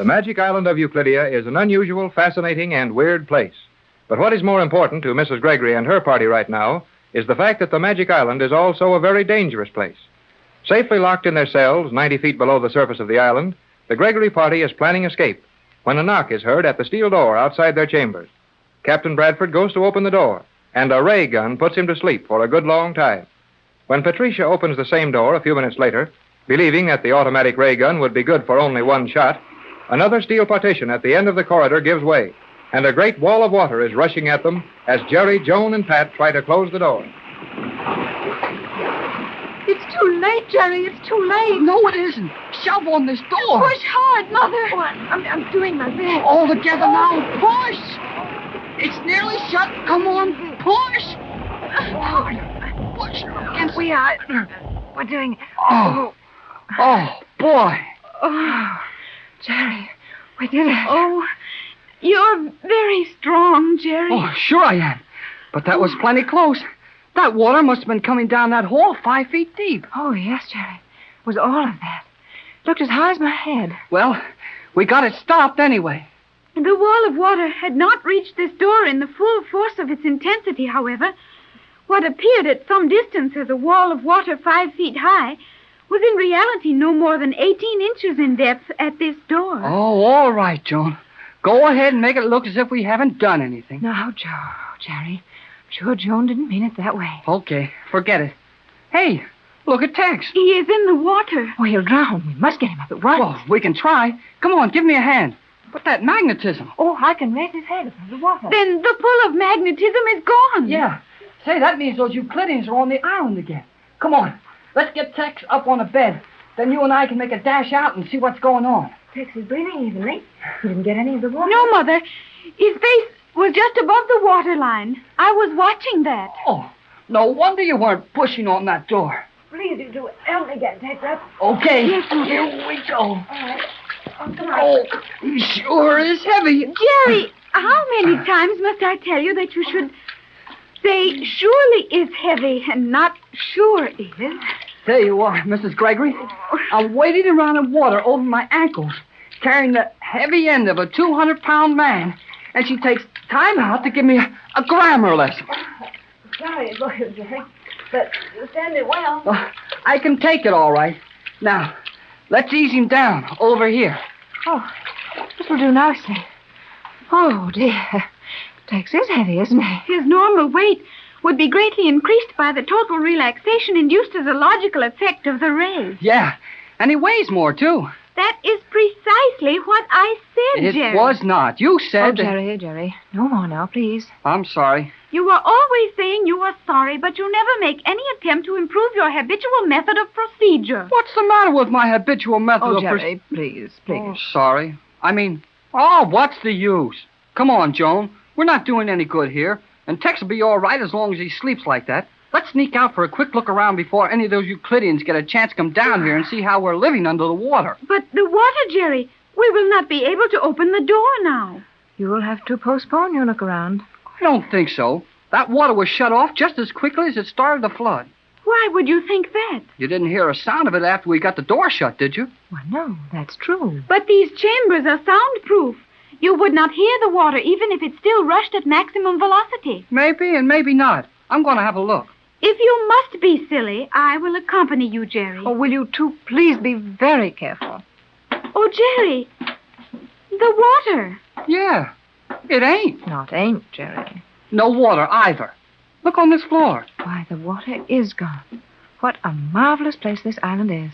magic island of Euclidia is an unusual, fascinating, and weird place. But what is more important to Mrs. Gregory and her party right now is the fact that the magic island is also a very dangerous place. Safely locked in their cells 90 feet below the surface of the island, the Gregory party is planning escape when a knock is heard at the steel door outside their chambers. Captain Bradford goes to open the door, and a ray gun puts him to sleep for a good long time. When Patricia opens the same door a few minutes later, believing that the automatic ray gun would be good for only one shot, another steel partition at the end of the corridor gives way, and a great wall of water is rushing at them as Jerry, Joan, and Pat try to close the door. It's too late, Jerry. It's too late. No, it isn't. Shove on this door. Push hard, Mother. Oh, I'm doing my best. All together now. Push. It's nearly shut. Come on. Push. Harder. Push. And we are. We're doing it. Oh, boy. Oh, Jerry, we did it. Oh, you're very strong, Jerry. Oh, sure I am. But that was plenty close. That water must have been coming down that hole 5 feet deep. Oh, yes, Jerry. It was all of that. Looked as high as my head. Well, we got it stopped anyway. The wall of water had not reached this door in the full force of its intensity, however. What appeared at some distance as a wall of water 5 feet high was in reality no more than 18 inches in depth at this door. Oh, all right, Joan. Go ahead and make it look as if we haven't done anything. No, Jerry. Sure, Joan didn't mean it that way. Okay, forget it. Hey, look at Tex. He is in the water. Oh, he'll drown. We must get him up at once. Well, we can try. Come on, give me a hand. But that magnetism. Oh, I can raise his head above the water. Then the pull of magnetism is gone. Yeah. Say, that means those Euclideans are on the island again. Come on, let's get Tex up on a bed. Then you and I can make a dash out and see what's going on. Tex is breathing evenly. He didn't get any of the water. No, Mother. His face was just above the waterline. I was watching that. Oh, no wonder you weren't pushing on that door. Please, you do it. Help me get Tex up. Okay, Yes, here we go. All right. Oh, come on. Oh, he sure is heavy. Jerry, how many times must I tell you that you should say surely is heavy and not sure is? There you are, Mrs. Gregory. I'm wading around in water over my ankles, carrying the heavy end of a 200-pound man, and she takes time out to give me a grammar lesson. Sorry, Jerry, but you stand it well. I can take it all right. Now, let's ease him down over here. Oh, this will do nicely. Oh, dear. Tex is heavy, isn't he? His normal weight would be greatly increased by the total relaxation induced as a logical effect of the rays. Yeah, and he weighs more, too. That is precisely what I said, It Jerry. was not. You said... Jerry. No more now, please. I'm sorry. You are always saying you are sorry, but you never make any attempt to improve your habitual method of procedure. What's the matter with my habitual method of... Jerry, please. Oh, sorry. What's the use? Come on, Joan. We're not doing any good here. And Tex will be all right as long as he sleeps like that. Let's sneak out for a quick look around before any of those Euclideans get a chance to come down here and see how we're living under the water. But the water, Jerry. We will not be able to open the door now. You will have to postpone your look around. I don't think so. That water was shut off just as quickly as it started to flood. Why would you think that? You didn't hear a sound of it after we got the door shut, did you? Well, no, that's true. But these chambers are soundproof. You would not hear the water even if it still rushed at maximum velocity. Maybe and maybe not. I'm going to have a look. If you must be silly, I will accompany you, Jerry. Oh, will you two please be very careful? Oh, Jerry, the water. Yeah, it ain't. Not ain't, Jerry. No water either. Look on this floor. Why, the water is gone. What a marvelous place this island is.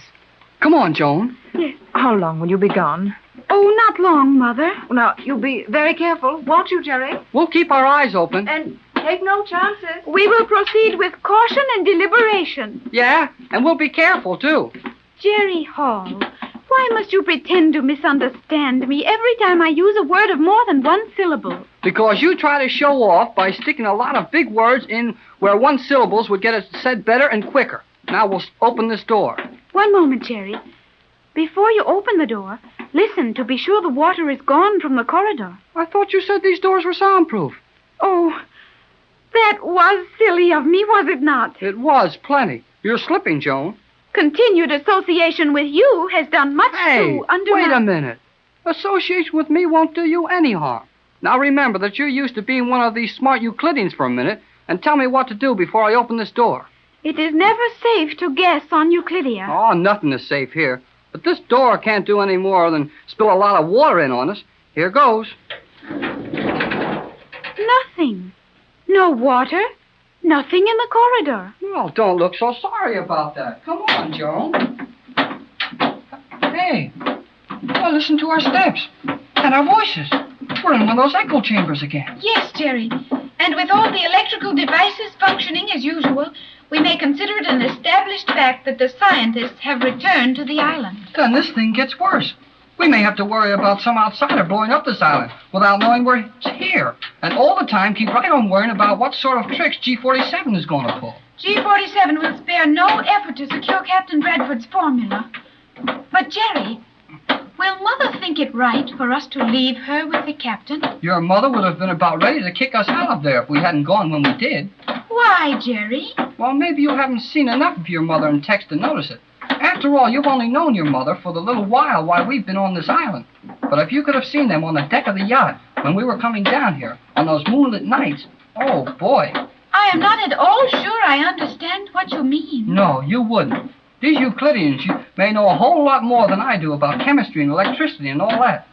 Come on, Joan. Yes. How long will you be gone? Oh, not long, Mother. Now, you'll be very careful, won't you, Jerry? We'll keep our eyes open. And take no chances. We will proceed with caution and deliberation. Yeah, and we'll be careful, too. Jerry Hall, why must you pretend to misunderstand me every time I use a word of more than one syllable? Because you try to show off by sticking a lot of big words in where one syllables would get it said better and quicker. Now we'll open this door. One moment, Jerry. Before you open the door, listen to be sure the water is gone from the corridor. I thought you said these doors were soundproof. Oh, that was silly of me, was it not? It was, plenty. You're slipping, Joan. Continued association with you has done much Hey, to undermine... wait a minute. Association with me won't do you any harm. Now remember that you're used to being one of these smart Euclideans for a minute, and tell me what to do before I open this door. It is never safe to guess on Euclidia. Oh, nothing is safe here. But this door can't do any more than spill a lot of water in on us. Here goes. Nothing. No water. Nothing in the corridor. Well, don't look so sorry about that. Come on, Joan. Hey, well, listen to our steps and our voices. We're in one of those echo chambers again. Yes, Jerry. And with all the electrical devices functioning as usual, we may consider it an established fact that the scientists have returned to the island. Then this thing gets worse. We may have to worry about some outsider blowing up this island without knowing we're here. And all the time keep right on worrying about what sort of tricks G47 is going to pull. G47 will spare no effort to secure Captain Bradford's formula. But, Jerry, will Mother think it right for us to leave her with the captain? Your mother would have been about ready to kick us out of there if we hadn't gone when we did. Why, Jerry? Well, maybe you haven't seen enough of your mother in Tex to notice it. After all, you've only known your mother for the little while we've been on this island. But if you could have seen them on the deck of the yacht when we were coming down here on those moonlit nights, oh, boy. I am not at all sure I understand what you mean. No, you wouldn't. These Euclideans may know a whole lot more than I do about chemistry and electricity and all that.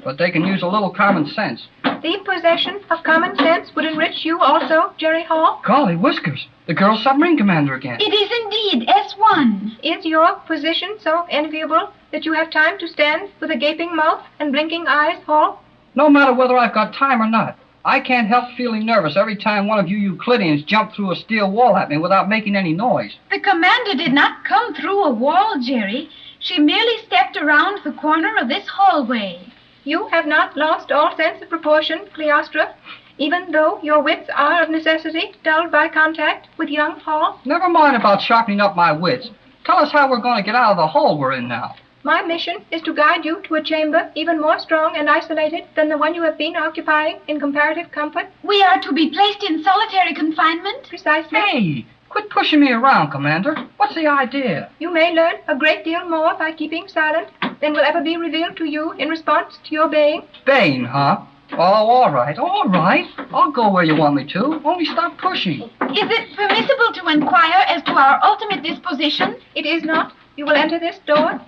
But they can use a little common sense. The possession of common sense would enrich you also, Jerry Hall. Golly whiskers, the girl submarine commander again. It is indeed S1. Is your position so enviable that you have time to stand with a gaping mouth and blinking eyes, Hall? No matter whether I've got time or not, I can't help feeling nervous every time one of you Euclideans jump through a steel wall at me without making any noise. The commander did not come through a wall, Jerry. She merely stepped around the corner of this hallway. You have not lost all sense of proportion, Cleostra, even though your wits are of necessity dulled by contact with young Hall. Never mind about sharpening up my wits. Tell us how we're going to get out of the hole we're in now. My mission is to guide you to a chamber even more strong and isolated than the one you have been occupying in comparative comfort. We are to be placed in solitary confinement? Precisely. Hey, quit pushing me around, Commander. What's the idea? You may learn a great deal more by keeping silent than will ever be revealed to you in response to your baying. Baying, huh? Oh, all right. I'll go where you want me to. Only stop pushing. Is it permissible to inquire as to our ultimate disposition? It is not. You will enter this door.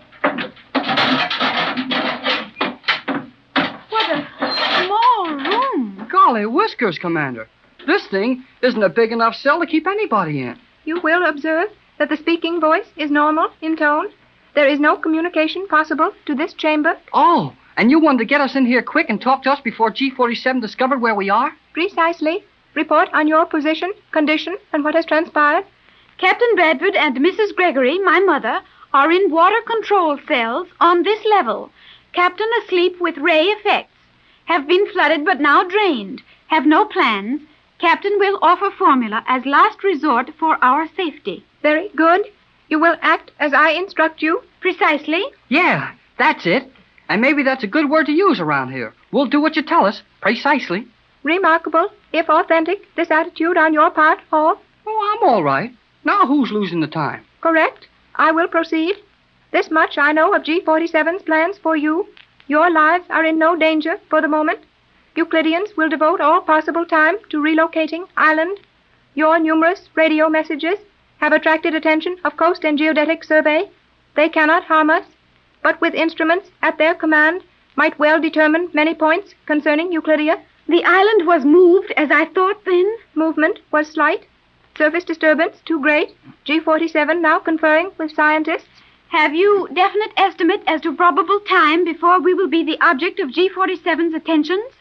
What a small room. Golly whiskers, Commander. This thing isn't a big enough cell to keep anybody in. You will observe that the speaking voice is normal in tone. There is no communication possible to this chamber. Oh, and you wanted to get us in here quick and talk to us before G47 discovered where we are? Precisely. Report on your position, condition, and what has transpired. Captain Bradford and Mrs. Gregory, my mother, are in water control cells on this level. Captain asleep with ray effects. Have been flooded but now drained. Have no plans. Captain will offer formula as last resort for our safety. Very good. You will act as I instruct you. Precisely. Yeah, that's it. And maybe that's a good word to use around here. We'll do what you tell us. Precisely. Remarkable, if authentic, this attitude on your part, Hall. Oh, I'm all right. Now who's losing the time? Correct. I will proceed. This much I know of G47's plans for you. Your lives are in no danger for the moment. Euclideans will devote all possible time to relocating island. Your numerous radio messages have attracted attention of Coast and Geodetic Survey. They cannot harm us, but with instruments at their command might well determine many points concerning Euclidia. The island was moved as I thought then. Movement was slight. Surface disturbance too great. G47 now conferring with scientists. Have you definite estimate as to probable time before we will be the object of G47's attentions?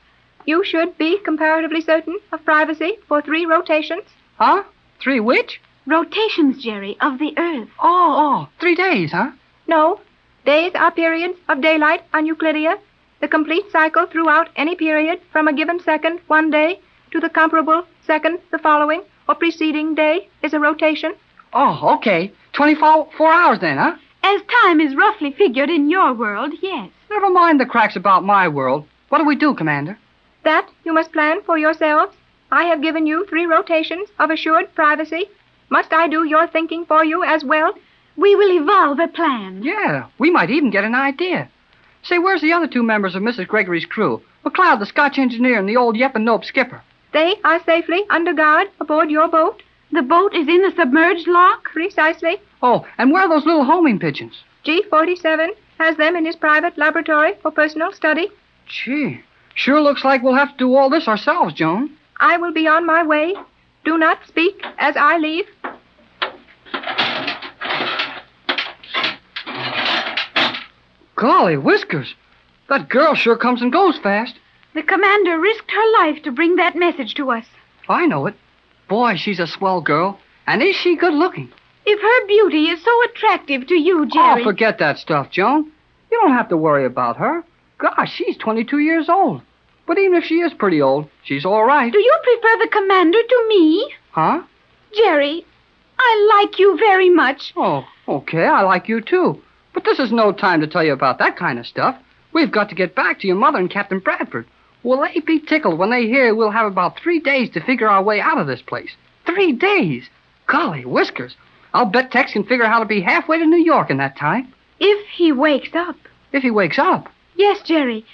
You should be comparatively certain of privacy for 3 rotations. Huh? 3 which? Rotations, Jerry, of the Earth. Oh, 3 days, huh? No. Days are periods of daylight on Euclidia. The complete cycle throughout any period from a given second one day to the comparable second the following or preceding day is a rotation. Oh, okay. 24 hours then, huh? As time is roughly figured in your world, yes. Never mind the cracks about my world. What do we do, Commander? That you must plan for yourselves. I have given you 3 rotations of assured privacy. Must I do your thinking for you as well? We will evolve a plan. Yeah, we might even get an idea. Say, where's the other two members of Mrs. Gregory's crew? McLeod, the Scotch engineer, and the old Yep and Nope skipper. They are safely under guard aboard your boat. The boat is in the submerged lock? Precisely. Oh, and where are those little homing pigeons? G47 has them in his private laboratory for personal study. Gee, sure looks like we'll have to do all this ourselves, Joan. I will be on my way. Do not speak as I leave. Golly whiskers, that girl sure comes and goes fast. The commander risked her life to bring that message to us. I know it. Boy, she's a swell girl. And is she good looking? If her beauty is so attractive to you, Jerry... Oh, forget that stuff, Joan. You don't have to worry about her. Gosh, she's 22 years old. But even if she is pretty old, she's all right. Do you prefer the commander to me? Huh? Jerry, I like you very much. Oh, okay, I like you too. But this is no time to tell you about that kind of stuff. We've got to get back to your mother and Captain Bradford. Will they be tickled when they hear we'll have about 3 days to figure our way out of this place? 3 days? Golly whiskers. I'll bet Tex can figure out how to be halfway to New York in that time. If he wakes up. If he wakes up? Yes, Jerry.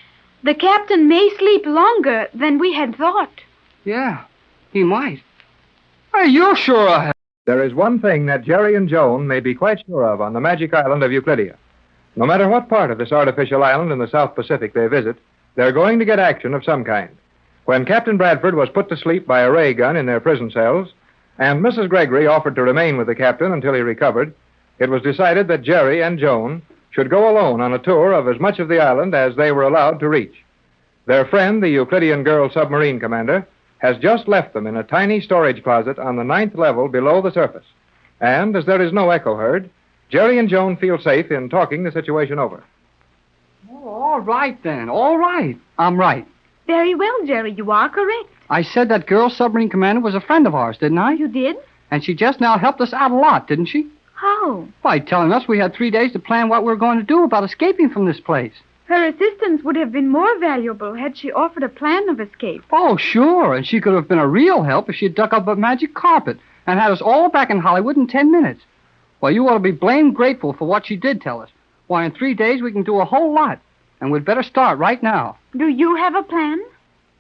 The captain may sleep longer than we had thought. Yeah, he might. Hey, you're sure of it. There is one thing that Jerry and Joan may be quite sure of on the magic island of Euclidia. No matter what part of this artificial island in the South Pacific they visit, they're going to get action of some kind. When Captain Bradford was put to sleep by a ray gun in their prison cells, and Mrs. Gregory offered to remain with the captain until he recovered, it was decided that Jerry and Joan should go alone on a tour of as much of the island as they were allowed to reach. Their friend, the Euclidean girl submarine commander, has just left them in a tiny storage closet on the 9th level below the surface. And as there is no echo heard, Jerry and Joan feel safe in talking the situation over. Oh, all right, then. All right. I'm right. Very well, Jerry. You are correct. I said that girl submarine commander was a friend of ours, didn't I? You did? And she just now helped us out a lot, didn't she? How? By telling us we had 3 days to plan what we were going to do about escaping from this place. Her assistance would have been more valuable had she offered a plan of escape. Oh, sure. And she could have been a real help if she'd dug up a magic carpet and had us all back in Hollywood in 10 minutes. Well, you ought to be blamed grateful for what she did tell us. Why, in 3 days we can do a whole lot. And we'd better start right now. Do you have a plan?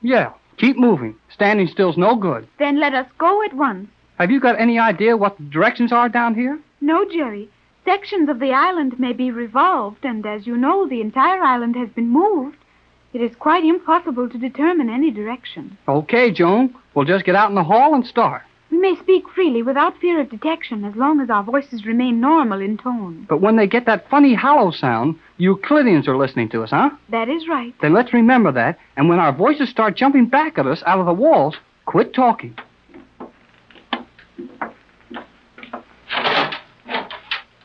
Yeah. Keep moving. Standing still's no good. Then let us go at once. Have you got any idea what the directions are down here? No, Jerry. Sections of the island may be revolved, and as you know, the entire island has been moved. It is quite impossible to determine any direction. Okay, Joan. We'll just get out in the hall and start. We may speak freely without fear of detection as long as our voices remain normal in tone. But when they get that funny hollow sound, Euclideans are listening to us, huh? That is right. Then let's remember that, and when our voices start jumping back at us out of the walls, quit talking.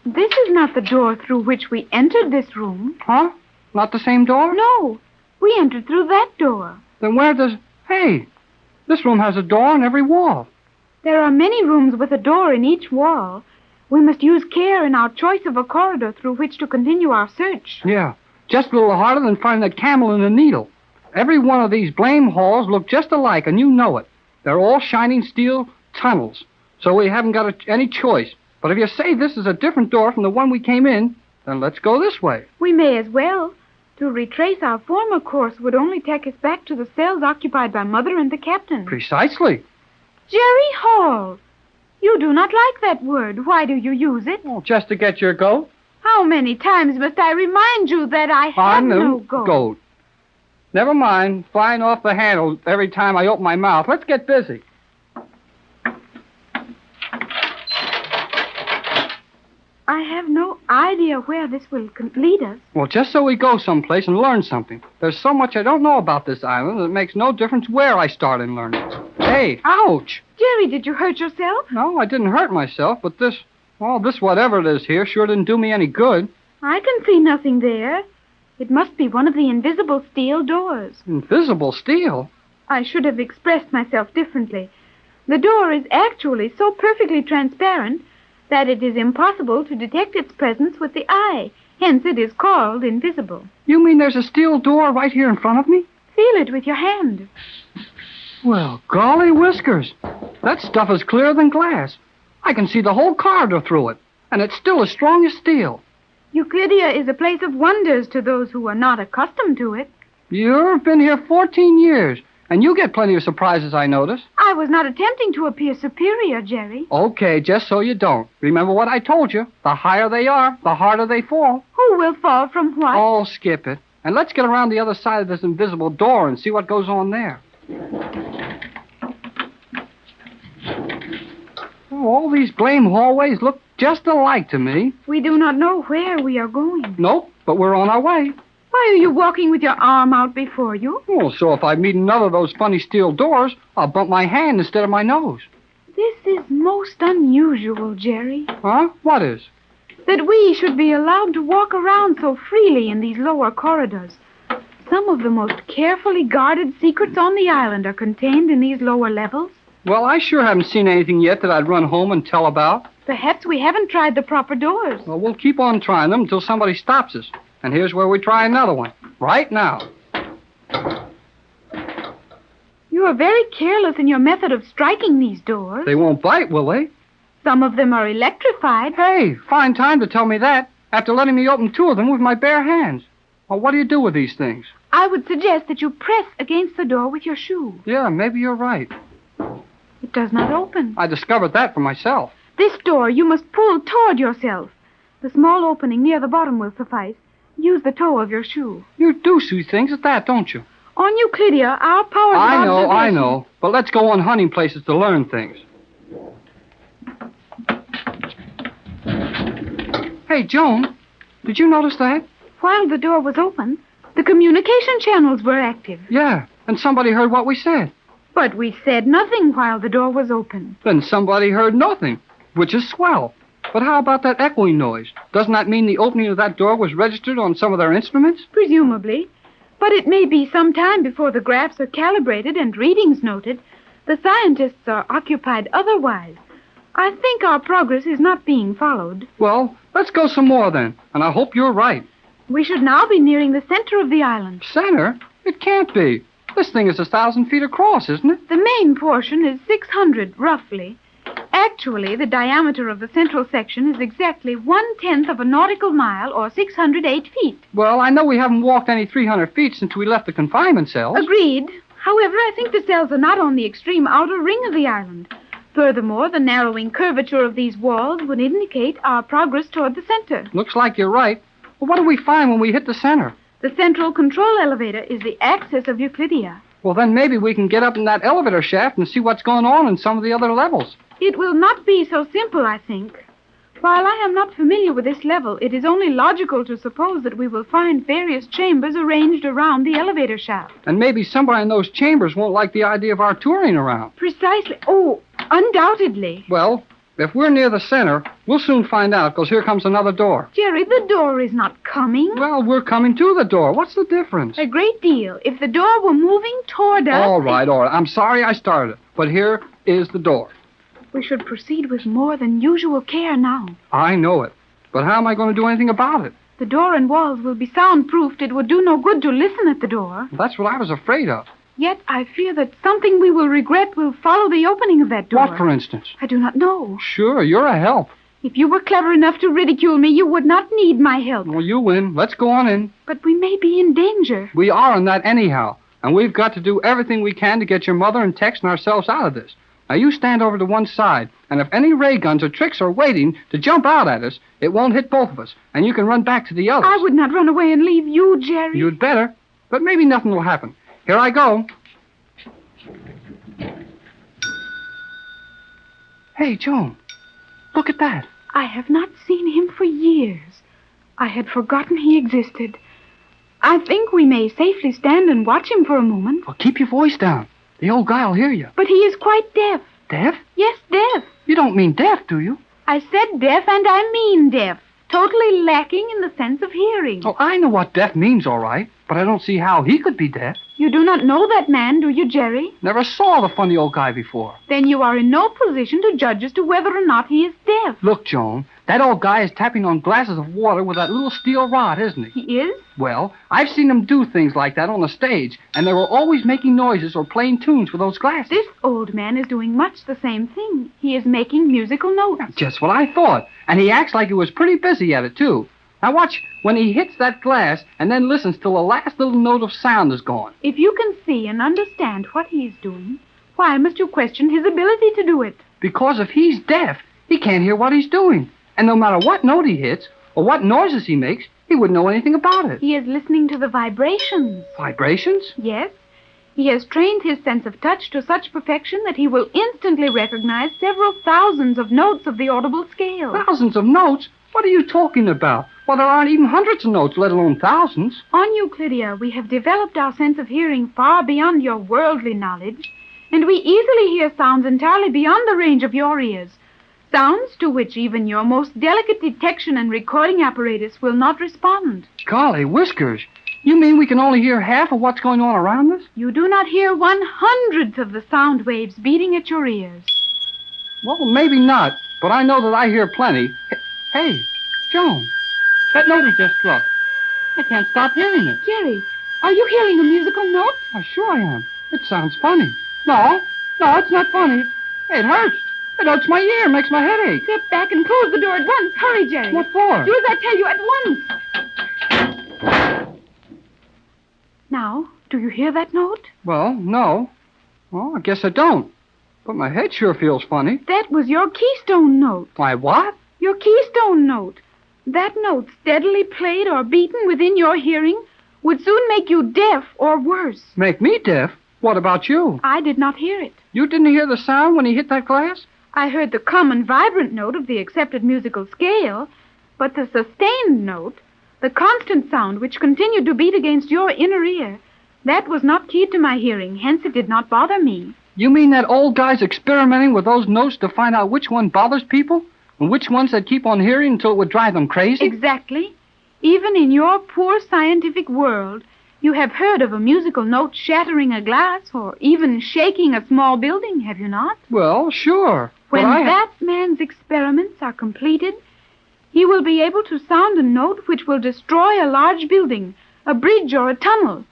This is not the door through which we entered this room. Huh? Not the same door? No. We entered through that door. Then where does... Hey, this room has a door in every wall. There are many rooms with a door in each wall. We must use care in our choice of a corridor through which to continue our search. Yeah, just a little harder than finding that camel in a needle. Every one of these blame halls look just alike, and you know it. They're all shining steel tunnels, so we haven't got any choice. But if you say this is a different door from the one we came in, then let's go this way. We may as well. To retrace our former course would only take us back to the cells occupied by Mother and the captain. Precisely. Jerry Hall. You do not like that word. Why do you use it? Well, just to get your goat. How many times must I remind you that I have no goat? Goat. Never mind. Flying off the handle every time I open my mouth. Let's get busy. I have no idea where this will lead us. Well, just so we go someplace and learn something. There's so much I don't know about this island that it makes no difference where I start in learning. Hey, ouch! Jerry, did you hurt yourself? No, I didn't hurt myself, but this whatever it is here sure didn't do me any good. I can see nothing there. It must be one of the invisible steel doors. Invisible steel? I should have expressed myself differently. The door is actually so perfectly transparent that it is impossible to detect its presence with the eye. Hence, it is called invisible. You mean there's a steel door right here in front of me? Feel it with your hand. Well, golly whiskers. That stuff is clearer than glass. I can see the whole corridor through it, and it's still as strong as steel. Euclidia is a place of wonders to those who are not accustomed to it. You've been here 14 years, and you get plenty of surprises, I notice. I was not attempting to appear superior, Jerry. Okay, just so you don't. Remember what I told you. The higher they are, the harder they fall. Who will fall from what? Oh, skip it. And let's get around the other side of this invisible door and see what goes on there. Oh, all these blame hallways look just alike to me. We do not know where we are going. Nope, but we're on our way. Why are you walking with your arm out before you? Oh, so if I meet another of those funny steel doors, I'll bump my hand instead of my nose. This is most unusual, Jerry. Huh? What is? That we should be allowed to walk around so freely in these lower corridors. Some of the most carefully guarded secrets on the island are contained in these lower levels. Well, I sure haven't seen anything yet that I'd run home and tell about. Perhaps we haven't tried the proper doors. Well, we'll keep on trying them until somebody stops us. And here's where we try another one. Right now. You are very careless in your method of striking these doors. They won't bite, will they? Some of them are electrified. Hey, fine time to tell me that, after letting me open 2 of them with my bare hands. Well, what do you do with these things? I would suggest that you press against the door with your shoe. Yeah, maybe you're right. It does not open. I discovered that for myself. This door you must pull toward yourself. The small opening near the bottom will suffice. Use the toe of your shoe. You do see things at that, don't you? On Euclidia, our powers of observation... I know. But let's go on hunting places to learn things. Hey, Joan, did you notice that? While the door was open, the communication channels were active. Yeah, and somebody heard what we said. But we said nothing while the door was open. Then somebody heard nothing, which is swell. But how about that echoing noise? Doesn't that mean the opening of that door was registered on some of their instruments? Presumably. But it may be some time before the graphs are calibrated and readings noted. The scientists are occupied otherwise. I think our progress is not being followed. Well, let's go some more then, and I hope you're right. We should now be nearing the center of the island. Center? It can't be. This thing is 1,000 feet across, isn't it? The main portion is 600, roughly. Actually, the diameter of the central section is exactly 1/10 of a nautical mile, or 608 feet. Well, I know we haven't walked any 300 feet since we left the confinement cells. Agreed. However, I think the cells are not on the extreme outer ring of the island. Furthermore, the narrowing curvature of these walls would indicate our progress toward the center. Looks like you're right. Well, what do we find when we hit the center? The central control elevator is the axis of Euclidia. Well, then maybe we can get up in that elevator shaft and see what's going on in some of the other levels. It will not be so simple, I think. While I am not familiar with this level, it is only logical to suppose that we will find various chambers arranged around the elevator shaft. And maybe somebody in those chambers won't like the idea of our touring around. Precisely. Oh, undoubtedly. Well, if we're near the center, we'll soon find out, because here comes another door. Jerry, the door is not coming. Well, we're coming to the door. What's the difference? A great deal. If the door were moving toward us... All right. I'm sorry I started it, but here is the door. We should proceed with more than usual care now. I know it. But how am I going to do anything about it? The door and walls will be soundproofed. It would do no good to listen at the door. That's what I was afraid of. Yet I fear that something we will regret will follow the opening of that door. What, for instance? I do not know. Sure, you're a help. If you were clever enough to ridicule me, you would not need my help. Well, you win. Let's go on in. But we may be in danger. We are in that anyhow. And we've got to do everything we can to get your mother and Tex and ourselves out of this. Now, you stand over to one side, and if any ray guns or tricks are waiting to jump out at us, it won't hit both of us, and you can run back to the others. I would not run away and leave you, Jerry. You'd better, but maybe nothing will happen. Here I go. Hey, Joan, look at that. I have not seen him for years. I had forgotten he existed. I think we may safely stand and watch him for a moment. Well, keep your voice down. The old guy will hear you. But he is quite deaf. Deaf? Yes, deaf. You don't mean deaf, do you? I said deaf, and I mean deaf. Totally lacking in the sense of hearing. Oh, I know what deaf means, all right. But I don't see how he could be deaf. You do not know that man, do you, Jerry? Never saw the funny old guy before. Then you are in no position to judge as to whether or not he is deaf. Look, Joan, that old guy is tapping on glasses of water with that little steel rod, isn't he? He is? Well, I've seen him do things like that on the stage, and they were always making noises or playing tunes with those glasses. This old man is doing much the same thing. He is making musical notes. Just what I thought. And he acts like he was pretty busy at it, too. Now watch when he hits that glass and then listens till the last little note of sound is gone. If you can see and understand what he's doing, why must you question his ability to do it? Because if he's deaf, he can't hear what he's doing. And no matter what note he hits or what noises he makes, he wouldn't know anything about it. He is listening to the vibrations. Vibrations? Yes. He has trained his sense of touch to such perfection that he will instantly recognize several thousands of notes of the audible scale. Thousands of notes? What are you talking about? Well, there aren't even hundreds of notes, let alone thousands. On Euclidia, we have developed our sense of hearing far beyond your worldly knowledge, and we easily hear sounds entirely beyond the range of your ears. Sounds to which even your most delicate detection and recording apparatus will not respond. Golly whiskers. You mean we can only hear half of what's going on around us? You do not hear 1/100th of the sound waves beating at your ears. Well, maybe not, but I know that I hear plenty. Hey, Joan, that note he just struck. I can't stop hearing it. Jerry, are you hearing a musical note? I sure I am. It sounds funny. No, it's not funny. It hurts. It hurts my ear, makes my head ache. Step back and close the door at once. Hurry, Jerry. What for? Do as I tell you at once. Now, do you hear that note? Well, no. Well, I guess I don't. But my head sure feels funny. That was your keystone note. My what? Your keystone note. That note, steadily played or beaten within your hearing, would soon make you deaf or worse. Make me deaf? What about you? I did not hear it. You didn't hear the sound when he hit that glass? I heard the common vibrant note of the accepted musical scale, but the sustained note, the constant sound which continued to beat against your inner ear, that was not keyed to my hearing, hence it did not bother me. You mean that old guy's experimenting with those notes to find out which one bothers people? And which ones they'd keep on hearing until it would drive them crazy? Exactly. Even in your poor scientific world, you have heard of a musical note shattering a glass or even shaking a small building, have you not? Well, sure. When that man's experiments are completed, he will be able to sound a note which will destroy a large building, a bridge or a tunnel.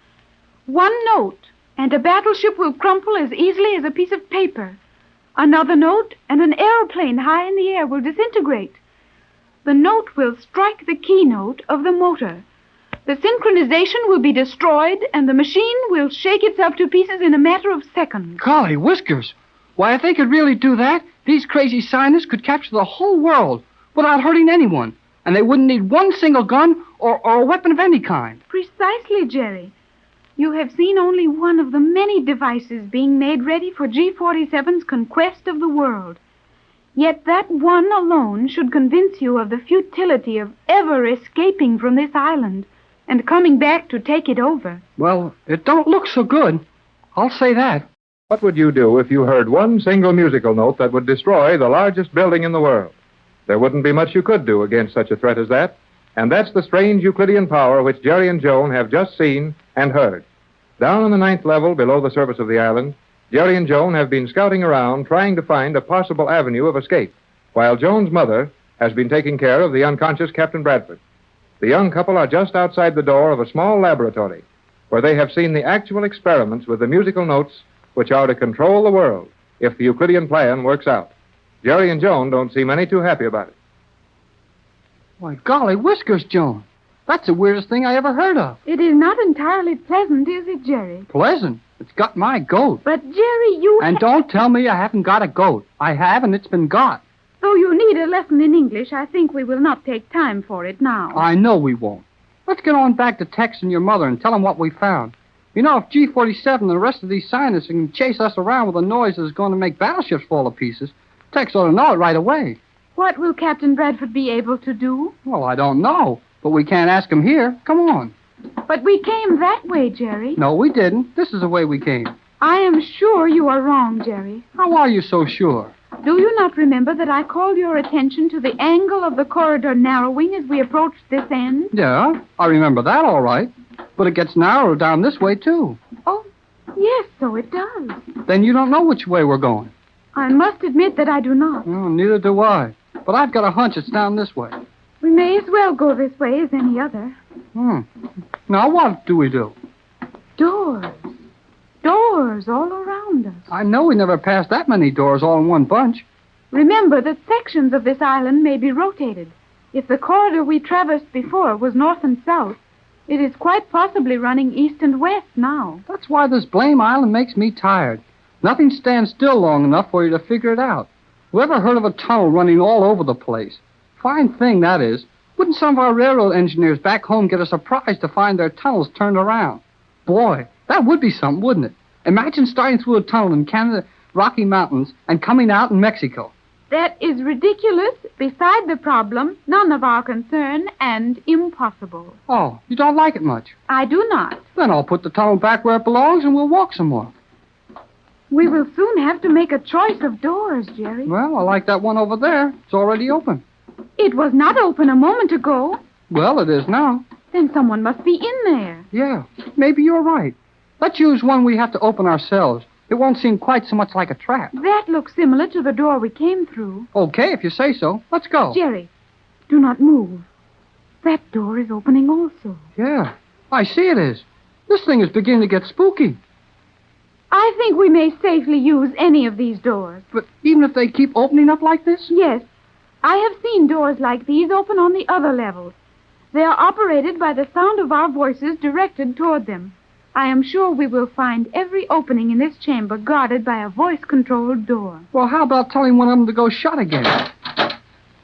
One note, and a battleship will crumple as easily as a piece of paper. Another note, and an aeroplane high in the air will disintegrate. The note will strike the keynote of the motor. The synchronization will be destroyed, and the machine will shake itself to pieces in a matter of seconds. Golly whiskers. Why, if they could really do that, these crazy scientists could capture the whole world without hurting anyone. And they wouldn't need one single gun or a weapon of any kind. Precisely, Jerry. You have seen only one of the many devices being made ready for G47's conquest of the world. Yet that one alone should convince you of the futility of ever escaping from this island and coming back to take it over. Well, it don't look so good. I'll say that. What would you do if you heard one single musical note that would destroy the largest building in the world? There wouldn't be much you could do against such a threat as that. And that's the strange Euclidean power which Jerry and Joan have just seen and heard. Down on the 9th level below the surface of the island, Jerry and Joan have been scouting around trying to find a possible avenue of escape, while Joan's mother has been taking care of the unconscious Captain Bradford. The young couple are just outside the door of a small laboratory where they have seen the actual experiments with the musical notes which are to control the world if the Euclidean plan works out. Jerry and Joan don't seem any too happy about it. Why, golly whiskers, Joan. That's the weirdest thing I ever heard of. It is not entirely pleasant, is it, Jerry? Pleasant? It's got my goat. But, Jerry, you... And don't tell me I haven't got a goat. I have, and it's been got. Though you need a lesson in English, I think we will not take time for it now. I know we won't. Let's get on back to Tex and your mother and tell them what we found. You know, if G47 and the rest of these scientists can chase us around with a noise that's going to make battleships fall to pieces, Tex ought to know it right away. What will Captain Bradford be able to do? Well, I don't know. But we can't ask him here. Come on. But we came that way, Jerry. No, we didn't. This is the way we came. I am sure you are wrong, Jerry. How are you so sure? Do you not remember that I called your attention to the angle of the corridor narrowing as we approached this end? Yeah, I remember that all right. But it gets narrower down this way, too. Oh, yes, so it does. Then you don't know which way we're going. I must admit that I do not. Oh, neither do I. But I've got a hunch it's down this way. We may as well go this way as any other. Now, what do we do? Doors. Doors all around us. I know we never passed that many doors all in one bunch. Remember that sections of this island may be rotated. If the corridor we traversed before was north and south, it is quite possibly running east and west now. That's why this blame island makes me tired. Nothing stands still long enough for you to figure it out. Whoever heard of a tunnel running all over the place? Fine thing, that is. Wouldn't some of our railroad engineers back home get a surprise to find their tunnels turned around? Boy, that would be something, wouldn't it? Imagine starting through a tunnel in Canada, Rocky Mountains, and coming out in Mexico. That is ridiculous, beside the problem, none of our concern, and impossible. Oh, you don't like it much? I do not. Then I'll put the tunnel back where it belongs and we'll walk some more. We will soon have to make a choice of doors, Jerry. Well, I like that one over there. It's already open. It was not open a moment ago. Well, it is now. Then someone must be in there. Yeah, maybe you're right. Let's use one we have to open ourselves. It won't seem quite so much like a trap. That looks similar to the door we came through. Okay, if you say so. Let's go. Jerry, do not move. That door is opening also. Yeah, I see it is. This thing is beginning to get spooky. I think we may safely use any of these doors. But even if they keep opening up like this? Yes. I have seen doors like these open on the other levels. They are operated by the sound of our voices directed toward them. I am sure we will find every opening in this chamber guarded by a voice-controlled door. Well, how about telling one of them to go shut again?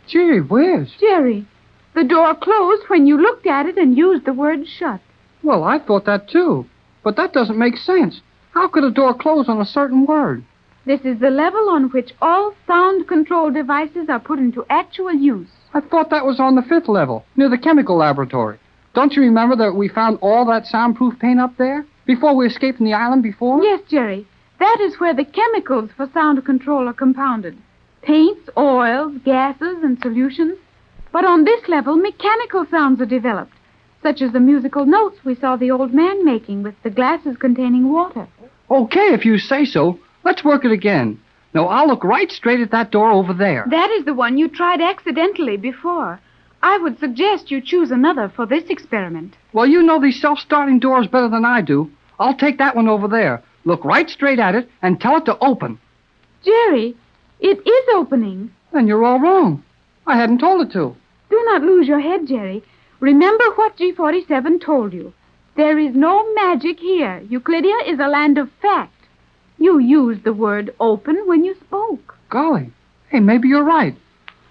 Gee whiz. Jerry, the door closed when you looked at it and used the word shut. Well, I thought that too. But that doesn't make sense. How could a door close on a certain word? This is the level on which all sound control devices are put into actual use. I thought that was on the 5th level, near the chemical laboratory. Don't you remember that we found all that soundproof paint up there? Before we escaped from the island before? Yes, Jerry. That is where the chemicals for sound control are compounded. Paints, oils, gases, and solutions. But on this level, mechanical sounds are developed, such as the musical notes we saw the old man making with the glasses containing water. Okay, if you say so. Let's work it again. Now, I'll look right straight at that door over there. That is the one you tried accidentally before. I would suggest you choose another for this experiment. Well, you know these self-starting doors better than I do. I'll take that one over there. Look right straight at it and tell it to open. Jerry, it is opening. Then you're all wrong. I hadn't told it to. Do not lose your head, Jerry. Remember what G47 told you. There is no magic here. Euclidia is a land of fact. You used the word open when you spoke. Golly. Hey, maybe you're right.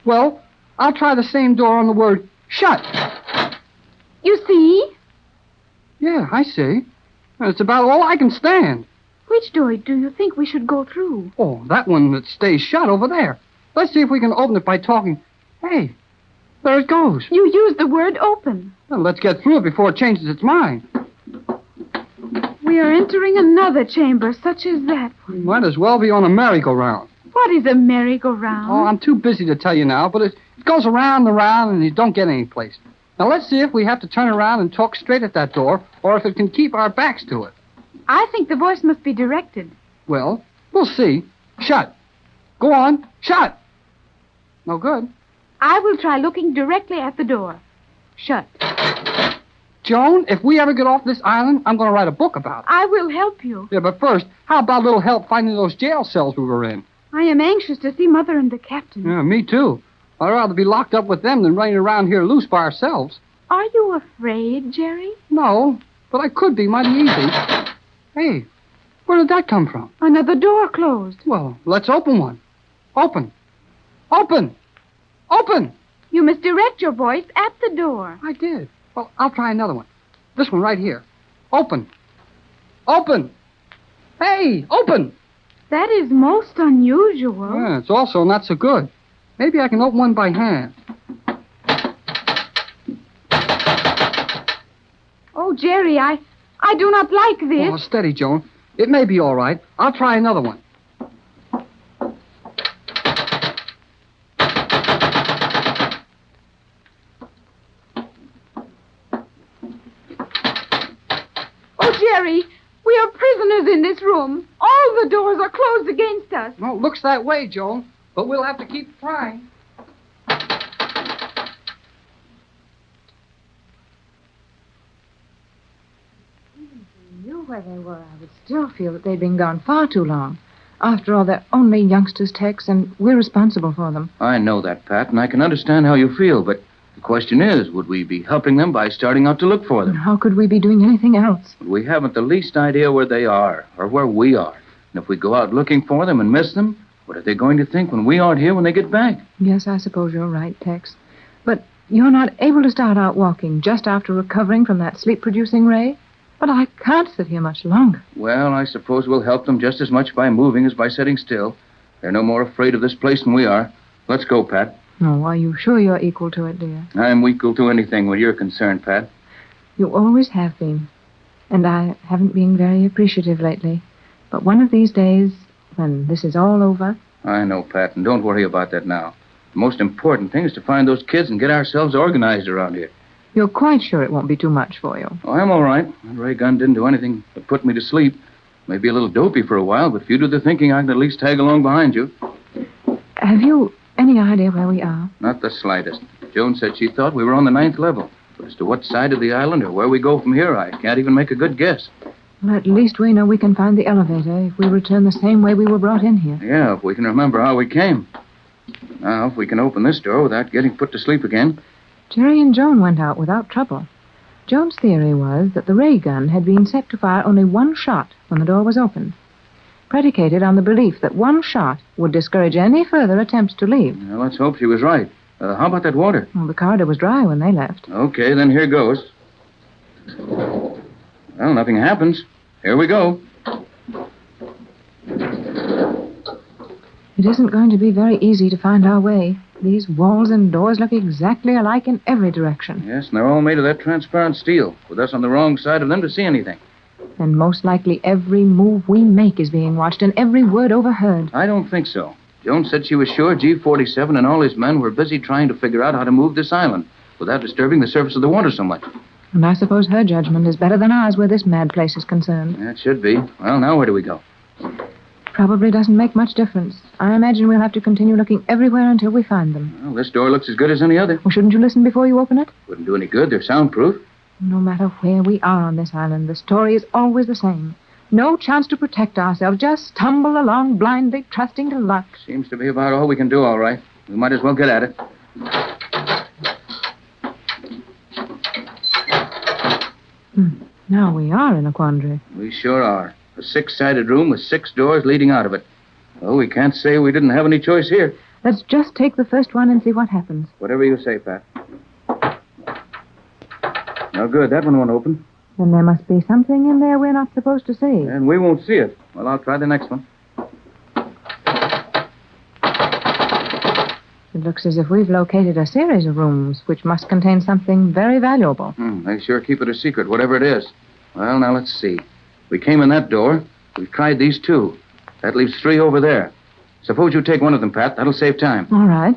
Well, I'll try the same door on the word shut. You see? Yeah, I see. It's about all I can stand. Which door do you think we should go through? Oh, that one that stays shut over there. Let's see if we can open it by talking. Hey, there it goes. You used the word open. Well, let's get through it before it changes its mind. We are entering another chamber such as that one. Might as well be on a merry-go-round. What is a merry-go-round? Oh, I'm too busy to tell you now, but it goes around and around and you don't get any place. Now, let's see if we have to turn around and talk straight at that door or if it can keep our backs to it. I think the voice must be directed. Well, we'll see. Shut. Go on. Shut. No good. I will try looking directly at the door. Shut. Joan, if we ever get off this island, I'm going to write a book about it. I will help you. Yeah, but first, how about a little help finding those jail cells we were in? I am anxious to see Mother and the captain. Yeah, me too. I'd rather be locked up with them than running around here loose by ourselves. Are you afraid, Jerry? No, but I could be mighty easy. Hey, where did that come from? Another door closed. Well, let's open one. Open. Open. Open. You must direct your voice at the door. I did. Well, I'll try another one. This one right here. Open. Open. Hey, open. That is most unusual. Yeah, it's also not so good. Maybe I can open one by hand. Oh, Jerry, I do not like this. Oh, steady, Joan. It may be all right. I'll try another one. Oh, Jerry, we are prisoners in this room. All the doors are closed against us. Well, it looks that way, Joan. But we'll have to keep trying. Knew where they were, I would still feel that they'd been gone far too long. After all, they're only youngsters, Tex, and we're responsible for them. I know that, Pat, and I can understand how you feel, but The question is, would we be helping them by starting out to look for them? How could we be doing anything else? We haven't the least idea where they are or where we are. And if we go out looking for them and miss them, what are they going to think when we aren't here when they get back? Yes, I suppose you're right, Tex. But you're not able to start out walking just after recovering from that sleep-producing ray? But I can't sit here much longer. Well, I suppose we'll help them just as much by moving as by sitting still. They're no more afraid of this place than we are. Let's go, Pat. Oh, are you sure you're equal to it, dear? I'm equal to anything when you're concerned, Pat. You always have been. And I haven't been very appreciative lately. But one of these days, when this is all over... I know, Pat, and don't worry about that now. The most important thing is to find those kids and get ourselves organized around here. You're quite sure it won't be too much for you? Oh, I'm all right. That ray gun didn't do anything but put me to sleep. Maybe a little dopey for a while, but if you do the thinking, I can at least tag along behind you. Have you any idea where we are? Not the slightest. Joan said she thought we were on the 9th level. But as to what side of the island or where we go from here, I can't even make a good guess. Well, at least we know we can find the elevator if we return the same way we were brought in here. Yeah, if we can remember how we came. Now, if we can open this door without getting put to sleep again. Jerry and Joan went out without trouble. Joan's theory was that the ray gun had been set to fire only one shot when the door was opened, predicated on the belief that one shot would discourage any further attempts to leave. Well, let's hope she was right. How about that water? Well, the corridor was dry when they left. Okay, then here goes. Well, nothing happens. Here we go. It isn't going to be very easy to find our way. These walls and doors look exactly alike in every direction. Yes, and they're all made of that transparent steel, with us on the wrong side of them to see anything. And most likely every move we make is being watched and every word overheard. I don't think so. Joan said she was sure G-47 and all his men were busy trying to figure out how to move this island without disturbing the surface of the water so much. And I suppose her judgment is better than ours where this mad place is concerned. That should be. Well, now where do we go? Probably doesn't make much difference. I imagine we'll have to continue looking everywhere until we find them. Well, this door looks as good as any other. Well, shouldn't you listen before you open it? Wouldn't do any good. They're soundproof. No matter where we are on this island, the story is always the same. No chance to protect ourselves. Just stumble along blindly, trusting to luck. Seems to be about all we can do, all right. We might as well get at it. Now we are in a quandary. We sure are. A 6-sided room with 6 doors leading out of it. Oh, we can't say we didn't have any choice here. Let's just take the first one and see what happens. Whatever you say, Pat. No good. That one won't open. Then there must be something in there we're not supposed to see. And we won't see it. Well, I'll try the next one. It looks as if we've located a series of rooms which must contain something very valuable. They sure keep it a secret, whatever it is. Well, now let's see. We came in that door. We've tried these 2. That leaves 3 over there. Suppose you take one of them, Pat. That'll save time. All right.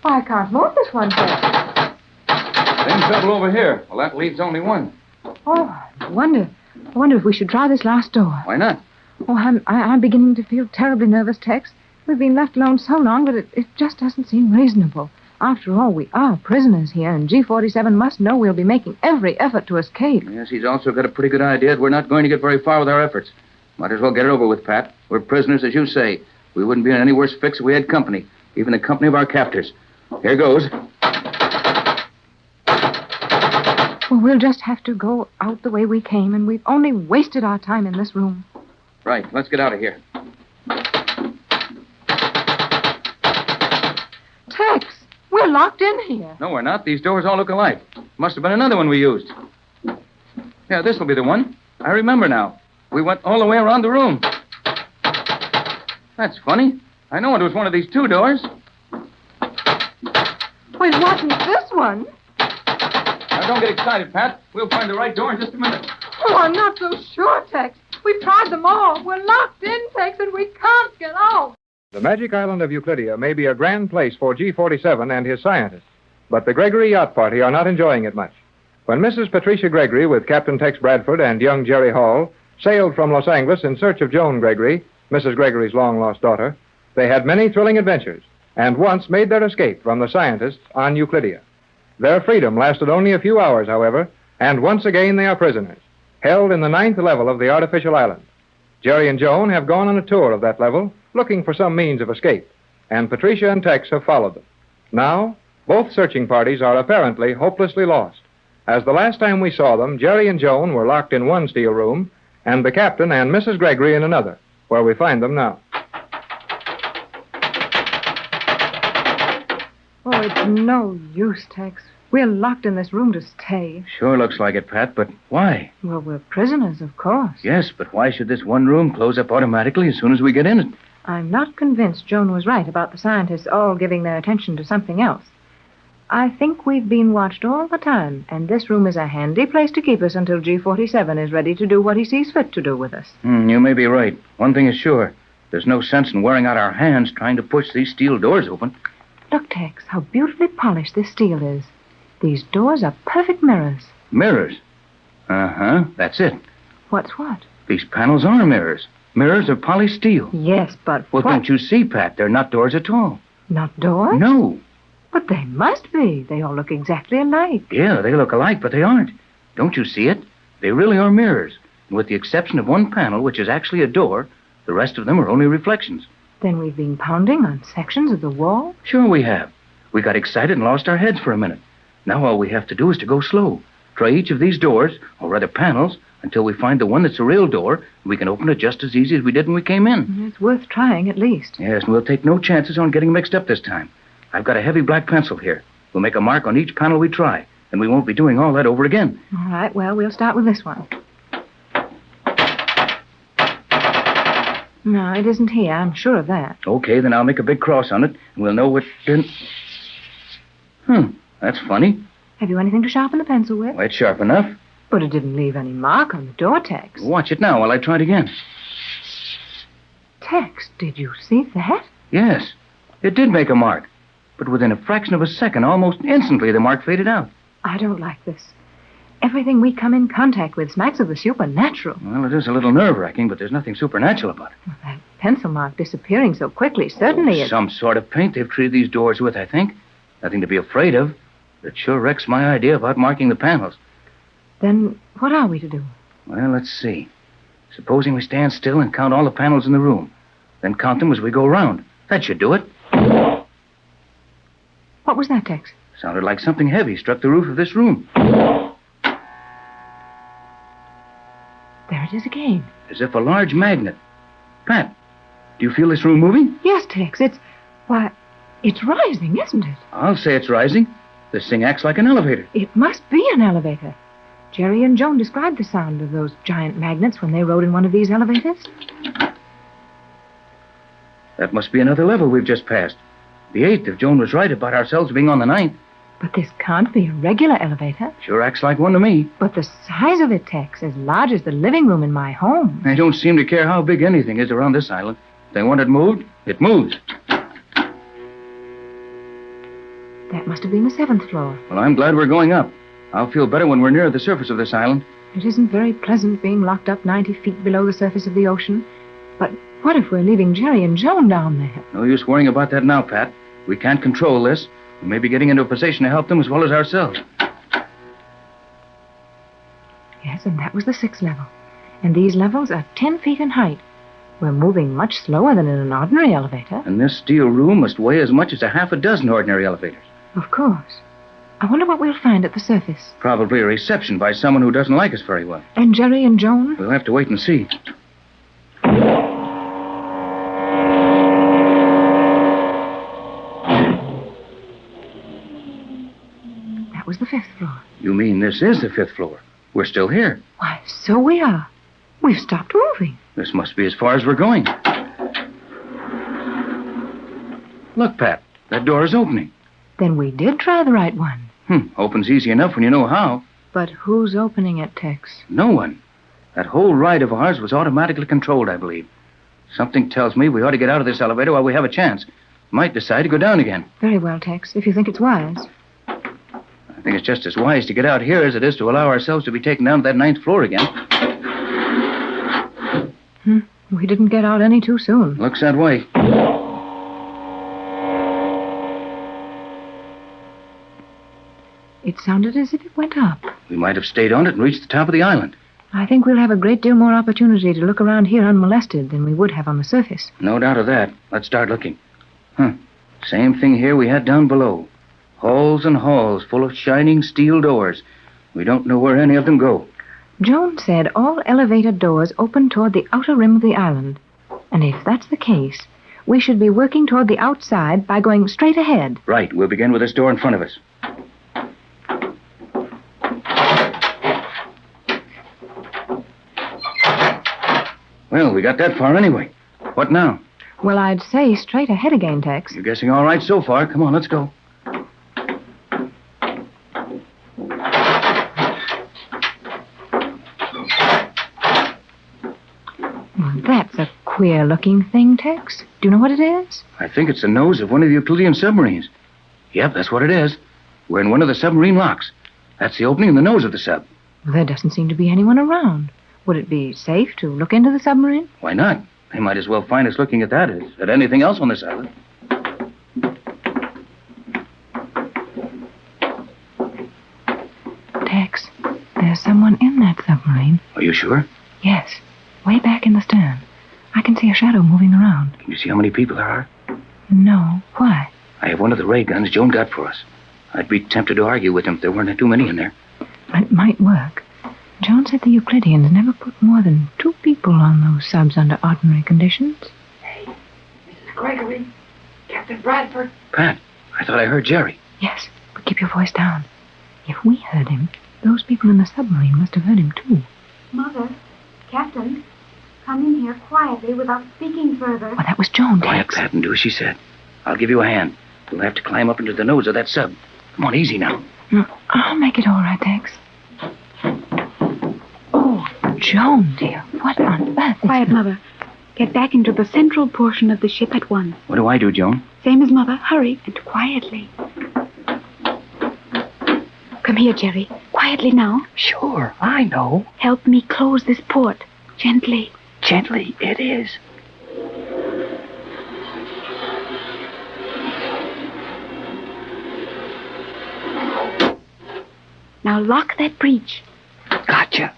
I can't move this one, sir. Same trouble over here. Well, that leaves only one. Oh, I wonder if we should try this last door. Why not? Oh, I'm beginning to feel terribly nervous, Tex. We've been left alone so long, but it just doesn't seem reasonable. After all, we are prisoners here, and G-47 must know we'll be making every effort to escape. Yes, he's also got a pretty good idea that we're not going to get very far with our efforts. Might as well get it over with, Pat. We're prisoners, as you say. We wouldn't be in any worse fix if we had company, even the company of our captors. Here goes. Well, we'll just have to go out the way we came, and we've only wasted our time in this room. Right, let's get out of here. Tex, we're locked in here. No, we're not. These doors all look alike. Must have been another one we used. Yeah, this will be the one. I remember now. We went all the way around the room. That's funny. I know it was one of these 2 doors. Well, it wasn't this one. Now, don't get excited, Pat. We'll find the right door in just a minute. Oh, I'm not so sure, Tex. We've tried them all. We're locked in, Tex, and we can't get out. The magic island of Euclidia may be a grand place for G-47 and his scientists, but the Gregory yacht party are not enjoying it much. When Mrs. Patricia Gregory with Captain Tex Bradford and young Jerry Hall sailed from Los Angeles in search of Joan Gregory, Mrs. Gregory's long-lost daughter, they had many thrilling adventures and once made their escape from the scientists on Euclidia. Their freedom lasted only a few hours, however, and once again they are prisoners, held in the 9th level of the artificial island. Jerry and Joan have gone on a tour of that level, looking for some means of escape. and Patricia and Tex have followed them. Now, both searching parties are apparently hopelessly lost. As the last time we saw them, Jerry and Joan were locked in one steel room, and the captain and Mrs. Gregory in another, where we find them now. Oh, it's no use, Tex. We're locked in this room to stay. Sure looks like it, Pat, but why? Well, we're prisoners, of course. Yes, but why should this one room close up automatically as soon as we get in it? I'm not convinced Joan was right about the scientists all giving their attention to something else. I think we've been watched all the time, and this room is a handy place to keep us until G47 is ready to do what he sees fit to do with us. You may be right. One thing is sure. There's no sense in wearing out our hands trying to push these steel doors open. Look, Tex, how beautifully polished this steel is. These doors are perfect mirrors. Mirrors? Uh-huh, that's it. What's what? These panels are mirrors. Mirrors of polished steel. Yes, but Well, what? don't you see, Pat? They're not doors at all. Not doors? No. But they must be. They all look exactly alike. Yeah, they look alike, but they aren't. Don't you see it? They really are mirrors. And with the exception of one panel, which is actually a door, the rest of them are only reflections. Then we've been pounding on sections of the wall? Sure we have. We got excited and lost our heads for a minute. Now all we have to do is to go slow. Try each of these doors, or rather panels, until we find the one that's a real door. We can open it just as easy as we did when we came in. It's worth trying, at least. Yes, and we'll take no chances on getting mixed up this time. I've got a heavy black pencil here. We'll make a mark on each panel we try, and we won't be doing all that over again. All right, well, we'll start with this one. No, it isn't here. I'm sure of that. Okay, then I'll make a big cross on it, and we'll know what... That's funny. Have you anything to sharpen the pencil with? Well, it's sharp enough. But it didn't leave any mark on the door, Tex. Watch it now while I try it again. Tex, did you see that? Yes, it did make a mark. But within a fraction of a second, almost instantly, the mark faded out. I don't like this. Everything we come in contact with smacks of the supernatural. Well, it is a little nerve-wracking, but there's nothing supernatural about it. Well, that pencil mark disappearing so quickly certainly is... Some sort of paint they've treated these doors with, I think. Nothing to be afraid of. It sure wrecks my idea about marking the panels. Then what are we to do? Well, let's see. Supposing we stand still and count all the panels in the room. Then count them as we go around. That should do it. What was that, Tex? Sounded like something heavy struck the roof of this room. There it is again. As if a large magnet. Pat, do you feel this room moving? Yes, Tex, Why, it's rising, isn't it? I'll say it's rising. This thing acts like an elevator. It must be an elevator. Jerry and Joan described the sound of those giant magnets when they rode in one of these elevators. That must be another level we've just passed. The 8th, if Joan was right about ourselves being on the 9th. But this can't be a regular elevator. Sure acts like one to me. But the size of it, Tex, as large as the living room in my home. They don't seem to care how big anything is around this island. If they want it moved, it moves. That must have been the 7th floor. Well, I'm glad we're going up. I'll feel better when we're near the surface of this island. It isn't very pleasant being locked up 90 feet below the surface of the ocean. But what if we're leaving Jerry and Joan down there? No use worrying about that now, Pat. We can't control this. We may be getting into a position to help them as well as ourselves. Yes, and that was the 6th level. And these levels are 10 feet in height. We're moving much slower than in an ordinary elevator. And this steel room must weigh as much as a half a dozen ordinary elevators. Of course. I wonder what we'll find at the surface. Probably a reception by someone who doesn't like us very well. And Jerry and Joan? We'll have to wait and see. That was the 5th floor. You mean this is the 5th floor? We're still here. Why, so we are. We've stopped moving. This must be as far as we're going. Look, Pat, that door is opening. Then we did try the right one. Opens easy enough when you know how. But who's opening it, Tex? No one. That whole ride of ours was automatically controlled, I believe. Something tells me we ought to get out of this elevator while we have a chance. Might decide to go down again. Very well, Tex, if you think it's wise. I think it's just as wise to get out here as it is to allow ourselves to be taken down to that 9th floor again. We didn't get out any too soon. Looks that way. It sounded as if it went up. We might have stayed on it and reached the top of the island. I think we'll have a great deal more opportunity to look around here unmolested than we would have on the surface. No doubt of that. Let's start looking. Same thing here we had down below. Halls and halls full of shining steel doors. We don't know where any of them go. Joan said all elevator doors open toward the outer rim of the island. And if that's the case, we should be working toward the outside by going straight ahead. Right. We'll begin with this door in front of us. Well, we got that far anyway. What now? Well, I'd say straight ahead again, Tex. You're guessing all right so far. Come on, let's go. Well, that's a queer-looking thing, Tex. Do you know what it is? I think it's the nose of one of the Euclidean submarines. Yep, that's what it is. We're in one of the submarine locks. That's the opening in the nose of the sub. Well, there doesn't seem to be anyone around. Would it be safe to look into the submarine? Why not? They might as well find us looking at that as at anything else on this island. Tex, there's someone in that submarine. Are you sure? Yes, way back in the stern. I can see a shadow moving around. Can you see how many people there are? No. Why? I have one of the ray guns Joan got for us. I'd be tempted to argue with him if there weren't too many in there. It might work. Joan said the Euclideans never put more than 2 people on those subs under ordinary conditions. Hey, Mrs. Gregory, Captain Bradford. Pat, I thought I heard Jerry. Yes, but keep your voice down. If we heard him, those people in the submarine must have heard him too. Mother, Captain, come in here quietly without speaking further. Well, that was Joan, Quiet, Tex. Pat, and do as she said. I'll give you a hand. We'll have to climb up into the nose of that sub. Come on, easy now. No, I'll make it all right, Tex. Oh, Joan, dear, what on earth? Quiet, Mother. Get back into the central portion of the ship at once. What do I do, Joan? Same as Mother. Hurry and quietly. Come here, Jerry. Quietly now. Sure, I know. Help me close this port. Gently. Gently, it is. Now lock that breech. Gotcha.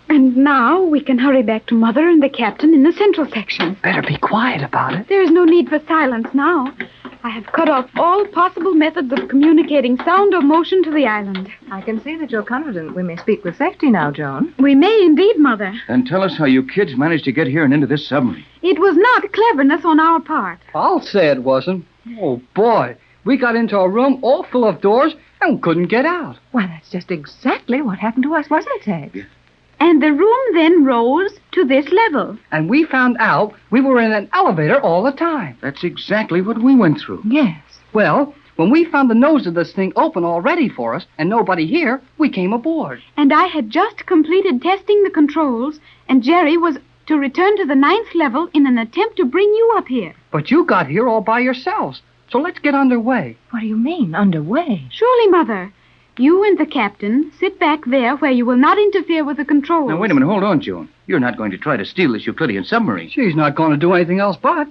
And now we can hurry back to Mother and the Captain in the central section. Better be quiet about it. There is no need for silence now. I have cut off all possible methods of communicating sound or motion to the island. I can see that you're confident we may speak with safety now, Joan. We may indeed, Mother. Then tell us how you kids managed to get here and into this submarine. It was not cleverness on our part. I'll say it wasn't. Oh, boy. We got into a room all full of doors and couldn't get out. Why, that's just exactly what happened to us, wasn't it, Tex? And the room then rose to this level. And we found out we were in an elevator all the time. That's exactly what we went through. Yes. Well, when we found the nose of this thing open already for us and nobody here, we came aboard. And I had just completed testing the controls, and Jerry was to return to the 9th level in an attempt to bring you up here. But you got here all by yourselves. So let's get underway. What do you mean, underway? Surely, Mother. You and the Captain sit back there where you will not interfere with the controls. Now, wait a minute. Hold on, Joan. You're not going to try to steal this Euclidean submarine. She's not going to do anything else but.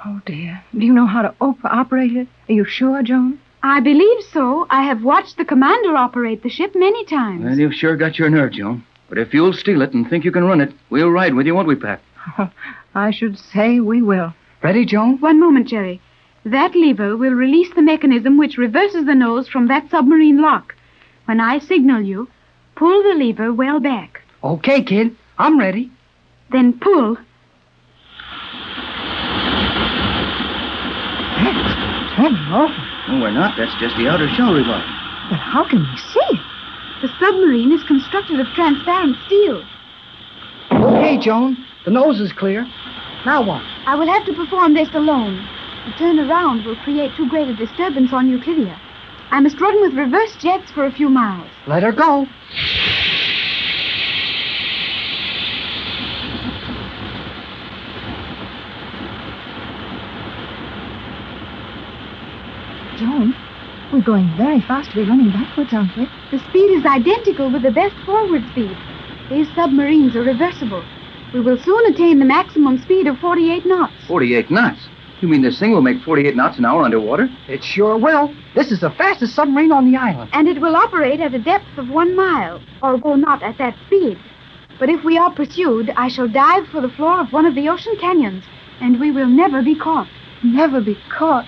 Oh, dear. Do you know how to operate it? Are you sure, Joan? I believe so. I have watched the commander operate the ship many times. Well, you've sure got your nerve, Joan. But if you'll steal it and think you can run it, we'll ride with you, won't we, Pat? Oh, I should say we will. Ready, Joan? One moment, Jerry. That lever will release the mechanism which reverses the nose from that submarine lock. When I signal you, pull the lever well back. Okay, kid. I'm ready. Then pull. Tex, turn me over. No, we're not. That's just the outer shell revolve. But how can we see it? The submarine is constructed of transparent steel. Okay, Joan. The nose is clear. Now what? I will have to perform this alone. To turn around will create too great a disturbance on Euclidia. I must run with reverse jets for a few miles. Let her go. Joan, we're going very fast to be running backwards, aren't we? The speed is identical with the best forward speed. These submarines are reversible. We will soon attain the maximum speed of 48 knots. 48 knots? You mean this thing will make 48 knots an hour underwater? It sure will. This is the fastest submarine on the island. And it will operate at a depth of 1 mile, although not at that speed. But if we are pursued, I shall dive for the floor of one of the ocean canyons, and we will never be caught. Never be caught.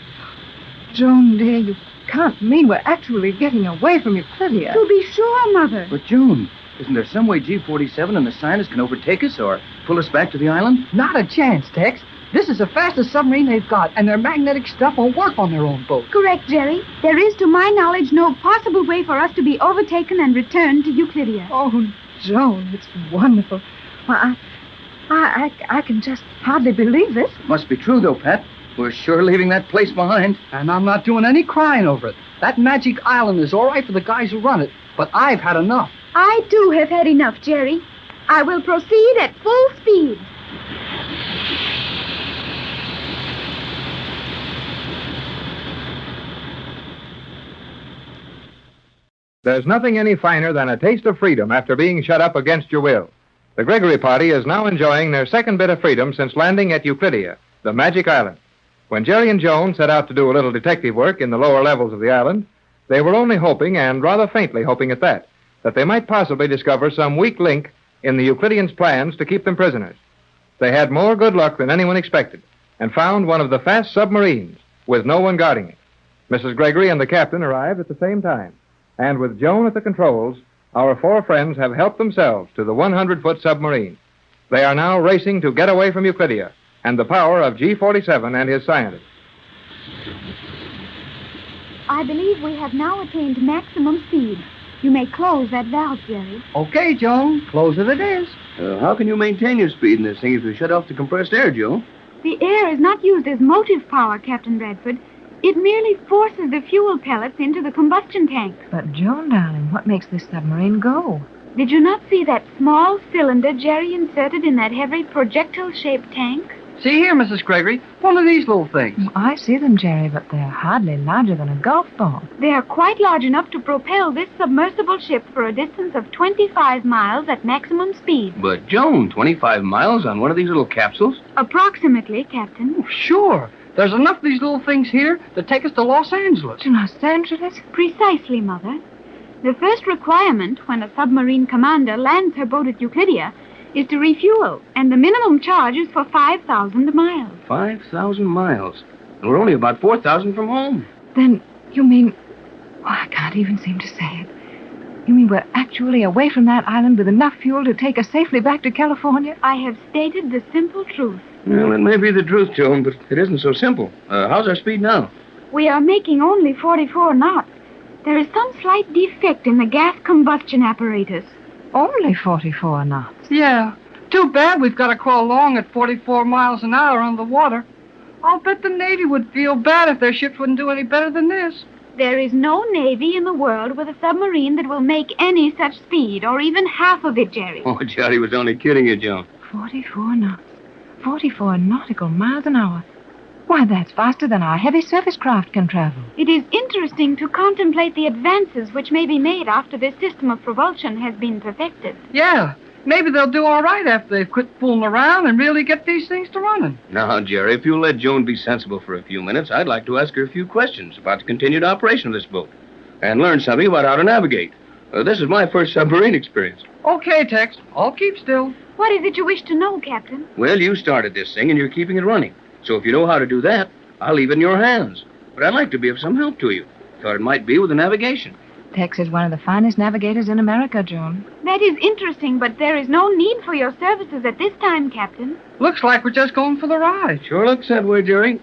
Joan, dear, you can't mean we're actually getting away from Euclidia. To be sure, Mother. But, Joan, isn't there some way G-47 and the scientists can overtake us or pull us back to the island? Not a chance, Tex. This is the fastest submarine they've got, and their magnetic stuff won't work on their own boat. Correct, Jerry. There is, to my knowledge, no possible way for us to be overtaken and returned to Euclidia. Oh, Joan, it's wonderful. Well, I can just hardly believe this. Must be true, though, Pat. We're sure leaving that place behind. And I'm not doing any crying over it. That magic island is all right for the guys who run it, but I've had enough. I, too, have had enough, Jerry. I will proceed at full speed. There's nothing any finer than a taste of freedom after being shut up against your will. The Gregory party is now enjoying their second bit of freedom since landing at Euclidia, the magic island. When Jerry and Joan set out to do a little detective work in the lower levels of the island, they were only hoping, and rather faintly hoping at that they might possibly discover some weak link in the Euclideans' plans to keep them prisoners. They had more good luck than anyone expected and found one of the fast submarines with no one guarding it. Mrs. Gregory and the captain arrived at the same time, and with Joan at the controls, our four friends have helped themselves to the 100-foot submarine. They are now racing to get away from Euclidia and the power of G-47 and his scientists. I believe we have now attained maximum speed. You may close that valve, Jerry. Okay, Joan. Close it is. How can you maintain your speed in this thing if you shut off the compressed air, Joan? The air is not used as motive power, Captain Bradford. It merely forces the fuel pellets into the combustion tank. But, Joan, darling, what makes this submarine go? Did you not see that small cylinder Jerry inserted in that heavy projectile-shaped tank? See here, Mrs. Gregory, one of these little things. I see them, Jerry, but they're hardly larger than a golf ball. They are quite large enough to propel this submersible ship for a distance of 25 miles at maximum speed. But, Joan, 25 miles on one of these little capsules? Approximately, Captain. Oh, sure. There's enough of these little things here to take us to Los Angeles. To Los Angeles? Precisely, Mother. The first requirement when a submarine commander lands her boat at Euclidia is to refuel, and the minimum charge is for 5,000 miles. 5,000 miles? And we're only about 4,000 from home. Then you mean... Oh, I can't even seem to say it. You mean we're actually away from that island with enough fuel to take us safely back to California? I have stated the simple truth. Well, it may be the truth, Joan, but it isn't so simple. How's our speed now? We are making only 44 knots. There is some slight defect in the gas combustion apparatus. Only 44 knots. Yeah. Too bad we've got to crawl along at 44 miles an hour on the water. I'll bet the Navy would feel bad if their ships wouldn't do any better than this. There is no Navy in the world with a submarine that will make any such speed, or even half of it, Jerry. Oh, Johnny was only kidding you, Joan. 44 knots. 44 nautical miles an hour. Why, that's faster than our heavy surface craft can travel. It is interesting to contemplate the advances which may be made after this system of propulsion has been perfected. Yeah. Maybe they'll do all right after they've quit fooling around and really get these things to running. Now, Jerry, if you'll let Joan be sensible for a few minutes, I'd like to ask her a few questions about the continued operation of this boat and learn something about how to navigate. This is my first submarine experience. Okay, Tex. I'll keep still. What is it you wish to know, Captain? Well, you started this thing and you're keeping it running. So if you know how to do that, I'll leave it in your hands. But I'd like to be of some help to you. Thought it might be with the navigation. Tex is one of the finest navigators in America, Joan. That is interesting, but there is no need for your services at this time, Captain. Looks like we're just going for the ride. Sure looks that way, Jerry.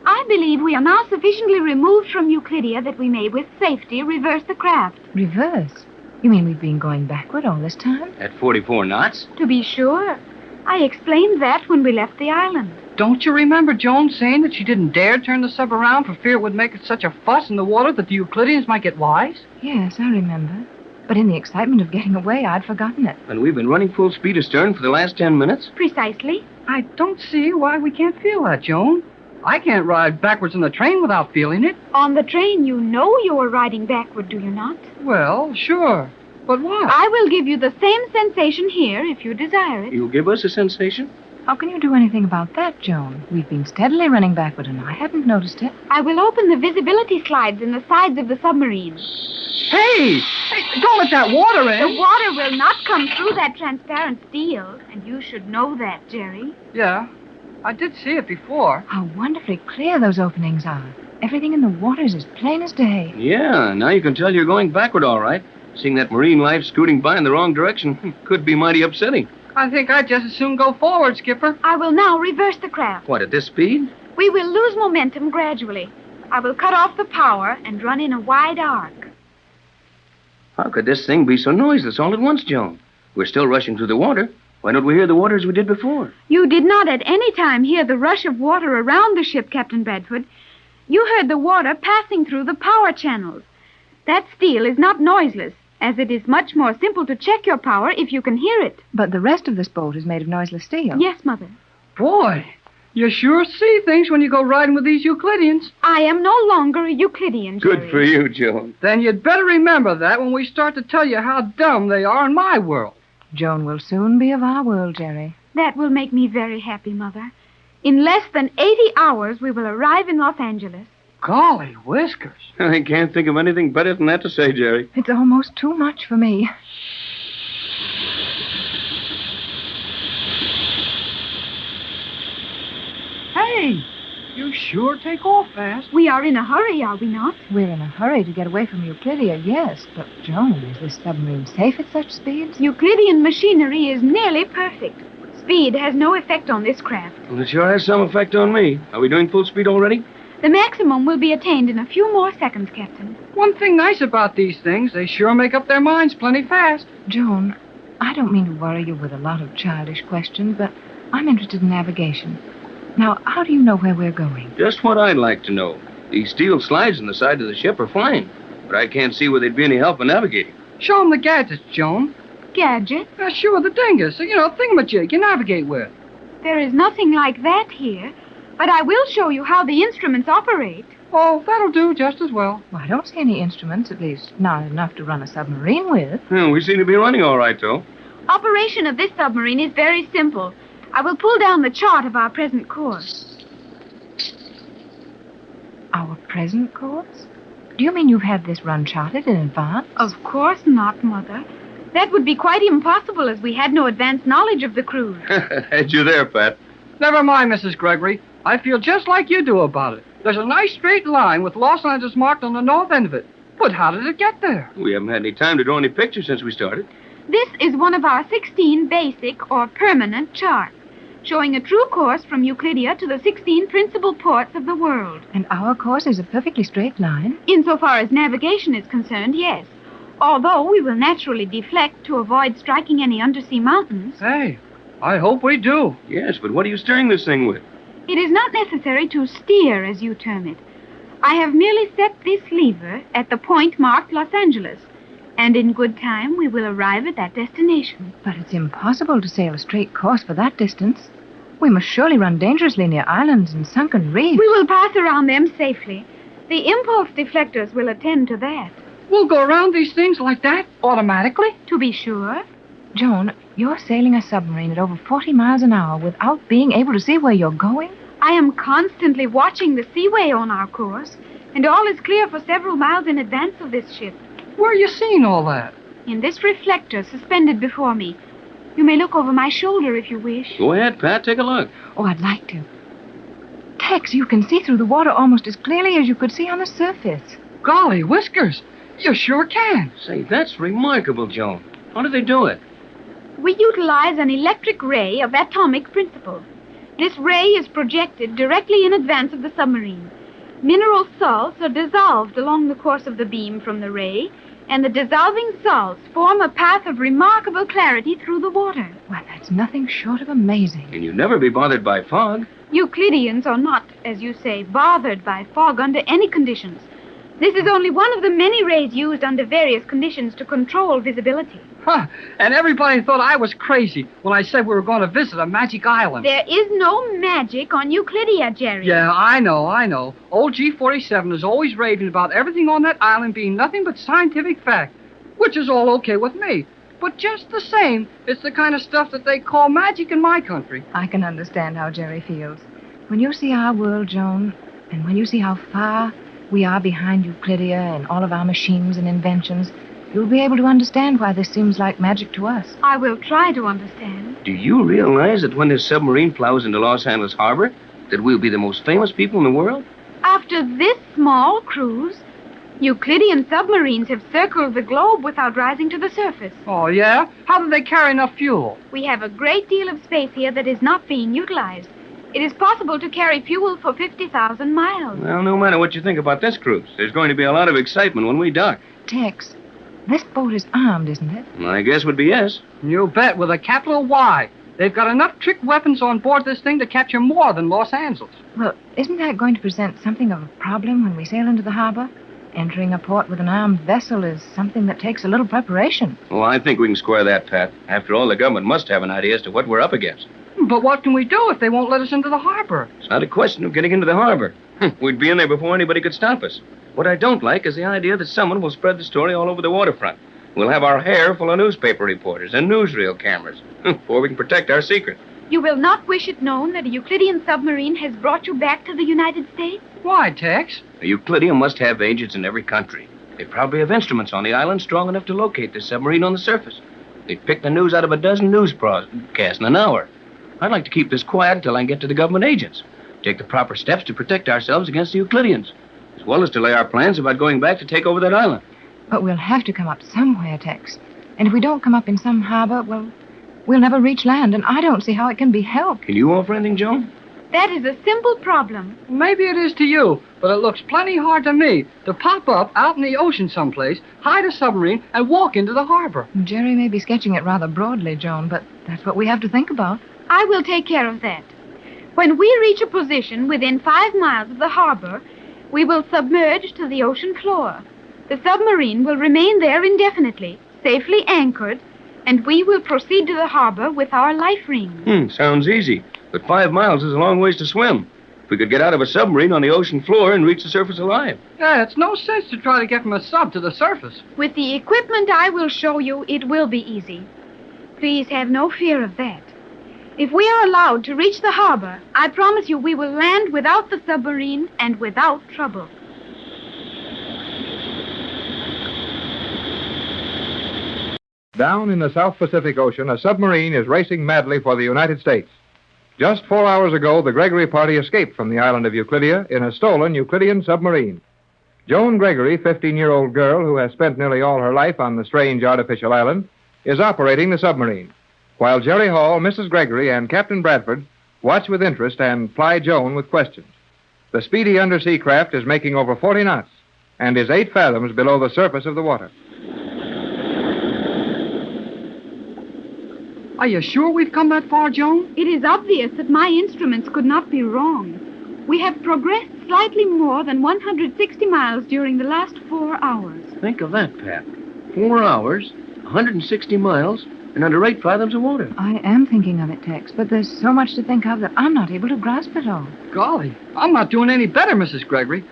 I believe we are now sufficiently removed from Euclidia that we may with safety reverse the craft. Reverse? You mean we've been going backward all this time? At 44 knots? To be sure. I explained that when we left the island. Don't you remember Joan saying that she didn't dare turn the sub around for fear it would make such a fuss in the water that the Euclideans might get wise? Yes, I remember. But in the excitement of getting away, I'd forgotten it. And we've been running full speed astern for the last 10 minutes? Precisely. I don't see why we can't feel that, Joan. I can't ride backwards in the train without feeling it. On the train, you know you are riding backward, do you not? Well, sure. But why? I will give you the same sensation here if you desire it. You'll give us a sensation? How can you do anything about that, Joan? We've been steadily running backward, and I hadn't noticed it. I will open the visibility slides in the sides of the submarine. Hey, don't let that water in. The water will not come through that transparent steel, and you should know that, Jerry. Yeah, I did see it before. How wonderfully clear those openings are. Everything in the water is as plain as day. Yeah, now you can tell you're going backward all right. Seeing that marine life scooting by in the wrong direction could be mighty upsetting. I think I'd just as soon go forward, Skipper. I will now reverse the craft. What, at this speed? We will lose momentum gradually. I will cut off the power and run in a wide arc. How could this thing be so noiseless all at once, Joan? We're still rushing through the water. Why don't we hear the water as we did before? You did not at any time hear the rush of water around the ship, Captain Bradford. You heard the water passing through the power channels. That steel is not noiseless, as it is much more simple to check your power if you can hear it. But the rest of this boat is made of noiseless steel. Yes, Mother. Boy, you sure see things when you go riding with these Euclideans. I am no longer a Euclidean, Jerry. Good for you, Joan. Then you'd better remember that when we start to tell you how dumb they are in my world. Joan will soon be of our world, Jerry. That will make me very happy, Mother. In less than 80 hours, we will arrive in Los Angeles. Golly whiskers. I can't think of anything better than that to say, Jerry. It's almost too much for me. Hey, you sure take off fast. We are in a hurry, are we not? We're in a hurry to get away from Euclidia, yes. But, Joan, is this submarine safe at such speeds? Euclidean machinery is nearly perfect. Speed has no effect on this craft. Well, it sure has some effect on me. Are we doing full speed already? The maximum will be attained in a few more seconds, Captain. One thing nice about these things, they sure make up their minds plenty fast. Joan, I don't mean to worry you with a lot of childish questions, but I'm interested in navigation. Now, how do you know where we're going? Just what I'd like to know. These steel slides in the side of the ship are fine, but I can't see where they'd be any help in navigating. Show them the gadgets, Joan. Gadget? Sure, the dingus. Thingamajig you navigate with. There is nothing like that here, but I will show you how the instruments operate. Oh, that'll do just as well. Well, I don't see any instruments, at least not enough to run a submarine with. We seem to be running all right, though. Operation of this submarine is very simple. I will pull down the chart of our present course. Our present course? Do you mean you've had this run charted in advance? Of course not, Mother. That would be quite impossible, as we had no advanced knowledge of the cruise. Had you there, Pat. Never mind, Mrs. Gregory. I feel just like you do about it. There's a nice straight line with Los Angeles marked on the north end of it. But how did it get there? We haven't had any time to draw any pictures since we started. This is one of our 16 basic or permanent charts, showing a true course from Euclidia to the 16 principal ports of the world. And our course is a perfectly straight line? Insofar as navigation is concerned, yes. Although we will naturally deflect to avoid striking any undersea mountains. Hey, I hope we do. Yes, but what are you steering this thing with? It is not necessary to steer, as you term it. I have merely set this lever at the point marked Los Angeles, and in good time we will arrive at that destination. But it's impossible to sail a straight course for that distance. We must surely run dangerously near islands and sunken reefs. We will pass around them safely. The impulse deflectors will attend to that. We'll go around these things like that automatically? To be sure. Joan, you're sailing a submarine at over 40 miles an hour without being able to see where you're going? I am constantly watching the seaway on our course, and all is clear for several miles in advance of this ship. Where are you seeing all that? In this reflector suspended before me. You may look over my shoulder if you wish. Go ahead, Pat. Take a look. Oh, I'd like to. Tex, you can see through the water almost as clearly as you could see on the surface. Golly whiskers. You sure can. Say, that's remarkable, Joan. How do they do it? We utilize an electric ray of atomic principle. This ray is projected directly in advance of the submarine. Mineral salts are dissolved along the course of the beam from the ray, and the dissolving salts form a path of remarkable clarity through the water. Well, that's nothing short of amazing. And you'd never be bothered by fog. Euclideans are not, as you say, bothered by fog under any conditions. This is only one of the many rays used under various conditions to control visibility. Huh. And everybody thought I was crazy when I said we were going to visit a magic island. There is no magic on Euclidia, Jerry. Yeah, I know. Old G47 is always raving about everything on that island being nothing but scientific fact, which is all okay with me. But just the same, it's the kind of stuff that they call magic in my country. I can understand how Jerry feels. When you see our world, Joan, and when you see how far we are behind Euclidia and all of our machines and inventions, you'll be able to understand why this seems like magic to us. I will try to understand. Do you realize that when this submarine plows into Los Angeles Harbor, that we'll be the most famous people in the world? After this small cruise, Euclidean submarines have circled the globe without rising to the surface. Oh, yeah? How do they carry enough fuel? We have a great deal of space here that is not being utilized. It is possible to carry fuel for 50,000 miles. Well, no matter what you think about this cruise, there's going to be a lot of excitement when we dock. Tex, this boat is armed, isn't it? My guess would be yes. You bet, with a capital Y. They've got enough trick weapons on board this thing to capture more than Los Angeles. Well, isn't that going to present something of a problem when we sail into the harbor? Entering a port with an armed vessel is something that takes a little preparation. Oh, I think we can square that, Pat. After all, the government must have an idea as to what we're up against. But what can we do if they won't let us into the harbor? It's not a question of getting into the harbor. We'd be in there before anybody could stop us. What I don't like is the idea that someone will spread the story all over the waterfront. We'll have our hair full of newspaper reporters and newsreel cameras before we can protect our secret. You will not wish it known that a Euclidean submarine has brought you back to the United States? Why, Tex? A Euclidean must have agents in every country. They probably have instruments on the island strong enough to locate this submarine on the surface. They'd pick the news out of a dozen news broadcasts in an hour. I'd like to keep this quiet until I can get to the government agents. Take the proper steps to protect ourselves against the Euclideans, as well as to lay our plans about going back to take over that island. But we'll have to come up somewhere, Tex. And if we don't come up in some harbor, well, we'll never reach land, and I don't see how it can be helped. Can you offer anything, Joan? That is a simple problem. Maybe it is to you, but it looks plenty hard to me to pop up out in the ocean someplace, hide a submarine, and walk into the harbor. Jerry may be sketching it rather broadly, Joan, but that's what we have to think about. I will take care of that. When we reach a position within 5 miles of the harbor, we will submerge to the ocean floor. The submarine will remain there indefinitely, safely anchored, and we will proceed to the harbor with our life rings. Sounds easy, but 5 miles is a long ways to swim. If we could get out of a submarine on the ocean floor and reach the surface alive. Yeah, it's no sense to try to get from a sub to the surface. With the equipment I will show you, it will be easy. Please have no fear of that. If we are allowed to reach the harbor, I promise you we will land without the submarine and without trouble. Down in the South Pacific Ocean, a submarine is racing madly for the United States. Just 4 hours ago, the Gregory party escaped from the island of Euclidia in a stolen Euclidean submarine. Joan Gregory, 15-year-old girl who has spent nearly all her life on the strange artificial island, is operating the submarine, while Jerry Hall, Mrs. Gregory, and Captain Bradford watch with interest and ply Joan with questions. The speedy undersea craft is making over 40 knots and is 8 fathoms below the surface of the water. Are you sure we've come that far, Joan? It is obvious that my instruments could not be wrong. We have progressed slightly more than 160 miles during the last 4 hours. Think of that, Pat. 4 hours, 160 miles, and under 8 fathoms of water. I am thinking of it, Tex, but there's so much to think of that I'm not able to grasp it all. Golly, I'm not doing any better, Mrs. Gregory.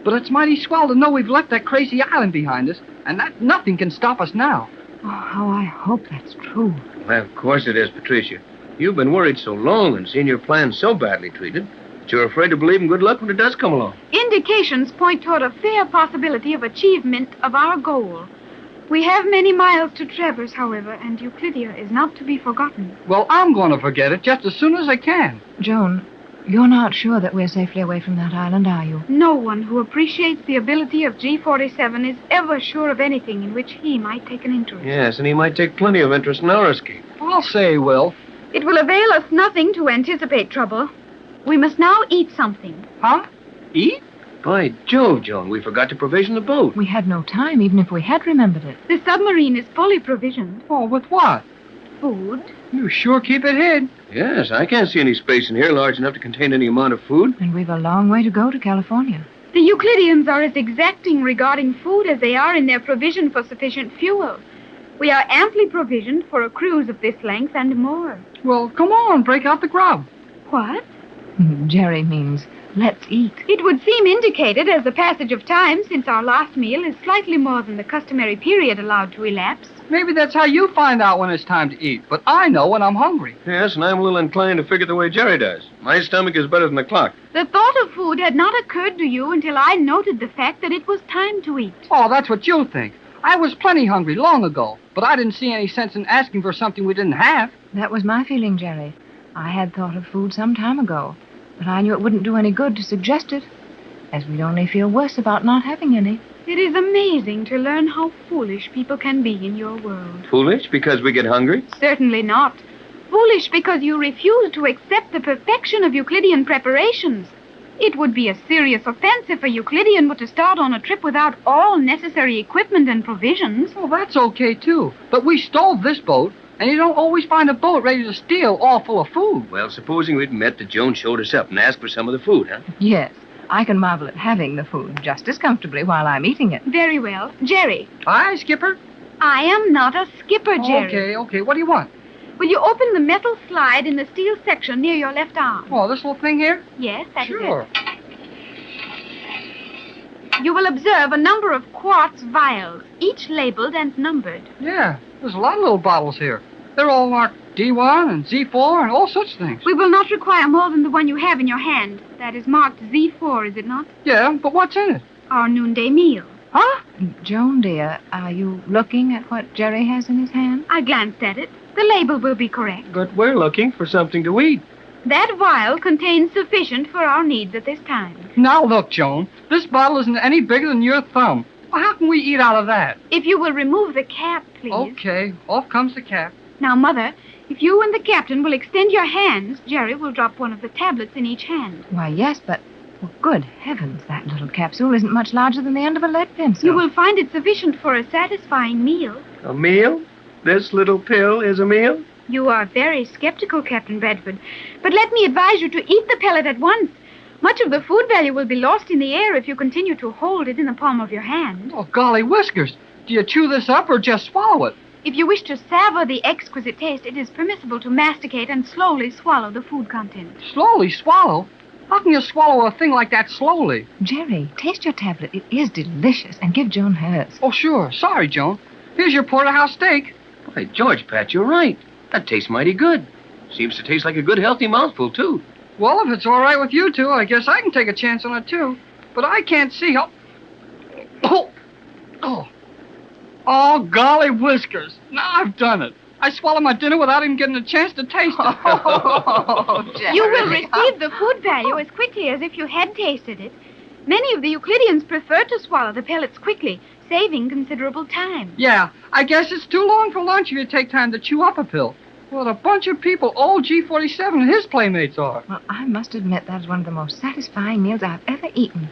But it's mighty swell to know we've left that crazy island behind us, and that nothing can stop us now. Oh, how I hope that's true. Well, of course it is, Patricia. You've been worried so long and seen your plans so badly treated that you're afraid to believe in good luck when it does come along. Indications point toward a fair possibility of achievement of our goal. We have many miles to traverse, however, and Euclidia is not to be forgotten. Well, I'm going to forget it just as soon as I can. Joan, you're not sure that we're safely away from that island, are you? No one who appreciates the ability of G-47 is ever sure of anything in which he might take an interest. Yes, and he might take plenty of interest in our escape. I'll say he will. It will avail us nothing to anticipate trouble. We must now eat something. Huh? Eat? By Jove, Joan, we forgot to provision the boat. We had no time, even if we had remembered it. The submarine is fully provisioned. Oh, with what? Food. You sure keep it hid. Yes, I can't see any space in here large enough to contain any amount of food. And we've a long way to go to California. The Euclideans are as exacting regarding food as they are in their provision for sufficient fuel. We are amply provisioned for a cruise of this length and more. Well, come on, break out the grub. What? Jerry means, let's eat. It would seem indicated as the passage of time since our last meal is slightly more than the customary period allowed to elapse. Maybe that's how you find out when it's time to eat. But I know when I'm hungry. Yes, and I'm a little inclined to figure the way Jerry does. My stomach is better than the clock. The thought of food had not occurred to you until I noted the fact that it was time to eat. Oh, that's what you think. I was plenty hungry long ago, but I didn't see any sense in asking for something we didn't have. That was my feeling, Jerry. I had thought of food some time ago, but I knew it wouldn't do any good to suggest it, as we'd only feel worse about not having any. It is amazing to learn how foolish people can be in your world. Foolish because we get hungry? Certainly not. Foolish because you refuse to accept the perfection of Euclidean preparations. It would be a serious offense if a Euclidean were to start on a trip without all necessary equipment and provisions. Well, that's okay, too. But we stole this boat, and you don't always find a boat ready to steal all full of food. Well, supposing we'd met that Joan showed us up and asked for some of the food, huh? Yes, I can marvel at having the food just as comfortably while I'm eating it. Very well. Jerry. Aye, Skipper? I am not a skipper, Jerry. Okay. What do you want? Will you open the metal slide in the steel section near your left arm? Oh, this little thing here? Yes, that is Sure. it. You will observe a number of quartz vials, each labeled and numbered. Yeah, there's a lot of little bottles here. They're all marked D1 and Z4 and all such things. We will not require more than the one you have in your hand. That is marked Z4, is it not? Yeah, but what's in it? Our noonday meal. Huh? Joan, dear, are you looking at what Jerry has in his hand? I glanced at it. The label will be correct. But we're looking for something to eat. That vial contains sufficient for our needs at this time. Now look, Joan, this bottle isn't any bigger than your thumb. Well, how can we eat out of that? If you will remove the cap, please. Okay, off comes the cap. Now, Mother, if you and the captain will extend your hands, Jerry will drop one of the tablets in each hand. Why, yes, but, well, good heavens, that little capsule isn't much larger than the end of a lead pencil. You will find it sufficient for a satisfying meal. A meal? This little pill is a meal? You are very skeptical, Captain Bradford. But let me advise you to eat the pellet at once. Much of the food value will be lost in the air if you continue to hold it in the palm of your hand. Oh, golly whiskers. Do you chew this up or just swallow it? If you wish to savor the exquisite taste, it is permissible to masticate and slowly swallow the food contents. Slowly swallow? How can you swallow a thing like that slowly? Jerry, taste your tablet. It is delicious, and give Joan hers. Oh, sure. Sorry, Joan. Here's your porterhouse steak. Why, George, Pat, you're right. That tastes mighty good. Seems to taste like a good, healthy mouthful, too. Well, if it's all right with you two, I guess I can take a chance on it, too. But I can't see how... Oh, golly whiskers. Now I've done it. I swallowed my dinner without even getting a chance to taste it. You will receive the food value as quickly as if you had tasted it. Many of the Euclideans prefer to swallow the pellets quickly, saving considerable time. Yeah, I guess it's too long for lunch if you take time to chew up a pill. What a bunch of people old G47 and his playmates are. Well, I must admit that is one of the most satisfying meals I've ever eaten.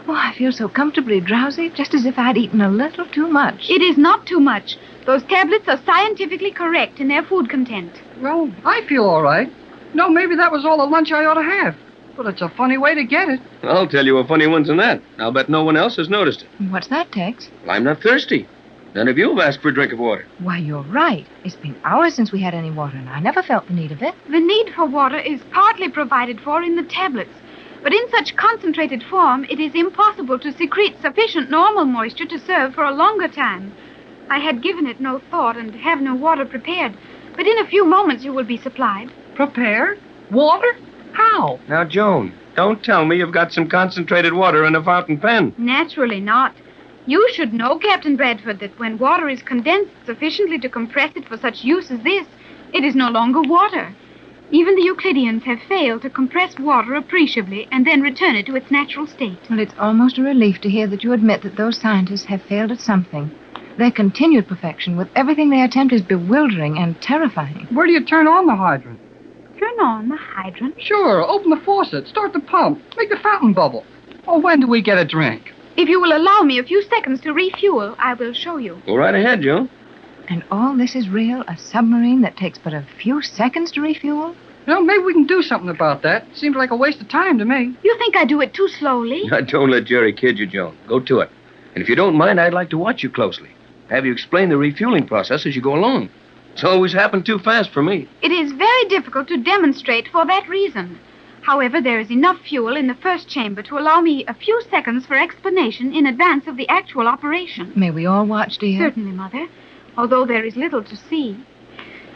Oh, I feel so comfortably drowsy, just as if I'd eaten a little too much. It is not too much. Those tablets are scientifically correct in their food content. Well, I feel all right. No, maybe that was all the lunch I ought to have. But it's a funny way to get it. I'll tell you a funny one's in that. I'll bet no one else has noticed it. What's that, Tex? Well, I'm not thirsty. None of you have asked for a drink of water. Why, you're right. It's been hours since we had any water, and I never felt the need of it. The need for water is partly provided for in the tablets. But in such concentrated form, it is impossible to secrete sufficient normal moisture to serve for a longer time. I had given it no thought and have no water prepared. But in a few moments you will be supplied. Prepared? Water? How? Now, Joan, don't tell me you've got some concentrated water in a fountain pen. Naturally not. You should know, Captain Bradford, that when water is condensed sufficiently to compress it for such use as this, it is no longer water. Even the Euclideans have failed to compress water appreciably and then return it to its natural state. Well, it's almost a relief to hear that you admit that those scientists have failed at something. Their continued perfection with everything they attempt is bewildering and terrifying. Where do you turn on the hydrant? Turn on the hydrant? Sure, open the faucet, start the pump, make the fountain bubble. Oh, when do we get a drink? If you will allow me a few seconds to refuel, I will show you. Go right ahead, Joan. And all this is real? A submarine that takes but a few seconds to refuel? You know, maybe we can do something about that. Seems like a waste of time to me. You think I do it too slowly? Now, don't let Jerry kid you, Joan. Go to it. And if you don't mind, I'd like to watch you closely. Have you explain the refueling process as you go along. It's always happened too fast for me. It is very difficult to demonstrate for that reason. However, there is enough fuel in the first chamber to allow me a few seconds for explanation in advance of the actual operation. May we all watch, dear? Certainly, Mother. although there is little to see.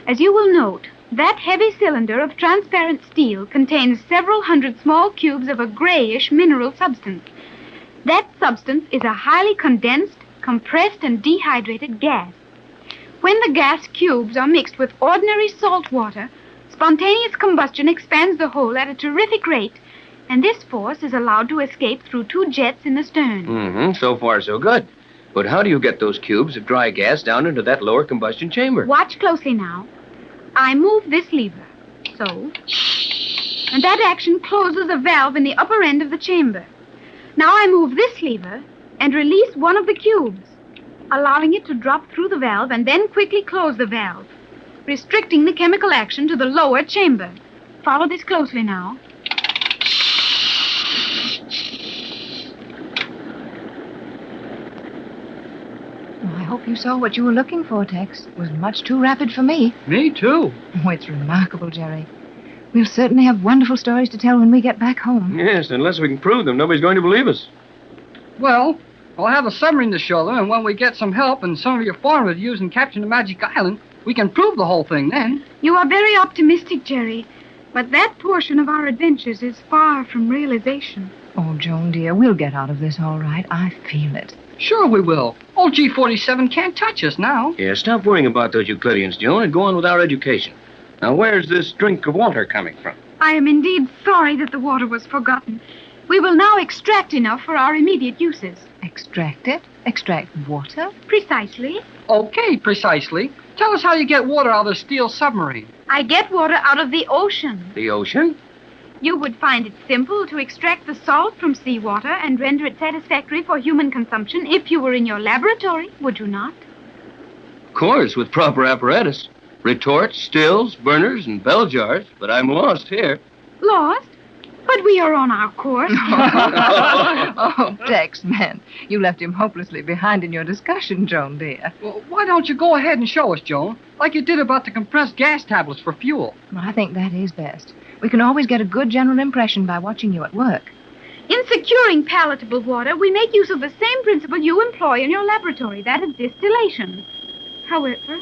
As you will note, that heavy cylinder of transparent steel contains several hundred small cubes of a grayish mineral substance. That substance is a highly condensed, compressed, and dehydrated gas. When the gas cubes are mixed with ordinary salt water, spontaneous combustion expands the whole at a terrific rate, and this force is allowed to escape through two jets in the stern. So far, so good. But how do you get those cubes of dry gas down into that lower combustion chamber? Watch closely now. I move this lever, so, and that action closes a valve in the upper end of the chamber. Now I move this lever and release one of the cubes, allowing it to drop through the valve and then quickly close the valve, restricting the chemical action to the lower chamber. Follow this closely now. I hope you saw what you were looking for, Tex. It was much too rapid for me. Me, too. Oh, it's remarkable, Jerry. We'll certainly have wonderful stories to tell when we get back home. Yes, unless we can prove them, nobody's going to believe us. Well, I'll have a submarine to show them, and when we get some help and some of your foreigners to use and capture the Magic Island, we can prove the whole thing then. You are very optimistic, Jerry, but that portion of our adventures is far from realization. Oh, Joan, dear, we'll get out of this all right. I feel it. Sure we will. Old G47 can't touch us now. Yeah, stop worrying about those Euclideans, Joan, and go on with our education. Now, where's this drink of water coming from? I am indeed sorry that the water was forgotten. We will now extract enough for our immediate uses. Extract it? Extract water? Precisely. Okay, precisely. Tell us how you get water out of a steel submarine. I get water out of the ocean. The ocean? You would find it simple to extract the salt from seawater and render it satisfactory for human consumption if you were in your laboratory, would you not? Of course, with proper apparatus. Retorts, stills, burners, and bell jars. But I'm lost here. Lost? But we are on our course. Oh, Tex, man. You left him hopelessly behind in your discussion, Joan, dear. Well, why don't you go ahead and show us, Joan, like you did about the compressed gas tablets for fuel? Well, I think that is best. We can always get a good general impression by watching you at work. In securing palatable water, we make use of the same principle you employ in your laboratory, that of distillation. However...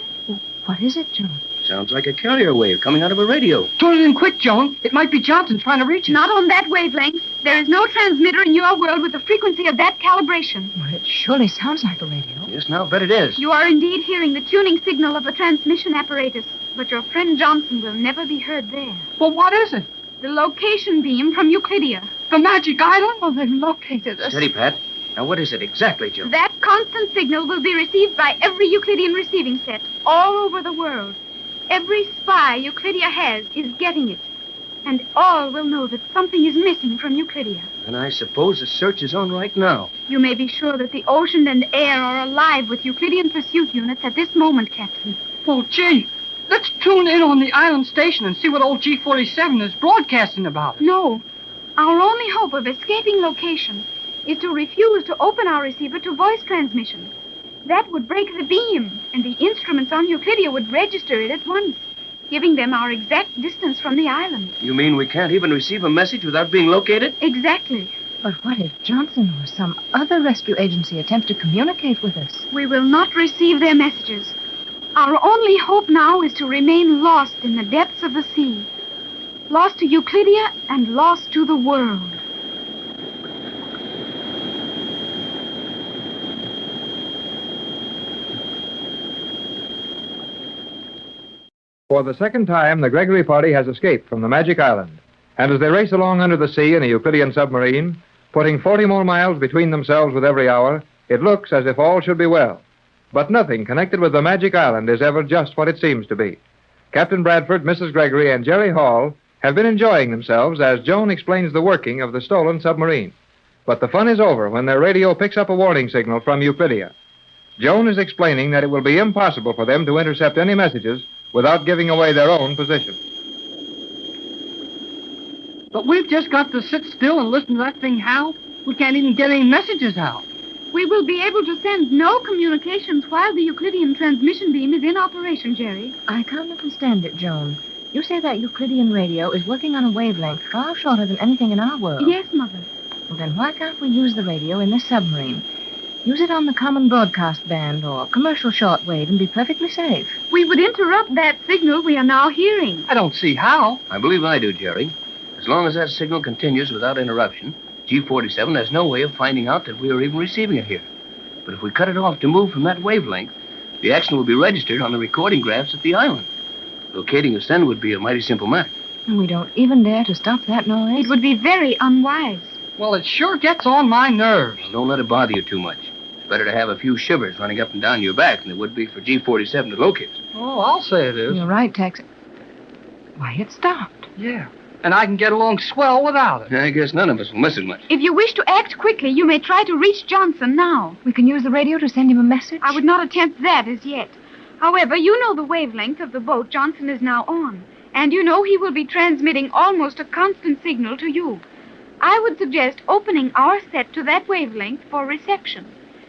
What is it, Joan? Sounds like a carrier wave coming out of a radio. Tune it in quick, Joan. It might be Johnson trying to reach us. Not on that wavelength. There is no transmitter in your world with a frequency of that calibration. Well, it surely sounds like a radio. Yes, now, bet it is. You are indeed hearing the tuning signal of a transmission apparatus, but your friend Johnson will never be heard there. Well, what is it? The location beam from Euclidia. The Magic Island? Oh, they've located us. Steady, Pat. Now, what is it exactly, Joe? That constant signal will be received by every Euclidean receiving set all over the world. Every spy Euclidia has is getting it. And all will know that something is missing from Euclidia. And I suppose the search is on right now. You may be sure that the ocean and air are alive with Euclidean pursuit units at this moment, Captain. Well, gee, let's tune in on the island station and see what old G47 is broadcasting about. No. Our only hope of escaping location is to refuse to open our receiver to voice transmission. That would break the beam, and the instruments on Euclidia would register it at once, giving them our exact distance from the island. You mean we can't even receive a message without being located? Exactly. But what if Johnson or some other rescue agency attempts to communicate with us? We will not receive their messages. Our only hope now is to remain lost in the depths of the sea. Lost to Euclidia and lost to the world. For the second time, the Gregory party has escaped from the Magic Island. And as they race along under the sea in a Euclidean submarine, putting 40 more miles between themselves with every hour, it looks as if all should be well. But nothing connected with the Magic Island is ever just what it seems to be. Captain Bradford, Mrs. Gregory, and Jerry Hall have been enjoying themselves as Joan explains the working of the stolen submarine. But the fun is over when their radio picks up a warning signal from Euclidia. Joan is explaining that it will be impossible for them to intercept any messages without giving away their own position. But we've just got to sit still and listen to that thing howl. We can't even get any messages out. We will be able to send no communications while the Euclidean transmission beam is in operation, Jerry. I can't understand it, Joan. You say that Euclidean radio is working on a wavelength far shorter than anything in our world. Yes, Mother. Well, then why can't we use the radio in this submarine? Use it on the common broadcast band or commercial shortwave and be perfectly safe. We would interrupt that signal we are now hearing. I don't see how. I believe I do, Jerry. As long as that signal continues without interruption, G47 has no way of finding out that we are even receiving it here. But if we cut it off to move from that wavelength, the action will be registered on the recording graphs at the island. Locating us then would be a mighty simple matter. And we don't even dare to stop that noise. It would be very unwise. Well, it sure gets on my nerves. Well, don't let it bother you too much. It's better to have a few shivers running up and down your back than it would be for G47 to locate us. Oh, I'll say it is. You're right, Tex. Why, it stopped. Yeah. And I can get along swell without it. I guess none of us will miss it much. If you wish to act quickly, you may try to reach Johnson now. We can use the radio to send him a message. I would not attempt that as yet. However, you know the wavelength of the boat Johnson is now on, and you know he will be transmitting almost a constant signal to you. I would suggest opening our set to that wavelength for reception,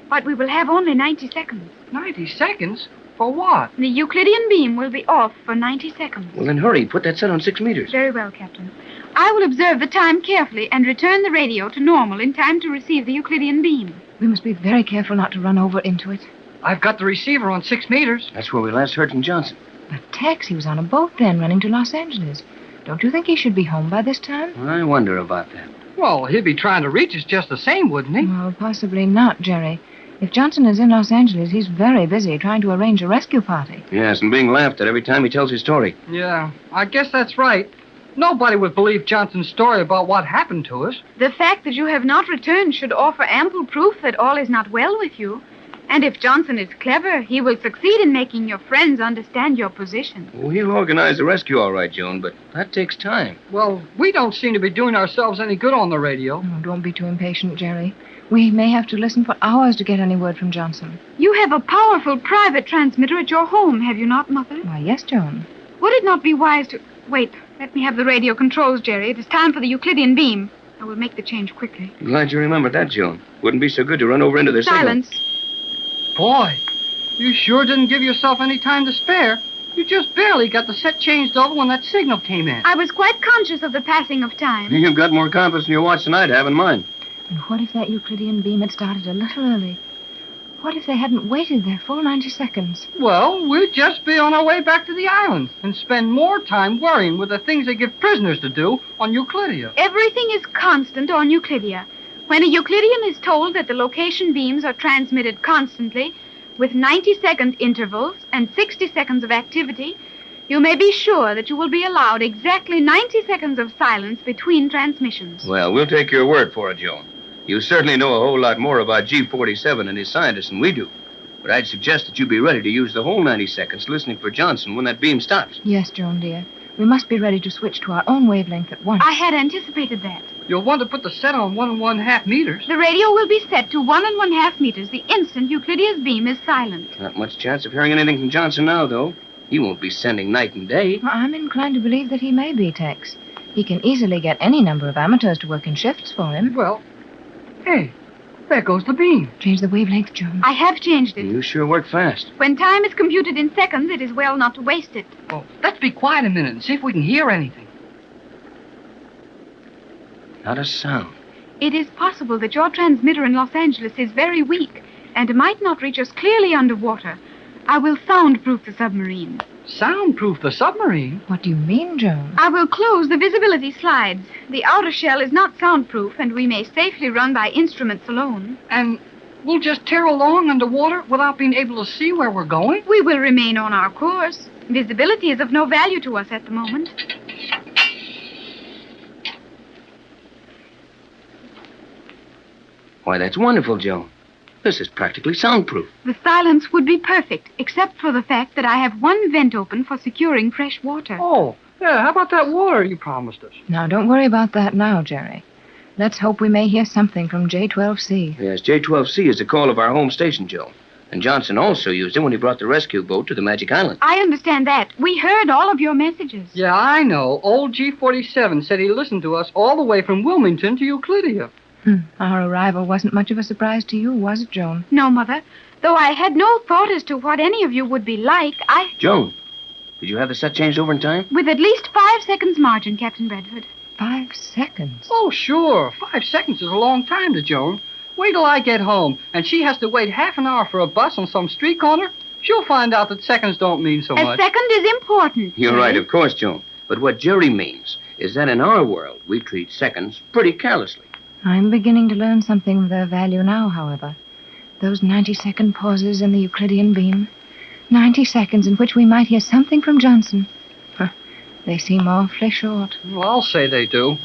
but we will have only 90 seconds. 90 seconds? For what? The Euclidean beam will be off for 90 seconds. Well, then hurry. Put that set on 6 meters. Very well, Captain. I will observe the time carefully and return the radio to normal in time to receive the Euclidean beam. We must be very careful not to run over into it. I've got the receiver on 6 meters. That's where we last heard from Johnson. But Tex, he was on a boat then, running to Los Angeles. Don't you think he should be home by this time? I wonder about that. Well, he'd be trying to reach us just the same, wouldn't he? Well, possibly not, Jerry. If Johnson is in Los Angeles, he's very busy trying to arrange a rescue party. Yes, and being laughed at every time he tells his story. Yeah, I guess that's right. Nobody would believe Johnson's story about what happened to us. The fact that you have not returned should offer ample proof that all is not well with you. And if Johnson is clever, he will succeed in making your friends understand your position. Oh, he'll organize the rescue all right, Joan, but that takes time. Well, we don't seem to be doing ourselves any good on the radio. Oh, don't be too impatient, Jerry. We may have to listen for hours to get any word from Johnson. You have a powerful private transmitter at your home, have you not, Mother? Why, yes, Joan. Would it not be wise to... Wait, let me have the radio controls, Jerry. It is time for the Euclidean beam. I will make the change quickly. Glad you remembered that, Joan. Wouldn't be so good to run over into the Silence. Boy, you sure didn't give yourself any time to spare. You just barely got the set changed over when that signal came in. I was quite conscious of the passing of time. You've got more confidence in your watch than I'd have in mine. And what if that Euclidean beam had started a little early? What if they hadn't waited their full 90 seconds? Well, we'd just be on our way back to the island and spend more time worrying with the things they give prisoners to do on Euclidia. Everything is constant on Euclidia. When a Euclidean is told that the location beams are transmitted constantly, with 90-second intervals and 60 seconds of activity, you may be sure that you will be allowed exactly 90 seconds of silence between transmissions. Well, we'll take your word for it, Joan. You certainly know a whole lot more about G47 and his scientists than we do. But I'd suggest that you be ready to use the whole 90 seconds listening for Johnson when that beam stops. Yes, Joan, dear. We must be ready to switch to our own wavelength at once. I had anticipated that. You'll want to put the set on 1 1/2 meters. The radio will be set to 1 1/2 meters the instant Euclidea's beam is silent. Not much chance of hearing anything from Johnson now, though. He won't be sending night and day. Well, I'm inclined to believe that he may be, Tex. He can easily get any number of amateurs to work in shifts for him. Well, hey, there goes the beam. Change the wavelength, Joan. I have changed it. You sure work fast. When time is computed in seconds, it is well not to waste it. Oh, let's be quiet a minute and see if we can hear anything. Not a sound. It is possible that your transmitter in Los Angeles is very weak and might not reach us clearly underwater. I will soundproof the submarine. Soundproof the submarine? What do you mean, Joan? I will close the visibility slides. The outer shell is not soundproof, and we may safely run by instruments alone. And we'll just tear along underwater without being able to see where we're going? We will remain on our course. Visibility is of no value to us at the moment. Why, that's wonderful, Joan. This is practically soundproof. The silence would be perfect, except for the fact that I have one vent open for securing fresh water. Oh, yeah, how about that water you promised us? Now, don't worry about that now, Jerry. Let's hope we may hear something from J12C. Yes, J12C is the call of our home station, Joan. And Johnson also used it when he brought the rescue boat to the Magic Island. I understand that. We heard all of your messages. Yeah, I know. Old G47 said he listened to us all the way from Wilmington to Euclidia. Our arrival wasn't much of a surprise to you, was it, Joan? No, Mother. Though I had no thought as to what any of you would be like, Joan, did you have the set changed over in time? With at least 5 seconds margin, Captain Bradford. 5 seconds? Oh, sure. 5 seconds is a long time to Joan. Wait till I get home, and she has to wait half an hour for a bus on some street corner. She'll find out that seconds don't mean so A much. second is important. You're Jerry. right, of course, Joan. But what Jerry means is that in our world, we treat seconds pretty carelessly. I'm beginning to learn something of their value now, however. Those 90-second pauses in the Euclidean beam. 90 seconds in which we might hear something from Johnson. Huh. They seem awfully short. Well, I'll say they do.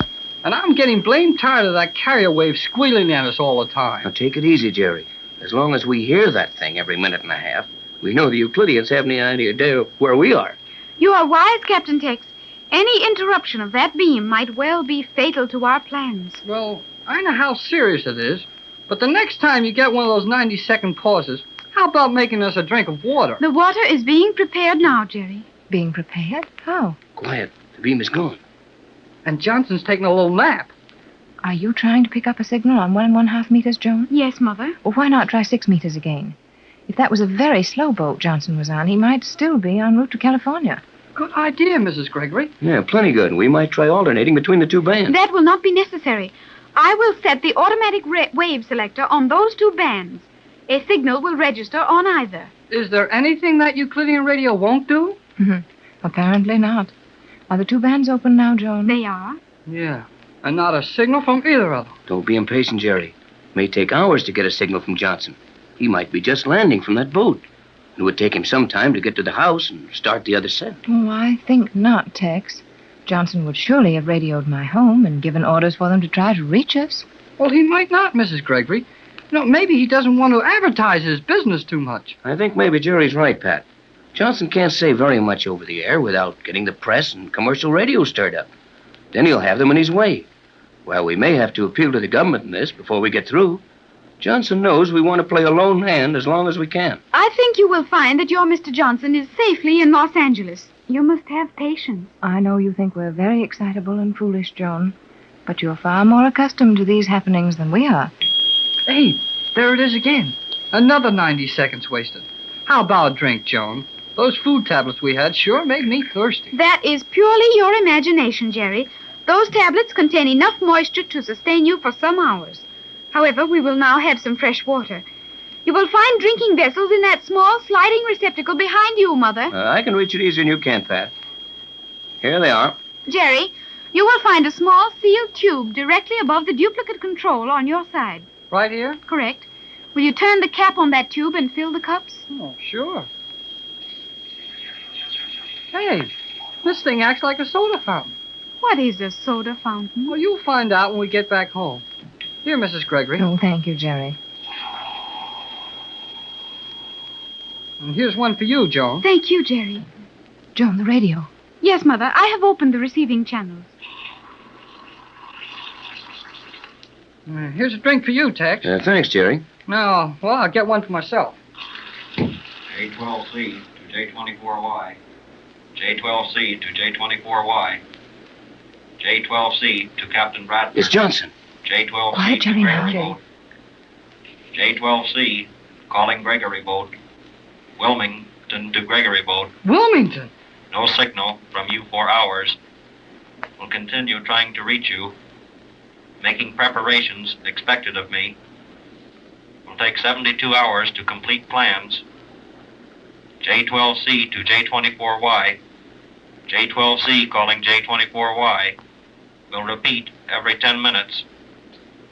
And I'm getting blamed tired of that carrier wave squealing at us all the time. Now, take it easy, Jerry. As long as we hear that thing every minute and a half, we know the Euclideans have any idea where we are. You are wise, Captain Tex. Any interruption of that beam might well be fatal to our plans. Well, I know how serious it is, but the next time you get one of those 90-second pauses, how about making us a drink of water? The water is being prepared now, Jerry. Being prepared? How? Quiet. The beam is gone. And Johnson's taking a little nap. Are you trying to pick up a signal on 1½ meters, Joan? Yes, Mother. Well, why not try 6 meters again? If that was a very slow boat Johnson was on, he might still be en route to California. Good idea, Mrs. Gregory. Yeah, plenty good. We might try alternating between the two bands. That will not be necessary. I will set the automatic wave selector on those two bands. A signal will register on either. Is there anything that Euclidean radio won't do? Apparently not. Are the two bands open now, Joan? They are. Yeah, and not a signal from either of them. Don't be impatient, Jerry. It may take hours to get a signal from Johnson. He might be just landing from that boat. It would take him some time to get to the house and start the other set. Oh, I think not, Tex. Johnson would surely have radioed my home and given orders for them to try to reach us. Well, he might not, Mrs. Gregory. Maybe he doesn't want to advertise his business too much. I think maybe Jerry's right, Pat. Johnson can't say very much over the air without getting the press and commercial radio stirred up. Then he'll have them in his way. Well, we may have to appeal to the government in this before we get through. Johnson knows we want to play a lone hand as long as we can. I think you will find that your Mr. Johnson is safely in Los Angeles. You must have patience. I know you think we're very excitable and foolish, Joan, but you're far more accustomed to these happenings than we are. Hey, there it is again. Another 90 seconds wasted. How about a drink, Joan? Those food tablets we had sure made me thirsty. That is purely your imagination, Jerry. Those tablets contain enough moisture to sustain you for some hours. However, we will now have some fresh water. You will find drinking vessels in that small sliding receptacle behind you, Mother. I can reach it easier than you can, Pat. Here they are. Jerry, you will find a small sealed tube directly above the duplicate control on your side. Right here? Correct. Will you turn the cap on that tube and fill the cups? Oh, sure. Hey, this thing acts like a soda fountain. What is a soda fountain? Well, you'll find out when we get back home. Here, Mrs. Gregory. Oh, thank you, Jerry. And here's one for you, Joan. Thank you, Jerry. Joan, the radio. Yes, Mother. I have opened the receiving channels. Here's a drink for you, Tex. Thanks, Jerry. No, well, I'll get one for myself. J12C to J24Y. J12C to J24Y. J12C to Captain Bradford. It's Johnson. J12C Quiet, to Jerry, Gregory now. boat. J12C calling Gregory boat. Wilmington to Gregory boat. Wilmington? No signal from you for hours. Will continue trying to reach you. Making preparations expected of me. Will take 72 hours to complete plans. J12C to J24Y. J12C calling J24Y. Will repeat every 10 minutes.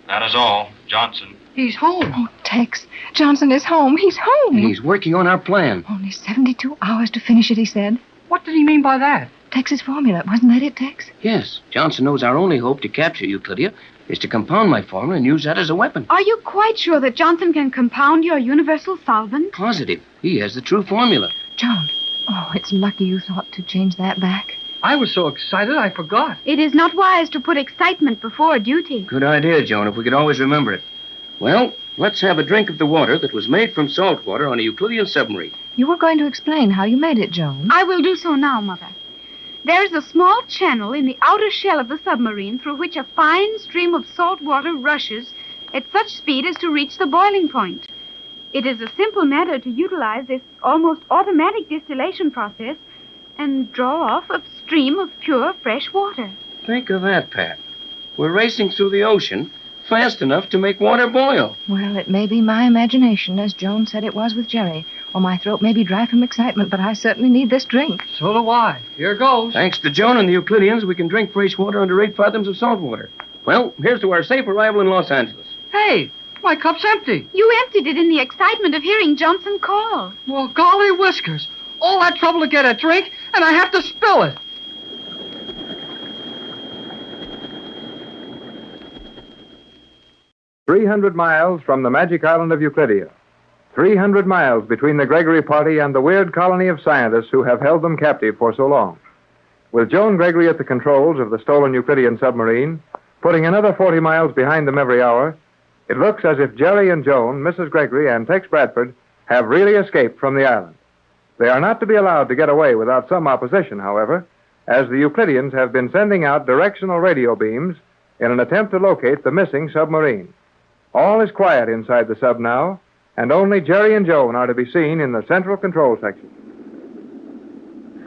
That is all, Johnson. He's home. Oh, Tex, Johnson is home. He's home. And he's working on our plan. Only 72 hours to finish it, he said. What did he mean by that? Tex's formula. Wasn't that it, Tex? Yes, Johnson knows our only hope to capture Euclidia is to compound my formula and use that as a weapon. Are you quite sure that Johnson can compound your universal solvent? Positive. He has the true formula. Joan. Oh, it's lucky you thought to change that back. I was so excited I forgot. It is not wise to put excitement before duty. Good idea, Joan, if we could always remember it. Well, let's have a drink of the water that was made from salt water on a Euclidean submarine. You were going to explain how you made it, Joan. I will do so now, Mother. There is a small channel in the outer shell of the submarine through which a fine stream of salt water rushes at such speed as to reach the boiling point. It is a simple matter to utilize this almost automatic distillation process and draw off a stream of pure, fresh water. Think of that, Pat. We're racing through the ocean, fast enough to make water boil. Well, it may be my imagination, as Joan said it was with Jerry, or my throat may be dry from excitement, but I certainly need this drink. So do I. Here goes. Thanks to Joan and the Euclideans, we can drink fresh water under 8 fathoms of salt water. Well, here's to our safe arrival in Los Angeles. Hey, my cup's empty. You emptied it in the excitement of hearing Johnson call. Well, golly whiskers. All that trouble to get a drink, and I have to spill it. 300 miles from the magic island of Euclidia. 300 miles between the Gregory party and the weird colony of scientists who have held them captive for so long. With Joan Gregory at the controls of the stolen Euclidean submarine, putting another 40 miles behind them every hour, it looks as if Jerry and Joan, Mrs. Gregory, and Tex Bradford have really escaped from the island. They are not to be allowed to get away without some opposition, however, as the Euclideans have been sending out directional radio beams in an attempt to locate the missing submarine. All is quiet inside the sub now, and only Jerry and Joan are to be seen in the central control section.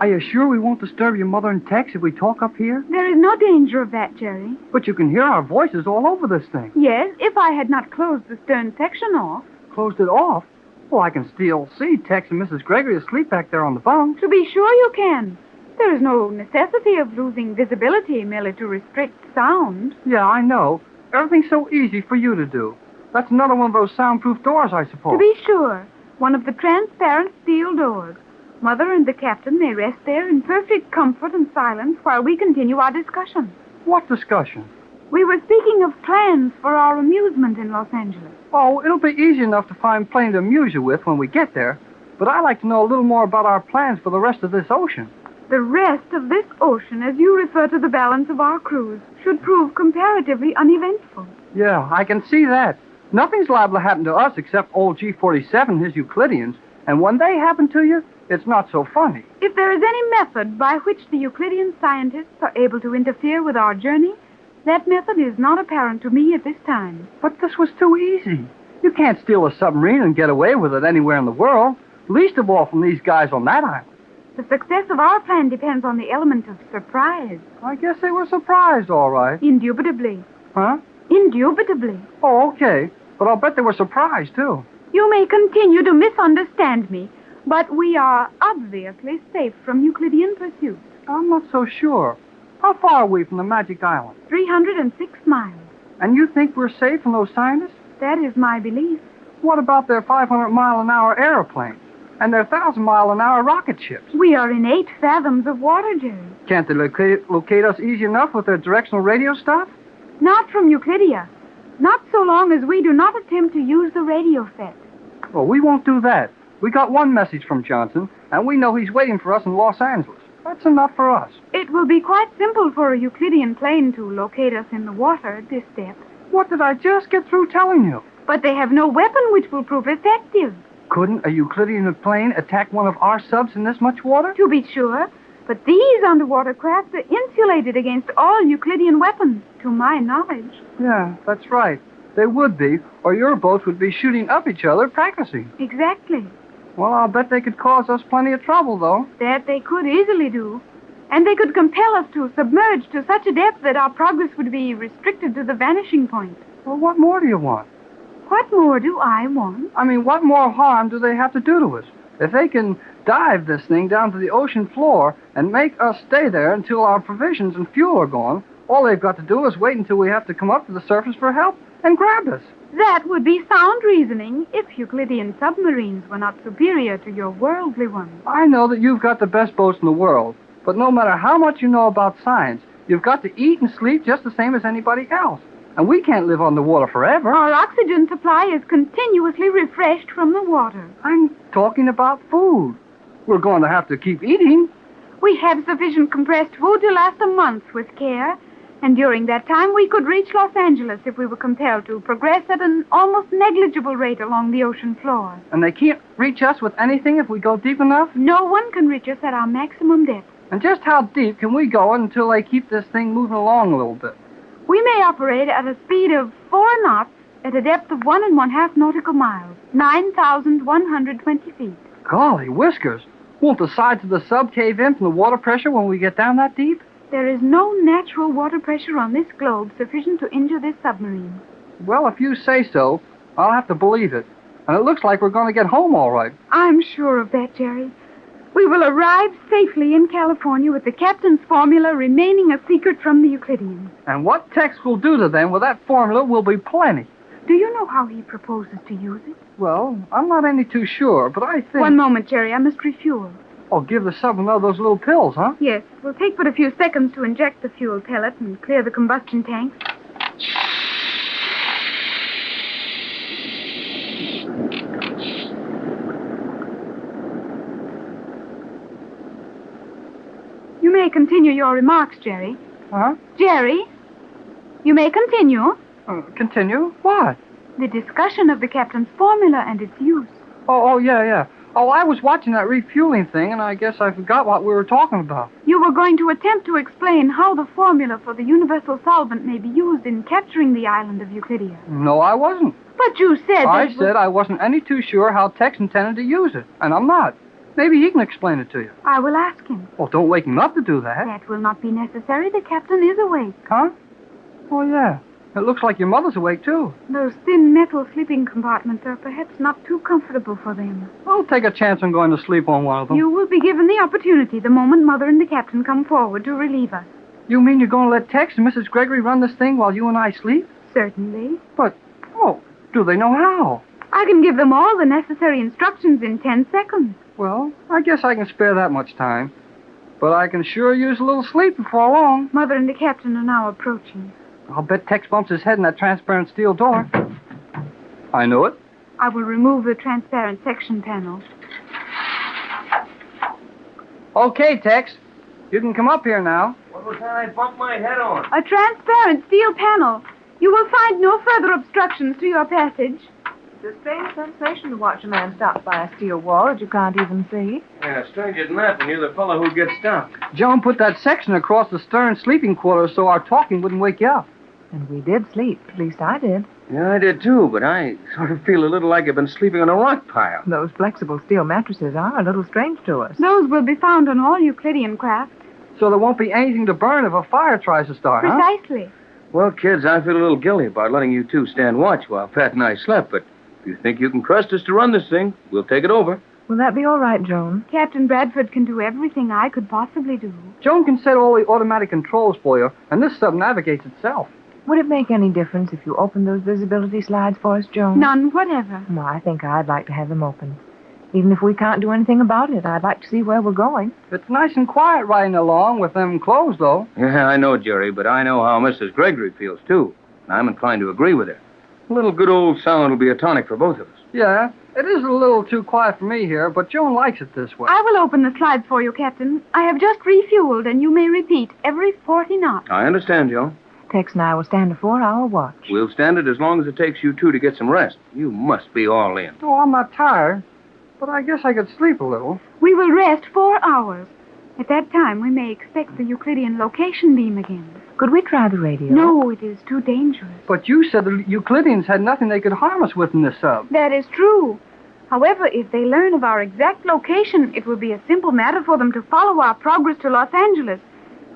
Are you sure we won't disturb your mother and Tex if we talk up here? There is no danger of that, Jerry. But you can hear our voices all over this thing. Yes, if I had not closed the stern section off. Closed it off? Well, I can still see Tex and Mrs. Gregory asleep back there on the bunk. To be sure you can. There is no necessity of losing visibility merely to restrict sound. Yeah, I know. Everything's so easy for you to do. That's another one of those soundproof doors, I suppose. To be sure. One of the transparent steel doors. Mother and the captain may rest there in perfect comfort and silence while we continue our discussion. What discussion? We were speaking of plans for our amusement in Los Angeles. Oh, it'll be easy enough to find plenty to amuse you with when we get there. But I'd like to know a little more about our plans for the rest of this ocean. The rest of this ocean, as you refer to the balance of our cruise, should prove comparatively uneventful. Yeah, I can see that. Nothing's liable to happen to us except old G47 and his Euclideans. And when they happen to you, it's not so funny. If there is any method by which the Euclidean scientists are able to interfere with our journey, that method is not apparent to me at this time. But this was too easy. You can't steal a submarine and get away with it anywhere in the world, least of all from these guys on that island. The success of our plan depends on the element of surprise. I guess they were surprised, all right. Indubitably. Huh? Indubitably. Oh, okay. But I'll bet they were surprised, too. You may continue to misunderstand me, but we are obviously safe from Euclidean pursuit. I'm not so sure. How far are we from the Magic Island? 306 miles. And you think we're safe from those scientists? That is my belief. What about their 500-mile-an-hour airplanes and their 1,000-mile-an-hour rocket ships? We are in 8 fathoms of water, Jerry. Can't they locate us easy enough with their directional radio stuff? Not from Euclidia. Not so long as we do not attempt to use the radio set. Well, we won't do that. We got one message from Johnson, and we know he's waiting for us in Los Angeles. That's enough for us. It will be quite simple for a Euclidean plane to locate us in the water at this depth. What did I just get through telling you? But they have no weapon which will prove effective. Couldn't a Euclidean plane attack one of our subs in this much water? To be sure. But these underwater crafts are insulated against all Euclidean weapons, to my knowledge. Yeah, that's right. They would be, or your boats would be shooting up each other, practicing. Exactly. Well, I'll bet they could cause us plenty of trouble, though. That they could easily do. And they could compel us to submerge to such a depth that our progress would be restricted to the vanishing point. Well, what more do you want? What more do I want? I mean, what more harm do they have to do to us? If they can dive this thing down to the ocean floor and make us stay there until our provisions and fuel are gone, all they've got to do is wait until we have to come up to the surface for help and grab us. That would be sound reasoning if Euclidean submarines were not superior to your worldly ones. I know that you've got the best boats in the world, but no matter how much you know about science, you've got to eat and sleep just the same as anybody else. And we can't live on the water forever. Our oxygen supply is continuously refreshed from the water. I'm talking about food. We're going to have to keep eating. We have sufficient compressed food to last a month with care. And during that time, we could reach Los Angeles if we were compelled to progress at an almost negligible rate along the ocean floor. And they can't reach us with anything if we go deep enough? No one can reach us at our maximum depth. And just how deep can we go until they keep this thing moving along a little bit? We may operate at a speed of 4 knots at a depth of 1½ nautical miles, 9,120 feet. Golly whiskers. Won't the sides of the sub cave in from the water pressure when we get down that deep? There is no natural water pressure on this globe sufficient to injure this submarine. Well, if you say so, I'll have to believe it. And it looks like we're going to get home all right. I'm sure of that, Jerry. We will arrive safely in California with the captain's formula remaining a secret from the Euclideans. And what Tex will do to them with that formula will be plenty. Do you know how he proposes to use it? Well, I'm not any too sure, but I think... One moment, Jerry. I must refuel. Oh, give the sub another of those little pills, huh? Yes. It will take but a few seconds to inject the fuel pellet and clear the combustion tanks. You may continue your remarks, Jerry. Huh? Jerry, you may continue. Continue? What? The discussion of the captain's formula and its use. Oh, yeah. Oh, I was watching that refueling thing, and I guess I forgot what we were talking about. You were going to attempt to explain how the formula for the universal solvent may be used in capturing the island of Euclidia. No, I wasn't. But you said I said I wasn't any too sure how Tex intended to use it, and I'm not. Maybe he can explain it to you. I will ask him. Well, don't wake him up to do that. That will not be necessary. The captain is awake. Huh? Oh, yeah. It looks like your mother's awake, too. Those thin metal sleeping compartments are perhaps not too comfortable for them. I'll take a chance on going to sleep on one of them. You will be given the opportunity the moment Mother and the captain come forward to relieve us. You mean you're going to let Tex and Mrs. Gregory run this thing while you and I sleep? Certainly. But, do they know how? I can give them all the necessary instructions in 10 seconds. Well, I guess I can spare that much time. But I can sure use a little sleep before long. Mother and the captain are now approaching. I'll bet Tex bumps his head in that transparent steel door. I know it. I will remove the transparent section panel. Okay, Tex. You can come up here now. What was that I bumped my head on? A transparent steel panel. You will find no further obstructions to your passage. It's a strange sensation to watch a man stop by a steel wall that you can't even see. Yeah, stranger than that when you're the fellow who gets stuck. Joan put that section across the stern sleeping quarters so our talking wouldn't wake you up. And we did sleep. At least I did. Yeah, I did too, but I sort of feel a little like I've been sleeping on a rock pile. Those flexible steel mattresses are a little strange to us. Those will be found on all Euclidean craft. So there won't be anything to burn if a fire tries to start, huh? Precisely. Well, kids, I feel a little guilty about letting you two stand watch while Pat and I slept, but if you think you can trust us to run this thing, we'll take it over. Will that be all right, Joan? Captain Bradford can do everything I could possibly do. Joan can set all the automatic controls for you, and this sub navigates itself. Would it make any difference if you opened those visibility slides for us, Joan? None whatever. Well, I think I'd like to have them open. Even if we can't do anything about it, I'd like to see where we're going. It's nice and quiet riding along with them closed, though. Yeah, I know, Jerry, but I know how Mrs. Gregory feels, too. And I'm inclined to agree with her. A little good old sound will be a tonic for both of us. Yeah, it is a little too quiet for me here, but Joan likes it this way. I will open the slides for you, Captain. I have just refueled, and you may repeat every 40 knots. I understand, Joan. Tex and I will stand a 4-hour watch. We'll stand it as long as it takes you two to get some rest. You must be all in. Oh, I'm not tired, but I guess I could sleep a little. We will rest 4 hours. At that time, we may expect the Euclidean location beam again. Could we try the radio? No, it is too dangerous. But you said the Euclideans had nothing they could harm us with in this sub. That is true. However, if they learn of our exact location, it will be a simple matter for them to follow our progress to Los Angeles.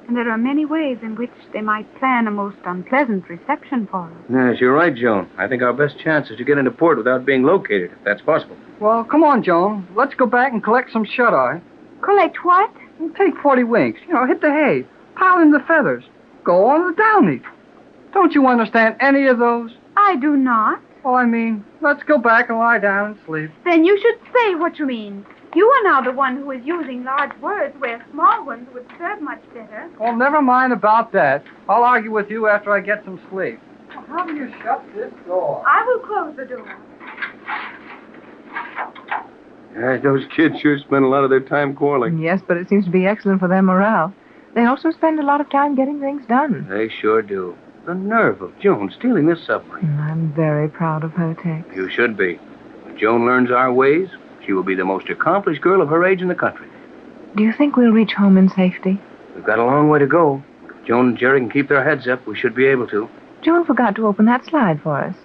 And there are many ways in which they might plan a most unpleasant reception for us. Yes, you're right, Joan. I think our best chance is to get into port without being located, if that's possible. Well, come on, Joan. Let's go back and collect some shut-eye. Collect what? Take 40 winks. Hit the hay. Pile in the feathers. Go on the downy. Don't you understand any of those? I do not. Well, I mean, let's go back and lie down and sleep. Then you should say what you mean. You are now the one who is using large words where small ones would serve much better. Well, never mind about that. I'll argue with you after I get some sleep. Well, how do you shut this door? I will close the door. Those kids sure spend a lot of their time quarreling. Yes, but it seems to be excellent for their morale. They also spend a lot of time getting things done. They sure do. The nerve of Joan stealing this submarine. I'm very proud of her, Tex. You should be. When Joan learns our ways, she will be the most accomplished girl of her age in the country. Do you think we'll reach home in safety? We've got a long way to go. If Joan and Jerry can keep their heads up, we should be able to. Joan forgot to open that slide for us.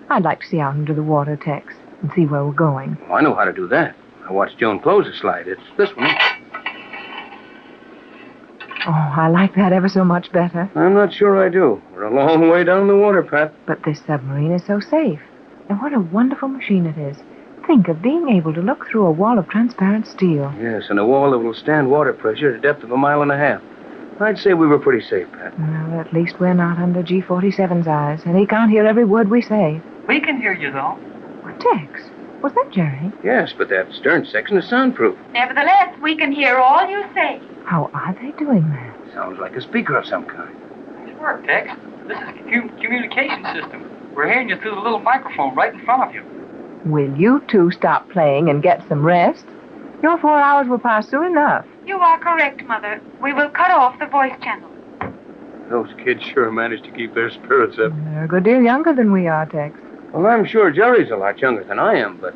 I'd like to see out into the water, Tex, and see where we're going. Oh, I know how to do that. I watched Joan close the slide. It's this one. Oh, I like that ever so much better. I'm not sure I do. We're a long way down the water, Pat. But this submarine is so safe. And what a wonderful machine it is. Think of being able to look through a wall of transparent steel. Yes, and a wall that will stand water pressure at a depth of 1.5 miles. I'd say we were pretty safe, Pat. Well, at least we're not under G47's eyes, and he can't hear every word we say. We can hear you, though. Well, Tex, was that Jerry? Yes, but that stern section is soundproof. Nevertheless, we can hear all you say. How are they doing that? Sounds like a speaker of some kind. Nice work, Tex. This is a communication system. We're hearing you through the little microphone right in front of you. Will you two stop playing and get some rest? Your 4 hours will pass soon enough. You are correct, Mother. We will cut off the voice channel. Those kids sure managed to keep their spirits up. They're a good deal younger than we are, Tex. Well, I'm sure Jerry's a lot younger than I am, but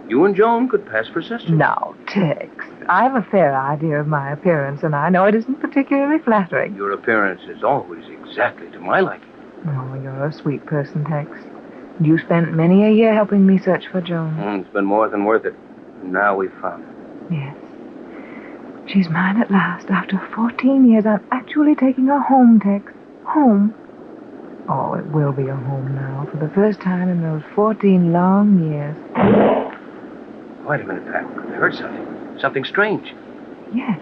you and Joan could pass for sisters. Now, Tex, I have a fair idea of my appearance, and I know it isn't particularly flattering. Your appearance is always exactly to my liking. Oh, you're a sweet person, Tex. You spent many a year helping me search for Joan. It's been more than worth it. Now we've found her. Yes. She's mine at last. After 14 years, I'm actually taking her home, Tex. Home. Oh, it will be a home now, for the first time in those 14 long years. Wait a minute, Pat. I heard something. Something strange. Yes.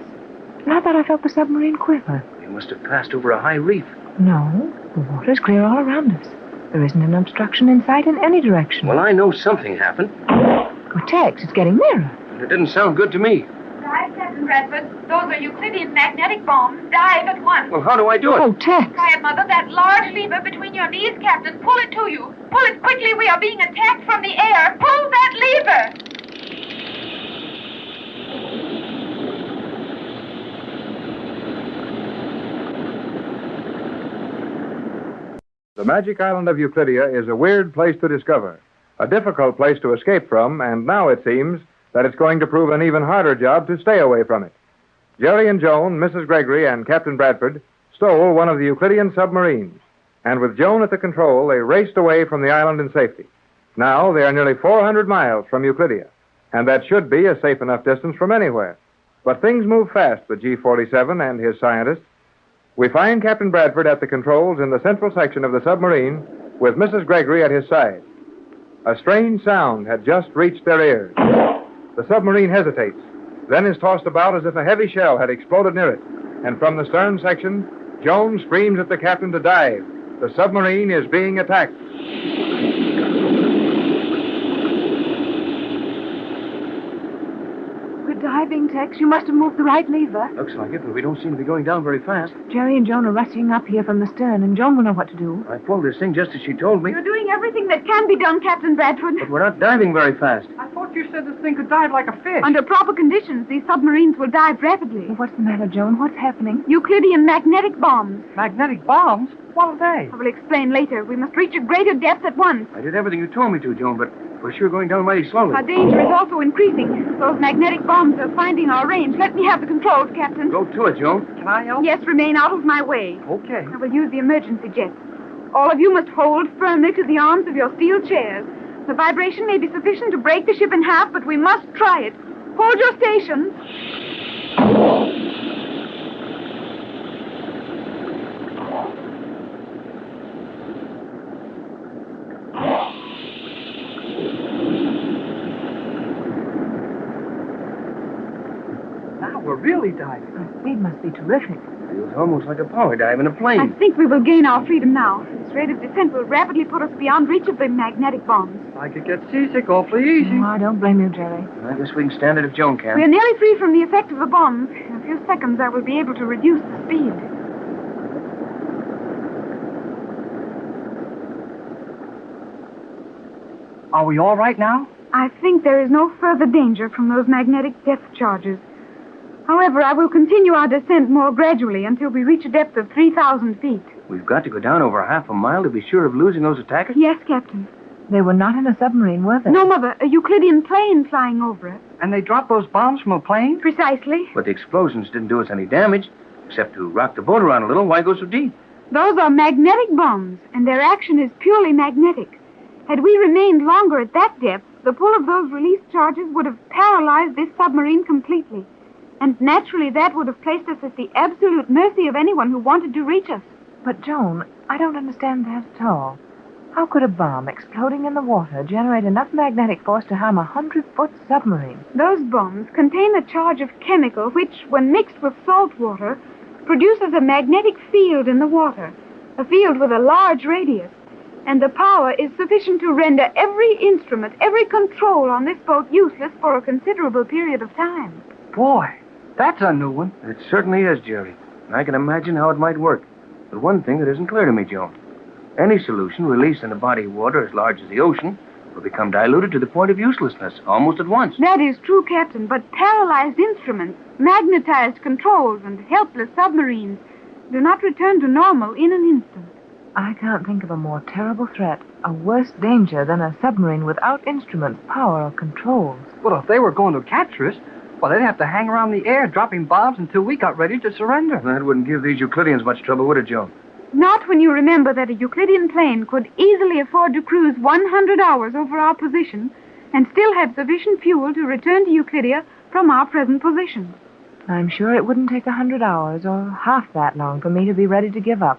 And I thought I felt the submarine quiver. We must have passed over a high reef. No, the water's clear all around us. There isn't an obstruction in sight in any direction. Well, I know something happened. Well, Tex, it's getting nearer. It didn't sound good to me. Dive, Captain Bradford. Those are Euclidean magnetic bombs. Dive at once. Well, how do I do it? Oh, Tex. Try it, Mother. That large lever between your knees, Captain. Pull it to you. Pull it quickly. We are being attacked from the air. Pull that lever. The magic island of Euclidia is a weird place to discover, a difficult place to escape from, and now it seems that it's going to prove an even harder job to stay away from it. Jerry and Joan, Mrs. Gregory, and Captain Bradford stole one of the Euclidean submarines, and with Joan at the control, they raced away from the island in safety. Now they are nearly 400 miles from Euclidia, and that should be a safe enough distance from anywhere. But things move fast with G47 and his scientists. We find Captain Bradford at the controls in the central section of the submarine with Mrs. Gregory at his side. A strange sound had just reached their ears. The submarine hesitates, then is tossed about as if a heavy shell had exploded near it. And from the stern section, Joan screams at the captain to dive. The submarine is being attacked. Diving, Tex. You must have moved the right lever. Looks like it, but we don't seem to be going down very fast. Jerry and Joan are rushing up here from the stern, and Joan will know what to do. I pulled this thing just as she told me. You're doing everything that can be done, Captain Bradford. But we're not diving very fast. I thought you said this thing could dive like a fish. Under proper conditions, these submarines will dive rapidly. Well, what's the matter, Joan? What's happening? Euclidean magnetic bombs. Magnetic bombs? What are they? I will explain later. We must reach a greater depth at once. I did everything you told me to, Joan, but we're sure going down mighty slowly. Our danger is also increasing. Those magnetic bombs are finding our range. Let me have the controls, Captain. Go to it, Joan. Can I help? Yes, remain out of my way. Okay. I will use the emergency jets. All of you must hold firmly to the arms of your steel chairs. The vibration may be sufficient to break the ship in half, but we must try it. Hold your stations. Now we're really diving. The speed must be terrific. Feels almost like a power dive in a plane. I think we will gain our freedom now. This rate of descent will rapidly put us beyond reach of the magnetic bombs. I could get seasick awfully easy. Oh, I don't blame you, Jerry. I guess we can stand it if Joan can. We are nearly free from the effect of the bombs. In a few seconds, I will be able to reduce the speed. Are we all right now? I think there is no further danger from those magnetic depth charges. However, I will continue our descent more gradually until we reach a depth of 3,000 feet. We've got to go down over half a mile to be sure of losing those attackers? Yes, Captain. They were not in a submarine, were they? No, Mother. A Euclidean plane flying over us. And they dropped those bombs from a plane? Precisely. But the explosions didn't do us any damage, except to rock the boat around a little. Why go so deep? Those are magnetic bombs, and their action is purely magnetic. Had we remained longer at that depth, the pull of those released charges would have paralyzed this submarine completely. And naturally, that would have placed us at the absolute mercy of anyone who wanted to reach us. But, Joan, I don't understand that at all. How could a bomb exploding in the water generate enough magnetic force to harm a 100-foot submarine? Those bombs contain a charge of chemical which, when mixed with salt water, produces a magnetic field in the water, a field with a large radius. And the power is sufficient to render every instrument, every control on this boat useless for a considerable period of time. Boy, that's a new one. It certainly is, Jerry. And I can imagine how it might work. But one thing that isn't clear to me, Joan. Any solution released in a body of water as large as the ocean will become diluted to the point of uselessness almost at once. That is true, Captain, but paralyzed instruments, magnetized controls, and helpless submarines do not return to normal in an instant. I can't think of a more terrible threat, a worse danger than a submarine without instruments, power, or controls. Well, if they were going to capture us, well, they'd have to hang around the air dropping bombs until we got ready to surrender. That wouldn't give these Euclideans much trouble, would it, Joan? Not when you remember that a Euclidean plane could easily afford to cruise 100 hours over our position and still have sufficient fuel to return to Euclidia from our present position. I'm sure it wouldn't take 100 hours or half that long for me to be ready to give up.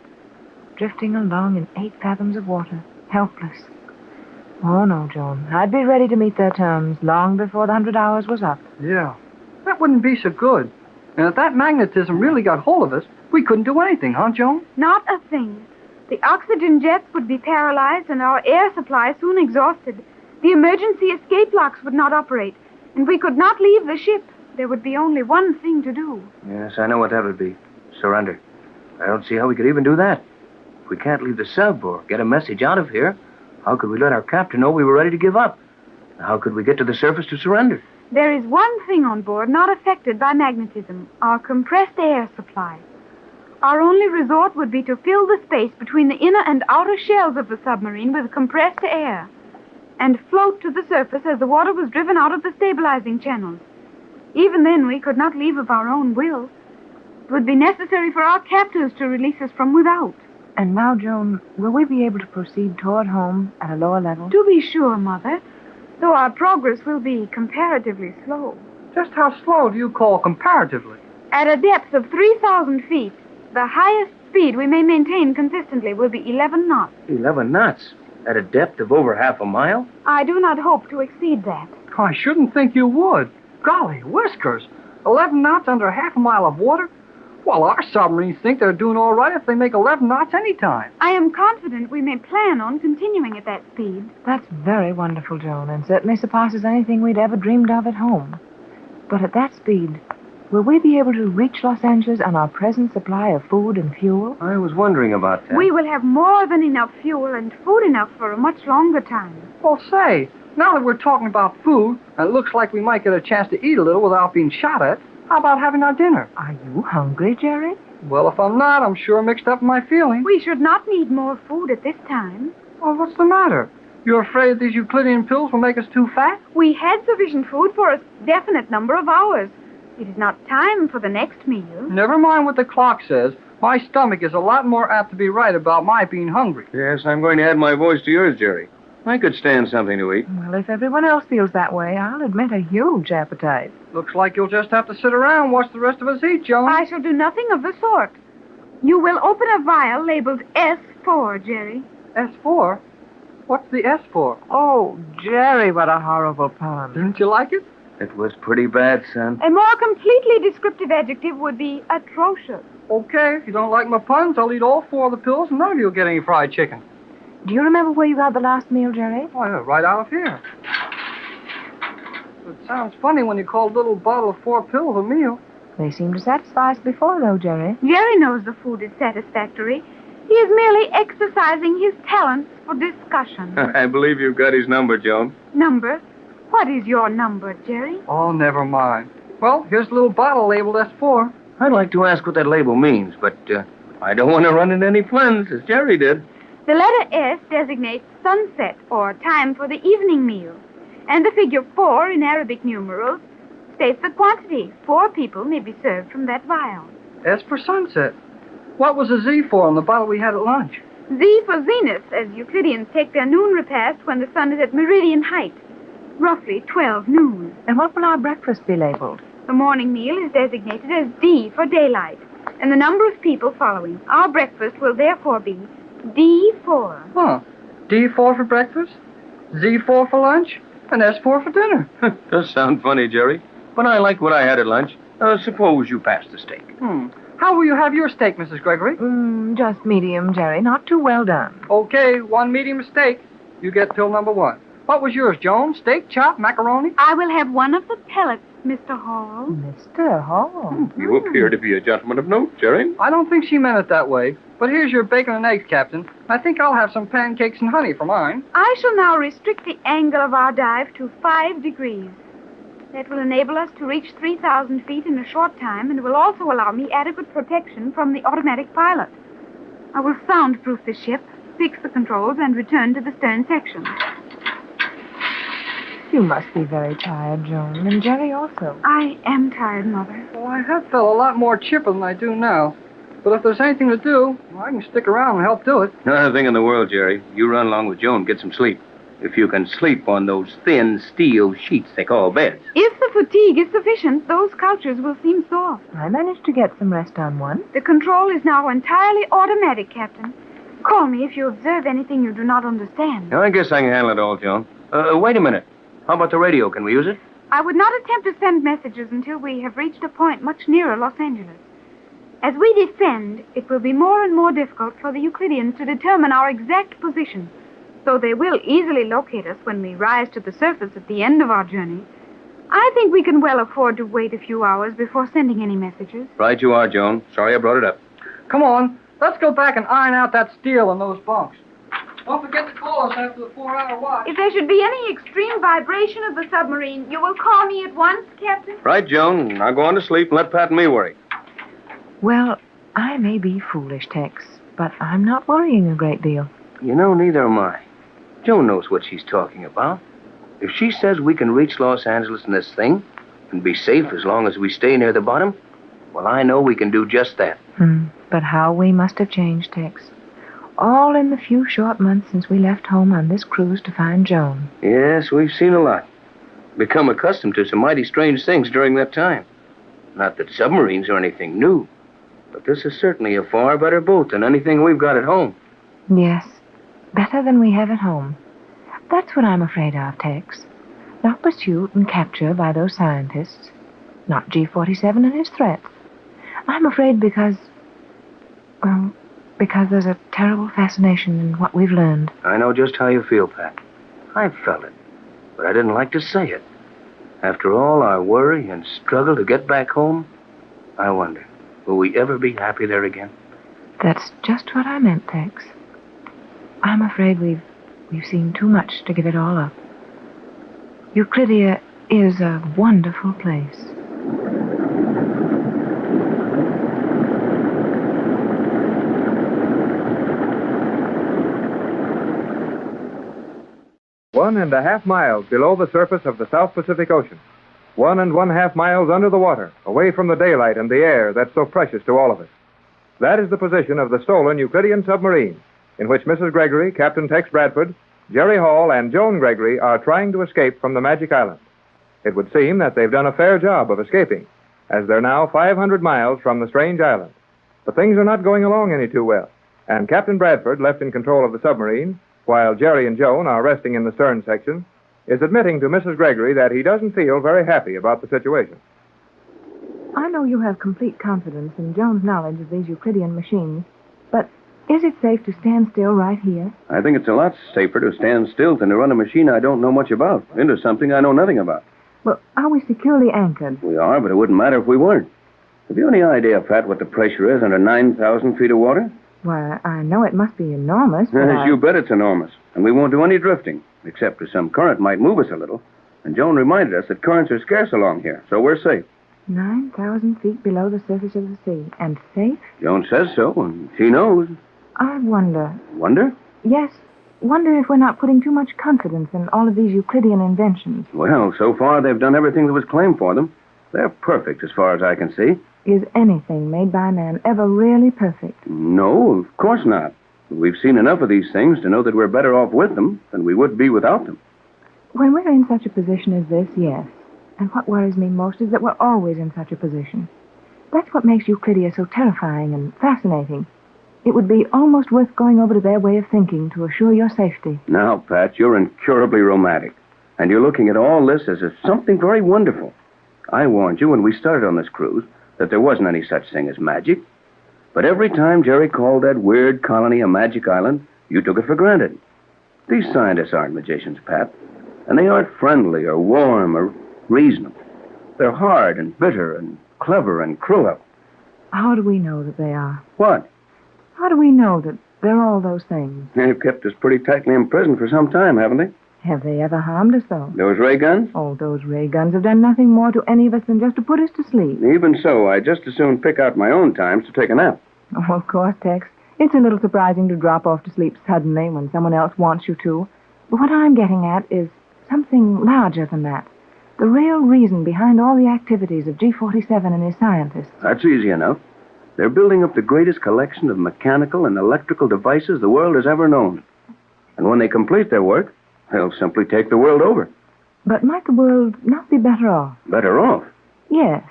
Drifting along in 8 fathoms of water, helpless. Oh, no, Joan. I'd be ready to meet their terms long before the 100 hours was up. Yeah, that wouldn't be so good. And if that magnetism really got hold of us, we couldn't do anything, huh, Joan? Not a thing. The oxygen jets would be paralyzed and our air supply soon exhausted. The emergency escape locks would not operate, and we could not leave the ship. There would be only one thing to do. Yes, I know what that would be. Surrender. I don't see how we could even do that. If we can't leave the sub or get a message out of here, how could we let our captain know we were ready to give up? How could we get to the surface to surrender? There is one thing on board not affected by magnetism, our compressed air supply. Our only resort would be to fill the space between the inner and outer shells of the submarine with compressed air and float to the surface as the water was driven out of the stabilizing channels. Even then, we could not leave of our own will. It would be necessary for our captors to release us from without. And now, Joan, will we be able to proceed toward home at a lower level? To be sure, Mother, though our progress will be comparatively slow. Just how slow do you call comparatively? At a depth of 3,000 feet, the highest speed we may maintain consistently will be 11 knots. 11 knots? At a depth of over half a mile? I do not hope to exceed that. I shouldn't think you would. Golly whiskers. 11 knots under half a mile of water? Well, our submarines think they're doing all right if they make 11 knots any time. I am confident we may plan on continuing at that speed. That's very wonderful, Joan, and certainly surpasses anything we'd ever dreamed of at home. But at that speed, will we be able to reach Los Angeles on our present supply of food and fuel? I was wondering about that. We will have more than enough fuel and food enough for a much longer time. Well, say, now that we're talking about food, and it looks like we might get a chance to eat a little without being shot at, how about having our dinner? Are you hungry, Jerry? Well, if I'm not, I'm sure mixed up in my feelings. We should not need more food at this time. Well, what's the matter? You're afraid these Euclidean pills will make us too fat? We had sufficient food for a definite number of hours. It is not time for the next meal. Never mind what the clock says. My stomach is a lot more apt to be right about my being hungry. Yes, I'm going to add my voice to yours, Jerry. I could stand something to eat. Well, if everyone else feels that way, I'll admit a huge appetite. Looks like you'll just have to sit around and watch the rest of us eat, Joan. I shall do nothing of the sort. You will open a vial labeled S4, Jerry. S4? What's the S for? Oh, Jerry, what a horrible pun. Didn't you like it? It was pretty bad, son. A more completely descriptive adjective would be atrocious. Okay, if you don't like my puns, I'll eat all 4 of the pills and none of you'll get any fried chicken. Do you remember where you got the last meal, Jerry? Oh, yeah, right out of here. It sounds funny when you call a little bottle of 4 pills a meal. They seem to satisfy us before, though, Jerry. Jerry knows the food is satisfactory. He is merely exercising his talents for discussion. I believe you've got his number, Joan. Number? What is your number, Jerry? Oh, never mind. Well, here's a little bottle labeled S4. I'd like to ask what that label means, but I don't want to run into any puns, as Jerry did. The letter S designates sunset, or time for the evening meal. And the figure 4 in Arabic numerals states the quantity. 4 people may be served from that vial. S for sunset. What was the Z for on the bottle we had at lunch? Z for zenith, as Euclideans take their noon repast when the sun is at meridian height. Roughly 12 noon. And what will our breakfast be labeled? The morning meal is designated as D for daylight, and the number of people following. Our breakfast will therefore be D4. Huh. D4 for breakfast, Z4 for lunch, and S4 for dinner. Does sound funny, Jerry. But I liked what I had at lunch. Suppose you pass the steak. How will you have your steak, Mrs. Gregory? Just medium, Jerry. Not too well done. Okay, 1 medium steak. You get pill number 1. What was yours, Joan? Steak, chop, macaroni? I will have one of the pellets, Mr. Hall. Mr. Hall. You appear to be a gentleman of note, Jerry. I don't think she meant it that way. But here's your bacon and eggs, Captain. I think I'll have some pancakes and honey for mine. I shall now restrict the angle of our dive to 5 degrees. That will enable us to reach 3,000 feet in a short time and will also allow me adequate protection from the automatic pilot. I will soundproof the ship, fix the controls, and return to the stern section. You must be very tired, Joan, and Jerry also. I am tired, Mother. Well, I have felt a lot more chipper than I do now. But if there's anything to do, I can stick around and help do it. Not a thing in the world, Jerry. You run along with Joan, get some sleep. If you can sleep on those thin steel sheets they call beds. If the fatigue is sufficient, those couches will seem soft. I managed to get some rest on one. The control is now entirely automatic, Captain. Call me if you observe anything you do not understand. I guess I can handle it all, Joan. Wait a minute. How about the radio? Can we use it? I would not attempt to send messages until we have reached a point much nearer Los Angeles. As we descend, it will be more and more difficult for the Euclideans to determine our exact position, though they will easily locate us when we rise to the surface at the end of our journey. I think we can well afford to wait a few hours before sending any messages. Right you are, Joan. Sorry I brought it up. Come on, let's go back and iron out that steel in those bunks. Don't forget to call us after the 4-hour watch. If there should be any extreme vibration of the submarine, you will call me at once, Captain? Right, Joan. Now go on to sleep and let Pat and me worry. Well, I may be foolish, Tex, but I'm not worrying a great deal. You know, neither am I. Joan knows what she's talking about. If she says we can reach Los Angeles in this thing and be safe as long as we stay near the bottom, well, I know we can do just that. But how we must have changed, Tex. All in the few short months since we left home on this cruise to find Joan. Yes, we've seen a lot. Become accustomed to some mighty strange things during that time. Not that submarines are anything new, but this is certainly a far better boat than anything we've got at home. Yes, better than we have at home. That's what I'm afraid of, Tex. Not pursuit and capture by those scientists. Not G-47 and his threats. I'm afraid because there's a terrible fascination in what we've learned. I know just how you feel, Pat. I've felt it, but I didn't like to say it. After all our worry and struggle to get back home, I wonder, will we ever be happy there again? That's just what I meant, Tex. I'm afraid we've seen too much to give it all up. Euclidia is a wonderful place. One and a half miles below the surface of the South Pacific Ocean. 1.5 miles under the water, away from the daylight and the air that's so precious to all of us. That is the position of the stolen Euclidean submarine, in which Mrs. Gregory, Captain Tex Bradford, Jerry Hall, and Joan Gregory are trying to escape from the Magic Island. It would seem that they've done a fair job of escaping, as they're now 500 miles from the strange island. But things are not going along any too well, and Captain Bradford, left in control of the submarine, while Jerry and Joan are resting in the stern section, is admitting to Mrs. Gregory that he doesn't feel very happy about the situation. I know you have complete confidence in Joan's knowledge of these Euclidean machines, but is it safe to stand still right here? I think it's a lot safer to stand still than to run a machine I don't know much about, into something I know nothing about. Well, are we securely anchored? We are, but it wouldn't matter if we weren't. Have you any idea, Pat, what the pressure is under 9,000 feet of water? Why, I know it must be enormous, but You bet it's enormous. And we won't do any drifting, except for some current might move us a little. And Joan reminded us that currents are scarce along here, so we're safe. 9,000 feet below the surface of the sea. And safe? Joan says so, and she knows. I wonder. Wonder? Yes. Wonder if we're not putting too much confidence in all of these Euclidean inventions. Well, so far they've done everything that was claimed for them. They're perfect as far as I can see. Is anything made by man ever really perfect? No, of course not. We've seen enough of these things to know that we're better off with them than we would be without them. When we're in such a position as this, yes. And what worries me most is that we're always in such a position. That's what makes Euclidia so terrifying and fascinating. It would be almost worth going over to their way of thinking to assure your safety. Now, Pat, you're incurably romantic. And you're looking at all this as if something very wonderful. I warned you when we started on this cruise that there wasn't any such thing as magic. But every time Jerry called that weird colony a magic island, you took it for granted. These scientists aren't magicians, Pat. And they aren't friendly or warm or reasonable. They're hard and bitter and clever and cruel. How do we know that they are? What? How do we know that they're all those things? They've kept us pretty tightly imprisoned for some time, haven't they? Have they ever harmed us, though? Those ray guns? Oh, those ray guns have done nothing more to any of us than just to put us to sleep. Even so, I'd just as soon pick out my own times to take a nap. Oh, of course, Tex. It's a little surprising to drop off to sleep suddenly when someone else wants you to. But what I'm getting at is something larger than that. The real reason behind all the activities of G47 and his scientists. That's easy enough. They're building up the greatest collection of mechanical and electrical devices the world has ever known. And when they complete their work, they'll simply take the world over. But might the world not be better off? Better off? Yes.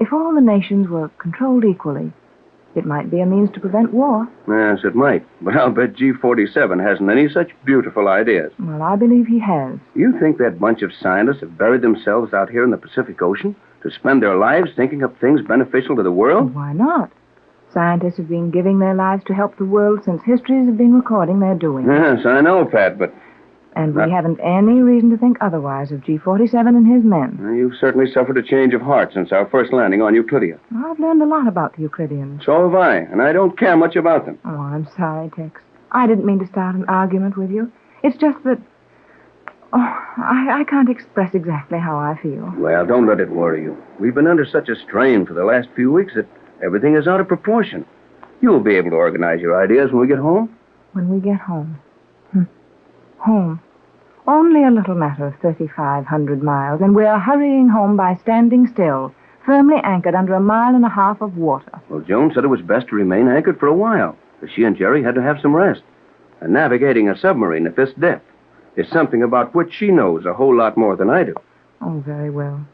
If all the nations were controlled equally, it might be a means to prevent war. Yes, it might. But I'll bet G47 hasn't any such beautiful ideas. Well, I believe he has. You think that bunch of scientists have buried themselves out here in the Pacific Ocean to spend their lives thinking up things beneficial to the world? Why not? Scientists have been giving their lives to help the world since histories have been recording their doing. Yes, I know, Pat, but... And we haven't any reason to think otherwise of G47 and his men. You've certainly suffered a change of heart since our first landing on Euclidia. I've learned a lot about the Euclideans. So have I, and I don't care much about them. Oh, I'm sorry, Tex. I didn't mean to start an argument with you. It's just that... Oh, I can't express exactly how I feel. Well, don't let it worry you. We've been under such a strain for the last few weeks that everything is out of proportion. You'll be able to organize your ideas when we get home. When we get home. Home. Only a little matter of 3,500 miles, and we're hurrying home by standing still, firmly anchored under 1.5 miles of water. Well, Joan said it was best to remain anchored for a while, because she and Jerry had to have some rest. And navigating a submarine at this depth is something about which she knows a whole lot more than I do. Oh, very well.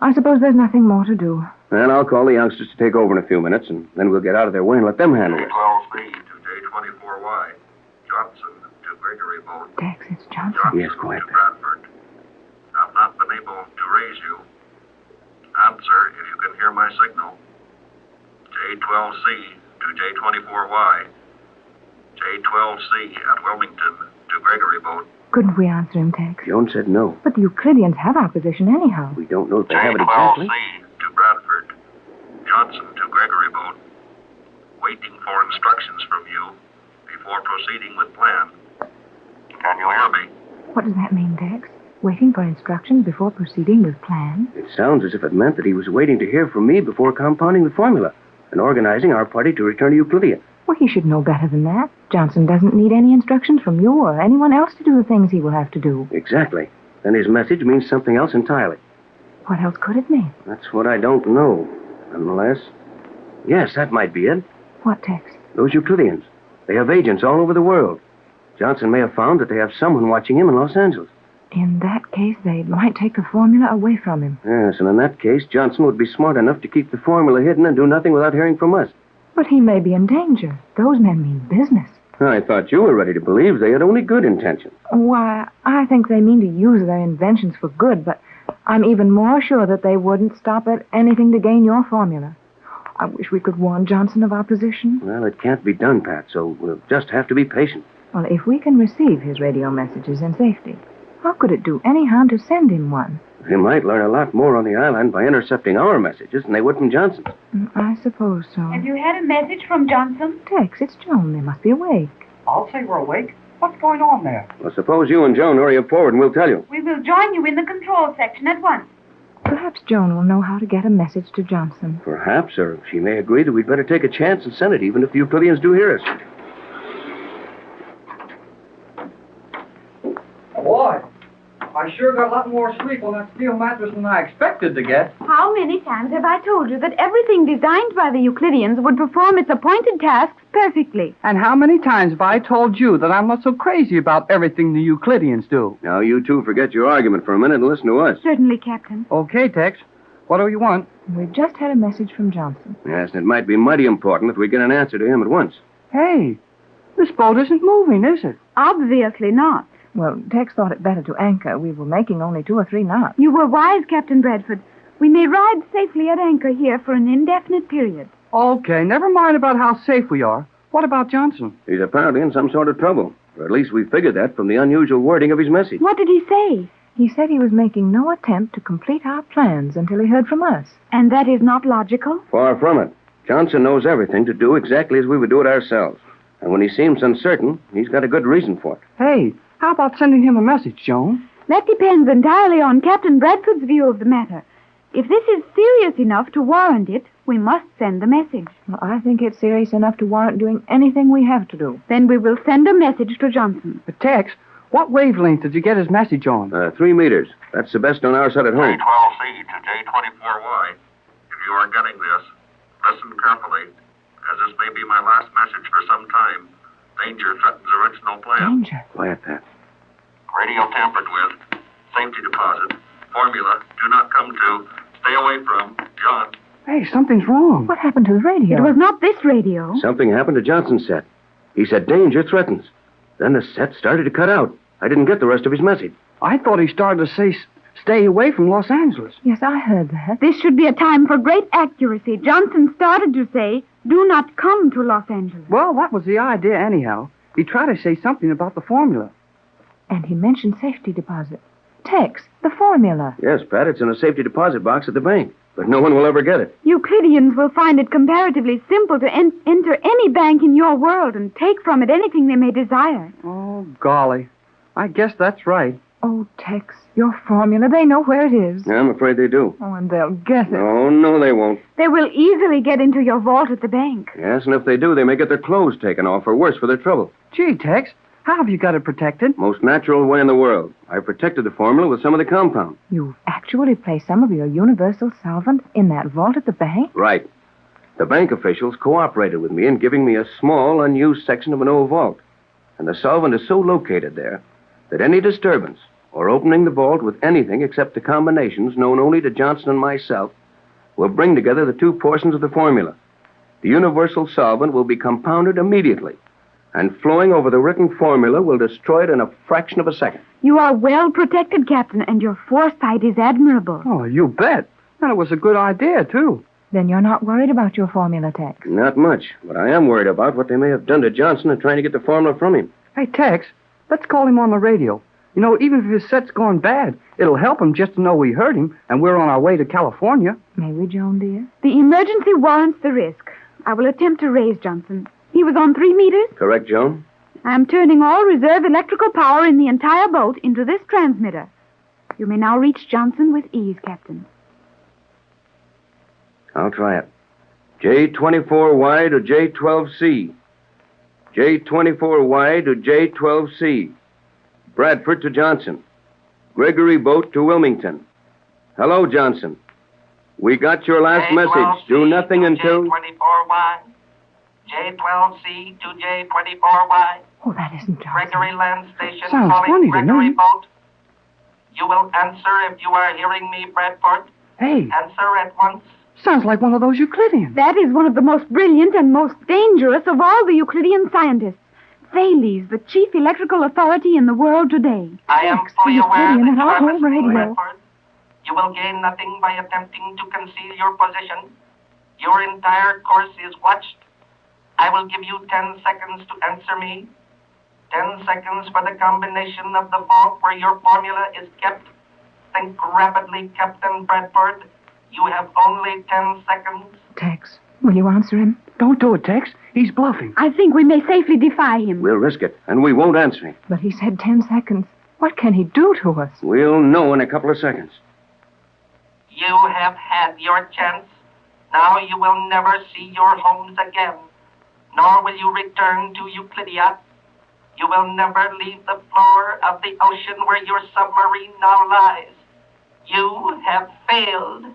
I suppose there's nothing more to do. And I'll call the youngsters to take over in a few minutes, and then we'll get out of their way and let them handle it. 12B to J24Y. Johnson to Gregory boat. Tex, it's Johnson. Yes, quiet. To Bradford. I've not been able to raise you. Answer if you can hear my signal. J12C to J24Y. J12C at Wilmington to Gregory boat. Couldn't we answer him, Tex? Joan said no. But the Euclideans have our position anyhow. We don't know if they have it exactly. J12C to Bradford. Johnson to Gregory boat. Waiting for instructions from you before proceeding with plan. Can you hear me? What does that mean, Tex? Waiting for instructions before proceeding with plan? It sounds as if it meant that he was waiting to hear from me before compounding the formula and organizing our party to return to Euclidia. Well, he should know better than that. Johnson doesn't need any instructions from you or anyone else to do the things he will have to do. Exactly. Then his message means something else entirely. What else could it mean? That's what I don't know. Unless... Yes, that might be it. What, Tex? Those Euclideans. They have agents all over the world. Johnson may have found that they have someone watching him in Los Angeles. In that case, they might take the formula away from him. Yes, and in that case, Johnson would be smart enough to keep the formula hidden and do nothing without hearing from us. But he may be in danger. Those men mean business. I thought you were ready to believe they had only good intentions. Why, I think they mean to use their inventions for good, but I'm even more sure that they wouldn't stop at anything to gain your formula. I wish we could warn Johnson of our position. Well, it can't be done, Pat, so we'll just have to be patient. Well, if we can receive his radio messages in safety, how could it do any harm to send him one? They might learn a lot more on the island by intercepting our messages than they would from Johnson's. I suppose so. Have you had a message from Johnson? Tex, it's Joan. They must be awake. I'll say we're awake. What's going on there? Well, suppose you and Joan hurry up forward and we'll tell you. We will join you in the control section at once. Perhaps Joan will know how to get a message to Johnson. Perhaps, or she may agree that we'd better take a chance and send it, even if the Euclideans do hear us. Boy, I sure got a lot more sleep on that steel mattress than I expected to get. How many times have I told you that everything designed by the Euclideans would perform its appointed tasks perfectly? And how many times have I told you that I'm not so crazy about everything the Euclideans do? Now, you two forget your argument for a minute and listen to us. Certainly, Captain. Okay, Tex. What do you want? We've just had a message from Johnson. Yes, and it might be mighty important that we get an answer to him at once. Hey, this boat isn't moving, is it? Obviously not. Well, Tex thought it better to anchor. We were making only 2 or 3 knots. You were wise, Captain Bradford. We may ride safely at anchor here for an indefinite period. Okay, never mind about how safe we are. What about Johnson? He's apparently in some sort of trouble. Or at least we figured that from the unusual wording of his message. What did he say? He said he was making no attempt to complete our plans until he heard from us. And that is not logical? Far from it. Johnson knows everything to do exactly as we would do it ourselves. And when he seems uncertain, he's got a good reason for it. Hey, how about sending him a message, Joan? That depends entirely on Captain Bradford's view of the matter. If this is serious enough to warrant it, we must send the message. Well, I think it's serious enough to warrant doing anything we have to do. Then we will send a message to Johnson. But Tex, what wavelength did you get his message on? 3 meters. That's the best on our side at home. J12C to J24Y. If you are getting this, listen carefully, as this may be my last message for some time. Danger threatens original plan. Danger? Quiet, Pat. Radio tampered with. Safety deposit. Formula. Do not come to. Stay away from. John. Hey, something's wrong. What happened to the radio? It was not this radio. Something happened to Johnson's set. He said danger threatens. Then the set started to cut out. I didn't get the rest of his message. I thought he started to say stay away from Los Angeles. Yes, I heard that. This should be a time for great accuracy. Johnson started to say, do not come to Los Angeles. Well, that was the idea anyhow. He tried to say something about the formula. And he mentioned safety deposit. Tex, the formula. Yes, Pat, it's in a safety deposit box at the bank. But no one will ever get it. Euclideans will find it comparatively simple to enter any bank in your world and take from it anything they may desire. Oh, golly. I guess that's right. Oh, Tex, your formula, they know where it is. Yeah, I'm afraid they do. Oh, and they'll get it. Oh, no, they won't. They will easily get into your vault at the bank. Yes, and if they do, they may get their clothes taken off, or worse, for their trouble. Gee, Tex, how have you got it protected? Most natural way in the world. I've protected the formula with some of the compound. You've actually placed some of your universal solvent in that vault at the bank? Right. The bank officials cooperated with me in giving me a small, unused section of an old vault. And the solvent is so located there that any disturbance or opening the vault with anything except the combinations known only to Johnson and myself will bring together the 2 portions of the formula. The universal solvent will be compounded immediately, and flowing over the written formula will destroy it in a fraction of a second. You are well protected, Captain, and your foresight is admirable. Oh, you bet. And it was a good idea, too. Then you're not worried about your formula, Tex? Not much, but I am worried about what they may have done to Johnson in trying to get the formula from him. Hey, Tex, let's call him on the radio. You know, even if his set's gone bad, it'll help him just to know we heard him and we're on our way to California. May we, Joan, dear? The emergency warrants the risk. I will attempt to raise Johnson. He was on 3 meters. Correct, Joan? I'm turning all reserve electrical power in the entire boat into this transmitter. You may now reach Johnson with ease, Captain. I'll try it. J24Y to J12C. J24Y to J12C. Bradford to Johnson. Gregory boat to Wilmington. Hello, Johnson. We got your last message. Do nothing until... J24Y. J12C to J24Y. Oh, that isn't Johnson. Gregory Land Station Sounds calling funny to Gregory me. boat. You will answer if you are hearing me, Bradford. Hey, Answer at once. sounds like one of those Euclideans. That is one of the most brilliant and most dangerous of all the Euclidean scientists. Thales, the chief electrical authority in the world today. I am Tex, fully the aware that Euclidean you at our are home listening, radio. Bradford. You will gain nothing by attempting to conceal your position. Your entire course is watched. I will give you 10 seconds to answer me. 10 seconds for the combination of the vault where your formula is kept. Think rapidly, Captain Bradford. You have only 10 seconds. Tex, will you answer him? Don't do it, Tex. He's bluffing. I think we may safely defy him. We'll risk it, and we won't answer him. But he said 10 seconds. What can he do to us? We'll know in a couple of seconds. You have had your chance. Now you will never see your homes again, nor will you return to Euclidia. You will never leave the floor of the ocean where your submarine now lies. You have failed.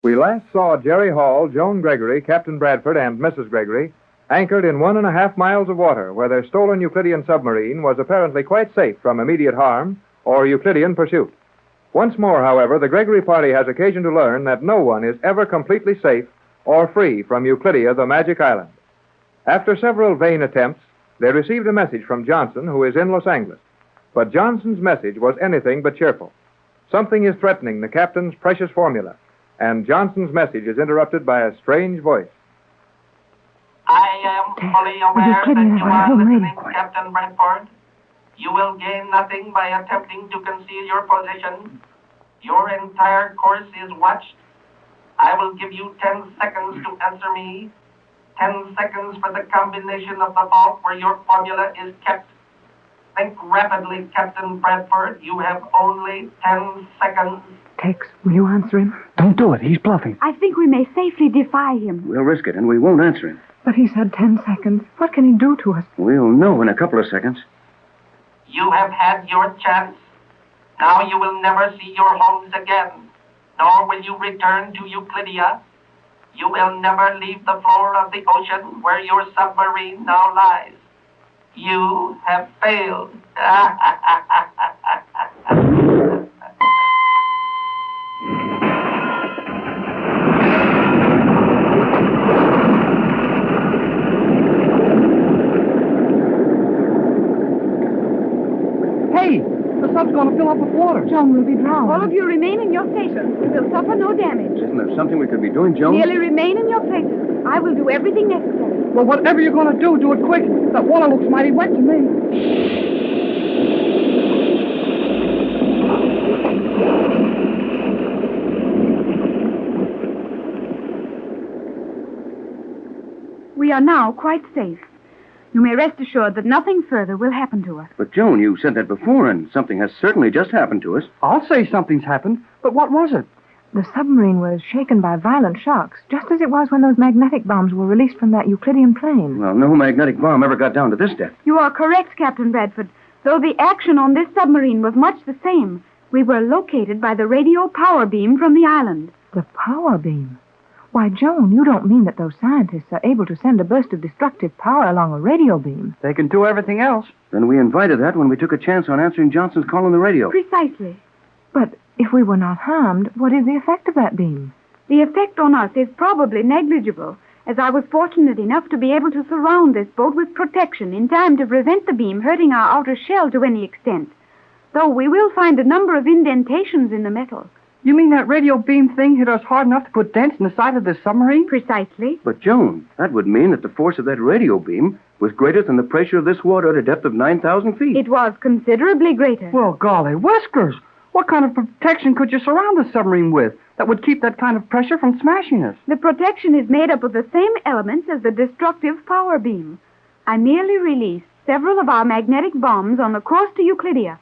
We last saw Jerry Hall, Joan Gregory, Captain Bradford, and Mrs. Gregory anchored in 1.5 miles of water where their stolen Euclidean submarine was apparently quite safe from immediate harm or Euclidean pursuit. Once more, however, the Gregory party has occasion to learn that no one is ever completely safe or free from Euclidia, the magic island. After several vain attempts, they received a message from Johnson, who is in Los Angeles. But Johnson's message was anything but cheerful. Something is threatening the captain's precious formula, and Johnson's message is interrupted by a strange voice. I am fully aware that you are listening, Captain Bradford. You will gain nothing by attempting to conceal your position. Your entire course is watched. I will give you 10 seconds to answer me. 10 seconds for the combination of the vault where your formula is kept. Think rapidly, Captain Bradford. You have only 10 seconds. Tex, will you answer him? Don't do it. He's bluffing. I think we may safely defy him. We'll risk it, and we won't answer him. But he's had 10 seconds. What can he do to us? We'll know in a couple of seconds. You have had your chance. Now you will never see your homes again, nor will you return to Euclidia. You will never leave the floor of the ocean where your submarine now lies. You have failed. Hey, the sub's going to fill up with water. John will be drowned. All of you remain in your stations. We will suffer no damage. Isn't there something we could be doing, Joan? Merely remain in your places. I will do everything necessary. Well, whatever you're going to do, do it quick. That water looks mighty wet to me. We are now quite safe. You may rest assured that nothing further will happen to us. But, Joan, you said that before, and something has certainly just happened to us. I'll say something's happened, but what was it? The submarine was shaken by violent shocks, just as it was when those magnetic bombs were released from that Euclidean plane. Well, no magnetic bomb ever got down to this depth. You are correct, Captain Bradford. Though the action on this submarine was much the same, we were located by the radio power beam from the island. The power beam? Why, Joan, you don't mean that those scientists are able to send a burst of destructive power along a radio beam? They can do everything else. Then we invited that when we took a chance on answering Johnson's call on the radio. Precisely. But if we were not harmed, what is the effect of that beam? The effect on us is probably negligible, as I was fortunate enough to be able to surround this boat with protection in time to prevent the beam hurting our outer shell to any extent. Though we will find a number of indentations in the metal. You mean that radio beam thing hit us hard enough to put dents in the side of this submarine? Precisely. But, Joan, that would mean that the force of that radio beam was greater than the pressure of this water at a depth of 9,000 feet. It was considerably greater. Well, golly whiskers! What kind of protection could you surround the submarine with that would keep that kind of pressure from smashing us? The protection is made up of the same elements as the destructive power beam. I merely released several of our magnetic bombs on the course to Euclidia,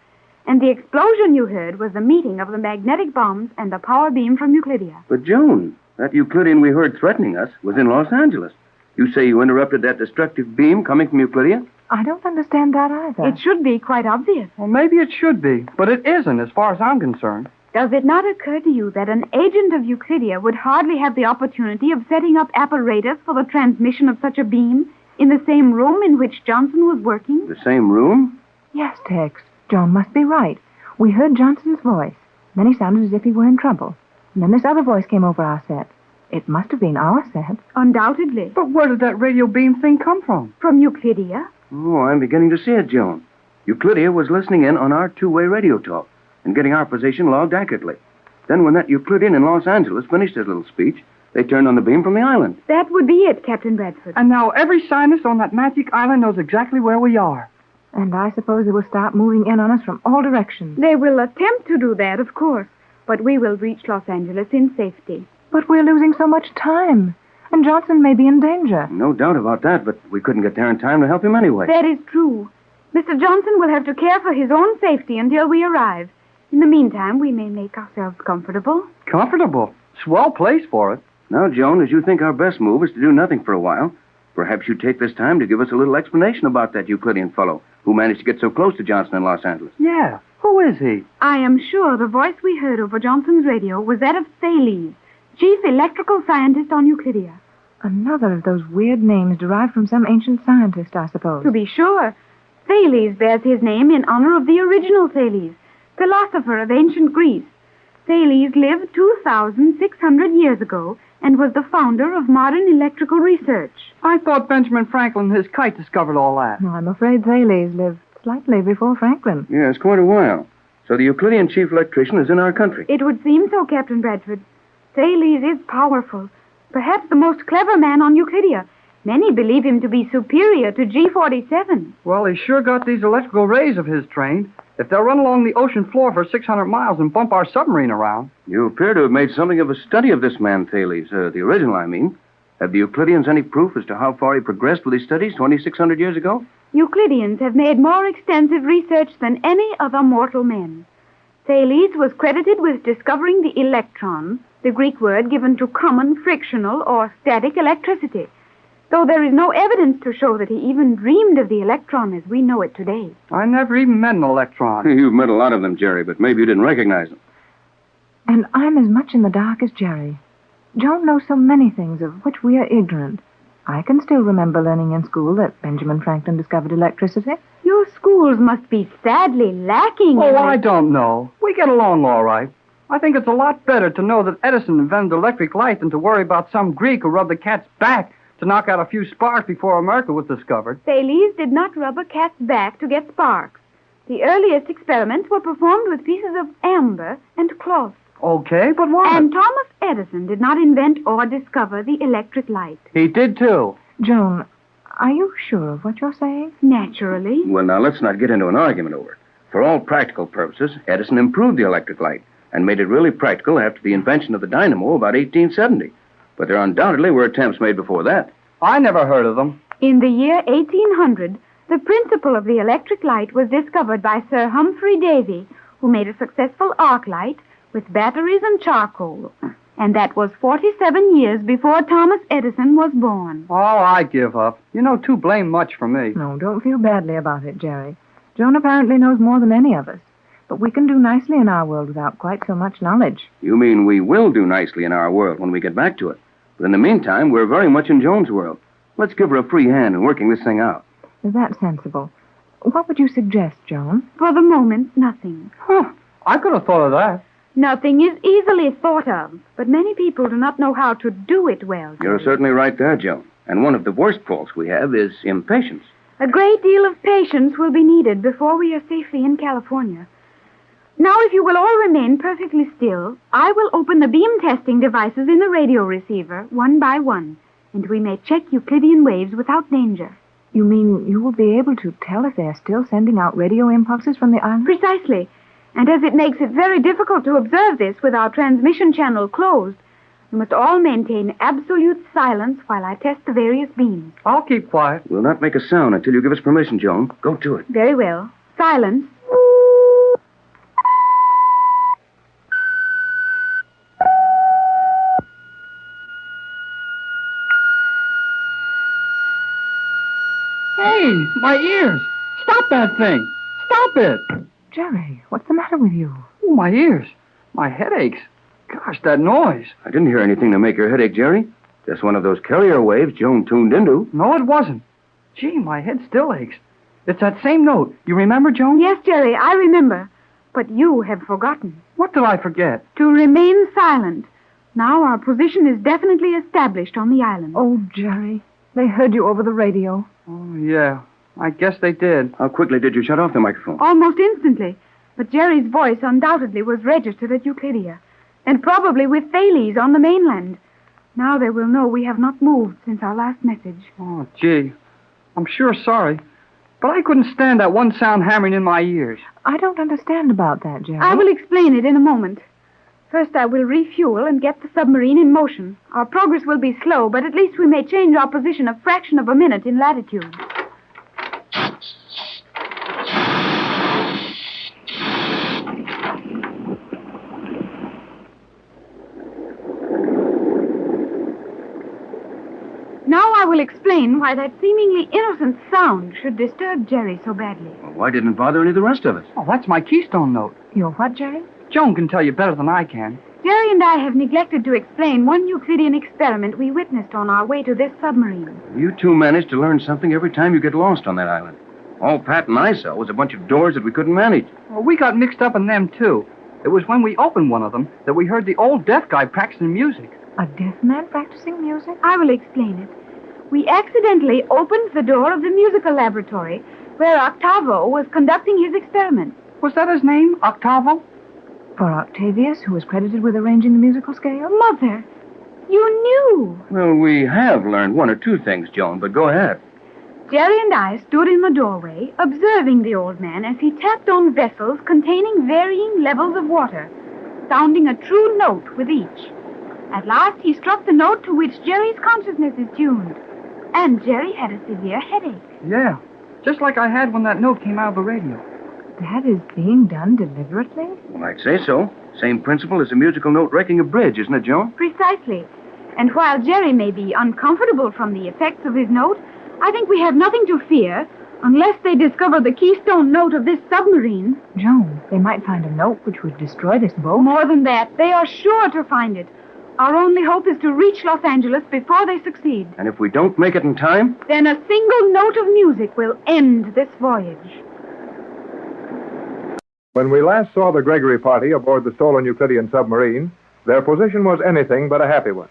and the explosion you heard was the meeting of the magnetic bombs and the power beam from Euclidia. But, Joan, that Euclidean we heard threatening us was in Los Angeles. You say you interrupted that destructive beam coming from Euclidia? I don't understand that either. It should be quite obvious. Well, maybe it should be, but it isn't as far as I'm concerned. Does it not occur to you that an agent of Euclidia would hardly have the opportunity of setting up apparatus for the transmission of such a beam in the same room in which Johnson was working? The same room? Yes, Tex. Joan must be right. We heard Johnson's voice. Then he sounded as if he were in trouble. And then this other voice came over our set. It must have been our set. Undoubtedly. But where did that radio beam thing come from? From Euclidia. Oh, I'm beginning to see it, Joan. Euclidia was listening in on our two-way radio talk and getting our position logged accurately. Then when that Euclidean in Los Angeles finished his little speech, they turned on the beam from the island. That would be it, Captain Bradford. And now every scientist on that magic island knows exactly where we are. And I suppose they will start moving in on us from all directions. They will attempt to do that, of course. But we will reach Los Angeles in safety. But we're losing so much time. And Johnson may be in danger. No doubt about that, but we couldn't get there in time to help him anyway. That is true. Mr. Johnson will have to care for his own safety until we arrive. In the meantime, we may make ourselves comfortable. Comfortable? Swell place for it. Now, Joan, as you think our best move is to do nothing for a while, perhaps you take this time to give us a little explanation about that Euclidean fellow who managed to get so close to Johnson in Los Angeles. Yeah. Who is he? I am sure the voice we heard over Johnson's radio was that of Thales, chief electrical scientist on Euclidia. Another of those weird names derived from some ancient scientist, I suppose. To be sure. Thales bears his name in honor of the original Thales, philosopher of ancient Greece. Thales lived 2,600 years ago and was the founder of modern electrical research. I thought Benjamin Franklin and his kite discovered all that. No, I'm afraid Thales lived slightly before Franklin. Yeah, it's quite a while. So the Euclidean chief electrician is in our country. It would seem so, Captain Bradford. Thales is powerful, perhaps the most clever man on Euclidia. Many believe him to be superior to G47. Well, he sure got these electrical rays of his trained. If they'll run along the ocean floor for 600 miles and bump our submarine around. You appear to have made something of a study of this man, Thales. The original, I mean. Have the Euclideans any proof as to how far he progressed with his studies 2,600 years ago? Euclideans have made more extensive research than any other mortal men. Thales was credited with discovering the electron, the Greek word given to common frictional or static electricity, though there is no evidence to show that he even dreamed of the electron as we know it today. I never even met an electron. You've met a lot of them, Jerry, but maybe you didn't recognize them. And I'm as much in the dark as Jerry. Joan knows so many things of which we are ignorant. I can still remember learning in school that Benjamin Franklin discovered electricity. Your schools must be sadly lacking. Oh, I don't know. We get along all right. I think it's a lot better to know that Edison invented electric light than to worry about some Greek who rubbed the cat's back to knock out a few sparks before America was discovered. Thales did not rub a cat's back to get sparks. The earliest experiments were performed with pieces of amber and cloth. Okay, but what? And Thomas Edison did not invent or discover the electric light. He did, too. Joan, are you sure of what you're saying? Naturally. Well, now, let's not get into an argument over it. For all practical purposes, Edison improved the electric light and made it really practical after the invention of the dynamo about 1870. But there undoubtedly were attempts made before that. I never heard of them. In the year 1800, the principle of the electric light was discovered by Sir Humphrey Davy, who made a successful arc light with batteries and charcoal. And that was 47 years before Thomas Edison was born. Oh, I give up. You know too blame much for me. No, don't feel badly about it, Jerry. Joan apparently knows more than any of us. But we can do nicely in our world without quite so much knowledge. You mean we will do nicely in our world when we get back to it. But in the meantime, we're very much in Joan's world. Let's give her a free hand in working this thing out. Is that sensible? What would you suggest, Joan? For the moment, nothing. Huh. I could have thought of that. Nothing is easily thought of, but many people do not know how to do it well. You're certainly right there, Joan. And one of the worst faults we have is impatience. A great deal of patience will be needed before we are safely in California. Now, if you will all remain perfectly still, I will open the beam testing devices in the radio receiver, one by one, and we may check Euclidean waves without danger. You mean you will be able to tell if they're still sending out radio impulses from the island? Precisely. And as it makes it very difficult to observe this with our transmission channel closed, you must all maintain absolute silence while I test the various beams. I'll keep quiet. We'll not make a sound until you give us permission, Joan. Go to it. Very well. Silence. Hey, my ears! Stop that thing! Stop it! Jerry, what's the matter with you? Oh, my ears. My head aches. Gosh, that noise. I didn't hear anything to make your headache, Jerry. Just one of those carrier waves Joan tuned into. No, it wasn't. Gee, my head still aches. It's that same note. You remember, Joan? Yes, Jerry, I remember. But you have forgotten. What did I forget? To remain silent. Now our position is definitely established on the island. Oh, Jerry, they heard you over the radio. Oh, yeah. I guess they did. How quickly did you shut off the microphone? Almost instantly. But Jerry's voice undoubtedly was registered at Euclidia, and probably with Thales on the mainland. Now they will know we have not moved since our last message. Oh, gee. I'm sure sorry. But I couldn't stand that one sound hammering in my ears. I don't understand about that, Jerry. I will explain it in a moment. First, I will refuel and get the submarine in motion. Our progress will be slow, but at least we may change our position a fraction of a minute in latitude. will explain why that seemingly innocent sound should disturb Jerry so badly. Well, why didn't it bother any of the rest of us? Oh, that's my keystone note. Your what, Jerry? Joan can tell you better than I can. Jerry and I have neglected to explain one Euclidean experiment we witnessed on our way to this submarine. You two manage to learn something every time you get lost on that island. All Pat and I saw was a bunch of doors that we couldn't manage. Well, we got mixed up in them, too. It was when we opened one of them that we heard the old deaf guy practicing music. A deaf man practicing music? I will explain it. We accidentally opened the door of the musical laboratory where Octavo was conducting his experiment. Was that his name, Octavo? For Octavius, who was credited with arranging the musical scale? Mother, you knew. Well, we have learned one or two things, Joan, but go ahead. Jerry and I stood in the doorway, observing the old man as he tapped on vessels containing varying levels of water, sounding a true note with each. At last, he struck the note to which Jerry's consciousness is tuned, and Jerry had a severe headache. Yeah, just like I had when that note came out of the radio. That is being done deliberately? Well, I'd say so. Same principle as a musical note wrecking a bridge, isn't it, Joan? Precisely. And while Jerry may be uncomfortable from the effects of his note, I think we have nothing to fear unless they discover the keystone note of this submarine. Joan, they might find a note which would destroy this boat. More than that, they are sure to find it. Our only hope is to reach Los Angeles before they succeed. And if we don't make it in time? Then a single note of music will end this voyage. When we last saw the Gregory party aboard the stolen Euclidean submarine, their position was anything but a happy one.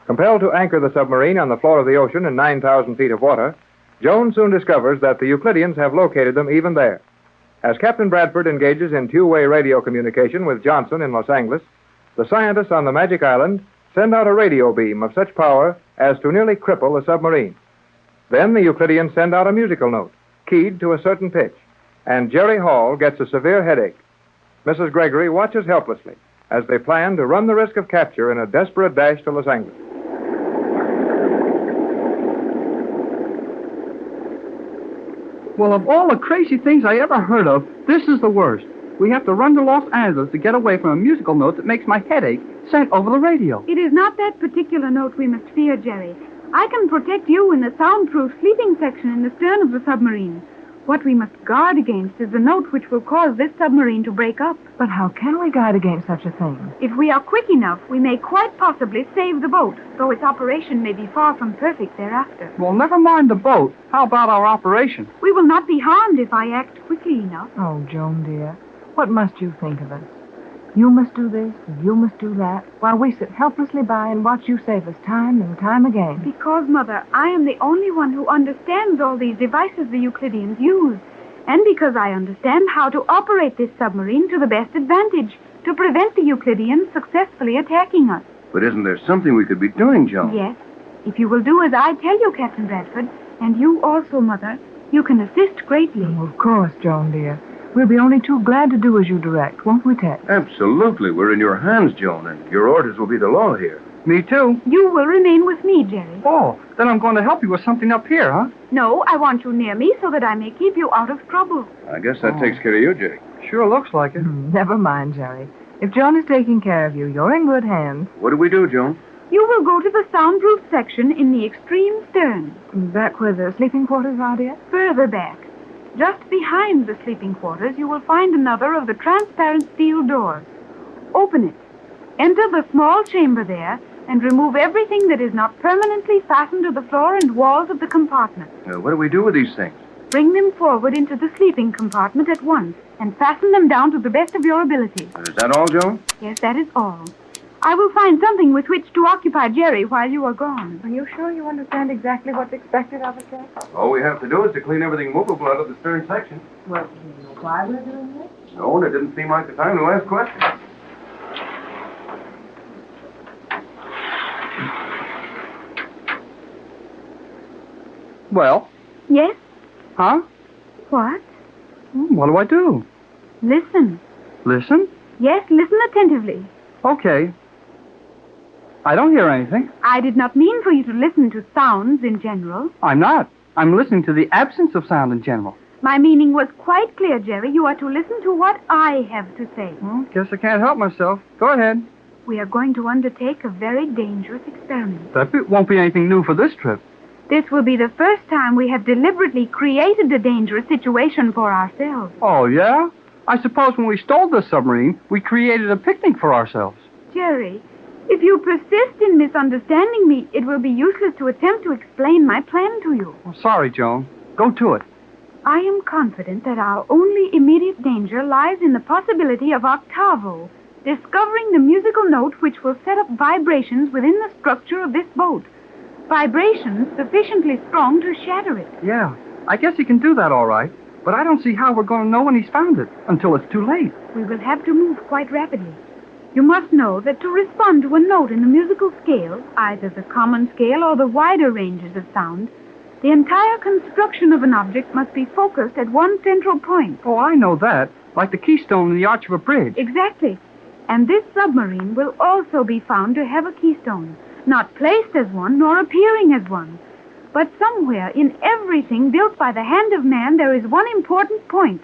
Compelled to anchor the submarine on the floor of the ocean in 9,000 feet of water, Joan soon discovers that the Euclideans have located them even there. As Captain Bradford engages in two-way radio communication with Johnson in Los Angeles, the scientists on the Magic Island send out a radio beam of such power as to nearly cripple the submarine. Then the Euclideans send out a musical note, keyed to a certain pitch, and Jerry Hall gets a severe headache. Mrs. Gregory watches helplessly as they plan to run the risk of capture in a desperate dash to Los Angeles. Well, of all the crazy things I ever heard of, this is the worst. We have to run to Los Angeles to get away from a musical note that makes my headache sent over the radio. It is not that particular note we must fear, Jerry. I can protect you in the soundproof sleeping section in the stern of the submarine. What we must guard against is the note which will cause this submarine to break up. But how can we guard against such a thing? If we are quick enough, we may quite possibly save the boat, though its operation may be far from perfect thereafter. Well, never mind the boat. How about our operation? We will not be harmed if I act quickly enough. Oh, Joan, dear, what must you think of us? You must do this, and you must do that, while we sit helplessly by and watch you save us time and time again. Because, Mother, I am the only one who understands all these devices the Euclideans use, and because I understand how to operate this submarine to the best advantage, to prevent the Euclideans successfully attacking us. But isn't there something we could be doing, Joan? Yes. If you will do as I tell you, Captain Bradford, and you also, Mother, you can assist greatly. Oh, of course, Joan, dear. We'll be only too glad to do as you direct, won't we, Tex? Absolutely. We're in your hands, Joan, and your orders will be the law here. Me too. You will remain with me, Jerry. Oh, then I'm going to help you with something up here, huh? No, I want you near me so that I may keep you out of trouble. I guess that takes care of you, Jerry. Sure looks like it. Never mind, Jerry. If Joan is taking care of you, you're in good hands. What do we do, Joan? You will go to the soundproof section in the extreme stern. Back where the sleeping quarters are, dear? Further back. Just behind the sleeping quarters, you will find another of the transparent steel doors. Open it. Enter the small chamber there and remove everything that is not permanently fastened to the floor and walls of the compartment. What do we do with these things? Bring them forward into the sleeping compartment at once and fasten them down to the best of your ability. Is that all, Joan? Yes, that is all. I will find something with which to occupy Jerry while you are gone. Are you sure you understand exactly what's expected of us, Tex? All we have to do is to clean everything movable out of the stern section. Well, do you know why we're doing this? No, and it didn't seem like the time to ask questions. Well? Yes? Huh? What? What do I do? Listen. Listen? Yes, listen attentively. Okay. I don't hear anything. I did not mean for you to listen to sounds in general. I'm not. I'm listening to the absence of sound in general. My meaning was quite clear, Jerry. You are to listen to what I have to say. Well, guess I can't help myself. Go ahead. We are going to undertake a very dangerous experiment. That won't be anything new for this trip. This will be the first time we have deliberately created a dangerous situation for ourselves. Oh, yeah? I suppose when we stole the submarine, we created a picnic for ourselves. Jerry, if you persist in misunderstanding me, it will be useless to attempt to explain my plan to you. Oh, sorry, Joan. Go to it. I am confident that our only immediate danger lies in the possibility of Octavo discovering the musical note which will set up vibrations within the structure of this boat. Vibrations sufficiently strong to shatter it. Yeah, I guess he can do that all right. But I don't see how we're going to know when he's found it until it's too late. We will have to move quite rapidly. You must know that to respond to a note in the musical scale, either the common scale or the wider ranges of sound, the entire construction of an object must be focused at one central point. Oh, I know that. Like the keystone in the arch of a bridge. Exactly. And this submarine will also be found to have a keystone, not placed as one nor appearing as one. But somewhere in everything built by the hand of man, there is one important point,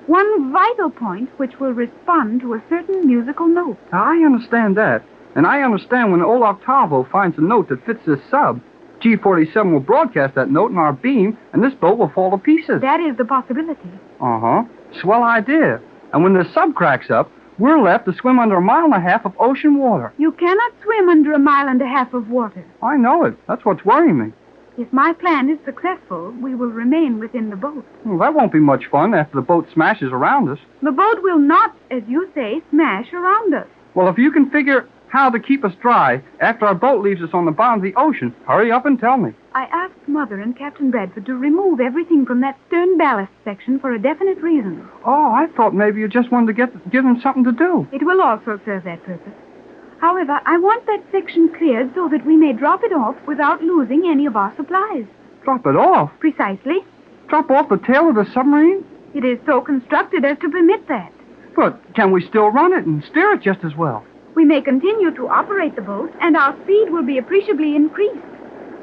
one vital point which will respond to a certain musical note. Now, I understand that. And I understand when old Octavo finds a note that fits this sub, G47 will broadcast that note in our beam, and this boat will fall to pieces. That is the possibility. Uh-huh. Swell idea. And when the sub cracks up, we're left to swim under 1.5 miles of ocean water. You cannot swim under 1.5 miles of water. I know it. That's what's worrying me. If my plan is successful, we will remain within the boat. Well, that won't be much fun after the boat smashes around us. The boat will not, as you say, smash around us. Well, if you can figure how to keep us dry after our boat leaves us on the bottom of the ocean, hurry up and tell me. I asked Mother and Captain Bradford to remove everything from that stern ballast section for a definite reason. Oh, I thought maybe you just wanted to give them something to do. It will also serve that purpose. However, I want that section cleared so that we may drop it off without losing any of our supplies. Drop it off? Precisely. Drop off the tail of the submarine? It is so constructed as to permit that. But can we still run it and steer it just as well? We may continue to operate the boat, and our speed will be appreciably increased,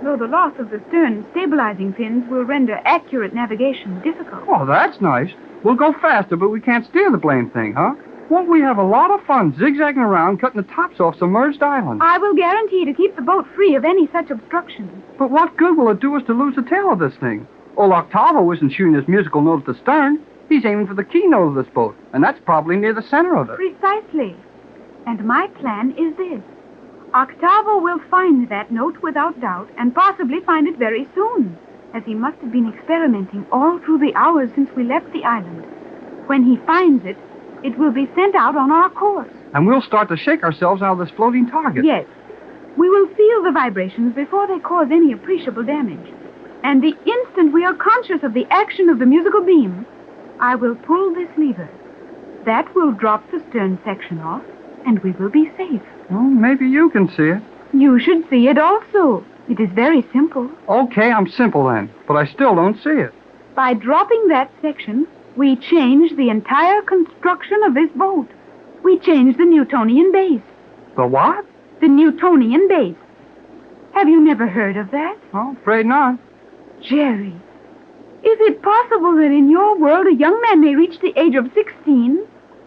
though the loss of the stern stabilizing fins will render accurate navigation difficult. Oh, that's nice. We'll go faster, but we can't steer the blame thing, huh? Won't we have a lot of fun zigzagging around, cutting the tops off submerged islands? I will guarantee to keep the boat free of any such obstructions. But what good will it do us to lose the tail of this thing? Old Octavo isn't shooting his musical note at the stern. He's aiming for the keynote of this boat, and that's probably near the center of it. Precisely. And my plan is this. Octavo will find that note without doubt, and possibly find it very soon, as he must have been experimenting all through the hours since we left the island. When he finds it, it will be sent out on our course. And we'll start to shake ourselves out of this floating target. Yes. We will feel the vibrations before they cause any appreciable damage. And the instant we are conscious of the action of the musical beam, I will pull this lever. That will drop the stern section off, and we will be safe. Well, maybe you can see it. You should see it also. It is very simple. Okay, I'm simple then, but I still don't see it. By dropping that section, we change the entire construction of this boat. We change the Newtonian base. The what? The Newtonian base. Have you never heard of that? Oh, afraid not. Jerry, is it possible that in your world a young man may reach the age of 16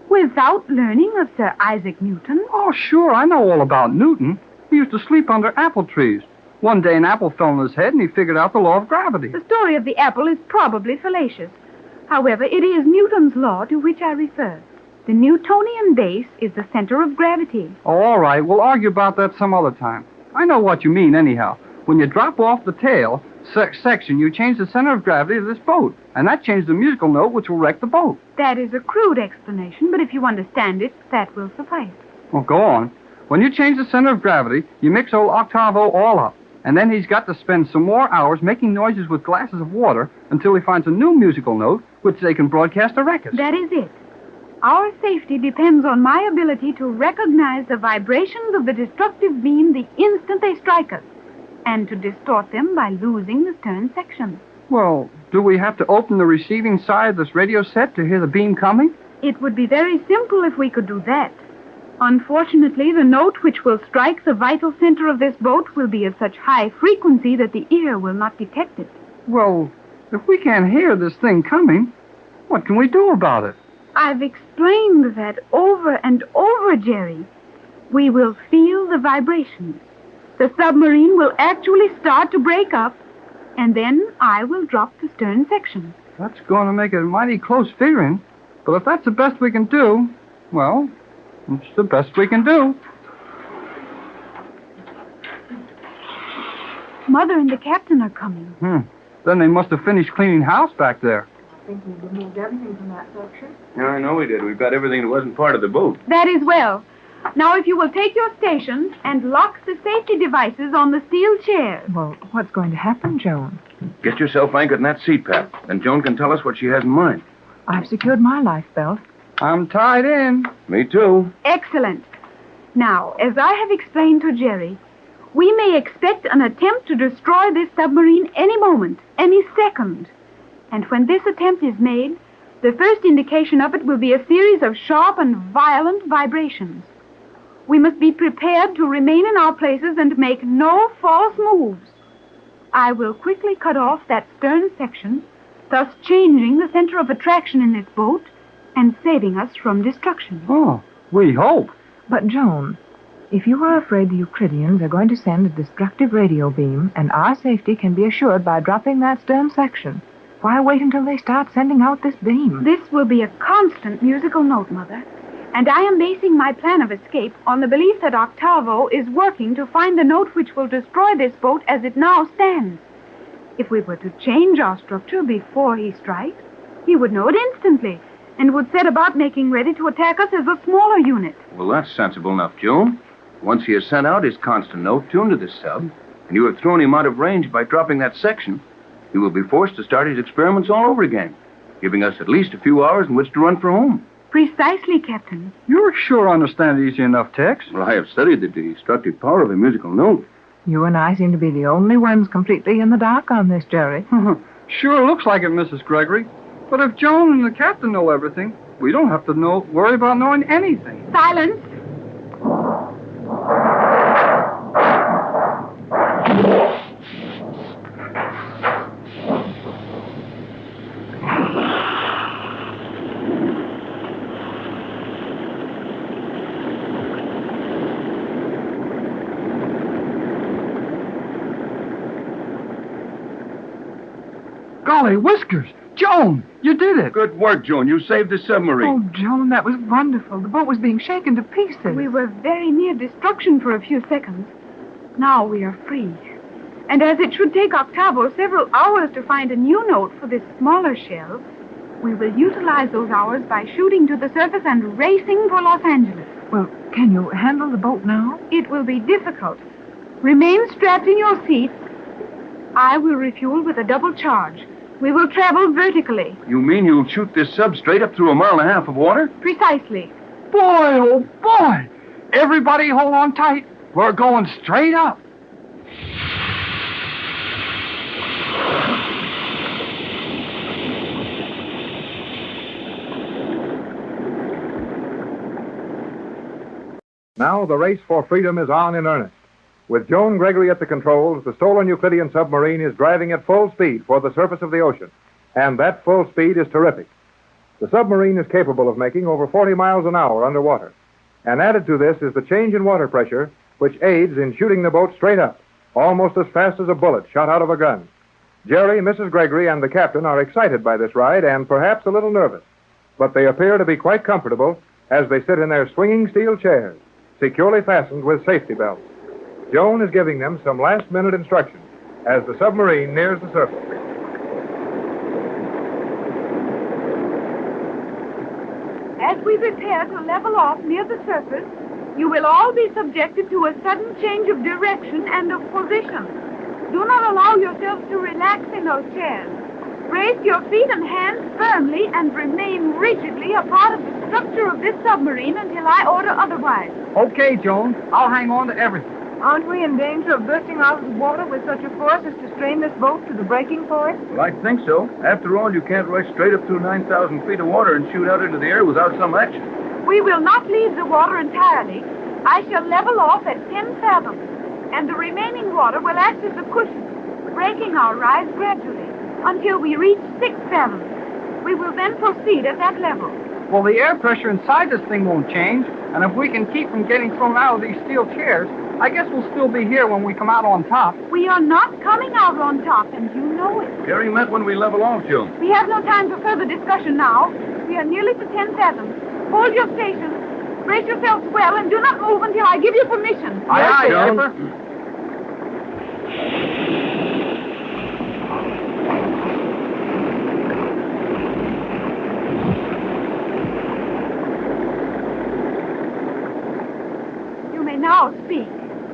without learning of Sir Isaac Newton? Oh, sure, I know all about Newton. He used to sleep under apple trees. One day an apple fell on his head and he figured out the law of gravity. The story of the apple is probably fallacious. However, it is Newton's law to which I refer. The Newtonian base is the center of gravity. Oh, all right. We'll argue about that some other time. I know what you mean, anyhow. When you drop off the tail section, you change the center of gravity of this boat. And that changes the musical note, which will wreck the boat. That is a crude explanation, but if you understand it, that will suffice. Well, go on. When you change the center of gravity, you mix old Octavo all up. And then he's got to spend some more hours making noises with glasses of water until he finds a new musical note, which they can broadcast to wreck us. That is it. Our safety depends on my ability to recognize the vibrations of the destructive beam the instant they strike us, and to distort them by losing the stern section. Well, do we have to open the receiving side of this radio set to hear the beam coming? It would be very simple if we could do that. Unfortunately, the note which will strike the vital center of this boat will be of such high frequency that the ear will not detect it. Well, if we can't hear this thing coming, what can we do about it? I've explained that over and over, Jerry. We will feel the vibrations. The submarine will actually start to break up, And then I will drop the stern section. That's going to make it mighty close figuring. But if that's the best we can do, well, it's the best we can do. Mother and the captain are coming. Then they must have finished cleaning house back there. I think we removed everything from that section. Yeah, I know we did. We've got everything that wasn't part of the boat. That is well. Now, if you will take your station and lock the safety devices on the steel chairs. Well, what's going to happen, Joan? Get yourself anchored in that seat, Pat. Then Joan can tell us what she has in mind. I've secured my life belt. I'm tied in. Me too. Excellent. Now, as I have explained to Jerry, we may expect an attempt to destroy this submarine any moment, any second. And when this attempt is made, the first indication of it will be a series of sharp and violent vibrations. We must be prepared to remain in our places and make no false moves. I will quickly cut off that stern section, thus changing the center of attraction in this boat and saving us from destruction. Oh, we hope. But, Joan, if you are afraid the Euclideans are going to send a destructive radio beam and our safety can be assured by dropping that stern section, why wait until they start sending out this beam? This will be a constant musical note, Mother. And I am basing my plan of escape on the belief that Octavo is working to find the note which will destroy this boat as it now stands. If we were to change our structure before he strikes, he would know it instantly and would set about making ready to attack us as a smaller unit. Well, that's sensible enough, Joan. Once he has sent out his constant note tuned to this sub, and you have thrown him out of range by dropping that section, he will be forced to start his experiments all over again, giving us at least a few hours in which to run for home. Precisely, Captain. You sure understand easy enough, Tex. Well, I have studied the destructive power of a musical note. You and I seem to be the only ones completely in the dark on this, Jerry. Sure looks like it, Mrs. Gregory. But if Joan and the captain know everything, we don't have to worry about knowing anything. Silence. Golly whiskers! Joan, you did it! Good work, Joan. You saved the submarine. Oh, Joan, that was wonderful. The boat was being shaken to pieces. We were very near destruction for a few seconds. Now we are free. And as it should take Octavo several hours to find a new note for this smaller shell, we will utilize those hours by shooting to the surface and racing for Los Angeles. Well, can you handle the boat now? It will be difficult. Remain strapped in your seats. I will refuel with a double charge. We will travel vertically. You mean you'll shoot this sub straight up through 1.5 miles of water? Precisely. Boy, oh boy! Everybody hold on tight. We're going straight up. Now the race for freedom is on in earnest. With Joan Gregory at the controls, the stolen Euclidean submarine is driving at full speed for the surface of the ocean. And that full speed is terrific. The submarine is capable of making over 40 miles an hour underwater. And added to this is the change in water pressure, which aids in shooting the boat straight up, almost as fast as a bullet shot out of a gun. Jerry, Mrs. Gregory, and the captain are excited by this ride and perhaps a little nervous. But they appear to be quite comfortable as they sit in their swinging steel chairs, securely fastened with safety belts. Joan is giving them some last-minute instructions as the submarine nears the surface. As we prepare to level off near the surface, you will all be subjected to a sudden change of direction and of position. Do not allow yourselves to relax in those chairs. Brace your feet and hands firmly and remain rigidly a part of the structure of this submarine until I order otherwise. Okay, Joan. I'll hang on to everything. Aren't we in danger of bursting out of the water with such a force as to strain this boat to the breaking point? Well, I think so. After all, you can't rush straight up through 9,000 feet of water and shoot out into the air without some action. We will not leave the water entirely. I shall level off at 10 fathoms, and the remaining water will act as a cushion, breaking our rise gradually until we reach 6 fathoms. We will then proceed at that level. Well, the air pressure inside this thing won't change, and if we can keep from getting thrown out of these steel chairs, I guess we'll still be here when we come out on top. We are not coming out on top, and you know it. Jerry meant when we level off, Joan. We have no time for further discussion now. We are nearly to 10 fathoms. Hold your station. Brace yourselves well, and do not move until I give you permission. Aye, Joan. Skipper. You may now speak.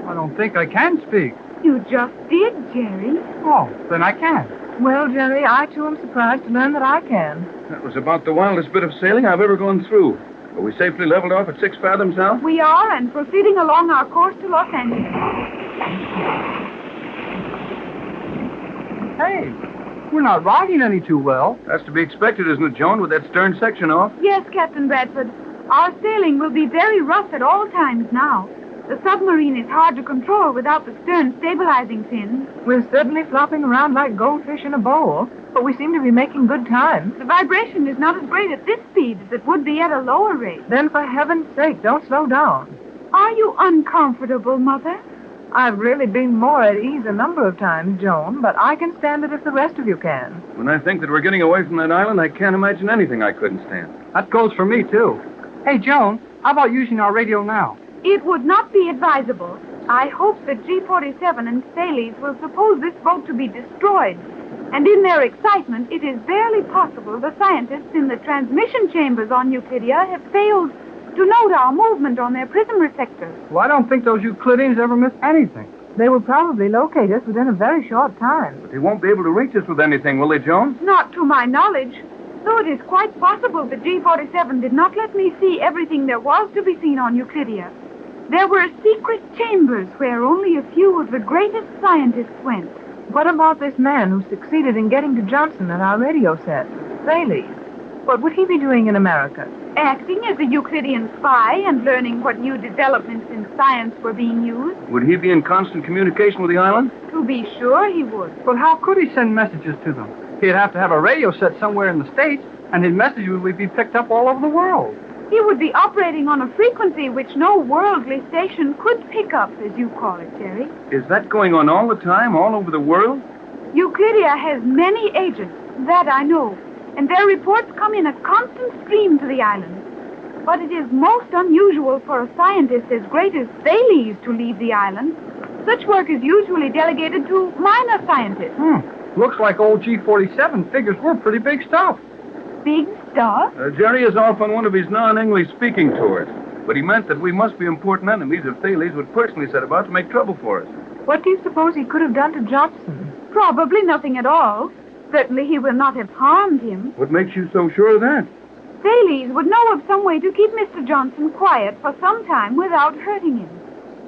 I don't think I can speak. You just did, Jerry. Oh, then I can. Well, Jerry, I too am surprised to learn that I can. That was about the wildest bit of sailing I've ever gone through. Are we safely leveled off at 6 fathoms now? We are, and proceeding along our course to Los Angeles. Hey, we're not riding any too well. That's to be expected, isn't it, Joan, with that stern section off? Yes, Captain Bradford. Our sailing will be very rough at all times now. The submarine is hard to control without the stern stabilizing fins. We're certainly flopping around like goldfish in a bowl, but we seem to be making good time. The vibration is not as great at this speed as it would be at a lower rate. Then, for heaven's sake, don't slow down. Are you uncomfortable, Mother? I've really been more at ease a number of times, Joan, but I can stand it if the rest of you can. When I think that we're getting away from that island, I can't imagine anything I couldn't stand. That goes for me, too. Hey, Joan, how about using our radio now? It would not be advisable. I hope that G-47 and Thales will suppose this boat to be destroyed. And in their excitement, it is barely possible the scientists in the transmission chambers on Euclidia have failed to note our movement on their prism receptors. Well, I don't think those Euclideans ever miss anything. They will probably locate us within a very short time. But they won't be able to reach us with anything, will they, Joan? Not to my knowledge. Though it is quite possible that G-47 did not let me see everything there was to be seen on Euclidia. There were secret chambers where only a few of the greatest scientists went. What about this man who succeeded in getting to Johnson at our radio set? Thales. What would he be doing in America? Acting as a Euclidean spy and learning what new developments in science were being used. Would he be in constant communication with the island? To be sure he would. But how could he send messages to them? He'd have to have a radio set somewhere in the States, and his messages would be picked up all over the world. He would be operating on a frequency which no worldly station could pick up, as you call it, Jerry. Is that going on all the time, all over the world? Euclidia has many agents, that I know, and their reports come in a constant stream to the island. But it is most unusual for a scientist as great as Thales to leave the island. Such work is usually delegated to minor scientists. Looks like old G-47 figures we're pretty big stuff. Big stuff? Jerry is off on one of his non-English speaking tours. But he meant that we must be important enemies if Thales would personally set about to make trouble for us. What do you suppose he could have done to Johnson? Probably nothing at all. Certainly he will not have harmed him. What makes you so sure of that? Thales would know of some way to keep Mr. Johnson quiet for some time without hurting him.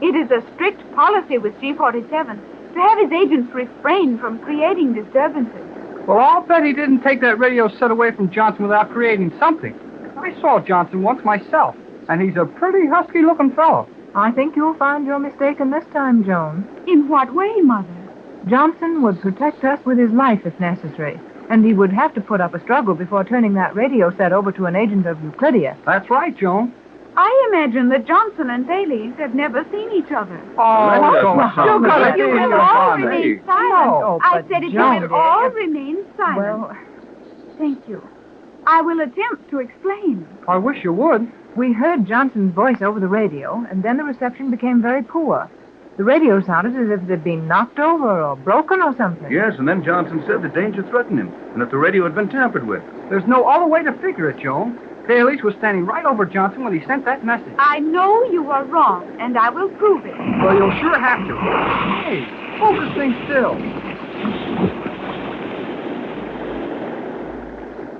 It is a strict policy with G-47 to have his agents refrain from creating disturbances. Well, I'll bet he didn't take that radio set away from Johnson without creating something. I saw Johnson once myself, and he's a pretty husky-looking fellow. I think you'll find you're mistaken this time, Joan. In what way, Mother? Johnson would protect us with his life if necessary, and he would have to put up a struggle before turning that radio set over to an agent of Euclidia. That's right, Joan. I imagine that Johnson and Thales have never seen each other. You will all remain silent. No, I but said if you Joan, will all remain silent. Well, thank you. I will attempt to explain. I wish you would. we heard Johnson's voice over the radio, and then the reception became very poor. The radio sounded as if it had been knocked over or broken or something. Yes, and then Johnson said the danger threatened him, and that the radio had been tampered with. There's no other way to figure it, Joan. Thales was standing right over Johnson when he sent that message. I know you are wrong, and I will prove it. Well, you'll sure have to. Hey, hold this thing still.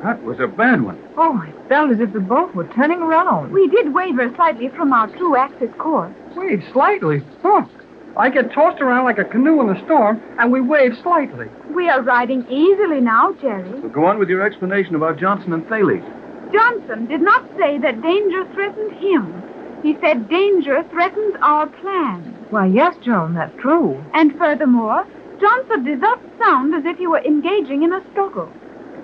That was a bad one. Oh, it felt as if the boat were turning around. We did waver slightly from our true axis course. Wave slightly? Huh. I get tossed around like a canoe in a storm, and we wave slightly. We are riding easily now, Jerry. So go on with your explanation about Johnson and Thales. Johnson did not say that danger threatened him. He said danger threatened our plan. Why, yes, Joan, that's true. And furthermore, Johnson did not sound as if he were engaging in a struggle.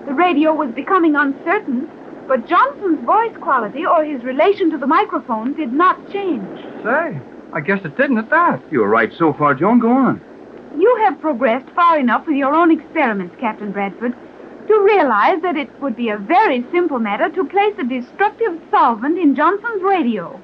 The radio was becoming uncertain, but Johnson's voice quality or his relation to the microphone did not change. Say, I guess it didn't at that. You're right so far, Joan. Go on. You have progressed far enough with your own experiments, Captain Bradford, to realize that it would be a very simple matter to place a destructive solvent in Johnson's radio.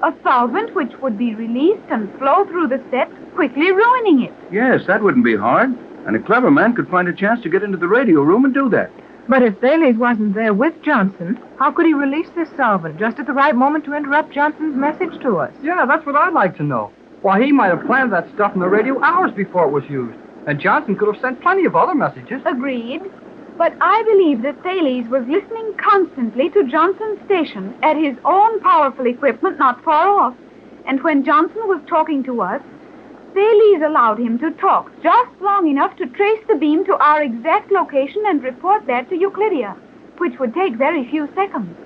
A solvent which would be released and flow through the set, quickly ruining it. Yes, that wouldn't be hard. And a clever man could find a chance to get into the radio room and do that. But if Thales wasn't there with Johnson, how could he release this solvent just at the right moment to interrupt Johnson's message to us? Yeah, that's what I'd like to know. Why, he might have planned that stuff in the radio hours before it was used. And Johnson could have sent plenty of other messages. Agreed. But I believe that Thales was listening constantly to Johnson's station at his own powerful equipment not far off. And when Johnson was talking to us, Thales allowed him to talk just long enough to trace the beam to our exact location and report that to Euclidia, which would take very few seconds.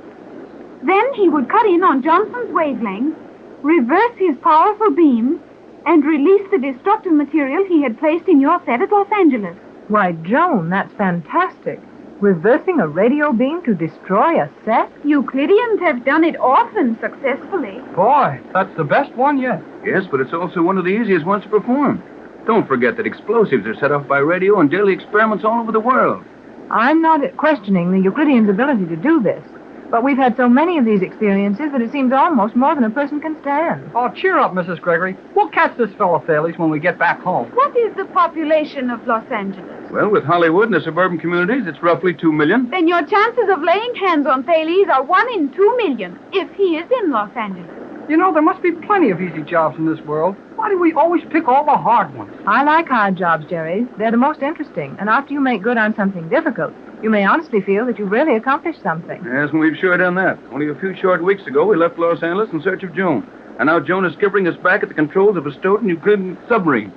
Then he would cut in on Johnson's wavelength, reverse his powerful beam, and release the destructive material he had placed in your set at Los Angeles. Why, Joan, that's fantastic. Reversing a radio beam to destroy a set? Euclideans have done it often successfully. Boy, that's the best one yet. Yes, but it's also one of the easiest ones to perform. Don't forget that explosives are set off by radio in daily experiments all over the world. I'm not questioning the Euclideans' ability to do this, but we've had so many of these experiences that it seems almost more than a person can stand. Oh, cheer up, Mrs. Gregory. We'll catch this fellow Thales when we get back home. What is the population of Los Angeles? Well, with Hollywood and the suburban communities, it's roughly 2 million. Then your chances of laying hands on Thales are 1 in 2 million, if he is in Los Angeles. You know, there must be plenty of easy jobs in this world. Why do we always pick all the hard ones? I like hard jobs, Jerry. They're the most interesting. And after you make good on something difficult, you may honestly feel that you've really accomplished something. Yes, and we've sure done that. Only a few short weeks ago, we left Los Angeles in search of Joan. And now Joan is skippering us back at the controls of a Stoughton Euclidean submarine.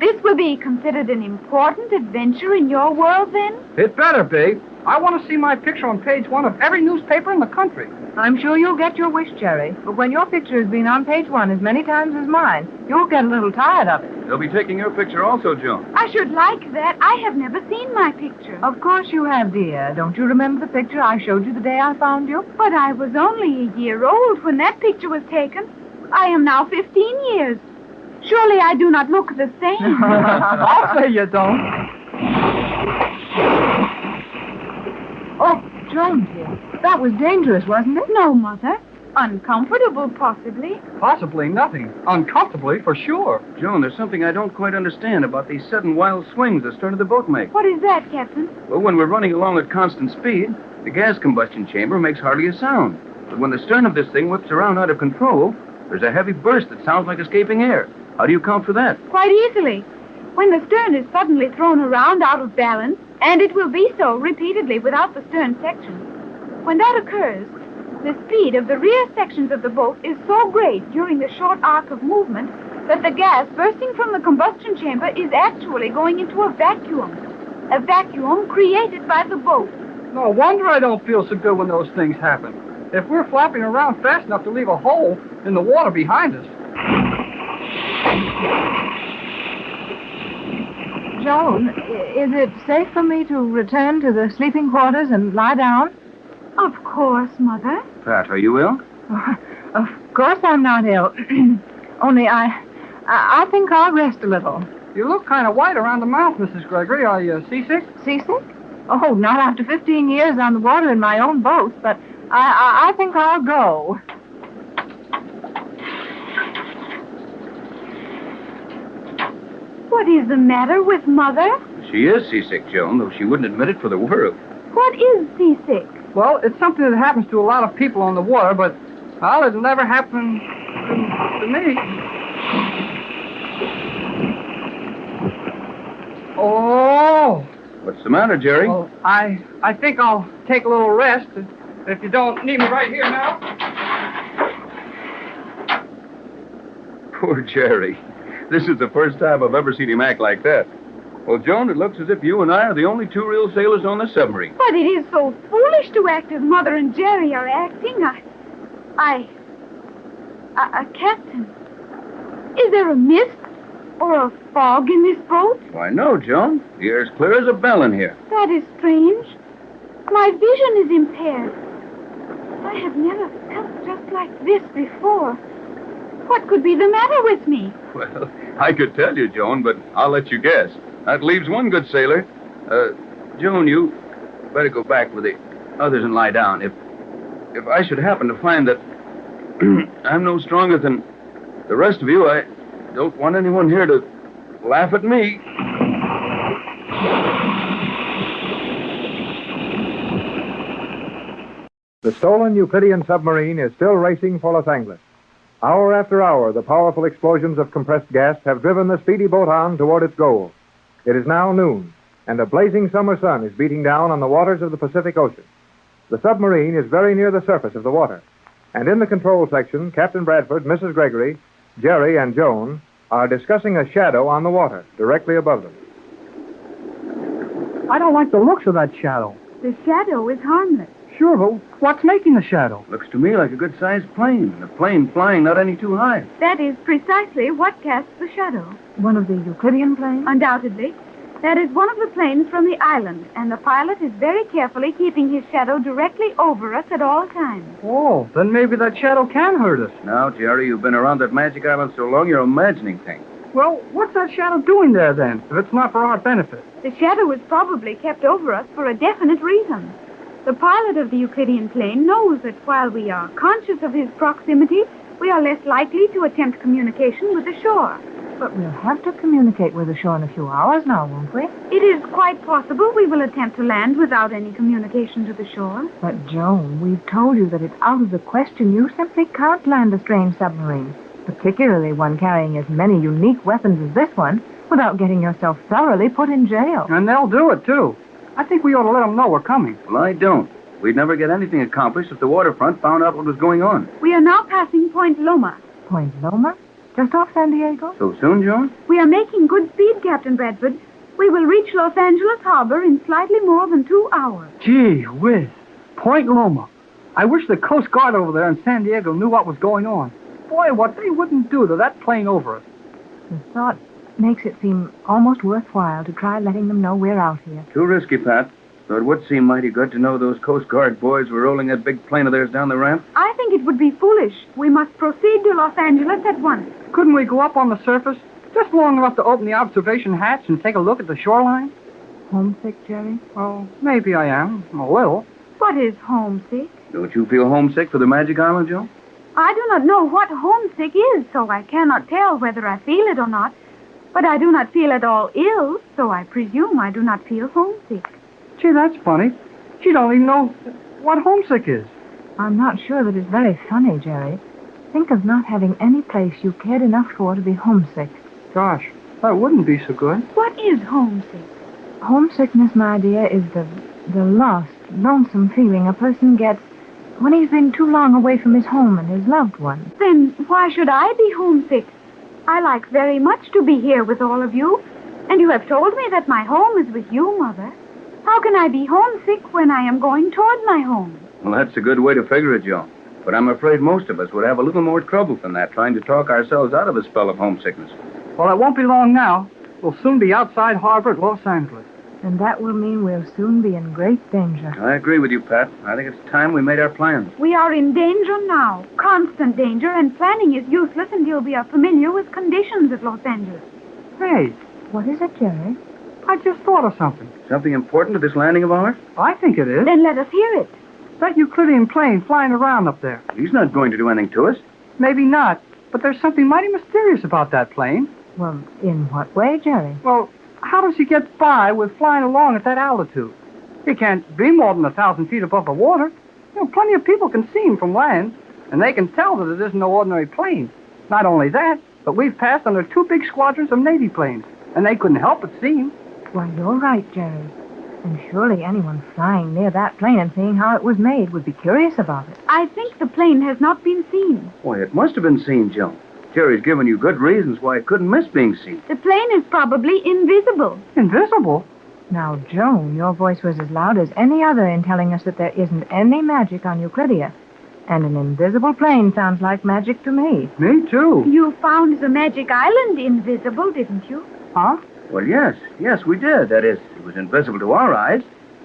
This will be considered an important adventure in your world, then? It better be. I want to see my picture on page 1 of every newspaper in the country. I'm sure you'll get your wish, Jerry. But when your picture has been on page 1 as many times as mine, you'll get a little tired of it. They'll be taking your picture also, Joan. I should like that. I have never seen my picture. Of course you have, dear. Don't you remember the picture I showed you the day I found you? But I was only a year old when that picture was taken. I am now 15 years. Surely I do not look the same. I'll say you don't. Oh, Joan, dear. That was dangerous, wasn't it? No, Mother. Uncomfortable, possibly. Possibly nothing. Uncomfortably, for sure. Joan, there's something I don't quite understand about these sudden wild swings the stern of the boat makes. What is that, Captain? Well, when we're running along at constant speed, the gas combustion chamber makes hardly a sound. But when the stern of this thing whips around out of control, there's a heavy burst that sounds like escaping air. How do you account for that? Quite easily. When the stern is suddenly thrown around out of balance, and it will be so repeatedly without the stern section, when that occurs, the speed of the rear sections of the boat is so great during the short arc of movement that the gas bursting from the combustion chamber is actually going into a vacuum created by the boat. No wonder I don't feel so good when those things happen. If we're flapping around fast enough to leave a hole in the water behind us. Joan, is it safe for me to return to the sleeping quarters and lie down? Of course, Mother. Pat, are you ill? Of course I'm not ill. Only I think I'll rest a little. You look kind of white around the mouth, Mrs. Gregory. Are you seasick? Seasick? Oh, not after 15 years on the water in my own boat, but I think I'll go. What is the matter with Mother? She is seasick, Joan, though she wouldn't admit it for the world. What is seasick? Well, it's something that happens to a lot of people on the water, but, well, it'll never happen to me. Oh! What's the matter, Jerry? Well, I think I'll take a little rest, if you don't need me right here now. Poor Jerry. This is the first time I've ever seen him act like that. Well, Joan, it looks as if you and I are the only 2 real sailors on the submarine. But it is so foolish to act as Mother and Jerry are acting. Captain, is there a mist or a fog in this boat? Why, no, Joan. The air's clear as a bell in here. That is strange. My vision is impaired. I have never felt just like this before. What could be the matter with me? Well, I could tell you, Joan, but I'll let you guess. That leaves one good sailor. Joan, you better go back with the others and lie down. If I should happen to find that I'm no stronger than the rest of you, I don't want anyone here to laugh at me. The stolen Euclidean submarine is still racing for Los Angeles. Hour after hour, the powerful explosions of compressed gas have driven the speedy boat on toward its goal. It is now noon, and a blazing summer sun is beating down on the waters of the Pacific Ocean. The submarine is very near the surface of the water, and in the control section, Captain Bradford, Mrs. Gregory, Jerry, and Joan are discussing a shadow on the water directly above them. I don't like the looks of that shadow. The shadow is harmless. Sure, but what's making the shadow? Looks to me like a good-sized plane, and a plane flying not any too high. That is precisely what casts the shadow. One of the Euclidean planes? Undoubtedly. That is one of the planes from the island, and the pilot is very carefully keeping his shadow directly over us at all times. Oh, then maybe that shadow can hurt us. Now, Jerry, you've been around that magic island so long, you're imagining things. Well, what's that shadow doing there, then, if it's not for our benefit? The shadow is probably kept over us for a definite reason. The pilot of the Euclidean plane knows that while we are conscious of his proximity, we are less likely to attempt communication with the shore. But we'll have to communicate with the shore in a few hours now, won't we? It is quite possible we will attempt to land without any communication to the shore. But, Joan, we've told you that it's out of the question. You simply can't land a strange submarine, particularly one carrying as many unique weapons as this one, without getting yourself thoroughly put in jail. And they'll do it, too. I think we ought to let them know we're coming. Well, I don't. We'd never get anything accomplished if the waterfront found out what was going on. We are now passing Point Loma. Point Loma? Just off San Diego? So soon, Joan? We are making good speed, Captain Bradford. We will reach Los Angeles Harbor in slightly more than 2 hours. Gee whiz. Point Loma. I wish the Coast Guard over there in San Diego knew what was going on. Boy, what they wouldn't do to that plane over us. The thought makes it seem almost worthwhile to try letting them know we're out here. Too risky, Pat. Though it would seem mighty good to know those Coast Guard boys were rolling that big plane of theirs down the ramp. I think it would be foolish. We must proceed to Los Angeles at once. Couldn't we go up on the surface, just long enough to open the observation hatch and take a look at the shoreline? Homesick, Jerry? Well, maybe I am. A little. What is homesick? Don't you feel homesick for the Magic Island, Joe? I do not know what homesick is, so I cannot tell whether I feel it or not. But I do not feel at all ill, so I presume I do not feel homesick. Gee, that's funny. She don't even know what homesick is. I'm not sure that it's very funny, Jerry. Think of not having any place you cared enough for to be homesick. Gosh, that wouldn't be so good. What is homesick? Homesickness, my dear, is the lost, lonesome feeling a person gets when he's been too long away from his home and his loved ones. Then why should I be homesick? I like very much to be here with all of you, and you have told me that my home is with you, Mother. How can I be homesick when I am going toward my home? Well, that's a good way to figure it, Joe. But I'm afraid most of us would have a little more trouble than that trying to talk ourselves out of a spell of homesickness. Well, it won't be long now. We'll soon be outside harbor at Los Angeles. And that will mean we'll soon be in great danger. I agree with you, Pat. I think it's time we made our plans. We are in danger now, constant danger, and planning is useless until we are familiar with conditions at Los Angeles. Hey, what is it, Jerry? I just thought of something. Something important to this landing of ours? I think it is. Then let us hear it. That Euclidean plane flying around up there. He's not going to do anything to us. Maybe not, but there's something mighty mysterious about that plane. Well, in what way, Jerry? Well, how does he get by with flying along at that altitude? He can't be more than 1,000 feet above the water. You know, plenty of people can see him from land, and they can tell that it isn't no ordinary plane. Not only that, but we've passed under 2 big squadrons of Navy planes, and they couldn't help but see him. Why, you're right, Jerry. And surely anyone flying near that plane and seeing how it was made would be curious about it. I think the plane has not been seen. Why, it must have been seen, Joe. Jerry's given you good reasons why it couldn't miss being seen. The plane is probably invisible. Invisible? Now, Joan, your voice was as loud as any other in telling us that there isn't any magic on Euclidia. And an invisible plane sounds like magic to me. Me, too. You found the magic island invisible, didn't you? Huh? Well, yes, we did. That is, it was invisible to our eyes,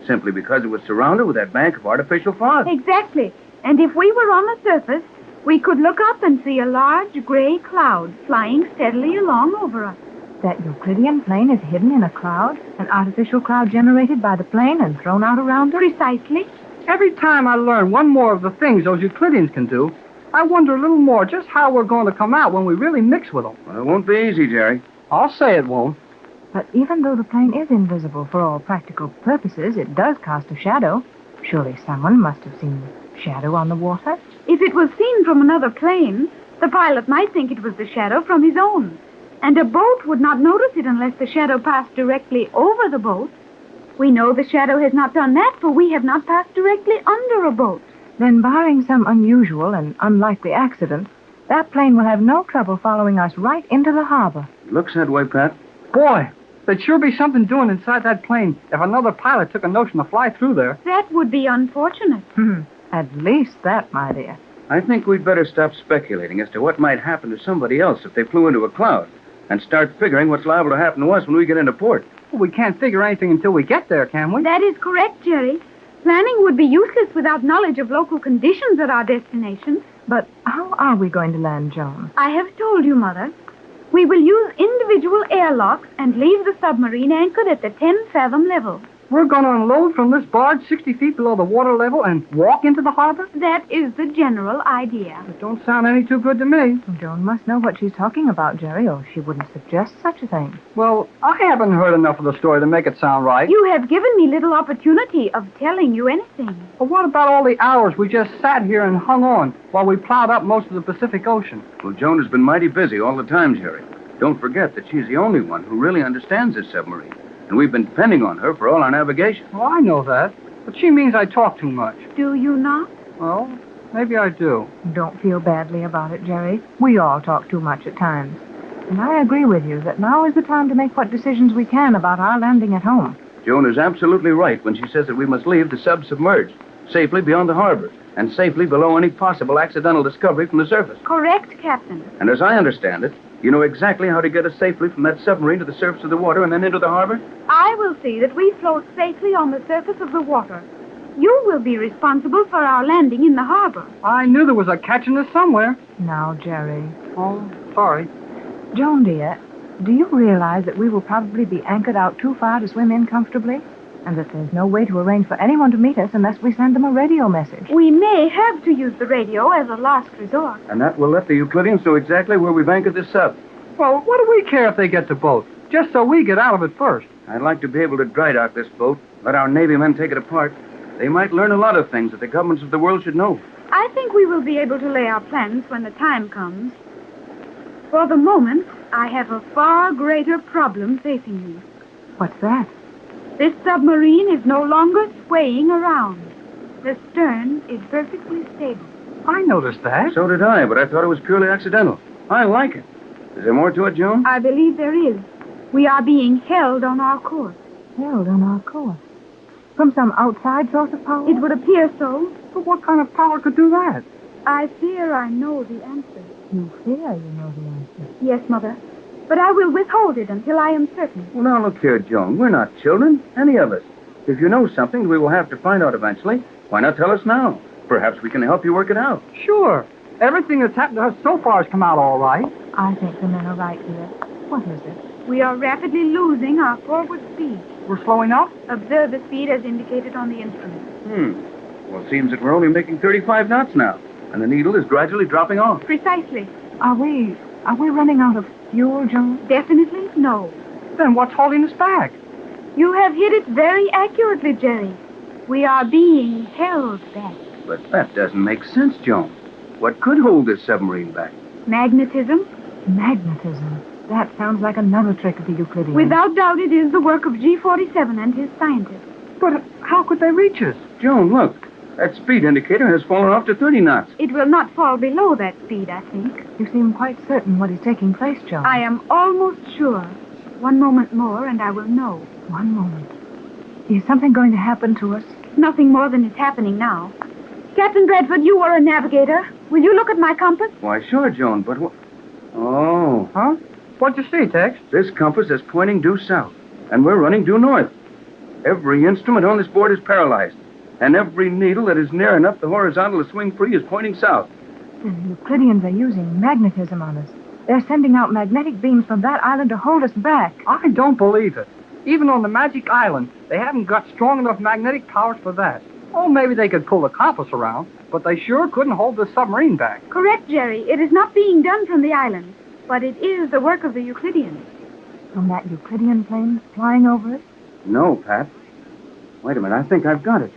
simply because it was surrounded with that bank of artificial fog. Exactly. And if we were on the surface, We could look up and see a large gray cloud flying steadily along over us. That Euclidean plane is hidden in a cloud, an artificial cloud generated by the plane and thrown out around it? Precisely. Every time I learn one more of the things those Euclideans can do, I wonder a little more just how we're going to come out when we really mix with them. Well, it won't be easy, Jerry. I'll say it won't. But even though the plane is invisible for all practical purposes, it does cast a shadow. Surely someone must have seen the shadow on the water. If it was seen from another plane, the pilot might think it was the shadow from his own. And a boat would not notice it unless the shadow passed directly over the boat. We know the shadow has not done that, for we have not passed directly under a boat. Then, barring some unusual and unlikely accident, that plane will have no trouble following us right into the harbor. Looks that way, Pat. Boy, there'd sure be something doing inside that plane if another pilot took a notion to fly through there. That would be unfortunate. At least that, my dear. I think we'd better stop speculating as to what might happen to somebody else if they flew into a cloud and start figuring what's liable to happen to us when we get into port. Well, we can't figure anything until we get there, can we? That is correct, Jerry. Planning would be useless without knowledge of local conditions at our destination. But how are we going to land, Joan? I have told you, Mother. We will use individual airlocks and leave the submarine anchored at the 10-fathom level. We're going to unload from this barge 60 feet below the water level and walk into the harbor? That is the general idea. It don't sound any too good to me. Joan must know what she's talking about, Jerry, or she wouldn't suggest such a thing. Well, I haven't heard enough of the story to make it sound right. You have given me little opportunity of telling you anything. But what about all the hours we just sat here and hung on while we plowed up most of the Pacific Ocean? Well, Joan has been mighty busy all the time, Jerry. Don't forget that she's the only one who really understands this submarine. And we've been depending on her for all our navigation. Well, I know that. But she means I talk too much. Do you not? Well, maybe I do. Don't feel badly about it, Jerry. We all talk too much at times. And I agree with you that now is the time to make what decisions we can about our landing at home. Joan is absolutely right when she says that we must leave the sub submerged, safely beyond the harbor, and safely below any possible accidental discovery from the surface. Correct, Captain. And as I understand it, you know exactly how to get us safely from that submarine to the surface of the water and then into the harbor? I will see that we float safely on the surface of the water. You will be responsible for our landing in the harbor. I knew there was a catch in this somewhere. Now, Jerry. Oh, sorry. Joan, dear, do you realize that we will probably be anchored out too far to swim in comfortably? And that there's no way to arrange for anyone to meet us unless we send them a radio message. We may have to use the radio as a last resort. And that will let the Euclideans know exactly where we've anchored this sub. Well, what do we care if they get the boat? Just so we get out of it first. I'd like to be able to dry dock this boat, let our Navy men take it apart. They might learn a lot of things that the governments of the world should know. I think we will be able to lay our plans when the time comes. For the moment, I have a far greater problem facing me. What's that? This submarine is no longer swaying around. The stern is perfectly stable. I noticed that. So did I, but I thought it was purely accidental. I like it. Is there more to it, Joan? I believe there is. We are being held on our course. Held on our course? From some outside source of power? It would appear so. But what kind of power could do that? I fear I know the answer. You fear you know the answer? Yes, Mother. But I will withhold it until I am certain. Well, now, look here, Joan. We're not children, any of us. If you know something we will have to find out eventually, why not tell us now? Perhaps we can help you work it out. Sure. Everything that's happened to us so far has come out all right. I think the men are right here. What is it? We are rapidly losing our forward speed. We're slowing up? Observe the speed as indicated on the instrument. Well, it seems that we're only making 35 knots now, and the needle is gradually dropping off. Precisely. Are we running out of fuel, Joan? Definitely no. Then what's holding us back? You have hit it very accurately, Jerry. We are being held back. But that doesn't make sense, Joan. What could hold this submarine back? Magnetism? Magnetism. That sounds like another trick of the Euclideans. Without doubt, it is the work of G47 and his scientists. But how could they reach us? Joan, look. That speed indicator has fallen off to 30 knots. It will not fall below that speed, I think. You seem quite certain what is taking place, Joan. I am almost sure. One moment more, and I will know. One moment. Is something going to happen to us? Nothing more than is happening now. Captain Bradford, you are a navigator. Will you look at my compass? Why, sure, Joan, but what? Oh. Huh? What'd you see, Tex? This compass is pointing due south, and we're running due north. Every instrument on this board is paralyzed, and every needle that is near enough the horizontal to swing free is pointing south. The Euclideans are using magnetism on us. They're sending out magnetic beams from that island to hold us back. I don't believe it. Even on the Magic Island, they haven't got strong enough magnetic powers for that. Oh, maybe they could pull the compass around, but they sure couldn't hold the submarine back. Correct, Jerry. It is not being done from the island, but it is the work of the Euclideans. From that Euclidean plane flying over us? No, Pat. Wait a minute. I think I've got it.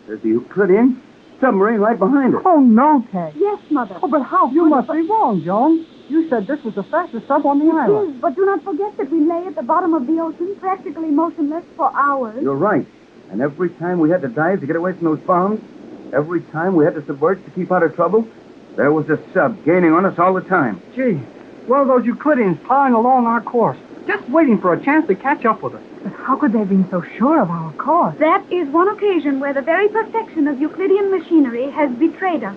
There's the Euclidean submarine right behind us. Oh, no, Ted. Yes, Mother. Oh, but how? You must be wrong, Joan. You said this was the fastest sub on the island. It is, but do not forget that we lay at the bottom of the ocean, practically motionless for hours. You're right. And every time we had to dive to get away from those bombs, every time we had to submerge to keep out of trouble, there was a sub gaining on us all the time. Gee, one of those Euclideans plowing along our course, just waiting for a chance to catch up with us. But how could they have been so sure of our course? That is one occasion where the very perfection of Euclidean machinery has betrayed us.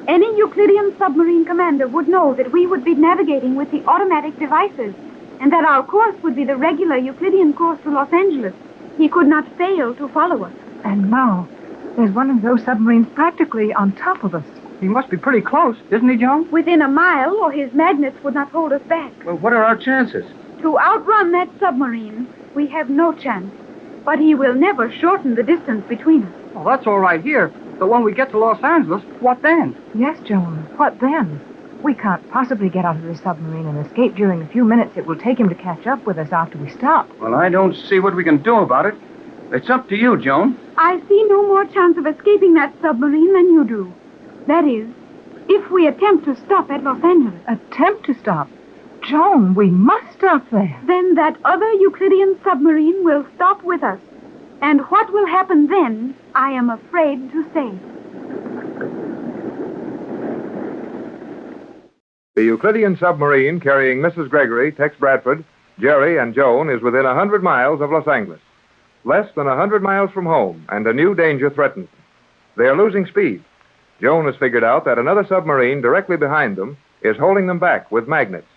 Any Euclidean submarine commander would know that we would be navigating with the automatic devices, and that our course would be the regular Euclidean course to Los Angeles. He could not fail to follow us. And now, there's one of those submarines practically on top of us. He must be pretty close, isn't he, Joan? Within a mile, or his magnets would not hold us back. Well, what are our chances? To outrun that submarine, we have no chance. But he will never shorten the distance between us. Well, that's all right here. But when we get to Los Angeles, what then? Yes, Joan. What then? We can't possibly get out of the submarine and escape during the few minutes it will take him to catch up with us after we stop. Well, I don't see what we can do about it. It's up to you, Joan. I see no more chance of escaping that submarine than you do. That is, if we attempt to stop at Los Angeles. Attempt to stop? Joan, we must stop there. Then that other Euclidean submarine will stop with us. And what will happen then, I am afraid to say. The Euclidean submarine carrying Mrs. Gregory, Tex Bradford, Jerry, and Joan is within 100 miles of Los Angeles. Less than 100 miles from home, and a new danger threatens them. They are losing speed. Joan has figured out that another submarine directly behind them is holding them back with magnets.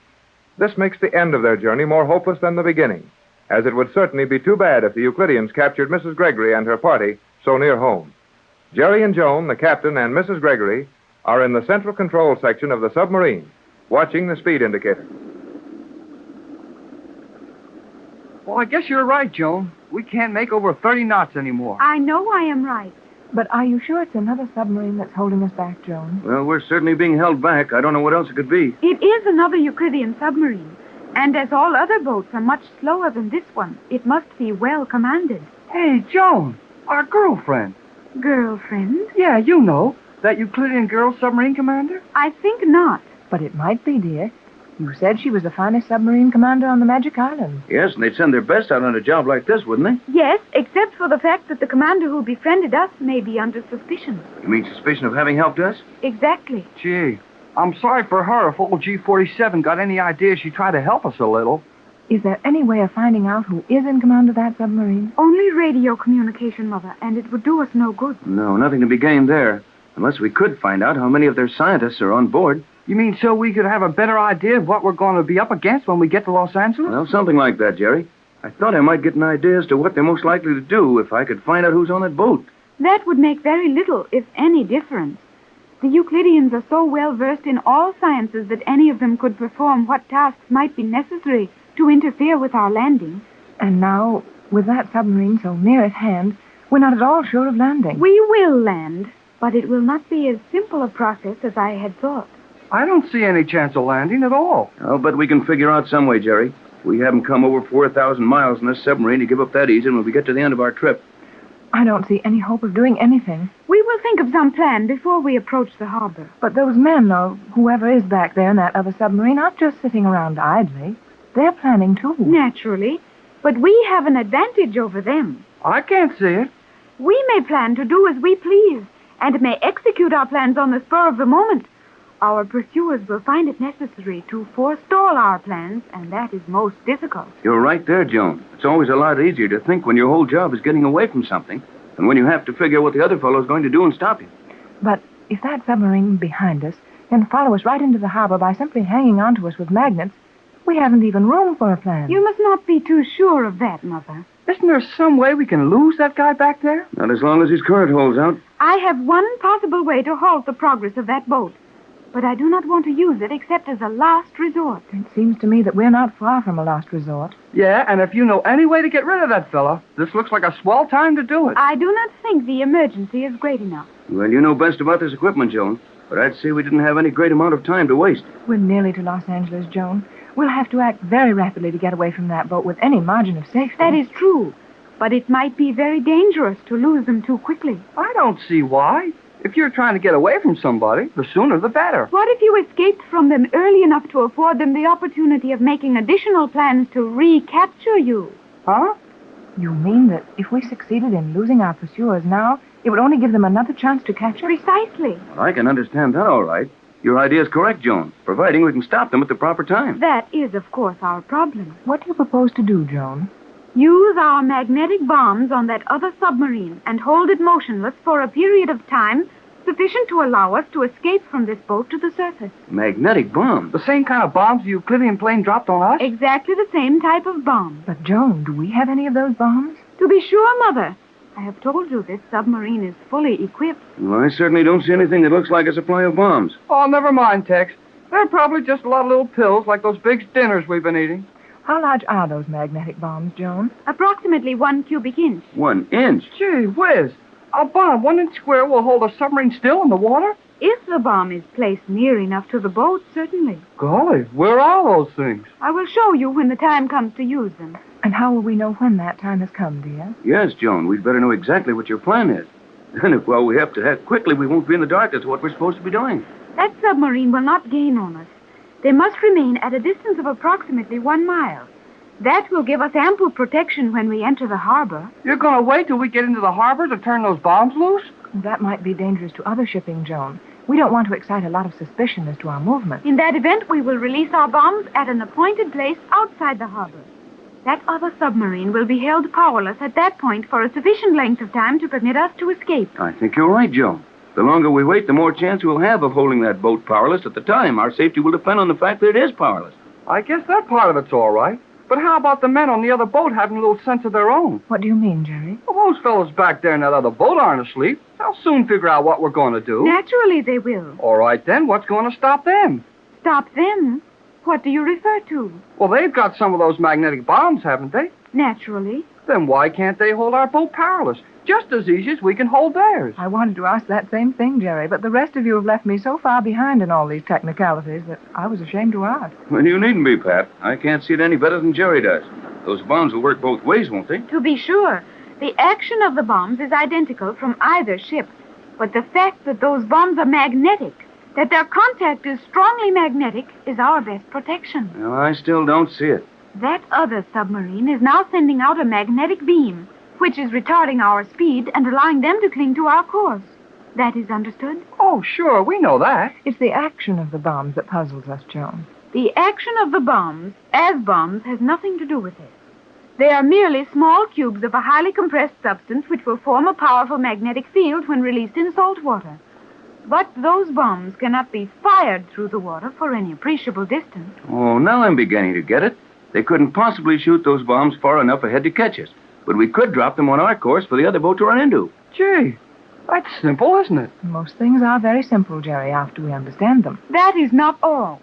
This makes the end of their journey more hopeless than the beginning, as it would certainly be too bad if the Euclideans captured Mrs. Gregory and her party so near home. Jerry and Joan, the captain, and Mrs. Gregory are in the central control section of the submarine, watching the speed indicator. Well, I guess you're right, Joan. We can't make over 30 knots anymore. I know I am right. But are you sure it's another submarine that's holding us back, Joan? Well, we're certainly being held back. I don't know what else it could be. It is another Euclidean submarine. And as all other boats are much slower than this one, it must be well commanded. Hey, Joan, our girlfriend. Girlfriend? Yeah, you know, that Euclidean girl submarine commander? I think not. But it might be, dear. You said she was the finest submarine commander on the Magic Island. Yes, and they'd send their best out on a job like this, wouldn't they? Yes, except for the fact that the commander who befriended us may be under suspicion. You mean suspicion of having helped us? Exactly. Gee, I'm sorry for her if old G-47 got any idea she tried to help us a little. Is there any way of finding out who is in command of that submarine? Only radio communication, Mother, and it would do us no good. No, nothing to be gained there. Unless we could find out how many of their scientists are on board. You mean so we could have a better idea of what we're going to be up against when we get to Los Angeles? Well, something like that, Jerry. I thought I might get an idea as to what they're most likely to do if I could find out who's on that boat. That would make very little, if any, difference. The Euclideans are so well versed in all sciences that any of them could perform what tasks might be necessary to interfere with our landing. And now, with that submarine so near at hand, we're not at all sure of landing. We will land, but it will not be as simple a process as I had thought. I don't see any chance of landing at all. I'll bet we can figure out some way, Jerry. We haven't come over 4,000 miles in this submarine to give up that easy when we get to the end of our trip. I don't see any hope of doing anything. We will think of some plan before we approach the harbor. But those men, or whoever is back there in that other submarine, aren't just sitting around idly. They're planning, too. Naturally. But we have an advantage over them. I can't see it. We may plan to do as we please, and may execute our plans on the spur of the moment. Our pursuers will find it necessary to forestall our plans, and that is most difficult. You're right there, Joan. It's always a lot easier to think when your whole job is getting away from something than when you have to figure what the other fellow's going to do and stop you. But if that submarine behind us can follow us right into the harbor by simply hanging onto us with magnets, we haven't even room for a plan. You must not be too sure of that, Mother. Isn't there some way we can lose that guy back there? Not as long as his current holds out. I have one possible way to halt the progress of that boat. but I do not want to use it except as a last resort. It seems to me that we're not far from a last resort. Yeah, and if you know any way to get rid of that fella, this looks like a swell time to do it. I do not think the emergency is great enough. Well, you know best about this equipment, Joan. But I'd say we didn't have any great amount of time to waste. We're nearly to Los Angeles, Joan. We'll have to act very rapidly to get away from that boat with any margin of safety. That is true. But it might be very dangerous to lose them too quickly. I don't see why. If you're trying to get away from somebody, the sooner the better. What if you escaped from them early enough to afford them the opportunity of making additional plans to recapture you? Huh? You mean that if we succeeded in losing our pursuers now, it would only give them another chance to catch us? Precisely. Well, I can understand that all right. Your idea is correct, Joan, providing we can stop them at the proper time. That is, of course, our problem. What do you propose to do, Joan? Use our magnetic bombs on that other submarine and hold it motionless for a period of time sufficient to allow us to escape from this boat to the surface. Magnetic bombs? The same kind of bombs the Euclidean plane dropped on us? Exactly the same type of bomb. But, Joan, do we have any of those bombs? To be sure, Mother. I have told you this submarine is fully equipped. Well, I certainly don't see anything that looks like a supply of bombs. Oh, never mind, Tex. They're probably just a lot of little pills like those big dinners we've been eating. How large are those magnetic bombs, Joan? Approximately 1 cubic inch. 1 inch? Gee whiz. A bomb 1 inch square will hold a submarine still in the water? If the bomb is placed near enough to the boat, certainly. Golly, where are those things? I will show you when the time comes to use them. And how will we know when that time has come, dear? Yes, Joan, we'd better know exactly what your plan is. And if, well, we have to act quickly, we won't be in the dark as to what we're supposed to be doing. That submarine will not gain on us. They must remain at a distance of approximately 1 mile. That will give us ample protection when we enter the harbor. You're going to wait till we get into the harbor to turn those bombs loose? That might be dangerous to other shipping, Joan. We don't want to excite a lot of suspicion as to our movement. In that event, we will release our bombs at an appointed place outside the harbor. That other submarine will be held powerless at that point for a sufficient length of time to permit us to escape. I think you're right, Joan. The longer we wait, the more chance we'll have of holding that boat powerless at the time. Our safety will depend on the fact that it is powerless. I guess that part of it's all right. But how about the men on the other boat having a little sense of their own? What do you mean, Jerry? Well, those fellows back there in that other boat aren't asleep. They'll soon figure out what we're going to do. Naturally they will. All right, then. What's going to stop them? Stop them? What do you refer to? Well, they've got some of those magnetic bombs, haven't they? Naturally. Then why can't they hold our boat powerless? Just as easy as we can hold theirs. I wanted to ask that same thing, Jerry, but the rest of you have left me so far behind in all these technicalities that I was ashamed to ask. Well, you needn't be, Pat. I can't see it any better than Jerry does. Those bombs will work both ways, won't they? To be sure. The action of the bombs is identical from either ship. But the fact that those bombs are magnetic, that their contact is strongly magnetic, is our best protection. Well, I still don't see it. That other submarine is now sending out a magnetic beam, which is retarding our speed and allowing them to cling to our course. That is understood? Oh, sure, we know that. It's the action of the bombs that puzzles us, Joan. The action of the bombs, as bombs, has nothing to do with it. They are merely small cubes of a highly compressed substance which will form a powerful magnetic field when released in salt water. But those bombs cannot be fired through the water for any appreciable distance. Oh, now I'm beginning to get it. They couldn't possibly shoot those bombs far enough ahead to catch us. But we could drop them on our course for the other boat to run into. Gee, that's simple, isn't it? Most things are very simple, Jerry, after we understand them. That is not all.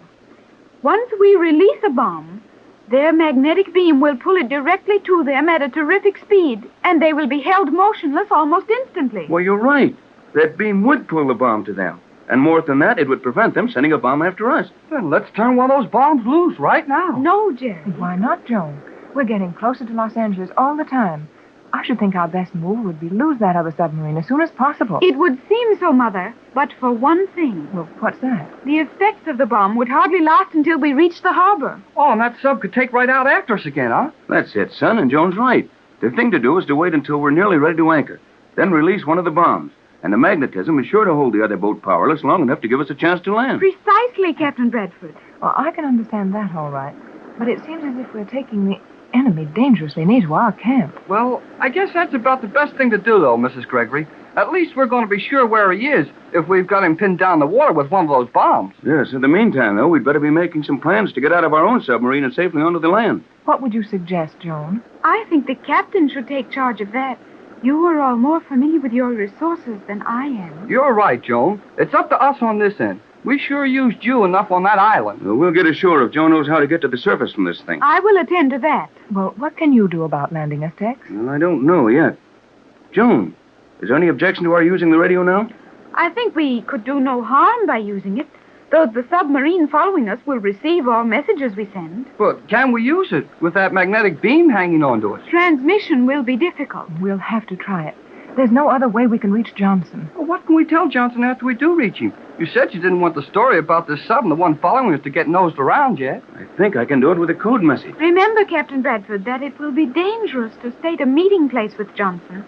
Once we release a bomb, their magnetic beam will pull it directly to them at a terrific speed, and they will be held motionless almost instantly. Well, you're right. That beam would pull the bomb to them. And more than that, it would prevent them sending a bomb after us. Then let's turn one of those bombs loose right now. No, Jerry. Why not, Joan? We're getting closer to Los Angeles all the time. I should think our best move would be lose that other submarine as soon as possible. It would seem so, Mother, but for one thing. Well, what's that? The effects of the bomb would hardly last until we reach the harbor. Oh, and that sub could take right out after us again, huh? That's it, son, and Joan's right. The thing to do is to wait until we're nearly ready to anchor. Then release one of the bombs. And the magnetism is sure to hold the other boat powerless long enough to give us a chance to land. Precisely, Captain Bradford. Well, I can understand that all right. But it seems as if we're taking the enemy dangerously near to our camp. Well, I guess that's about the best thing to do, though, Mrs. Gregory. At least we're going to be sure where he is if we've got him pinned down the water with one of those bombs. Yes, in the meantime, though, we'd better be making some plans to get out of our own submarine and safely onto the land. What would you suggest, Joan? I think the captain should take charge of that. You are all more familiar with your resources than I am. You're right, Joan. It's up to us on this end. We sure used you enough on that island. Well, we'll get ashore if Joe knows how to get to the surface from this thing. I will attend to that. Well, what can you do about landing us, Tex? Well, I don't know yet. Joan, is there any objection to our using the radio now? I think we could do no harm by using it, though the submarine following us will receive all messages we send. But can we use it with that magnetic beam hanging onto us? Transmission will be difficult. We'll have to try it. There's no other way we can reach Johnson. Well, what can we tell Johnson after we do reach him? You said you didn't want the story about this sub and the one following us to get nosed around yet. I think I can do it with a code message. Remember, Captain Bradford, that it will be dangerous to state a meeting place with Johnson.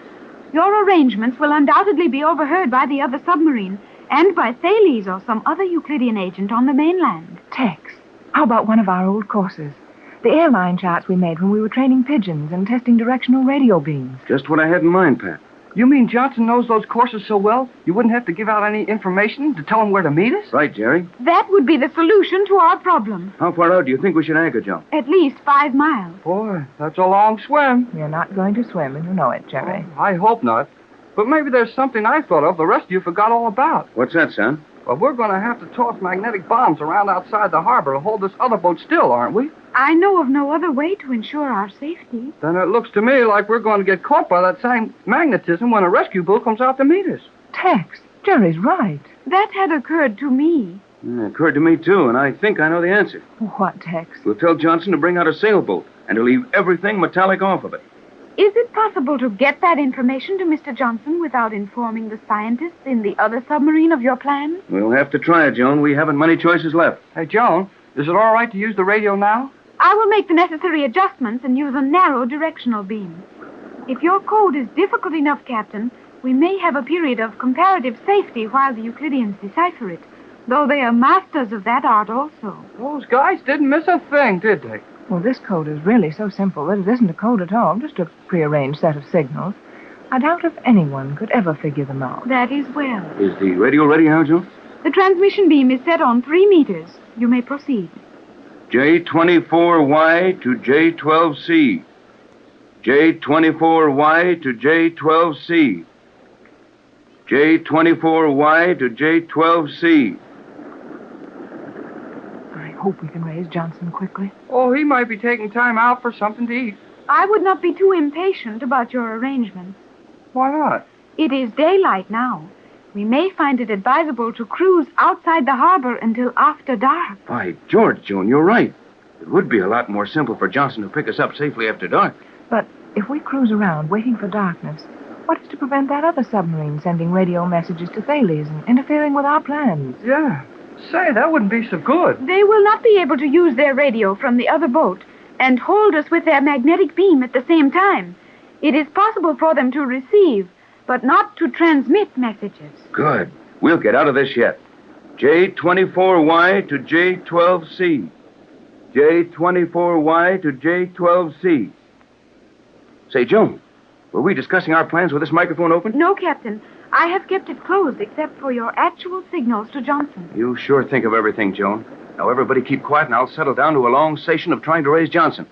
Your arrangements will undoubtedly be overheard by the other submarine and by Thales or some other Euclidean agent on the mainland. Tex, how about one of our old courses? The airline charts we made when we were training pigeons and testing directional radio beams. Just what I had in mind, Pat. You mean Johnson knows those courses so well, you wouldn't have to give out any information to tell him where to meet us? Right, Jerry. That would be the solution to our problem. How far out do you think we should anchor, Joe? At least 5 miles. Boy, that's a long swim. You're not going to swim, and you know it, Jerry. Oh, I hope not. But maybe there's something I thought of the rest of you forgot all about. What's that, son? Well, we're going to have to toss magnetic bombs around outside the harbor to hold this other boat still, aren't we? I know of no other way to ensure our safety. Then it looks to me like we're going to get caught by that same magnetism when a rescue boat comes out to meet us. Tex, Jerry's right. That had occurred to me. It occurred to me, too, and I think I know the answer. What, Tex? We'll tell Johnson to bring out a sailboat and to leave everything metallic off of it. Is it possible to get that information to Mr. Johnson without informing the scientists in the other submarine of your plan? We'll have to try it, Joan. We haven't many choices left. Hey, Joan, is it all right to use the radio now? I will make the necessary adjustments and use a narrow directional beam. If your code is difficult enough, Captain, we may have a period of comparative safety while the Euclideans decipher it, though they are masters of that art also. Those guys didn't miss a thing, did they? Well, this code is really so simple that it isn't a code at all, just a prearranged set of signals. I doubt if anyone could ever figure them out. That is well. Is the radio ready now, Joan? The transmission beam is set on 3 meters. You may proceed. J24Y to J12C. J24Y to J12C. J24Y to J12C. I hope we can raise Johnson quickly. Oh, he might be taking time out for something to eat. I would not be too impatient about your arrangements. Why not? It is daylight now. We may find it advisable to cruise outside the harbor until after dark. By George, Joan, you're right. It would be a lot more simple for Johnson to pick us up safely after dark. But if we cruise around waiting for darkness, what is to prevent that other submarine sending radio messages to Thales and interfering with our plans? Yeah. Say, that wouldn't be so good. They will not be able to use their radio from the other boat and hold us with their magnetic beam at the same time. It is possible for them to receive, but not to transmit messages. Good. We'll get out of this yet. J24Y to J12C. J24Y to J12C. Say, Joan, were we discussing our plans with this microphone open? No, Captain. I have kept it closed except for your actual signals to Johnson. You sure think of everything, Joan. Now, everybody keep quiet, and I'll settle down to a long session of trying to raise Johnson.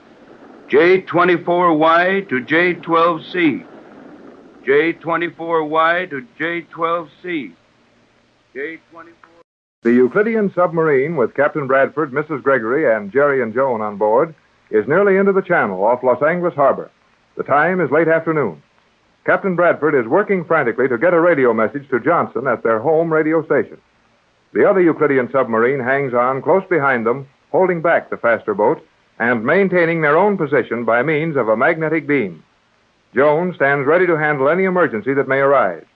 J24Y to J12C. J24Y to J12C. J24... The Euclidean submarine with Captain Bradford, Mrs. Gregory, and Jerry and Joan on board is nearly into the channel off Los Angeles Harbor. The time is late afternoon. Captain Bradford is working frantically to get a radio message to Johnson at their home radio station. The other Euclidean submarine hangs on close behind them, holding back the faster boat and maintaining their own position by means of a magnetic beam. Joan stands ready to handle any emergency that may arise,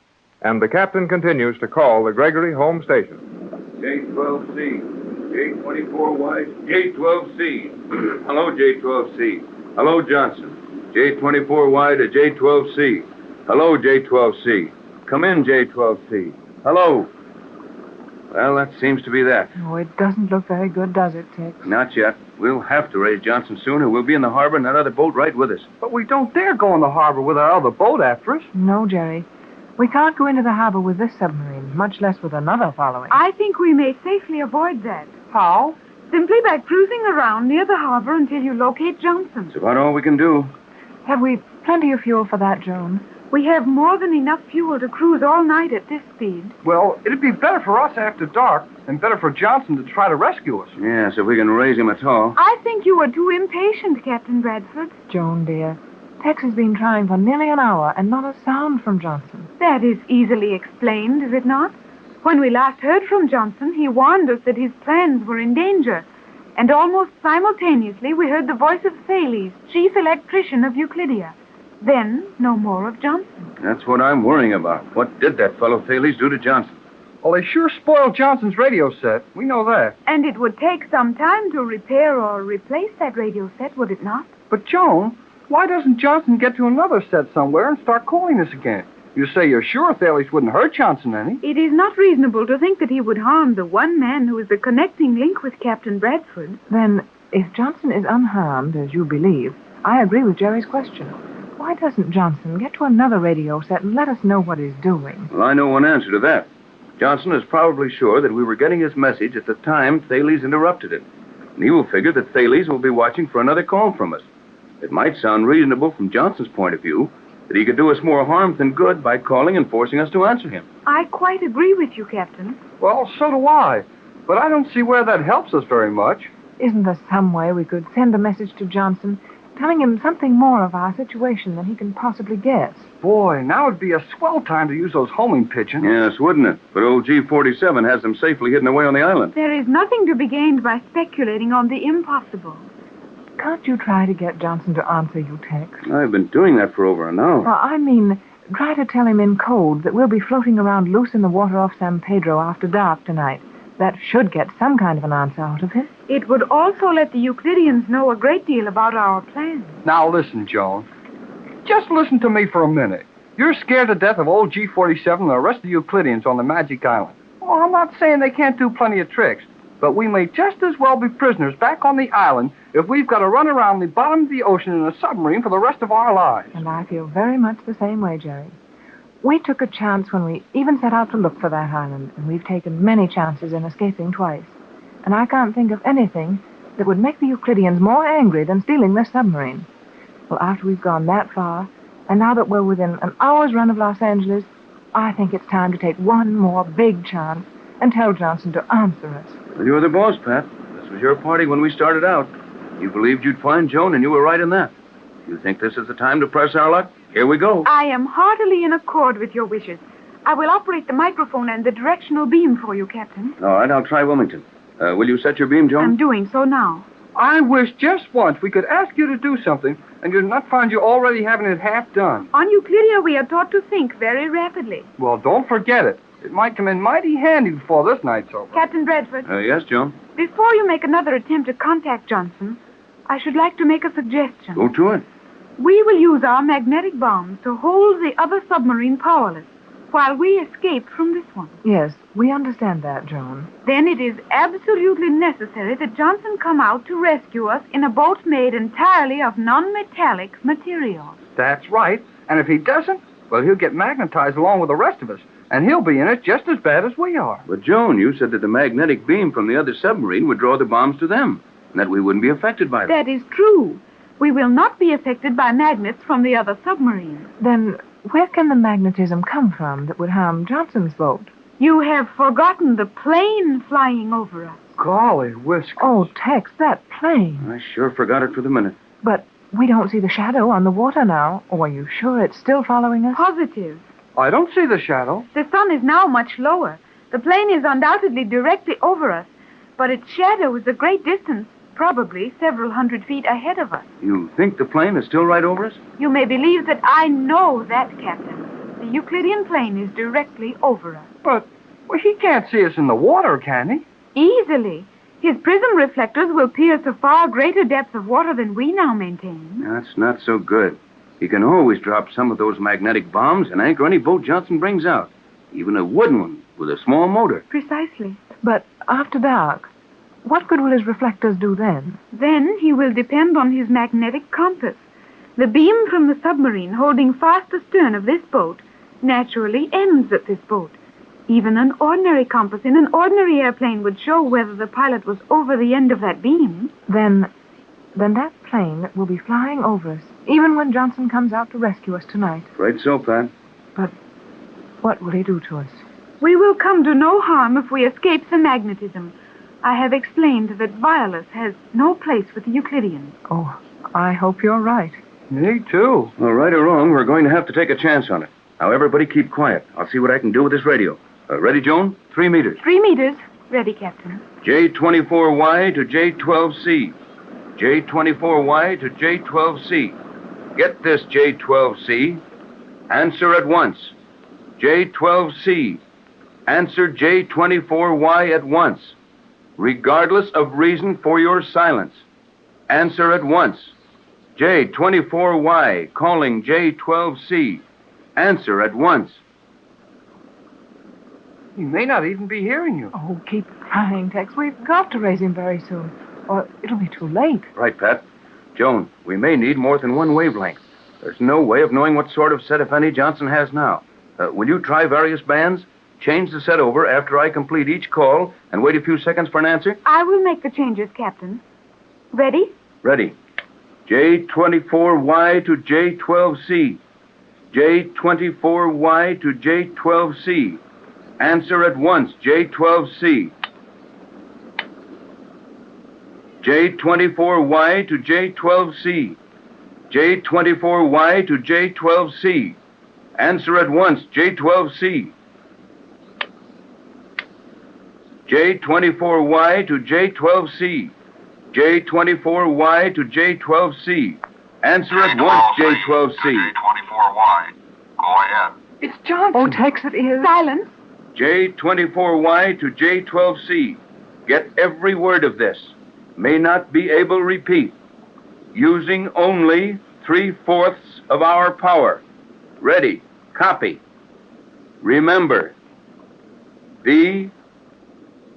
and the captain continues to call the Gregory home station. J12C. J24Y. J12C. Hello, J12C. Hello, Johnson. J24Y to J12C. Hello, J12C. Come in, J12C. Hello. Well, that seems to be that. Oh, it doesn't look very good, does it, Tex? Not yet. We'll have to raise Johnson soon, or we'll be in the harbor and that other boat right with us. But we don't dare go in the harbor with our other boat after us. No, Jerry. We can't go into the harbor with this submarine, much less with another following. I think we may safely avoid that. How? Simply by cruising around near the harbor until you locate Johnson. It's about all we can do. Have we plenty of fuel for that, Joan? We have more than enough fuel to cruise all night at this speed. Well, it'd be better for us after dark and better for Johnson to try to rescue us. Yes, if we can raise him at all. I think you are too impatient, Captain Bradford. Joan, dear, Tex has been trying for nearly an hour and not a sound from Johnson. That is easily explained, is it not? When we last heard from Johnson, he warned us that his plans were in danger. And almost simultaneously, we heard the voice of Thales, chief electrician of Euclidia. Then, no more of Johnson. That's what I'm worrying about. What did that fellow Thales do to Johnson? Well, they sure spoiled Johnson's radio set. We know that. And it would take some time to repair or replace that radio set, would it not? But, Joan, why doesn't Johnson get to another set somewhere and start calling us again? You say you're sure Thales wouldn't hurt Johnson any. It is not reasonable to think that he would harm the one man who is the connecting link with Captain Bradford. Then, if Johnson is unharmed, as you believe, I agree with Jerry's question. Why doesn't Johnson get to another radio set and let us know what he's doing? Well, I know one answer to that. Johnson is probably sure that we were getting his message at the time Thales interrupted it. And he will figure that Thales will be watching for another call from us. It might sound reasonable from Johnson's point of view that he could do us more harm than good by calling and forcing us to answer him. I quite agree with you, Captain. Well, so do I. But I don't see where that helps us very much. Isn't there some way we could send a message to Johnson, telling him something more of our situation than he can possibly guess? Boy, now would be a swell time to use those homing pigeons. Yes, wouldn't it? But old G-47 has them safely hidden away on the island. There is nothing to be gained by speculating on the impossible. Can't you try to get Johnson to answer you, Tex? I've been doing that for over an hour. Well, I mean, try to tell him in code that we'll be floating around loose in the water off San Pedro after dark tonight. That should get some kind of an answer out of him. It would also let the Euclideans know a great deal about our plans. Now listen, Joan. Just listen to me for a minute. You're scared to death of old G-47 and the rest of the Euclideans on the Magic Island. Well, I'm not saying they can't do plenty of tricks, but we may just as well be prisoners back on the island if we've got to run around the bottom of the ocean in a submarine for the rest of our lives. And I feel very much the same way, Jerry. We took a chance when we even set out to look for that island, and we've taken many chances in escaping twice. And I can't think of anything that would make the Euclideans more angry than stealing this submarine. Well, after we've gone that far, and now that we're within an hour's run of Los Angeles, I think it's time to take one more big chance and tell Johnson to answer us. Well, you're the boss, Pat. This was your party when we started out. You believed you'd find Joan, and you were right in that. You think this is the time to press our luck? Here we go. I am heartily in accord with your wishes. I will operate the microphone and the directional beam for you, Captain. All right, I'll try Wilmington. Will you set your beam, Joan? I'm doing so now. I wish just once we could ask you to do something and you'd not find you already having it half done. On Euclidia, we are taught to think very rapidly. Well, don't forget it. It might come in mighty handy before this night's over. Captain Bradford. Yes, Joan? Before you make another attempt to contact Johnson, I should like to make a suggestion. Go to it. We will use our magnetic bombs to hold the other submarine powerless while we escape from this one. Yes, we understand that, Joan. Then it is absolutely necessary that Johnson come out to rescue us in a boat made entirely of non-metallic materials. That's right. And if he doesn't, well, he'll get magnetized along with the rest of us, and he'll be in it just as bad as we are. But, Joan, you said that the magnetic beam from the other submarine would draw the bombs to them, and that we wouldn't be affected by them. That is true. We will not be affected by magnets from the other submarine. Then where can the magnetism come from that would harm Johnson's boat? You have forgotten the plane flying over us. Golly whiskers. Oh, Tex, that plane. I sure forgot it for the minute. But we don't see the shadow on the water now. Oh, are you sure it's still following us? Positive. I don't see the shadow. The sun is now much lower. The plane is undoubtedly directly over us, but its shadow is a great distance, probably several hundred feet ahead of us. You think the plane is still right over us? You may believe that I know that, Captain. The Euclidean plane is directly over us. But he can't see us in the water, can he? Easily. His prism reflectors will pierce a far greater depth of water than we now maintain. That's not so good. He can always drop some of those magnetic bombs and anchor any boat Johnson brings out, even a wooden one with a small motor. Precisely. But after dark, what good will his reflectors do then? Then he will depend on his magnetic compass. The beam from the submarine holding fast astern of this boat naturally ends at this boat. Even an ordinary compass in an ordinary airplane would show whether the pilot was over the end of that beam. Then that plane that will be flying over us even when Johnson comes out to rescue us tonight. Right so, Pat. But what will he do to us? We will come to no harm if we escape the magnetism. I have explained that Violus has no place with the Euclideans. Oh, I hope you're right. Me too. Well, right or wrong, we're going to have to take a chance on it. Now, everybody keep quiet. I'll see what I can do with this radio. Ready, Joan? 3 meters. 3 meters. Ready, Captain. J24Y to J12C. J24Y to J12C. Get this, J12C. Answer at once. J12C. Answer J24Y at once. Regardless of reason for your silence. Answer at once. J24Y calling J12C. Answer at once. He may not even be hearing you. Oh, keep trying, Tex. We've got to raise him very soon, or it'll be too late. Right, Pat. Joan, we may need more than one wavelength. There's no way of knowing what sort of set, if any, Johnson has now. Will you try various bands? Change the set over after I complete each call and wait a few seconds for an answer? I will make the changes, Captain. Ready? Ready. J24Y to J12C. J24Y to J12C. Answer at once, J12C. J24Y to J12C. J24Y to J12C. Answer at once, J12C. J24Y to J12C. J24Y to J12C. Answer at once, J12C. J24Y. Go ahead. It's Johnson. Oh, Tex, it is. Silence. J24Y to J12C. Get every word of this. May not be able to repeat. Using only 3/4 of our power. Ready. Copy. Remember. The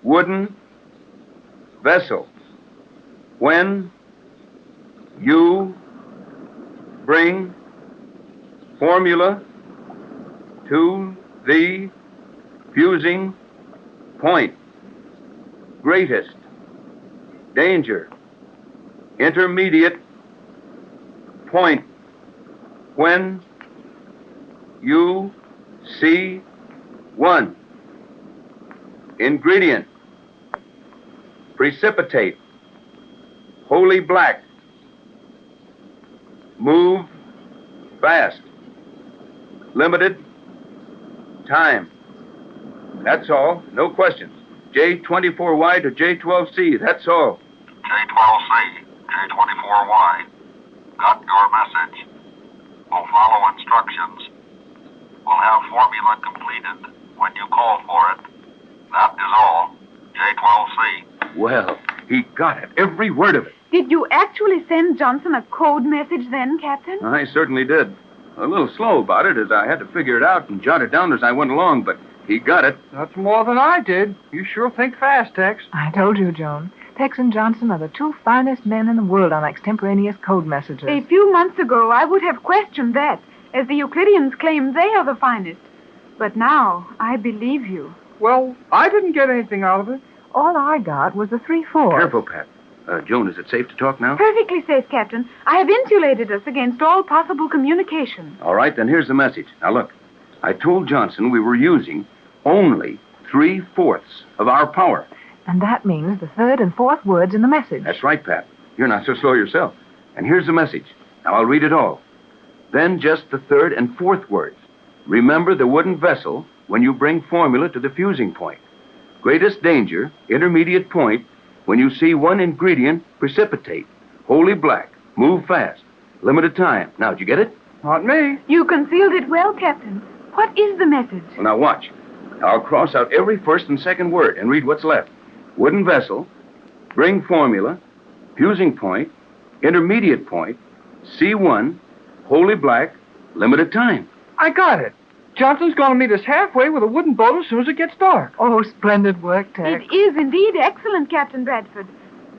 wooden vessel. When you bring formula to the fusing point. Greatest danger. Intermediate point. When you see one. Ingredient. Precipitate. Wholly black. Move fast. Limited time. That's all. No questions. J24Y to J12C. That's all. J12C. J24Y. Got your message. We'll follow instructions. We'll have formula completed when you call for it. That is all. J12C. Well, he got it. Every word of it. Did you actually send Johnson a code message then, Captain? I certainly did. A little slow about it, as I had to figure it out and jot it down as I went along, but he got it. That's more than I did. You sure think fast, Tex. I told you, Joan. Tex and Johnson are the 2 finest men in the world on extemporaneous code messages. A few months ago, I would have questioned that, as the Euclideans claim they are the finest. But now, I believe you. Well, I didn't get anything out of it. All I got was the 3/4. Careful, Pat. Joan, is it safe to talk now? Perfectly safe, Captain. I have insulated us against all possible communication. All right, then here's the message. Now, look. I told Johnson we were using only 3/4 of our power. And that means the 3rd and 4th words in the message. That's right, Pat. You're not so slow yourself. And here's the message. Now, I'll read it all. Then just the 3rd and 4th words. Remember the wooden vessel when you bring formula to the fusing point. Greatest danger, intermediate point, when you see one ingredient, precipitate. Wholly black. Move fast. Limited time. Now, did you get it? Not me. You concealed it well, Captain. What is the message? Well, now watch. I'll cross out every first and second word and read what's left. Wooden vessel, bring formula, fusing point, intermediate point, C1, wholly black, limited time. I got it. Johnson's going to meet us halfway with a wooden boat as soon as it gets dark. Oh, splendid work, Tex. It is indeed excellent, Captain Bradford.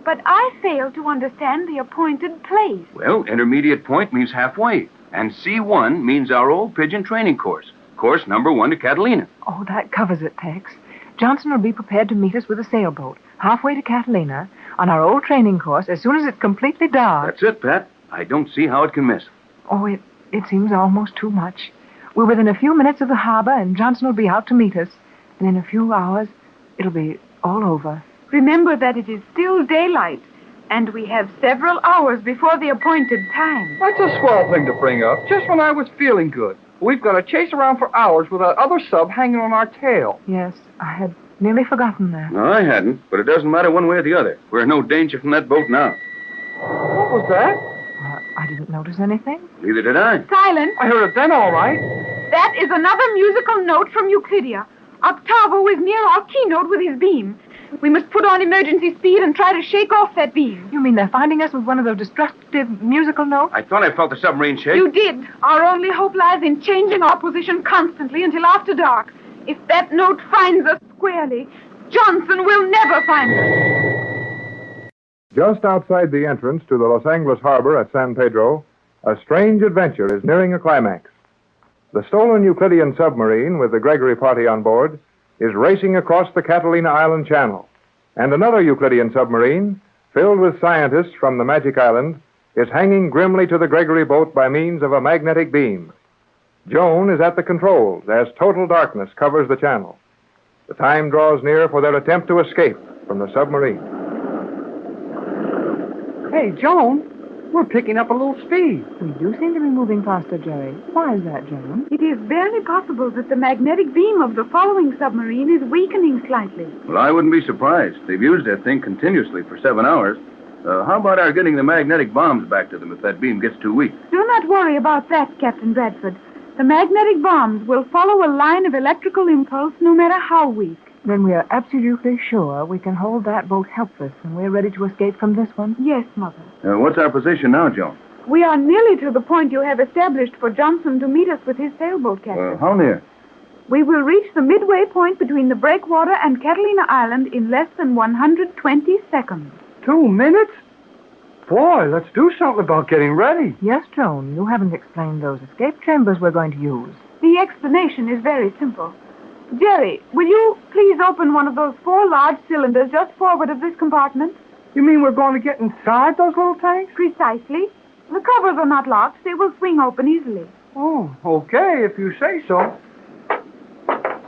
But I fail to understand the appointed place. Well, intermediate point means halfway, and C1 means our old pigeon training course. Course number 1 to Catalina. Oh, that covers it, Tex. Johnson will be prepared to meet us with a sailboat, halfway to Catalina, on our old training course as soon as it's completely dark. That's it, Pat. I don't see how it can miss. Oh, it seems almost too much. We're within a few minutes of the harbor, and Johnson will be out to meet us. And in a few hours, it'll be all over. Remember that it is still daylight, and we have several hours before the appointed time. That's a swell thing to bring up, just when I was feeling good. We've got to chase around for hours with that other sub hanging on our tail. Yes, I had nearly forgotten that. No, I hadn't, but it doesn't matter one way or the other. We're in no danger from that boat now. What was that? I didn't notice anything. Neither did I. Silence. I heard it then, all right. That is another musical note from Euclidia. Octavo is near our keynote with his beam. We must put on emergency speed and try to shake off that beam. You mean they're finding us with one of those destructive musical notes? I thought I felt the submarine shake. You did. Our only hope lies in changing our position constantly until after dark. If that note finds us squarely, Johnson will never find us. Just outside the entrance to the Los Angeles harbor at San Pedro, a strange adventure is nearing a climax. The stolen Euclidean submarine with the Gregory party on board is racing across the Catalina Island Channel, and another Euclidean submarine, filled with scientists from the Magic Island, is hanging grimly to the Gregory boat by means of a magnetic beam. Joan is at the controls as total darkness covers the channel. The time draws near for their attempt to escape from the submarine. Hey, Joan, we're picking up a little speed. We do seem to be moving faster, Jerry. Why is that, Joan? It is barely possible that the magnetic beam of the following submarine is weakening slightly. Well, I wouldn't be surprised. They've used that thing continuously for 7 hours. How about our getting the magnetic bombs back to them if that beam gets too weak? Do not worry about that, Captain Bradford. The magnetic bombs will follow a line of electrical impulse no matter how weak. Then we are absolutely sure we can hold that boat helpless when we're ready to escape from this one? Yes, Mother. What's our position now, Joan? We are nearly to the point you have established for Johnson to meet us with his sailboat, Captain. How near? We will reach the midway point between the breakwater and Catalina Island in less than 120 seconds. 2 minutes? Boy, let's do something about getting ready. Yes, Joan. You haven't explained those escape chambers we're going to use. The explanation is very simple. Jerry, will you please open one of those 4 large cylinders just forward of this compartment? You mean we're going to get inside those little tanks? Precisely. The covers are not locked. They will swing open easily. Oh, okay, if you say so.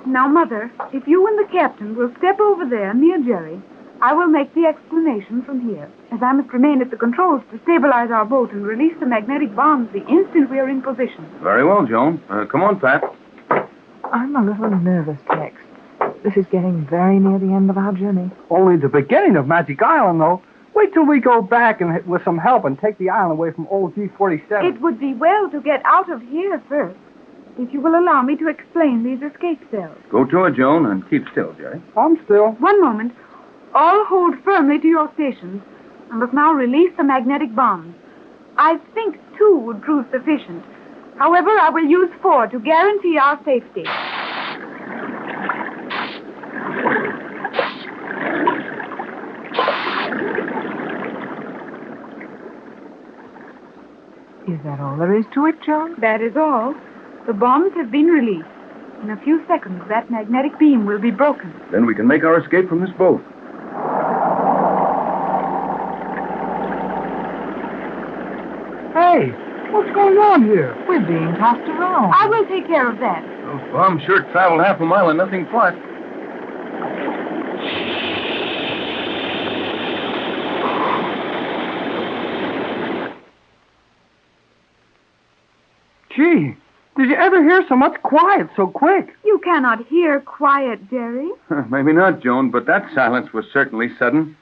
Now, Mother, if you and the captain will step over there near Jerry, I will make the explanation from here, as I must remain at the controls to stabilize our boat and release the magnetic bombs the instant we are in position. Very well, Joan. Come on, Pat. I'm a little nervous, Tex. This is getting very near the end of our journey. Only the beginning of Magic Island, though. Wait till we go back and with some help and take the island away from old G47. It would be well to get out of here first, if you will allow me to explain these escape cells. Go to it, Joan, and keep still, Jerry. I'm still. One moment. All hold firmly to your stations, and must now release the magnetic bombs. I think 2 would prove sufficient. However, I will use 4 to guarantee our safety. Is that all there is to it, Joan? That is all. The bombs have been released. In a few seconds, that magnetic beam will be broken. Then we can make our escape from this boat. Hey, what's going on here? We're being tossed around. I will take care of that. Those bombs sure traveled half a mile and nothing flat. Gee, did you ever hear so much quiet so quick? You cannot hear quiet, Jerry. Maybe not, Joan, but that silence was certainly sudden.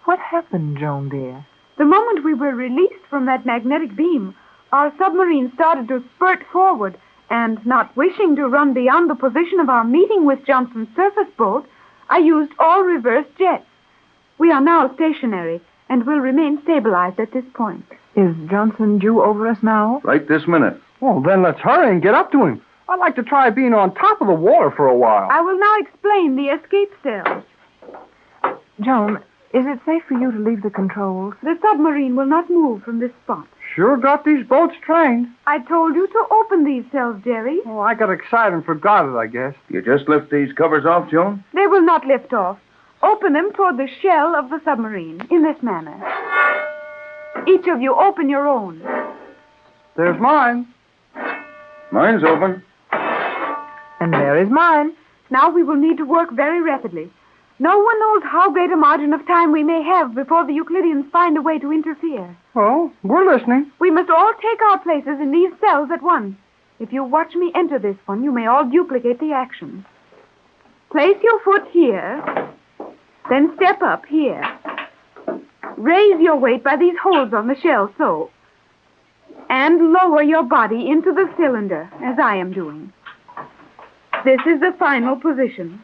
What happened, Joan, dear? The moment we were released from that magnetic beam, our submarine started to spurt forward, and not wishing to run beyond the position of our meeting with Johnson's surface boat, I used all reverse jets. We are now stationary and will remain stabilized at this point. Is Johnson due over us now? Right this minute. Well, then let's hurry and get up to him. I'd like to try being on top of the water for a while. I will now explain the escape cells. Joan, is it safe for you to leave the controls? The submarine will not move from this spot. Sure got these boats trained. I told you to open these cells, Jerry. Oh, I got excited and forgot it, I guess. You just lift these covers off, Joan? They will not lift off. Open them toward the shell of the submarine, in this manner. Each of you open your own. There's mine. Mine's open. And there is mine. Now we will need to work very rapidly. No one knows how great a margin of time we may have before the Euclideans find a way to interfere. Oh, we're listening. We must all take our places in these cells at once. If you watch me enter this one, you may all duplicate the action. Place your foot here, then step up here. Raise your weight by these holes on the shell, so. And lower your body into the cylinder, as I am doing. This is the final position.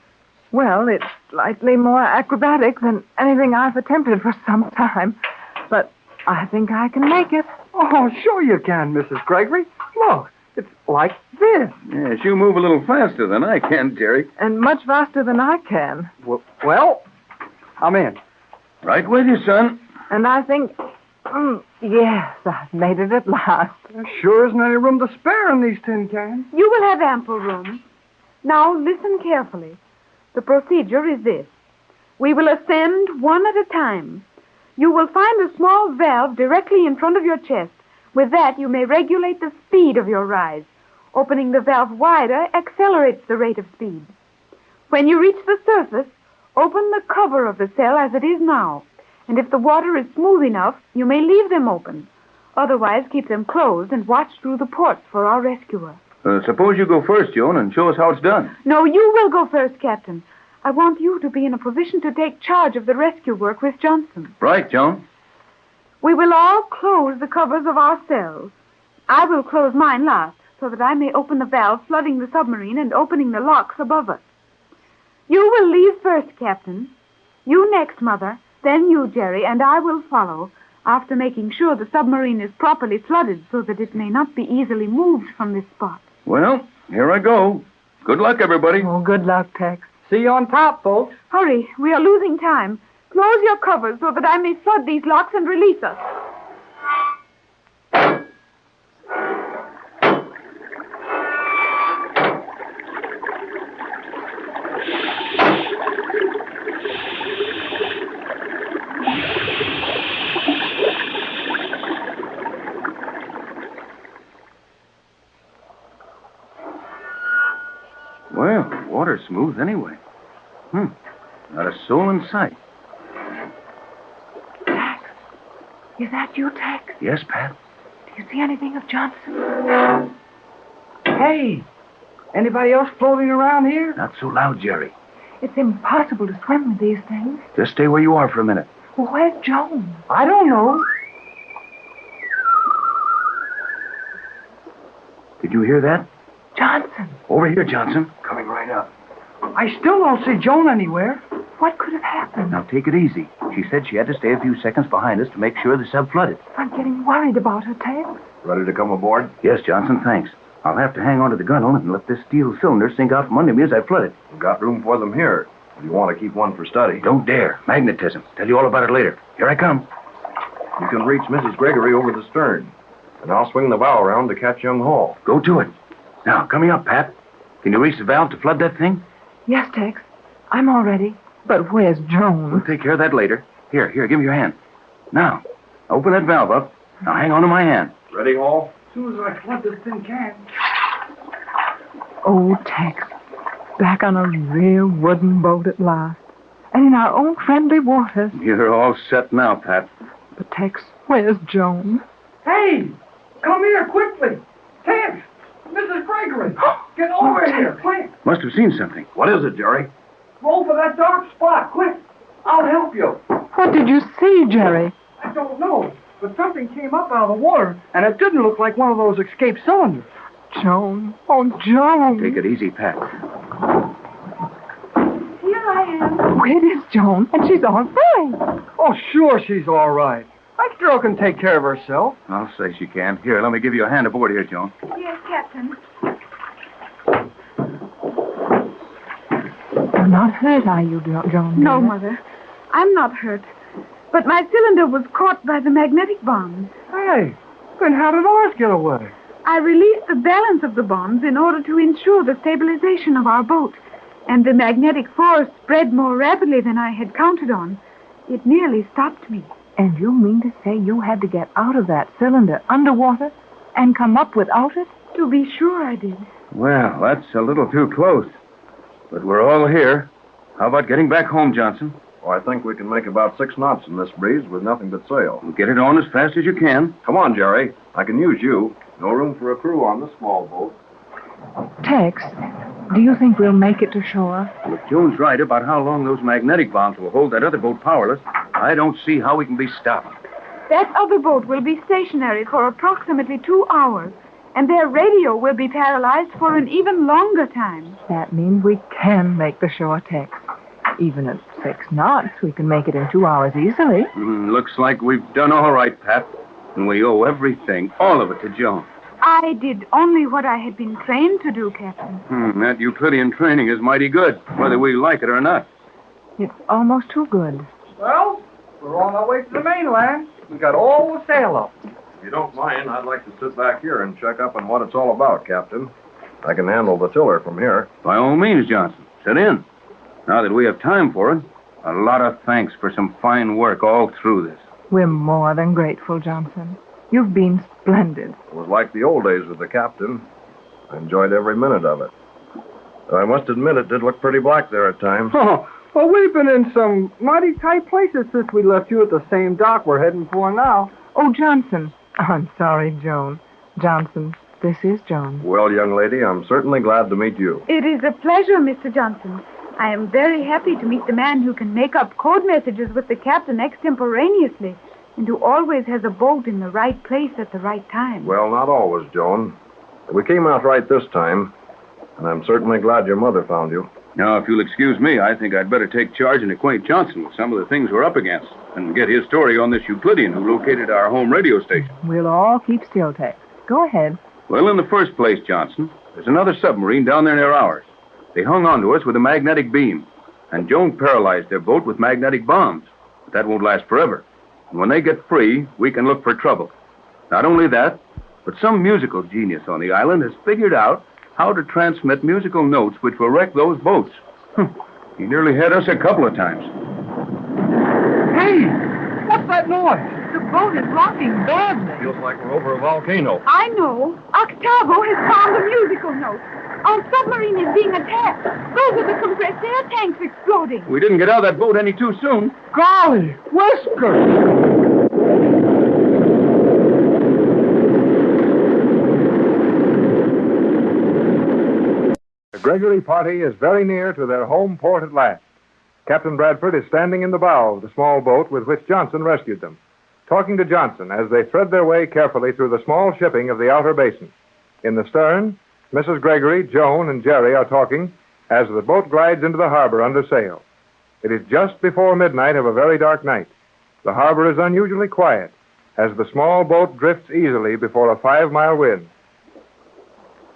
Well, it's slightly more acrobatic than anything I've attempted for some time. But I think I can make it. Oh, sure you can, Mrs. Gregory. Look, it's like this. Yes, you move a little faster than I can, Jerry. And much faster than I can. Well, I'm in. Right with you, son. And I think, yes, I've made it at last. There sure isn't any room to spare in these tin cans. You will have ample room. Now listen carefully. The procedure is this. We will ascend one at a time. You will find a small valve directly in front of your chest. With that, you may regulate the speed of your rise. Opening the valve wider accelerates the rate of speed. When you reach the surface, open the cover of the cell as it is now. And if the water is smooth enough, you may leave them open. Otherwise, keep them closed and watch through the ports for our rescuer. Suppose you go first, Joan, and show us how it's done. No, you will go first, Captain. I want you to be in a position to take charge of the rescue work with Johnson. Right, Joan. We will all close the covers of our cells. I will close mine last, so that I may open the valve flooding the submarine and opening the locks above us. You will leave first, Captain. You next, Mother. Then you, Jerry, and I will follow, after making sure the submarine is properly flooded so that it may not be easily moved from this spot. Well, here I go. Good luck, everybody. Oh, good luck, Tex. See you on top, folks. Hurry, we are losing time. Close your covers so that I may flood these locks and release us. Well, the water's smooth anyway. Not a soul in sight. Tex, is that you, Tex? Yes, Pat. Do you see anything of Johnson? Hey, anybody else floating around here? Not so loud, Jerry. It's impossible to swim with these things. Just stay where you are for a minute. Well, where's Joan? I don't know. Did you hear that? Johnson. Over here, Johnson. Coming right up. I still don't see Joan anywhere. What could have happened? Now, take it easy. She said she had to stay a few seconds behind us to make sure the sub flooded. I'm getting worried about her, Tex. Ready to come aboard? Yes, Johnson, thanks. I'll have to hang onto the gunwale and let this steel cylinder sink out from under me as I flood it. We've got room for them here. If you want to keep one for study. Don't dare. Magnetism. Tell you all about it later. Here I come. You can reach Mrs. Gregory over the stern. And I'll swing the bow around to catch young Hall. Go to it. Now, coming up, Pat. Can you reach the valve to flood that thing? Yes, Tex. I'm all ready. But where's Joan? We'll take care of that later. Here, give me your hand. Now, open that valve up. Now hang on to my hand. Ready, Hall? As soon as I flood this tin can. Oh, Tex. Back on a real wooden boat at last. And in our own friendly waters. You're all set now, Pat. But, Tex, where's Joan? Hey, come here quickly. Tex, Mrs. Gregory, get over here, quick. Must have seen something. What is it, Jerry? Roll for that dark spot, quick. I'll help you. What did you see, Jerry? I don't know, but something came up out of the water, and it didn't look like one of those escape cylinders. Joan. Oh, Joan. Take it easy, Pat. Here I am. Where is Joan? And she's all right. Oh, sure she's all right. That girl can take care of herself. I'll say she can. Here, let me give you a hand aboard here, Joan. Yes, Captain. You're not hurt, are you, Joan? No, Mother. I'm not hurt. But my cylinder was caught by the magnetic bonds. Hey, then how did ours get away? I released the balance of the bonds in order to ensure the stabilization of our boat. And the magnetic force spread more rapidly than I had counted on. It nearly stopped me. And you mean to say you had to get out of that cylinder underwater And come up without it? To be sure I did. Well, that's a little too close. But we're all here. How about getting back home, Johnson? Oh, I think we can make about 6 knots in this breeze with nothing but sail. Get it on as fast as you can. Come on, Jerry. I can use you. No room for a crew on this small boat. Tex, do you think we'll make it to shore? Well, if Joan's right about how long those magnetic bombs will hold that other boat powerless, I don't see how we can be stopped. That other boat will be stationary for approximately 2 hours, and their radio will be paralyzed for an even longer time. That means we can make the shore, Tex. Even at 6 knots, we can make it in 2 hours easily. Looks like we've done all right, Pat. And we owe everything, all of it, to Joan. I did only what I had been trained to do, Captain. That Euclidean training is mighty good, whether we like it or not. It's almost too good. Well, we're on our way to the mainland. We got all the sail up. If you don't mind, I'd like to sit back here and check up on what it's all about, Captain. I can handle the tiller from here. By all means, Johnson. Sit in. Now that we have time for it, a lot of thanks for some fine work all through this. We're more than grateful, Johnson. You've been splendid. It was like the old days with the captain. I enjoyed every minute of it. Though I must admit it did look pretty black there at times. Oh, well, we've been in some mighty tight places since we left you at the same dock we're heading for now. Oh, Johnson. I'm sorry, Joan. Johnson, this is Joan. Well, young lady, I'm certainly glad to meet you. It is a pleasure, Mr. Johnson. I am very happy to meet the man who can make up code messages with the captain extemporaneously and who always has a boat in the right place at the right time. Well, not always, Joan. We came out right this time, and I'm certainly glad your mother found you. Now, if you'll excuse me, I think I'd better take charge and acquaint Johnson with some of the things we're up against and get his story on this Euclidean who located our home radio station. We'll all keep still, Tex. Go ahead. Well, in the first place, Johnson, there's another submarine down there near ours. They hung on to us with a magnetic beam, and Joan paralyzed their boat with magnetic bombs. But that won't last forever. And when they get free, we can look for trouble. Not only that, but some musical genius on the island has figured out how to transmit musical notes which will wreck those boats. He nearly had us a couple of times. Hey, what's that noise? The boat is rocking badly. Feels like we're over a volcano. I know. Octavo has found the musical note. Our submarine is being attacked. Those are the compressed air tanks exploding. We didn't get out of that boat any too soon. Golly, Whiskers! The Gregory party is very near to their home port at last. Captain Bradford is standing in the bow of the small boat with which Johnson rescued them, talking to Johnson as they thread their way carefully through the small shipping of the outer basin. In the stern, Mrs. Gregory, Joan, and Jerry are talking as the boat glides into the harbor under sail. It is just before midnight of a very dark night. The harbor is unusually quiet as the small boat drifts easily before a 5-mile wind.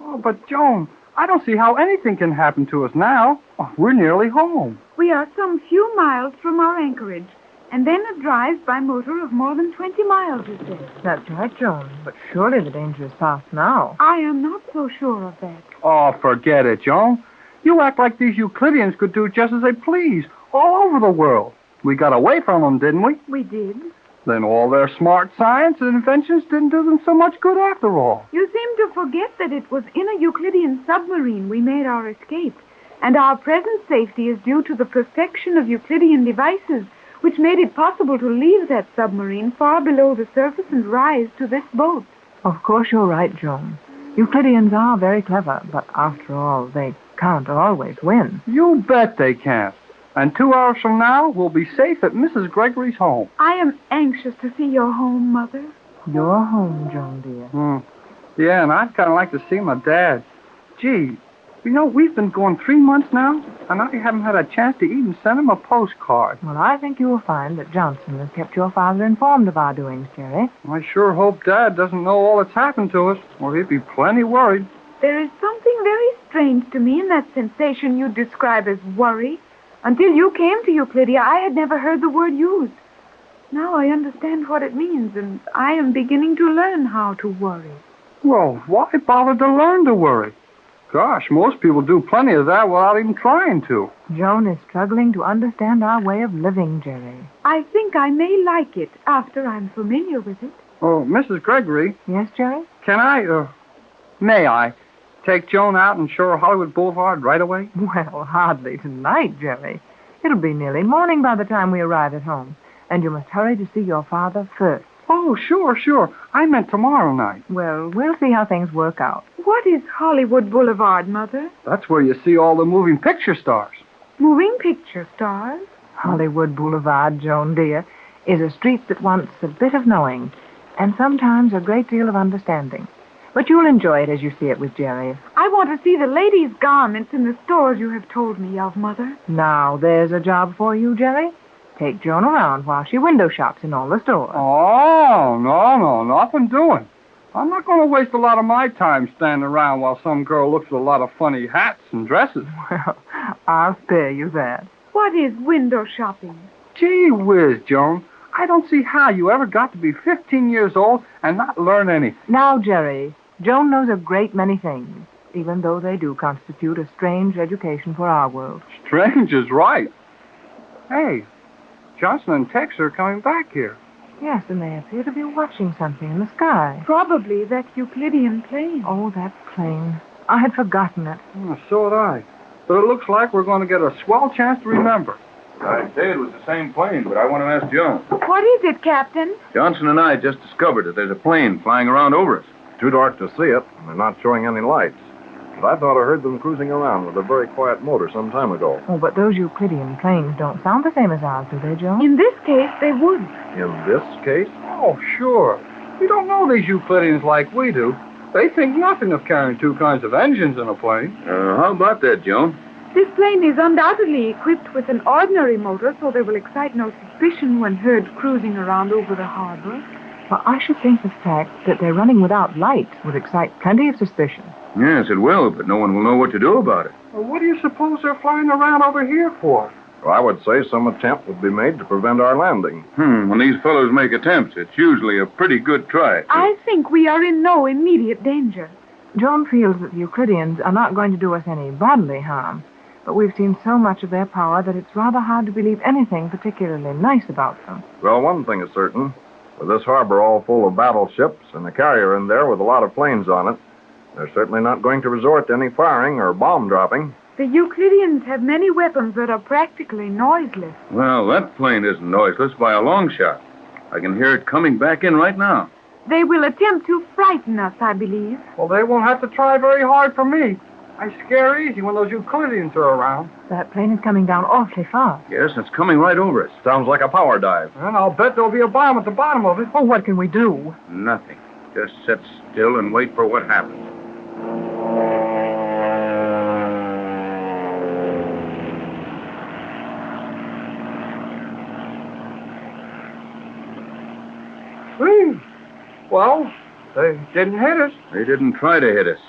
Oh, but Joan, I don't see how anything can happen to us now. Oh, we're nearly home. We are some few miles from our anchorage, and then a drive by motor of more than 20 miles, it says. That's right, Joan. But surely the danger is past now. I am not so sure of that. Oh, forget it, Joan. You act like these Euclideans could do just as they please, all over the world. We got away from them, didn't we? We did. Then all their smart science and inventions didn't do them so much good after all. You seem to forget that it was in a Euclidean submarine we made our escape, and our present safety is due to the perfection of Euclidean devices, which made it possible to leave that submarine far below the surface and rise to this boat. Of course you're right, Joan. Euclideans are very clever, but after all, they can't always win. You bet they can't. And 2 hours from now, we'll be safe at Mrs. Gregory's home. I am anxious to see your home, Mother. Your home, Joan, dear. Yeah, and I'd kind of like to see my dad. Gee, you know, we've been going 3 months now, and I haven't had a chance to even send him a postcard. Well, I think you will find that Johnson has kept your father informed of our doings, Jerry. I sure hope Dad doesn't know all that's happened to us, or he'd be plenty worried. There is something very strange to me in that sensation you describe as worry. Until you came to Euclidia, I had never heard the word used. Now I understand what it means, and I am beginning to learn how to worry. Well, why bother to learn to worry? Gosh, most people do plenty of that without even trying to. Joan is struggling to understand our way of living, Jerry. I think I may like it after I'm familiar with it. Oh, Mrs. Gregory, Yes, Jerry? may I take Joan out and show her Hollywood Boulevard right away? Well, hardly tonight, Jerry. It'll be nearly morning by the time we arrive at home. And you must hurry to see your father first. Oh, sure. I meant tomorrow night. Well, we'll see how things work out. What is Hollywood Boulevard, Mother? That's where you see all the moving picture stars. Moving picture stars? Hollywood Boulevard, Joan dear, is a street that wants a bit of knowing and sometimes a great deal of understanding. But you'll enjoy it as you see it with Jerry. I want to see the ladies' garments in the stores you have told me of, Mother. Now, there's a job for you, Jerry. Take Joan around while she window shops in all the stores. Oh, no, nothing doing. I'm not going to waste a lot of my time standing around while some girl looks at a lot of funny hats and dresses. Well, I'll spare you that. What is window shopping? Gee whiz, Joan. I don't see how you ever got to be 15 years old and not learn anything. Now, Jerry, Joan knows a great many things, even though they do constitute a strange education for our world. Strange is right. Hey, Johnson and Tex are coming back here. Yes, and they appear to be watching something in the sky. Probably that Euclidean plane. Oh, that plane. I had forgotten it. Oh, so had I. But it looks like we're going to get a swell chance to remember. I'd say it was the same plane, but I want to ask Joan. What is it, Captain? Johnson and I just discovered that there's a plane flying around over us. Too dark to see it, and they're not showing any lights. But I thought I heard them cruising around with a very quiet motor some time ago. Oh, but those Euclidean planes don't sound the same as ours, do they, Joan? In this case, they would. In this case? Oh, sure. You don't know these Euclideans like we do. They think nothing of carrying two kinds of engines in a plane. How about that, Joan? This plane is undoubtedly equipped with an ordinary motor, so they will excite no suspicion when heard cruising around over the harbor. Well, I should think the fact that they're running without lights would excite plenty of suspicion. Yes, it will, but no one will know what to do about it. Well, what do you suppose they're flying around over here for? Well, I would say some attempt would be made to prevent our landing. When these fellows make attempts, it's usually a pretty good try. I think we are in no immediate danger. Joan feels that the Euclideans are not going to do us any bodily harm, but we've seen so much of their power that it's rather hard to believe anything particularly nice about them. Well, one thing is certain. With this harbor all full of battleships and a carrier in there with a lot of planes on it, they're certainly not going to resort to any firing or bomb dropping. The Euclideans have many weapons that are practically noiseless. Well, that plane isn't noiseless by a long shot. I can hear it coming back in right now. They will attempt to frighten us, I believe. Well, they won't have to try very hard for me. I scare easy when those Euclideans are around. That plane is coming down awfully fast. Yes, it's coming right over us. Sounds like a power dive. And I'll bet there'll be a bomb at the bottom of it. Oh, what can we do? Nothing. Just sit still and wait for what happens. Well, they didn't hit us. They didn't try to hit us.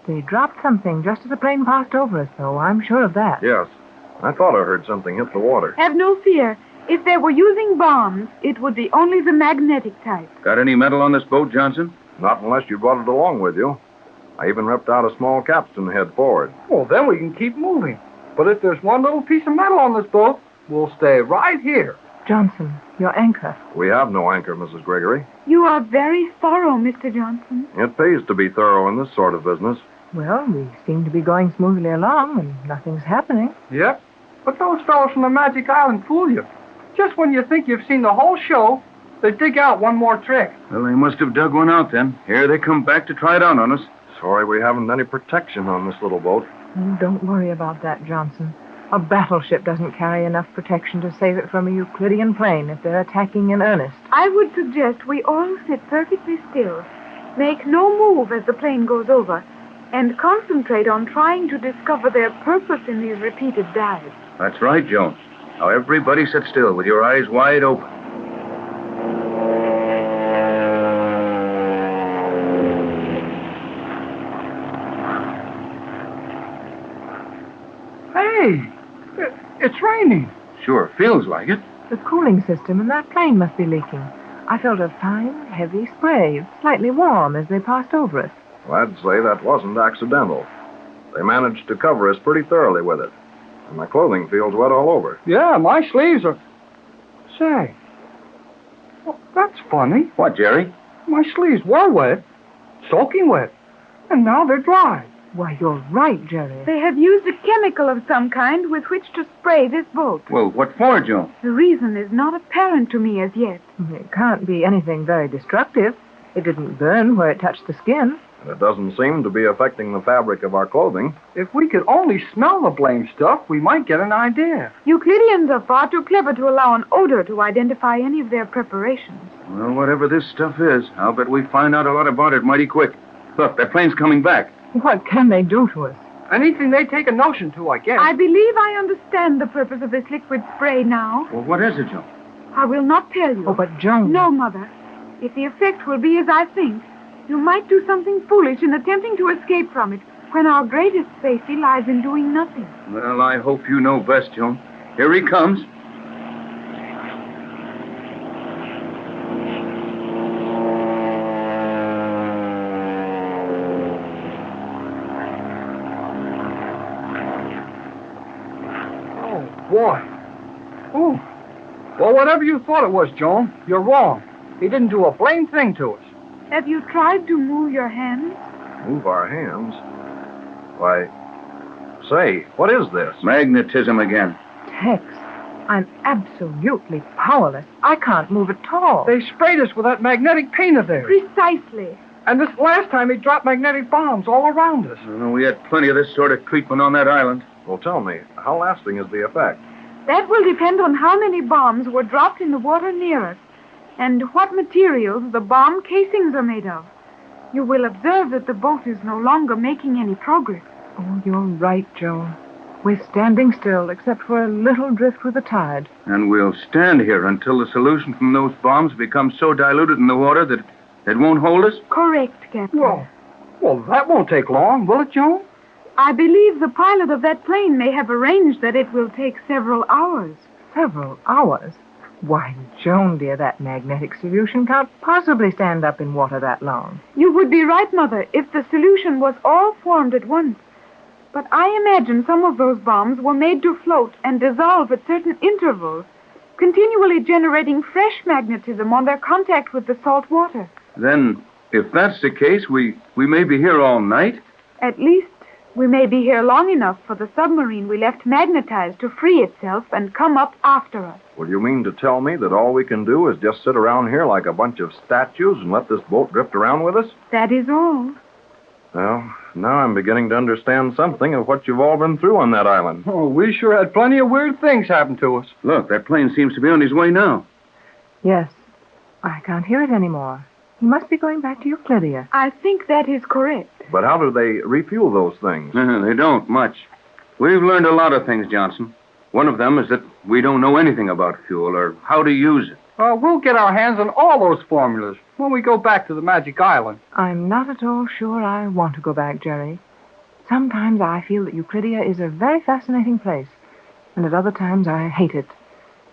They dropped something just as the plane passed over us, though. I'm sure of that. Yes. I thought I heard something hit the water. Have no fear. If they were using bombs, it would be only the magnetic type. Got any metal on this boat, Johnson? Not unless you brought it along with you. I even ripped out a small capstan head forward. Well, then we can keep moving. But if there's one little piece of metal on this boat, we'll stay right here. Johnson, your anchor. We have no anchor, Mrs. Gregory. You are very thorough, Mr. Johnson. It pays to be thorough in this sort of business. Well, we seem to be going smoothly along, and nothing's happening. Yep. But those fellows from the Magic Island fool you. Just when you think you've seen the whole show, they dig out one more trick. Well, they must have dug one out then. Here they come back to try it out on us. Sorry we haven't any protection on this little boat. Oh, don't worry about that, Johnson. A battleship doesn't carry enough protection to save it from a Euclidean plane if they're attacking in earnest. I would suggest we all sit perfectly still, make no move as the plane goes over, and concentrate on trying to discover their purpose in these repeated dives. That's right, Joan. Now everybody sit still with your eyes wide open. Hey, it's raining. Sure, feels like it. The cooling system in that plane must be leaking. I felt a fine, heavy spray, slightly warm as they passed over us. Well, I'd say that wasn't accidental. They managed to cover us pretty thoroughly with it. And my clothing feels wet all over. Yeah, my sleeves are... Say, well, that's funny. What, Jerry? My sleeves were wet, soaking wet, and now they're dry. Why, you're right, Jerry. They have used a chemical of some kind with which to spray this boat. Well, what for, Joan? The reason is not apparent to me as yet. It can't be anything very destructive. It didn't burn where it touched the skin. And it doesn't seem to be affecting the fabric of our clothing. If we could only smell the blame stuff, we might get an idea. Euclideans are far too clever to allow an odor to identify any of their preparations. Well, whatever this stuff is, I'll bet we find out a lot about it mighty quick. Look, that plane's coming back. What can they do to us? Anything they take a notion to, I guess. I believe I understand the purpose of this liquid spray now. Well, what is it, Joan? I will not tell you. Oh, but Joan... No, Mother. If the effect will be as I think, you might do something foolish in attempting to escape from it, when our greatest safety lies in doing nothing. Well, I hope you know best, Joan. Here he comes. Boy. Oh. Well, whatever you thought it was, Joan, you're wrong. He didn't do a blame thing to us. Have you tried to move your hands? Move our hands? Why, say, what is this? Magnetism again. Tex, I'm absolutely powerless. I can't move at all. They sprayed us with that magnetic paint of theirs. Precisely. And this last time he dropped magnetic bombs all around us. We had plenty of this sort of treatment on that island. Well, tell me, how lasting is the effect? That will depend on how many bombs were dropped in the water near us, and what materials the bomb casings are made of. You will observe that the boat is no longer making any progress. Oh, you're right, Joan. We're standing still, except for a little drift with the tide. And we'll stand here until the solution from those bombs becomes so diluted in the water that it won't hold us? Correct, Captain. Well, that won't take long, will it, Joan? I believe the pilot of that plane may have arranged that it will take several hours. Several hours? Why, Joan, dear, that magnetic solution can't possibly stand up in water that long. You would be right, Mother, if the solution was all formed at once. But I imagine some of those bombs were made to float and dissolve at certain intervals, continually generating fresh magnetism on their contact with the salt water. Then, if that's the case, we may be here all night? At least we may be here long enough for the submarine we left magnetized to free itself and come up after us. Well, you mean to tell me that all we can do is just sit around here like a bunch of statues and let this boat drift around with us? That is all. Well, now I'm beginning to understand something of what you've all been through on that island. Oh, we sure had plenty of weird things happen to us. Look, that plane seems to be on his way now. Yes. I can't hear it anymore. He must be going back to Euclidia. I think that is correct. But how do they refuel those things? They don't much. We've learned a lot of things, Johnson. One of them is that we don't know anything about fuel or how to use it. We'll get our hands on all those formulas when we go back to the Magic Island. I'm not at all sure I want to go back, Jerry. Sometimes I feel that Euclidia is a very fascinating place, and at other times I hate it.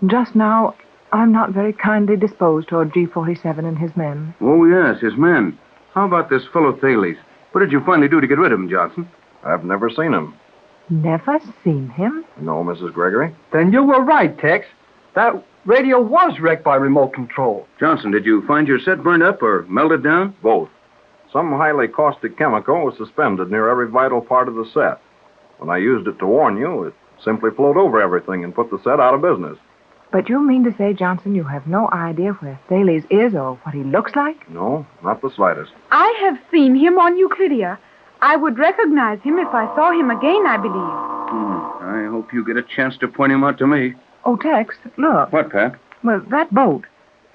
Just now, I'm not very kindly disposed toward G-47 and his men. Oh, yes, his men. How about this fellow Thales? What did you finally do to get rid of him, Johnson? I've never seen him. Never seen him? No, Mrs. Gregory. Then you were right, Tex. That radio was wrecked by remote control. Johnson, did you find your set burned up or melted down? Both. Some highly caustic chemical was suspended near every vital part of the set. When I used it to warn you, it simply flowed over everything and put the set out of business. But you mean to say, Johnson, you have no idea where Thales is or what he looks like? No, not the slightest. I have seen him on Euclidia. I would recognize him if I saw him again, I believe. I hope you get a chance to point him out to me. Oh, Tex, look. What, Pat? Well, that boat.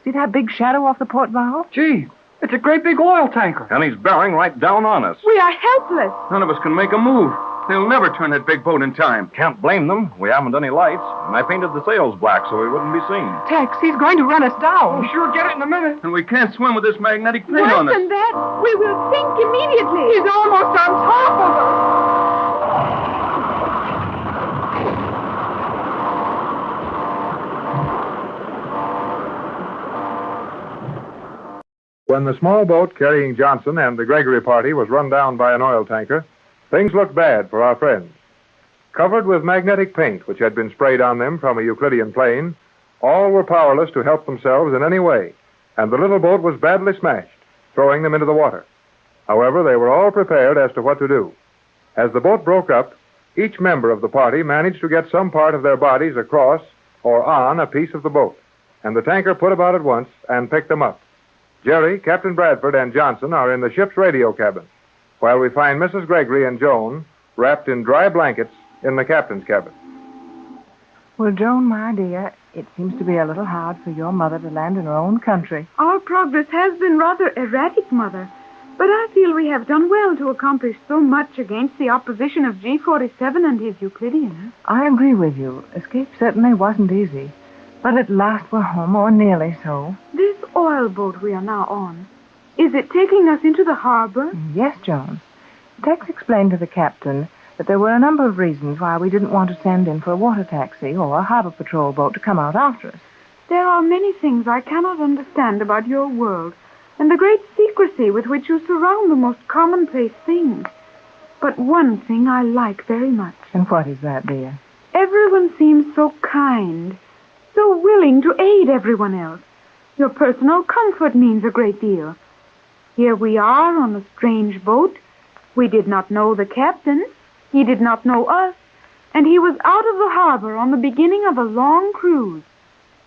See that big shadow off the port bow? Gee, it's a great big oil tanker. And he's bearing right down on us. We are helpless. None of us can make a move. They'll never turn that big boat in time. Can't blame them. We haven't any lights, and I painted the sails black so we wouldn't be seen. Tex, he's going to run us down. We'll sure get it in a minute. And we can't swim with this magnetic paint Worse on us. than that, we will sink immediately. He's almost on top of us. When the small boat carrying Johnson and the Gregory party was run down by an oil tanker, things looked bad for our friends. Covered with magnetic paint, which had been sprayed on them from a Euclidean plane, all were powerless to help themselves in any way, and the little boat was badly smashed. throwing them into the water. However, they were all prepared as to what to do. As the boat broke up, each member of the party managed to get some part of their bodies across or on a piece of the boat, and the tanker put about at once and picked them up. Jerry, Captain Bradford, and Johnson are in the ship's radio cabin, while we find Mrs. Gregory and Joan wrapped in dry blankets in the captain's cabin. Well, Joan, my dear, it seems to be a little hard for your mother to land in her own country. Our progress has been rather erratic, Mother, but I feel we have done well to accomplish so much against the opposition of G47 and his Euclideans. I agree with you. Escape certainly wasn't easy, but at last we're home, or nearly so. This oil boat we are now on, is it taking us into the harbor? Yes, Joan. Tex explained to the captain that there were a number of reasons why we didn't want to send in for a water taxi or a harbor patrol boat to come out after us. There are many things I cannot understand about your world, and the great secrecy with which you surround the most commonplace things. But one thing I like very much. And what is that, dear? Everyone seems so kind, so willing to aid everyone else. Your personal comfort means a great deal. Here we are on a strange boat. We did not know the captain. He did not know us, and he was out of the harbor on the beginning of a long cruise.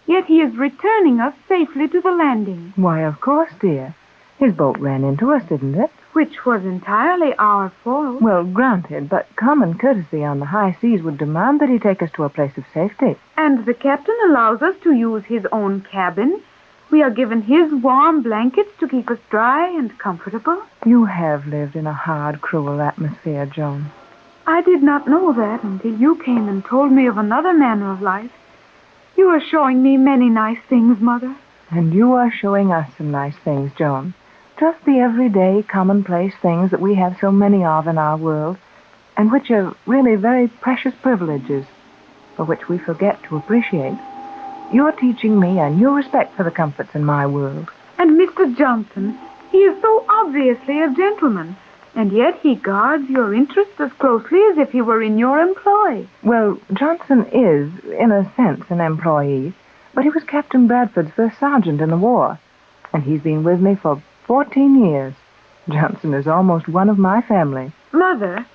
Yet he is returning us safely to the landing. Why, of course, dear. His boat ran into us, didn't it? Which was entirely our fault. Well, granted, but common courtesy on the high seas would demand that he take us to a place of safety. And the captain allows us to use his own cabin. We are given his warm blankets to keep us dry and comfortable. You have lived in a hard, cruel atmosphere, Joan. I did not know that until you came and told me of another manner of life. You are showing me many nice things, Mother. And you are showing us some nice things, Joan. Just the everyday, commonplace things that we have so many of in our world, and which are really very precious privileges, for which we forget to appreciate. You're teaching me a new respect for the comforts in my world. And Mr. Johnson, he is so obviously a gentleman, and yet he guards your interests as closely as if he were in your employ. Well, Johnson is, in a sense, an employee, but he was Captain Bradford's first sergeant in the war, and he's been with me for 14 years. Johnson is almost one of my family. Mother,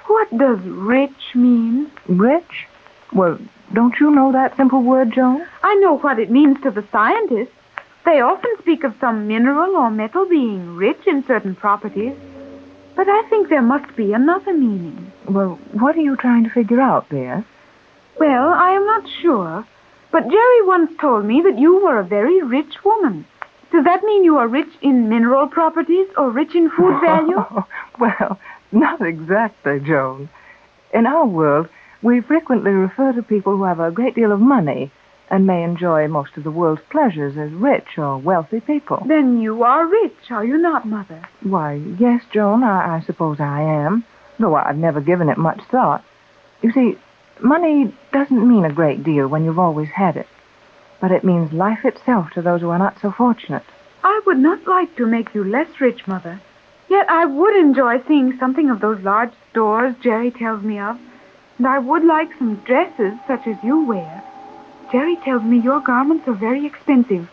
what does rich mean? Rich? Well, don't you know that simple word, Joan? I know what it means to the scientists. They often speak of some mineral or metal being rich in certain properties. But I think there must be another meaning. Well, what are you trying to figure out, dear? Well, I am not sure. But Jerry once told me that you were a very rich woman. Does that mean you are rich in mineral properties or rich in food value? Well, not exactly, Joan. In our world, we frequently refer to people who have a great deal of money and may enjoy most of the world's pleasures as rich or wealthy people. Then you are rich, are you not, Mother? Why, yes, Joan, I suppose I am, though I've never given it much thought. You see, money doesn't mean a great deal when you've always had it, but it means life itself to those who are not so fortunate. I would not like to make you less rich, Mother, yet I would enjoy seeing something of those large stores Jerry tells me of, and I would like some dresses such as you wear. Jerry tells me your garments are very expensive.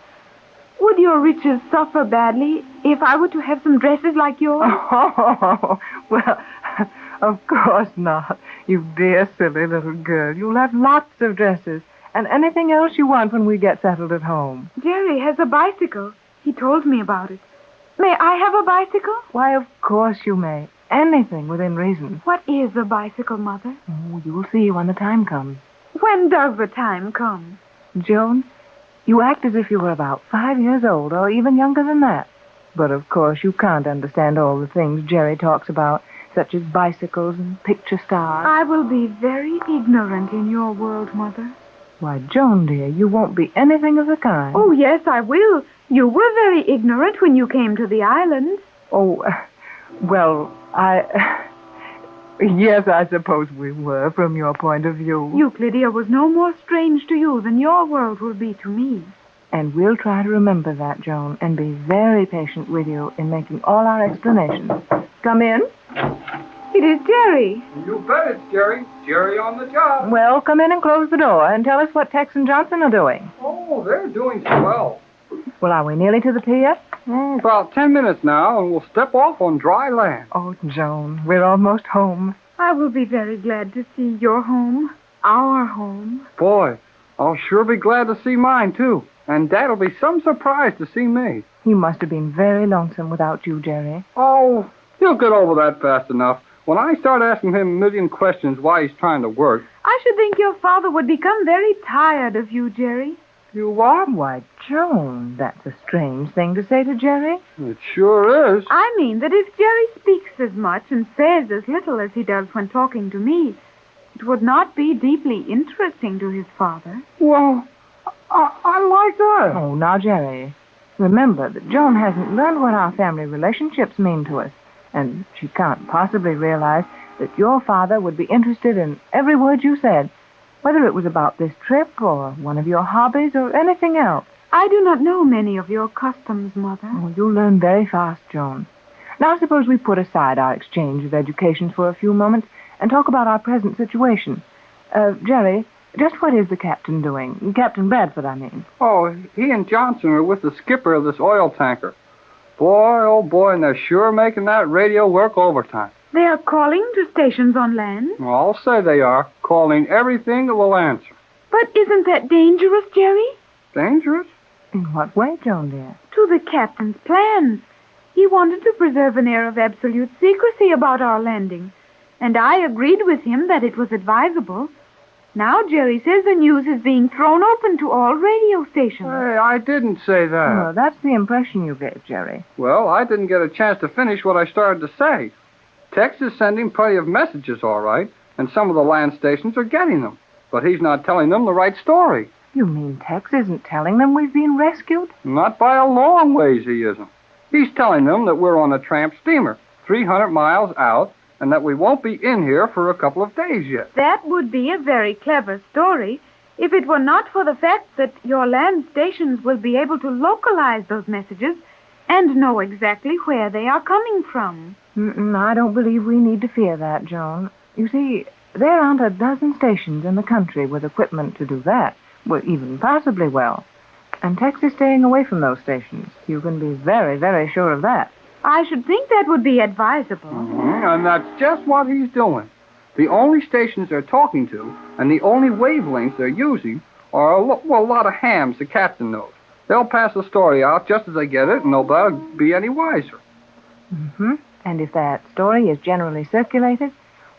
Would your riches suffer badly if I were to have some dresses like yours? Oh, well, of course not. You dear, silly little girl. You'll have lots of dresses and anything else you want when we get settled at home. Jerry has a bicycle. He told me about it. May I have a bicycle? Why, of course you may. Anything within reason. What is a bicycle, Mother? Oh, you'll see when the time comes. When does the time come? Joan, you act as if you were about 5 years old, or even younger than that. But, of course, you can't understand all the things Jerry talks about, such as bicycles and picture stars. I will be very ignorant in your world, Mother. Why, Joan, dear, you won't be anything of the kind. Oh, yes, I will. You were very ignorant when you came to the island. Oh, well, Yes, I suppose we were, from your point of view. Euclidia was no more strange to you than your world will be to me. And we'll try to remember that, Joan, and be very patient with you in making all our explanations. Come in. It is Jerry. You bet it's Jerry. Jerry on the job. Well, come in and close the door and tell us what Tex and Johnson are doing. Oh, they're doing swell. Well, are we nearly to the pier? About 10 minutes now, and we'll step off on dry land. Oh, Joan, we're almost home. I will be very glad to see your home. Our home. Boy, I'll sure be glad to see mine, too. And Dad'll be some surprised to see me. He must have been very lonesome without you, Jerry. Oh, he'll get over that fast enough. When I start asking him a million questions why he's trying to work. I should think your father would become very tired of you, Jerry. You what? Why, Joan, that's a strange thing to say to Jerry. It sure is. I mean that if Jerry speaks as much and says as little as he does when talking to me, it would not be deeply interesting to his father. Well, I like that. Oh, now, Jerry, remember that Joan hasn't learned what our family relationships mean to us, and she can't possibly realize that your father would be interested in every word you said, whether it was about this trip or one of your hobbies or anything else. I do not know many of your customs, Mother. Oh, you'll learn very fast, Joan. Now suppose we put aside our exchange of educations for a few moments and talk about our present situation. Jerry, just what is the captain doing? Captain Bradford, I mean. Oh, he and Johnson are with the skipper of this oil tanker. Boy, oh boy, and they're sure making that radio work overtime. They are calling to stations on land? Well, I'll say they are, calling everything that will answer. But isn't that dangerous, Jerry? Dangerous? In what way, Joan, dear? To the captain's plans. He wanted to preserve an air of absolute secrecy about our landing, and I agreed with him that it was advisable. Now Jerry says the news is being thrown open to all radio stations. Hey, I didn't say that. Well, that's the impression you gave, Jerry. Well, I didn't get a chance to finish what I started to say. Tex is sending plenty of messages, all right, and some of the land stations are getting them. But he's not telling them the right story. You mean Tex isn't telling them we've been rescued? Not by a long ways he isn't. He's telling them that we're on a tramp steamer, 300 miles out, and that we won't be in here for a couple of days yet. That would be a very clever story if it were not for the fact that your land stations will be able to localize those messages and know exactly where they are coming from. I don't believe we need to fear that, Joan. You see, there aren't a dozen stations in the country with equipment to do that, well, even possibly well. And Tex is staying away from those stations. You can be very, very sure of that. I should think that would be advisable. And that's just what he's doing. The only stations they're talking to and the only wavelengths they're using are a lot of hams the captain knows. They'll pass the story out just as they get it, and nobody will be any wiser. And if that story is generally circulated,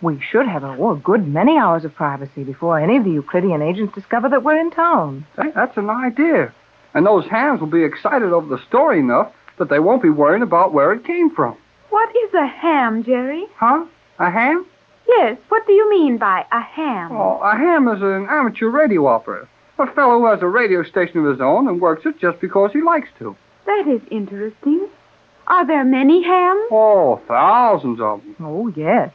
we should have a good many hours of privacy before any of the Euclidean agents discover that we're in town. Hey, that's an idea. And those hams will be excited over the story enough that they won't be worrying about where it came from. What is a ham, Jerry? Huh? A ham? Yes, what do you mean by a ham? Oh, a ham is an amateur radio operator. A fellow who has a radio station of his own and works it just because he likes to. That is interesting. Are there many hams? Oh, thousands of them. Oh, yes.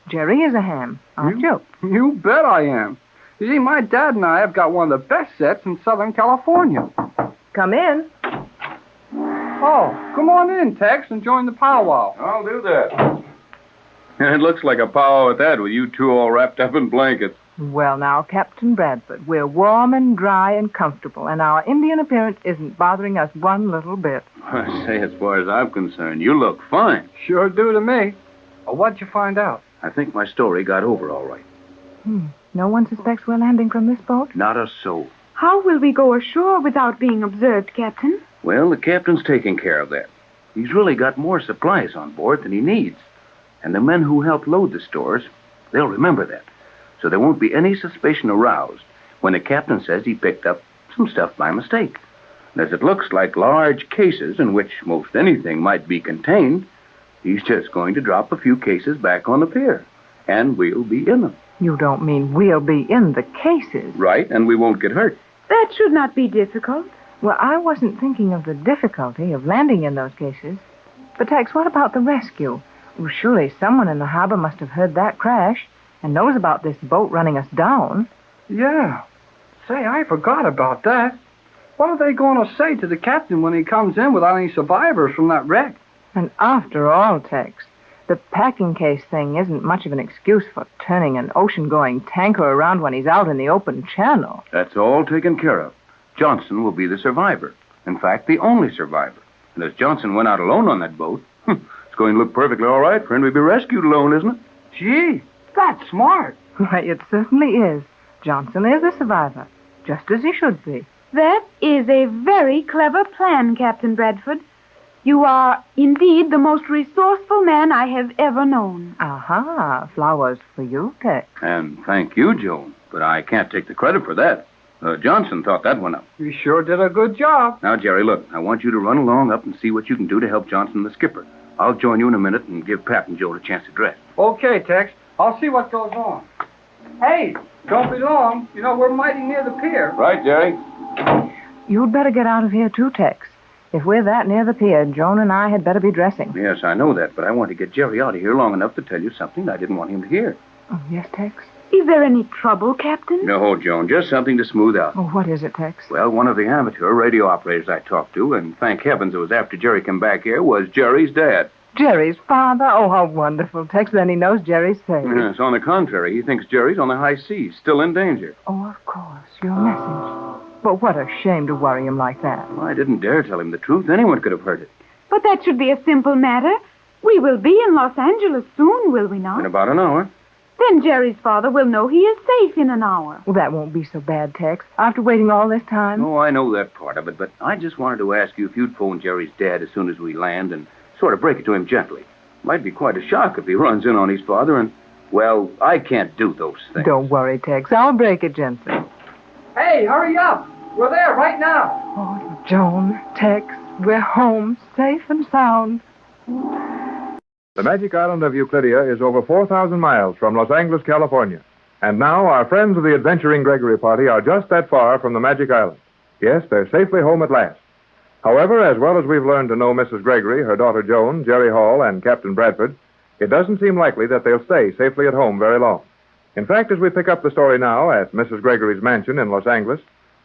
Jerry is a ham, aren't you? You bet I am. You see, my dad and I have got one of the best sets in Southern California. Come in. Oh, come on in, Tex, and join the powwow. I'll do that. It looks like a powwow at that with you two all wrapped up in blankets. Well, now, Captain Bradford, we're warm and dry and comfortable, and our Indian appearance isn't bothering us one little bit. I say, as far as I'm concerned, you look fine. Sure do to me. Well, what'd you find out? I think my story got over all right. No one suspects we're landing from this boat? Not a soul. How will we go ashore without being observed, Captain? Well, the captain's taking care of that. He's really got more supplies on board than he needs. And the men who helped load the stores, they'll remember that. So there won't be any suspicion aroused when the captain says he picked up some stuff by mistake. And as it looks like large cases in which most anything might be contained, he's just going to drop a few cases back on the pier. And we'll be in them. You don't mean we'll be in the cases? Right, and we won't get hurt. That should not be difficult. Well, I wasn't thinking of the difficulty of landing in those cases. But, Tex, what about the rescue? Well, surely someone in the harbor must have heard that crash and knows about this boat running us down. Yeah. Say, I forgot about that. What are they going to say to the captain when he comes in without any survivors from that wreck? And after all, Tex, the packing case thing isn't much of an excuse for turning an ocean-going tanker around when he's out in the open channel. That's all taken care of. Johnson will be the survivor. In fact, the only survivor. And as Johnson went out alone on that boat, it's going to look perfectly all right for him to be rescued alone, isn't it? Gee, that's smart. Why, it certainly is. Johnson is a survivor, just as he should be. That is a very clever plan, Captain Bradford. You are indeed the most resourceful man I have ever known. Aha, flowers for you, Tex. And thank you, Joan. But I can't take the credit for that. Johnson thought that one up. You sure did a good job. Now, Jerry, look, I want you to run along up and see what you can do to help Johnson, the skipper. I'll join you in a minute and give Pat and Joe a chance to dress. Okay, Tex. I'll see what goes on. Hey, don't be long. You know, we're mighty near the pier. Right, Jerry. You'd better get out of here, too, Tex. If we're that near the pier, Joan and I had better be dressing. Yes, I know that, but I want to get Jerry out of here long enough to tell you something I didn't want him to hear. Oh, yes, Tex? Is there any trouble, Captain? No, Joan, just something to smooth out. Oh, what is it, Tex? Well, one of the amateur radio operators I talked to, and thank heavens it was after Jerry came back here, was Jerry's dad. Jerry's father? Oh, how wonderful, Tex. Then he knows Jerry's safe. Yes, on the contrary, he thinks Jerry's on the high seas, still in danger. Oh, of course, your message. But what a shame to worry him like that. Well, I didn't dare tell him the truth. Anyone could have heard it. But that should be a simple matter. We will be in Los Angeles soon, will we not? In about an hour. Then Jerry's father will know he is safe in an hour. Well, that won't be so bad, Tex. After waiting all this time. Oh, I know that part of it, but I just wanted to ask you if you'd phone Jerry's dad as soon as we land and sort of break it to him gently. Might be quite a shock if he runs in on his father and, well, I can't do those things. Don't worry, Tex. I'll break it gently. Hey, hurry up. We're there right now. Oh, Joan, Tex, we're home, safe and sound. The magic island of Euclidia is over 4,000 miles from Los Angeles, California. And now our friends of the adventuring Gregory party are just that far from the magic island. Yes, they're safely home at last. However, as well as we've learned to know Mrs. Gregory, her daughter Joan, Jerry Hall, and Captain Bradford, it doesn't seem likely that they'll stay safely at home very long. In fact, as we pick up the story now at Mrs. Gregory's mansion in Los Angeles,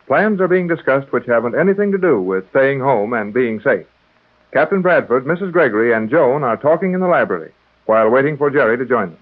plans are being discussed which haven't anything to do with staying home and being safe. Captain Bradford, Mrs. Gregory, and Joan are talking in the library while waiting for Jerry to join them.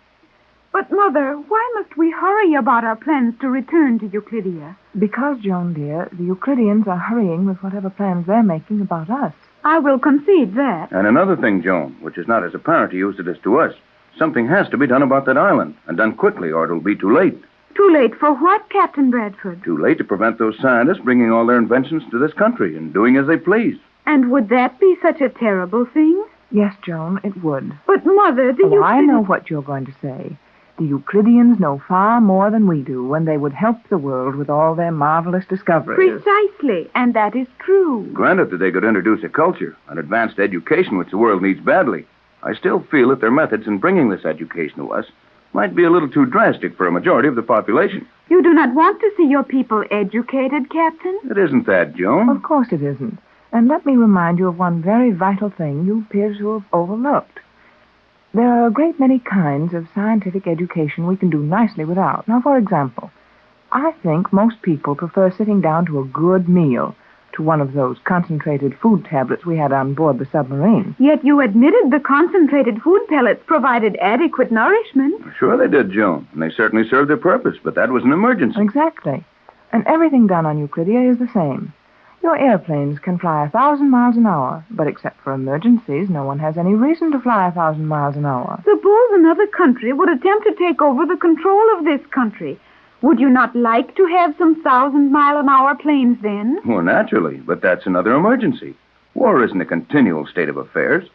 But, Mother, why must we hurry about our plans to return to Euclidia? Because, Joan, dear, the Euclideans are hurrying with whatever plans they're making about us. I will concede that. And another thing, Joan, which is not as apparent to you as it is to us. Something has to be done about that island, and done quickly, or it'll be too late. Too late for what, Captain Bradford? Too late to prevent those scientists bringing all their inventions to this country and doing as they please. And would that be such a terrible thing? Yes, Joan, it would. But, Mother, I know what you're going to say. The Euclideans know far more than we do when they would help the world with all their marvelous discoveries. Precisely, and that is true. Granted that they could introduce a culture, an advanced education which the world needs badly, I still feel that their methods in bringing this education to us might be a little too drastic for a majority of the population. You do not want to see your people educated, Captain? It isn't that, Joan. Of course it isn't. And let me remind you of one very vital thing you appear to have overlooked. There are a great many kinds of scientific education we can do nicely without. Now, for example, I think most people prefer sitting down to a good meal to one of those concentrated food tablets we had on board the submarine. Yet you admitted the concentrated food pellets provided adequate nourishment. Sure they did, Joan, and they certainly served their purpose, but that was an emergency. Exactly. And everything done on Euclidia is the same. Your airplanes can fly 1,000 miles an hour, but except for emergencies, no one has any reason to fly 1,000 miles an hour. Suppose another country would attempt to take over the control of this country. Would you not like to have some 1,000-mile-an-hour planes then? Well, naturally, but that's another emergency. War isn't a continual state of affairs.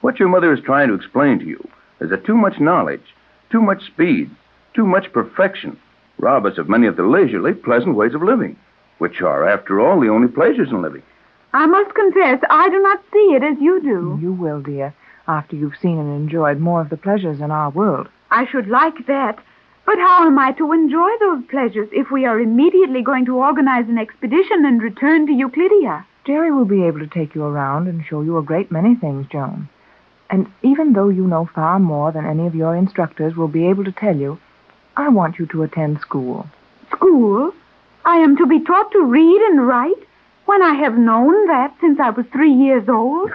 What your mother is trying to explain to you is that too much knowledge, too much speed, too much perfection rob us of many of the leisurely, pleasant ways of living, which are, after all, the only pleasures in living. I must confess, I do not see it as you do. You will, dear, after you've seen and enjoyed more of the pleasures in our world. I should like that. But how am I to enjoy those pleasures if we are immediately going to organize an expedition and return to Euclidia? Jerry will be able to take you around and show you a great many things, Joan. And even though you know far more than any of your instructors will be able to tell you, I want you to attend school. School? I am to be taught to read and write when I have known that since I was 3 years old?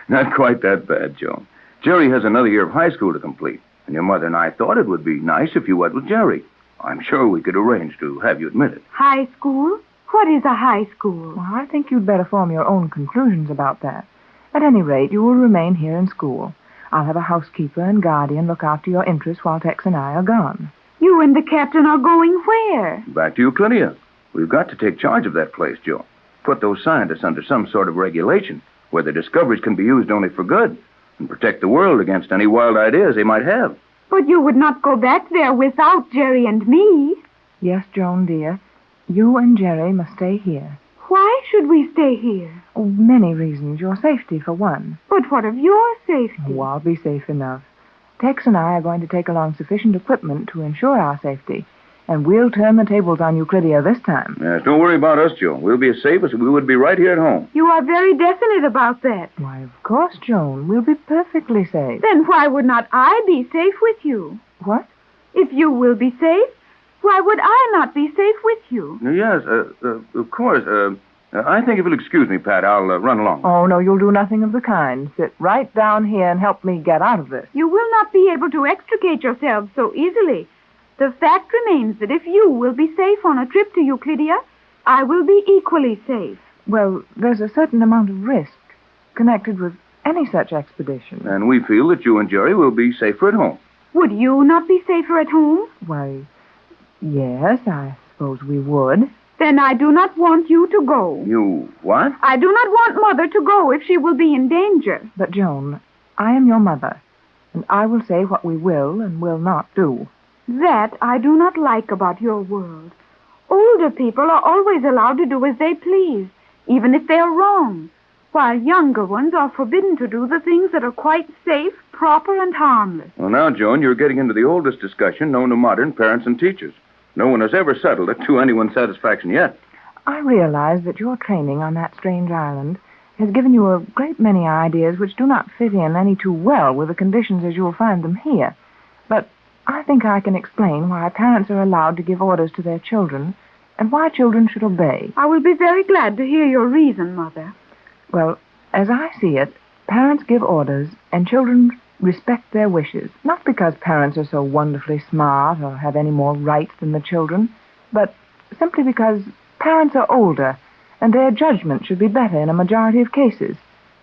Not quite that bad, Joan. Jerry has another year of high school to complete. And your mother and I thought it would be nice if you went with Jerry. I'm sure we could arrange to have you admitted. High school? What is a high school? Well, I think you'd better form your own conclusions about that. At any rate, you will remain here in school. I'll have a housekeeper and guardian look after your interests while Tex and I are gone. You and the captain are going where? Back to Euclidia. We've got to take charge of that place, Joe. Put those scientists under some sort of regulation where their discoveries can be used only for good and protect the world against any wild ideas they might have. But you would not go back there without Jerry and me. Yes, Joan, dear. You and Jerry must stay here. Why should we stay here? Oh, many reasons. Your safety, for one. But what of your safety? Oh, I'll be safe enough. Tex and I are going to take along sufficient equipment to ensure our safety. And we'll turn the tables on Euclidia this time. Yes, don't worry about us, Joe. We'll be as safe as we would be right here at home. You are very definite about that. Why, of course, Joan. We'll be perfectly safe. Then why would not I be safe with you? What? If you will be safe, why would I not be safe with you? Yes, of course. I think if you'll excuse me, Pat, I'll run along. Oh, no, you'll do nothing of the kind. Sit right down here and help me get out of this. You will not be able to extricate yourselves so easily. The fact remains that if you will be safe on a trip to Euclidia, I will be equally safe. Well, there's a certain amount of risk connected with any such expedition. And we feel that you and Jerry will be safer at home. Would you not be safer at home? Why, yes, I suppose we would. Then I do not want you to go. You what? I do not want Mother to go if she will be in danger. But, Joan, I am your mother, and I will say what we will and will not do. That I do not like about your world. Older people are always allowed to do as they please, even if they are wrong, while younger ones are forbidden to do the things that are quite safe, proper, and harmless. Well, now, Joan, you're getting into the oldest discussion known to modern parents and teachers. No one has ever settled it to anyone's satisfaction yet. I realize that your training on that strange island has given you a great many ideas which do not fit in any too well with the conditions as you'll find them here. But I think I can explain why parents are allowed to give orders to their children and why children should obey. I will be very glad to hear your reason, Mother. Well, as I see it, parents give orders and children respect their wishes, not because parents are so wonderfully smart or have any more rights than the children, but simply because parents are older and their judgment should be better in a majority of cases.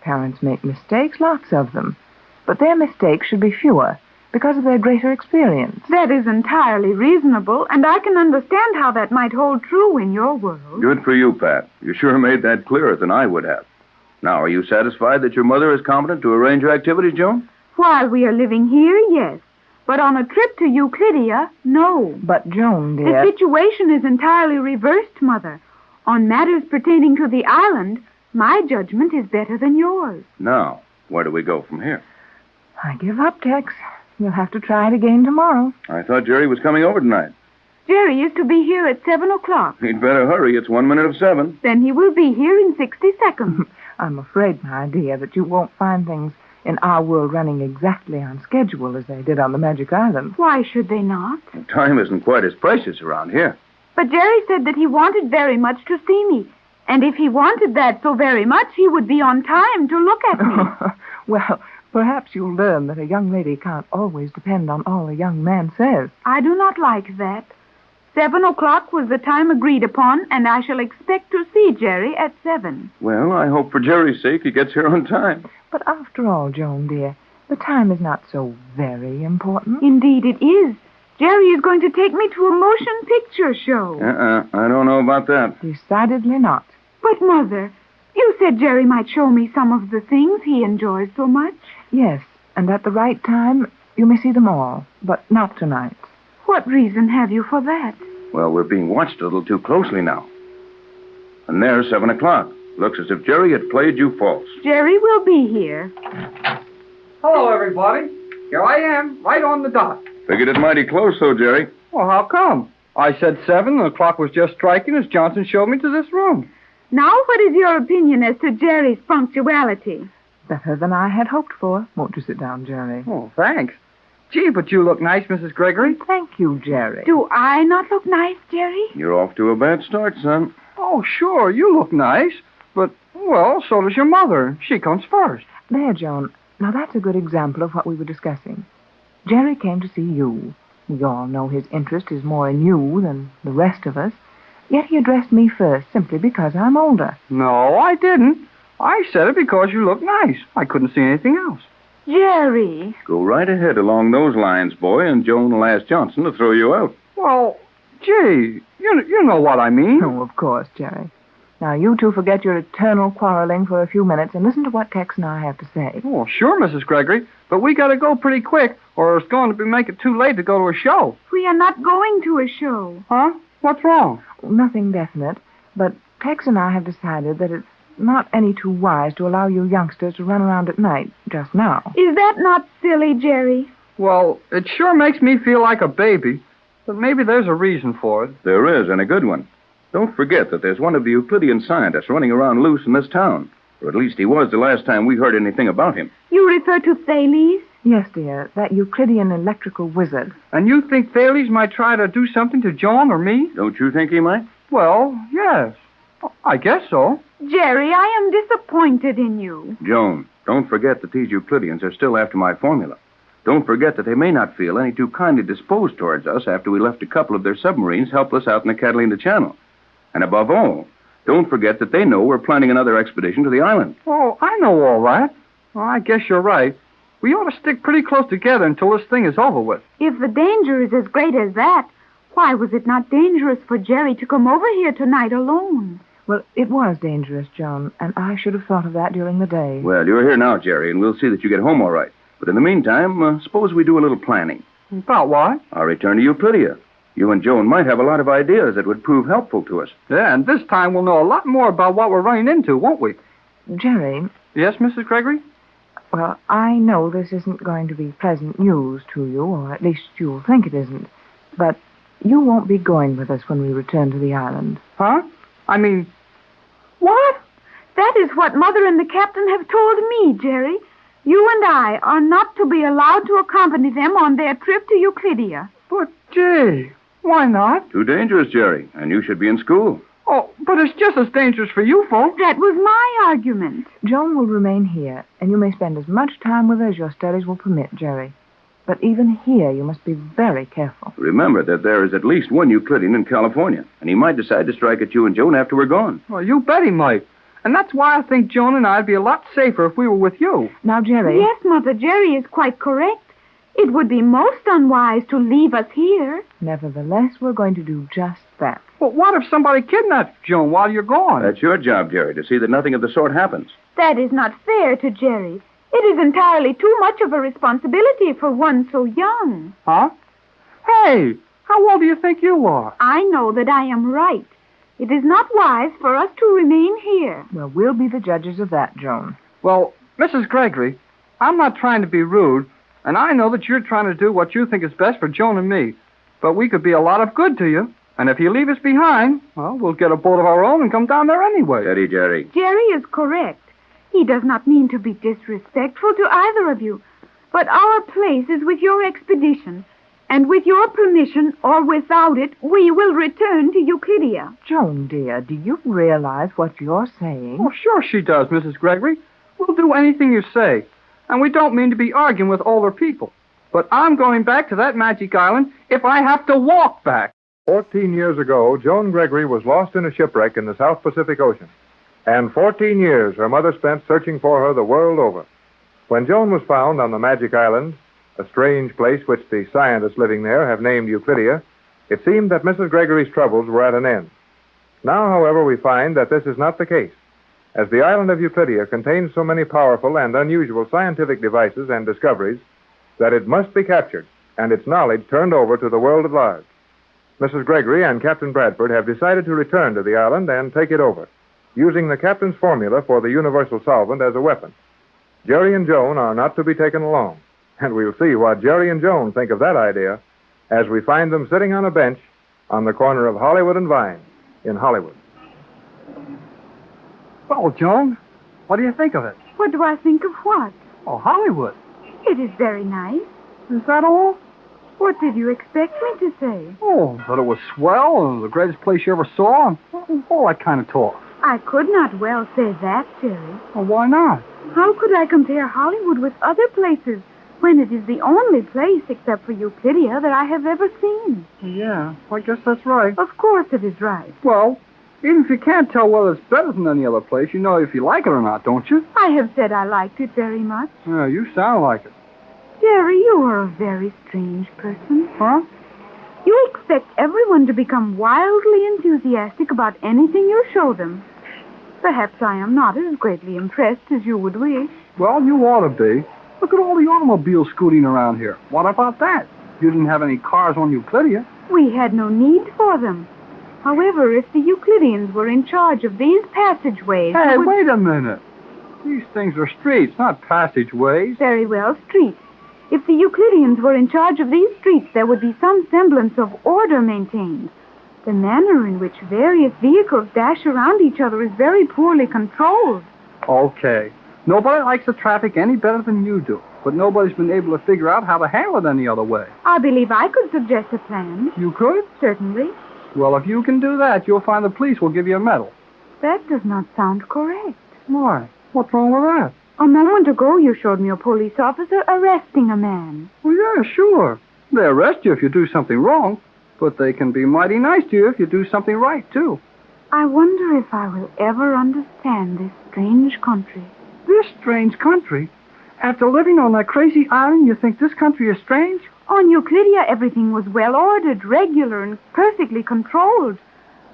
Parents make mistakes, lots of them, but their mistakes should be fewer because of their greater experience. That is entirely reasonable, and I can understand how that might hold true in your world. Good for you, Pat. You sure made that clearer than I would have. Now, are you satisfied that your mother is competent to arrange your activities, Joan? While we are living here, yes. But on a trip to Euclidia, no. But, Joan, dear... The situation is entirely reversed, Mother. On matters pertaining to the island, my judgment is better than yours. Now, where do we go from here? I give up, Tex. You'll have to try it again tomorrow. I thought Jerry was coming over tonight. Jerry is to be here at 7 o'clock. He'd better hurry. It's 1 minute of 7. Then he will be here in 60 seconds. I'm afraid, my dear, that you won't find things in our world running exactly on schedule as they did on the Magic Island. Why should they not? Time isn't quite as precious around here. But Jerry said that he wanted very much to see me. And if he wanted that so very much, he would be on time to look at me. Well, perhaps you'll learn that a young lady can't always depend on all a young man says. I do not like that. 7 o'clock was the time agreed upon, and I shall expect to see Jerry at 7. Well, I hope for Jerry's sake he gets here on time. But after all, Joan, dear, the time is not so very important. Indeed it is. Jerry is going to take me to a motion picture show. I don't know about that. Decidedly not. But, Mother, you said Jerry might show me some of the things he enjoys so much. Yes, and at the right time, you may see them all, but not tonight. What reason have you for that? Well, we're being watched a little too closely now. And there's 7 o'clock. Looks as if Jerry had played you false. Jerry will be here. Hello, everybody. Here I am, right on the dot. Figured it mighty close, though, Jerry. Well, how come? I said 7, and the clock was just striking as Johnson showed me to this room. Now, what is your opinion as to Jerry's punctuality? Better than I had hoped for. Won't you sit down, Jerry? Oh, thanks. Gee, but you look nice, Mrs. Gregory. Thank you, Jerry. Do I not look nice, Jerry? You're off to a bad start, son. Oh, sure, you look nice. But, well, so does your mother. She comes first. There, Joan. Now, that's a good example of what we were discussing. Jerry came to see you. We all know his interest is more in you than the rest of us. Yet he addressed me first simply because I'm older. No, I didn't. I said it because you look nice. I couldn't see anything else. Jerry. Go right ahead along those lines, boy, and Joan will ask Johnson to throw you out. Well, gee, you know what I mean. Oh, of course, Jerry. Now, you two forget your eternal quarreling for a few minutes and listen to what Tex and I have to say. Oh, sure, Mrs. Gregory, but we gotta go pretty quick, or it's going to make it too late to go to a show. We are not going to a show. Huh? What's wrong? Nothing definite, but Tex and I have decided that it's not any too wise to allow you youngsters to run around at night just now. Is that not silly, Jerry? Well, it sure makes me feel like a baby, but maybe there's a reason for it. There is, and a good one. Don't forget that there's one of the Euclidean scientists running around loose in this town. Or at least he was the last time we heard anything about him. You refer to Thales? Yes, dear, that Euclidean electrical wizard. And you think Thales might try to do something to Joan or me? Don't you think he might? Well, yes. I guess so. Jerry, I am disappointed in you. Joan, don't forget that these Euclideans are still after my formula. Don't forget that they may not feel any too kindly disposed towards us after we left a couple of their submarines helpless out in the Catalina Channel. And above all, don't forget that they know we're planning another expedition to the island. Oh, I know all that. Well, I guess you're right. We ought to stick pretty close together until this thing is over with. If the danger is as great as that, why was it not dangerous for Jerry to come over here tonight alone? Well, it was dangerous, Joan, and I should have thought of that during the day. Well, you're here now, Jerry, and we'll see that you get home all right. But in the meantime, suppose we do a little planning. About what? Our return to Euclidia. You and Joan might have a lot of ideas that would prove helpful to us. Yeah, and this time we'll know a lot more about what we're running into, won't we? Jerry? Yes, Mrs. Gregory? Well, I know this isn't going to be pleasant news to you, or at least you'll think it isn't. But you won't be going with us when we return to the island. Huh? I mean, what? That is what Mother and the captain have told me, Jerry. You and I are not to be allowed to accompany them on their trip to Euclidia. But, gee, why not? Too dangerous, Jerry, and you should be in school. Oh, but it's just as dangerous for you folks. That was my argument. Joan will remain here, and you may spend as much time with her as your studies will permit, Jerry. But even here, you must be very careful. Remember that there is at least one Euclidean in California, and he might decide to strike at you and Joan after we're gone. Well, you bet he might. And that's why I think Joan and I'd be a lot safer if we were with you. Now, Jerry... Yes, Mother, Jerry is quite correct. It would be most unwise to leave us here. Nevertheless, we're going to do just that. But what if somebody kidnaps Joan while you're gone? That's your job, Jerry, to see that nothing of the sort happens. That is not fair to Jerry. It is entirely too much of a responsibility for one so young. Huh? Hey, how old do you think you are? I know that I am right. It is not wise for us to remain here. Well, we'll be the judges of that, Joan. Well, Mrs. Gregory, I'm not trying to be rude, and I know that you're trying to do what you think is best for Joan and me. But we could be a lot of good to you. And if you leave us behind, well, we'll get a boat of our own and come down there anyway. Steady, Jerry. Jerry is correct. He does not mean to be disrespectful to either of you. But our place is with your expedition. And with your permission, or without it, we will return to Euclidia. Joan, dear, do you realize what you're saying? Oh, sure she does, Mrs. Gregory. We'll do anything you say. And we don't mean to be arguing with older people. But I'm going back to that magic island if I have to walk back. 14 years ago, Joan Gregory was lost in a shipwreck in the South Pacific Ocean. And 14 years her mother spent searching for her the world over. When Joan was found on the Magic Island, a strange place which the scientists living there have named Euclidia, it seemed that Mrs. Gregory's troubles were at an end. Now, however, we find that this is not the case, as the island of Euclidia contains so many powerful and unusual scientific devices and discoveries that it must be captured and its knowledge turned over to the world at large. Mrs. Gregory and Captain Bradford have decided to return to the island and take it over, using the captain's formula for the universal solvent as a weapon. Jerry and Joan are not to be taken along, and we'll see what Jerry and Joan think of that idea as we find them sitting on a bench on the corner of Hollywood and Vine in Hollywood. Well, Joan, what do you think of it? What do I think of what? Oh, Hollywood. It is very nice. Is that all? What did you expect me to say? Oh, that it was swell and the greatest place you ever saw, and all that kind of talk. I could not well say that, Jerry. Well, why not? How could I compare Hollywood with other places when it is the only place, except for Euclidia, that I have ever seen. Yeah, I guess that's right. Of course it is right. Well, even if you can't tell whether it's better than any other place, you know if you like it or not, don't you? I have said I liked it very much. Yeah, you sound like it. Jerry, you are a very strange person. Huh? You expect everyone to become wildly enthusiastic about anything you show them. Perhaps I am not as greatly impressed as you would wish. Well, you ought to be. Look at all the automobiles scooting around here. What about that? You didn't have any cars on Euclidia. We had no need for them. However, if the Euclideans were in charge of these passageways... Hey, wait a minute. These things are streets, not passageways. Very well, streets. If the Euclideans were in charge of these streets, there would be some semblance of order maintained. The manner in which various vehicles dash around each other is very poorly controlled. Okay. Nobody likes the traffic any better than you do, but nobody's been able to figure out how to handle it any other way. I believe I could suggest a plan. You could? Certainly. Well, if you can do that, you'll find the police will give you a medal. That does not sound correct. Why? What's wrong with that? A moment ago, you showed me a police officer arresting a man. Well, yeah, sure. They arrest you if you do something wrong, but they can be mighty nice to you if you do something right, too. I wonder if I will ever understand this strange country. This strange country? After living on that crazy island, you think this country is strange? On Euclidia, everything was well-ordered, regular, and perfectly controlled.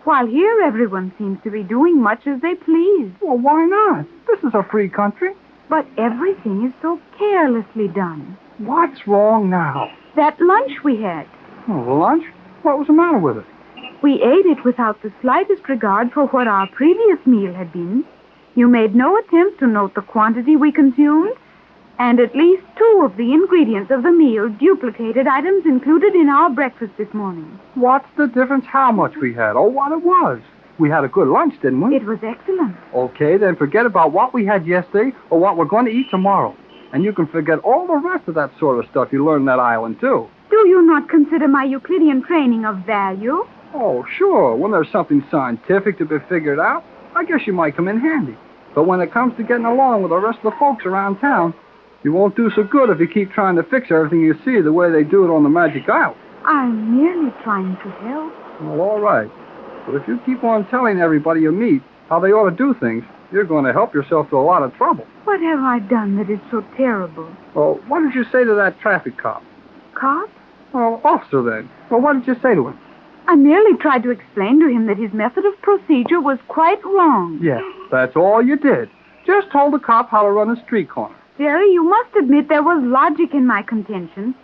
While here, everyone seems to be doing much as they please. Well, why not? This is a free country. But everything is so carelessly done. What's wrong now? That lunch we had. Oh, lunch? What was the matter with it? We ate it without the slightest regard for what our previous meal had been. You made no attempt to note the quantity we consumed, and at least 2 of the ingredients of the meal duplicated items included in our breakfast this morning. What's the difference how much we had or what it was? We had a good lunch, didn't we? It was excellent. Okay, then forget about what we had yesterday or what we're going to eat tomorrow. And you can forget all the rest of that sort of stuff you learned on that island, too. Do you not consider my Euclidean training of value? Oh, sure. When there's something scientific to be figured out, I guess you might come in handy. But when it comes to getting along with the rest of the folks around town, you won't do so good if you keep trying to fix everything you see the way they do it on the Magic Isle. I'm merely trying to help. Well, all right. But if you keep on telling everybody you meet how they ought to do things, you're going to help yourself to a lot of trouble. What have I done that is so terrible? Well, what did you say to that traffic cop? Cop? Well, officer, then. Well, what did you say to him? I merely tried to explain to him that his method of procedure was quite wrong. Yeah, that's all you did. Just told the cop how to run a street corner. Jerry, you must admit there was logic in my contention.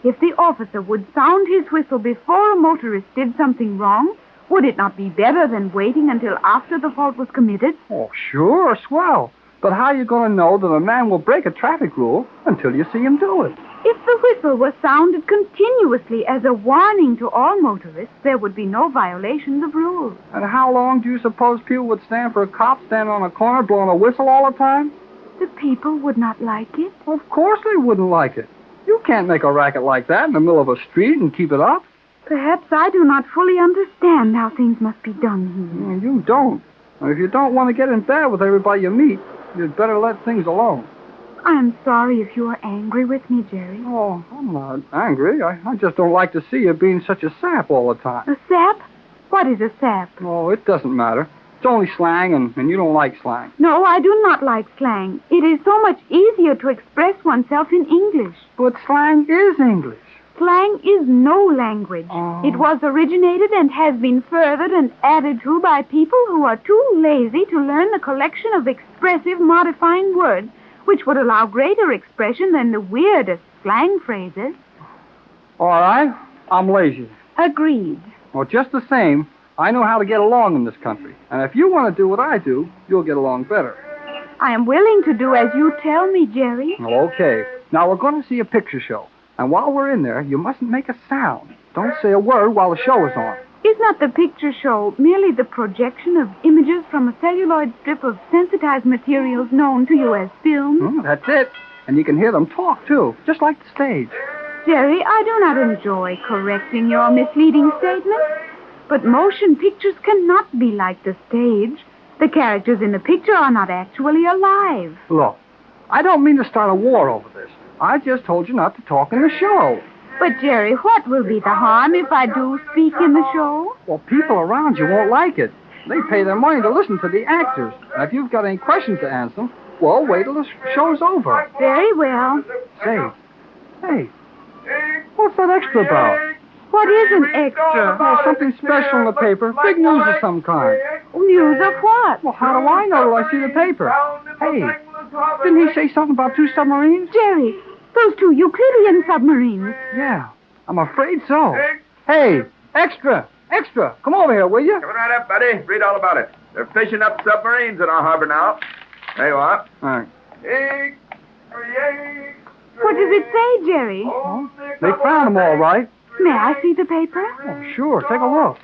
If the officer would sound his whistle before a motorist did something wrong, would it not be better than waiting until after the fault was committed? Oh, sure, swell. But how are you going to know that a man will break a traffic rule until you see him do it? If the whistle was sounded continuously as a warning to all motorists, there would be no violations of rules. And how long do you suppose people would stand for a cop standing on a corner blowing a whistle all the time? The people would not like it. Of course they wouldn't like it. You can't make a racket like that in the middle of a street and keep it up. Perhaps I do not fully understand how things must be done here. You don't. And if you don't want to get in bad with everybody you meet, you'd better let things alone. I'm sorry if you are angry with me, Jerry. Oh, I'm not angry. I just don't like to see you being such a sap all the time. A sap? What is a sap? Oh, it doesn't matter. It's only slang, and you don't like slang. No, I do not like slang. It is so much easier to express oneself in English. But slang is English. Slang is no language. Oh. It was originated and has been furthered and added to by people who are too lazy to learn the collection of expressive modifying words which would allow greater expression than the weirdest slang phrases. All right, I'm lazy. Agreed. Well, just the same, I know how to get along in this country. And if you want to do what I do, you'll get along better. I am willing to do as you tell me, Jerry. Well, okay. Now, we're going to see a picture show. And while we're in there, you mustn't make a sound. Don't say a word while the show is on. Is not the picture show merely the projection of images from a celluloid strip of sensitized materials known to you as film? That's it. And you can hear them talk, too, just like the stage. Jerry, I do not enjoy correcting your misleading statement, but motion pictures cannot be like the stage. The characters in the picture are not actually alive. Look, I don't mean to start a war over this, I just told you not to talk in the show. But, Jerry, what will be the harm if I do speak in the show? Well, people around you won't like it. They pay their money to listen to the actors. And if you've got any questions to answer them, well, wait till the show's over. Very well. Say, hey, what's that extra about? What is an extra? Oh, something special in the paper. Big news of some kind. News of what? Well, how do I know till I see the paper? Hey, didn't he say something about 2 submarines? Jerry, those 2 Euclidean submarines. Yeah, I'm afraid so. Hey, extra! Come over here, will you? Coming right up, buddy. Read all about it. They're fishing up submarines in our harbor now. There you are. All right. What does it say, Jerry? Oh, they found them all right. May I see the paper? Oh, sure. Take a look.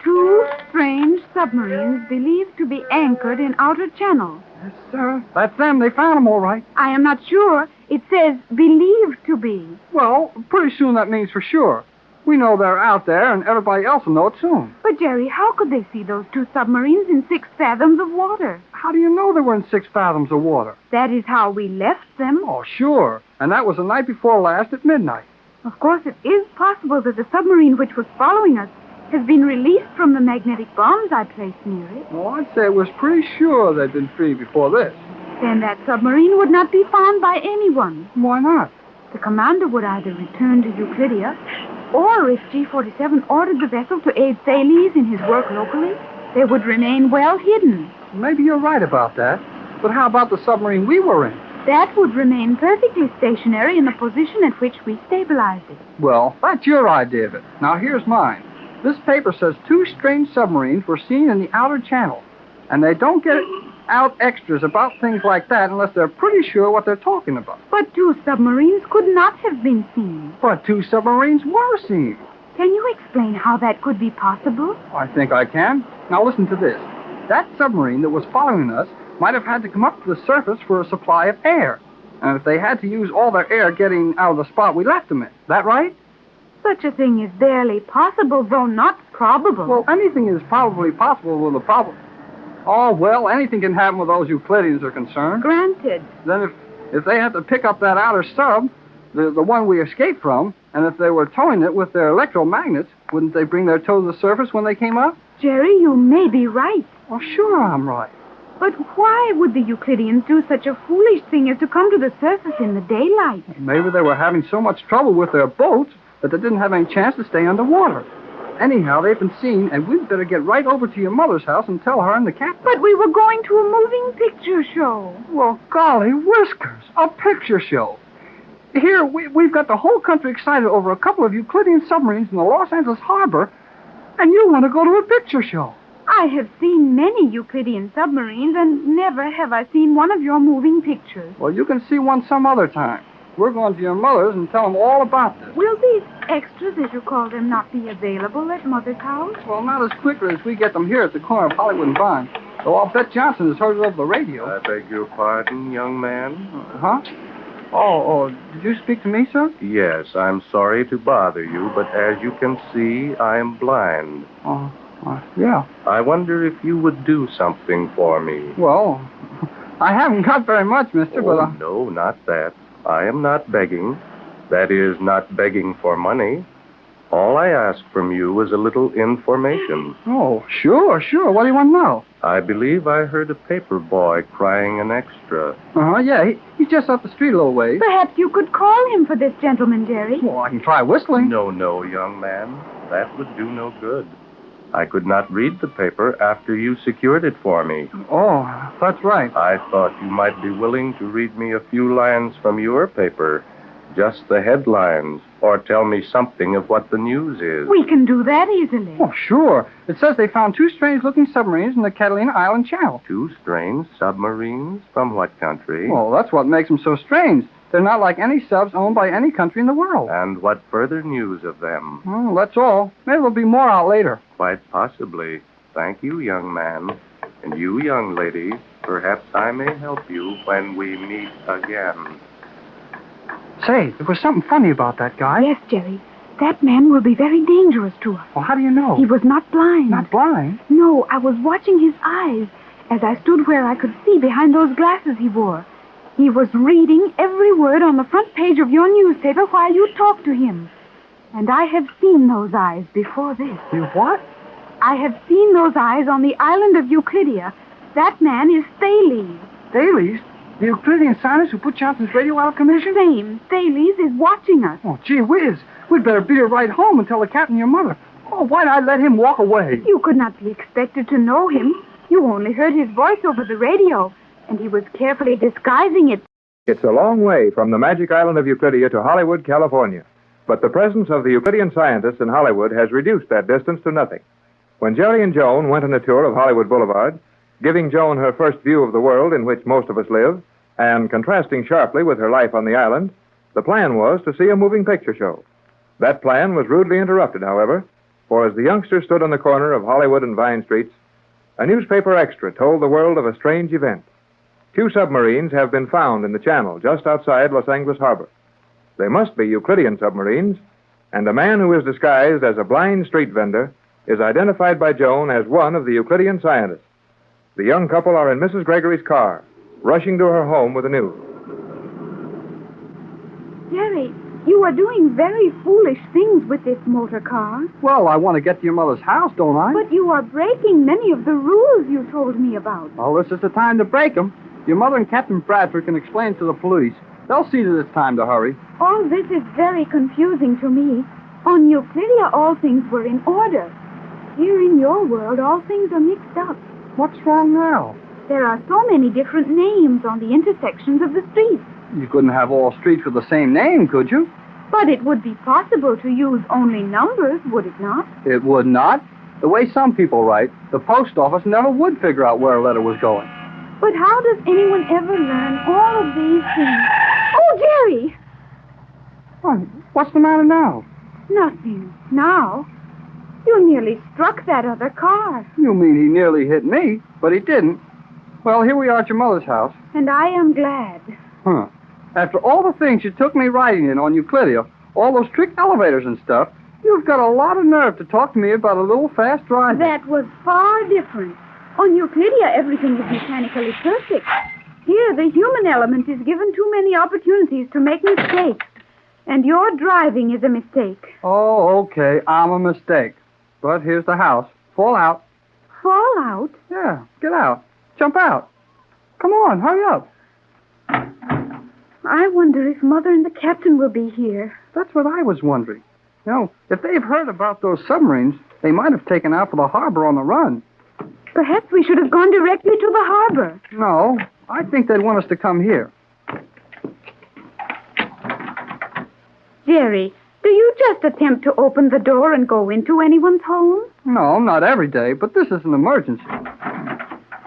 2 strange submarines believed to be anchored in outer channel. Yes, sir. That's them. They found them all right. I am not sure. It says believed to be. Well, pretty soon that means for sure. We know they're out there, and everybody else will know it soon. But, Jerry, how could they see those 2 submarines in 6 fathoms of water? How do you know they were in 6 fathoms of water? That is how we left them. Oh, sure. And that was the night before last at midnight. Of course, it is possible that the submarine which was following us has been released from the magnetic bombs I placed near it. Well, I'd say it was pretty sure they'd been free before this. Then that submarine would not be found by anyone. Why not? The commander would either return to Euclidia, or if G-47 ordered the vessel to aid Thales in his work locally, they would remain well hidden. Maybe you're right about that. But how about the submarine we were in? That would remain perfectly stationary in the position at which we stabilized it. Well, that's your idea of it. Now, here's mine. This paper says 2 strange submarines were seen in the outer channel. And they don't get out extras about things like that unless they're pretty sure what they're talking about. But 2 submarines could not have been seen. But 2 submarines were seen. Can you explain how that could be possible? I think I can. Now, listen to this. That submarine that was following us might have had to come up to the surface for a supply of air. And if they had to use all their air getting out of the spot we left them in. That right? Such a thing is barely possible, though not probable. Well, anything is probably possible with a problem. Oh, well, anything can happen where those Euclideans are concerned. Granted. Then if they had to pick up that outer sub, the one we escaped from, and if they were towing it with their electromagnets, wouldn't they bring their tow to the surface when they came up? Jerry, you may be right. Oh, sure I'm right. But why would the Euclideans do such a foolish thing as to come to the surface in the daylight? Maybe they were having so much trouble with their boats that they didn't have any chance to stay underwater. Anyhow, they've been seen, and we'd better get right over to your mother's house and tell her and the captain. But we were going to a moving picture show. Well, golly whiskers, a picture show. Here, we've got the whole country excited over a couple of Euclidean submarines in the Los Angeles harbor, and you want to go to a picture show. I have seen many Euclidean submarines, and never have I seen one of your moving pictures. Well, you can see one some other time. We're going to your mother's and tell them all about this. Will these extras, as you call them, not be available at Mother's house? Well, not as quickly as we get them here at the corner of Hollywood and Vine. Though I'll bet Johnson has heard it over the radio. I beg your pardon, young man. Huh? Oh, did you speak to me, sir? Yes, I'm sorry to bother you, but as you can see, I'm blind. Yeah. I wonder if you would do something for me. Well, I haven't got very much, mister, but... No, not that. I am not begging. That is, not begging for money. All I ask from you is a little information. Oh, sure. What do you want to know? I believe I heard a paper boy crying an extra. Yeah, he's just up the street a little ways. Perhaps you could call him for this gentleman, Jerry. Well, I can try whistling. No, young man. That would do no good. I could not read the paper after you secured it for me. Oh, that's right. I thought you might be willing to read me a few lines from your paper. Just the headlines, or tell me something of what the news is. We can do that easily. Oh, sure. It says they found 2 strange-looking submarines in the Catalina Island Channel. 2 strange submarines? From what country? Well, that's what makes them so strange. They're not like any subs owned by any country in the world. And what further news of them? Well, that's all. Maybe there'll be more out later. Quite possibly. Thank you, young man. And you, young lady, perhaps I may help you when we meet again. Say, there was something funny about that guy. Yes, Jerry. That man will be very dangerous to us. Well, how do you know? He was not blind. Not blind? No, I was watching his eyes as I stood where I could see behind those glasses he wore. He was reading every word on the front page of your newspaper while you talked to him. And I have seen those eyes before this. You what? I have seen those eyes on the island of Euclidia. That man is Thales. Thales? The Euclidean scientist who put Johnson's radio out of commission? Same. Thales is watching us. Oh, gee whiz. We'd better beat her right home and tell the captain your mother. Oh, why'd I let him walk away? You could not be expected to know him. You only heard his voice over the radio, and he was carefully disguising it. It's a long way from the magic island of Euclidia to Hollywood, California. But the presence of the Euclidean scientists in Hollywood has reduced that distance to nothing. When Jerry and Joan went on a tour of Hollywood Boulevard, giving Joan her first view of the world in which most of us live, and contrasting sharply with her life on the island, the plan was to see a moving picture show. That plan was rudely interrupted, however, for as the youngsters stood on the corner of Hollywood and Vine Streets, a newspaper extra told the world of a strange event. 2 submarines have been found in the channel just outside Los Angeles Harbor. They must be Euclidean submarines, and a man who is disguised as a blind street vendor is identified by Joan as one of the Euclidean scientists. The young couple are in Mrs. Gregory's car, rushing to her home with the news. Jerry, you are doing very foolish things with this motor car. Well, I want to get to your mother's house, don't I? But you are breaking many of the rules you told me about. Well, this is the time to break them. Your mother and Captain Bradford can explain to the police. They'll see that it's time to hurry. All this is very confusing to me. On Euclidia, all things were in order. Here in your world, all things are mixed up. What's wrong now? There are so many different names on the intersections of the streets. You couldn't have all streets with the same name, could you? But it would be possible to use only numbers, would it not? It would not. The way some people write, the post office never would figure out where a letter was going. But how does anyone ever learn all of these things? Oh, Jerry! What's the matter now? Nothing. Now? You nearly struck that other car. You mean he nearly hit me, but he didn't. Well, here we are at your mother's house. And I am glad. Huh. After all the things you took me riding in on Euclidia, all those trick elevators and stuff, you've got a lot of nerve to talk to me about a little fast driving. That was far different. On Euclidia, everything is mechanically perfect. Here, the human element is given too many opportunities to make mistakes. And your driving is a mistake. Oh, okay. I'm a mistake. But here's the house. Fall out. Fall out? Yeah, get out. Jump out. Come on, hurry up. I wonder if Mother and the captain will be here. That's what I was wondering. You know, if they've heard about those submarines, they might have taken out for the harbor on the run. Perhaps we should have gone directly to the harbor. No, I think they'd want us to come here. Jerry, do you just attempt to open the door and go into anyone's home? No, not every day, but this is an emergency.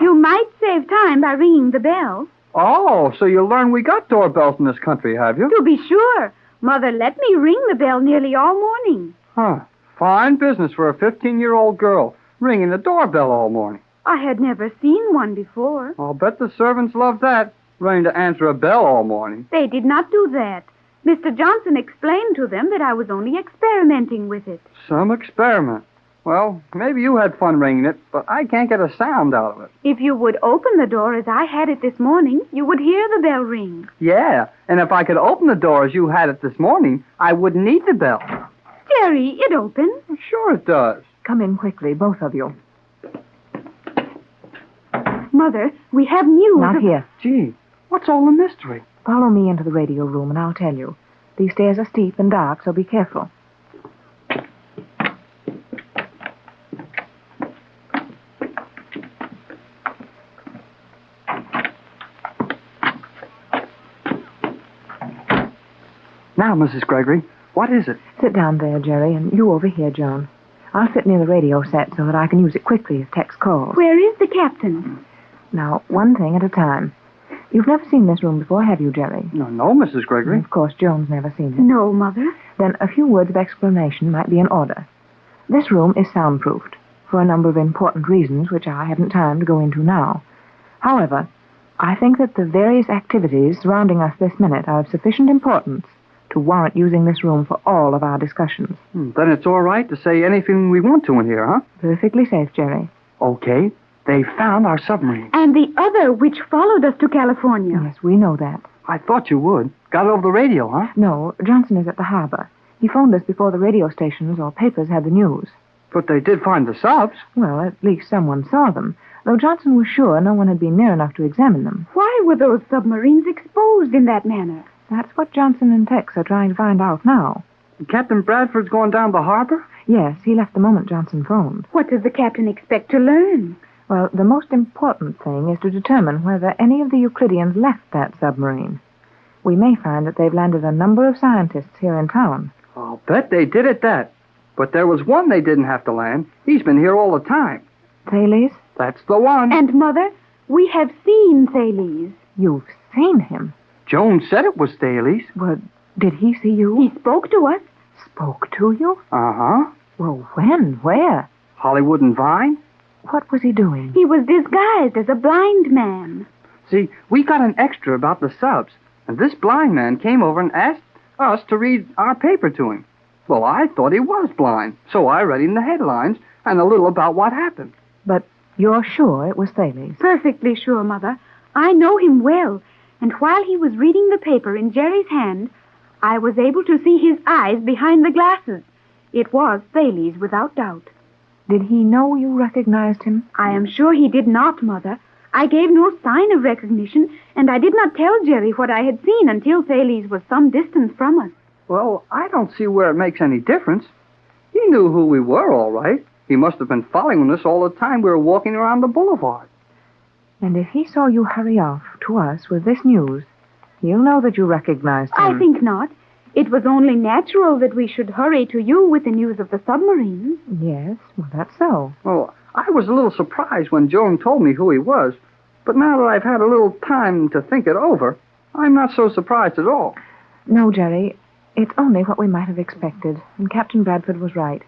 You might save time by ringing the bell. Oh, so you learned we got doorbells in this country, have you? To be sure. Mother let me ring the bell nearly all morning. Huh. Fine business for a 15-year-old girl, ringing the doorbell all morning. I had never seen one before. I'll bet the servants love that, running to answer a bell all morning. They did not do that. Mr. Johnson explained to them that I was only experimenting with it. Some experiment. Well, maybe you had fun ringing it, but I can't get a sound out of it. If you would open the door as I had it this morning, you would hear the bell ring. Yeah, and if I could open the door as you had it this morning, I wouldn't need the bell. Jerry, it opens. Sure it does. Come in quickly, both of you. Mother, we have news. Not here. Gee, what's all the mystery? Follow me into the radio room and I'll tell you. These stairs are steep and dark, so be careful. Now, Mrs. Gregory, what is it? Sit down there, Jerry, and you over here, Joan. I'll sit near the radio set so that I can use it quickly if Tex calls. Where is the captain? Now, one thing at a time. You've never seen this room before, have you, Jerry? No, Mrs. Gregory. And of course, Joan's never seen it. No, Mother. Then a few words of explanation might be in order. This room is soundproofed for a number of important reasons which I haven't time to go into now. However, I think that the various activities surrounding us this minute are of sufficient importance to warrant using this room for all of our discussions. Then it's all right to say anything we want to in here, huh? Perfectly safe, Jerry. Okay. They found our submarine. And the other which followed us to California. Yes, we know that. I thought you would. Got it over the radio, huh? No, Johnson is at the harbor. He phoned us before the radio stations or papers had the news. But they did find the subs. Well, at least someone saw them, though Johnson was sure no one had been near enough to examine them. Why were those submarines exposed in that manner? That's what Johnson and Tex are trying to find out now. Captain Bradford's going down the harbor? Yes, he left the moment Johnson phoned. What does the captain expect to learn? Well, the most important thing is to determine whether any of the Euclideans left that submarine. We may find that they've landed a number of scientists here in town. I'll bet they did at that. But there was one they didn't have to land. He's been here all the time. Thales? That's the one. And, Mother, we have seen Thales. You've seen him? Joan said it was Thales. Well, did he see you? He spoke to us. Spoke to you? Uh-huh. Well, when? Where? Hollywood and Vine. What was he doing? He was disguised as a blind man. See, we got an extra about the subs, and this blind man came over and asked us to read our paper to him. Well, I thought he was blind, so I read him the headlines and a little about what happened. But you're sure it was Thales? Perfectly sure, Mother. I know him well, and while he was reading the paper in Jerry's hand, I was able to see his eyes behind the glasses. It was Thales, without doubt. Did he know you recognized him? I am sure he did not, Mother. I gave no sign of recognition, and I did not tell Jerry what I had seen until Thales was some distance from us. Well, I don't see where it makes any difference. He knew who we were, all right. He must have been following us all the time we were walking around the boulevard. And if he saw you hurry off to us with this news, he'll know that you recognized him. I think not. It was only natural that we should hurry to you with the news of the submarines. Yes, well, that's so. Well, I was a little surprised when Joan told me who he was, but now that I've had a little time to think it over, I'm not so surprised at all. No, Jerry, it's only what we might have expected, and Captain Bradford was right.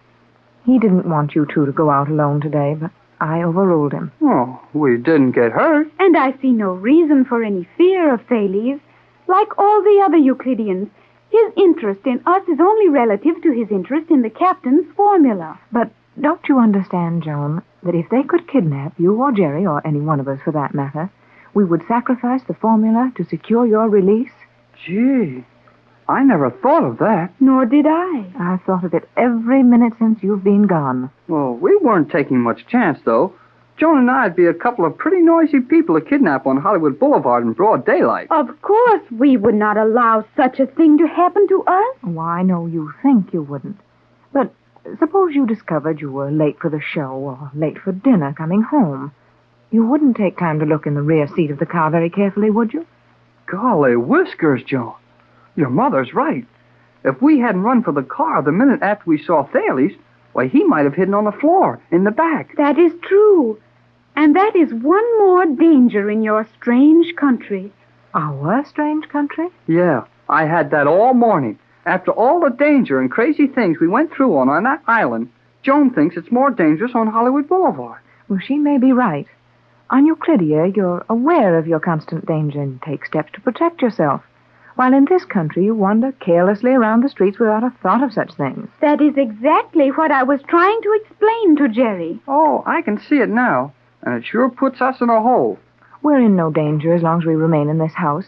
He didn't want you two to go out alone today, but I overruled him. Oh, we didn't get hurt. And I see no reason for any fear of Thales. Like all the other Euclideans, his interest in us is only relative to his interest in the captain's formula. But don't you understand, Joan, that if they could kidnap you or Jerry, or any one of us for that matter, we would sacrifice the formula to secure your release? Gee, I never thought of that. Nor did I. I've thought of it every minute since you've been gone. Well, we weren't taking much chance, though. Joan and I'd be a couple of pretty noisy people to kidnap on Hollywood Boulevard in broad daylight. Of course, we would not allow such a thing to happen to us. Oh, I know you think you wouldn't. But suppose you discovered you were late for the show or late for dinner coming home. You wouldn't take time to look in the rear seat of the car very carefully, would you? Golly whiskers, Joan. Your mother's right. If we hadn't run for the car the minute after we saw Thales, why, he might have hidden on the floor in the back. That is true. And that is one more danger in your strange country. Our strange country? Yeah, I had that all morning. After all the danger and crazy things we went through on that island, Joan thinks it's more dangerous on Hollywood Boulevard. Well, she may be right. On Euclidia, you're aware of your constant danger and take steps to protect yourself. While in this country, you wander carelessly around the streets without a thought of such things. That is exactly what I was trying to explain to Jerry. Oh, I can see it now. And it sure puts us in a hole. We're in no danger as long as we remain in this house.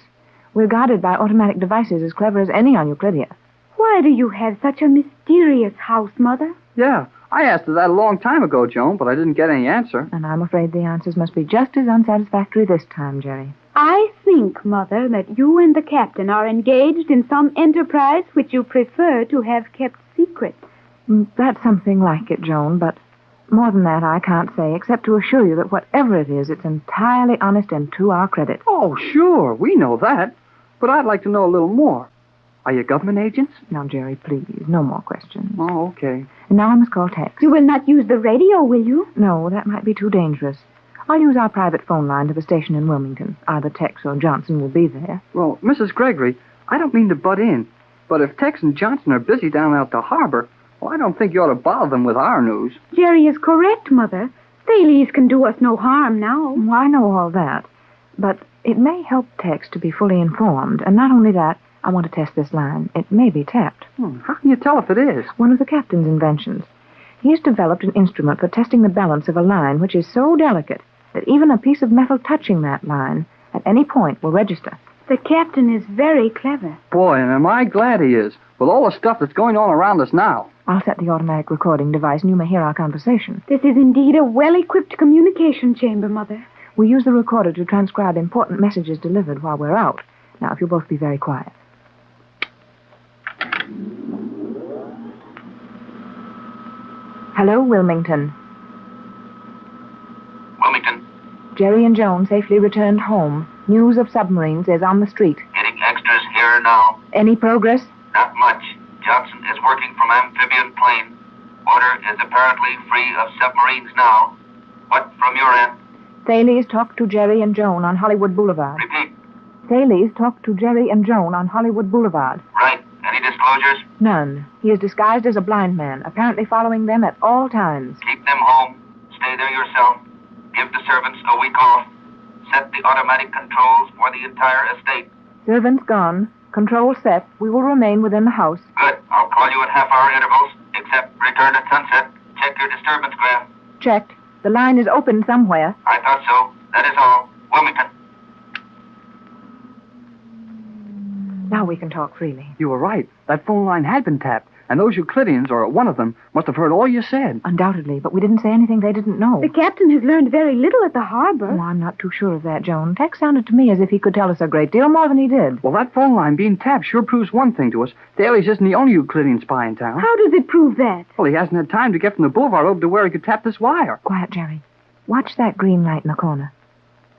We're guarded by automatic devices as clever as any on Euclidia. Why do you have such a mysterious house, Mother? Yeah, I asked her that a long time ago, Joan, but I didn't get any answer. And I'm afraid the answers must be just as unsatisfactory this time, Jerry. I think, Mother, that you and the captain are engaged in some enterprise which you prefer to have kept secret. That's something like it, Joan, but more than that I can't say, except to assure you that whatever it is, it's entirely honest and to our credit. Oh, sure, we know that. But I'd like to know a little more. Are you government agents? Now, Jerry, please, no more questions. Oh, okay. And now I must call Tex. You will not use the radio, will you? No, that might be too dangerous. I'll use our private phone line to the station in Wilmington. Either Tex or Johnson will be there. Well, Mrs. Gregory, I don't mean to butt in, but if Tex and Johnson are busy down at the harbor, well, I don't think you ought to bother them with our news. Jerry is correct, Mother. Thales can do us no harm now. Well, I know all that. But it may help Tex to be fully informed. And not only that, I want to test this line. It may be tapped. How can you tell if it is? One of the captain's inventions. He has developed an instrument for testing the balance of a line which is so delicate that even a piece of metal touching that line at any point will register. The captain is very clever. Boy, and am I glad he is, with all the stuff that's going on around us now. I'll set the automatic recording device and you may hear our conversation. This is indeed a well-equipped communication chamber, Mother. We use the recorder to transcribe important messages delivered while we're out. Now, if you'll both be very quiet. Hello, Wilmington. Wilmington, Jerry and Joan safely returned home. News of submarines is on the street. getting extras here now. Any progress? Not much. Johnson is working from amphibian plane. Water is apparently free of submarines now. What from your end? Thales talked to Jerry and Joan on Hollywood Boulevard. Repeat. Thales talked to Jerry and Joan on Hollywood Boulevard. Right. Any disclosures? None. He is disguised as a blind man, apparently following them at all times. Keep them home. Stay there yourself. Give the servants a week off. Set the automatic controls for the entire estate. Servants gone. Control set. We will remain within the house. Good. I'll call you at half-hour intervals, except return at sunset. Check your disturbance graph. Checked. The line is open somewhere. I thought so. That is all. Wilmington. Now we can talk freely. You were right. That phone line had been tapped, and those Euclideans, or one of them, must have heard all you said. Undoubtedly, but we didn't say anything they didn't know. The captain has learned very little at the harbor. Oh, I'm not too sure of that, Joan. Tex sounded to me as if he could tell us a great deal more than he did. Well, that phone line being tapped sure proves one thing to us. Thales isn't the only Euclidean spy in town. How does it prove that? Well, he hasn't had time to get from the boulevard over to where he could tap this wire. Quiet, Jerry. Watch that green light in the corner.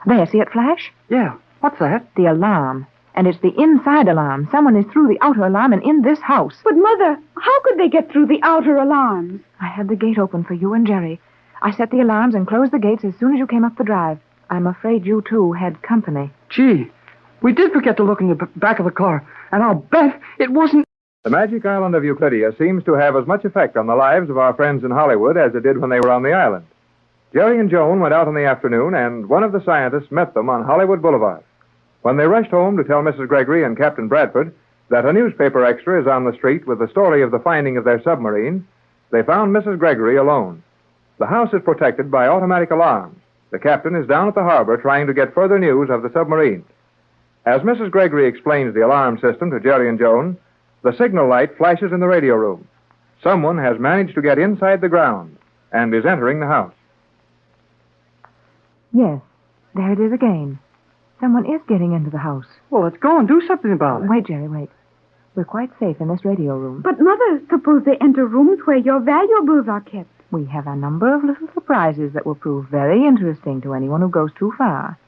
There, see it flash? Yeah. What's that? The alarm. And it's the inside alarm. Someone is through the outer alarm and in this house. But, Mother, how could they get through the outer alarms? I had the gate open for you and Jerry. I set the alarms and closed the gates as soon as you came up the drive. I'm afraid you, too, had company. Gee, we did forget to look in the back of the car, and I'll bet it wasn't... The magic island of Euclidia seems to have as much effect on the lives of our friends in Hollywood as it did when they were on the island. Jerry and Joan went out in the afternoon, and one of the scientists met them on Hollywood Boulevard. When they rushed home to tell Mrs. Gregory and Captain Bradford that a newspaper extra is on the street with the story of the finding of their submarine, they found Mrs. Gregory alone. The house is protected by automatic alarms. The captain is down at the harbor trying to get further news of the submarine. As Mrs. Gregory explains the alarm system to Jerry and Joan, the signal light flashes in the radio room. Someone has managed to get inside the ground and is entering the house. Yes, there it is again. Someone is getting into the house. Well, let's go and do something about it. Wait, Jerry, wait. We're quite safe in this radio room. But, Mother, suppose they enter rooms where your valuables are kept. We have a number of little surprises that will prove very interesting to anyone who goes too far.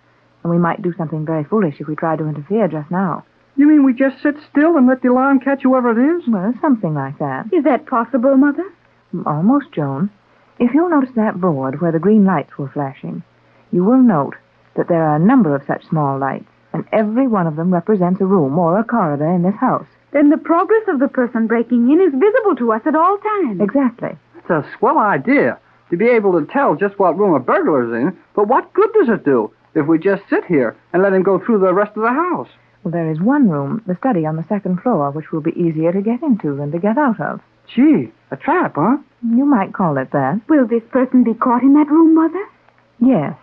And we might do something very foolish if we tried to interfere just now. You mean we just sit still and let the alarm catch whoever it is? Well, something like that. Is that possible, Mother? Almost, Joan. If you'll notice that board where the green lights were flashing, you will note that there are a number of such small lights, and every one of them represents a room or a corridor in this house. Then the progress of the person breaking in is visible to us at all times. Exactly. It's a swell idea to be able to tell just what room a burglar's in, but what good does it do if we just sit here and let him go through the rest of the house? Well, there is one room, the study on the second floor, which will be easier to get into than to get out of. Gee, a trap, huh? You might call it that. Will this person be caught in that room, Mother? Yes.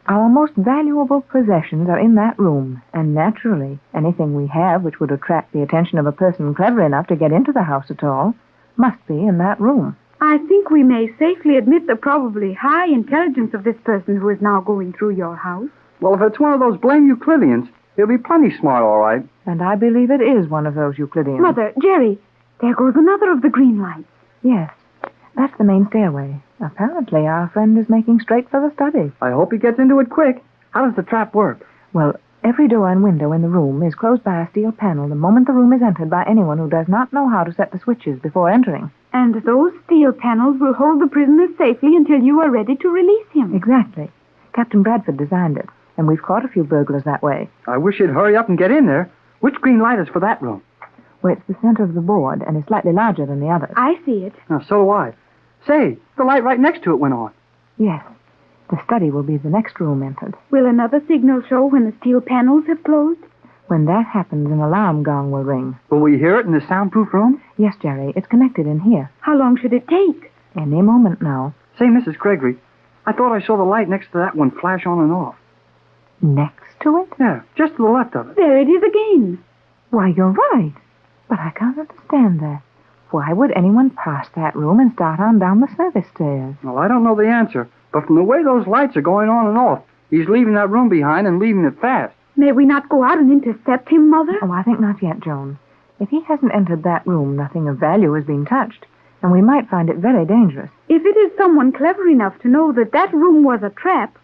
Our most valuable possessions are in that room, and naturally, anything we have which would attract the attention of a person clever enough to get into the house at all must be in that room. I think we may safely admit the probably high intelligence of this person who is now going through your house. Well, if it's one of those blame Euclideans, he'll be plenty smart, all right. And I believe it is one of those Euclideans. Mother, Jerry, there goes another of the green lights. Yes, that's the main stairway. Apparently, our friend is making straight for the study. I hope he gets into it quick. How does the trap work? Well, every door and window in the room is closed by a steel panel the moment the room is entered by anyone who does not know how to set the switches before entering. And those steel panels will hold the prisoner safely until you are ready to release him. Exactly. Captain Bradford designed it, and we've caught a few burglars that way. I wish you'd hurry up and get in there. Which green light is for that room? Well, it's the center of the board, and is slightly larger than the others. I see it. Oh, so do I. Say, the light right next to it went on. Yes. The study will be the next room entered. Will another signal show when the steel panels have closed? When that happens, an alarm gong will ring. Will we hear it in the soundproof room? Yes, Jerry. It's connected in here. How long should it take? Any moment now. Say, Mrs. Gregory, I thought I saw the light next to that one flash on and off. Next to it? Yeah, just to the left of it. There it is again. Why, you're right. But I can't understand that. Why would anyone pass that room and start on down the service stairs? Well, I don't know the answer, but from the way those lights are going on and off, he's leaving that room behind and leaving it fast. May we not go out and intercept him, Mother? Oh, I think not yet, Joan. If he hasn't entered that room, nothing of value has been touched, and we might find it very dangerous. If it is someone clever enough to know that that room was a trap,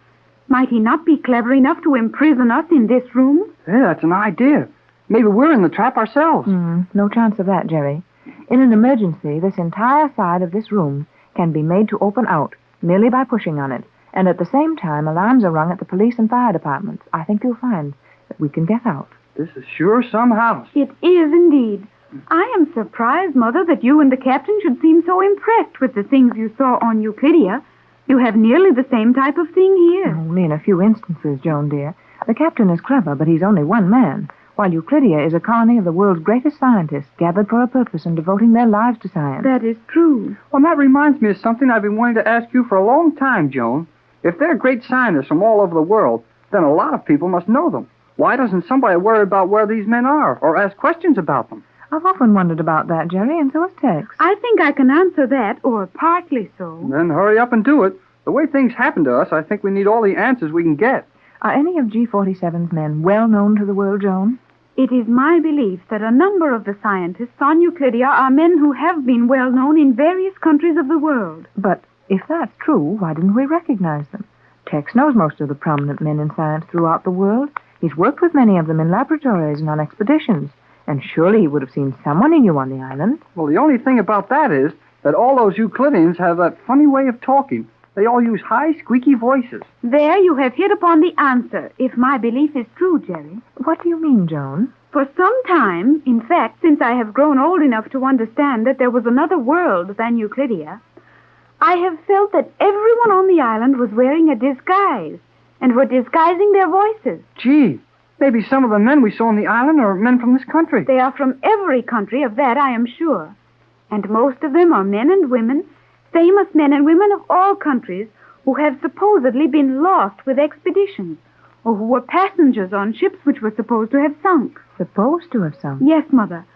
might he not be clever enough to imprison us in this room? Yeah, that's an idea. Maybe we're in the trap ourselves. No chance of that, Jerry. In an emergency, this entire side of this room can be made to open out merely by pushing on it, and at the same time alarms are rung at the police and fire departments. I think you'll find that we can get out. This is sure some house. It is indeed. I am surprised, Mother, that you and the captain should seem so impressed with the things you saw on Euclidia. You have nearly the same type of thing here. Only in a few instances, Joan dear. The captain is clever, but he's only one man, while Euclidia is a colony of the world's greatest scientists gathered for a purpose and devoting their lives to science. That is true. Well, that reminds me of something I've been wanting to ask you for a long time, Joan. If they're great scientists from all over the world, then a lot of people must know them. Why doesn't somebody worry about where these men are or ask questions about them? I've often wondered about that, Jerry, and so has Tex. I think I can answer that, or partly so. Then hurry up and do it. The way things happen to us, I think we need all the answers we can get. Are any of G47's men well known to the world, Joan? It is my belief that a number of the scientists on Euclidia are men who have been well known in various countries of the world. But if that's true, why didn't we recognize them? Tex knows most of the prominent men in science throughout the world. He's worked with many of them in laboratories and on expeditions. And surely he would have seen someone he knew on the island. Well, the only thing about that is that all those Euclideans have that funny way of talking. They all use high, squeaky voices. There you have hit upon the answer, if my belief is true, Jerry. What do you mean, Joan? For some time, in fact, since I have grown old enough to understand that there was another world than Euclidia, I have felt that everyone on the island was wearing a disguise and were disguising their voices. Gee, maybe some of the men we saw on the island are men from this country. They are from every country, of that I am sure. And most of them are men and women, famous men and women of all countries, who have supposedly been lost with expeditions, or who were passengers on ships which were supposed to have sunk. Supposed to have sunk? Yes, Mother.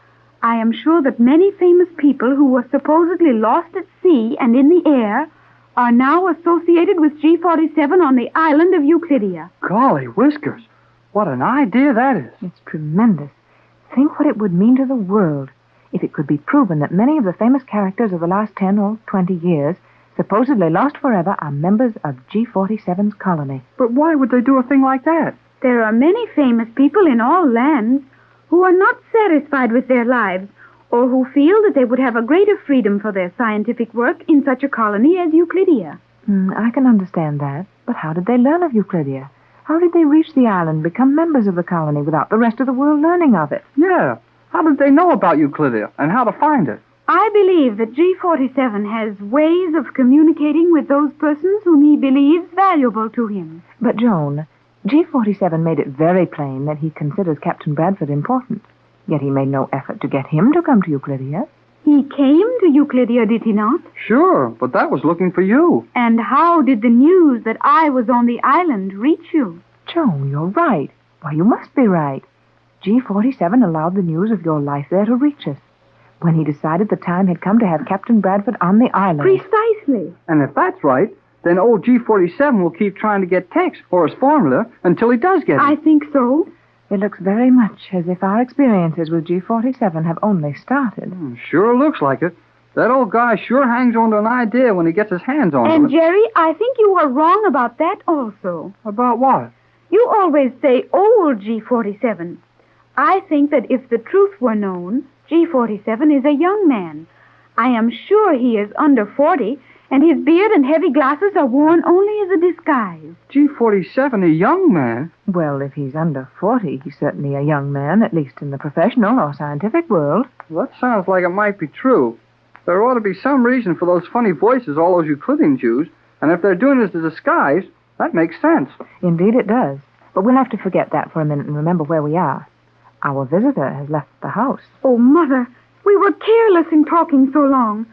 I am sure that many famous people who were supposedly lost at sea and in the air are now associated with G47 on the island of Euclidia. Golly whiskers. What an idea that is. It's tremendous. Think what it would mean to the world if it could be proven that many of the famous characters of the last 10 or 20 years, supposedly lost forever, are members of G47's colony. But why would they do a thing like that? There are many famous people in all lands who are not satisfied with their lives, or who feel that they would have a greater freedom for their scientific work in such a colony as Euclidia. I can understand that, but how did they learn of Euclidia? How did they reach the island, become members of the colony without the rest of the world learning of it? Yeah. How did they know about Euclidia and how to find it? I believe that G47 has ways of communicating with those persons whom he believes valuable to him. But, Joan, G47 made it very plain that he considers Captain Bradford important. Yet he made no effort to get him to come to Euclidia. He came to Euclidia, did he not? Sure, but that was looking for you. And how did the news that I was on the island reach you? Joan, you're right. Why, you must be right. G47 allowed the news of your life there to reach us when he decided the time had come to have Captain Bradford on the island. Precisely. And if that's right, then old G47 will keep trying to get Tex or his formula until he does get it. I think so. It looks very much as if our experiences with G47 have only started. Sure looks like it. That old guy sure hangs on to an idea when he gets his hands on it. And, Jerry, I think you are wrong about that also. About what? You always say old G47. I think that if the truth were known, G47 is a young man. I am sure he is under 40, and his beard and heavy glasses are worn only as a disguise. G47, a young man? Well, if he's under 40, he's certainly a young man, at least in the professional or scientific world. Well, that sounds like it might be true. There ought to be some reason for those funny voices all those Euclideans use, and if they're doing it as a disguise, that makes sense. Indeed it does. But we'll have to forget that for a minute and remember where we are. Our visitor has left the house. Oh, Mother, we were careless in talking so long.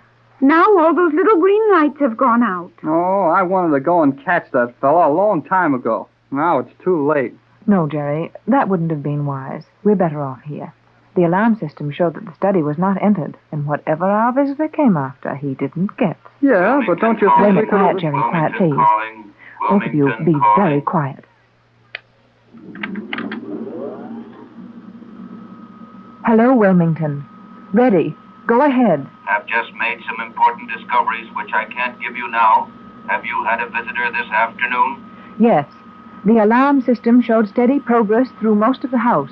Now all those little green lights have gone out. Oh, I wanted to go and catch that fella a long time ago. Now it's too late. No, Jerry, that wouldn't have been wise. We're better off here. The alarm system showed that the study was not entered, and whatever our visitor came after, he didn't get. Yeah, but don't you think... Wait a we minute, could... quiet, Jerry, quiet, please. Both of you, be very quiet. Hello, Wilmington. Ready. Go ahead. Have just made some important discoveries which I can't give you now. Have you had a visitor this afternoon? Yes. The alarm system showed steady progress through most of the house.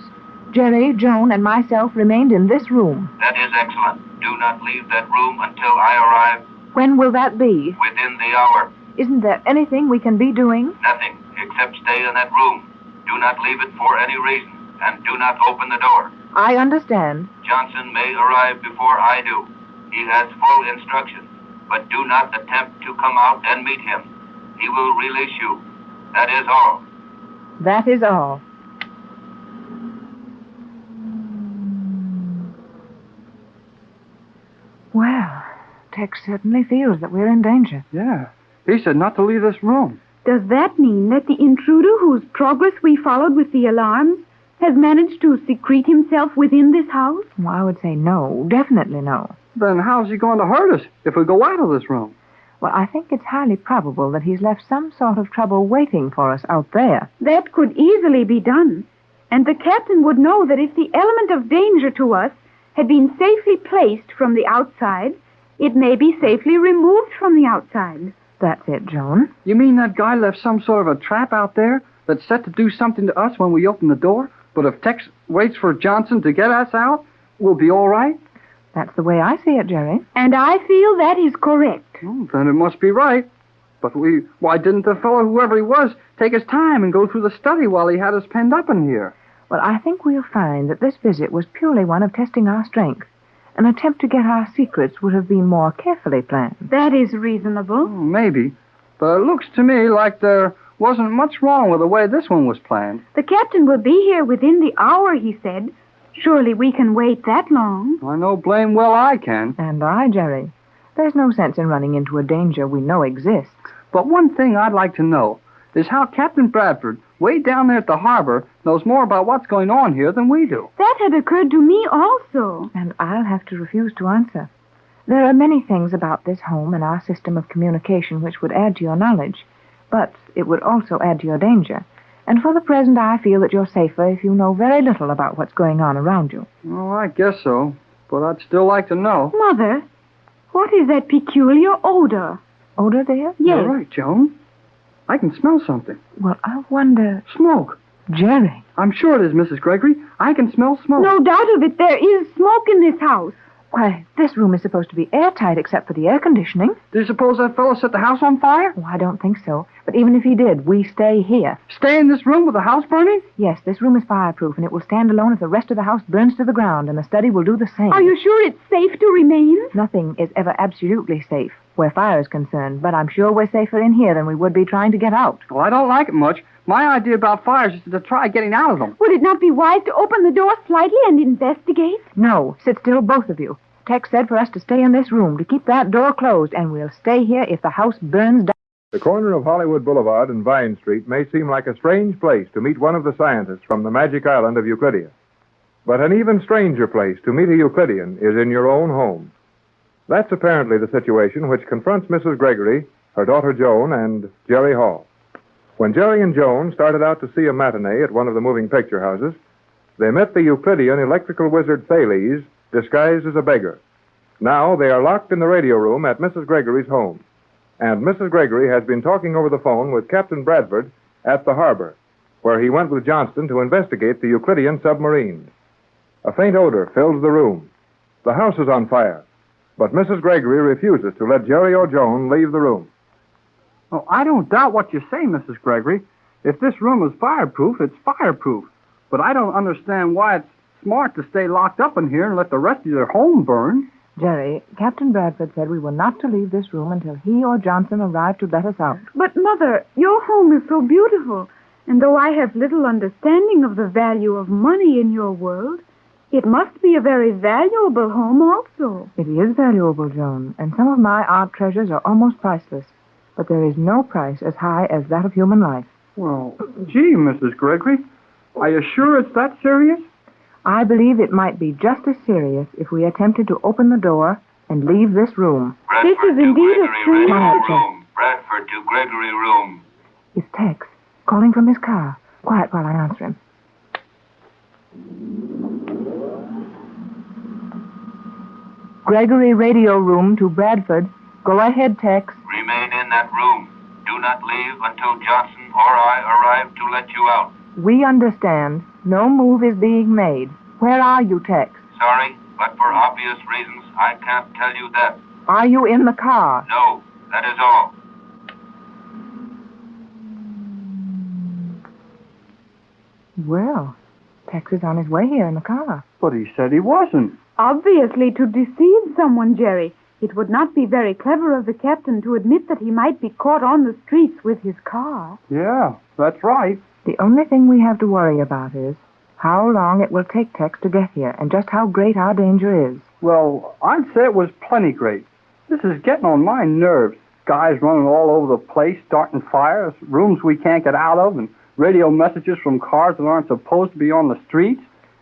Jerry, Joan, and myself remained in this room. That is excellent. Do not leave that room until I arrive. When will that be? Within the hour. Isn't there anything we can be doing? Nothing, except stay in that room. Do not leave it for any reason, and do not open the door. I understand. Johnson may arrive before I do. He has full instructions, but do not attempt to come out and meet him. He will release you. That is all. That is all. Well, Tex certainly feels that we're in danger. Yeah. He said not to leave this room. Does that mean that the intruder whose progress we followed with the alarms has managed to secrete himself within this house? Well, I would say no. Definitely no. Then how's he going to hurt us if we go out of this room? Well, I think it's highly probable that he's left some sort of trouble waiting for us out there. That could easily be done. And the captain would know that if the element of danger to us had been safely placed from the outside, it may be safely removed from the outside. That's it, Joan. You mean that guy left some sort of a trap out there that's set to do something to us when we open the door? But if Tex waits for Johnson to get us out, we'll be all right? That's the way I see it, Jerry. And I feel that is correct. Oh, then it must be right. But why didn't the fellow, whoever he was, take his time and go through the study while he had us penned up in here? Well, I think we'll find that this visit was purely one of testing our strength. An attempt to get our secrets would have been more carefully planned. That is reasonable. Maybe. But it looks to me like there wasn't much wrong with the way this one was planned. The captain will be here within the hour, he said. Surely we can wait that long. I know blame well I can. And I, Jerry. There's no sense in running into a danger we know exists. But one thing I'd like to know is how Captain Bradford, way down there at the harbor, knows more about what's going on here than we do. That had occurred to me also. And I'll have to refuse to answer. There are many things about this home and our system of communication which would add to your knowledge, but it would also add to your danger. And for the present, I feel that you're safer if you know very little about what's going on around you. Oh, I guess so. But I'd still like to know. Mother, what is that peculiar odor? Odor, dear? Yes. You're right, Joan. I can smell something. Well, I wonder... Smoke. Jerry. I'm sure it is, Mrs. Gregory. I can smell smoke. No doubt of it. There is smoke in this house. Why, this room is supposed to be airtight except for the air conditioning. Do you suppose that fellow set the house on fire? Oh, I don't think so. But even if he did, we stay here. Stay in this room with the house burning? Yes, this room is fireproof, and it will stand alone if the rest of the house burns to the ground, and the study will do the same. Are you sure it's safe to remain? Nothing is ever absolutely safe where fire is concerned, but I'm sure we're safer in here than we would be trying to get out. Well, I don't like it much. My idea about fires is to try getting out of them. Would it not be wise to open the door slightly and investigate? No, sit still, both of you. Tex said for us to stay in this room, to keep that door closed, and we'll stay here if the house burns down. The corner of Hollywood Boulevard and Vine Street may seem like a strange place to meet one of the scientists from the magic island of Euclidia. But an even stranger place to meet a Euclidean is in your own home. That's apparently the situation which confronts Mrs. Gregory, her daughter Joan, and Jerry Hall. When Jerry and Joan started out to see a matinee at one of the moving picture houses, they met the Euclidean electrical wizard Thales, disguised as a beggar. Now they are locked in the radio room at Mrs. Gregory's home. And Mrs. Gregory has been talking over the phone with Captain Bradford at the harbor, where he went with Johnston to investigate the Euclidean submarine. A faint odor fills the room. The house is on fire, but Mrs. Gregory refuses to let Jerry or Joan leave the room. Oh, I don't doubt what you say, Mrs. Gregory. If this room is fireproof, it's fireproof. But I don't understand why it's smart to stay locked up in here and let the rest of your home burn. Jerry, Captain Bradford said we were not to leave this room until he or Johnson arrived to let us out. But, Mother, your home is so beautiful, and though I have little understanding of the value of money in your world, It must be a very valuable home also. It is valuable, Joan, and some of my art treasures are almost priceless. But there is no price as high as that of human life. Well, gee, Mrs. Gregory, are you sure it's that serious? I believe it might be just as serious if we attempted to open the door and leave this room. Bradford This is indeed a strange... Quiet, Jack. room. Bradford to Gregory room. It's Tex, calling from his car. Quiet while I answer him. Gregory radio room to Bradford. Go ahead, Tex. Remain in that room. Do not leave until Johnson or I arrive to let you out. We understand. No move is being made. Where are you, Tex? Sorry, but for obvious reasons, I can't tell you that. Are you in the car? No, that is all. Well, Tex is on his way here in the car. But he said he wasn't. Obviously to deceive someone, Jerry. It would not be very clever of the captain to admit that he might be caught on the streets with his car. Yeah, that's right. The only thing we have to worry about is how long it will take Tex to get here and just how great our danger is. Well, I'd say it was plenty great. This is getting on my nerves. Guys running all over the place, starting fires, rooms we can't get out of, and radio messages from cars that aren't supposed to be on the streets.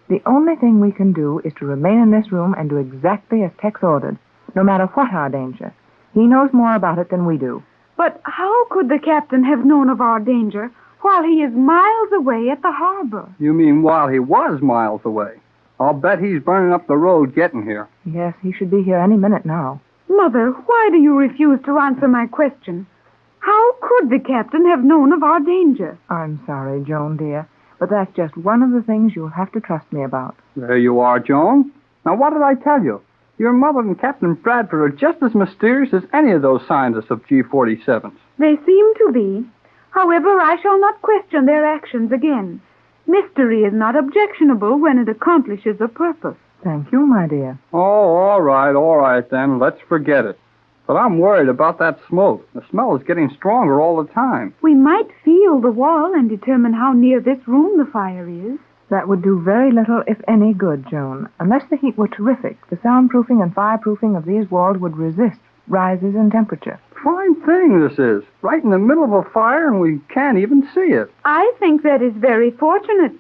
The only thing we can do is to remain in this room and do exactly as Tex ordered, no matter what our danger. He knows more about it than we do. But how could the captain have known of our danger while he is miles away at the harbor? You mean while he was miles away? I'll bet he's burning up the road getting here. Yes, he should be here any minute now. Mother, why do you refuse to answer my question? How could the captain have known of our danger? I'm sorry, Joan, dear, but that's just one of the things you'll have to trust me about. There you are, Joan. Now, what did I tell you? Your mother and Captain Bradford are just as mysterious as any of those scientists of G47s. They seem to be. However, I shall not question their actions again. Mystery is not objectionable when it accomplishes a purpose. Thank you, my dear. Oh, all right then. Let's forget it. But I'm worried about that smoke. The smell is getting stronger all the time. We might feel the wall and determine how near this room the fire is. That would do very little, if any, good, Joan. Unless the heat were terrific, the soundproofing and fireproofing of these walls would resist rises in temperature. Fine thing this is. Right in the middle of a fire and we can't even see it. I think that is very fortunate.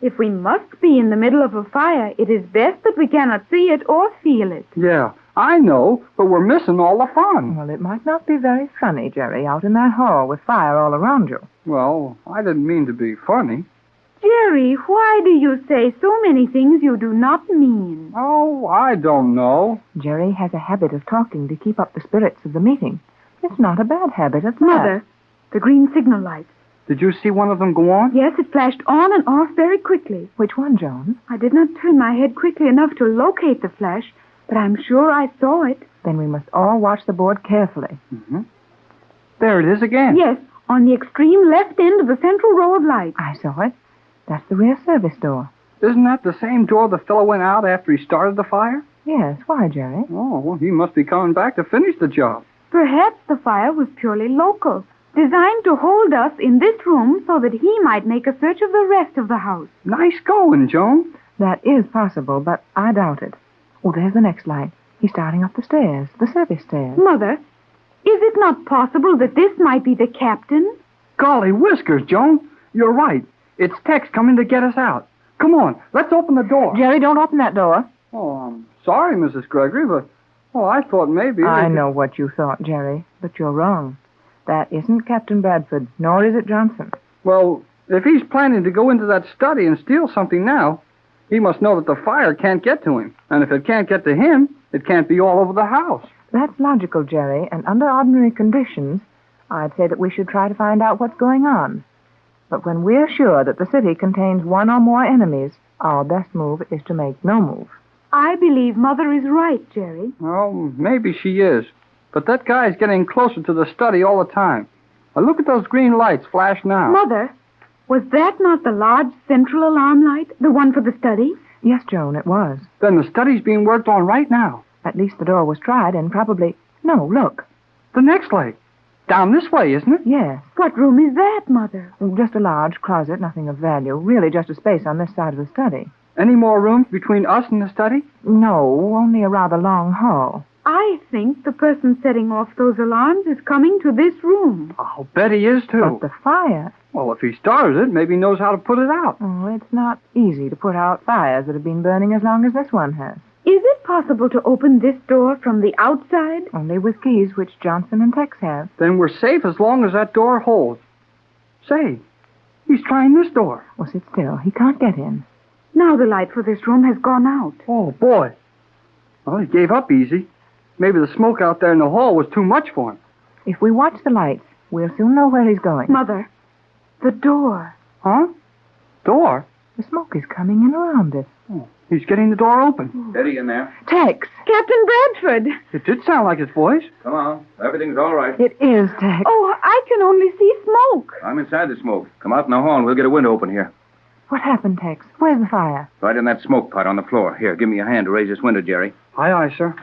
If we must be in the middle of a fire, it is best that we cannot see it or feel it. Yeah, I know, but we're missing all the fun. Well, it might not be very funny, Jerry, out in that hall with fire all around you. Well, I didn't mean to be funny. Jerry, why do you say so many things you do not mean? Oh, I don't know. Jerry has a habit of talking to keep up the spirits of the meeting. It's not a bad habit at that. Mother, the green signal light. Did you see one of them go on? Yes, it flashed on and off very quickly. Which one, Joan? I did not turn my head quickly enough to locate the flash, but I'm sure I saw it. Then we must all watch the board carefully. Mm-hmm. There it is again. Yes, on the extreme left end of the central row of light. I saw it. That's the rear service door. Isn't that the same door the fellow went out after he started the fire? Yes, why, Jerry? Oh, well, he must be coming back to finish the job. Perhaps the fire was purely local, designed to hold us in this room so that he might make a search of the rest of the house. Nice going, Joan. That is possible, but I doubt it. Oh, there's the next light. He's starting up the stairs, the service stairs. Mother, is it not possible that this might be the captain? Golly whiskers, Joan. You're right. It's Tex coming to get us out. Come on, let's open the door. Jerry, don't open that door. Oh, I'm sorry, Mrs. Gregory, but, I thought maybe... I know what you thought, Jerry, but you're wrong. That isn't Captain Bradford, nor is it Johnson. Well, if he's planning to go into that study and steal something now, he must know that the fire can't get to him. And if it can't get to him, it can't be all over the house. That's logical, Jerry, and under ordinary conditions, I'd say that we should try to find out what's going on. But when we're sure that the city contains one or more enemies, our best move is to make no move. I believe Mother is right, Jerry. Well, maybe she is. But that guy's getting closer to the study all the time. Now, look at those green lights flash now. Mother, was that not the large central alarm light, the one for the study? Yes, Joan, it was. Then the study's being worked on right now. At least the door was tried and probably... No, look. The next light. Down this way, isn't it? Yes. What room is that, Mother? Just a large closet, nothing of value. Really just a space on this side of the study. Any more rooms between us and the study? No, only a rather long hall. I think the person setting off those alarms is coming to this room. I'll bet he is, too. But the fire. Well, if he started it, maybe he knows how to put it out. Oh, it's not easy to put out fires that have been burning as long as this one has. Is it possible to open this door from the outside? Only with keys, which Johnson and Tex have. Then we're safe as long as that door holds. Say, he's trying this door. Well, sit still. He can't get in. Now the light for this room has gone out. Oh, boy. Well, he gave up easy. Maybe the smoke out there in the hall was too much for him. If we watch the lights, we'll soon know where he's going. Mother, the door. Huh? Door? The smoke is coming in around it. Oh, he's getting the door open. Steady in there. Tex! Captain Bradford! It did sound like his voice. Come on. Everything's all right. It is, Tex. Oh, I can only see smoke. I'm inside the smoke. Come out in the hall and we'll get a window open here. What happened, Tex? Where's the fire? Right in that smoke pot on the floor. Here, give me a hand to raise this window, Jerry. Aye, aye, sir.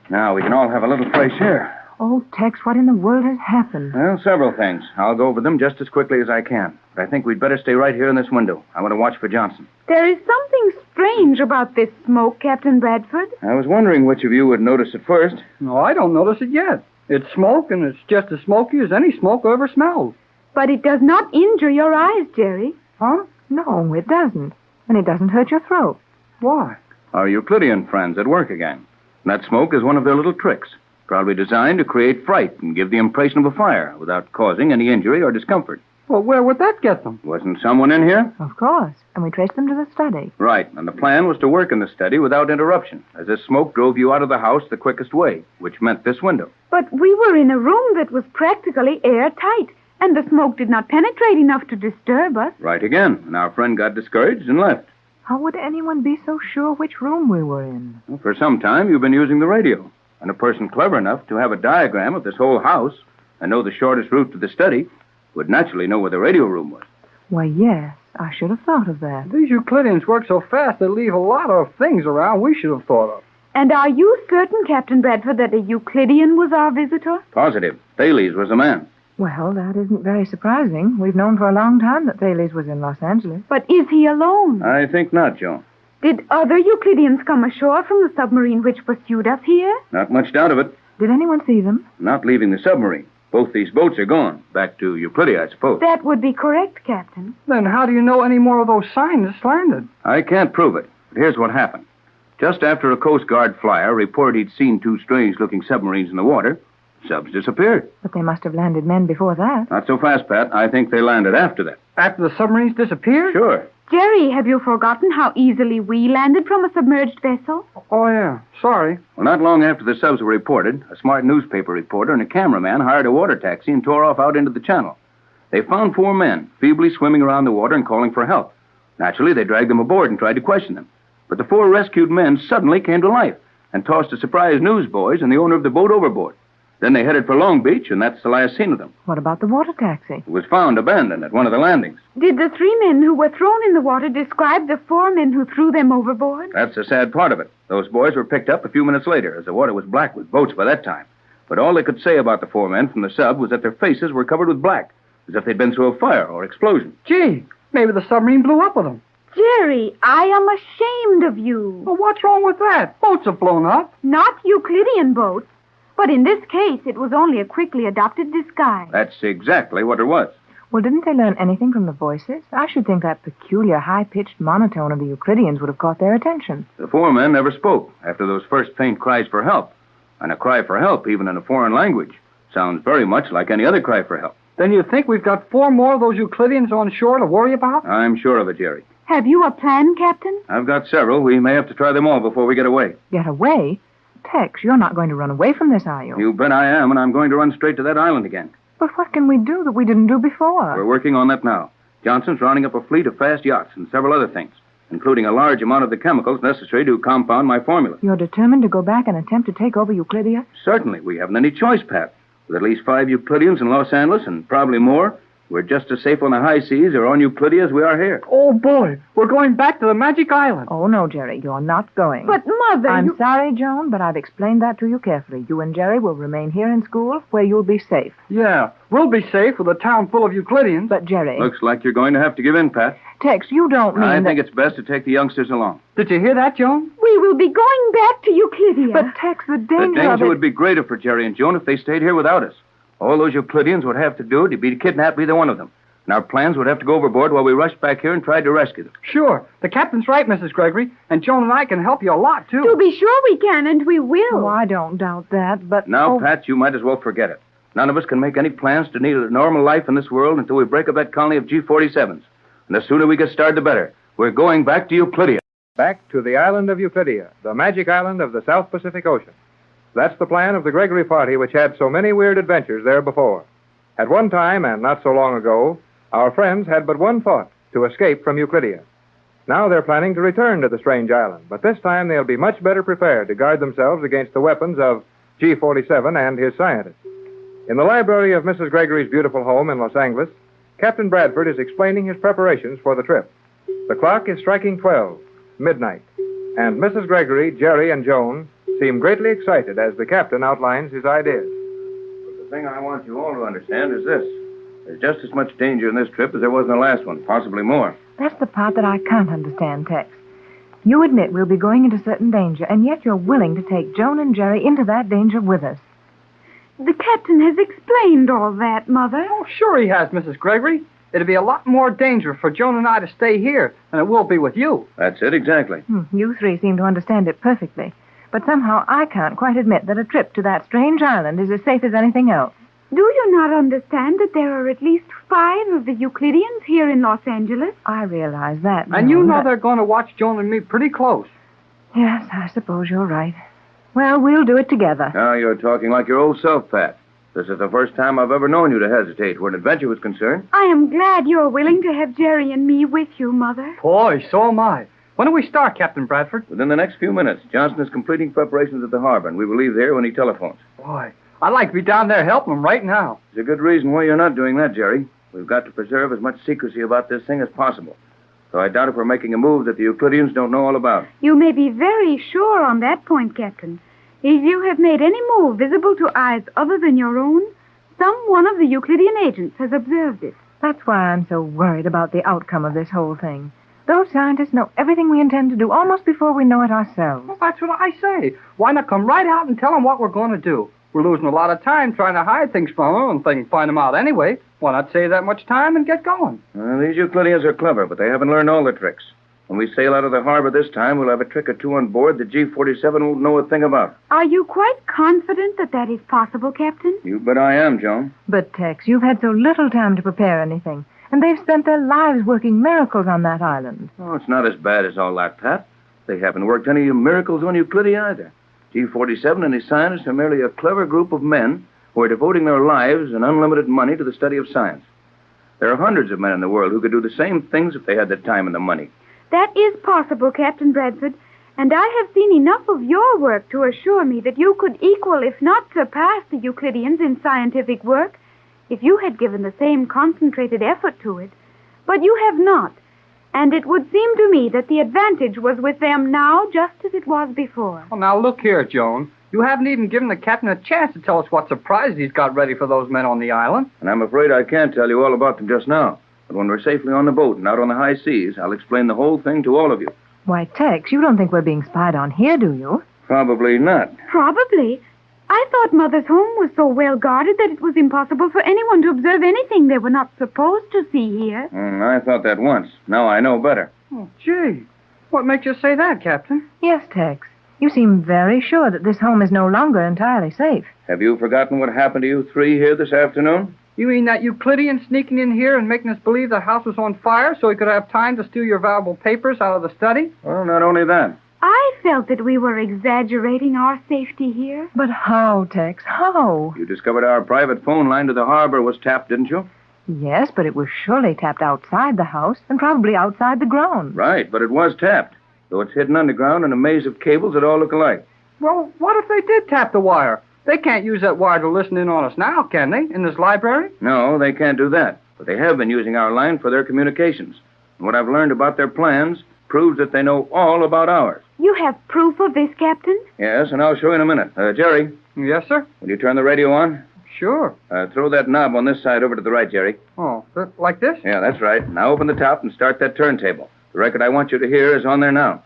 Now, we can all have a little fresh air. Oh, Tex, what in the world has happened? Well, several things. I'll go over them just as quickly as I can. But I think we'd better stay right here in this window. I want to watch for Johnson. There is something strange about this smoke, Captain Bradford. I was wondering which of you would notice it first. No, I don't notice it yet. It's smoke, and it's just as smoky as any smoke I ever smelled. But it does not injure your eyes, Jerry. Huh? No, it doesn't. And it doesn't hurt your throat. Why? Our Euclidean friends at work again. That smoke is one of their little tricks, probably designed to create fright and give the impression of a fire without causing any injury or discomfort. Well, where would that get them? Wasn't someone in here? Of course. And we traced them to the study. Right, and the plan was to work in the study without interruption, as this smoke drove you out of the house the quickest way, which meant this window. But we were in a room that was practically airtight, and the smoke did not penetrate enough to disturb us. Right again, and our friend got discouraged and left. How would anyone be so sure which room we were in? Well, for some time, you've been using the radio, and a person clever enough to have a diagram of this whole house and know the shortest route to the study would naturally know where the radio room was. Why, yes. I should have thought of that. These Euclideans work so fast they leave a lot of things around we should have thought of. And are you certain, Captain Bradford, that a Euclidean was our visitor? Positive. Thales was the man. Well, that isn't very surprising. We've known for a long time that Thales was in Los Angeles. But is he alone? I think not, Joan. Did other Euclideans come ashore from the submarine which pursued us here? Not much doubt of it. Did anyone see them? Not leaving the submarine. Both these boats are gone. Back to Euclidia, I suppose. That would be correct, Captain. Then how do you know any more of those scientists landed? I can't prove it, but here's what happened. Just after a Coast Guard flyer reported he'd seen two strange-looking submarines in the water, subs disappeared. But they must have landed men before that. Not so fast, Pat. I think they landed after that. After the submarines disappeared? Sure. Jerry, have you forgotten how easily we landed from a submerged vessel? Oh, yeah. Sorry. Well, not long after the subs were reported, a smart newspaper reporter and a cameraman hired a water taxi and tore off out into the channel. They found 4 men, feebly swimming around the water and calling for help. Naturally, they dragged them aboard and tried to question them. But the 4 rescued men suddenly came to life and tossed a surprised newsboys and the owner of the boat overboard. Then they headed for Long Beach, and that's the last seen of them. What about the water taxi? It was found abandoned at one of the landings. Did the 3 men who were thrown in the water describe the 4 men who threw them overboard? That's the sad part of it. Those boys were picked up a few minutes later, as the water was black with boats by that time. But all they could say about the 4 men from the sub was that their faces were covered with black, as if they'd been through a fire or explosion. Gee, maybe the submarine blew up with them. Jerry, I am ashamed of you. Well, what's wrong with that? Boats have blown up. Not Euclidean boats. But in this case, it was only a quickly adopted disguise. That's exactly what it was. Well, didn't they learn anything from the voices? I should think that peculiar high-pitched monotone of the Euclideans would have caught their attention. The 4 men never spoke after those first faint cries for help. And a cry for help, even in a foreign language, sounds very much like any other cry for help. Then you think we've got 4 more of those Euclideans on shore to worry about? I'm sure of it, Jerry. Have you a plan, Captain? I've got several. We may have to try them all before we get away. Get away? Tex, you're not going to run away from this, are you? You bet I am, and I'm going to run straight to that island again. But what can we do that we didn't do before? We're working on that now. Johnson's rounding up a fleet of fast yachts and several other things, including a large amount of the chemicals necessary to compound my formula. You're determined to go back and attempt to take over Euclidia? Certainly. We haven't any choice, Pat. With at least 5 Euclideans in Los Angeles and probably more, We're just as safe on the high seas or on Euclidia as we are here. Oh, boy. We're going back to the Magic Island. Oh, no, Jerry, you're not going. But, Mother, I'm sorry, Joan, but I've explained that to you carefully. You and Jerry will remain here in school where you'll be safe. Yeah, we'll be safe with a town full of Euclideans. But, Jerry... Looks like you're going to have to give in, Pat. Tex, you don't mean I think it's best to take the youngsters along. Did you hear that, Joan? we will be going back to Euclidia. But, Tex, the The danger of danger it... would be greater for Jerry and Joan if they stayed here without us. All those Euclideans would have to do would be to kidnap either one of them. And our plans would have to go overboard while we rushed back here and tried to rescue them. Sure. The captain's right, Mrs. Gregory. And Joan and I can help you a lot, too. To be sure we can, and we will. Oh, I don't doubt that, but... Now, Pat, you might as well forget it. None of us can make any plans to lead a normal life in this world until we break up that colony of G-47s. And the sooner we get started, the better. We're going back to Euclidia. Back to the island of Euclidia, the magic island of the South Pacific Ocean. That's the plan of the Gregory party, which had so many weird adventures there before. At one time, and not so long ago, our friends had but one thought, to escape from Euclidia. Now they're planning to return to the strange island, but this time they'll be much better prepared to guard themselves against the weapons of G-47 and his scientists. In the library of Mrs. Gregory's beautiful home in Los Angeles, Captain Bradford is explaining his preparations for the trip. The clock is striking 12, midnight, and Mrs. Gregory, Jerry, and Joan seem greatly excited as the captain outlines his ideas. But the thing I want you all to understand is this. There's just as much danger in this trip as there was in the last one, possibly more. That's the part that I can't understand, Tex. You admit we'll be going into certain danger, and yet you're willing to take Joan and Jerry into that danger with us. The captain has explained all that, Mother. Oh, sure he has, Mrs. Gregory. It'd be a lot more dangerous for Joan and I to stay here than it will be with you. That's it, exactly. You three seem to understand it perfectly. But somehow I can't quite admit that a trip to that strange island is as safe as anything else. Do you not understand that there are at least 5 of the Euclideans here in Los Angeles? I realize that. And you know but... they're going to watch Joan and me pretty close. Yes, I suppose you're right. Well, we'll do it together. Now you're talking like your old self, Pat. This is the first time I've ever known you to hesitate where an adventure was concerned. I am glad you're willing to have Jerry and me with you, Mother. Boy, so am I. When do we start, Captain Bradford? Within the next few minutes. Johnson is completing preparations at the harbor, and we will leave there when he telephones. Boy, I'd like to be down there helping him right now. There's a good reason why you're not doing that, Jerry. We've got to preserve as much secrecy about this thing as possible. So I doubt if we're making a move that the Euclideans don't know all about. You may be very sure on that point, Captain. If you have made any move visible to eyes other than your own, some one of the Euclidean agents has observed it. That's why I'm so worried about the outcome of this whole thing. Those scientists know everything we intend to do almost before we know it ourselves. Well, that's what I say. Why not come right out and tell them what we're going to do? We're losing a lot of time trying to hide things from them and they can find them out anyway. Why not save that much time and get going? These Euclideans are clever, but they haven't learned all the tricks. When we sail out of the harbor this time, we'll have a trick or two on board that G-47 won't know a thing about. Are you quite confident that that is possible, Captain? You bet I am, Joan. But, Tex, you've had so little time to prepare anything. And they've spent their lives working miracles on that island. Oh, it's not as bad as all that, Pat. They haven't worked any miracles on Euclidia either. G-47 and his scientists are merely a clever group of men who are devoting their lives and unlimited money to the study of science. There are hundreds of men in the world who could do the same things if they had the time and the money. That is possible, Captain Bradford. And I have seen enough of your work to assure me that you could equal, if not surpass, the Euclideans in scientific work if you had given the same concentrated effort to it. But you have not. And it would seem to me that the advantage was with them now just as it was before. Well, now look here, Joan. You haven't even given the captain a chance to tell us what surprises he's got ready for those men on the island. And I'm afraid I can't tell you all about them just now. But when we're safely on the boat and out on the high seas, I'll explain the whole thing to all of you. Why, Tex, you don't think we're being spied on here, do you? Probably not. Probably. I thought Mother's home was so well guarded that it was impossible for anyone to observe anything they were not supposed to see here. I thought that once. Now I know better. Oh, gee. What makes you say that, Captain? Yes, Tex. You seem very sure that this home is no longer entirely safe. Have you forgotten what happened to you three here this afternoon? You mean that Euclidean sneaking in here and making us believe the house was on fire so he could have time to steal your valuable papers out of the study? Well, not only that. I felt that we were exaggerating our safety here. But how, Tex? How? You discovered our private phone line to the harbor was tapped, didn't you? Yes, but it was surely tapped outside the house and probably outside the grounds. Right, but it was tapped. Though it's hidden underground in a maze of cables that all look alike. Well, what if they did tap the wire? They can't use that wire to listen in on us now, can they, in this library? No, they can't do that. but they have been using our line for their communications. And what I've learned about their plans proves that they know all about ours. You have proof of this, Captain? Yes, and I'll show you in a minute. Jerry. Yes, sir? Will you turn the radio on? Sure. Throw that knob on this side over to the right, Jerry. Oh, like this? Yeah, that's right. Now open the top and start that turntable. The record I want you to hear is on there now.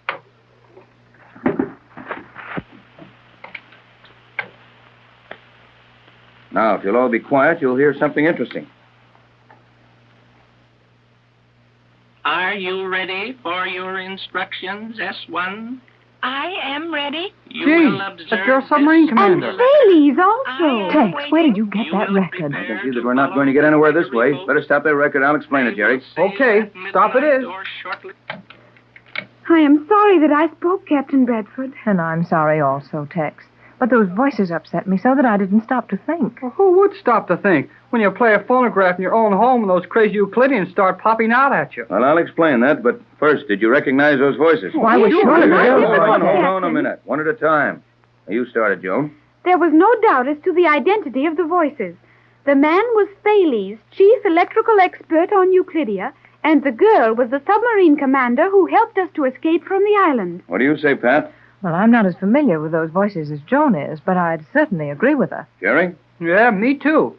Now, if you'll all be quiet, you'll hear something interesting. Are you ready for your instructions, S1? I am ready. You Gee, will observe that's your submarine commander. And Bailey's also. Tex, where did you get that record? I can see that we're not going to get anywhere this way. Better stop that record. I'll explain it, Jerry. Okay, stop it is. I am sorry that I spoke, Captain Bradford. And I'm sorry also, Tex. But those voices upset me so that I didn't stop to think. Well, who would stop to think when you play a phonograph in your own home and those crazy Euclideans start popping out at you? Well, I'll explain that, but first, did you recognize those voices? Why would you? Hold on a minute. One at a time. Now, you started, Joan. There was no doubt as to the identity of the voices. The man was Thales, chief electrical expert on Euclidia, and the girl was the submarine commander who helped us to escape from the island. What do you say, Pat? Well, I'm not as familiar with those voices as Joan is, but I'd certainly agree with her. Jerry? Yeah, me too.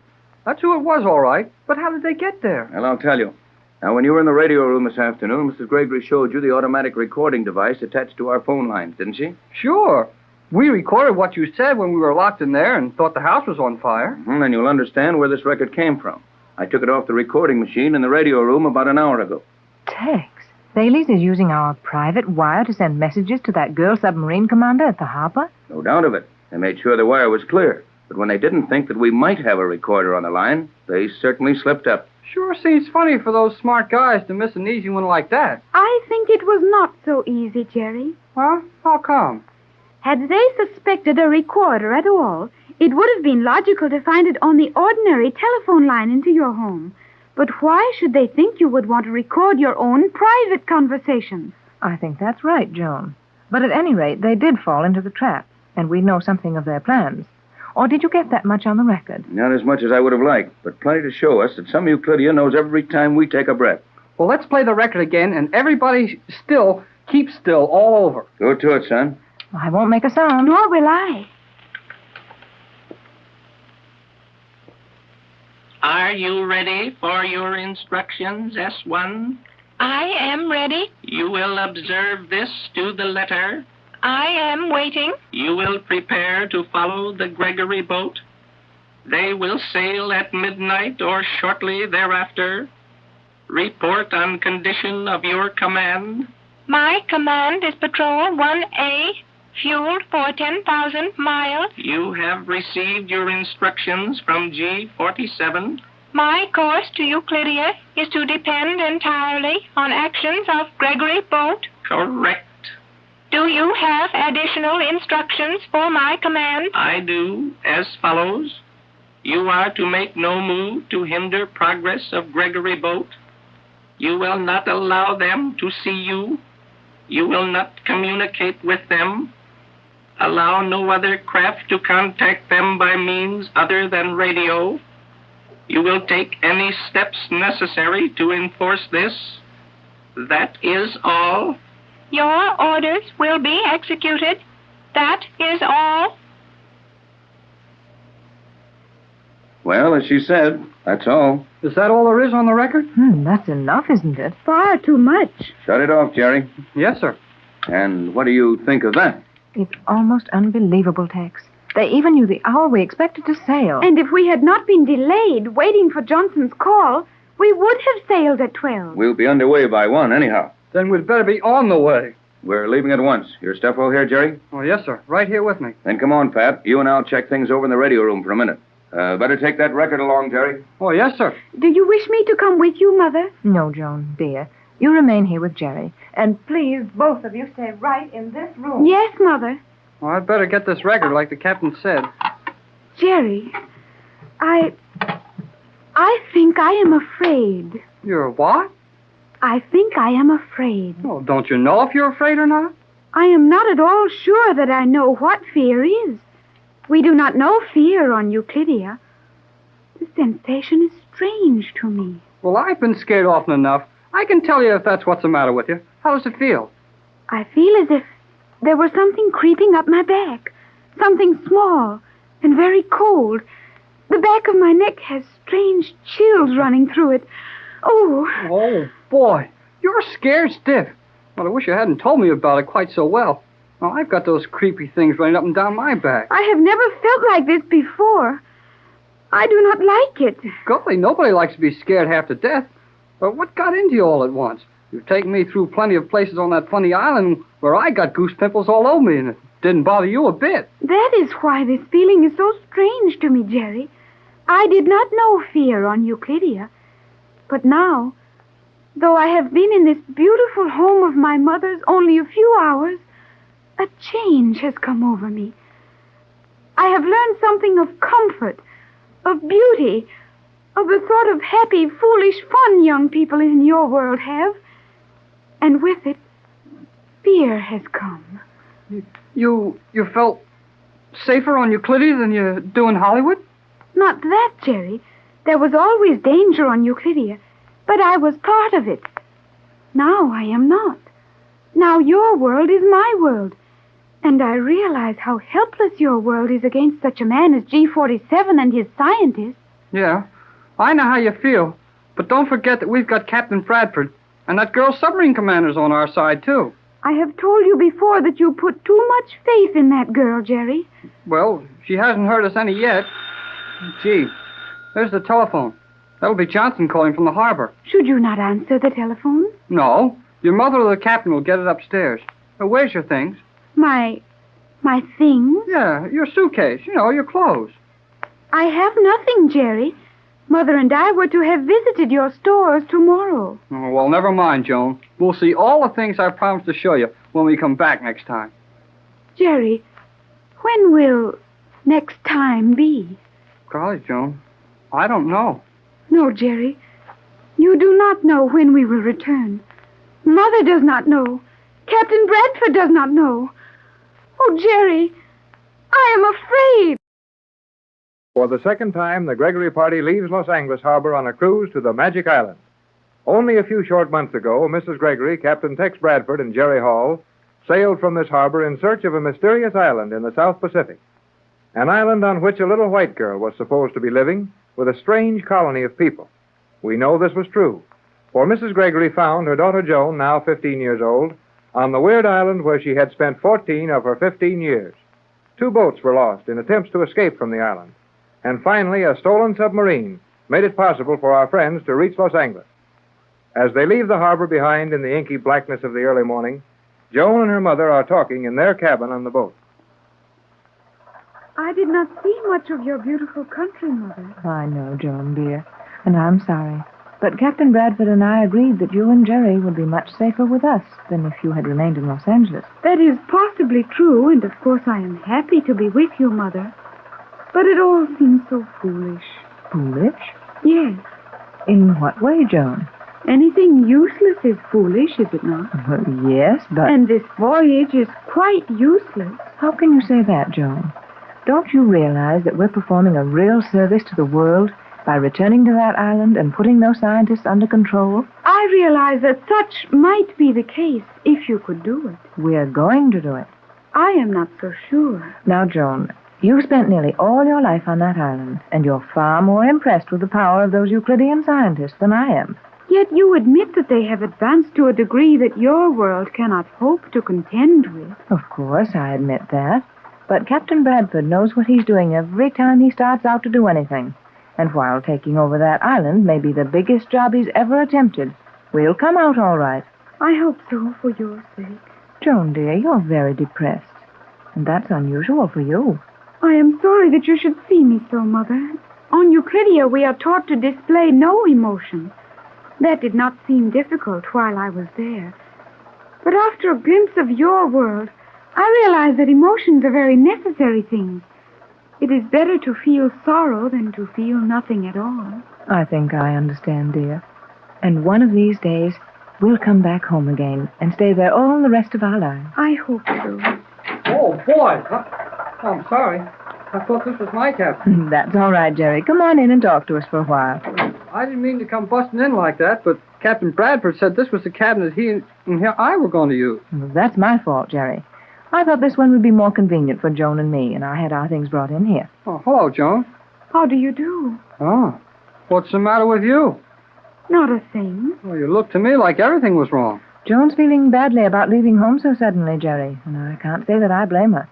That's who it was, all right. But how did they get there? Well, I'll tell you. Now, when you were in the radio room this afternoon, Mrs. Gregory showed you the automatic recording device attached to our phone lines, didn't she? Sure. We recorded what you said when we were locked in there and thought the house was on fire. And you'll understand where this record came from. I took it off the recording machine in the radio room about an hour ago. Tex, Thales is using our private wire to send messages to that girl submarine commander at the harbor? No doubt of it. They made sure the wire was clear. But when they didn't think that we might have a recorder on the line, they certainly slipped up. Sure seems funny for those smart guys to miss an easy one like that. I think it was not so easy, Jerry. Huh? How come? Had they suspected a recorder at all, it would have been logical to find it on the ordinary telephone line into your home. But why should they think you would want to record your own private conversations? I think that's right, Joan. But at any rate, they did fall into the trap, and we know something of their plans. Or did you get that much on the record? Not as much as I would have liked, but plenty to show us that some Euclidean knows every time we take a breath. Well, let's play the record again, and everybody still keep still all over. Go to it, son. I won't make a sound. Nor will I. Are you ready for your instructions, S1? I am ready. You will observe this to the letter. I am waiting. You will prepare to follow the Gregory boat. They will sail at midnight or shortly thereafter. Report on condition of your command. My command is Patrol 1A, fueled for 10,000 miles. You have received your instructions from G47. My course to Euclidia is to depend entirely on actions of Gregory boat. Correct. Do you have additional instructions for my command? I do, as follows. You are to make no move to hinder progress of Gregory boat. You will not allow them to see you. You will not communicate with them. Allow no other craft to contact them by means other than radio. You will take any steps necessary to enforce this. That is all. Your orders will be executed. That is all. Well, as she said, that's all. Is that all there is on the record? That's enough, isn't it? Far too much. Shut it off, Jerry. Yes, sir. And what do you think of that? It's almost unbelievable, Tex. They even knew the hour we expected to sail. And if we had not been delayed waiting for Johnson's call, we would have sailed at 12. We'll be underway by 1 anyhow. Then we'd better be on the way. We're leaving at once. Your stuff all here, Jerry? Oh, yes, sir. Right here with me. Then come on, Pat. You and I'll check things over in the radio room for a minute. Better take that record along, Jerry. Oh, yes, sir. Do you wish me to come with you, Mother? No, Joan, dear. You remain here with Jerry. And please, both of you, stay right in this room. Yes, Mother. Well, I'd better get this record like the captain said. Jerry, I think I am afraid. You're what? I think I am afraid. Oh, don't you know if you're afraid or not? I am not at all sure that I know what fear is. We do not know fear on Euclidia. The sensation is strange to me. Well, I've been scared often enough. I can tell you if that's what's the matter with you. How does it feel? I feel as if there was something creeping up my back. Something small and very cold. The back of my neck has strange chills running through it. Oh, boy. You're scared stiff. Well, I wish you hadn't told me about it quite so well. Well, I've got those creepy things running up and down my back. I have never felt like this before. I do not like it. Golly, nobody likes to be scared half to death. But what got into you all at once? You've taken me through plenty of places on that funny island where I got goose pimples all over me, and it didn't bother you a bit. That is why this feeling is so strange to me, Jerry. I did not know fear on Euclidia. But now, though I have been in this beautiful home of my mother's only a few hours, a change has come over me. I have learned something of comfort, of beauty, of the sort of happy, foolish fun young people in your world have. And with it, fear has come. You felt safer on Euclidia than you do in Hollywood? Not that, Jerry. There was always danger on Euclidia, but I was part of it. Now I am not. Now your world is my world. And I realize how helpless your world is against such a man as G47 and his scientists. Yeah, I know how you feel. But don't forget that we've got Captain Bradford, and that girl submarine commander's on our side, too. I have told you before that you put too much faith in that girl, Jerry. Well, she hasn't hurt us any yet. Gee, there's the telephone. That'll be Johnson calling from the harbor. Should you not answer the telephone? No. Your mother or the captain will get it upstairs. Where's your things? My things? Yeah, your suitcase. Your clothes. I have nothing, Jerry. Mother and I were to have visited your stores tomorrow. Oh, well, never mind, Joan. We'll see all the things I promised to show you when we come back next time. Jerry, when will next time be? Golly, Joan, I don't know. No, Jerry. You do not know when we will return. Mother does not know. Captain Bradford does not know. Oh, Jerry, I am afraid. For the second time, the Gregory party leaves Los Angeles Harbor on a cruise to the Magic Island. Only a few short months ago, Mrs. Gregory, Captain Tex Bradford, and Jerry Hall sailed from this harbor in search of a mysterious island in the South Pacific. An island on which a little white girl was supposed to be living with a strange colony of people. We know this was true, for Mrs. Gregory found her daughter Joan, now 15 years old, on the weird island where she had spent 14 of her 15 years. 2 boats were lost in attempts to escape from the island. And finally, a stolen submarine made it possible for our friends to reach Los Angeles. As they leave the harbor behind in the inky blackness of the early morning, Joan and her mother are talking in their cabin on the boat. I did not see much of your beautiful country, Mother. I know, Joan, dear, and I'm sorry. But Captain Bradford and I agreed that you and Jerry would be much safer with us than if you had remained in Los Angeles. That is possibly true, and of course I am happy to be with you, Mother. But it all seems so foolish. Foolish? Yes. In what way, Joan? Anything useless is foolish, is it not? Well, yes, but... And this voyage is quite useless. How can you say that, Joan? Don't you realize that we're performing a real service to the world by returning to that island and putting those scientists under control? I realize that such might be the case if you could do it. We're going to do it. I am not so sure. Now, Joan, you've spent nearly all your life on that island, and you're far more impressed with the power of those Euclidean scientists than I am. Yet you admit that they have advanced to a degree that your world cannot hope to contend with. Of course, I admit that. But Captain Bradford knows what he's doing every time he starts out to do anything. And while taking over that island may be the biggest job he's ever attempted, we'll come out all right. I hope so, for your sake. Joan, dear, you're very depressed. And that's unusual for you. I am sorry that you should see me so, Mother. On Euclidia, we are taught to display no emotion. That did not seem difficult while I was there. But after a glimpse of your world, I realize that emotions are very necessary things. It is better to feel sorrow than to feel nothing at all. I think I understand, dear. And one of these days, we'll come back home again and stay there all the rest of our lives. I hope so. Oh, boy. I'm sorry. I thought this was my cabin. That's all right, Jerry. Come on in and talk to us for a while. I didn't mean to come busting in like that, but Captain Bradford said this was the cabin that he and I were going to use. Well, that's my fault, Jerry. I thought this one would be more convenient for Joan and me, and I had our things brought in here. Oh, hello, Joan. How do you do? Oh, what's the matter with you? Not a thing. Well, you look to me like everything was wrong. Joan's feeling badly about leaving home so suddenly, Jerry, and I can't say that I blame her.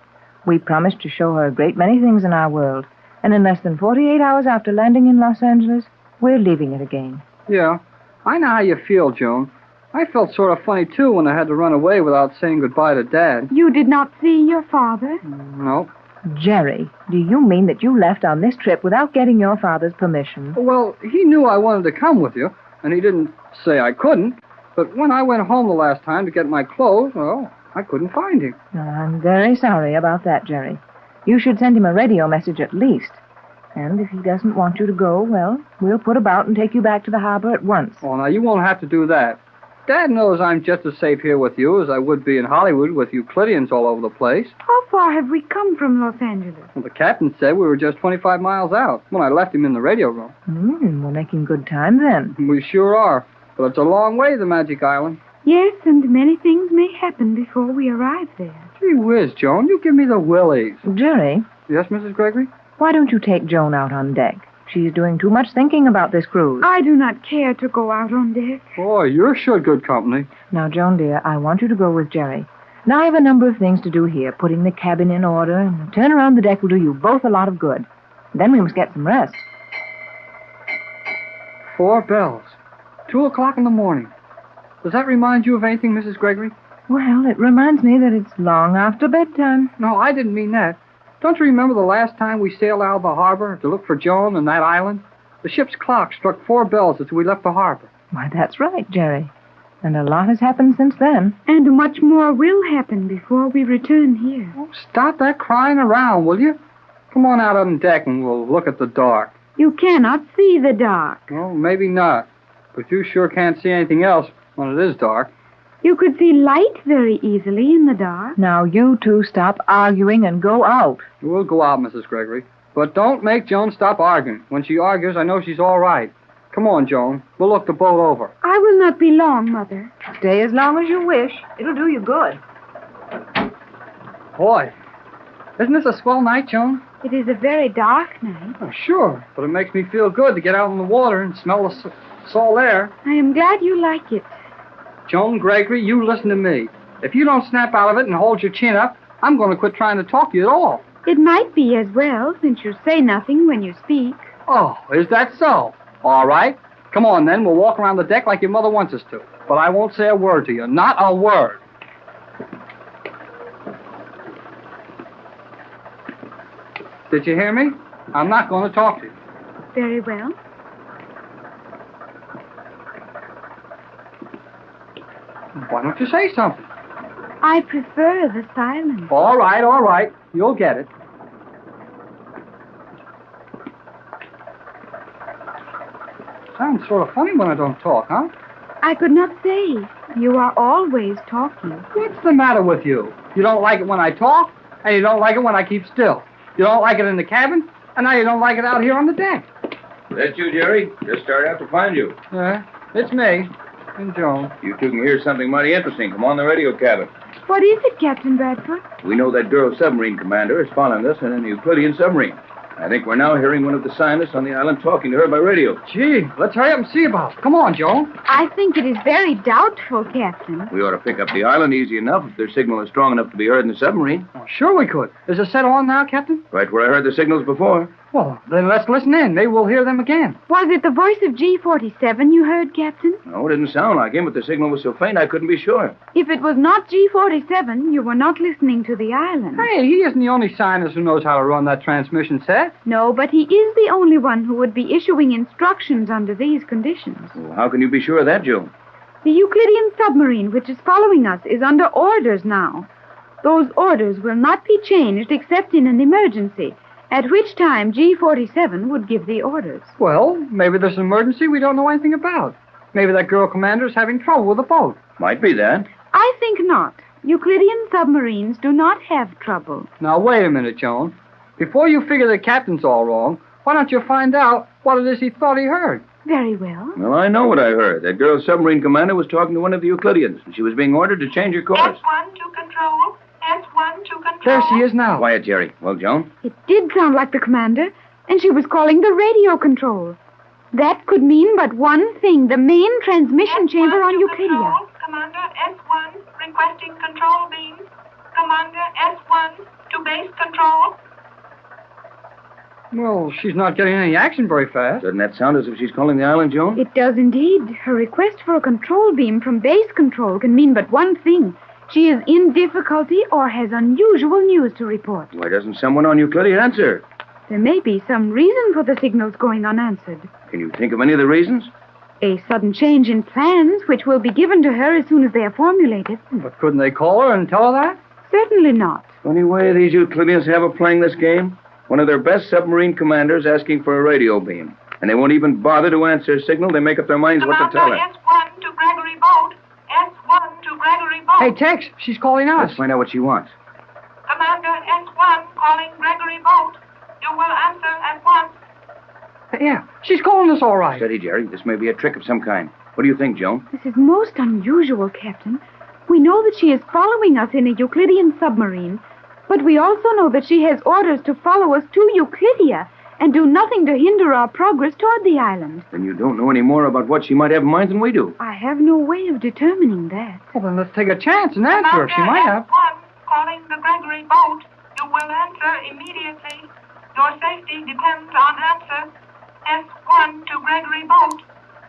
We promised to show her a great many things in our world, and in less than 48 hours after landing in Los Angeles, we're leaving it again. Yeah, I know how you feel, Joan. I felt sort of funny, too, when I had to run away without saying goodbye to Dad. You did not see your father? No. Jerry, do you mean that you left on this trip without getting your father's permission? Well, he knew I wanted to come with you, and he didn't say I couldn't. But when I went home the last time to get my clothes, well, I couldn't find him. I'm very sorry about that, Jerry. You should send him a radio message at least. And if he doesn't want you to go, well, we'll put about and take you back to the harbor at once. Oh, now, you won't have to do that. Dad knows I'm just as safe here with you as I would be in Hollywood with Euclideans all over the place. How far have we come from Los Angeles? Well, the captain said we were just 25 miles out when I left him in the radio room. We're making good time then. We sure are. But it's a long way to the Magic Island. Yes, and many things may happen before we arrive there. Gee whiz, Joan, you give me the willies. Jerry? Yes, Mrs. Gregory? Why don't you take Joan out on deck? She's doing too much thinking about this cruise. I do not care to go out on deck. Boy, you're sure good company. Now, Joan, dear, I want you to go with Jerry. Now, I have a number of things to do here, putting the cabin in order, and a turn around the deck will do you both a lot of good. Then we must get some rest. 4 bells. 2 o'clock in the morning. Does that remind you of anything, Mrs. Gregory? Well, it reminds me that it's long after bedtime. No, I didn't mean that. Don't you remember the last time we sailed out of the harbor to look for Joan and that island? The ship's clock struck 4 bells as we left the harbor. Why, that's right, Jerry. And a lot has happened since then. And much more will happen before we return here. Oh, stop that crying around, will you? Come on out on deck and we'll look at the dark. You cannot see the dark. Oh, maybe not. But you sure can't see anything else when it is dark. You could see light very easily in the dark. Now, you two stop arguing and go out. We'll go out, Mrs. Gregory. But don't make Joan stop arguing. When she argues, I know she's all right. Come on, Joan. We'll look the boat over. I will not be long, Mother. Stay as long as you wish. It'll do you good. Boy, isn't this a swell night, Joan? It is a very dark night. Oh, sure. But it makes me feel good to get out in the water and smell the salt air. I am glad you like it. Joan Gregory, you listen to me. If you don't snap out of it and hold your chin up, I'm going to quit trying to talk to you at all. It might be as well, since you say nothing when you speak. Oh, is that so? All right. Come on, then. We'll walk around the deck like your mother wants us to. But I won't say a word to you. Not a word. Did you hear me? I'm not going to talk to you. Very well. Why don't you say something? I prefer the silence. All right. You'll get it. Sounds sort of funny when I don't talk, huh? I could not say. You are always talking. What's the matter with you? You don't like it when I talk, and you don't like it when I keep still. You don't like it in the cabin, and now you don't like it out here on the deck. That's you, Jerry. Just started out to find you. Yeah, it's me. And Joan. You two can hear something mighty interesting. Come on the radio cabin. What is it, Captain Bradford? We know that girl submarine commander is following us in an Euclidean submarine. I think we're now hearing one of the scientists on the island talking to her by radio. Gee, let's hurry up and see about it. Come on, Joan. I think it is very doubtful, Captain. We ought to pick up the island easy enough if their signal is strong enough to be heard in the submarine. Oh, sure we could. Is it set on now, Captain? Right where I heard the signals before. Well, then let's listen in. Maybe we'll hear them again. Was it the voice of G-47 you heard, Captain? No, it didn't sound like him, but the signal was so faint I couldn't be sure. If it was not G-47, you were not listening to the island. Hey, he isn't the only scientist who knows how to run that transmission set. No, but he is the only one who would be issuing instructions under these conditions. Well, how can you be sure of that, Joe? The Euclidean submarine which is following us is under orders now. Those orders will not be changed except in an emergency, at which time G-47 would give the orders. Well, maybe there's an emergency we don't know anything about. Maybe that girl commander is having trouble with the boat. Might be that. I think not. Euclidean submarines do not have trouble. Now, wait a minute, Joan. Before you figure the captain's all wrong, why don't you find out what it is he thought he heard? Very well. Well, I know what I heard. That girl submarine commander was talking to one of the Euclideans, and she was being ordered to change her course. S1 to control. S1 to control. There she is now. Quiet, Jerry. Well, Joan? It did sound like the commander, and she was calling the radio control. That could mean but one thing, the main transmission chamber on Euclidia. Control. Commander S1 requesting control beam. Commander S1 to base control. Well, she's not getting any action very fast. Doesn't that sound as if she's calling the island, Joan? It does indeed. Her request for a control beam from base control can mean but one thing. She is in difficulty or has unusual news to report. Why doesn't someone on Euclidia answer? There may be some reason for the signals going unanswered. Can you think of any of the reasons? A sudden change in plans, which will be given to her as soon as they are formulated. But couldn't they call her and tell her that? Certainly not. Funny way these Euclideans have of playing this game. One of their best submarine commanders asking for a radio beam. And they won't even bother to answer a signal. They make up their minds what to tell her. S1 to Gregory boat. S1 to Gregory boat. Hey, Tex, she's calling us. Let's find out what she wants. Commander S1 calling Gregory boat. You will answer at once. Yeah, she's calling us all right. Steady, Jerry. This may be a trick of some kind. What do you think, Joan? This is most unusual, Captain. We know that she is following us in a Euclidean submarine, but we also know that she has orders to follow us to Euclidia and do nothing to hinder our progress toward the island. Then you don't know any more about what she might have in mind than we do. I have no way of determining that. Well, then let's take a chance and answer her. She might have. S1 calling the Gregory boat. You will answer immediately. Your safety depends on answer. S1 to Gregory boat.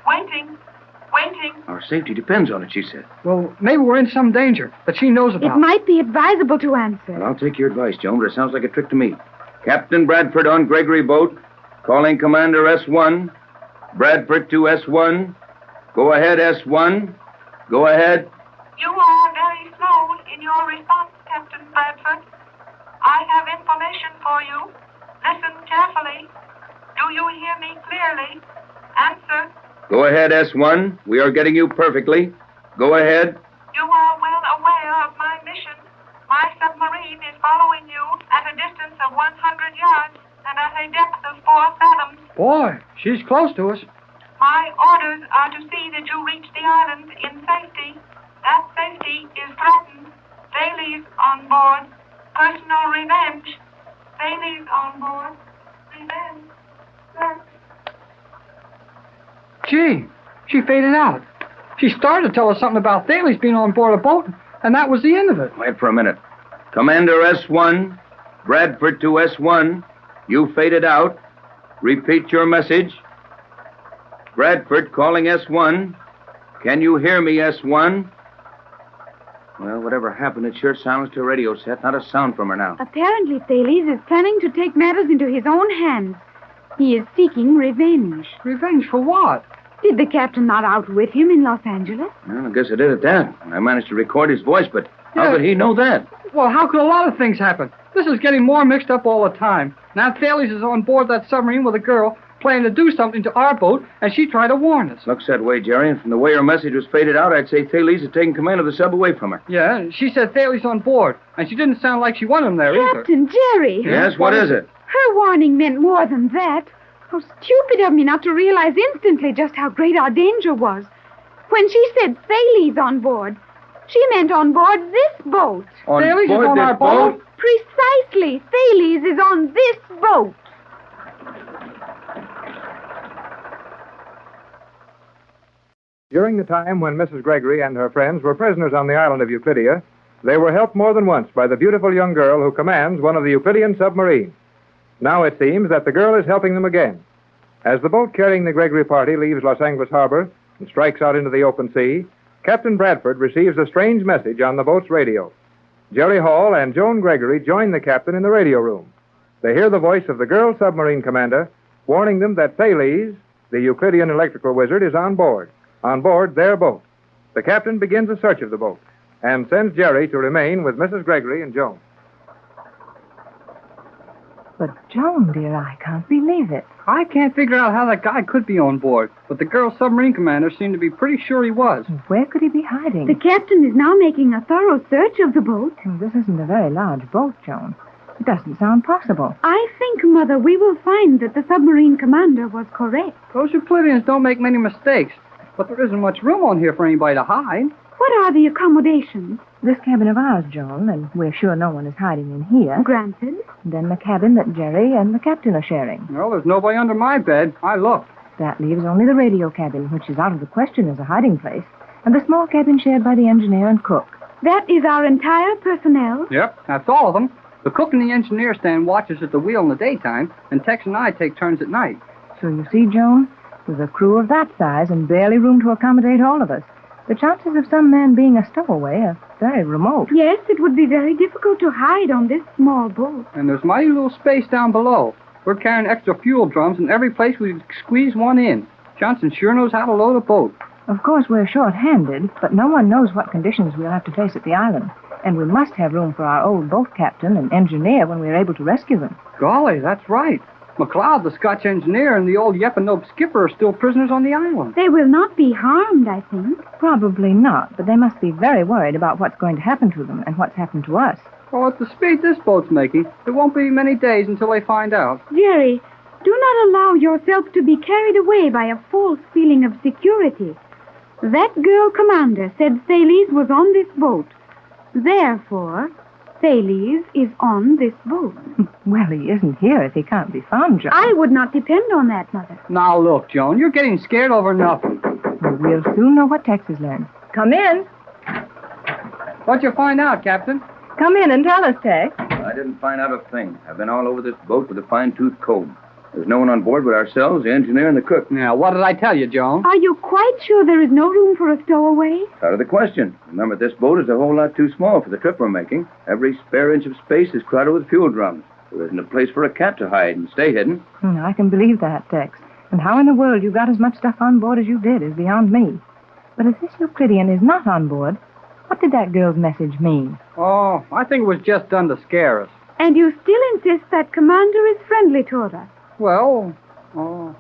Waiting. Waiting. Our safety depends on it, she said. Well, maybe we're in some danger that she knows about. It might be advisable to answer. Well, I'll take your advice, Joan, but it sounds like a trick to me. Captain Bradford on Gregory boat. Calling Commander S1. Bradford to S1. Go ahead, S1. Go ahead. You are very slow in your response, Captain Bradford. I have information for you. Listen carefully. Do you hear me clearly? Answer. Go ahead, S1. We are getting you perfectly. Go ahead. You are well aware of my mission. My submarine is following you at a distance of 100 yards and at a depth of 4 fathoms. Boy, she's close to us. My orders are to see that you reach the island in safety. That safety is threatened. Dailies on board. Personal revenge. Dailies on board. Revenge. Gee, she faded out. She started to tell us something about Thales being on board a boat, and that was the end of it. Wait for a minute. Commander S1, Bradford to S1. You faded out. Repeat your message. Bradford calling S1. Can you hear me, S1? Well, whatever happened, it sure silenced her radio set. Not a sound from her now. Apparently, Thales is planning to take matters into his own hands. He is seeking revenge. Revenge for what? Did the captain not outwit him in Los Angeles? Well, I guess I did at that. I managed to record his voice, but how could he know that? Well, how could a lot of things happen? This is getting more mixed up all the time. Now Thales is on board that submarine with a girl planning to do something to our boat, and she tried to warn us. Looks that way, Jerry, and from the way her message was faded out, I'd say Thales had taken command of the sub away from her. Yeah, she said Thales on board, and she didn't sound like she wanted him there either. Captain Jerry! Yes, what is it? Her warning meant more than that. How stupid of me not to realize instantly just how great our danger was. When she said Thales on board, she meant on board this boat. On Thales board is on this our boat? Precisely. Thales is on this boat. During the time when Mrs. Gregory and her friends were prisoners on the island of Euclidia, they were helped more than once by the beautiful young girl who commands one of the Euclidean submarines. Now it seems that the girl is helping them again. As the boat carrying the Gregory party leaves Los Angeles Harbor and strikes out into the open sea, Captain Bradford receives a strange message on the boat's radio. Jerry Hall and Joan Gregory join the captain in the radio room. They hear the voice of the girl submarine commander warning them that Thales, the Euclidean electrical wizard, is on board their boat. The captain begins a search of the boat and sends Jerry to remain with Mrs. Gregory and Joan. But, Joan, dear, I can't believe it. I can't figure out how that guy could be on board, but the girl submarine commander seemed to be pretty sure he was. Where could he be hiding? The captain is now making a thorough search of the boat. This isn't a very large boat, Joan. It doesn't sound possible. I think, Mother, we will find that the submarine commander was correct. Those Euclideans don't make many mistakes, but there isn't much room on here for anybody to hide. What are the accommodations? This cabin of ours, Joan, and we're sure no one is hiding in here. Granted. Then the cabin that Jerry and the captain are sharing. Well, there's nobody under my bed. I looked. That leaves only the radio cabin, which is out of the question as a hiding place, and the small cabin shared by the engineer and cook. That is our entire personnel? Yep, that's all of them. The cook and the engineer stand watches at the wheel in the daytime, and Tex and I take turns at night. So you see, Joan, with a crew of that size and barely room to accommodate all of us, the chances of some man being a stowaway are very remote. Yes, it would be very difficult to hide on this small boat. And there's mighty little space down below. We're carrying extra fuel drums in every place we squeeze one in. Johnson sure knows how to load a boat. Of course, we're short-handed, but no one knows what conditions we'll have to face at the island. And we must have room for our old boat captain and engineer when we're able to rescue them. Golly, that's right. McLeod, the Scotch engineer, and the old Yepanope skipper are still prisoners on the island. They will not be harmed, I think. Probably not, but they must be very worried about what's going to happen to them and what's happened to us. Well, at the speed this boat's making, it won't be many days until they find out. Jerry, do not allow yourself to be carried away by a false feeling of security. That girl commander said Thales was on this boat. Therefore, Thales is on this boat. Well, he isn't here if he can't be found, Joan. I would not depend on that, Mother. Now, look, Joan, you're getting scared over nothing. Well, we'll soon know what Tex has learned. Come in. What'd you find out, Captain? Come in and tell us, Tex. I didn't find out a thing. I've been all over this boat with a fine-tooth comb. There's no one on board but ourselves, the engineer, and the cook. Now, what did I tell you, Joan? Are you quite sure there is no room for a stowaway? Out of the question. Remember, this boat is a whole lot too small for the trip we're making. Every spare inch of space is crowded with fuel drums. There isn't a place for a cat to hide and stay hidden. I can believe that, Tex. And how in the world you got as much stuff on board as you did is beyond me. But if this Euclidean is not on board, what did that girl's message mean? Oh, I think it was just done to scare us. And you still insist that Commander is friendly toward us? Well,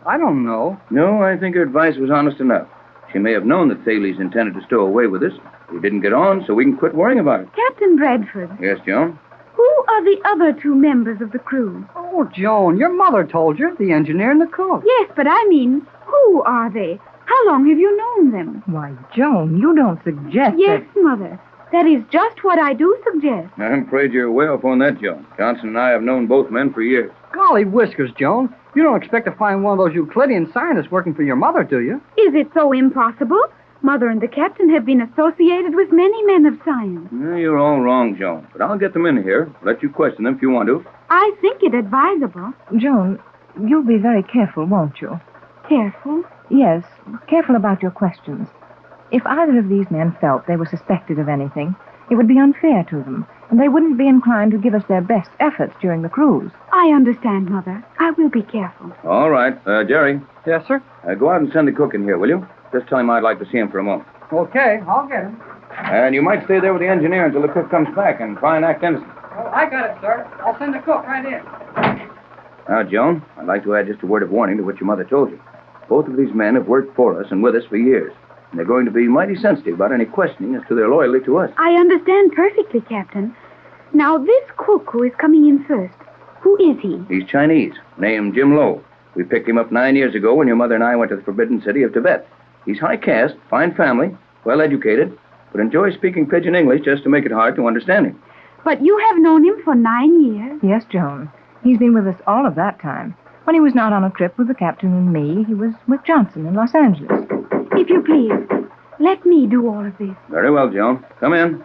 I don't know. No, I think her advice was honest enough. She may have known that Thales intended to stow away with us. We didn't get on, so we can quit worrying about it. Captain Bradford. Yes, Joan? Who are the other two members of the crew? Oh, Joan, your mother told you, the engineer and the cook. Yes, but I mean, who are they? How long have you known them? Why, Joan, you don't suggest Yes, that... Mother. That is just what I do suggest. I'm afraid you're way off on that, Joan. Johnson and I have known both men for years. Golly whiskers, Joan. You don't expect to find one of those Euclidean scientists working for your mother, do you? Is it so impossible? Mother and the captain have been associated with many men of science. You're all wrong, Joan. But I'll get them in here. Let you question them if you want to. I think it advisable. Joan, you'll be very careful, won't you? Careful? Yes, careful about your questions. If either of these men felt they were suspected of anything, it would be unfair to them, and they wouldn't be inclined to give us their best efforts during the cruise. I understand, Mother. I will be careful. All right. Jerry. Yes, sir? Go out and send the cook in here, will you? Just tell him I'd like to see him for a moment. Okay, I'll get him. And you might stay there with the engineer until the cook comes back and try and act innocent. Oh, I got it, sir. I'll send the cook right in. Now, Joan, I'd like to add just a word of warning to what your mother told you. Both of these men have worked for us and with us for years. And they're going to be mighty sensitive about any questioning as to their loyalty to us. I understand perfectly, Captain. Now, this cook who is coming in first, who is he? He's Chinese, named Jim Lo. We picked him up 9 years ago when your mother and I went to the forbidden city of Tibet. He's high caste, fine family, well educated, but enjoys speaking pidgin English just to make it hard to understand him. But you have known him for 9 years? Yes, Joan. He's been with us all of that time. When he was not on a trip with the captain and me, he was with Johnson in Los Angeles. If you please, let me do all of this. Very well, Joan. Come in.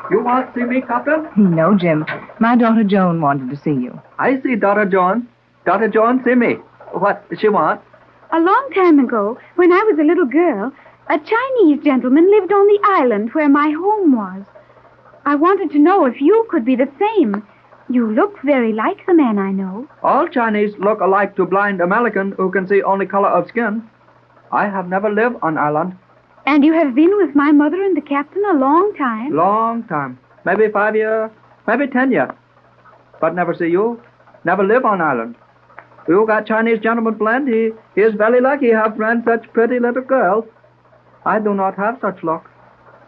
You want to see me, Captain? No, Jim. My daughter Joan wanted to see you. I see daughter Joan. Daughter Joan, see me. What does she want? A long time ago, when I was a little girl, a Chinese gentleman lived on the island where my home was. I wanted to know if you could be the same. You look very like the man I know. All Chinese look alike to blind American who can see only color of skin. I have never lived on island. And you have been with my mother and the captain a long time? Long time. Maybe 5 years, maybe 10 years. But never see you. Never live on island. You got Chinese gentleman friend. He is very lucky have friends such pretty little girls. I do not have such luck.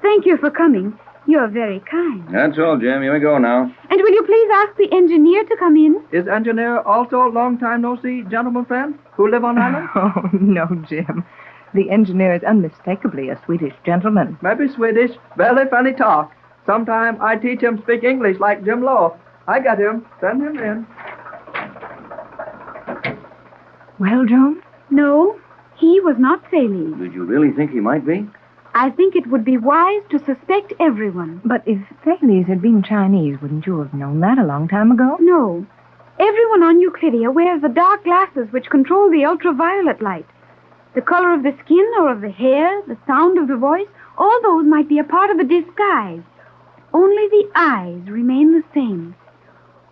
Thank you for coming. You're very kind. That's all, Jim. Here we go now. And will you please ask the engineer to come in? Is engineer also long time no see, gentleman friend, who live on island? Oh, no, Jim. The engineer is unmistakably a Swedish gentleman. Maybe Swedish. Very funny talk. Sometime I teach him speak English like Jim Law. I got him. Send him in. Well, Joan? No, he was not Thales. Did you really think he might be? I think it would be wise to suspect everyone. But if Thales had been Chinese, wouldn't you have known that a long time ago? No. Everyone on Euclidia wears the dark glasses which control the ultraviolet light. The color of the skin or of the hair, the sound of the voice, all those might be a part of a disguise. Only the eyes remain the same.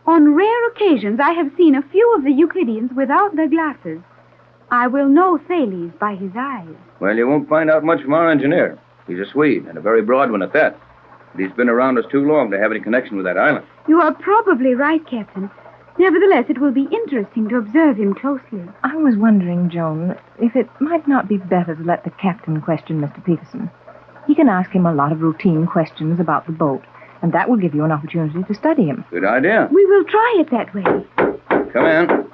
On rare occasions, I have seen a few of the Euclideans without their glasses. I will know Thales by his eyes. Well, you won't find out much from our engineer. He's a Swede, and a very broad one at that. But he's been around us too long to have any connection with that island. You are probably right, Captain. Nevertheless, it will be interesting to observe him closely. I was wondering, Joan, if it might not be better to let the captain question Mr. Peterson. He can ask him a lot of routine questions about the boat, and that will give you an opportunity to study him. Good idea. We will try it that way. Come in.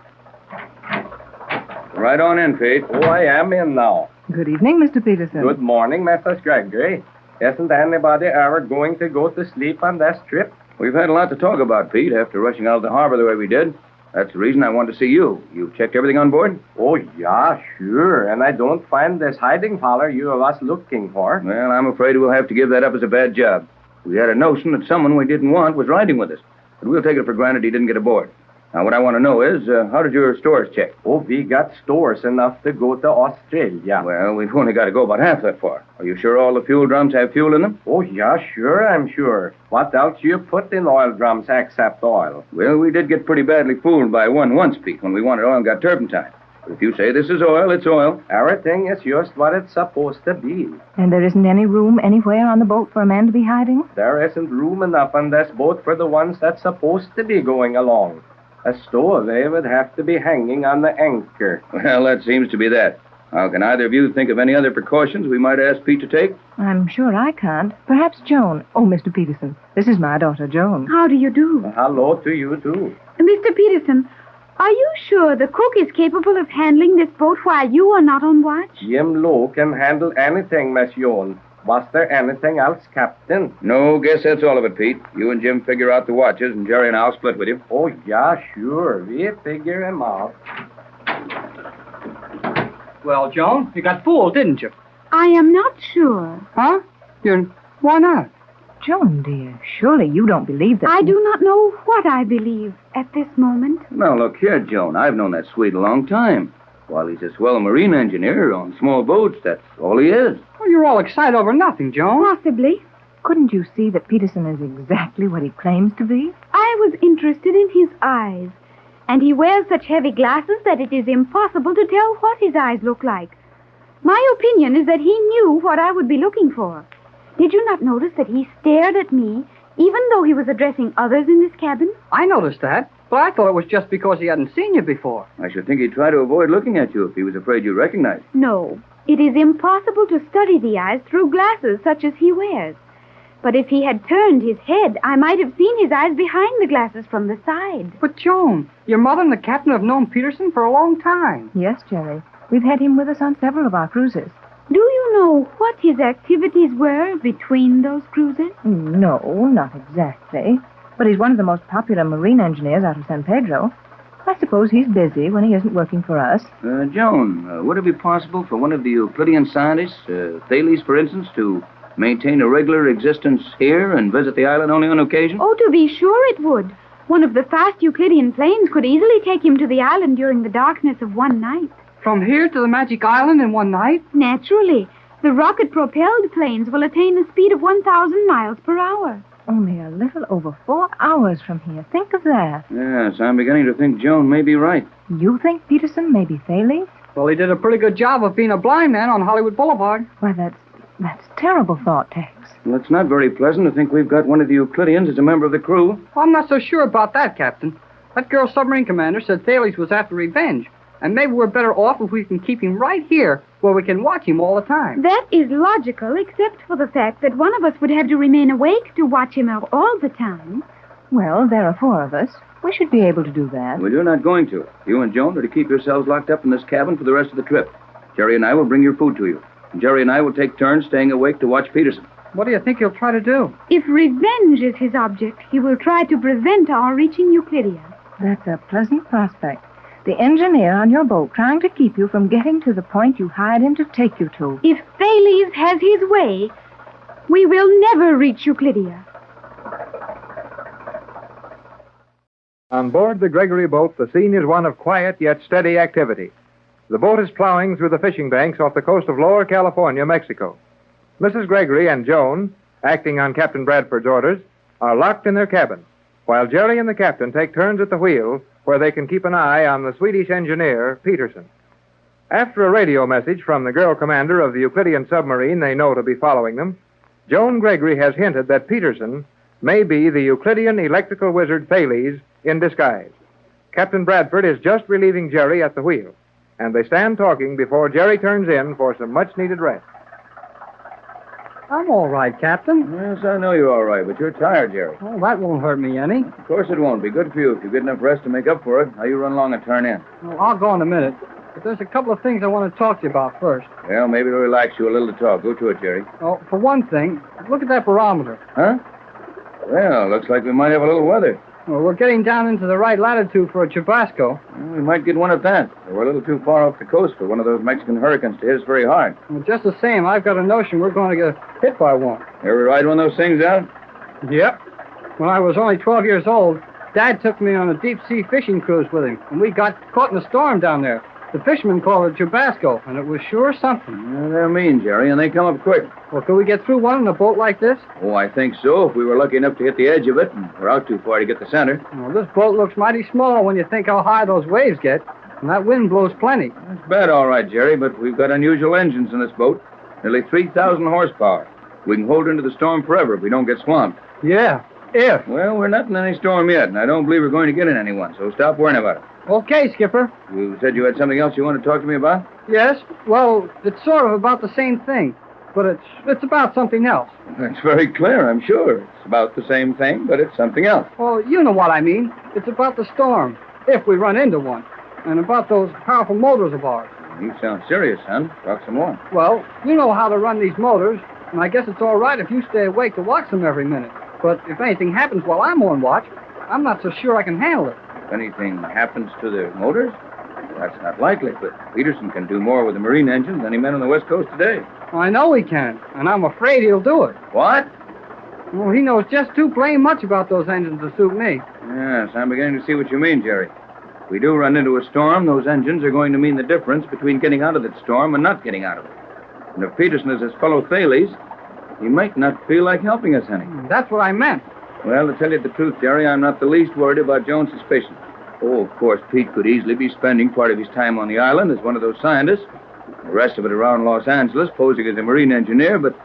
Right on in, Pete. Oh, I am in now. Good evening, Mr. Peterson. Good morning, Mrs. Gregory. Isn't anybody ever going to go to sleep on this trip? We've had a lot to talk about, Pete, after rushing out of the harbor the way we did. That's the reason I wanted to see you. You've checked everything on board? Oh, yeah, sure. And I don't find this hiding parlor you was looking for. Well, I'm afraid we'll have to give that up as a bad job. We had a notion that someone we didn't want was riding with us. But we'll take it for granted he didn't get aboard. Now, what I want to know is, how did your stores check? Oh, we got stores enough to go to Australia. Well, we've only got to go about half that far. Are you sure all the fuel drums have fuel in them? Oh, yeah, sure, I'm sure. What else you put in oil drums except oil? Well, we did get pretty badly fooled by one once, Pete, when we wanted oil and got turpentine. But if you say this is oil, it's oil. Everything is just what it's supposed to be. And there isn't any room anywhere on the boat for a man to be hiding? There isn't room enough on this boat for the ones that's supposed to be going along. A stowaway would have to be hanging on the anchor. Well, that seems to be that. Now, can either of you think of any other precautions we might ask Pete to take? I'm sure I can't. Perhaps Joan. Oh, Mr. Peterson, this is my daughter, Joan. How do you do? Hello to you, too. Mr. Peterson, are you sure the cook is capable of handling this boat while you are not on watch? Jim Lowe can handle anything, Miss Joan. Was there anything else, Captain? No, guess that's all of it, Pete. You and Jim figure out the watches, and Jerry and I'll split with you. Oh, yeah, sure. We figure him out. Well, Joan, you got fooled, didn't you? I am not sure. Huh? Why not? Joan, dear, surely you don't believe that... I do not know what I believe at this moment. Now, look here, Joan. I've known that Swede a long time. While he's a swell marine engineer on small boats, that's all he is. Well, you're all excited over nothing, Joan. Possibly. Couldn't you see that Peterson is exactly what he claims to be? I was interested in his eyes. And he wears such heavy glasses that it is impossible to tell what his eyes look like. My opinion is that he knew what I would be looking for. Did you not notice that he stared at me, even though he was addressing others in this cabin? I noticed that, but I thought it was just because he hadn't seen you before. I should think he'd try to avoid looking at you if he was afraid you'd recognize him. No. It is impossible to study the eyes through glasses such as he wears. But if he had turned his head, I might have seen his eyes behind the glasses from the side. But, Joan, your mother and the captain have known Peterson for a long time. Yes, Jerry. We've had him with us on several of our cruises. Do you know what his activities were between those cruises? No, not exactly. But he's one of the most popular marine engineers out of San Pedro. I suppose he's busy when he isn't working for us. Joan, would it be possible for one of the Euclidean scientists, Thales, for instance, to maintain a regular existence here and visit the island only on occasion? Oh, to be sure it would. One of the fast Euclidean planes could easily take him to the island during the darkness of one night. From here to the Magic Island in one night? Naturally. The rocket-propelled planes will attain a speed of 1,000 miles per hour. Only a little over 4 hours from here. Think of that. Yes, I'm beginning to think Joan may be right. You think Peterson may be Thales? Well, he did a pretty good job of being a blind man on Hollywood Boulevard. Why, that's terrible thought, Tex. Well, it's not very pleasant to think we've got one of the Euclideans as a member of the crew. Well, I'm not so sure about that, Captain. That girl submarine commander said Thales was after revenge, And maybe we're better off if we can keep him right here where we can watch him all the time. That is logical, except for the fact that one of us would have to remain awake to watch him all the time. Well, there are 4 of us. We should be able to do that. Well, you're not going to. You and Joan are to keep yourselves locked up in this cabin for the rest of the trip. Jerry and I will bring your food to you. And Jerry and I will take turns staying awake to watch Peterson. What do you think he'll try to do? If revenge is his object, he will try to prevent our reaching Euclidia. That's a pleasant prospect. The engineer on your boat trying to keep you from getting to the point you hired him to take you to. If Thales has his way, we will never reach Euclidia. On board the Gregory boat, the scene is one of quiet yet steady activity. The boat is plowing through the fishing banks off the coast of Lower California, Mexico. Mrs. Gregory and Joan, acting on Captain Bradford's orders, are locked in their cabin, while Jerry and the captain take turns at the wheel where they can keep an eye on the Swedish engineer, Peterson. After a radio message from the girl commander of the Euclidean submarine they know to be following them, Joan Gregory has hinted that Peterson may be the Euclidean electrical wizard Thales in disguise. Captain Bradford is just relieving Jerry at the wheel, and they stand talking before Jerry turns in for some much-needed rest. I'm all right, Captain. Yes, I know you're all right, but you're tired, Jerry. Oh, that won't hurt me any. Of course it won't. Be good for you if you get enough rest to make up for it. Now you run along and turn in. Well, I'll go in a minute. But there's a couple of things I want to talk to you about first. Well, maybe it'll relax you a little to talk. Go to it, Jerry. Oh, for one thing, look at that barometer. Huh? Well, looks like we might have a little weather. Well, we're getting down into the right latitude for a chubasco. Well, we might get one at that. We're a little too far off the coast for one of those Mexican hurricanes to hit us very hard. Well, just the same, I've got a notion we're going to get hit by one. Ever ride one of those things out? Yep. When I was only 12 years old, Dad took me on a deep-sea fishing cruise with him, and we got caught in a storm down there. The fishermen called it chubasco, and it was sure something. Well, they're mean, Jerry, and they come up quick. Well, could we get through one in a boat like this? Oh, I think so, if we were lucky enough to hit the edge of it, and we're out too far to get the center. Well, this boat looks mighty small when you think how high those waves get, and that wind blows plenty. That's bad, all right, Jerry, but we've got unusual engines in this boat. Nearly 3,000 horsepower. We can hold into the storm forever if we don't get swamped. Yeah, if. Well, we're not in any storm yet, and I don't believe we're going to get in any one, so stop worrying about it. Okay, Skipper. You said you had something else you wanted to talk to me about? Yes. Well, it's sort of about the same thing, but it's about something else. That's very clear, I'm sure. It's about the same thing, but it's something else. Well, you know what I mean. It's about the storm, if we run into one, and about those powerful motors of ours. You sound serious, son. Talk some more. Well, you know how to run these motors, and I guess it's all right if you stay awake to watch them every minute. But if anything happens while I'm on watch, I'm not so sure I can handle it. If anything happens to the motors? That's not likely, but Peterson can do more with the marine engines than any man on the West Coast today. I know he can, and I'm afraid he'll do it. What? Well, he knows just too plain much about those engines to suit me. Yes, I'm beginning to see what you mean, Jerry. If we do run into a storm, those engines are going to mean the difference between getting out of that storm and not getting out of it. And if Peterson is his fellow Thales, he might not feel like helping us any. That's what I meant. Well, to tell you the truth, Jerry, I'm not the least worried about Joan's suspicion. Oh, of course, Pete could easily be spending part of his time on the island as one of those scientists, the rest of it around Los Angeles, posing as a marine engineer, but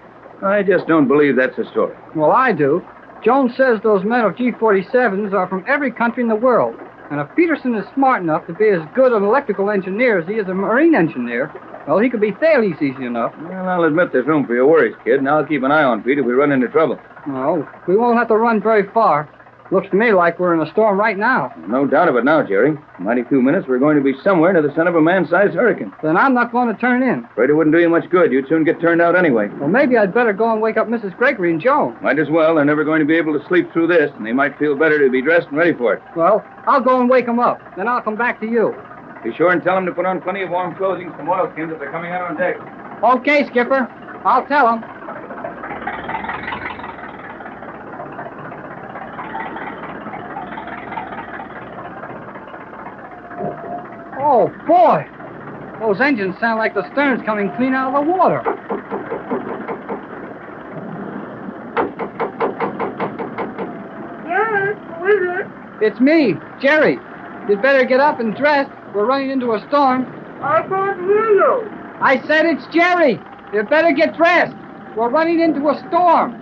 I just don't believe that's the story. Well, I do. Joan says those men of G-47s are from every country in the world, and if Peterson is smart enough to be as good an electrical engineer as he is a marine engineer, well, he could be Thales easy enough. Well, I'll admit there's room for your worries, kid, and I'll keep an eye on Pete if we run into trouble. No, we won't have to run very far. Looks to me like we're in a storm right now. No doubt of it now, Jerry. In mighty few minutes, we're going to be somewhere near the center of a man-sized hurricane. Then I'm not going to turn in. Afraid it wouldn't do you much good. You'd soon get turned out anyway. Well, maybe I'd better go and wake up Mrs. Gregory and Joan. Might as well. They're never going to be able to sleep through this, and they might feel better to be dressed and ready for it. Well, I'll go and wake them up. Then I'll come back to you. Be sure and tell them to put on plenty of warm clothing, some oilskins if they're coming out on deck. Okay, Skipper. I'll tell them. Oh, boy. Those engines sound like the stern's coming clean out of the water. Yes, who is it? It's me, Jerry. You'd better get up and dress. We're running into a storm. I can't hear you. I said it's Jerry. You'd better get dressed. We're running into a storm.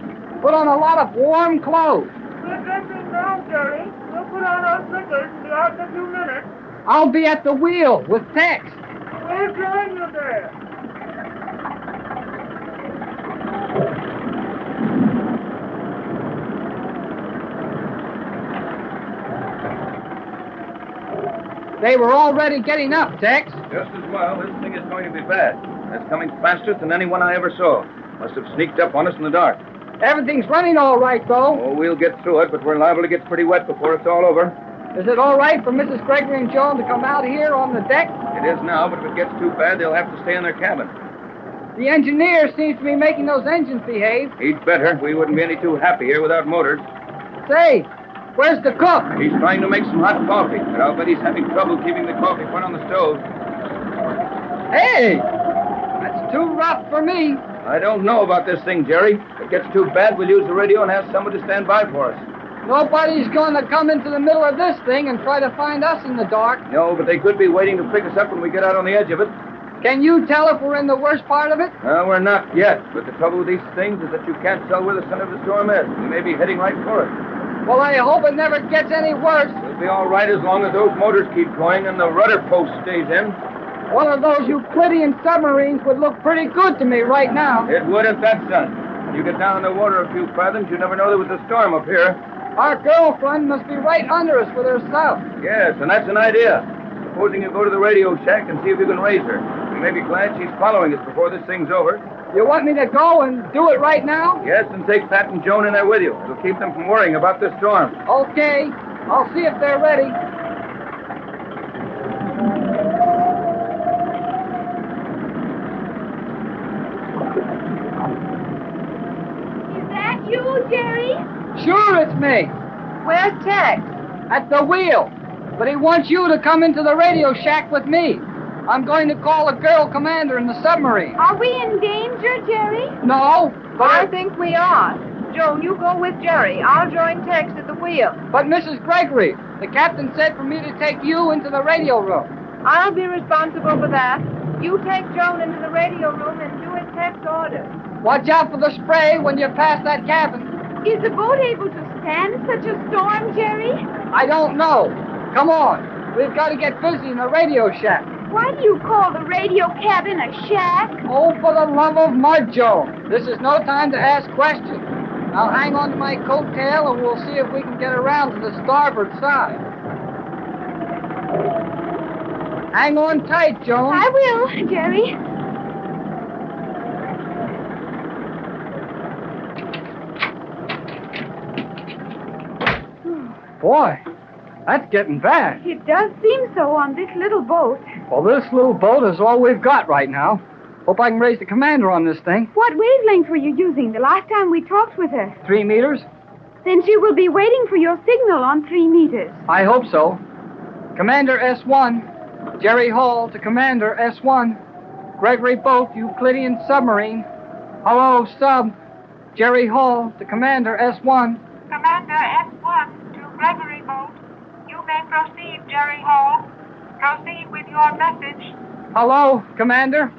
Put on a lot of warm clothes. We're dressing now, Jerry. We'll put on our slickers and be out in a few minutes. I'll be at the wheel with Tex. We'll join you there. They were already getting up, Tex. Just as well. This thing is going to be bad. It's coming faster than anyone I ever saw. Must have sneaked up on us in the dark. Everything's running all right, though. Oh, we'll get through it, but we're liable to get pretty wet before it's all over. Is it all right for Mrs. Gregory and Joan to come out here on the deck? It is now, but if it gets too bad, they'll have to stay in their cabin. The engineer seems to be making those engines behave. He'd better. We wouldn't be any too happy here without motors. Say, where's the cook? He's trying to make some hot coffee, but I'll bet he's having trouble keeping the coffee pot on the stove. Hey! That's too rough for me. I don't know about this thing, Jerry. If it gets too bad, we'll use the radio and ask someone to stand by for us. Nobody's going to come into the middle of this thing and try to find us in the dark. No, but they could be waiting to pick us up when we get out on the edge of it. Can you tell if we're in the worst part of it? We're not yet, but the trouble with these things is that you can't tell where the center of the storm is. We may be heading right for it. Well, I hope it never gets any worse. We'll be all right as long as those motors keep going and the rudder post stays in. One of those Euclidean submarines would look pretty good to me right now. It would if that's done. When you get down in the water a few fathoms, you never know there was a storm up here. Our girlfriend must be right under us with herself. Yes, and that's an idea. Supposing you go to the radio shack and see if you can raise her. You may be glad she's following us before this thing's over. You want me to go and do it right now? Yes, and take Pat and Joan in there with you. It'll keep them from worrying about the storm. Okay. I'll see if they're ready. Is that you, Jerry? Sure, it's me. Where's Tex? At the wheel. But he wants you to come into the radio shack with me. I'm going to call a girl commander in the submarine. Are we in danger, Jerry? No, but I think we are. Joan, you go with Jerry. I'll join Tex at the wheel. But Mrs. Gregory, the captain said for me to take you into the radio room. I'll be responsible for that. You take Joan into the radio room and do as Tex orders. Watch out for the spray when you pass that cabin. Is the boat able to stand such a storm, Jerry? I don't know. Come on. We've got to get busy in the radio shack. Why do you call the radio cabin a shack? Oh, for the love of mud, Joan. This is no time to ask questions. I'll hang on to my coattail and we'll see if we can get around to the starboard side. Hang on tight, Joan. I will, Jerry. Boy, that's getting bad. It does seem so on this little boat. Well, this little boat is all we've got right now. Hope I can raise the commander on this thing. What wavelength were you using the last time we talked with her? 3 meters? Then she will be waiting for your signal on 3 meters. I hope so. Commander S1. Jerry Hall to Commander S1. Gregory Boat, Euclidean submarine. Hello, sub. Jerry Hall to Commander S1. Commander S1 to Gregory Boat. You may proceed, Jerry Hall. Proceed with your message. Hello, Commander.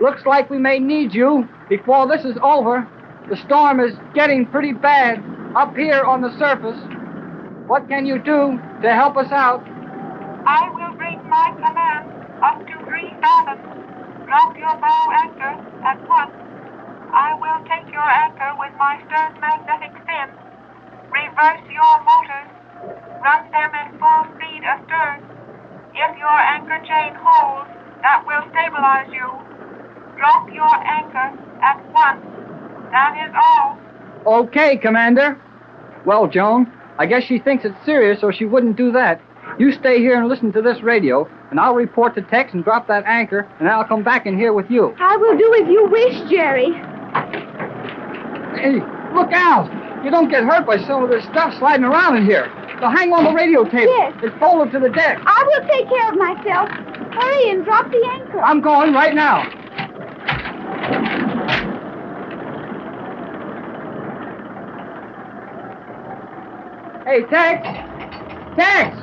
Looks like we may need you before this is over. The storm is getting pretty bad up here on the surface. What can you do to help us out? I will bring my command up to 3 fathoms. Drop your bow anchor at once. I will take your anchor with my stern magnetic fin. Reverse your motors. Run them at full speed astern. If your anchor chain holds, that will stabilize you. Drop your anchor at once. That is all. Okay, Commander. Well, Joan, I guess she thinks it's serious, or she wouldn't do that. You stay here and listen to this radio, and I'll report to Tex and drop that anchor, and I'll come back in here with you. I will do as you wish, Jerry. Hey, look out! You don't get hurt by some of this stuff sliding around in here. So hang on the radio table. Yes. It's folded to the deck. I will take care of myself. Hurry and drop the anchor. I'm going right now. Hey, Tex! Tex!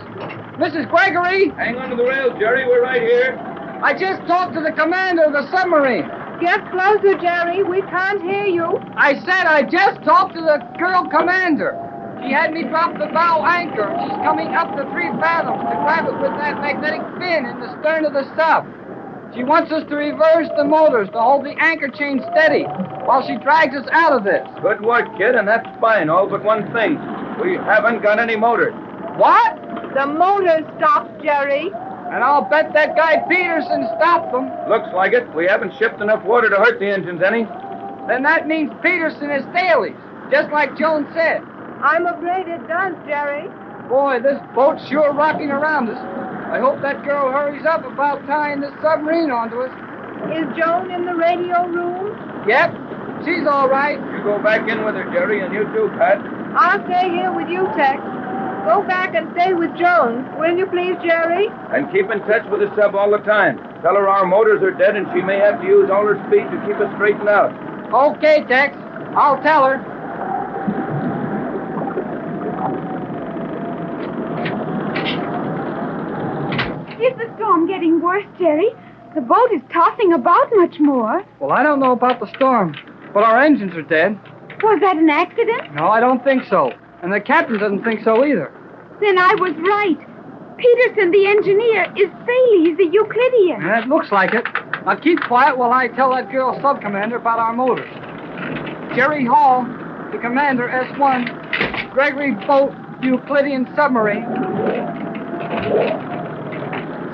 Mrs. Gregory! Hang on to the rail, Jerry. We're right here. I just talked to the commander of the submarine. Get closer, Jerry. We can't hear you. I said I just talked to the girl commander. She had me drop the bow anchor. She's coming up to 3 fathoms to grab it with that magnetic fin in the stern of the sub. She wants us to reverse the motors to hold the anchor chain steady while she drags us out of this. Good work, kid, and that's fine, all but one thing. We haven't got any motors. What? The motor stopped, Jerry. And I'll bet that guy Peterson stopped them. Looks like it. We haven't shipped enough water to hurt the engines any. Then that means Peterson is Staley's, just like Joan said. I'm afraid it does, Jerry. Boy, this boat's sure rocking around us. I hope that girl hurries up about tying this submarine onto us. Is Joan in the radio room? Yep, she's all right. You go back in with her, Jerry, and you too, Pat. I'll stay here with you, Tex. Go back and stay with Joan. Will you please, Jerry? And keep in touch with the sub all the time. Tell her our motors are dead and she may have to use all her speed to keep us straightened out. Okay, Tex. I'll tell her. Is the storm getting worse, Jerry? The boat is tossing about much more. Well, I don't know about the storm, but our engines are dead. Was that an accident? No, I don't think so. And the captain doesn't think so either. Then I was right. Peterson, the engineer, is Thales, the Euclidean. And it looks like it. Now keep quiet while I tell that girl sub-commander about our motors. Jerry Hall, the commander, S1. Gregory Boat, Euclidean submarine.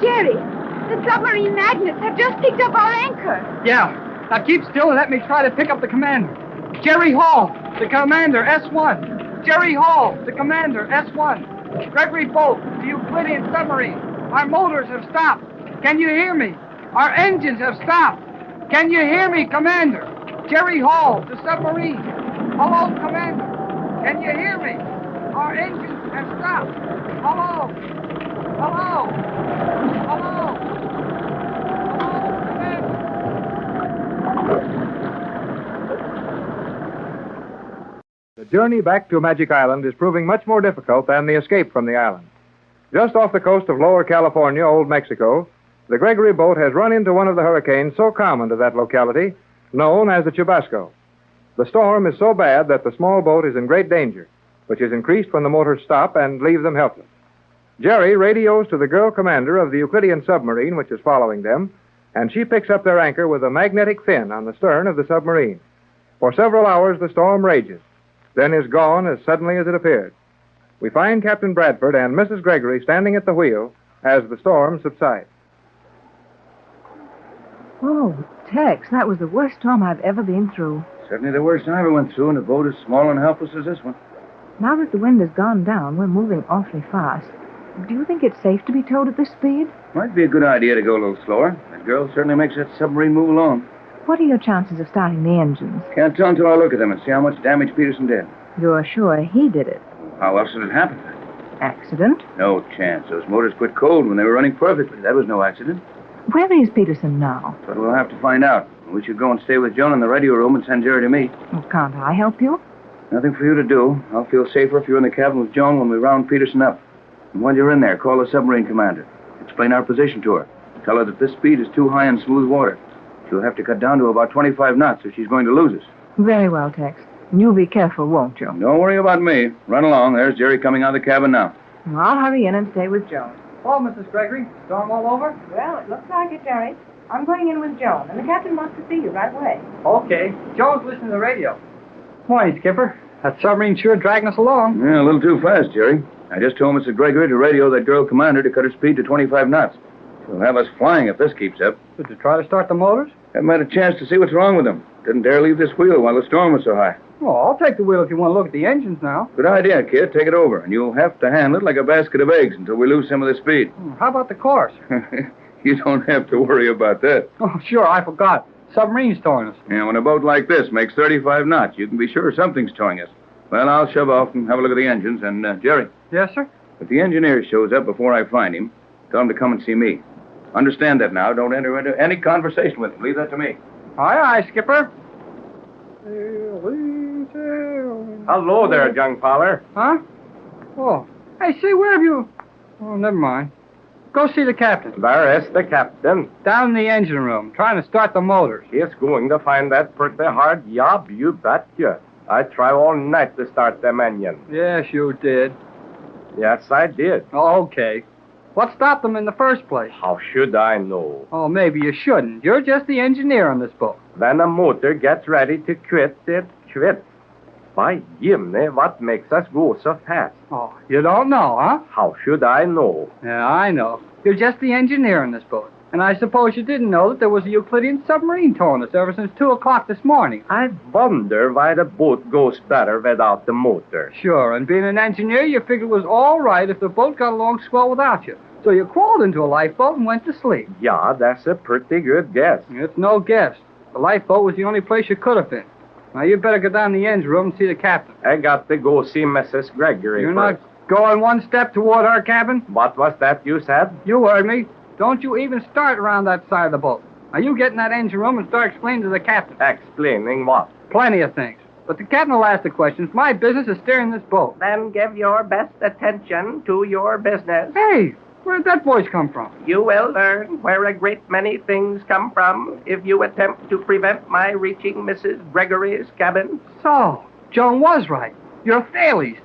Jerry, the submarine magnets have just picked up our anchor. Yeah. Now keep still and let me try to pick up the commander. Jerry Hall, the commander, S1. Jerry Hall, the commander, S1. Gregory Boat, the Euclidean submarine. Our motors have stopped. Can you hear me? Our engines have stopped. Can you hear me, Commander? Jerry Hall, the submarine. Hello, Commander. Can you hear me? Our engines have stopped. Hello. Hello. Hello. Hello, Commander. The journey back to Magic Island is proving much more difficult than the escape from the island. Just off the coast of Lower California, Old Mexico, the Gregory boat has run into one of the hurricanes so common to that locality, known as the Chubasco. The storm is so bad that the small boat is in great danger, which is increased when the motors stop and leave them helpless. Jerry radios to the girl commander of the Euclidean submarine, which is following them, and she picks up their anchor with a magnetic fin on the stern of the submarine. For several hours, the storm rages, then is gone as suddenly as it appeared. We find Captain Bradford and Mrs. Gregory standing at the wheel as the storm subsides. Oh, Tex, that was the worst storm I've ever been through. Certainly the worst I ever went through, and a boat as small and helpless as this one. Now that the wind has gone down, we're moving awfully fast. Do you think it's safe to be towed at this speed? Might be a good idea to go a little slower. That girl certainly makes that submarine move along. What are your chances of starting the engines? Can't tell until I look at them and see how much damage Peterson did. You're sure he did it? How else did it happen? Accident? No chance. Those motors quit cold when they were running perfectly. That was no accident. Where is Peterson now? But we'll have to find out. We should go and stay with Joan in the radio room and send Jerry to me. Well, can't I help you? Nothing for you to do. I'll feel safer if you're in the cabin with Joan when we round Peterson up. And while you're in there, call the submarine commander. Explain our position to her. Tell her that this speed is too high in smooth water. She'll have to cut down to about 25 knots if she's going to lose us. Very well, Tex. You'll be careful, won't you? Don't worry about me. Run along. There's Jerry coming out of the cabin now. Well, I'll hurry in and stay with Joan. Oh, Mrs. Gregory, storm all over? Well, it looks like it, Jerry. I'm going in with Joan, and the captain wants to see you right away. Okay. Joan's listening to the radio. Morning, Skipper. That submarine's sure dragging us along. Yeah, a little too fast, Jerry. I just told Mrs. Gregory to radio that girl commander to cut her speed to 25 knots. She'll have us flying if this keeps up. Did you try to start the motors? Haven't had a chance to see what's wrong with them. Didn't dare leave this wheel while the storm was so high. Well, I'll take the wheel if you want to look at the engines now. Good idea, kid. Take it over, and you'll have to handle it like a basket of eggs until we lose some of the speed. How about the course? You don't have to worry about that. Oh, sure, I forgot. Submarine's towing us. Yeah, when a boat like this makes 35 knots, you can be sure something's towing us. Well, I'll shove off and have a look at the engines, and, Jerry. Yes, sir? If the engineer shows up before I find him, tell him to come and see me. Understand that now. Don't enter into any conversation with him. Leave that to me. Aye, aye, Skipper. Hello there, young feller. Huh? Oh. Hey, see, where have you... Oh, never mind. Go see the captain. There is the captain. Down in the engine room, trying to start the motors. He's going to find that pretty hard job, you betcha. I tried all night to start them engines. Yes, you did. Yes, I did. Okay. What stopped them in the first place? How should I know? Oh, maybe you shouldn't. You're just the engineer on this boat. When a motor gets ready to quit, it quits. By Jimmy, what makes us go so fast? Oh, you don't know, huh? How should I know? Yeah, I know. You're just the engineer on this boat. And I suppose you didn't know that there was a Euclidean submarine towing us ever since 2 o'clock this morning. I wonder why the boat goes better without the motor. Sure, and being an engineer, you figured it was all right if the boat got along swell without you. So you crawled into a lifeboat and went to sleep. Yeah, that's a pretty good guess. It's no guess. The lifeboat was the only place you could have been. Now, you better go down the engine room and see the captain. I got to go see Mrs. Gregory You're first. not going one step toward our cabin? What was that you said? You heard me. Don't you even start around that side of the boat. Now, you get in that engine room and start explaining to the captain. Explaining what? Plenty of things. But the captain will ask the questions. My business is steering this boat. Then give your best attention to your business. Hey, where'd that voice come from? You will learn where a great many things come from if you attempt to prevent my reaching Mrs. Gregory's cabin. So, Joan was right. You're Thales,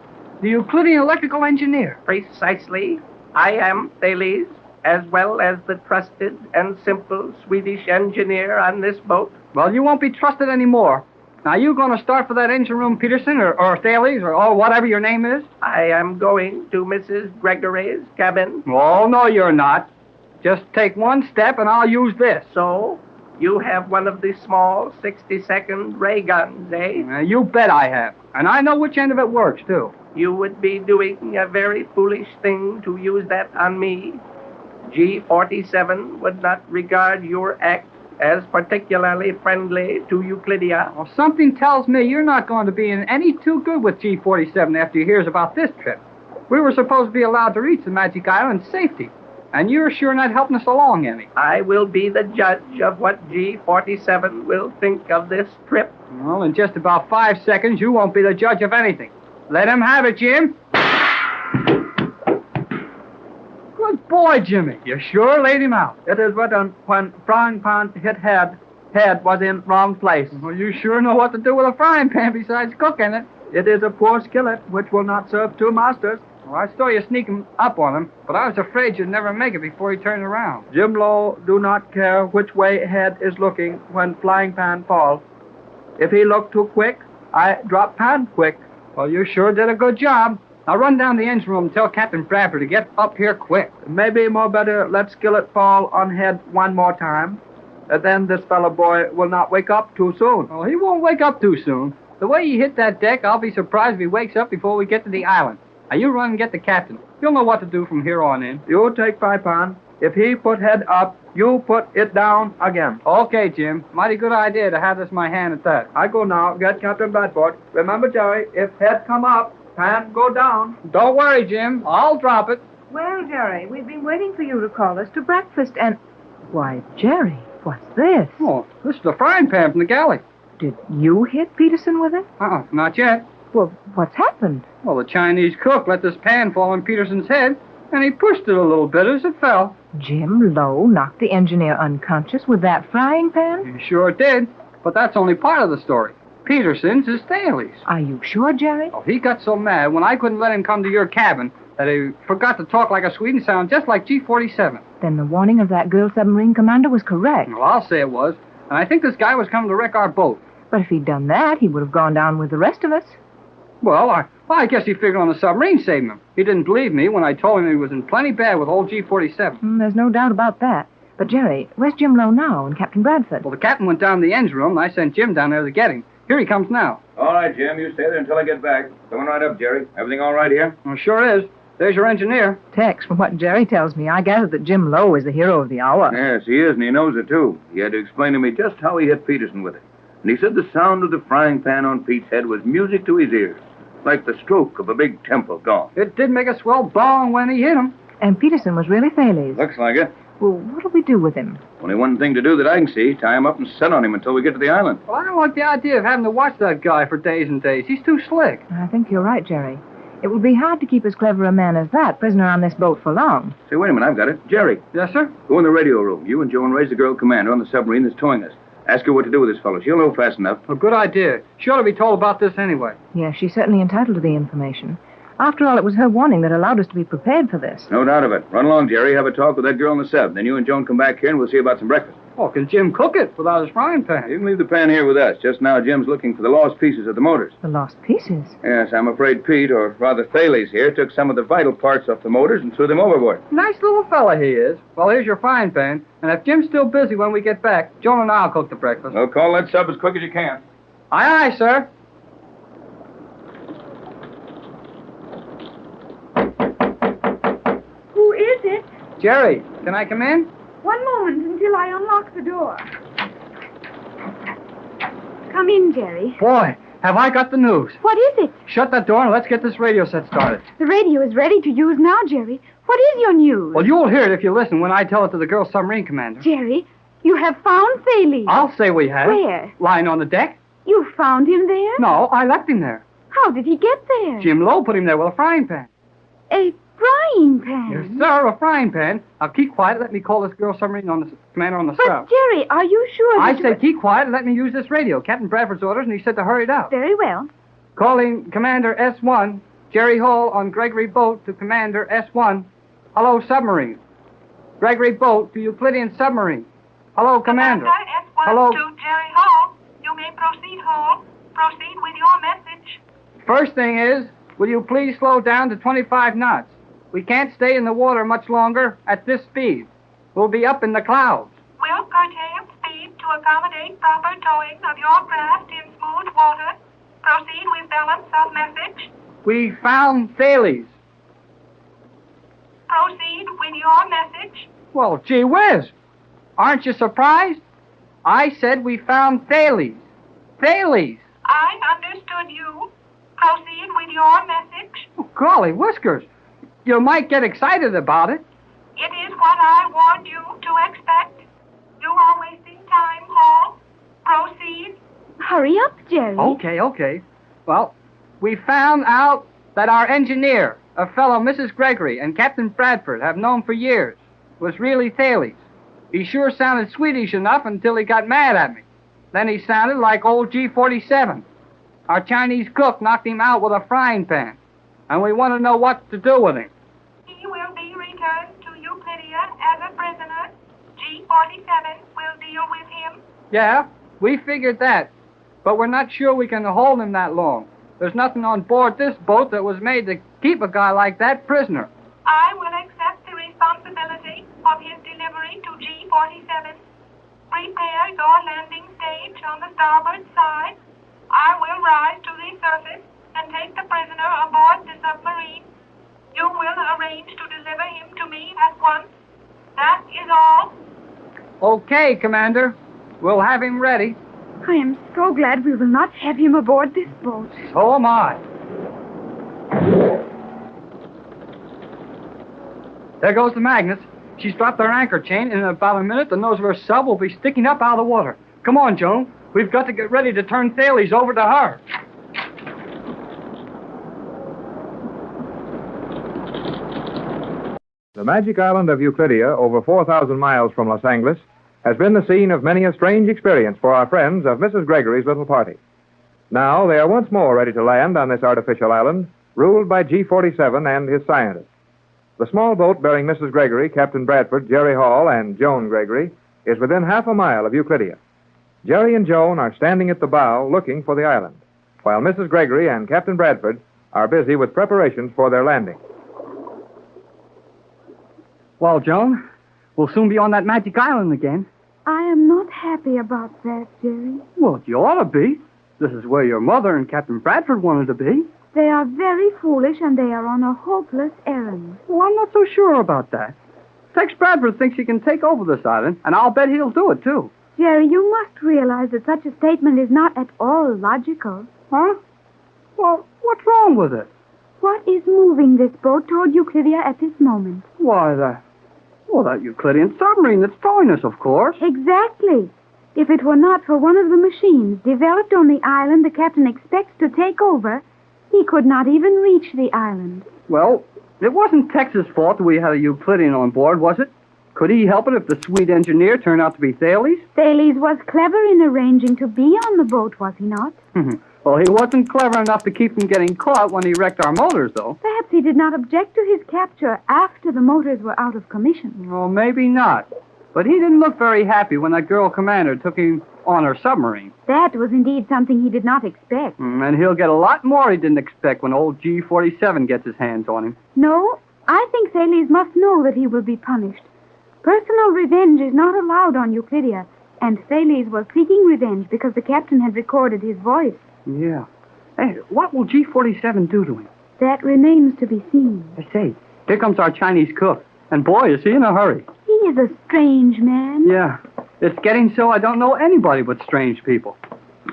the Euclidean electrical engineer. Precisely. I am Thales, as well as the trusted and simple Swedish engineer on this boat. Well, you won't be trusted anymore. Now, you going to start for that engine room, Peterson, or Thales, or whatever your name is? I am going to Mrs. Gregory's cabin. Oh, no, you're not. Just take one step and I'll use this. So, you have one of the small 60-second ray guns, eh? You bet I have. And I know which end of it works, too. You would be doing a very foolish thing to use that on me. G47 would not regard your act as particularly friendly to Euclidia. Well, something tells me you're not going to be in any too good with G47 after he hears about this trip. We were supposed to be allowed to reach the Magic Island in safety, and you're sure not helping us along any. I will be the judge of what G47 will think of this trip. Well, in just about 5 seconds, you won't be the judge of anything. Let him have it, Jim. Good boy, Jimmy. You sure laid him out. It is written, when frying pan hit head was in wrong place. Well, you sure know what to do with a frying pan besides cooking it. It is a poor skillet, which will not serve two masters. Well, I saw you sneaking up on him, but I was afraid you'd never make it before he turned around. Jim Lowe do not care which way head is looking when flying pan falls. If he look too quick, I drop pan quick. Well, you sure did a good job. Now run down the engine room and tell Captain Bradford to get up here quick. Maybe more better let skillet fall on head one more time. Then this fellow boy will not wake up too soon. Well, he won't wake up too soon. The way he hit that deck, I'll be surprised if he wakes up before we get to the island. Now you run and get the captain. You'll know what to do from here on in. You take fry pan. If he put head up, you put it down again. Okay, Jim. Mighty good idea to have this in my hand at that. I go now. Get Captain Bradford. Remember, Jerry, if head come up, pan go down. Don't worry, Jim. I'll drop it. Well, Jerry, we've been waiting for you to call us to breakfast, and... Why, Jerry, what's this? Oh, this is the frying pan from the galley. Did you hit Peterson with it? Not yet. Well, what's happened? Well, the Chinese cook let this pan fall on Peterson's head, and he pushed it a little bit as it fell. Jim Lowe knocked the engineer unconscious with that frying pan? He sure did, but that's only part of the story. Peterson's is Thales. Are you sure, Jerry? Oh, he got so mad when I couldn't let him come to your cabin that he forgot to talk like a Swede and sound just like G47. Then the warning of that girl submarine commander was correct. Well, I'll say it was. And I think this guy was coming to wreck our boat. But if he'd done that, he would have gone down with the rest of us. Well, I guess he figured on the submarine saving him. He didn't believe me when I told him he was in plenty bad with old G47. There's no doubt about that. But, Jerry, where's Jim Lowe now and Captain Bradford? Well, the captain went down to the engine room, and I sent Jim down there to get him. Here he comes now. All right, Jim, you stay there until I get back. Coming right up, Jerry. Everything all right here? Well, sure is. There's your engineer. Tex, from what Jerry tells me, I gather that Jim Lowe is the hero of the hour. Yes, he is, and he knows it, too. He had to explain to me just how he hit Peterson with it. And he said the sound of the frying pan on Pete's head was music to his ears, like the stroke of a big temple gong. It did make a swell bong when he hit him. And Peterson was really Thales. Looks like it. Well, what'll we do with him? Only one thing to do that I can see, tie him up and sit on him until we get to the island. Well, I don't like the idea of having to watch that guy for days and days. He's too slick. I think you're right, Jerry. It will be hard to keep as clever a man as that prisoner on this boat for long. Say, wait a minute, I've got it. Jerry. Yes, sir? Go in the radio room. You and Joan raise the girl commander on the submarine that's towing us. Ask her what to do with this fellow. She'll know fast enough. A good idea. She ought to be told about this anyway. Yes, she's certainly entitled to the information. After all, it was her warning that allowed us to be prepared for this. No doubt of it. Run along, Jerry. Have a talk with that girl in the sub. Then you and Joan come back here and we'll see about some breakfast. Oh, can Jim cook it without his frying pan? You can leave the pan here with us. Just now, Jim's looking for the lost pieces of the motors. The lost pieces? Yes, I'm afraid Pete, or rather Thales here, took some of the vital parts off the motors and threw them overboard. Nice little fella he is. Well, here's your frying pan. And if Jim's still busy when we get back, Joan and I'll cook the breakfast. Well, call that sub as quick as you can. Aye, aye, sir. Who is it? Jerry, can I come in? One moment until I unlock the door. Come in, Jerry. Boy, have I got the news. What is it? Shut that door and let's get this radio set started. The radio is ready to use now, Jerry. What is your news? Well, you'll hear it if you listen when I tell it to the girl submarine commander. Jerry, you have found Thales. I'll say we have. Where? Lying on the deck. You found him there? No, I left him there. How did he get there? Jim Lowe put him there with a frying pan. A frying pan? Yes, sir, a frying pan. Now, keep quiet. Let me call this girl submarine commander on the sub. But, Jerry, are you sure I say keep quiet and let me use this radio. Captain Bradford's orders, and he said to hurry it up. Very well. Calling Commander S1, Jerry Hall on Gregory boat to Commander S1. Hello, submarine. Gregory boat to Euclidean submarine. Hello, Commander. Commander S1 Hello. to Jerry Hall. You may proceed, Hall. Proceed with your message. First thing is, will you please slow down to 25 knots? We can't stay in the water much longer at this speed. We'll be up in the clouds. Will curtail speed to accommodate proper towing of your craft in smooth water. Proceed with balance of message. We found Thales. Proceed with your message. Well, gee whiz. Aren't you surprised? I said we found Thales. Thales. I understood you. Proceed with your message. Oh, golly whiskers. You might get excited about it. It is what I warned you to expect. You are wasting time, Hall. Proceed. Hurry up, Jerry. Okay. Well, we found out that our engineer, a fellow Mrs. Gregory and Captain Bradford have known for years, was really Thales. He sure sounded Swedish enough until he got mad at me. Then he sounded like old G47. Our Chinese cook knocked him out with a frying pan, and we want to know what to do with him. He will be returned to Euclidia as a prisoner. G47 will deal with him. Yeah, we figured that, but we're not sure we can hold him that long. There's nothing on board this boat that was made to keep a guy like that prisoner. I will accept the responsibility of his delivery to G47. Prepare your landing stage on the starboard side. I will rise to the surface and take the prisoner aboard the submarine. You will arrange to deliver him to me at once. That is all. Okay, Commander. We'll have him ready. I am so glad we will not have him aboard this boat. So am I. There goes the Magnus. She's dropped her anchor chain, and in about a minute, the nose of her sub will be sticking up out of the water. Come on, Joan. We've got to get ready to turn Thales over to her. The magic island of Euclidia, over 4,000 miles from Los Angeles, has been the scene of many a strange experience for our friends of Mrs. Gregory's little party. Now they are once more ready to land on this artificial island, ruled by G47 and his scientists. The small boat bearing Mrs. Gregory, Captain Bradford, Jerry Hall, and Joan Gregory is within half a mile of Euclidia. Jerry and Joan are standing at the bow looking for the island, while Mrs. Gregory and Captain Bradford are busy with preparations for their landing. Well, Joan, we'll soon be on that magic island again. I am not happy about that, Jerry. Well, you ought to be. This is where your mother and Captain Bradford wanted to be. They are very foolish, and they are on a hopeless errand. Well, I'm not so sure about that. Tex Bradford thinks he can take over this island, and I'll bet he'll do it, too. Jerry, you must realize that such a statement is not at all logical. Huh? Well, what's wrong with it? What is moving this boat toward Euclidia at this moment? Why, that Euclidean submarine that's towing us, of course. Exactly. If it were not for one of the machines developed on the island the captain expects to take over, he could not even reach the island. Well, it wasn't Tex's fault that we had a Euclidean on board, was it? Could he help it if the sweet engineer turned out to be Thales? Thales was clever in arranging to be on the boat, was he not? Well, he wasn't clever enough to keep from getting caught when he wrecked our motors, though. Perhaps he did not object to his capture after the motors were out of commission. Well, maybe not. But he didn't look very happy when that girl commander took him on her submarine. That was indeed something he did not expect. And he'll get a lot more he didn't expect when old G-47 gets his hands on him. No, I think Thales must know that he will be punished. Personal revenge is not allowed on Euclidia, and Thales was seeking revenge because the captain had recorded his voice. Yeah. Hey, what will G-47 do to him? That remains to be seen. I say, here comes our Chinese cook. And boy, is he in a hurry. He is a strange man. Yeah. It's getting so I don't know anybody but strange people.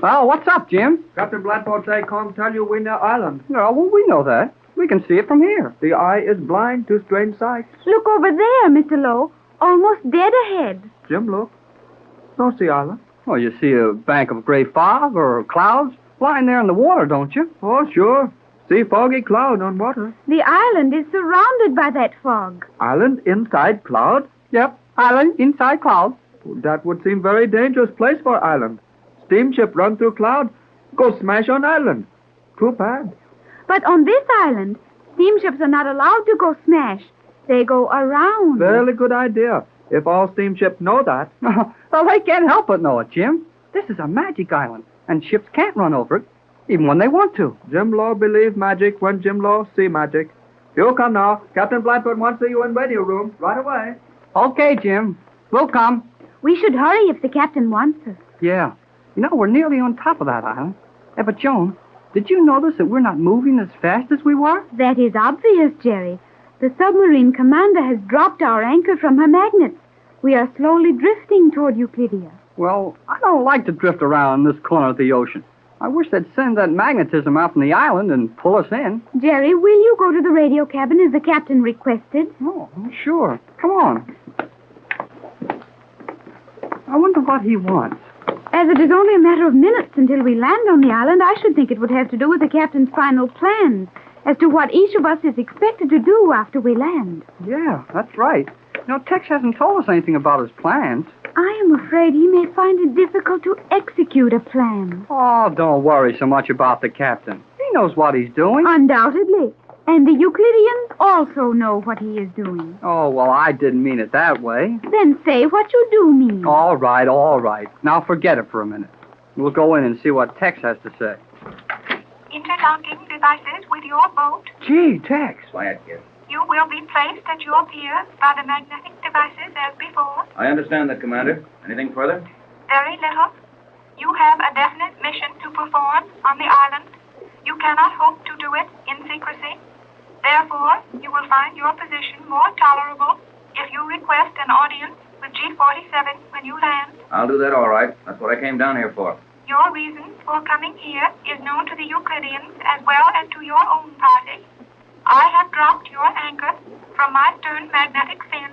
Oh, what's up, Jim? Captain Bladford say come tell you we're near island. No, well, we know that. We can see it from here. The eye is blind to strange sights. Look over there, Mr. Lowe. Almost dead ahead. Jim, look. Don't see island. Oh, you see a bank of gray fog or clouds lying there in the water, don't you? Oh, sure. See foggy cloud on water. The island is surrounded by that fog. Island inside cloud? Yep, island inside cloud. That would seem very dangerous place for island. Steamship run through cloud, go smash on island. Too bad. But on this island, steamships are not allowed to go smash. They go around. Very good idea. If all steamships know that. Well, they can't help but know it, Jim. This is a magic island, and ships can't run over it, even when they want to. Jim Law believe magic when Jim Law see magic. You come now. Captain Bladford wants to see you in radio room right away. Okay, Jim. We'll come. We should hurry if the captain wants us. Yeah. You know, we're nearly on top of that island. But, Joan, did you notice that we're not moving as fast as we were? That is obvious, Jerry. The submarine commander has dropped our anchor from her magnets. We are slowly drifting toward Euclidia. Well, I don't like to drift around in this corner of the ocean. I wish they'd send that magnetism out from the island and pull us in. Jerry, will you go to the radio cabin as the captain requested? Oh, sure. Come on. I wonder what he wants. As it is only a matter of minutes until we land on the island, I should think it would have to do with the captain's final plans as to what each of us is expected to do after we land. Yeah, that's right. You know, Tex hasn't told us anything about his plans. I am afraid he may find it difficult to execute a plan. Oh, don't worry so much about the captain. He knows what he's doing. Undoubtedly. And the Euclideans also know what he is doing. Oh, well, I didn't mean it that way. Then say what you do mean. All right, all right. Now forget it for a minute. We'll go in and see what Tex has to say. Interlocking devices with your boat. Gee, Tex. Quiet, kid. You will be placed at your pier by the magnetic devices as before. I understand that, Commander. Anything further? Very little. You have a definite mission to perform on the island. You cannot hope to do it in secrecy. Therefore, you will find your position more tolerable if you request an audience with G-47 when you land. I'll do that all right. That's what I came down here for. Your reason for coming here is known to the Euclideans as well as to your own party. I have dropped your anchor from my stern magnetic fin.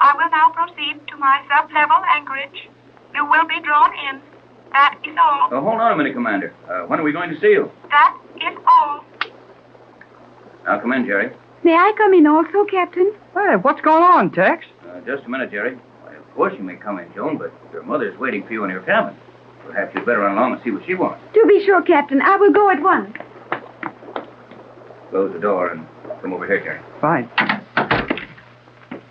I will now proceed to my sub-level anchorage. You will be drawn in. That is all. Oh, hold on a minute, Commander. When are we going to see you? That is all. Now, come in, Jerry. May I come in also, Captain? Hey, what's going on, Tex? Just a minute, Jerry. Why, of course you may come in, Joan, but your mother's waiting for you in your cabin. Perhaps you'd better run along and see what she wants. To be sure, Captain. I will go at once. Close the door and come over here, Jerry. Fine.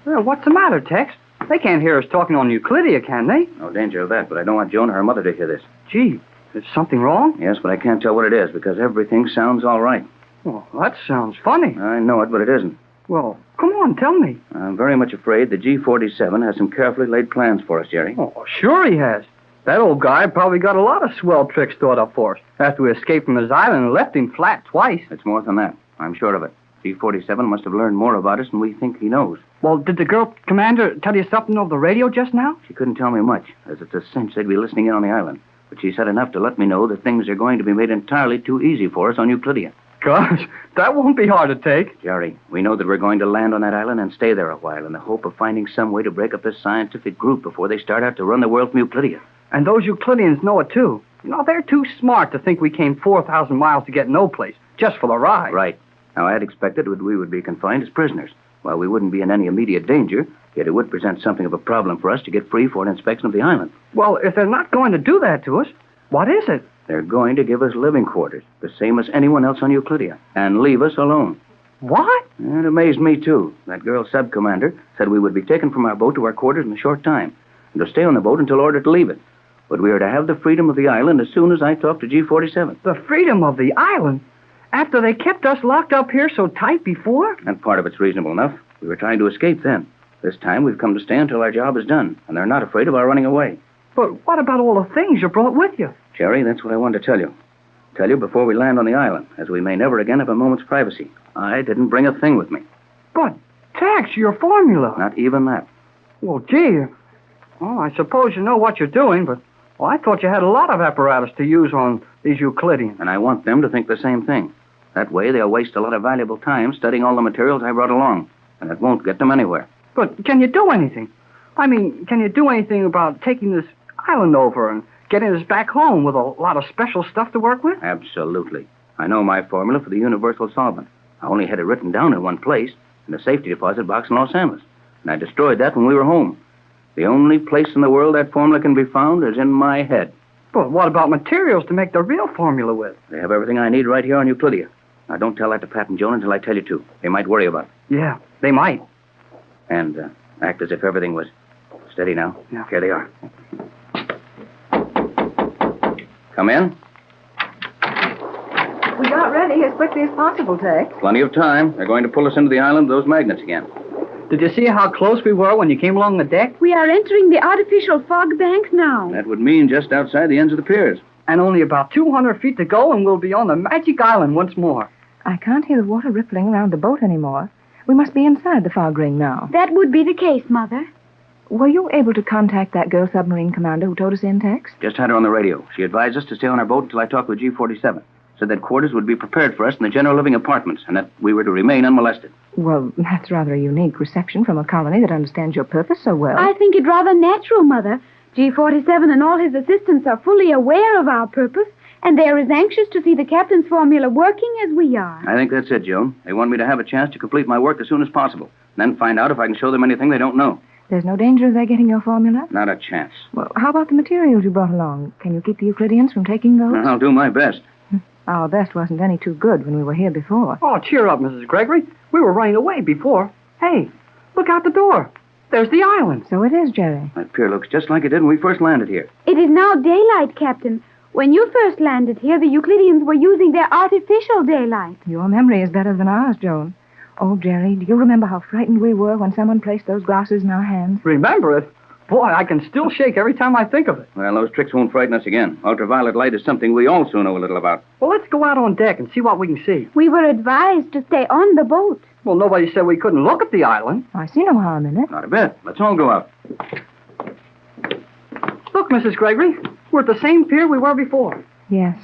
Well, what's the matter, Tex? They can't hear us talking on Euclidia, can they? No danger of that, but I don't want Joan or her mother to hear this. Gee, is something wrong? Yes, but I can't tell what it is because everything sounds all right. Well, that sounds funny. I know it, but it isn't. Well, come on, tell me. I'm very much afraid the G-47 has some carefully laid plans for us, Jerry. Oh, sure he has. That old guy probably got a lot of swell tricks stored up for us after we escaped from his island and left him flat twice. It's more than that. I'm sure of it. G-47 must have learned more about us than we think he knows. Well, did the girl commander tell you something over the radio just now? She couldn't tell me much, as it's a cinch they'd be listening in on the island. But she said enough to let me know that things are going to be made entirely too easy for us on Euclidia. Gosh, that won't be hard to take. Jerry, we know that we're going to land on that island and stay there a while in the hope of finding some way to break up this scientific group before they start out to run the world from Euclidia. And those Euclideans know it, too. You know, they're too smart to think we came 4,000 miles to get no place, just for the ride. Right. Now, I had expected we would be confined as prisoners, While we wouldn't be in any immediate danger, yet it would present something of a problem for us to get free for an inspection of the island. Well, if they're not going to do that to us, what is it? They're going to give us living quarters, the same as anyone else on Euclidia, and leave us alone. What? It amazed me, too. That girl sub-commander said we would be taken from our boat to our quarters in a short time, and to stay on the boat until ordered to leave it. But we are to have the freedom of the island as soon as I talk to G47. The freedom of the island? After they kept us locked up here so tight before? And part of it's reasonable enough. We were trying to escape then. This time we've come to stay until our job is done, and they're not afraid of our running away. But what about all the things you brought with you? Jerry, that's what I wanted to tell you. Tell you before we land on the island, as we may never again have a moment's privacy. I didn't bring a thing with me. But, Tex, your formula. Not even that. Well, gee. Well, I suppose you know what you're doing, but I thought you had a lot of apparatus to use on these Euclideans. And I want them to think the same thing. That way they'll waste a lot of valuable time studying all the materials I brought along, and it won't get them anywhere. But can you do anything? I mean, can you do anything about taking this island over and getting us back home with a lot of special stuff to work with? Absolutely. I know my formula for the universal solvent. I only had it written down in one place, in a safety deposit box in Los Angeles. And I destroyed that when we were home. The only place in the world that formula can be found is in my head. But what about materials to make the real formula with? They have everything I need right here on Euclidia. Now, don't tell that to Pat and Joan until I tell you to. They might worry about it. Yeah, they might. And act as if everything was steady now. Yeah. Here they are. Come in. We got ready as quickly as possible, Tex. Plenty of time. They're going to pull us into the island with those magnets again. Did you see how close we were when you came along the deck? We are entering the artificial fog bank now. That would mean just outside the ends of the piers. And only about 200 feet to go, and we'll be on the magic island once more. I can't hear the water rippling around the boat anymore. We must be inside the fog ring now. That would be the case, Mother. Were you able to contact that girl submarine commander who told us in, Tex? Just had her on the radio. She advised us to stay on our boat until I talked with G47. Said that quarters would be prepared for us in the general living apartments, and that we were to remain unmolested. Well, that's rather a unique reception from a colony that understands your purpose so well. I think it rather natural, Mother. G47 and all his assistants are fully aware of our purpose, and they're as anxious to see the captain's formula working as we are. I think that's it, Joan. They want me to have a chance to complete my work as soon as possible, and then find out if I can show them anything they don't know. There's no danger of their getting your formula? Not a chance. Well, how about the materials you brought along? Can you keep the Euclideans from taking those? I'll do my best. Our best wasn't any too good when we were here before. Oh, cheer up, Mrs. Gregory. We were running away before. Hey, look out the door. There's the island. So it is, Jerry. That pier looks just like it did when we first landed here. It is now daylight, Captain. When you first landed here, the Euclideans were using their artificial daylight. Your memory is better than ours, Joan. Oh, Jerry, do you remember how frightened we were when someone placed those glasses in our hands? Remember it? Boy, I can still shake every time I think of it. Well, those tricks won't frighten us again. Ultraviolet light is something we also know a little about. Well, let's go out on deck and see what we can see. We were advised to stay on the boat. Well, nobody said we couldn't look at the island. I see no harm in it. Not a bit. Let's all go out. Look, Mrs. Gregory, we're at the same pier we were before. Yes,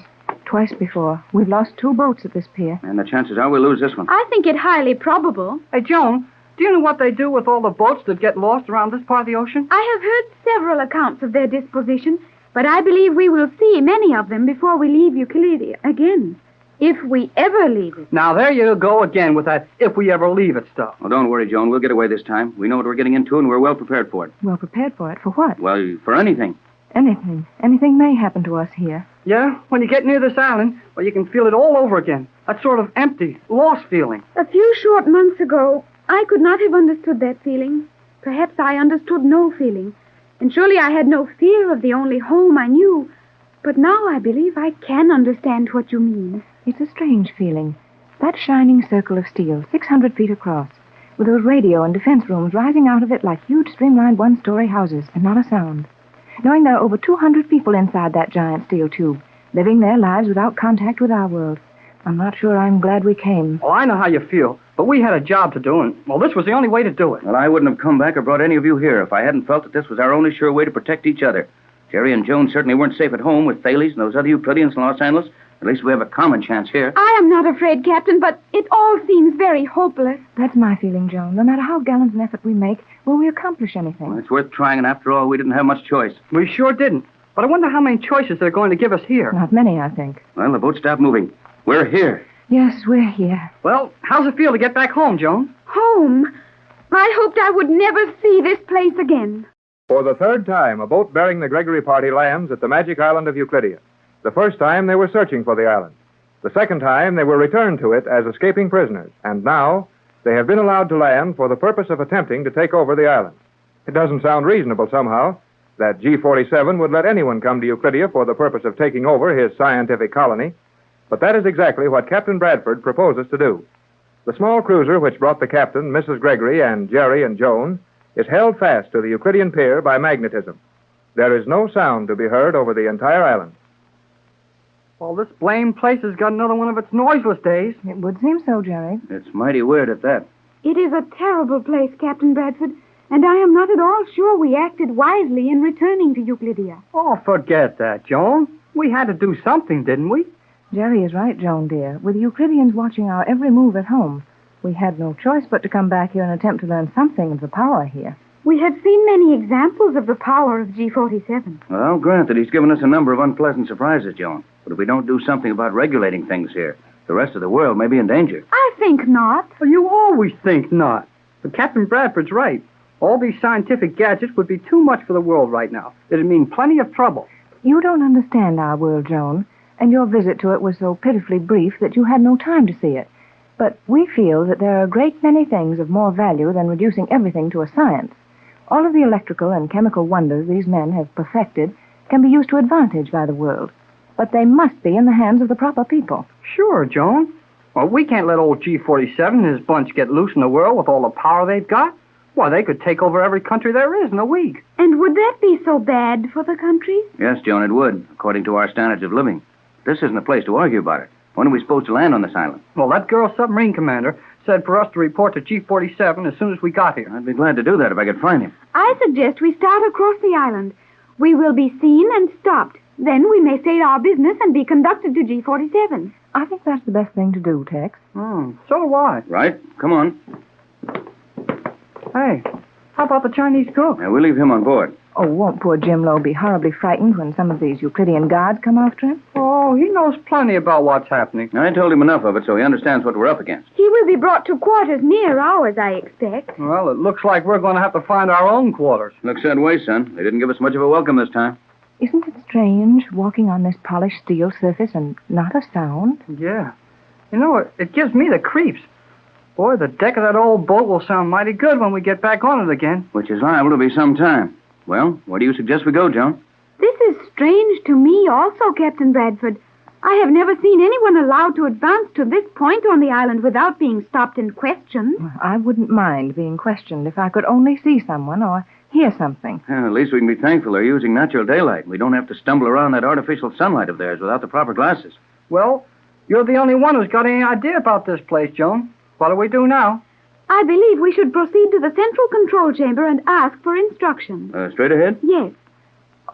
twice before. We've lost 2 boats at this pier. And the chances are we'll lose this one. I think it highly probable. Hey, Joan, do you know what they do with all the boats that get lost around this part of the ocean? I have heard several accounts of their disposition, but I believe we will see many of them before we leave Euclidia again. If we ever leave it. Now, there you go again with that if we ever leave it stuff. Well, don't worry, Joan. We'll get away this time. We know what we're getting into, and we're well prepared for it. Well prepared for it? For what? Well, for anything. Anything. Anything may happen to us here. Yeah, when you get near this island, well, you can feel it all over again. That sort of empty, lost feeling. A few short months ago, I could not have understood that feeling. Perhaps I understood no feeling. And surely I had no fear of the only home I knew. But now I believe I can understand what you mean. It's a strange feeling. That shining circle of steel, 600 feet across, with those radio and defense rooms rising out of it like huge streamlined one-story houses, and not a sound. Knowing there are over 200 people inside that giant steel tube, living their lives without contact with our world. I'm not sure I'm glad we came. Oh, I know how you feel, but we had a job to do, and, well, this was the only way to do it. Well, I wouldn't have come back or brought any of you here if I hadn't felt that this was our only sure way to protect each other. Jerry and Joan certainly weren't safe at home with Thales and those other Euclideans in Los Angeles. At least we have a common chance here. I am not afraid, Captain, but it all seems very hopeless. That's my feeling, Joan. No matter how gallant an effort we make, will we accomplish anything? Well, it's worth trying, and after all, we didn't have much choice. We sure didn't. But I wonder how many choices they're going to give us here. Not many, I think. Well, the boat stopped moving. We're here. Yes, we're here. Well, how's it feel to get back home, Joan? Home? I hoped I would never see this place again. For the third time, a boat bearing the Gregory party lands at the magic island of Euclidia. The first time, they were searching for the island. The second time, they were returned to it as escaping prisoners. And now, they have been allowed to land for the purpose of attempting to take over the island. It doesn't sound reasonable somehow that G-47 would let anyone come to Euclidia for the purpose of taking over his scientific colony. But that is exactly what Captain Bradford proposes to do. The small cruiser which brought the captain, Mrs. Gregory, and Jerry and Joan is held fast to the Euclidean pier by magnetism. There is no sound to be heard over the entire island. Well, this blame place has got another one of its noiseless days. It would seem so, Jerry. It's mighty weird at that. It is a terrible place, Captain Bradford, and I am not at all sure we acted wisely in returning to Euclidia. Oh, forget that, Joan. We had to do something, didn't we? Jerry is right, Joan, dear. With Euclideans watching our every move at home, we had no choice but to come back here and attempt to learn something of the power here. We have seen many examples of the power of G-47. Well, I'll grant that he's given us a number of unpleasant surprises, Joan. But if we don't do something about regulating things here, the rest of the world may be in danger. I think not. Well, you always think not. But Captain Bradford's right. All these scientific gadgets would be too much for the world right now. It'd mean plenty of trouble. You don't understand our world, Joan, and your visit to it was so pitifully brief that you had no time to see it. But we feel that there are a great many things of more value than reducing everything to a science. All of the electrical and chemical wonders these men have perfected can be used to advantage by the world. But they must be in the hands of the proper people. Sure, Joan. Well, we can't let old G-47 and his bunch get loose in the world with all the power they've got. Why, they could take over every country there is in a week. And would that be so bad for the countries? Yes, Joan, it would, according to our standards of living. This isn't a place to argue about it. When are we supposed to land on this island? Well, that girl submarine commander said for us to report to G-47 as soon as we got here. I'd be glad to do that if I could find him. I suggest we start across the island. We will be seen and stopped. Then we may say our business and be conducted to G-47. I think that's the best thing to do, Tex. So do I. Right. Come on. Hey, how about the Chinese cook? Now, we'll leave him on board. Oh, won't poor Jim Lowe be horribly frightened when some of these Euclidean guards come after him? Oh, he knows plenty about what's happening. I told him enough of it so he understands what we're up against. He will be brought to quarters near ours, I expect. Well, it looks like we're going to have to find our own quarters. Looks that way, son. They didn't give us much of a welcome this time. Isn't it strange, walking on this polished steel surface and not a sound? Yeah. You know, it gives me the creeps. Boy, the deck of that old boat will sound mighty good when we get back on it again. Which is liable to be some time. Well, where do you suggest we go, Joan? This is strange to me also, Captain Bradford. I have never seen anyone allowed to advance to this point on the island without being stopped and questioned. I wouldn't mind being questioned if I could only see someone or hear something. Well, at least we can be thankful they're using natural daylight. We don't have to stumble around that artificial sunlight of theirs without the proper glasses. Well, you're the only one who's got any idea about this place, Joan. What do we do now? I believe we should proceed to the central control chamber and ask for instructions. Straight ahead? Yes.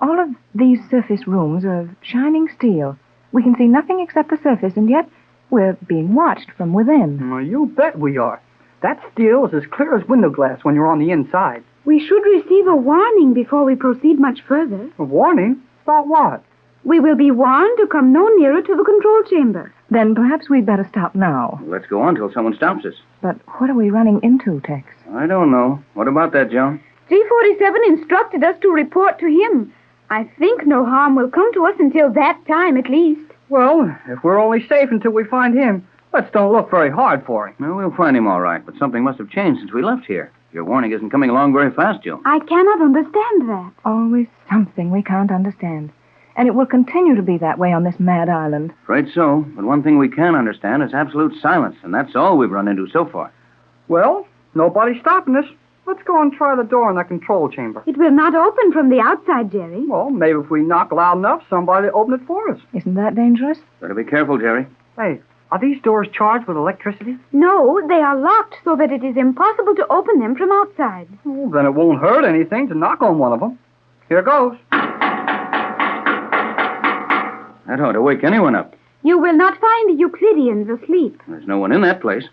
All of these surface rooms are of shining steel. We can see nothing except the surface, and yet we're being watched from within. Well, you bet we are. That steel is as clear as window glass when you're on the inside. We should receive a warning before we proceed much further. A warning? About what? We will be warned to come no nearer to the control chamber. Then perhaps we'd better stop now. Let's go on till someone stops us. But what are we running into, Tex? I don't know. What about that, Joan? G-47 instructed us to report to him. I think no harm will come to us until that time, at least. Well, if we're only safe until we find him, let's don't look very hard for him. Well, we'll find him all right, but something must have changed since we left here. Your warning isn't coming along very fast, Joan. I cannot understand that. Always something we can't understand. And it will continue to be that way on this mad island. Afraid so, but one thing we can understand is absolute silence, and that's all we've run into so far. Well, nobody's stopping us. Let's go and try the door in the control chamber. It will not open from the outside, Jerry. Well, maybe if we knock loud enough, somebody will open it for us. Isn't that dangerous? Better be careful, Jerry. Hey, are these doors charged with electricity? No, they are locked so that it is impossible to open them from outside. Well, then it won't hurt anything to knock on one of them. Here goes. That ought to wake anyone up. You will not find the Euclideans asleep. There's no one in that place.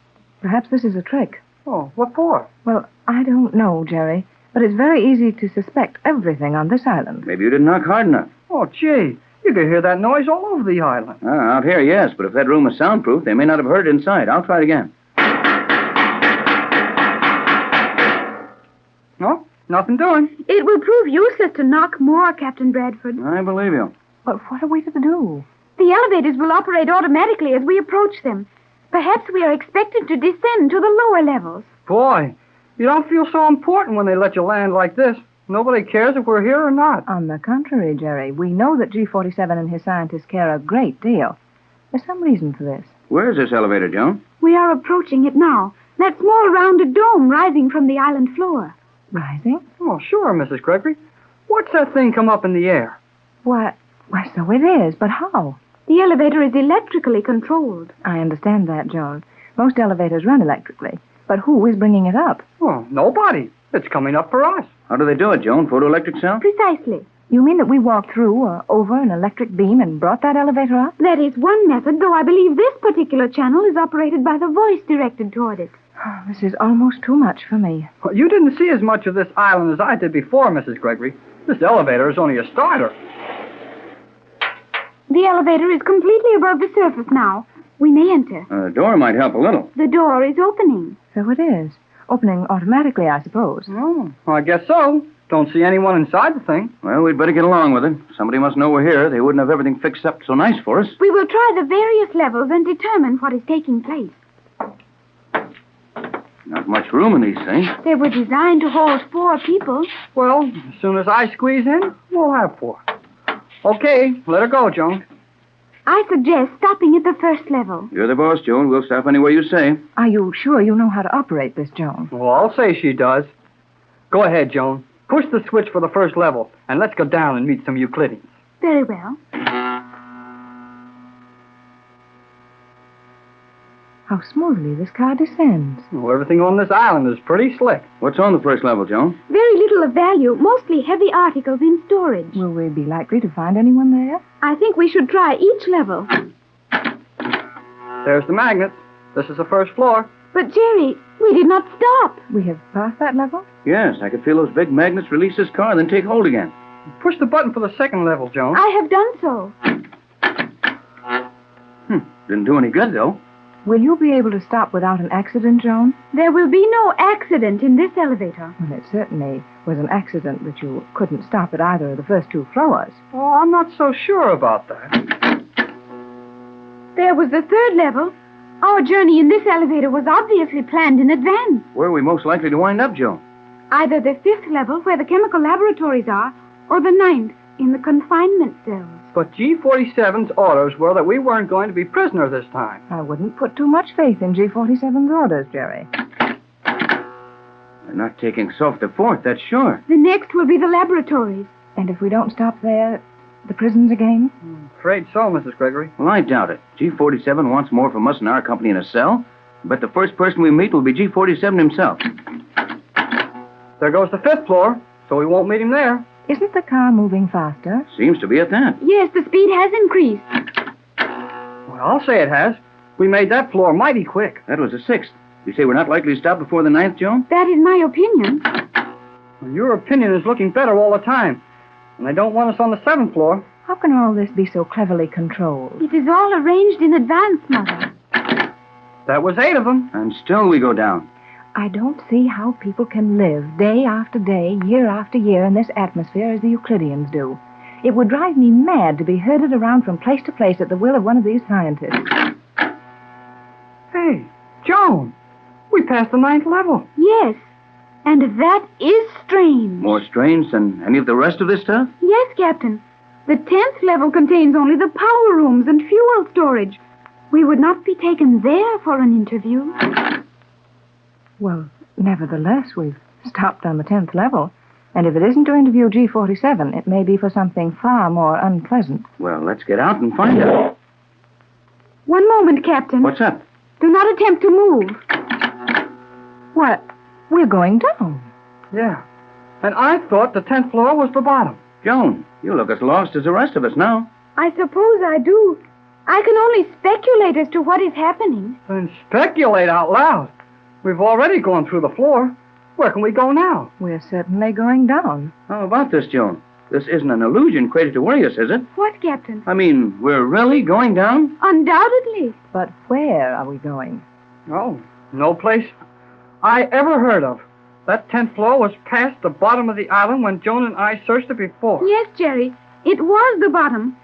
Perhaps this is a trick. Oh, what for? Well, I don't know, Jerry, but it's very easy to suspect everything on this island. Maybe you didn't knock hard enough. Oh, gee, you could hear that noise all over the island. Out here, yes, but if that room is soundproof, they may not have heard it inside. I'll try it again. No, nothing doing. It will prove useless to knock more, Captain Bradford. I believe you. But what are we to do? The elevators will operate automatically as we approach them. Perhaps we are expected to descend to the lower levels. Boy, you don't feel so important when they let you land like this. Nobody cares if we're here or not. On the contrary, Jerry, we know that G47 and his scientists care a great deal. There's some reason for this. Where is this elevator, Joan? We are approaching it now. That small rounded dome rising from the island floor. Rising? Oh, sure, Mrs. Gregory. What's that thing come up in the air? Why, so it is, but how? The elevator is electrically controlled. I understand that, Joan. Most elevators run electrically. But who is bringing it up? Oh, nobody. It's coming up for us. How do they do it, Joan? Photoelectric cell? Precisely. You mean that we walked through or over an electric beam and brought that elevator up? That is one method, though I believe this particular channel is operated by the voice directed toward it. Oh, this is almost too much for me. Well, you didn't see as much of this island as I did before, Mrs. Gregory. This elevator is only a starter. The elevator is completely above the surface now. We may enter. The door might help a little. The door is opening. So it is. Opening automatically, I suppose. Oh, well, I guess so. Don't see anyone inside the thing. Well, we'd better get along with it. Somebody must know we're here. They wouldn't have everything fixed up so nice for us. We will try the various levels and determine what is taking place. Not much room in these things. They were designed to hold 4 people. Well, as soon as I squeeze in, we'll have 4. Okay, let her go, Joan. I suggest stopping at the first level. You're the boss, Joan. We'll stop anywhere you say. Are you sure you know how to operate this, Joan? Well, I'll say she does. Go ahead, Joan. Push the switch for the first level, and let's go down and meet some Euclideans. Very well. How smoothly this car descends. Well, everything on this island is pretty slick. What's on the first level, Joan? Very little of value, mostly heavy articles in storage. Will we be likely to find anyone there? I think we should try each level. There's the magnet. This is the first floor. But, Jerry, we did not stop. We have passed that level? Yes, I could feel those big magnets release this car, then take hold again. Push the button for the second level, Joan. I have done so. Didn't do any good, though. Will you be able to stop without an accident, Joan? There will be no accident in this elevator. Well, it certainly was an accident that you couldn't stop at either of the first 2 floors. Oh, I'm not so sure about that. There was the 3rd level. Our journey in this elevator was obviously planned in advance. Where are we most likely to wind up, Joan? Either the 5th level, where the chemical laboratories are, or the 9th, in the confinement cells. But G47's orders were that we weren't going to be prisoners this time. I wouldn't put too much faith in G47's orders, Jerry. They're not taking us off the 4th, that's sure. The next will be the laboratories. And if we don't stop there, the prisons again? Afraid so, Mrs. Gregory. Well, I doubt it. G47 wants more from us and our company in a cell. But the first person we meet will be G47 himself. There goes the 5th floor, so we won't meet him there. Isn't the car moving faster? Seems to be at that. Yes, the speed has increased. Well, I'll say it has. We made that floor mighty quick. That was the 6th. You say we're not likely to stop before the 9th, Joan? That is my opinion. Well, your opinion is looking better all the time. And they don't want us on the 7th floor. How can all this be so cleverly controlled? It is all arranged in advance, Mother. That was 8 of them. And still we go down. I don't see how people can live day after day, year after year in this atmosphere as the Euclideans do. It would drive me mad to be herded around from place to place at the will of one of these scientists. Hey, Joan, we passed the 9th level. Yes, and that is strange. More strange than any of the rest of this stuff? Yes, Captain. The 10th level contains only the power rooms and fuel storage. We would not be taken there for an interview. Well, nevertheless, we've stopped on the 10th level. And if it isn't to interview G47, it may be for something far more unpleasant. Well, let's get out and find out. One moment, Captain. What's up? Do not attempt to move. What? We're going down. Yeah. And I thought the 10th floor was the bottom. Joan, you look as lost as the rest of us now. I suppose I do. I can only speculate as to what is happening. Then speculate out loud. We've already gone through the floor. Where can we go now? We're certainly going down. How about this, Joan? This isn't an illusion created to worry us, is it? What, Captain? I mean, we're really going down? Undoubtedly. But where are we going? Oh, no place I ever heard of. That 10th floor was past the bottom of the island when Joan and I searched it before. Yes, Jerry. It was the bottom,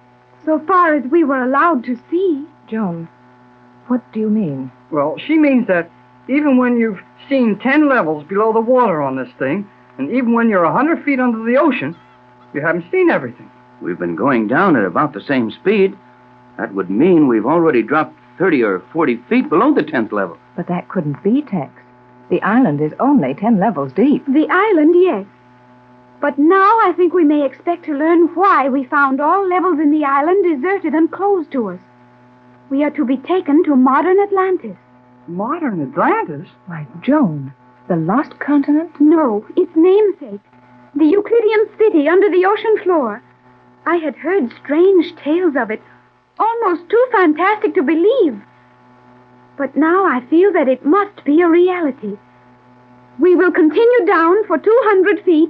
so far as we were allowed to see. Joan, what do you mean? Well, she means that even when you've seen 10 levels below the water on this thing, and even when you're 100 feet under the ocean, you haven't seen everything. We've been going down at about the same speed. That would mean we've already dropped 30 or 40 feet below the 10th level. But that couldn't be, Tex. The island is only 10 levels deep. The island, yes. But now I think we may expect to learn why we found all levels in the island deserted and closed to us. We are to be taken to modern Atlantis. Modern Atlantis? Why, Joan, the lost continent? No, its namesake. The Euclidean city under the ocean floor. I had heard strange tales of it, almost too fantastic to believe. But now I feel that it must be a reality. We will continue down for 200 feet,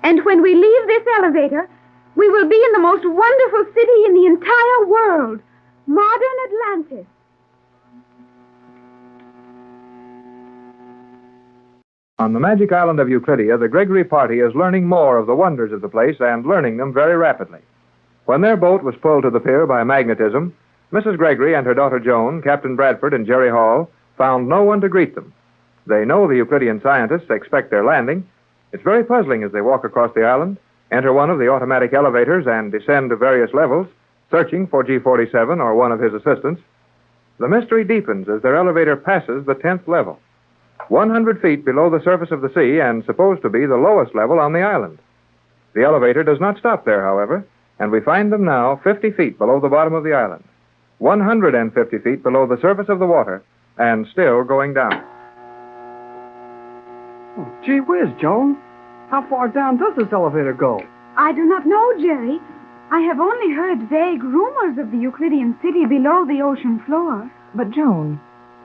and when we leave this elevator, we will be in the most wonderful city in the entire world, modern Atlantis. On the magic island of Euclidia, the Gregory party is learning more of the wonders of the place and learning them very rapidly. When their boat was pulled to the pier by magnetism, Mrs. Gregory and her daughter Joan, Captain Bradford, and Jerry Hall found no one to greet them. They know the Euclidean scientists expect their landing. It's very puzzling as they walk across the island, enter one of the automatic elevators, and descend to various levels, searching for G47 or one of his assistants. The mystery deepens as their elevator passes the 10th level, 100 feet below the surface of the sea and supposed to be the lowest level on the island. The elevator does not stop there, however, and we find them now 50 feet below the bottom of the island, 150 feet below the surface of the water, and still going down. Oh, gee whiz, Joan. How far down does this elevator go? I do not know, Jerry. I have only heard vague rumors of the Euclidean city below the ocean floor. But, Joan,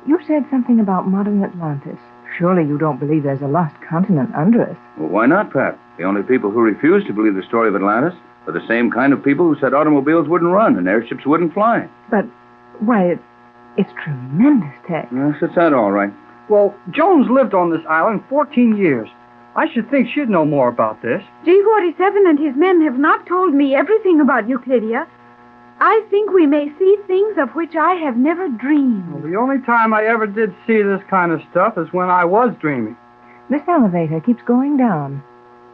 you said something about modern Atlantis. Surely you don't believe there's a lost continent under us. Well, why not, Pat? The only people who refuse to believe the story of Atlantis are the same kind of people who said automobiles wouldn't run and airships wouldn't fly. But, why, it's tremendous, Tex. Yes, it's that all right. Well, Joan's lived on this island 14 years. I should think she'd know more about this. G47 and his men have not told me everything about Euclidia. I think we may see things of which I have never dreamed. Well, the only time I ever did see this kind of stuff is when I was dreaming. This elevator keeps going down.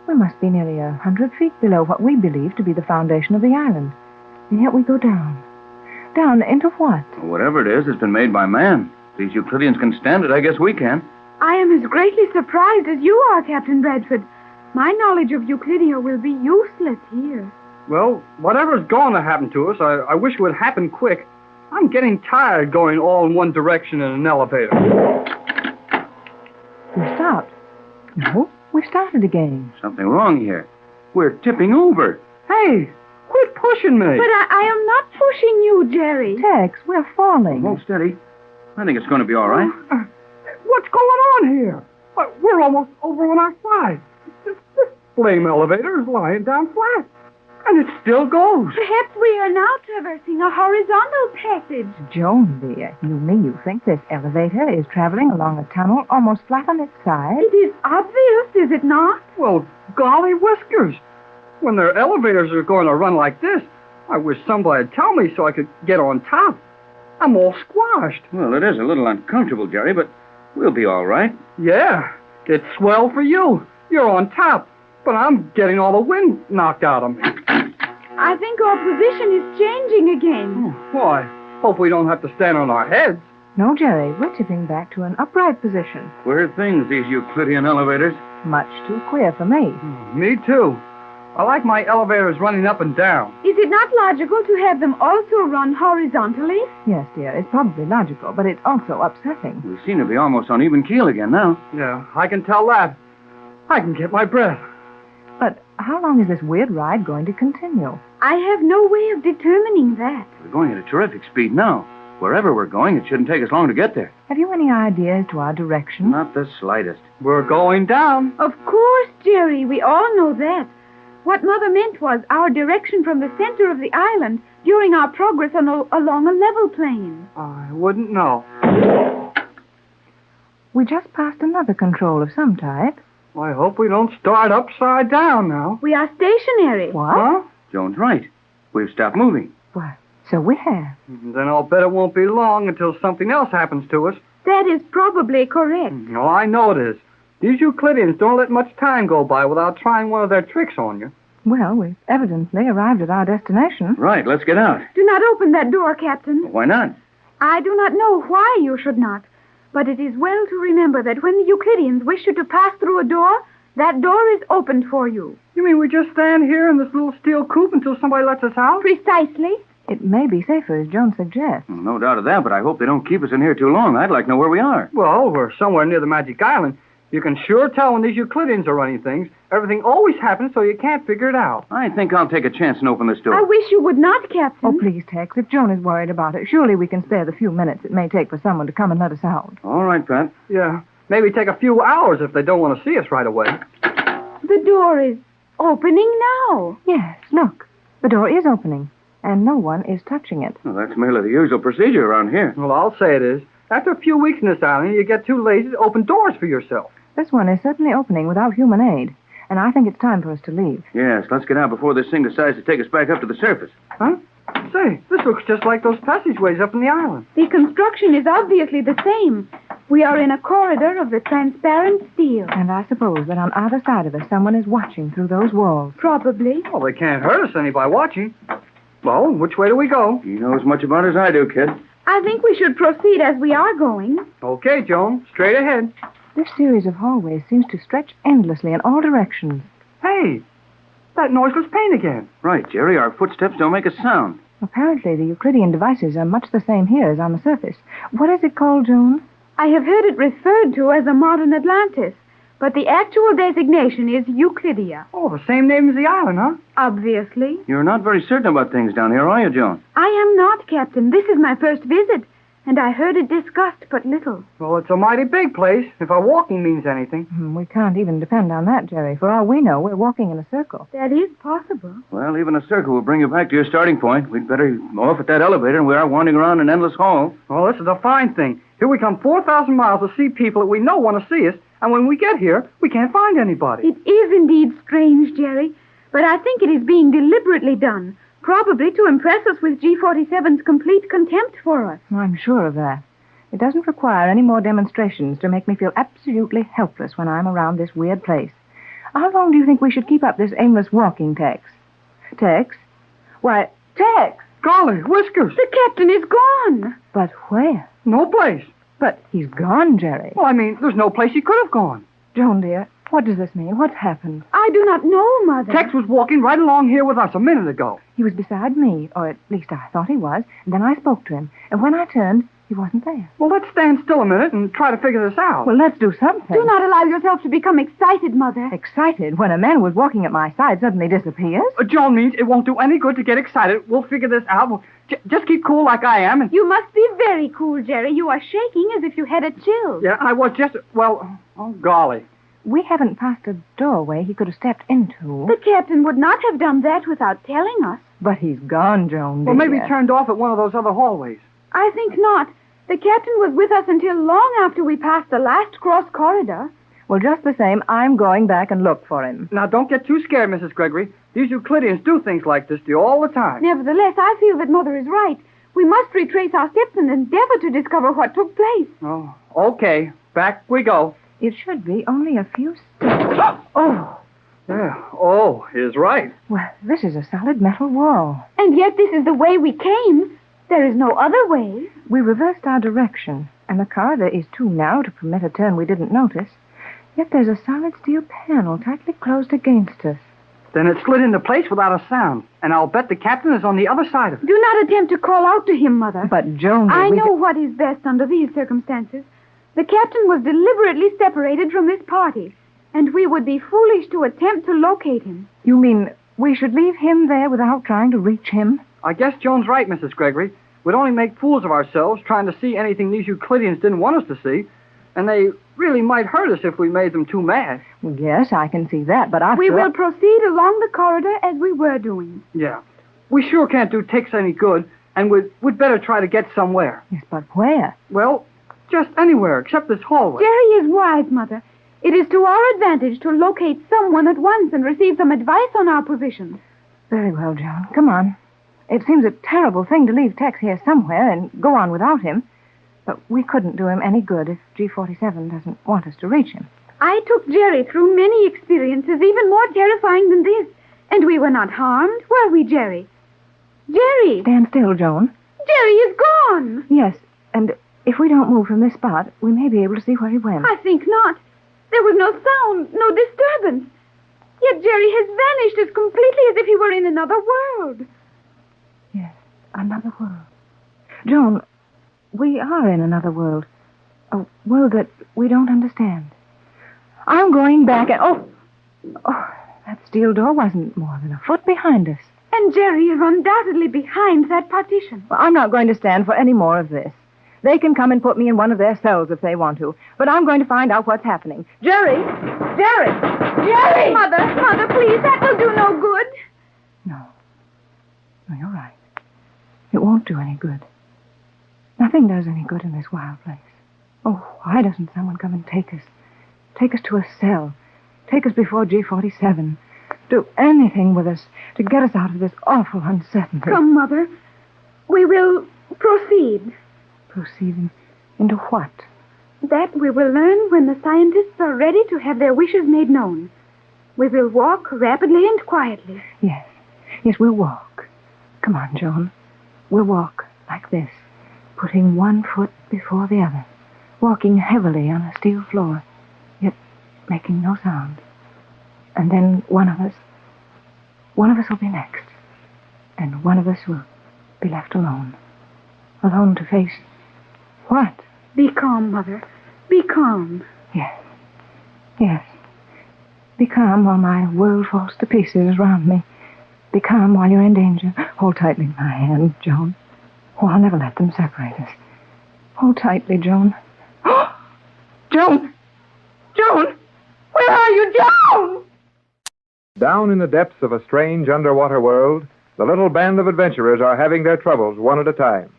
We must be nearly 100 feet below what we believe to be the foundation of the island. And yet we go down. Down into what? Well, whatever it is, it's been made by man. If these Euclideans can stand it, I guess we can. I am as greatly surprised as you are, Captain Bradford. My knowledge of Euclidia will be useless here. Well, whatever's going to happen to us, I wish it would happen quick. I'm getting tired going all in one direction in an elevator. We stopped. No, we started again. Something wrong here. We're tipping over. Hey, quit pushing me. But I am not pushing you, Jerry. Tex, we're falling. Hold steady. I think it's going to be all right. What's going on here? We're almost over on our side. This flame elevator is lying down flat. And it still goes. Perhaps we are now traversing a horizontal passage. Joan, dear, you think this elevator is traveling along a tunnel almost flat on its side? It is obvious, is it not? Well, golly whiskers. When their elevators are going to run like this, I wish somebody'd tell me so I could get on top. I'm all squashed. Well, it is a little uncomfortable, Jerry, but we'll be all right. Yeah, it's swell for you. You're on top. But I'm getting all the wind knocked out of me. I think our position is changing again. Why? Hope we don't have to stand on our heads. No, Jerry, we're tipping back to an upright position. Queer things, these Euclidean elevators. Much too queer for me. Me too. I like my elevators running up and down. Is it not logical to have them also run horizontally? Yes, dear, it's probably logical, but it's also upsetting. We seem to be almost on even keel again now. Yeah, I can tell that. I can get my breath. But how long is this weird ride going to continue? I have no way of determining that. We're going at a terrific speed now. Wherever we're going, it shouldn't take us long to get there. Have you any idea as to our direction? Not the slightest. We're going down. Of course, Jerry, we all know that. What Mother meant was our direction from the center of the island during our progress along a level plane. I wouldn't know. We just passed another control of some type. I hope we don't start upside down now. We are stationary. What? Huh? Joan's right. We've stopped moving. Why, so we have. Then I'll bet it won't be long until something else happens to us. That is probably correct. Oh, I know it is. These Euclideans don't let much time go by without trying one of their tricks on you. Well, we've evidently arrived at our destination. Right, let's get out. Do not open that door, Captain. Why not? I do not know why you should not, but it is well to remember that when the Euclideans wish you to pass through a door, that door is opened for you. You mean we just stand here in this little steel coop until somebody lets us out? Precisely. It may be safer, as Joan suggests. No doubt of that, but I hope they don't keep us in here too long. I'd like to know where we are. Well, we're somewhere near the Magic Island. You can sure tell when these Euclideans are running things. Everything always happens, so you can't figure it out. I think I'll take a chance and open this door. I wish you would not, Captain. Oh, please, Tex. If Joan is worried about it, surely we can spare the few minutes it may take for someone to come and let us out. All right, Pat. Yeah, maybe take a few hours if they don't want to see us right away. The door is opening now. Yes, look. The door is opening, and no one is touching it. Well, that's merely the usual procedure around here. Well, I'll say it is. After a few weeks in this island, you get too lazy to open doors for yourself. This one is certainly opening without human aid, and I think it's time for us to leave. Yes, let's get out before this thing decides to take us back up to the surface. Huh? Say, this looks just like those passageways up in the island. The construction is obviously the same. We are in a corridor of the transparent steel. And I suppose that on either side of us, someone is watching through those walls. Probably. Well, they can't hurt us any by watching. Well, which way do we go? You know as much about it as I do, kid. I think we should proceed as we are going. Okay, Joan. Straight ahead. This series of hallways seems to stretch endlessly in all directions. Hey, that noiseless paint again. Right, Jerry. Our footsteps don't make a sound. Apparently, the Euclidean devices are much the same here as on the surface. What is it called, Joan? I have heard it referred to as a modern Atlantis, but the actual designation is Euclidia. Oh, the same name as the island, huh? Obviously. You're not very certain about things down here, are you, Joan? I am not, Captain. This is my first visit, and I heard it discussed but little. Well, it's a mighty big place, if our walking means anything. We can't even depend on that, Jerry. For all we know, we're walking in a circle. That is possible. Well, even a circle will bring you back to your starting point. We'd better go off at that elevator, and we are wandering around an endless hall. Well, this is a fine thing. Here we come 4,000 miles to see people that we know want to see us, and when we get here, we can't find anybody. It is indeed strange, Jerry, but I think it is being deliberately done, probably to impress us with G47's complete contempt for us. I'm sure of that. It doesn't require any more demonstrations to make me feel absolutely helpless when I'm around this weird place. How long do you think we should keep up this aimless walking, Tex? Tex? Why, Tex! Golly, Whiskers! The captain is gone. But where? No place. But he's gone, Jerry. Well, I mean, there's no place he could have gone. Joan, dear, what does this mean? What's happened? I do not know, Mother. Tex was walking right along here with us a minute ago. He was beside me, or at least I thought he was, and then I spoke to him. And when I turned, he wasn't there. Well, let's stand still a minute and try to figure this out. Well, let's do something. Do not allow yourself to become excited, Mother. Excited when a man who was walking at my side suddenly disappears? Joan means it won't do any good to get excited. We'll figure this out. Just keep cool like I am. You must be very cool, Jerry. You are shaking as if you had a chill. Yeah, I was just, well, oh, golly. We haven't passed a doorway he could have stepped into. The captain would not have done that without telling us. But he's gone, Joan, Well, maybe he turned off at one of those other hallways. I think not. The captain was with us until long after we passed the last cross corridor. Well, just the same, I'm going back and look for him. Now, don't get too scared, Mrs. Gregory. These Euclideans do things like this to you all the time. Nevertheless, I feel that Mother is right. We must retrace our steps and endeavor to discover what took place. Oh, okay. Back we go. It should be only a few steps. Oh! Yeah. Oh, is right. Well, this is a solid metal wall. And yet this is the way we came. There is no other way. We reversed our direction, and the corridor is too narrow to permit a turn we didn't notice. Yet there's a solid steel panel tightly closed against us. Then it slid into place without a sound, and I'll bet the captain is on the other side of it. Do not attempt to call out to him, Mother. But, Joan... I know what is best under these circumstances. The captain was deliberately separated from this party, and we would be foolish to attempt to locate him. You mean we should leave him there without trying to reach him? I guess Joan's right, Mrs. Gregory. We'd only make fools of ourselves trying to see anything these Euclideans didn't want us to see, and they really might hurt us if we made them too mad. Well, yes, I can see that, but We will proceed along the corridor as we were doing. Yeah. We sure can't do Tex any good, and we'd better try to get somewhere. Yes, but where? Well, just anywhere except this hallway. Jerry is wise, Mother. It is to our advantage to locate someone at once and receive some advice on our position. Very well, Joan. Come on. It seems a terrible thing to leave Tex here somewhere and go on without him. But we couldn't do him any good if G47 doesn't want us to reach him. I took Jerry through many experiences, even more terrifying than this. And we were not harmed, were we, Jerry? Jerry! Stand still, Joan. Jerry is gone! Yes, and if we don't move from this spot, we may be able to see where he went. I think not. There was no sound, no disturbance. Yet Jerry has vanished as completely as if he were in another world. Yes, another world. Joan, we are in another world. A world that we don't understand. I'm going back and... Oh, that steel door wasn't more than a foot behind us. And Jerry is undoubtedly behind that partition. Well, I'm not going to stand for any more of this. They can come and put me in one of their cells if they want to. But I'm going to find out what's happening. Jerry! Jerry! Jerry! Mother, please, that will do no good. No, you're right. It won't do any good. Nothing does any good in this wild place. Oh, why doesn't someone come and take us? Take us to a cell. Take us before G47. Do anything with us to get us out of this awful uncertainty. Come, Mother. We will proceed. Proceeding into what? That we will learn when the scientists are ready to have their wishes made known. We will walk rapidly and quietly. Yes, we'll walk. Come on, Joan. We'll walk like this, putting one foot before the other, walking heavily on a steel floor, yet making no sound. And then one of us will be next, and one of us will be left alone. Alone to face what? Be calm, Mother. Be calm. Yes. Be calm while my world falls to pieces around me. Be calm while you're in danger. Hold tightly my hand, Joan. Oh, I'll never let them separate us. Hold tightly, Joan. Joan! Joan! Where are you, Joan? Down in the depths of a strange underwater world, the little band of adventurers are having their troubles one at a time.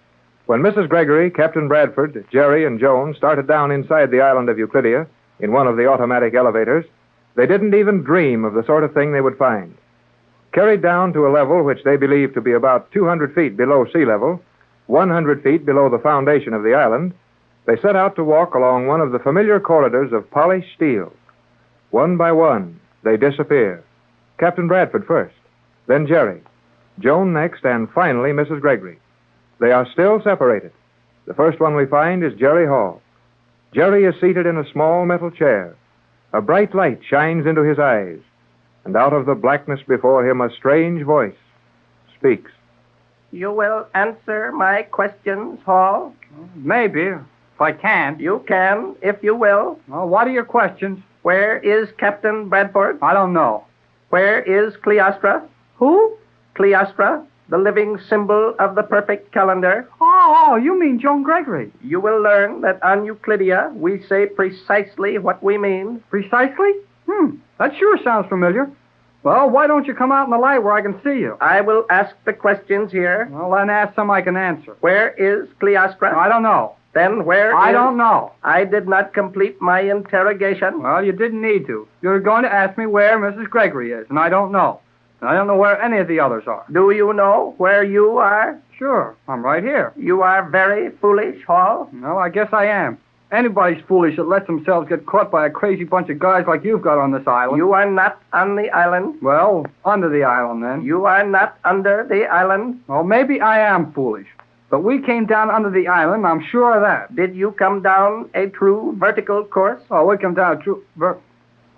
When Mrs. Gregory, Captain Bradford, Jerry, and Joan started down inside the island of Euclidia in one of the automatic elevators, they didn't even dream of the sort of thing they would find. Carried down to a level which they believed to be about 200 feet below sea level, 100 feet below the foundation of the island, they set out to walk along one of the familiar corridors of polished steel. One by one, they disappear. Captain Bradford first, then Jerry, Joan next, and finally Mrs. Gregory. They are still separated. The first one we find is Jerry Hall. Jerry is seated in a small metal chair. A bright light shines into his eyes, and out of the blackness before him a strange voice speaks. You will answer my questions, Hall? Maybe, if I can. You can, if you will. Well, what are your questions? Where is Captain Bradford? I don't know. Where is Cleostra? Who? Cleostra, the living symbol of the perfect calendar. Oh, you mean Joan Gregory. You will learn that on Euclidia we say precisely what we mean. Precisely? That sure sounds familiar. Well, why don't you come out in the light where I can see you? I will ask the questions here. Well, then ask some I can answer. Where is Cleostra? I don't know. Then where I don't know. I did not complete my interrogation. Well, you didn't need to. You're going to ask me where Mrs. Gregory is, and I don't know. And I don't know where any of the others are. Do you know where you are? Sure, I'm right here. You are very foolish, Hall. No, I guess I am. Anybody's foolish that lets themselves get caught by a crazy bunch of guys like you've got on this island. You are not on the island. Well, under the island, then. You are not under the island. Well, maybe I am foolish. But we came down under the island, I'm sure of that. Did you come down a true vertical course? Oh, we come down a true...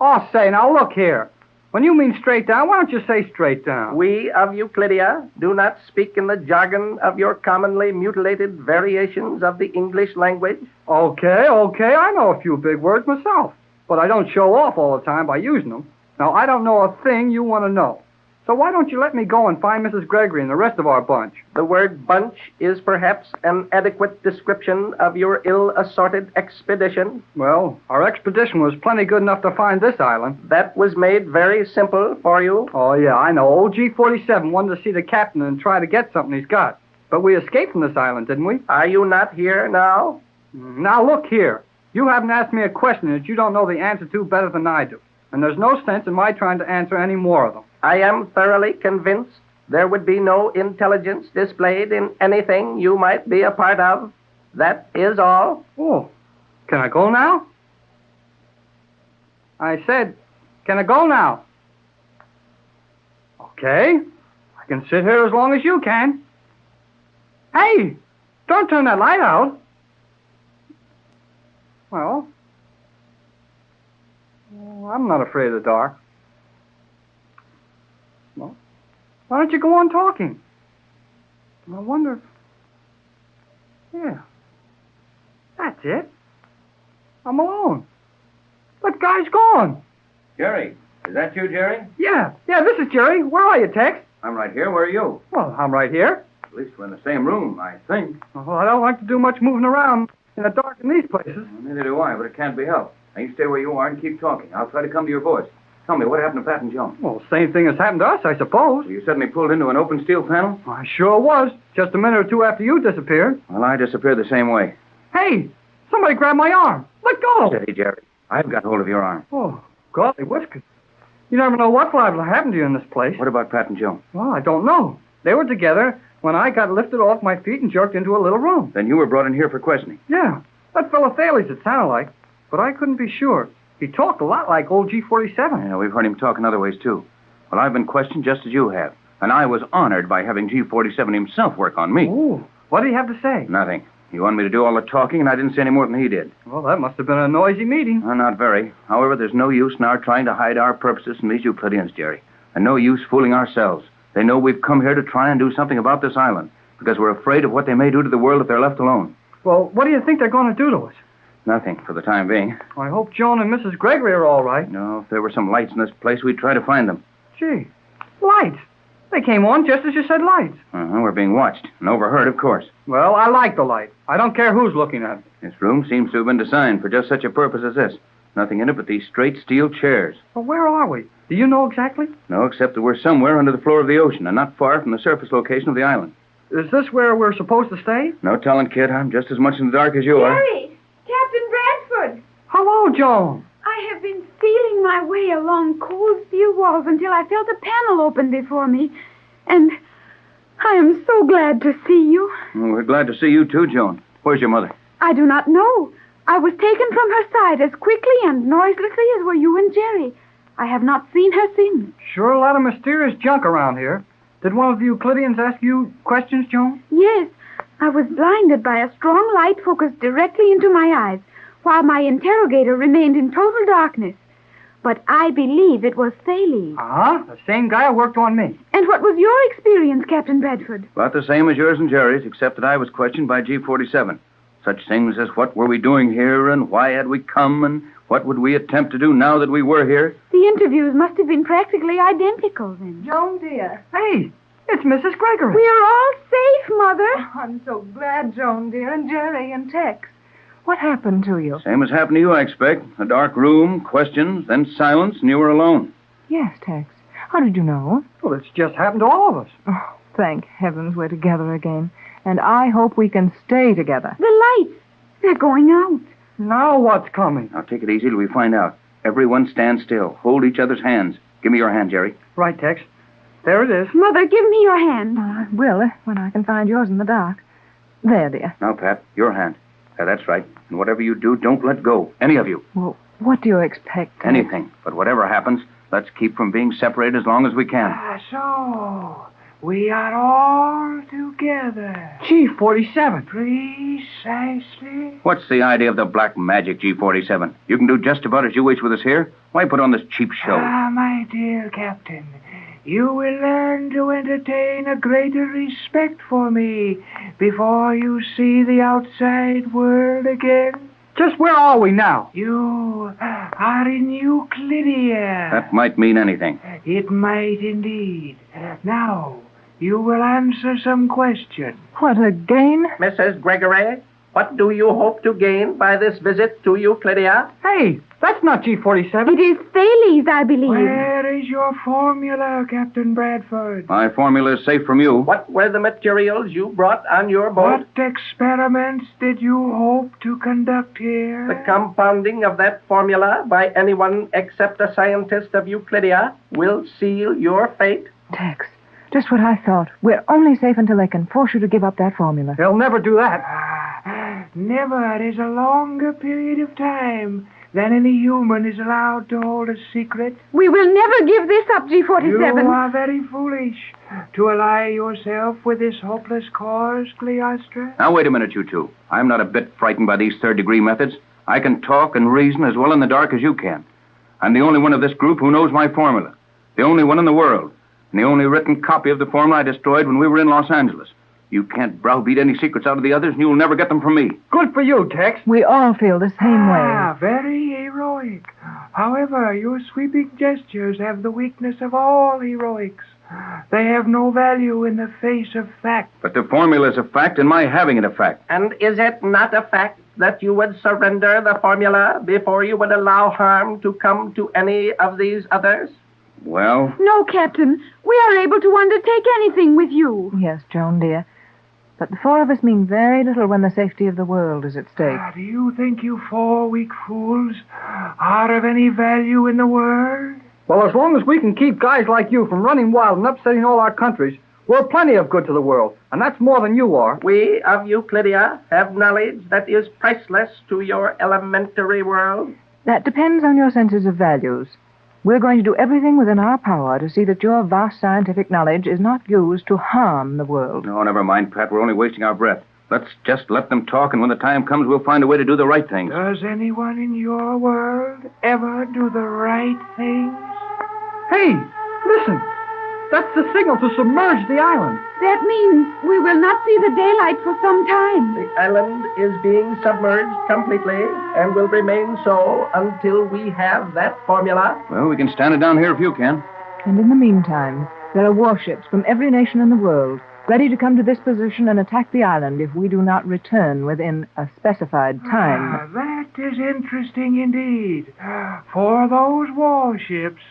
Oh, say, now look here. When you mean straight down, why don't you say straight down? We of Euclidia do not speak in the jargon of your commonly mutilated variations of the English language. Okay, I know a few big words myself. But I don't show off all the time by using them. Now, I don't know a thing you want to know. So why don't you let me go and find Mrs. Gregory and the rest of our bunch? The word bunch is perhaps an adequate description of your ill-assorted expedition. Well, our expedition was plenty good enough to find this island. That was made very simple for you. Oh, yeah, I know. Old G47 wanted to see the captain and try to get something he's got. But we escaped from this island, didn't we? Are you not here now? Now, look here. You haven't asked me a question that you don't know the answer to better than I do. And there's no sense in my trying to answer any more of them. I am thoroughly convinced there would be no intelligence displayed in anything you might be a part of. That is all. Oh, can I go now? I said, can I go now? Okay. I can sit here as long as you can. Hey, don't turn that light out. Well, I'm not afraid of the dark. Well, why don't you go on talking? I wonder if... Yeah. That's it. I'm alone. That guy's gone. Jerry, is that you, Jerry? Yeah, this is Jerry. Where are you, Tex? I'm right here. Where are you? Well, I'm right here. At least we're in the same room, I think. Well, I don't like to do much moving around in the dark in these places. Well, neither do I, but it can't be helped. Now, you stay where you are and keep talking. I'll try to come to your voice. Tell me, what happened to Pat and Joan? Well, same thing has happened to us, I suppose. You suddenly pulled into an open steel panel? I sure was. Just a minute or two after you disappeared. Well, I disappeared the same way. Hey, somebody grabbed my arm. Let go. Steady, Jerry. I've got hold of your arm. Oh, golly whiskers. You never know what's liable to happen to you in this place. What about Pat and Joan? Well, I don't know. They were together when I got lifted off my feet and jerked into a little room. Then you were brought in here for questioning. Yeah, that fellow Thales, it sounded like. But I couldn't be sure. He talked a lot like old G47. Yeah, we've heard him talk in other ways, too. Well, I've been questioned just as you have. And I was honored by having G47 himself work on me. Ooh, what did he have to say? Nothing. He wanted me to do all the talking, and I didn't say any more than he did. Well, that must have been a noisy meeting. Not very. However, there's no use in our trying to hide our purposes from these Euclideans, Jerry. And no use fooling ourselves. They know we've come here to try and do something about this island, because we're afraid of what they may do to the world if they're left alone. Well, what do you think they're going to do to us? Nothing, for the time being. I hope Joan and Mrs. Gregory are all right. No, if there were some lights in this place, we'd try to find them. Gee, lights. They came on just as you said lights. We're being watched, and overheard, of course. Well, I like the light. I don't care who's looking at it. This room seems to have been designed for just such a purpose as this. Nothing in it but these straight steel chairs. Well, where are we? Do you know exactly? No, except that we're somewhere under the floor of the ocean, and not far from the surface location of the island. Is this where we're supposed to stay? No telling, kid. I'm just as much in the dark as you are. Jerry! Captain Bradford! Hello, Joan. I have been feeling my way along cold steel walls until I felt a panel open before me. And I am so glad to see you. Well, we're glad to see you, too, Joan. Where's your mother? I do not know. I was taken from her side as quickly and noiselessly as were you and Jerry. I have not seen her since. Sure a lot of mysterious junk around here. Did one of the Euclideans ask you questions, Joan? Yes. I was blinded by a strong light focused directly into my eyes, while my interrogator remained in total darkness. But I believe it was Thales. The same guy who worked on me. And what was your experience, Captain Bradford? About the same as yours and Jerry's, except that I was questioned by G47. Such things as what were we doing here, and why had we come, and what would we attempt to do now that we were here? The interviews must have been practically identical, then. Joan, dear. Hey, it's Mrs. Gregory. We are all safe, Mother. Oh, I'm so glad, Joan, dear, and Jerry and Tex. What happened to you? Same as happened to you, I expect. A dark room, questions, then silence, and you were alone. Yes, Tex. How did you know? Well, it's just happened to all of us. Oh, thank heavens we're together again. And I hope we can stay together. The lights. They're going out. Now what's coming? Now take it easy till we find out. Everyone stand still. Hold each other's hands. Give me your hand, Jerry. Right, Tex. There it is. Mother, give me your hand. I will, when I can find yours in the dark. There, dear. Now, Pat, your hand. That's right. And whatever you do, don't let go. Any of you. Well, what do you expect? Anything. But whatever happens, let's keep from being separated as long as we can. So, we are all together. G47. Precisely. What's the idea of the black magic, G47? You can do just about as you wish with us here. Why put on this cheap show? My dear Captain, you will learn to entertain a greater respect for me before you see the outside world again. Just where are we now? You are in Euclidia. That might mean anything. It might indeed. Now, you will answer some questions. What again? Mrs. Gregory, What do you hope to gain by this visit to Euclidia? Hey, that's not G47. It is Thales, I believe. Where is your formula, Captain Bradford? My formula is safe from you. What were the materials you brought on your boat? What experiments did you hope to conduct here? The compounding of that formula by anyone except a scientist of Euclidia will seal your fate. Tex, just what I thought. We're only safe until they can force you to give up that formula. They'll never do that. Never is a longer period of time than any human is allowed to hold a secret. We will never give this up, G47. You are very foolish to ally yourself with this hopeless cause, Cleostra. Now, wait a minute, you two. I'm not a bit frightened by these third-degree methods. I can talk and reason as well in the dark as you can. I'm the only one of this group who knows my formula. The only one in the world. And the only written copy of the formula I destroyed when we were in Los Angeles. You can't browbeat any secrets out of the others, and you'll never get them from me. Good for you, Tex. We all feel the same way. Very heroic. However, your sweeping gestures have the weakness of all heroics. They have no value in the face of fact. But the formula is a fact, and my having it a fact. And is it not a fact that you would surrender the formula before you would allow harm to come to any of these others? Well? No, Captain. We are able to undertake anything with you. Yes, Joan, dear. But the four of us mean very little when the safety of the world is at stake. Do you think you four weak fools are of any value in the world? Well, as long as we can keep guys like you from running wild and upsetting all our countries, we're plenty of good to the world, and that's more than you are. We of Euclidia have knowledge that is priceless to your elementary world. That depends on your senses of values. We're going to do everything within our power to see that your vast scientific knowledge is not used to harm the world. No, never mind, Pat. We're only wasting our breath. Let's just let them talk, and when the time comes, we'll find a way to do the right things. Does anyone in your world ever do the right things? Hey, listen. That's the signal to submerge the island. That means we will not see the daylight for some time. The island is being submerged completely and will remain so until we have that formula. Well, we can stand it down here if you can. And in the meantime, there are warships from every nation in the world ready to come to this position and attack the island if we do not return within a specified time. That is interesting indeed. For those warships,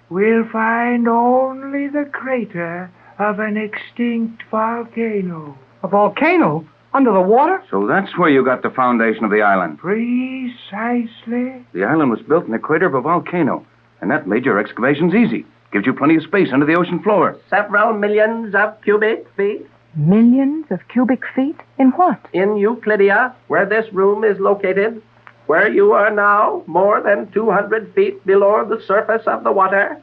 we'll find only the crater of an extinct volcano. A volcano? Under the water? So that's where you got the foundation of the island. Precisely. The island was built in the crater of a volcano, and that made your excavations easy. Gives you plenty of space under the ocean floor. Several millions of cubic feet. Millions of cubic feet? In what? In Euclidia, where this room is located, where you are now more than 200 feet below the surface of the water.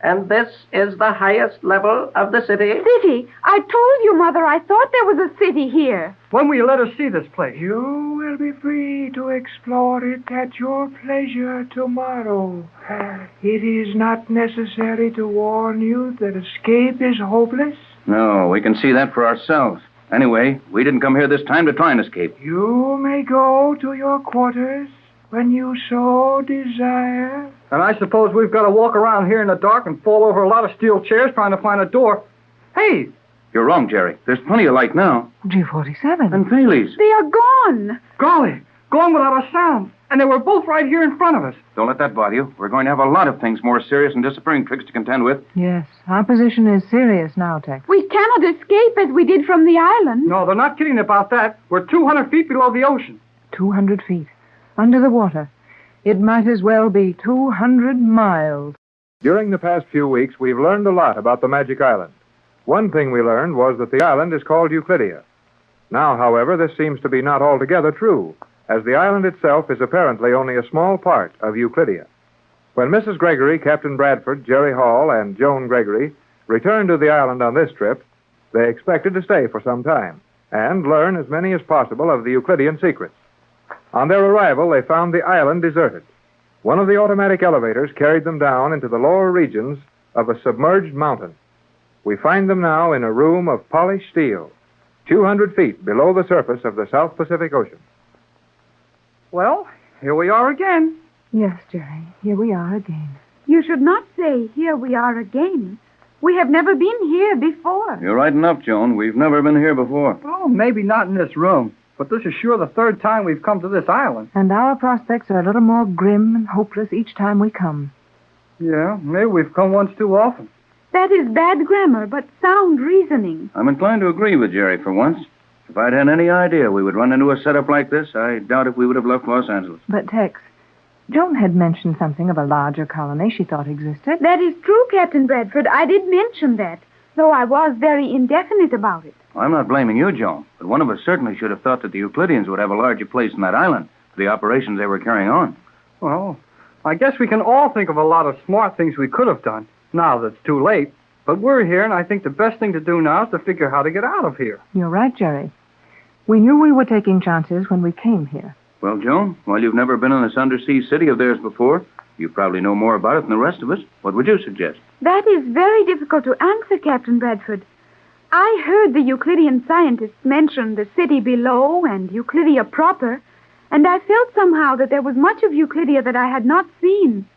And this is the highest level of the city. City? I told you, Mother, I thought there was a city here. When will you let us see this place? You will be free to explore it at your pleasure tomorrow. It is not necessary to warn you that escape is hopeless. No, we can see that for ourselves. Anyway, we didn't come here this time to try and escape. You may go to your quarters when you so desire. And I suppose we've got to walk around here in the dark and fall over a lot of steel chairs trying to find a door. Hey! You're wrong, Jerry. There's plenty of light now. G47. And Thales. They are gone. Golly, gone without a sound. And they were both right here in front of us. Don't let that bother you. We're going to have a lot of things more serious than disappearing tricks to contend with. Yes, our position is serious now, Tex. We cannot escape as we did from the island. No, they're not kidding about that. We're 200 feet below the ocean. 200 feet. Under the water. It might as well be 200 miles. During the past few weeks, we've learned a lot about the Magic Island. One thing we learned was that the island is called Euclidia. Now, however, this seems to be not altogether true, as the island itself is apparently only a small part of Euclidia. When Mrs. Gregory, Captain Bradford, Jerry Hall, and Joan Gregory returned to the island on this trip, they expected to stay for some time and learn as many as possible of the Euclidean secrets. On their arrival, they found the island deserted. One of the automatic elevators carried them down into the lower regions of a submerged mountain. We find them now in a room of polished steel, 200 feet below the surface of the South Pacific Ocean. Well, here we are again. Yes, Jerry, here we are again. You should not say, here we are again. We have never been here before. You're right enough, Joan. We've never been here before. Oh, maybe not in this room. but this is sure the third time we've come to this island. And our prospects are a little more grim and hopeless each time we come. Yeah, maybe we've come once too often. That is bad grammar, but sound reasoning. I'm inclined to agree with Jerry for once. If I'd had any idea we would run into a setup like this, I doubt if we would have left Los Angeles. But, Tex, Joan had mentioned something of a larger colony she thought existed. That is true, Captain Bradford. I did mention that, though I was very indefinite about it. I'm not blaming you, Joan, but one of us certainly should have thought that the Euclideans would have a larger place in that island for the operations they were carrying on. Well, I guess we can all think of a lot of smart things we could have done, now that it's too late. But we're here, and I think the best thing to do now is to figure how to get out of here. You're right, Jerry. We knew we were taking chances when we came here. Well, Joan, while you've never been in this undersea city of theirs before, you probably know more about it than the rest of us. What would you suggest? That is very difficult to answer, Captain Bradford. I heard the Euclidean scientists mention the city below and Euclidia proper, and I felt somehow that there was much of Euclidia that I had not seen.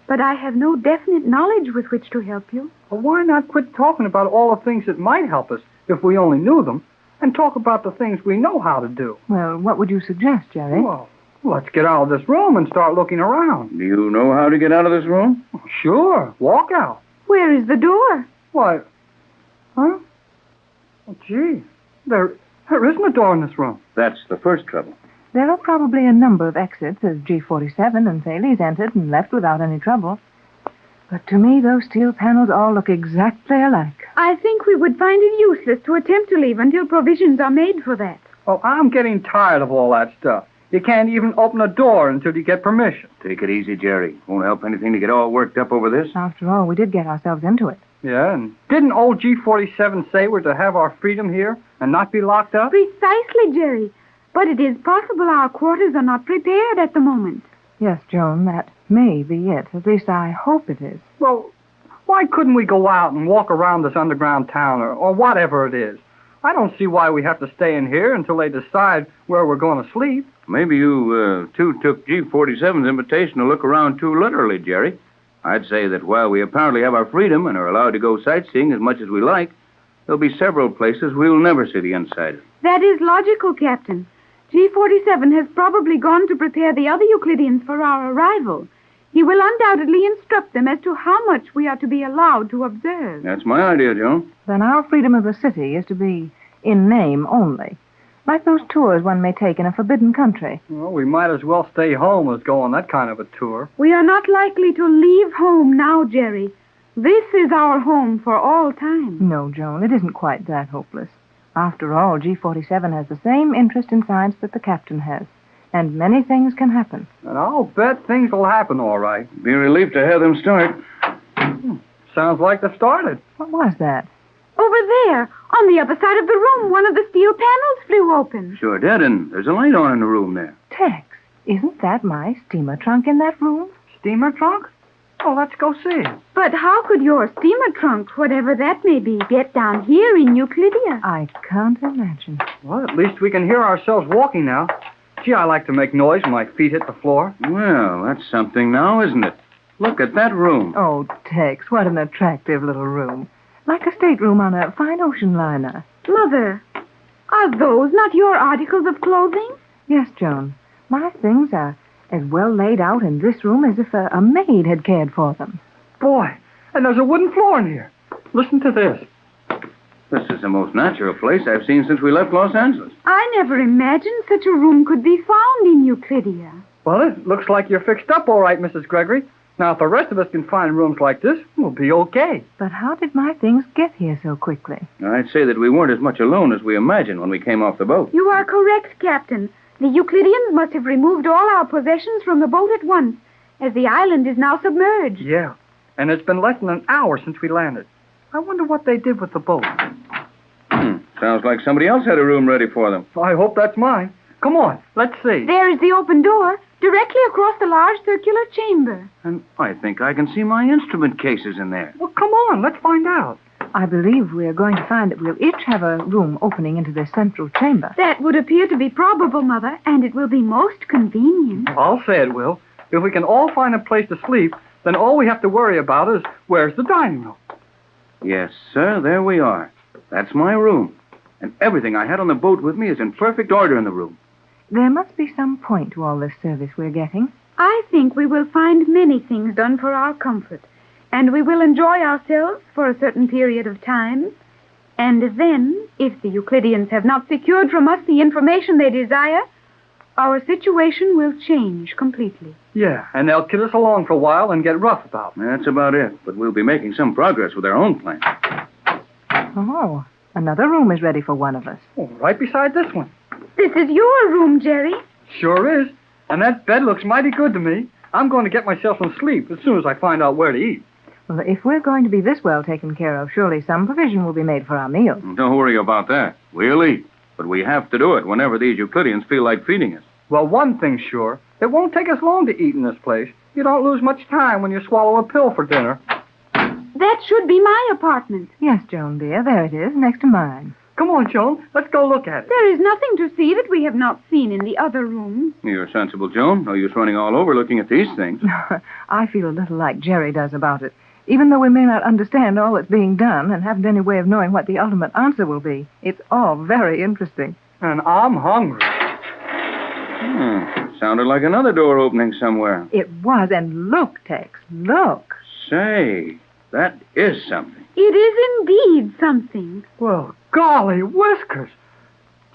But I have no definite knowledge with which to help you. Well, why not quit talking about all the things that might help us if we only knew them, and talk about the things we know how to do? Well, what would you suggest, Jerry? Well, let's get out of this room and start looking around. Do you know how to get out of this room? Sure. Walk out. Where is the door? Why? Huh? Oh, gee. There isn't a door in this room. That's the first trouble. There are probably a number of exits as G47 and Thales entered and left without any trouble. But to me, those steel panels all look exactly alike. I think we would find it useless to attempt to leave until provisions are made for that. Oh, I'm getting tired of all that stuff. You can't even open a door until you get permission. Take it easy, Jerry. Won't help anything to get all worked up over this. After all, we did get ourselves into it. Yeah, and didn't old G47 say we're to have our freedom here and not be locked up? Precisely, Jerry. But it is possible our quarters are not prepared at the moment. Yes, Joan, that may be it. At least I hope it is. Well, why couldn't we go out and walk around this underground town or whatever it is? I don't see why we have to stay in here until they decide where we're going to sleep. Maybe you, two took G47's invitation to look around too literally, Jerry. I'd say that while we apparently have our freedom and are allowed to go sightseeing as much as we like, there'll be several places we'll never see the inside of. That is logical, Captain. G47 has probably gone to prepare the other Euclideans for our arrival. He will undoubtedly instruct them as to how much we are to be allowed to observe. That's my idea, Joan. Then our freedom of the city is to be in name only. Like those tours one may take in a forbidden country. Well, we might as well stay home as go on that kind of a tour. We are not likely to leave home now, Jerry. This is our home for all time. No, Joan, it isn't quite that hopeless. After all, G47 has the same interest in science that the captain has. And many things can happen. And I'll bet things will happen all right. Be a relief to have them start. Sounds like they started. What was that? Over there, on the other side of the room, one of the steel panels flew open. Sure did, and there's a light on in the room there. Tex, isn't that my steamer trunk in that room? Steamer trunk? Oh, let's go see. But how could your steamer trunk, whatever that may be, get down here in Euclidia? I can't imagine. Well, at least we can hear ourselves walking now. Gee, I like to make noise when my feet hit the floor. Well, that's something now, isn't it? Look at that room. Oh, Tex, what an attractive little room. Like a stateroom on a fine ocean liner. Mother, are those not your articles of clothing? Yes, Joan. My things are as well laid out in this room as if a maid had cared for them. Boy, and there's a wooden floor in here. Listen to this. This is the most natural place I've seen since we left Los Angeles. I never imagined such a room could be found in Euclidia. Well, it looks like you're fixed up all right, Mrs. Gregory. Now, if the rest of us can find rooms like this, we'll be okay. But how did my things get here so quickly? I'd say that we weren't as much alone as we imagined when we came off the boat. You are correct, Captain. The Euclideans must have removed all our possessions from the boat at once, as the island is now submerged. Yeah, and it's been less than an hour since we landed. I wonder what they did with the boat. Sounds like somebody else had a room ready for them. I hope that's mine. Come on, let's see. There is the open door, directly across the large circular chamber. And I think I can see my instrument cases in there. Well, come on, let's find out. I believe we're going to find that we'll each have a room opening into this central chamber. That would appear to be probable, Mother, and it will be most convenient. I'll say it will. If we can all find a place to sleep, then all we have to worry about is where's the dining room. Yes, sir, there we are. That's my room. And everything I had on the boat with me is in perfect order in the room. There must be some point to all this service we're getting. I think we will find many things done for our comfort, and we will enjoy ourselves for a certain period of time. And then, if the Euclideans have not secured from us the information they desire, our situation will change completely. Yeah, and they'll kid us along for a while and get rough about it. That's about it, but we'll be making some progress with our own plan. Oh, another room is ready for one of us. Oh, right beside this one. This is your room, Jerry. Sure is. And that bed looks mighty good to me. I'm going to get myself some sleep as soon as I find out where to eat. Well, if we're going to be this well taken care of, surely some provision will be made for our meals. Don't worry about that. We'll eat. But we have to do it whenever these Euclideans feel like feeding us. Well, one thing's sure. It won't take us long to eat in this place. You don't lose much time when you swallow a pill for dinner. That should be my apartment. Yes, Joan, dear. There it is, next to mine. Come on, Joan. Let's go look at it. There is nothing to see that we have not seen in the other rooms. You're sensible, Joan. No use running all over looking at these things. I feel a little like Jerry does about it. Even though we may not understand all that's being done and haven't any way of knowing what the ultimate answer will be, it's all very interesting. And I'm hungry. Sounded like another door opening somewhere. It was, and look, Tex, look. Say, that is something. It is indeed something. Well, golly whiskers.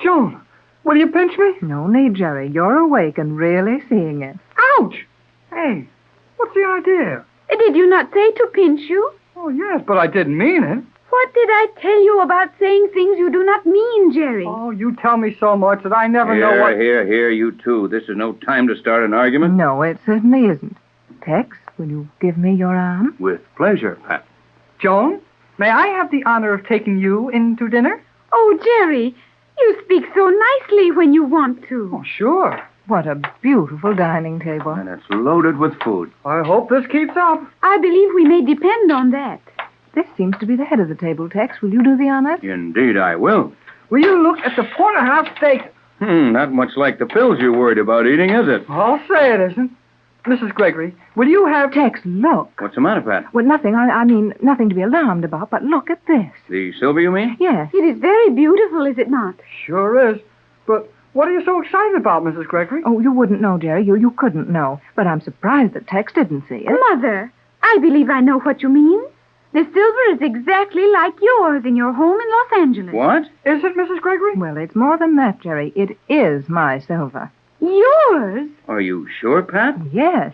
Joan, will you pinch me? No need, Jerry. You're awake and really seeing it. Ouch! Hey, what's the idea? Did you not say to pinch you? Oh, yes, but I didn't mean it. What did I tell you about saying things you do not mean, Jerry? Oh, you tell me so much that I never know what... Here, you two. This is no time to start an argument. No, it certainly isn't. Tex, will you give me your arm? With pleasure, Pat. Joan, may I have the honor of taking you into dinner? Oh, Jerry, you speak so nicely when you want to. Oh, sure. What a beautiful dining table. And it's loaded with food. I hope this keeps up. I believe we may depend on that. This seems to be the head of the table, Tex. Will you do the honors? Indeed, I will. Will you look at the porterhouse steak? Not much like the pills you're worried about eating, is it? I'll say it isn't. Mrs. Gregory, will you have... Tex, look. What's the matter, Pat? Well, nothing. I mean, nothing to be alarmed about, but look at this. The silver, you mean? Yes. It is very beautiful, is it not? Sure is. But what are you so excited about, Mrs. Gregory? Oh, you wouldn't know, Jerry. You couldn't know. But I'm surprised that Tex didn't see it. Mother, I believe I know what you mean. The silver is exactly like yours in your home in Los Angeles. What? Is it, Mrs. Gregory? Well, it's more than that, Jerry. It is my silver. Yours? Are you sure, Pat? Yes.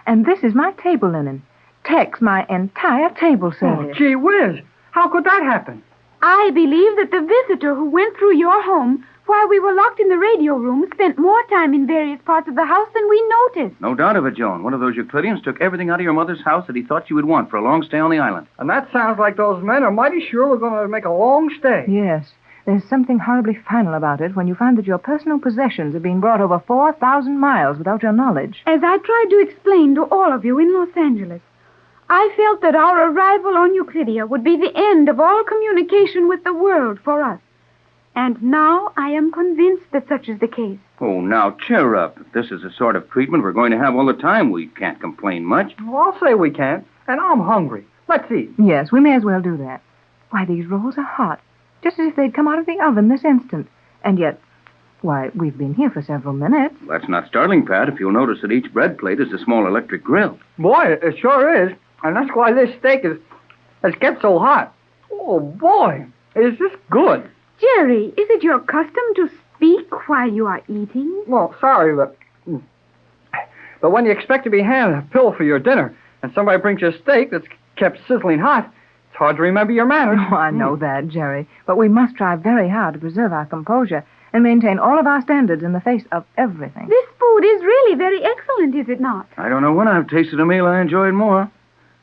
And this is my table linen. Tex, my entire table service. Oh, gee whiz. How could that happen? I believe that the visitor who went through your home while we were locked in the radio room spent more time in various parts of the house than we noticed. No doubt of it, Joan. One of those Euclideans took everything out of your mother's house that he thought she would want for a long stay on the island. And that sounds like those men are mighty sure we're going to make a long stay. Yes. There's something horribly final about it when you find that your personal possessions have been brought over 4,000 miles without your knowledge. As I tried to explain to all of you in Los Angeles, I felt that our arrival on Euclidia would be the end of all communication with the world for us. And now I am convinced that such is the case. Oh, now, cheer up. If this is the sort of treatment we're going to have all the time, we can't complain much. Well, I'll say we can't. And I'm hungry. Let's eat. Yes, we may as well do that. Why, these rolls are hot. Just as if they'd come out of the oven this instant. And yet, why, we've been here for several minutes. That's not startling, Pat, if you'll notice that each bread plate is a small electric grill. Boy, it sure is. And that's why this steak has kept so hot. Oh, boy, is this good. Jerry, is it your custom to speak while you are eating? Well, sorry, but when you expect to be handed a pill for your dinner and somebody brings you a steak that's kept sizzling hot, it's hard to remember your manners. Oh, I know that, Jerry. But we must try very hard to preserve our composure and maintain all of our standards in the face of everything. This food is really very excellent, is it not? I don't know when I've tasted a meal I enjoyed more.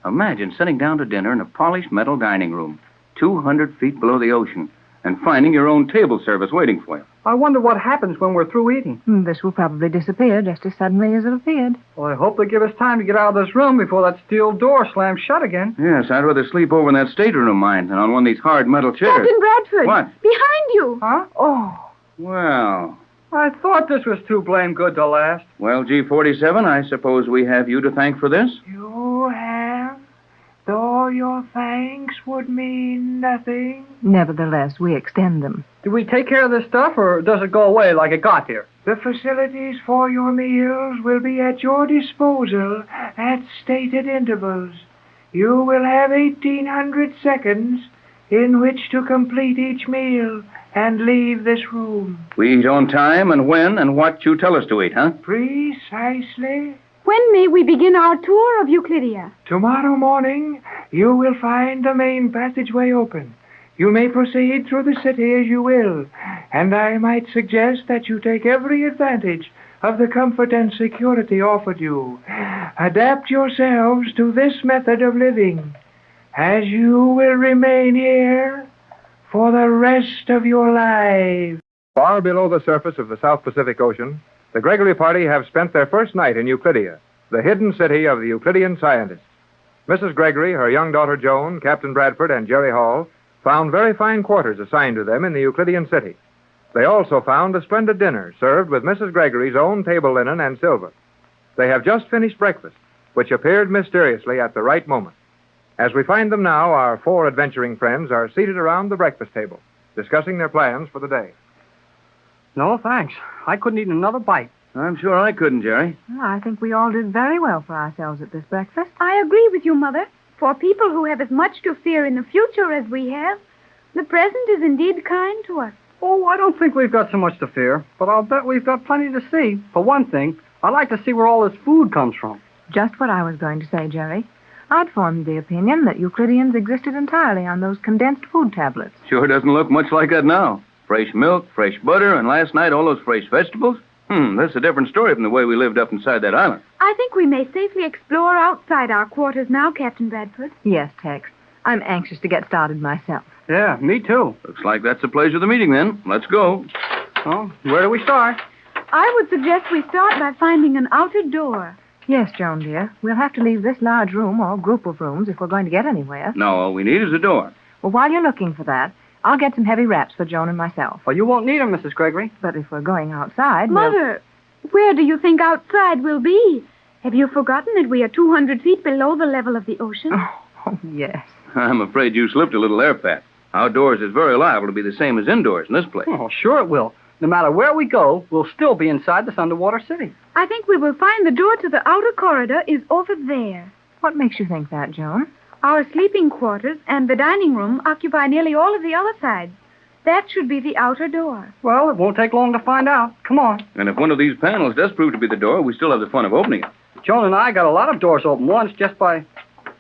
Imagine sitting down to dinner in a polished metal dining room, 200 feet below the ocean, and finding your own table service waiting for you. I wonder what happens when we're through eating. This will probably disappear just as suddenly as it appeared. Well, I hope they give us time to get out of this room before that steel door slams shut again. Yes, I'd rather sleep over in that stateroom of mine than on one of these hard metal chairs. Captain Bradford! What? Behind you! Huh? Oh. Well. I thought this was too blame good to last. Well, G47, I suppose we have you to thank for this? You have? Though all your thanks would mean nothing. Nevertheless, we extend them. Do we take care of this stuff, or does it go away like it got here? The facilities for your meals will be at your disposal at stated intervals. You will have 1,800 seconds in which to complete each meal and leave this room. We eat on time and when and what you tell us to eat, huh? Precisely. When may we begin our tour of Euclidia? Tomorrow morning, you will find the main passageway open. You may proceed through the city as you will, and I might suggest that you take every advantage of the comfort and security offered you. Adapt yourselves to this method of living, as you will remain here for the rest of your lives. Far below the surface of the South Pacific Ocean, the Gregory party have spent their first night in Euclidia, the hidden city of the Euclidean scientists. Mrs. Gregory, her young daughter Joan, Captain Bradford, and Jerry Hall found very fine quarters assigned to them in the Euclidean city. They also found a splendid dinner served with Mrs. Gregory's own table linen and silver. They have just finished breakfast, which appeared mysteriously at the right moment. As we find them now, our four adventuring friends are seated around the breakfast table, discussing their plans for the day. No, thanks. I couldn't eat another bite. I'm sure I couldn't, Jerry. Well, I think we all did very well for ourselves at this breakfast. I agree with you, Mother. For people who have as much to fear in the future as we have, the present is indeed kind to us. Oh, I don't think we've got so much to fear, but I'll bet we've got plenty to see. For one thing, I'd like to see where all this food comes from. Just what I was going to say, Jerry. I'd formed the opinion that Euclideans existed entirely on those condensed food tablets. Sure doesn't look much like that now. Fresh milk, fresh butter, and last night all those fresh vegetables. That's a different story from the way we lived up inside that island. I think we may safely explore outside our quarters now, Captain Bradford. Yes, Tex. I'm anxious to get started myself. Yeah, me too. Looks like that's the place of the meeting then. Let's go. Well, where do we start? I would suggest we start by finding an outer door. Yes, Joan, dear. We'll have to leave this large room or group of rooms if we're going to get anywhere. No, all we need is a door. Well, while you're looking for that, I'll get some heavy wraps for Joan and myself. Well, you won't need them, Mrs. Gregory. But if we're going outside, Mother, where do you think outside will be? Have you forgotten that we are 200 feet below the level of the ocean? Oh, yes. I'm afraid you slipped a little there, Pat. Outdoors is very liable to be the same as indoors in this place. Oh, sure it will. No matter where we go, we'll still be inside this underwater city. I think we will find the door to the outer corridor is over there. What makes you think that, Joan? Our sleeping quarters and the dining room occupy nearly all of the other sides. That should be the outer door. Well, it won't take long to find out. Come on. And if one of these panels does prove to be the door, we still have the fun of opening it. Joan and I got a lot of doors open once just by...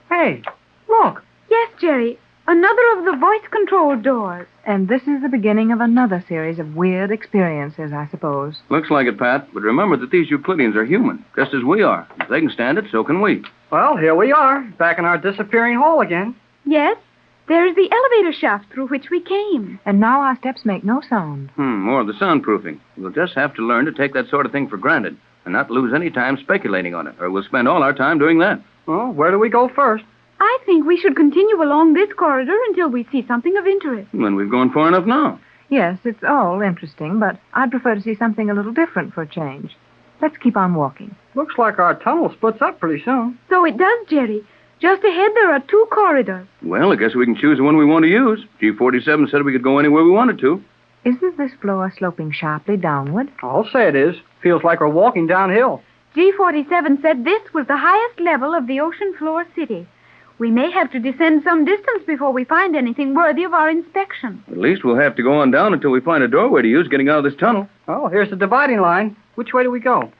Hey, look. Yes, Jerry. Another of the voice-controlled doors. And this is the beginning of another series of weird experiences, I suppose. Looks like it, Pat. But remember that these Euclideans are human, just as we are. If they can stand it, so can we. Well, here we are, back in our disappearing hall again. Yes, there is the elevator shaft through which we came. And now our steps make no sound. More of the soundproofing. We'll just have to learn to take that sort of thing for granted and not lose any time speculating on it, or we'll spend all our time doing that. Well, where do we go first? I think we should continue along this corridor until we see something of interest. Then we've gone far enough now. Yes, it's all interesting, but I'd prefer to see something a little different for a change. Let's keep on walking. Looks like our tunnel splits up pretty soon. So it does, Jerry. Just ahead there are two corridors. Well, I guess we can choose the one we want to use. G47 said we could go anywhere we wanted to. Isn't this floor sloping sharply downward? I'll say it is. Feels like we're walking downhill. G47 said this was the highest level of the ocean floor city. We may have to descend some distance before we find anything worthy of our inspection. At least we'll have to go on down until we find a doorway to use getting out of this tunnel. Oh, here's the dividing line. Which way do we go?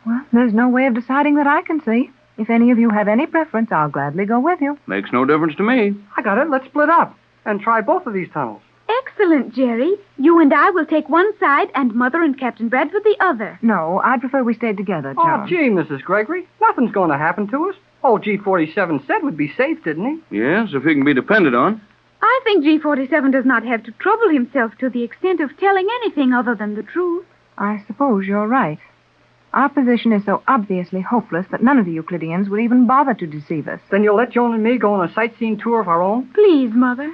Well, there's no way of deciding that I can see. If any of you have any preference, I'll gladly go with you. Makes no difference to me. I got it. Let's split up and try both of these tunnels. Excellent, Jerry. You and I will take one side and Mother and Captain Bradford the other. No, I'd prefer we stayed together, Joan. Oh, gee, Mrs. Gregory. Nothing's going to happen to us. Old G47 said we'd be safe, didn't he? Yes, if he can be depended on. I think G47 does not have to trouble himself to the extent of telling anything other than the truth. I suppose you're right. Our position is so obviously hopeless that none of the Euclideans would even bother to deceive us. Then you'll let Joan and me go on a sightseeing tour of our own? Please, Mother.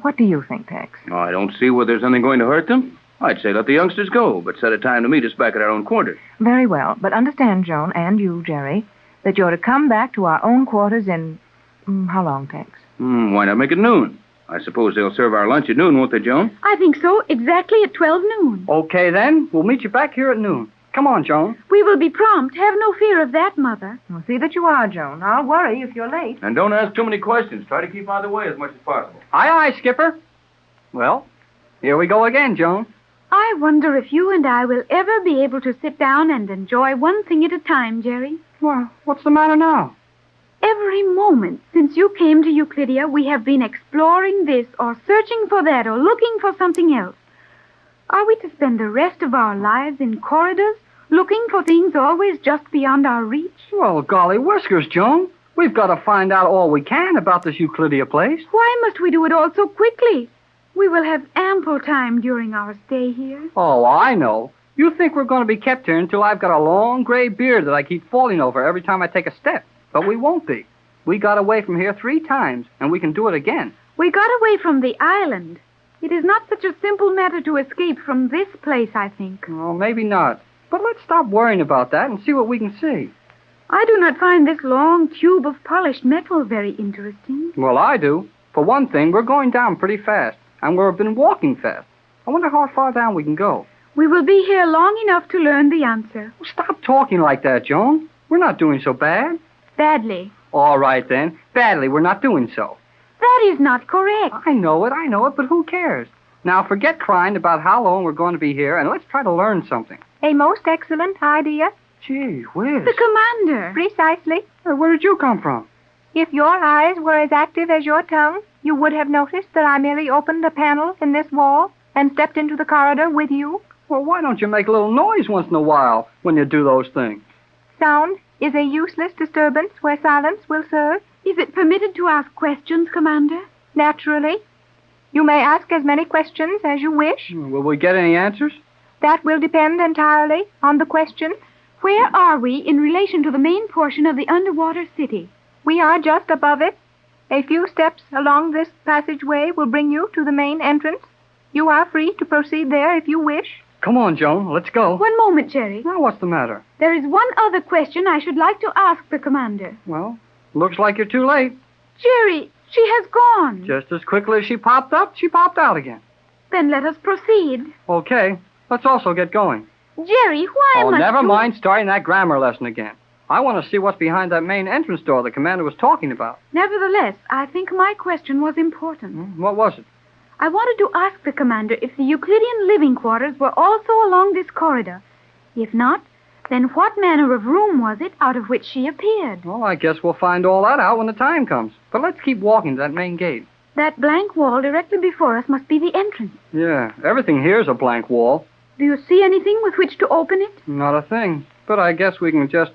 What do you think, Tex? Oh, I don't see where there's anything going to hurt them. I'd say let the youngsters go, but set a time to meet us back at our own quarters. Very well, but understand, Joan, and you, Jerry, that you're to come back to our own quarters in How long, Tex? Why not make it noon? I suppose they'll serve our lunch at noon, won't they, Joan? I think so, exactly at 12 noon. Okay, then. We'll meet you back here at noon. Come on, Joan. We will be prompt. Have no fear of that, Mother. Well, see that you are, Joan. I'll worry if you're late. And don't ask too many questions. Try to keep out of the way as much as possible. Aye, aye, Skipper. Well, here we go again, Joan. I wonder if you and I will ever be able to sit down and enjoy one thing at a time, Jerry. Well, what's the matter now? Every moment since you came to Euclidia, we have been exploring this or searching for that or looking for something else. Are we to spend the rest of our lives in corridors, looking for things always just beyond our reach? Well, golly whiskers, Joan. We've got to find out all we can about this Euclidia place. Why must we do it all so quickly? We will have ample time during our stay here. Oh, I know. You think we're going to be kept here until I've got a long gray beard that I keep falling over every time I take a step. But we won't be. We got away from here 3 times, and we can do it again. We got away from the island. It is not such a simple matter to escape from this place, I think. Oh, maybe not. But let's stop worrying about that and see what we can see. I do not find this long tube of polished metal very interesting. Well, I do. For one thing, we're going down pretty fast, and we've been walking fast. I wonder how far down we can go. We will be here long enough to learn the answer. Well, stop talking like that, Joan. We're not doing so bad. Badly. All right, then. Badly, we're not doing so. That is not correct. I know it, but who cares? Now, forget crying about how long we're going to be here, and let's try to learn something. A most excellent idea. Gee whiz. The commander. Precisely. Where did you come from? If your eyes were as active as your tongue, you would have noticed that I merely opened a panel in this wall and stepped into the corridor with you. Well, why don't you make a little noise once in a while when you do those things? Sound is a useless disturbance where silence will serve. Is it permitted to ask questions, Commander? Naturally. You may ask as many questions as you wish. Will we get any answers? That will depend entirely on the question. Where are we in relation to the main portion of the underwater city? We are just above it. A few steps along this passageway will bring you to the main entrance. You are free to proceed there if you wish. Come on, Joan. Let's go. One moment, Jerry. Now, what's the matter? There is one other question I should like to ask the commander. Well, looks like you're too late. Jerry, she has gone. Just as quickly as she popped up, she popped out again. Then let us proceed. Okay. Let's also get going. Jerry, why must never you... mind starting that grammar lesson again. I want to see what's behind that main entrance door the commander was talking about. Nevertheless, I think my question was important. What was it? I wanted to ask the commander if the Euclidean living quarters were also along this corridor. If not, then what manner of room was it out of which she appeared? Well, I guess we'll find all that out when the time comes. But let's keep walking to that main gate. That blank wall directly before us must be the entrance. Yeah, everything here's a blank wall. Do you see anything with which to open it? Not a thing. But I guess we can just...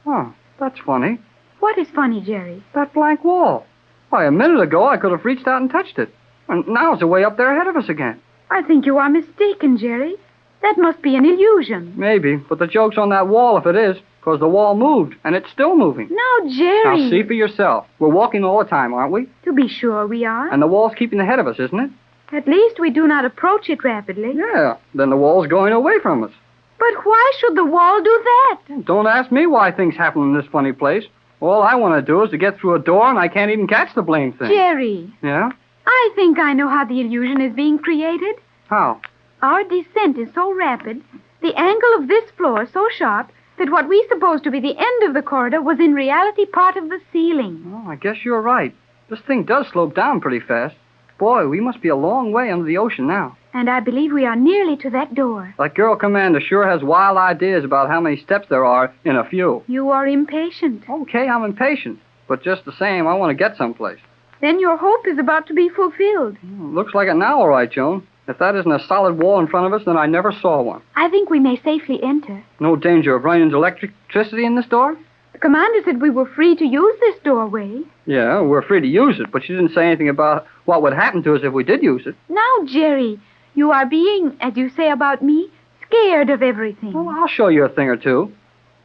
Oh, that's funny. What is funny, Jerry? That blank wall. Why, a minute ago I could have reached out and touched it. And now it's way up there ahead of us again. I think you are mistaken, Jerry. That must be an illusion. Maybe, but the joke's on that wall if it is, because the wall moved, and it's still moving. Now, Jerry... Now, see for yourself. We're walking all the time, aren't we? To be sure we are. And the wall's keeping ahead of us, isn't it? At least we do not approach it rapidly. Yeah, then the wall's going away from us. But why should the wall do that? Don't ask me why things happen in this funny place. All I want to do is to get through a door, and I can't even catch the blame thing. Jerry. Yeah? I think I know how the illusion is being created. How? Our descent is so rapid, the angle of this floor so sharp, that what we supposed to be the end of the corridor was in reality part of the ceiling. Oh, I guess you're right. This thing does slope down pretty fast. Boy, we must be a long way under the ocean now. And I believe we are nearly to that door. That girl commander sure has wild ideas about how many steps there are in a few. You are impatient. Okay, I'm impatient. But just the same, I want to get someplace. Then your hope is about to be fulfilled. Looks like it now, all right, Joan. If that isn't a solid wall in front of us, then I never saw one. I think we may safely enter. No danger of running into electricity in this door? The commander said we were free to use this doorway. Yeah, we're free to use it, but she didn't say anything about what would happen to us if we did use it. Now, Jerry, you are being, as you say about me, scared of everything. Well, I'll show you a thing or two.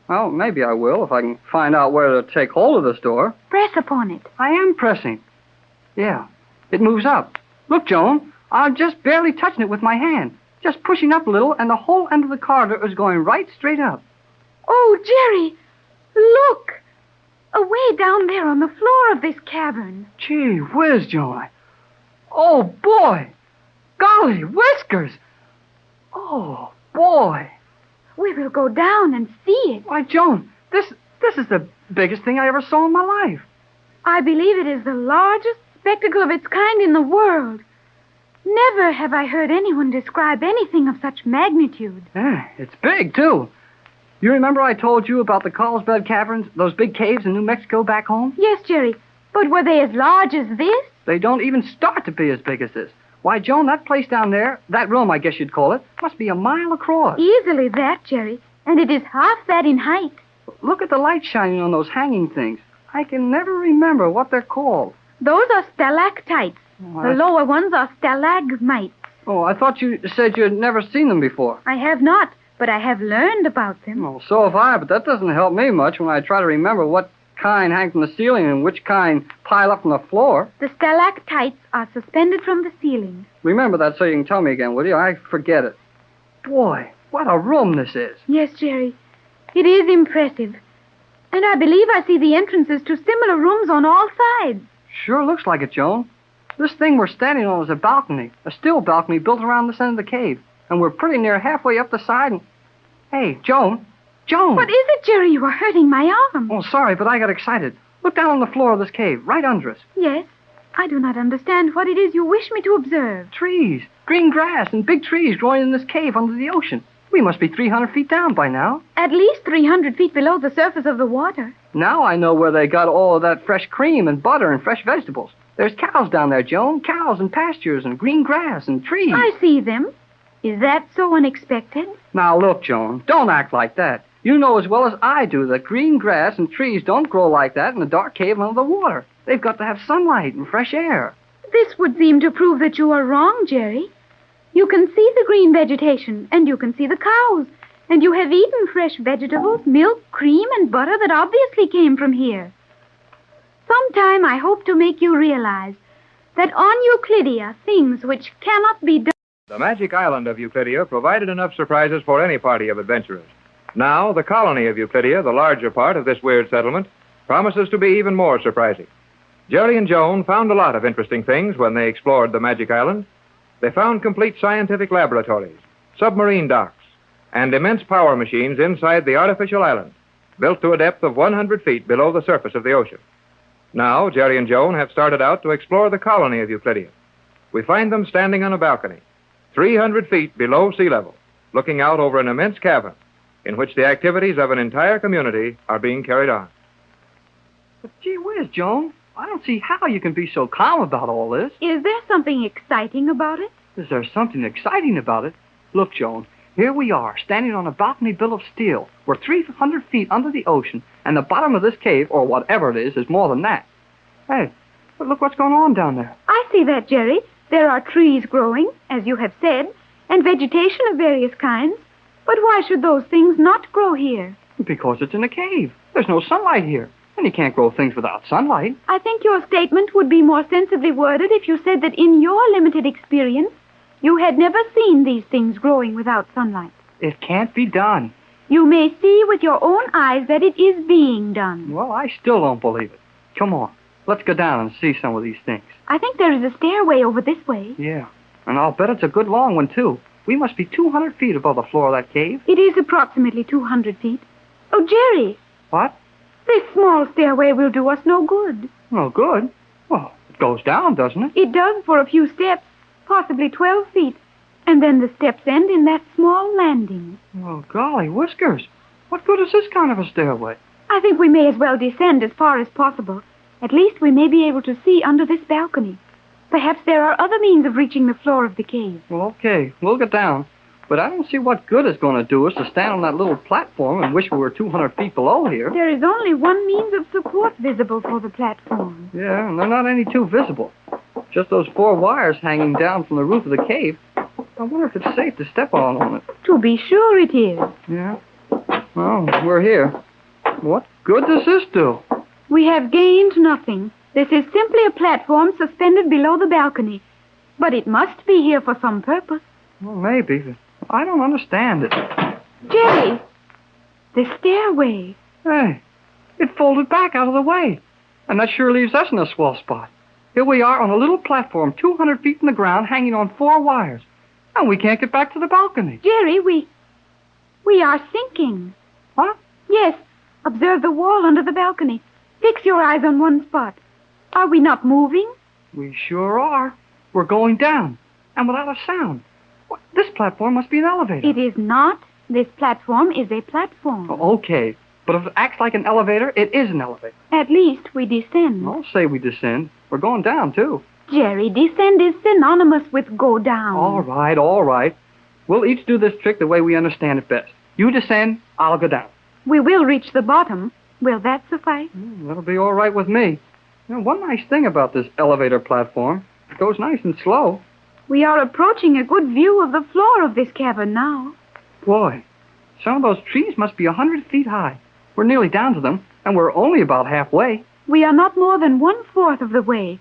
Well, maybe I will if I can find out where to take hold of this door. Press upon it. I am pressing. Yeah, it moves up. Look, Joan, I'm just barely touching it with my hand. Just pushing up a little, and the whole end of the corridor is going right straight up. Oh, Jerry, look. Away down there on the floor of this cavern. Gee whiz, Joan. Oh, boy. Golly, whiskers. Oh, boy. We will go down and see it. Why, Joan, this is the biggest thing I ever saw in my life. I believe it is the largest spectacle of its kind in the world. Never have I heard anyone describe anything of such magnitude. Yeah, it's big, too. You remember I told you about the Carlsbad Caverns, those big caves in New Mexico back home? Yes, Jerry. But were they as large as this? They don't even start to be as big as this. Why, Joan, that place down there, that room, I guess you'd call it, must be a mile across. Easily that, Jerry. And it is half that in height. Look at the light shining on those hanging things. I can never remember what they're called. Those are stalactites. The lower ones are stalagmites. Oh, I thought you said you'd never seen them before. I have not, but I have learned about them. Oh, so have I, but that doesn't help me much when I try to remember what kind hang from the ceiling and which kind pile up from the floor. The stalactites are suspended from the ceiling. Remember that so you can tell me again, will you? I forget it. Boy, what a room this is. Yes, Jerry. It is impressive. And I believe I see the entrances to similar rooms on all sides. Sure looks like it, Joan. This thing we're standing on is a balcony, a steel balcony built around the center of the cave. And we're pretty near halfway up the side and... Hey, Joan! Joan! What is it, Jerry? You are hurting my arm. Oh, sorry, but I got excited. Look down on the floor of this cave, right under us. Yes. I do not understand what it is you wish me to observe. Trees. Green grass and big trees growing in this cave under the ocean. We must be 300 feet down by now. At least 300 feet below the surface of the water. Now I know where they got all of that fresh cream and butter and fresh vegetables. There's cows down there, Joan. Cows and pastures and green grass and trees. I see them. Is that so unexpected? Now, look, Joan, don't act like that. You know as well as I do that green grass and trees don't grow like that in a dark cave under the water. They've got to have sunlight and fresh air. This would seem to prove that you are wrong, Jerry. You can see the green vegetation, and you can see the cows, and you have eaten fresh vegetables, milk, cream, and butter that obviously came from here. Sometime I hope to make you realize that on Euclidia, things which cannot be done... The magic island of Euclidia provided enough surprises for any party of adventurers. Now, the colony of Euclidia, the larger part of this weird settlement, promises to be even more surprising. Jerry and Joan found a lot of interesting things when they explored the magic island. They found complete scientific laboratories, submarine docks, and immense power machines inside the artificial island, built to a depth of 100 feet below the surface of the ocean. Now, Jerry and Joan have started out to explore the colony of Euclidia. We find them standing on a balcony, 300 feet below sea level, looking out over an immense cavern in which the activities of an entire community are being carried on. But gee whiz, Joan, I don't see how you can be so calm about all this. Is there something exciting about it? Is there something exciting about it? Look, Joan, here we are, standing on a balcony built of steel. We're 300 feet under the ocean, and the bottom of this cave, or whatever it is more than that. Hey, but look what's going on down there. I see that, Jerry. There are trees growing, as you have said, and vegetation of various kinds. But why should those things not grow here? Because it's in a cave. There's no sunlight here, and you can't grow things without sunlight. I think your statement would be more sensibly worded if you said that in your limited experience, you had never seen these things growing without sunlight. It can't be done. You may see with your own eyes that it is being done. Well, I still don't believe it. Come on, let's go down and see some of these things. I think there is a stairway over this way. Yeah, and I'll bet it's a good long one, too. We must be 200 feet above the floor of that cave. It is approximately 200 feet. Oh, Jerry. What? This small stairway will do us no good. No good? Well, it goes down, doesn't it? It does for a few steps, possibly 12 feet. And then the steps end in that small landing. Oh, golly, whiskers. What good is this kind of a stairway? I think we may as well descend as far as possible. At least we may be able to see under this balcony. Perhaps there are other means of reaching the floor of the cave. Well, okay, we'll get down. But I don't see what good it's going to do us to stand on that little platform and wish we were 200 feet below here. There is only one means of support visible for the platform. Yeah, and they're not any too visible. Just those 4 wires hanging down from the roof of the cave. I wonder if it's safe to step on it. To be sure it is. Yeah. Well, we're here. What good does this do? We have gained nothing. This is simply a platform suspended below the balcony. But it must be here for some purpose. Well, maybe, but I don't understand it. Jerry! The stairway. Hey, It folded back out of the way. And that sure leaves us in a swell spot. Here we are on a little platform 200 feet from the ground hanging on 4 wires. And we can't get back to the balcony. Jerry, we are sinking. Huh? Yes. Observe the wall under the balcony. Fix your eyes on one spot. Are we not moving? We sure are. We're going down. And without a sound. What? This platform must be an elevator. It is not. This platform is a platform. Oh, okay. But if it acts like an elevator, it is an elevator. At least we descend. I'll say we descend. We're going down, too. Jerry, descend is synonymous with go down. All right. We'll each do this trick the way we understand it best. You descend, I'll go down. We will reach the bottom. Will that suffice? That'll be all right with me. You know, one nice thing about this elevator platform, it goes nice and slow. We are approaching a good view of the floor of this cavern now. Boy, some of those trees must be 100 feet high. We're nearly down to them, and we're only about halfway. We are not more than 1/4 of the way.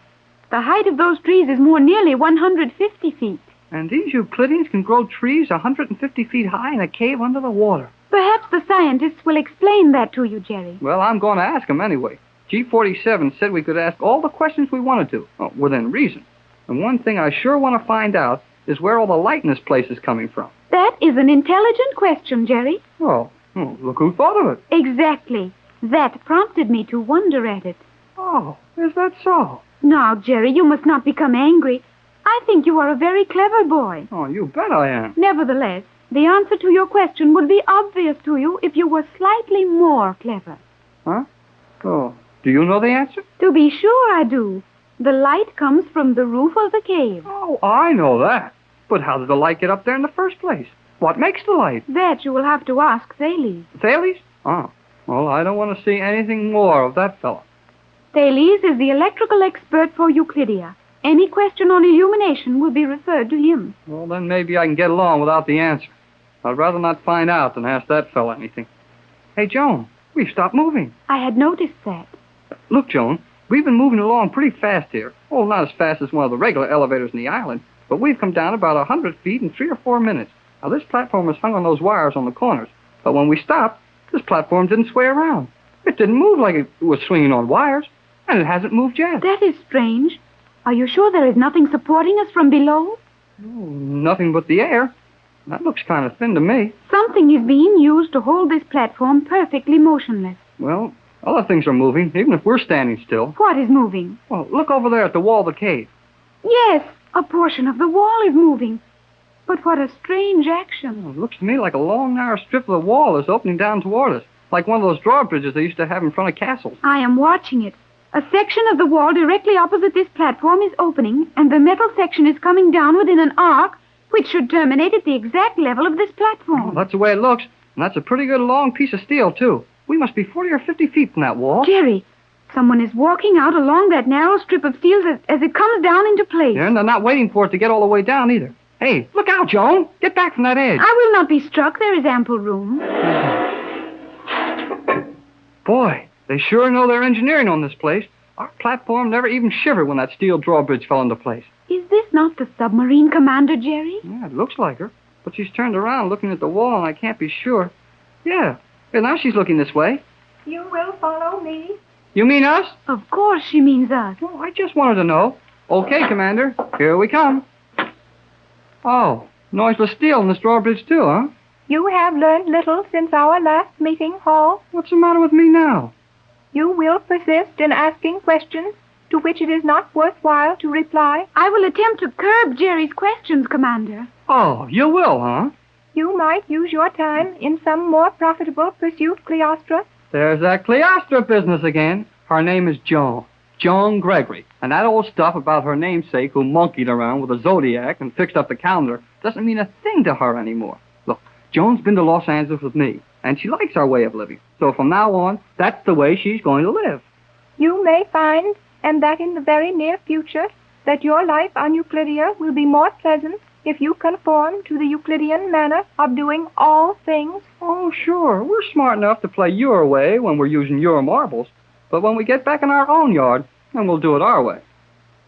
The height of those trees is more nearly 150 feet. And these Euclideans can grow trees 150 feet high in a cave under the water. Perhaps the scientists will explain that to you, Jerry. Well, I'm going to ask them anyway. G47 said we could ask all the questions we wanted to, within reason. And one thing I sure want to find out is where all the light in this place is coming from. That is an intelligent question, Jerry. Oh, look who thought of it. Exactly. That prompted me to wonder at it. Oh, is that so? Now, Jerry, you must not become angry. I think you are a very clever boy. Oh, you bet I am. Nevertheless, the answer to your question would be obvious to you if you were slightly more clever. Huh? Oh, do you know the answer? To be sure I do. The light comes from the roof of the cave. Oh, I know that. But how did the light get up there in the first place? What makes the light? That you will have to ask Thales. Thales? Oh, well, I don't want to see anything more of that fellow. Thales is the electrical expert for Euclidia. Any question on illumination will be referred to him. Well, then maybe I can get along without the answer. I'd rather not find out than ask that fellow anything. Hey, Joan, we've stopped moving. I had noticed that. Look, Joan, we've been moving along pretty fast here. Oh, not as fast as one of the regular elevators in the island, but we've come down about 100 feet in 3 or 4 minutes. Now, this platform was hung on those wires on the corners, but when we stopped, this platform didn't sway around. It didn't move like it was swinging on wires, and it hasn't moved yet. That is strange. Are you sure there is nothing supporting us from below? Oh, nothing but the air. That looks kind of thin to me. Something is being used to hold this platform perfectly motionless. Well, other things are moving, even if we're standing still. What is moving? Well, look over there at the wall of the cave. Yes, a portion of the wall is moving. But what a strange action. Well, it looks to me like a long, narrow strip of the wall is opening down toward us, like one of those drawbridges they used to have in front of castles. I am watching it. A section of the wall directly opposite this platform is opening, and the metal section is coming down within an arc, which should terminate at the exact level of this platform. Oh, that's the way it looks, and that's a pretty good long piece of steel, too. We must be 40 or 50 feet from that wall. Jerry, someone is walking out along that narrow strip of steel as it comes down into place. Yeah, and they're not waiting for it to get all the way down, either. Hey, look out, Joan. Get back from that edge. I will not be struck. There is ample room. Boy, they sure know their engineering on this place. Our platform never even shivered when that steel drawbridge fell into place. Is this not the submarine commander, Jerry? Yeah, it looks like her. But she's turned around looking at the wall, and I can't be sure. Yeah, now she's looking this way. You will follow me? You mean us? Of course she means us. Well, I just wanted to know. Okay, Commander. Here we come. Oh, noiseless steel in this drawbridge, too, huh? You have learned little since our last meeting, Hall. What's the matter with me now? You will persist in asking questions to which it is not worthwhile to reply. I will attempt to curb Jerry's questions, Commander. Oh, you will, huh? You might use your time in some more profitable pursuit, Cleostra. There's that Cleostra business again. Her name is Joan Gregory. And that old stuff about her namesake who monkeyed around with a zodiac and fixed up the calendar doesn't mean a thing to her anymore. Look, Joan's been to Los Angeles with me, and she likes our way of living. So from now on, that's the way she's going to live. You may find, and that in the very near future, that your life on Euclidia will be more pleasant if you conform to the Euclidean manner of doing all things. Oh, sure. We're smart enough to play your way when we're using your marbles. But when we get back in our own yard, then we'll do it our way.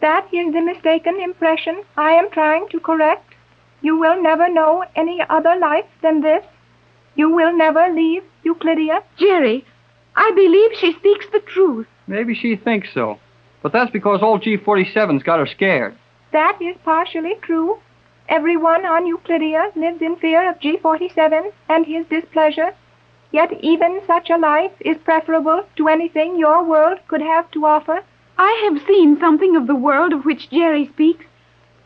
That is the mistaken impression I am trying to correct. You will never know any other life than this. You will never leave Euclidia. Jerry, I believe she speaks the truth. Maybe she thinks so. But that's because old G47's got her scared. That is partially true. Everyone on Euclidia lives in fear of G47 and his displeasure. Yet even such a life is preferable to anything your world could have to offer. I have seen something of the world of which Jerry speaks.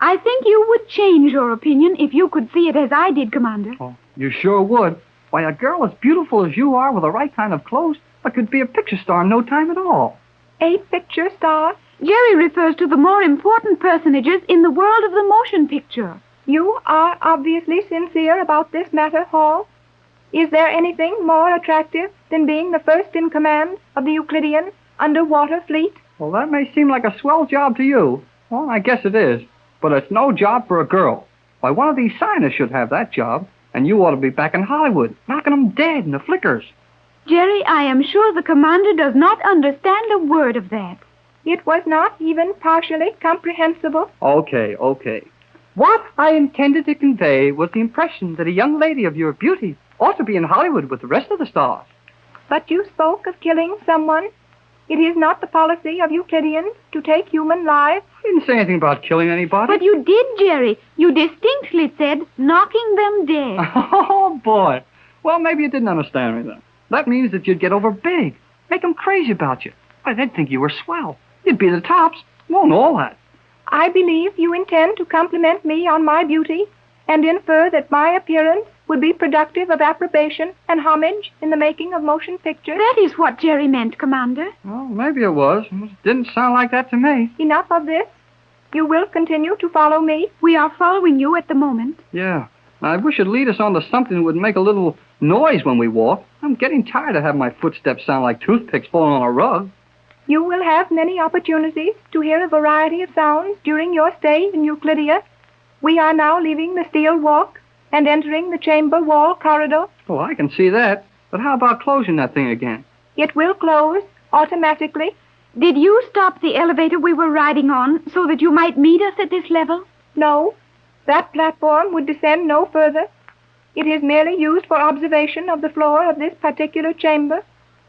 I think you would change your opinion if you could see it as I did, Commander. Oh, you sure would. Why, a girl as beautiful as you are with the right kind of clothes, I could be a picture star in no time at all. A picture star? Jerry refers to the more important personages in the world of the motion picture. You are obviously sincere about this matter, Hall. Is there anything more attractive than being the first in command of the Euclidean underwater fleet? Well, that may seem like a swell job to you. Well, I guess it is. But it's no job for a girl. Why, one of these scientists should have that job, and you ought to be back in Hollywood, knocking them dead in the flickers. Jerry, I am sure the commander does not understand a word of that. It was not even partially comprehensible. Okay. What I intended to convey was the impression that a young lady of your beauty ought to be in Hollywood with the rest of the stars. But you spoke of killing someone. It is not the policy of Euclideans to take human lives. I didn't say anything about killing anybody. But you did, Jerry. You distinctly said knocking them dead. Oh, boy. Well, maybe you didn't understand me then. That means that you'd get over big, make them crazy about you. Why, they'd think you were swell. You'd be the tops. Won't all that. I believe you intend to compliment me on my beauty and infer that my appearance would be productive of approbation and homage in the making of motion pictures. That is what Jerry meant, Commander. Well, maybe it was. It didn't sound like that to me. Enough of this. You will continue to follow me. We are following you at the moment. Yeah. I wish you'd lead us on to something that would make a little noise when we walk. I'm getting tired of having my footsteps sound like toothpicks falling on a rug. You will have many opportunities to hear a variety of sounds during your stay in Euclidia. We are now leaving the steel walk and entering the chamber wall corridor. Oh, I can see that. But how about closing that thing again? It will close automatically. Did you stop the elevator we were riding on so that you might meet us at this level? No. That platform would descend no further. It is merely used for observation of the floor of this particular chamber.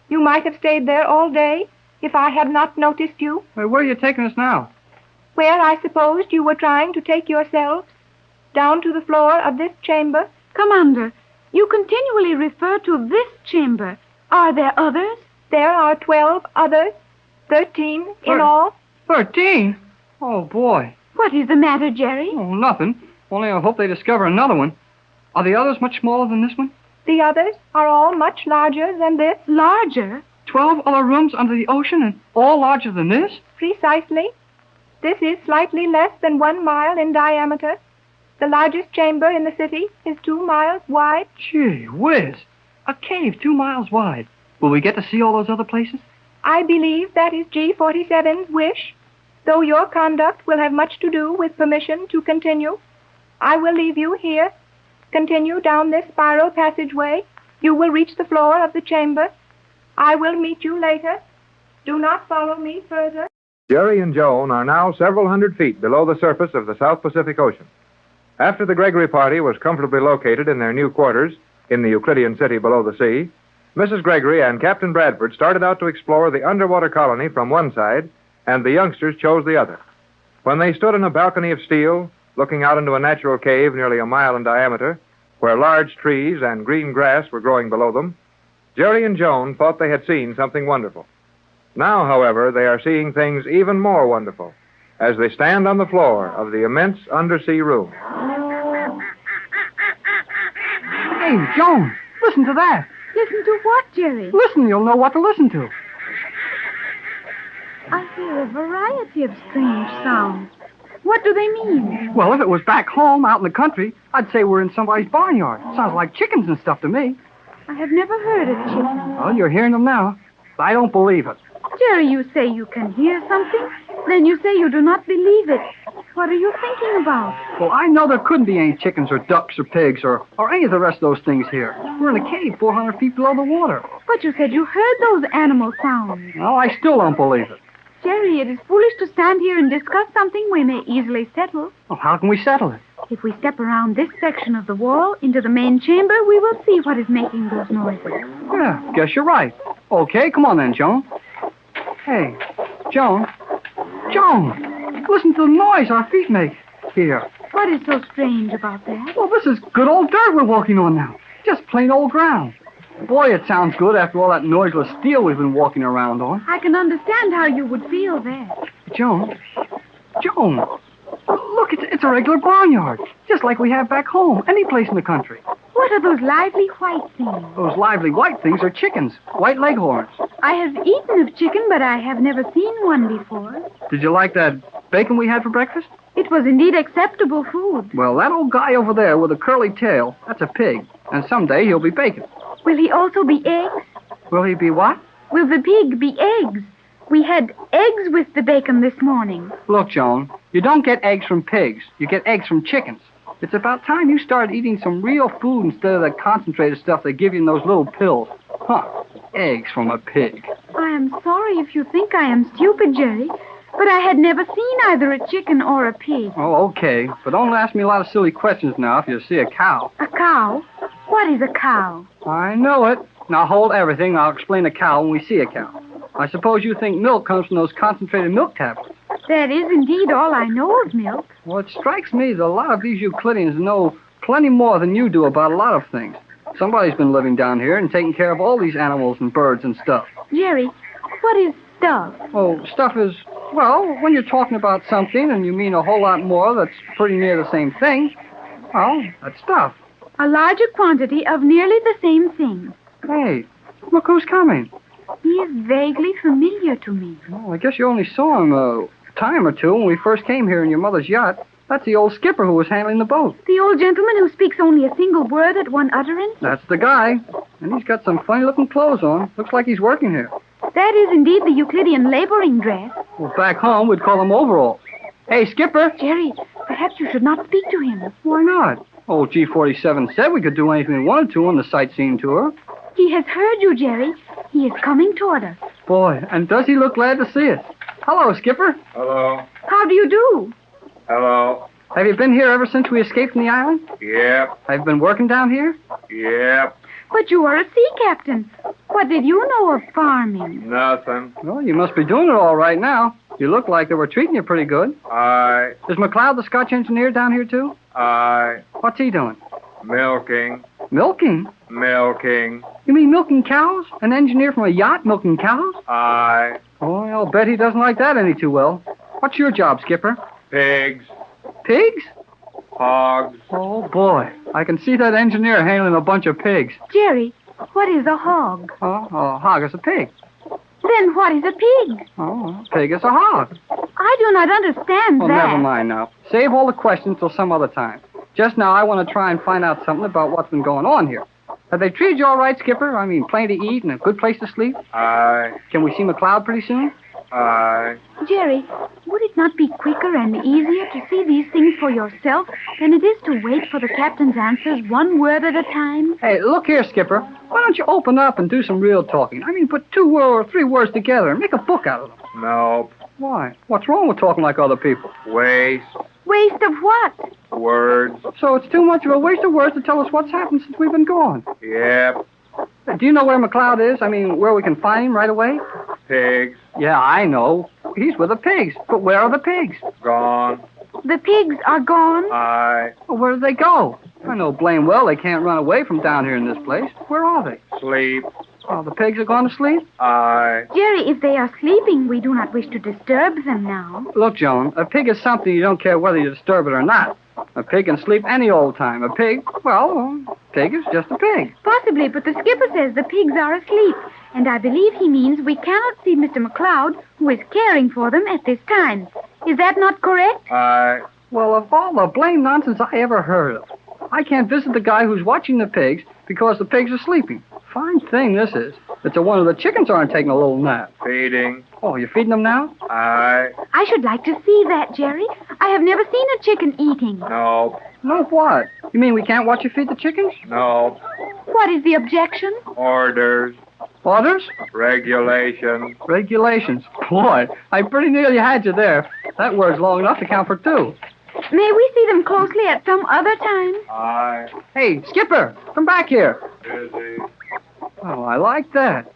You might have stayed there all day if I had not noticed you. Where are you taking us now? Where I supposed you were trying to take yourselves. Down to the floor of this chamber. Commander, you continually refer to this chamber. Are there others? There are 12 others. 13 in all. 13? Oh, boy. What is the matter, Jerry? Oh, nothing. Only I hope they discover another one. Are the others much smaller than this one? The others are all much larger than this. Larger? 12 other rooms under the ocean and all larger than this? Precisely. This is slightly less than 1 mile in diameter. The largest chamber in the city is 2 miles wide. Gee whiz. A cave 2 miles wide. Will we get to see all those other places? I believe that is G47's wish. Though your conduct will have much to do with permission to continue, I will leave you here. Continue down this spiral passageway. You will reach the floor of the chamber. I will meet you later. Do not follow me further. Jerry and Joan are now several hundred feet below the surface of the South Pacific Ocean. After the Gregory party was comfortably located in their new quarters in the Euclidean city below the sea, Mrs. Gregory and Captain Bradford started out to explore the underwater colony from one side, and the youngsters chose the other. When they stood on a balcony of steel, looking out into a natural cave nearly a mile in diameter, where large trees and green grass were growing below them, Jerry and Joan thought they had seen something wonderful. Now, however, they are seeing things even more wonderful as they stand on the floor of the immense undersea room. Hey, Joan, listen to that. Listen to what, Jerry? Listen, you'll know what to listen to. I hear a variety of strange sounds. What do they mean? Well, if it was back home, out in the country, I'd say we're in somebody's barnyard. Sounds like chickens and stuff to me. I have never heard of chickens. Well, you're hearing them now. I don't believe it. Jerry, you say you can hear something, then you say you do not believe it. What are you thinking about? Well, I know there couldn't be any chickens or ducks or pigs or any of the rest of those things here. We're in a cave 400 feet below the water. But you said you heard those animal sounds. Well, I still don't believe it. Jerry, it is foolish to stand here and discuss something we may easily settle. Well, how can we settle it? If we step around this section of the wall into the main chamber, we will see what is making those noises. Yeah, guess you're right. Okay, come on then, Joan. Hey, Joan. Joan, listen to the noise our feet make here. What is so strange about that? Well, this is good old dirt we're walking on now. Just plain old ground. Boy, it sounds good after all that noiseless steel we've been walking around on. I can understand how you would feel that. Joan, look, it's a regular barnyard, just like we have back home, any place in the country. What are those lively white things? Those lively white things are chickens, white leghorns. I have eaten of chicken, but I have never seen one before. Did you like that bacon we had for breakfast? It was indeed acceptable food. Well, that old guy over there with a curly tail, that's a pig, and someday he'll be bacon. Will he also be eggs? Will he be what? Will the pig be eggs? We had eggs with the bacon this morning. Look, Joan, you don't get eggs from pigs. You get eggs from chickens. It's about time you started eating some real food instead of that concentrated stuff they give you in those little pills. Huh, eggs from a pig. I am sorry if you think I am stupid, Jerry, but I had never seen either a chicken or a pig. Oh, okay, but don't ask me a lot of silly questions now if you see a cow. A cow? What is a cow? I know it. Now hold everything. I'll explain a cow when we see a cow. I suppose you think milk comes from those concentrated milk tablets. That is indeed all I know of milk. Well, it strikes me that a lot of these Euclideans know plenty more than you do about a lot of things. Somebody's been living down here and taking care of all these animals and birds and stuff. Jerry, what is stuff? Oh, stuff is, well, when you're talking about something and you mean a whole lot more that's pretty near the same thing, well, that's stuff. A larger quantity of nearly the same thing. Hey, look who's coming. He is vaguely familiar to me. Well, I guess you only saw him a time or two when we first came here in your mother's yacht. That's the old skipper who was handling the boat. The old gentleman who speaks only a single word at one utterance? That's the guy. And he's got some funny-looking clothes on. Looks like he's working here. That is indeed the Euclidean laboring dress. Well, back home, we'd call them overalls. Hey, Skipper! Jerry, perhaps you should not speak to him. Why not? Old G47 said we could do anything we wanted to on the sightseeing tour. He has heard you, Jerry. He is coming toward us. Boy, and does he look glad to see us. Hello, Skipper. Hello. How do you do? Hello. Have you been here ever since we escaped from the island? Yep. Have you been working down here? Yep. But you are a sea captain. What did you know of farming? Nothing. Well, you must be doing it all right now. You look like they were treating you pretty good. Aye. Is McLeod the Scotch engineer down here, too? Aye. What's he doing? Milking. Milking? Milking. You mean milking cows? An engineer from a yacht milking cows? Aye. Oh, I'll bet he doesn't like that any too well. What's your job, Skipper? Pigs. Pigs? Hogs. Oh, boy. I can see that engineer handling a bunch of pigs. Jerry, what is a hog? Oh, a hog is a pig. Then what is a pig? Oh, a pig is a hog. I do not understand Well, that. never mind now. Save all the questions till some other time. Just now, I want to try and find out something about what's been going on here. Have they treated you all right, Skipper? I mean, plenty to eat and a good place to sleep? Aye. Can we see McLeod pretty soon? Aye. Jerry, would it not be quicker and easier to see these things for yourself than it is to wait for the captain's answers one word at a time? Hey, look here, Skipper. Why don't you open up and do some real talking? I mean, put 2 or 3 words together and make a book out of them. Nope. Why? What's wrong with talking like other people? Waste. Waste of what? Words. So it's too much of a waste of words to tell us what's happened since we've been gone. Yep. Do you know where McLeod is? I mean, where we can find him right away? Pigs. Yeah, I know. He's with the pigs. But where are the pigs? Gone. The pigs are gone? Aye. Well, where did they go? I know blame well they can't run away from down here in this place. Where are they? Sleep. Oh, the pigs are gone to sleep? Aye. Jerry, if they are sleeping, we do not wish to disturb them now. Look, Joan, a pig is something you don't care whether you disturb it or not. A pig can sleep any old time. A pig, well, a pig is just a pig. Possibly, but the skipper says the pigs are asleep. And I believe he means we cannot see Mr. McLeod, who is caring for them at this time. Is that not correct? Aye. Well, of all the blame nonsense I ever heard of, I can't visit the guy who's watching the pigs because the pigs are sleeping. Fine thing this is. It's a wonder the chickens aren't taking a little nap. Feeding. Oh, you're feeding them now? Aye. I should like to see that, Jerry. I have never seen a chicken eating. Nope. No, what? You mean we can't watch you feed the chickens? Nope. What is the objection? Orders. Orders? Regulations. Regulations. Boy, I pretty nearly had you there. That word's long enough to count for 2. May we see them closely at some other time? Aye. Hey, Skipper, come back here. Busy. Oh, I like that.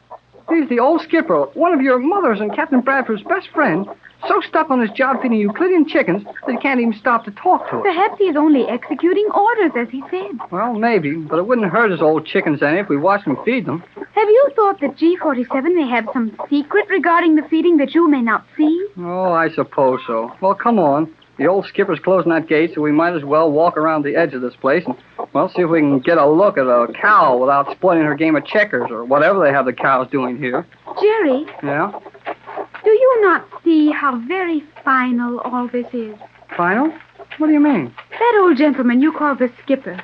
He's the old skipper, one of your mother's and Captain Bradford's best friend, so stuck on his job feeding Euclidean chickens that he can't even stop to talk to us. Perhaps he is only executing orders, as he said. Well, maybe, but it wouldn't hurt his old chickens any if we watched him feed them. Have you thought that G47 may have some secret regarding the feeding that you may not see? Oh, I suppose so. Well, come on. The old skipper's closing that gate, so we might as well walk around the edge of this place and, well, see if we can get a look at a cow without spoiling her game of checkers or whatever they have the cows doing here. Jerry, Yeah? do you not see how very final all this is? Final? What do you mean? That old gentleman you call the skipper,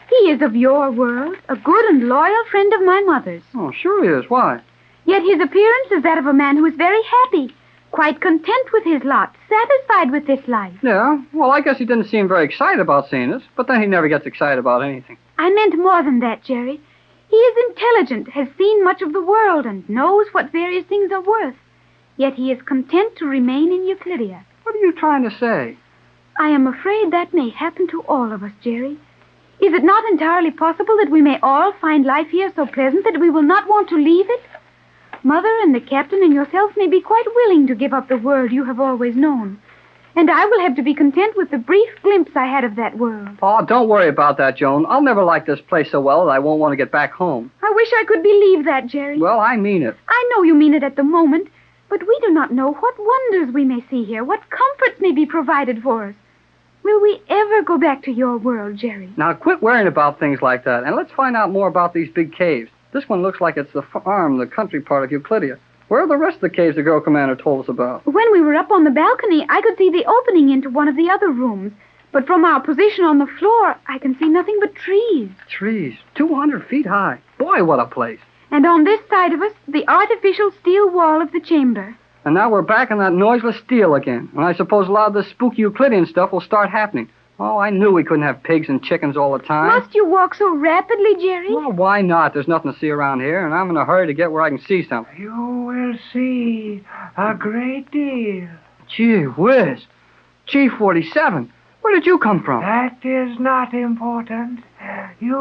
he is of your world, a good and loyal friend of my mother's. Oh, sure he is. Why? Yet his appearance is that of a man who is very happy, quite content with his lot, satisfied with this life. Yeah? Well, I guess he didn't seem very excited about seeing us, but then he never gets excited about anything. I meant more than that, Jerry. He is intelligent, has seen much of the world, and knows what various things are worth. Yet he is content to remain in Euclidia. What are you trying to say? I am afraid that may happen to all of us, Jerry. Is it not entirely possible that we may all find life here so pleasant that we will not want to leave it? Mother and the captain and yourself may be quite willing to give up the world you have always known. And I will have to be content with the brief glimpse I had of that world. Oh, don't worry about that, Joan. I'll never like this place so well that I won't want to get back home. I wish I could believe that, Jerry. Well, I mean it. I know you mean it at the moment, but we do not know what wonders we may see here, what comforts may be provided for us. Will we ever go back to your world, Jerry? Now, quit worrying about things like that, and let's find out more about these big caves. This one looks like it's the farm, the country part of Euclidia. Where are the rest of the caves the girl commander told us about? When we were up on the balcony, I could see the opening into one of the other rooms. But from our position on the floor, I can see nothing but trees. Trees. 200 feet high. Boy, what a place. And on this side of us, the artificial steel wall of the chamber. And now we're back in that noiseless steel again. And I suppose a lot of this spooky Euclidean stuff will start happening. Oh, I knew we couldn't have pigs and chickens all the time. Must you walk so rapidly, Jerry? Well, why not? There's nothing to see around here, and I'm in a hurry to get where I can see something. You will see a great deal. Gee whiz. G47. Where did you come from? That is not important. You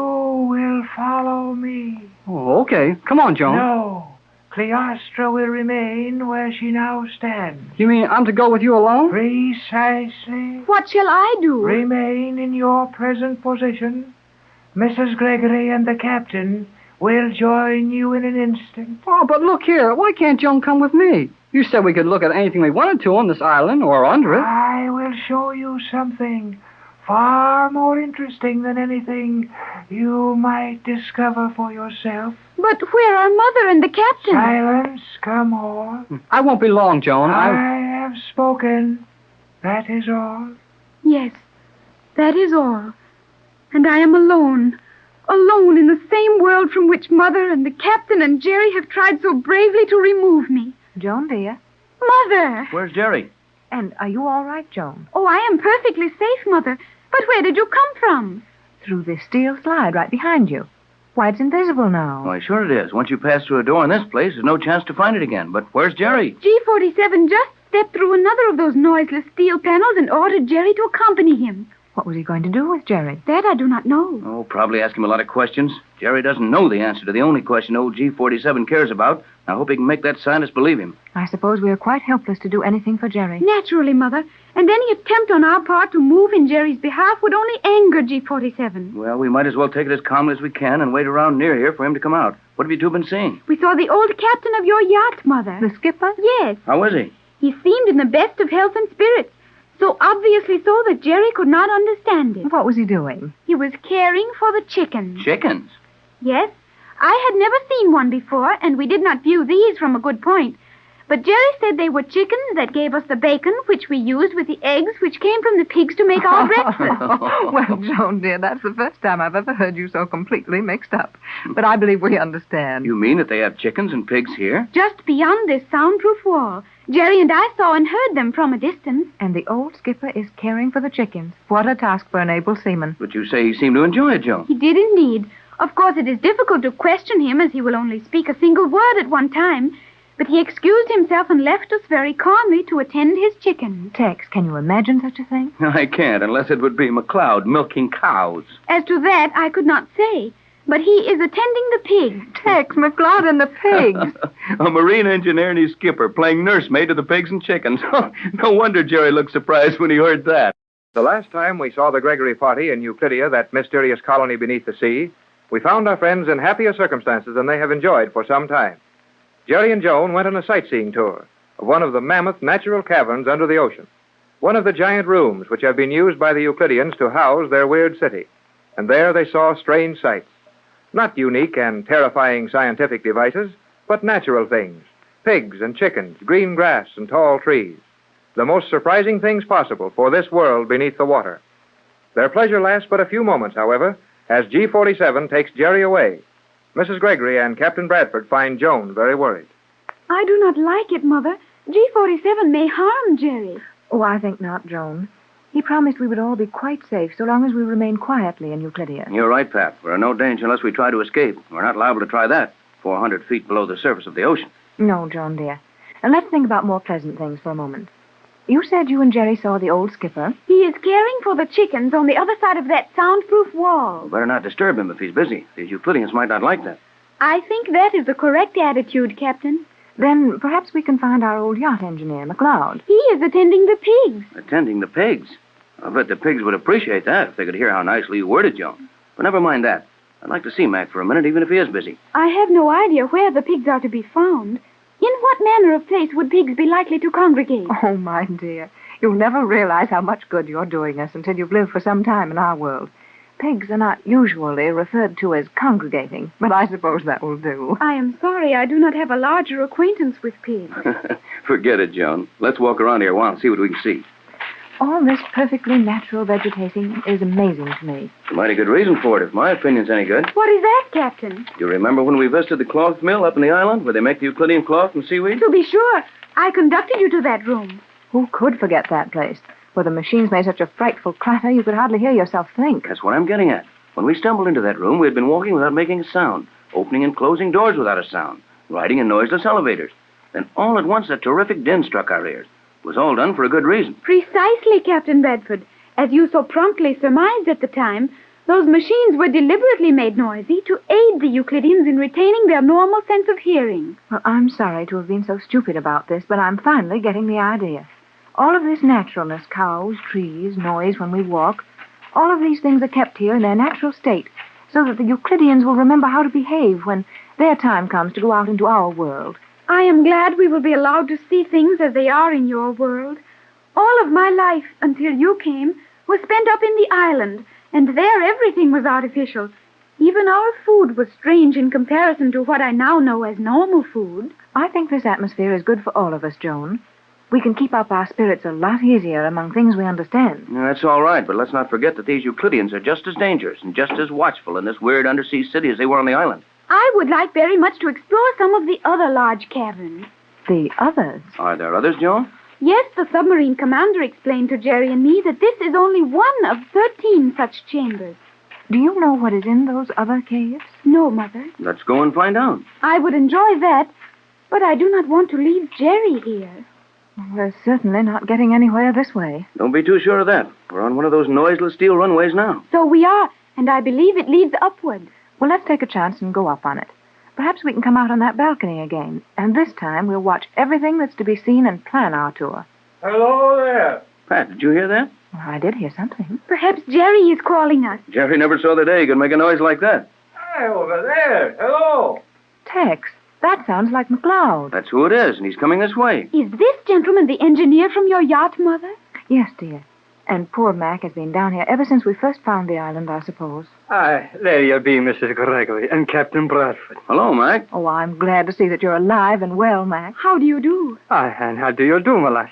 will follow me. Oh, okay. Come on, Joan. No. Cleostra will remain where she now stands. You mean I'm to go with you alone? Precisely. What shall I do? Remain in your present position. Mrs. Gregory and the captain will join you in an instant. Oh, but look here. Why can't Joan come with me? You said we could look at anything we wanted to on this island or under it. I will show you something far more interesting than anything you might discover for yourself. But where are Mother and the captain? Silence, come on. I won't be long, Joan. I have spoken. That is all. Yes, that is all. And I am alone. Alone in the same world from which Mother and the captain and Jerry have tried so bravely to remove me. Joan, dear. Mother! Where's Jerry? And are you all right, Joan? Oh, I am perfectly safe, Mother. But where did you come from? Through this steel slide right behind you. Why, it's invisible now. Why, sure it is. Once you pass through a door in this place, there's no chance to find it again. But where's Jerry? G47 just stepped through another of those noiseless steel panels and ordered Jerry to accompany him. What was he going to do with Jerry? That I do not know. Oh, probably ask him a lot of questions. Jerry doesn't know the answer to the only question old G47 cares about. I hope he can make that scientist believe him. I suppose we are quite helpless to do anything for Jerry. Naturally, Mother. And any attempt on our part to move in Jerry's behalf would only anger G47. Well, we might as well take it as calmly as we can and wait around near here for him to come out. What have you two been seeing? We saw the old captain of your yacht, Mother. The skipper? Yes. How is he? He seemed in the best of health and spirits. So obviously so that Jerry could not understand it. What was he doing? He was caring for the chickens. Chickens? Yes. I had never seen one before, and we did not view these from a good point. But Jerry said they were chickens that gave us the bacon, which we used with the eggs, which came from the pigs to make our breakfast. Well, Joan, dear, that's the first time I've ever heard you so completely mixed up. But I believe we understand. You mean that they have chickens and pigs here? Just beyond this soundproof wall. Jerry and I saw and heard them from a distance. And the old skipper is caring for the chickens. What a task for an able seaman. But you say he seemed to enjoy it, Joan. He did indeed. Of course, it is difficult to question him, as he will only speak a single word at one time. But he excused himself and left us very calmly to attend his chickens. Tex, can you imagine such a thing? I can't, unless it would be McLeod milking cows. As to that, I could not say. but he is attending the pigs. Tex, McLeod, and the pigs. A marine engineer and his skipper playing nursemaid to the pigs and chickens. No wonder Jerry looked surprised when he heard that. The last time we saw the Gregory party in Euclidia, that mysterious colony beneath the sea, we found our friends in happier circumstances than they have enjoyed for some time. Jerry and Joan went on a sightseeing tour of one of the mammoth natural caverns under the ocean, one of the giant rooms which have been used by the Euclideans to house their weird city. And there they saw strange sights. Not unique and terrifying scientific devices, but natural things. Pigs and chickens, green grass and tall trees. The most surprising things possible for this world beneath the water. Their pleasure lasts but a few moments, however, as G-47 takes Jerry away. Mrs. Gregory and Captain Bradford find Joan very worried. I do not like it, Mother. G-47 may harm Jerry. Oh, I think not, Joan. He promised we would all be quite safe so long as we remain quietly in Euclidia. You're right, Pat. We're in no danger unless we try to escape. We're not liable to try that 400 feet below the surface of the ocean. No, Joan, dear. And let's think about more pleasant things for a moment. You said you and Jerry saw the old skipper. He is caring for the chickens on the other side of that soundproof wall. We better not disturb him if he's busy. These Euclideans might not like that. I think that is the correct attitude, Captain. Then perhaps we can find our old yacht engineer, McLeod. He is attending the pigs. Attending the pigs? I bet the pigs would appreciate that if they could hear how nicely you worded, Joan. But never mind that. I'd like to see Mac for a minute, even if he is busy. I have no idea where the pigs are to be found. In what manner of place would pigs be likely to congregate? Oh, my dear. You'll never realize how much good you're doing us until you've lived for some time in our world. Pigs are not usually referred to as congregating, but I suppose that will do. I am sorry I do not have a larger acquaintance with pigs. Forget it, Joan. Let's walk around here a while and see what we can see. All this perfectly natural vegetation is amazing to me. There's a mighty good reason for it, if my opinion's any good. What is that, Captain? Do you remember when we visited the cloth mill up in the island where they make the Euclidean cloth and seaweed? To be sure. I conducted you to that room. Who could forget that place? Where the machines made such a frightful clatter you could hardly hear yourself think. That's what I'm getting at. When we stumbled into that room, we had been walking without making a sound, opening and closing doors without a sound, riding in noiseless elevators. Then all at once a terrific din struck our ears. It was all done for a good reason. Precisely, Captain Bradford. As you so promptly surmised at the time, those machines were deliberately made noisy to aid the Euclideans in retaining their normal sense of hearing. Well, I'm sorry to have been so stupid about this, but I'm finally getting the idea. All of this naturalness, cows, trees, noise when we walk, all of these things are kept here in their natural state so that the Euclideans will remember how to behave when their time comes to go out into our world. I am glad we will be allowed to see things as they are in your world. All of my life, until you came, was spent up in the island, and there everything was artificial. Even our food was strange in comparison to what I now know as normal food. I think this atmosphere is good for all of us, Joan. We can keep up our spirits a lot easier among things we understand. Yeah, that's all right, but let's not forget that these Euclideans are just as dangerous and just as watchful in this weird undersea city as they were on the island. I would like very much to explore some of the other large caverns. The others? Are there others, Joan? Yes, the submarine commander explained to Jerry and me that this is only one of 13 such chambers. Do you know what is in those other caves? No, Mother. Let's go and find out. I would enjoy that, but I do not want to leave Jerry here. We're certainly not getting anywhere this way. Don't be too sure of that. We're on one of those noiseless steel runways now. So we are, and I believe it leads upward. Well, let's take a chance and go up on it. Perhaps we can come out on that balcony again, and this time we'll watch everything that's to be seen and plan our tour. Hello there. Pat, did you hear that? Well, I did hear something. Perhaps Jerry is calling us. Jerry never saw the day he could make a noise like that. Hi, over there. Hello. Tex, that sounds like McLeod. That's who it is, and he's coming this way. Is this gentleman the engineer from your yacht, Mother? Yes, dear. And poor Mac has been down here ever since we first found the island, I suppose. Aye, there you'll be, Mrs. Gregory, and Captain Bradford. Hello, Mac. Oh, I'm glad to see that you're alive and well, Mac. How do you do? Aye, and how do you do, my lassie?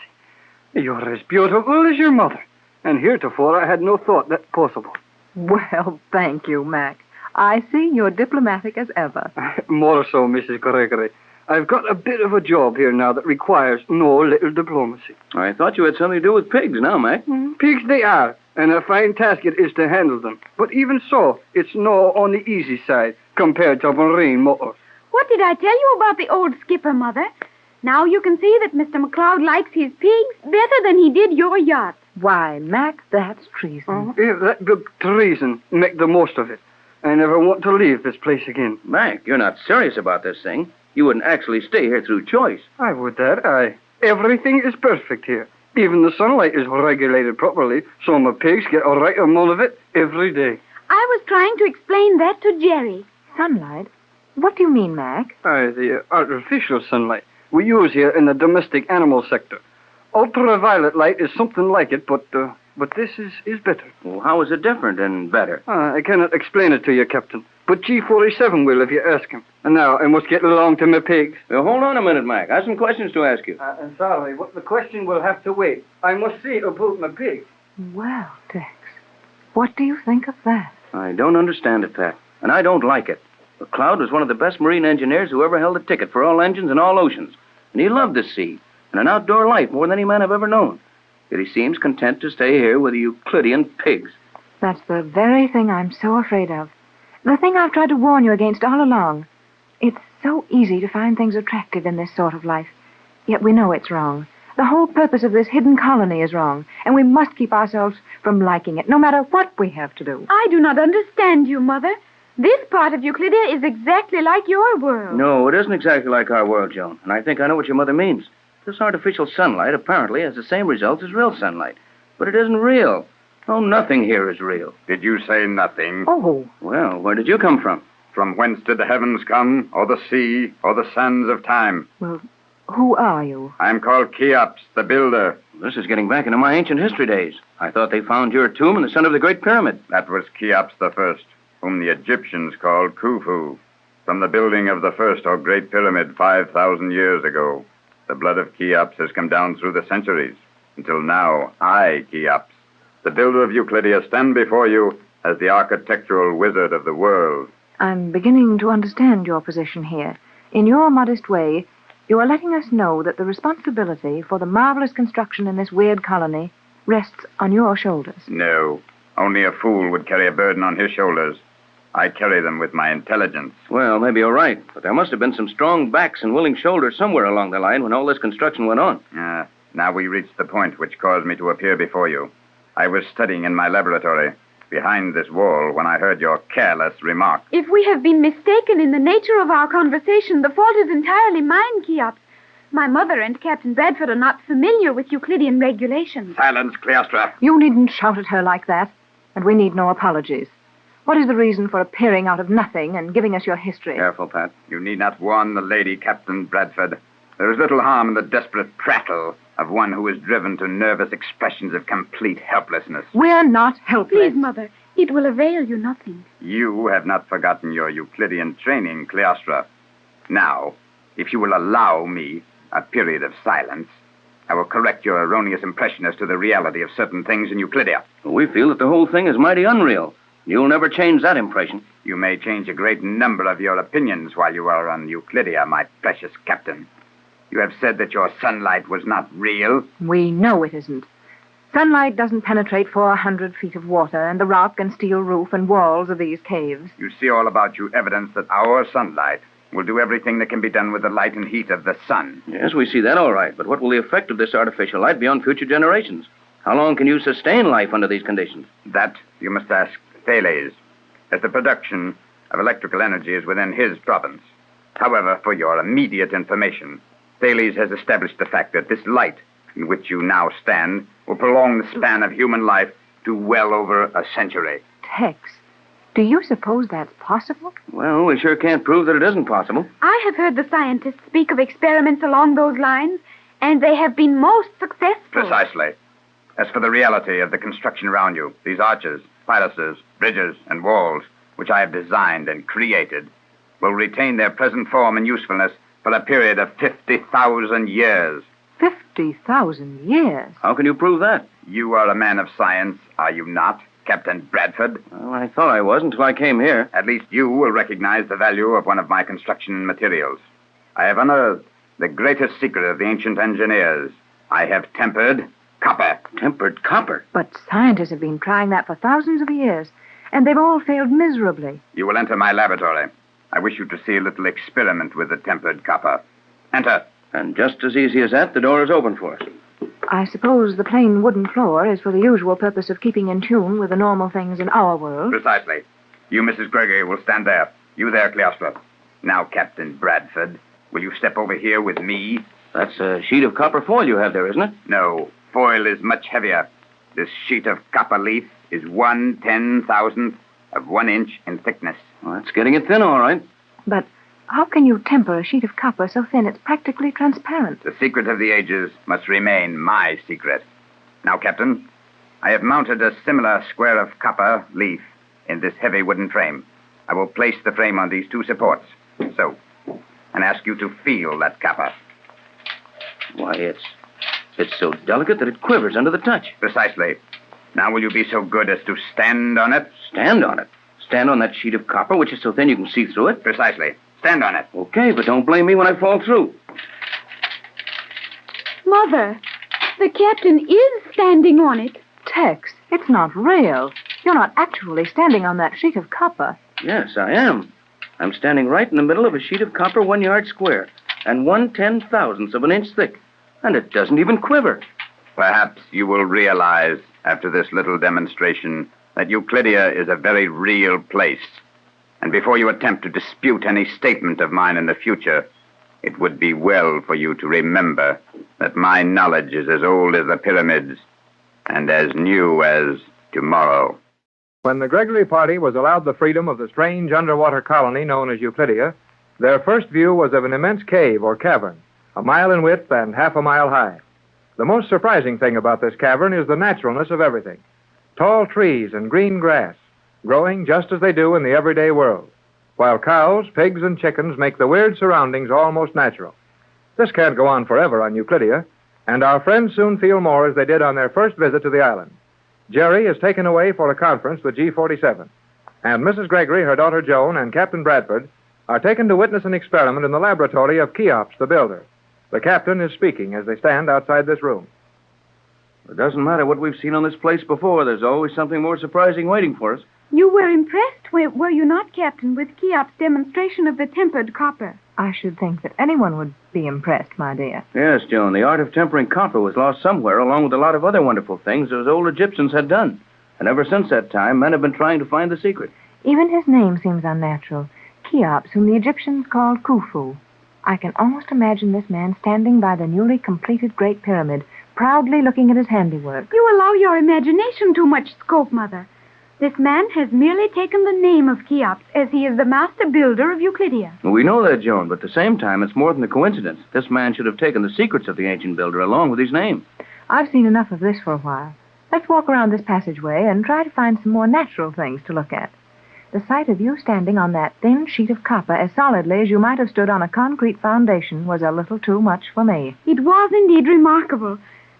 You're as beautiful as your mother, and heretofore I had no thought that possible. Well, thank you, Mac. I see you're diplomatic as ever. More so, Mrs. Gregory. I've got a bit of a job here now that requires no little diplomacy. I thought you had something to do with pigs now, Mac. Pigs they are, and a fine task it is to handle them. But even so, it's no on the easy side compared to marine motors. What did I tell you about the old skipper, Mother? Now you can see that Mr. McLeod likes his pigs better than he did your yacht. Why, Mac, that's treason. If that be treason, make the most of it. I never want to leave this place again. Mac, you're not serious about this thing. You wouldn't actually stay here through choice. I would that, Everything is perfect here. Even the sunlight is regulated properly, so my pigs get a right amount of it every day. I was trying to explain that to Jerry. Sunlight? What do you mean, Mac? The artificial sunlight we use here in the domestic animal sector. Ultraviolet light is something like it, but this is better. Well, how is it different and better? I cannot explain it to you, Captain. But G47 will if you ask him. And now I must get along to my pigs. Well, hold on a minute, Mac. I have some questions to ask you. I'm sorry, but the question will have to wait. I must see about my pigs. Well, Tex, what do you think of that? I don't understand it, Pat, and I don't like it. McLeod was one of the best marine engineers who ever held a ticket for all engines and all oceans. And he loved the sea and an outdoor life more than any man I've ever known. Yet he seems content to stay here with the Euclidean pigs. That's the very thing I'm so afraid of. The thing I've tried to warn you against all along. It's so easy to find things attractive in this sort of life. Yet we know it's wrong. The whole purpose of this hidden colony is wrong, and we must keep ourselves from liking it, no matter what we have to do. I do not understand you, Mother. This part of Euclidia is exactly like your world. No, it isn't exactly like our world, Joan, and I think I know what your mother means. This artificial sunlight apparently has the same results as real sunlight, but it isn't real. Oh, nothing here is real. Did you say nothing? Oh. Well, where did you come from? From whence did the heavens come, or the sea, or the sands of time? Well, who are you? I'm called Cheops, the builder. This is getting back into my ancient history days. I thought they found your tomb in the center of the Great Pyramid. That was Cheops the First, whom the Egyptians called Khufu. From the building of the first or Great Pyramid 5,000 years ago, the blood of Cheops has come down through the centuries. Until now, I, Cheops, the builder of Euclidia, stand before you as the architectural wizard of the world. I'm beginning to understand your position here. In your modest way, you are letting us know that the responsibility for the marvelous construction in this weird colony rests on your shoulders. No, only a fool would carry a burden on his shoulders. I carry them with my intelligence. Well, maybe you're right, but there must have been some strong backs and willing shoulders somewhere along the line when all this construction went on. Now we reach the point which caused me to appear before you. I was studying in my laboratory behind this wall when I heard your careless remark. If we have been mistaken in the nature of our conversation, the fault is entirely mine, Cheops. My mother and Captain Bradford are not familiar with Euclidean regulations. Silence, Cleostra. You needn't shout at her like that, and we need no apologies. What is the reason for appearing out of nothing and giving us your history? Careful, Pat. You need not warn the lady, Captain Bradford. There is little harm in the desperate prattle of one who is driven to nervous expressions of complete helplessness. We're not helpless. Please, Mother, it will avail you nothing. You have not forgotten your Euclidean training, Cleostra. Now, if you will allow me a period of silence, I will correct your erroneous impression as to the reality of certain things in Euclidia. We feel that the whole thing is mighty unreal. You'll never change that impression. You may change a great number of your opinions while you are on Euclidia, my precious captain. You have said that your sunlight was not real. We know it isn't. Sunlight doesn't penetrate 400 feet of water and the rock and steel roof and walls of these caves. You see all about you evidence that our sunlight will do everything that can be done with the light and heat of the sun. Yes, we see that all right. But what will the effect of this artificial light be on future generations? How long can you sustain life under these conditions? That you must ask Thales, as the production of electrical energy is within his province. However, for your immediate information, Thales has established the fact that this light in which you now stand will prolong the span of human life to well over a century. Tex, do you suppose that's possible? Well, we sure can't prove that it isn't possible. I have heard the scientists speak of experiments along those lines, and they have been most successful. Precisely. As for the reality of the construction around you, these arches, pilases, bridges, and walls, which I have designed and created, will retain their present form and usefulness for a period of 50,000 years. 50,000 years? How can you prove that? You are a man of science, are you not, Captain Bradford? Well, I thought I was until I came here. At least you will recognize the value of one of my construction materials. I have unearthed the greatest secret of the ancient engineers. I have tempered copper. Tempered copper? But scientists have been trying that for thousands of years, and they've all failed miserably. You will enter my laboratory. I wish you to see a little experiment with the tempered copper. Enter. And just as easy as that, the door is open for us. I suppose the plain wooden floor is for the usual purpose of keeping in tune with the normal things in our world. Precisely. You, Mrs. Gregory, will stand there. You there, Cleostra. Now, Captain Bradford, will you step over here with me? That's a sheet of copper foil you have there, isn't it? No, foil is much heavier. This sheet of copper leaf is 1/10,000th of 1 inch in thickness. Well, that's getting it thin, all right. But how can you temper a sheet of copper so thin it's practically transparent? The secret of the ages must remain my secret. Now, Captain, I have mounted a similar square of copper leaf in this heavy wooden frame. I will place the frame on these 2 supports. So, and ask you to feel that copper. Why, it's so delicate that it quivers under the touch. Precisely. Now will you be so good as to stand on it? Stand on it? Stand on that sheet of copper, which is so thin you can see through it? Precisely. Stand on it. Okay, but don't blame me when I fall through. Mother, the captain is standing on it. Tex, it's not real. You're not actually standing on that sheet of copper. Yes, I am. I'm standing right in the middle of a sheet of copper 1 yard square and 1/10,000th of an inch thick. And it doesn't even quiver. Perhaps you will realize, after this little demonstration, that Euclidia is a very real place. And before you attempt to dispute any statement of mine in the future, it would be well for you to remember that my knowledge is as old as the pyramids and as new as tomorrow. When the Gregory party was allowed the freedom of the strange underwater colony known as Euclidia, their first view was of an immense cave or cavern, 1 mile in width and half a mile high. The most surprising thing about this cavern is the naturalness of everything. Tall trees and green grass, growing just as they do in the everyday world, while cows, pigs, and chickens make the weird surroundings almost natural. This can't go on forever on Euclidia, and our friends soon feel more as they did on their first visit to the island. Jerry is taken away for a conference with G47, and Mrs. Gregory, her daughter Joan, and Captain Bradford are taken to witness an experiment in the laboratory of Cheops, the builder. The captain is speaking as they stand outside this room. It doesn't matter what we've seen on this place before. There's always something more surprising waiting for us. You were impressed, were you not, Captain, with Cheops' demonstration of the tempered copper? I should think that anyone would be impressed, my dear. Yes, Joan, the art of tempering copper was lost somewhere, along with a lot of other wonderful things those old Egyptians had done. And ever since that time, men have been trying to find the secret. Even his name seems unnatural. Cheops, whom the Egyptians called Khufu. I can almost imagine this man standing by the newly completed Great Pyramid, proudly looking at his handiwork. You allow your imagination too much scope, Mother. This man has merely taken the name of Cheops, as he is the master builder of Euclidia. We know that, Joan, but at the same time, it's more than a coincidence. This man should have taken the secrets of the ancient builder along with his name. I've seen enough of this for a while. Let's walk around this passageway and try to find some more natural things to look at. The sight of you standing on that thin sheet of copper as solidly as you might have stood on a concrete foundation was a little too much for me. It was indeed remarkable.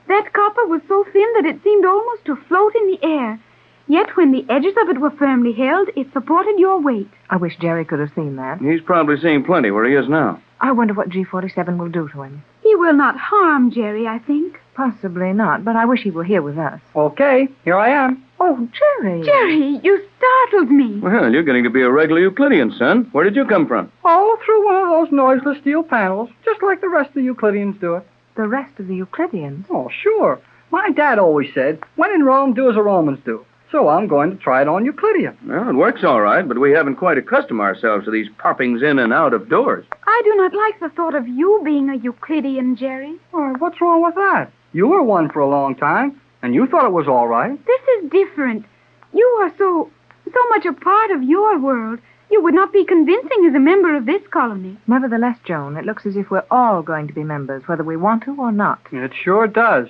That copper was so thin that it seemed almost to float in the air. Yet when the edges of it were firmly held, it supported your weight. I wish Jerry could have seen that. He's probably seeing plenty where he is now. I wonder what G47 will do to him. He will not harm Jerry, I think. Possibly not, but I wish he were here with us. Okay, here I am. Oh, Jerry. Jerry, you startled me. Well, you're getting to be a regular Euclidean, son. Where did you come from? Oh, through one of those noiseless steel panels, just like the rest of the Euclideans do it. The rest of the Euclideans? Oh, sure. My dad always said, when in Rome, do as the Romans do. So I'm going to try it on Euclidia. Well, it works all right, but we haven't quite accustomed ourselves to these poppings in and out of doors. I do not like the thought of you being a Euclidean, Jerry. Why, what's wrong with that? You were one for a long time, and you thought it was all right. This is different. You are so much a part of your world. You would not be convincing as a member of this colony. Nevertheless, Joan, it looks as if we're all going to be members, whether we want to or not. It sure does.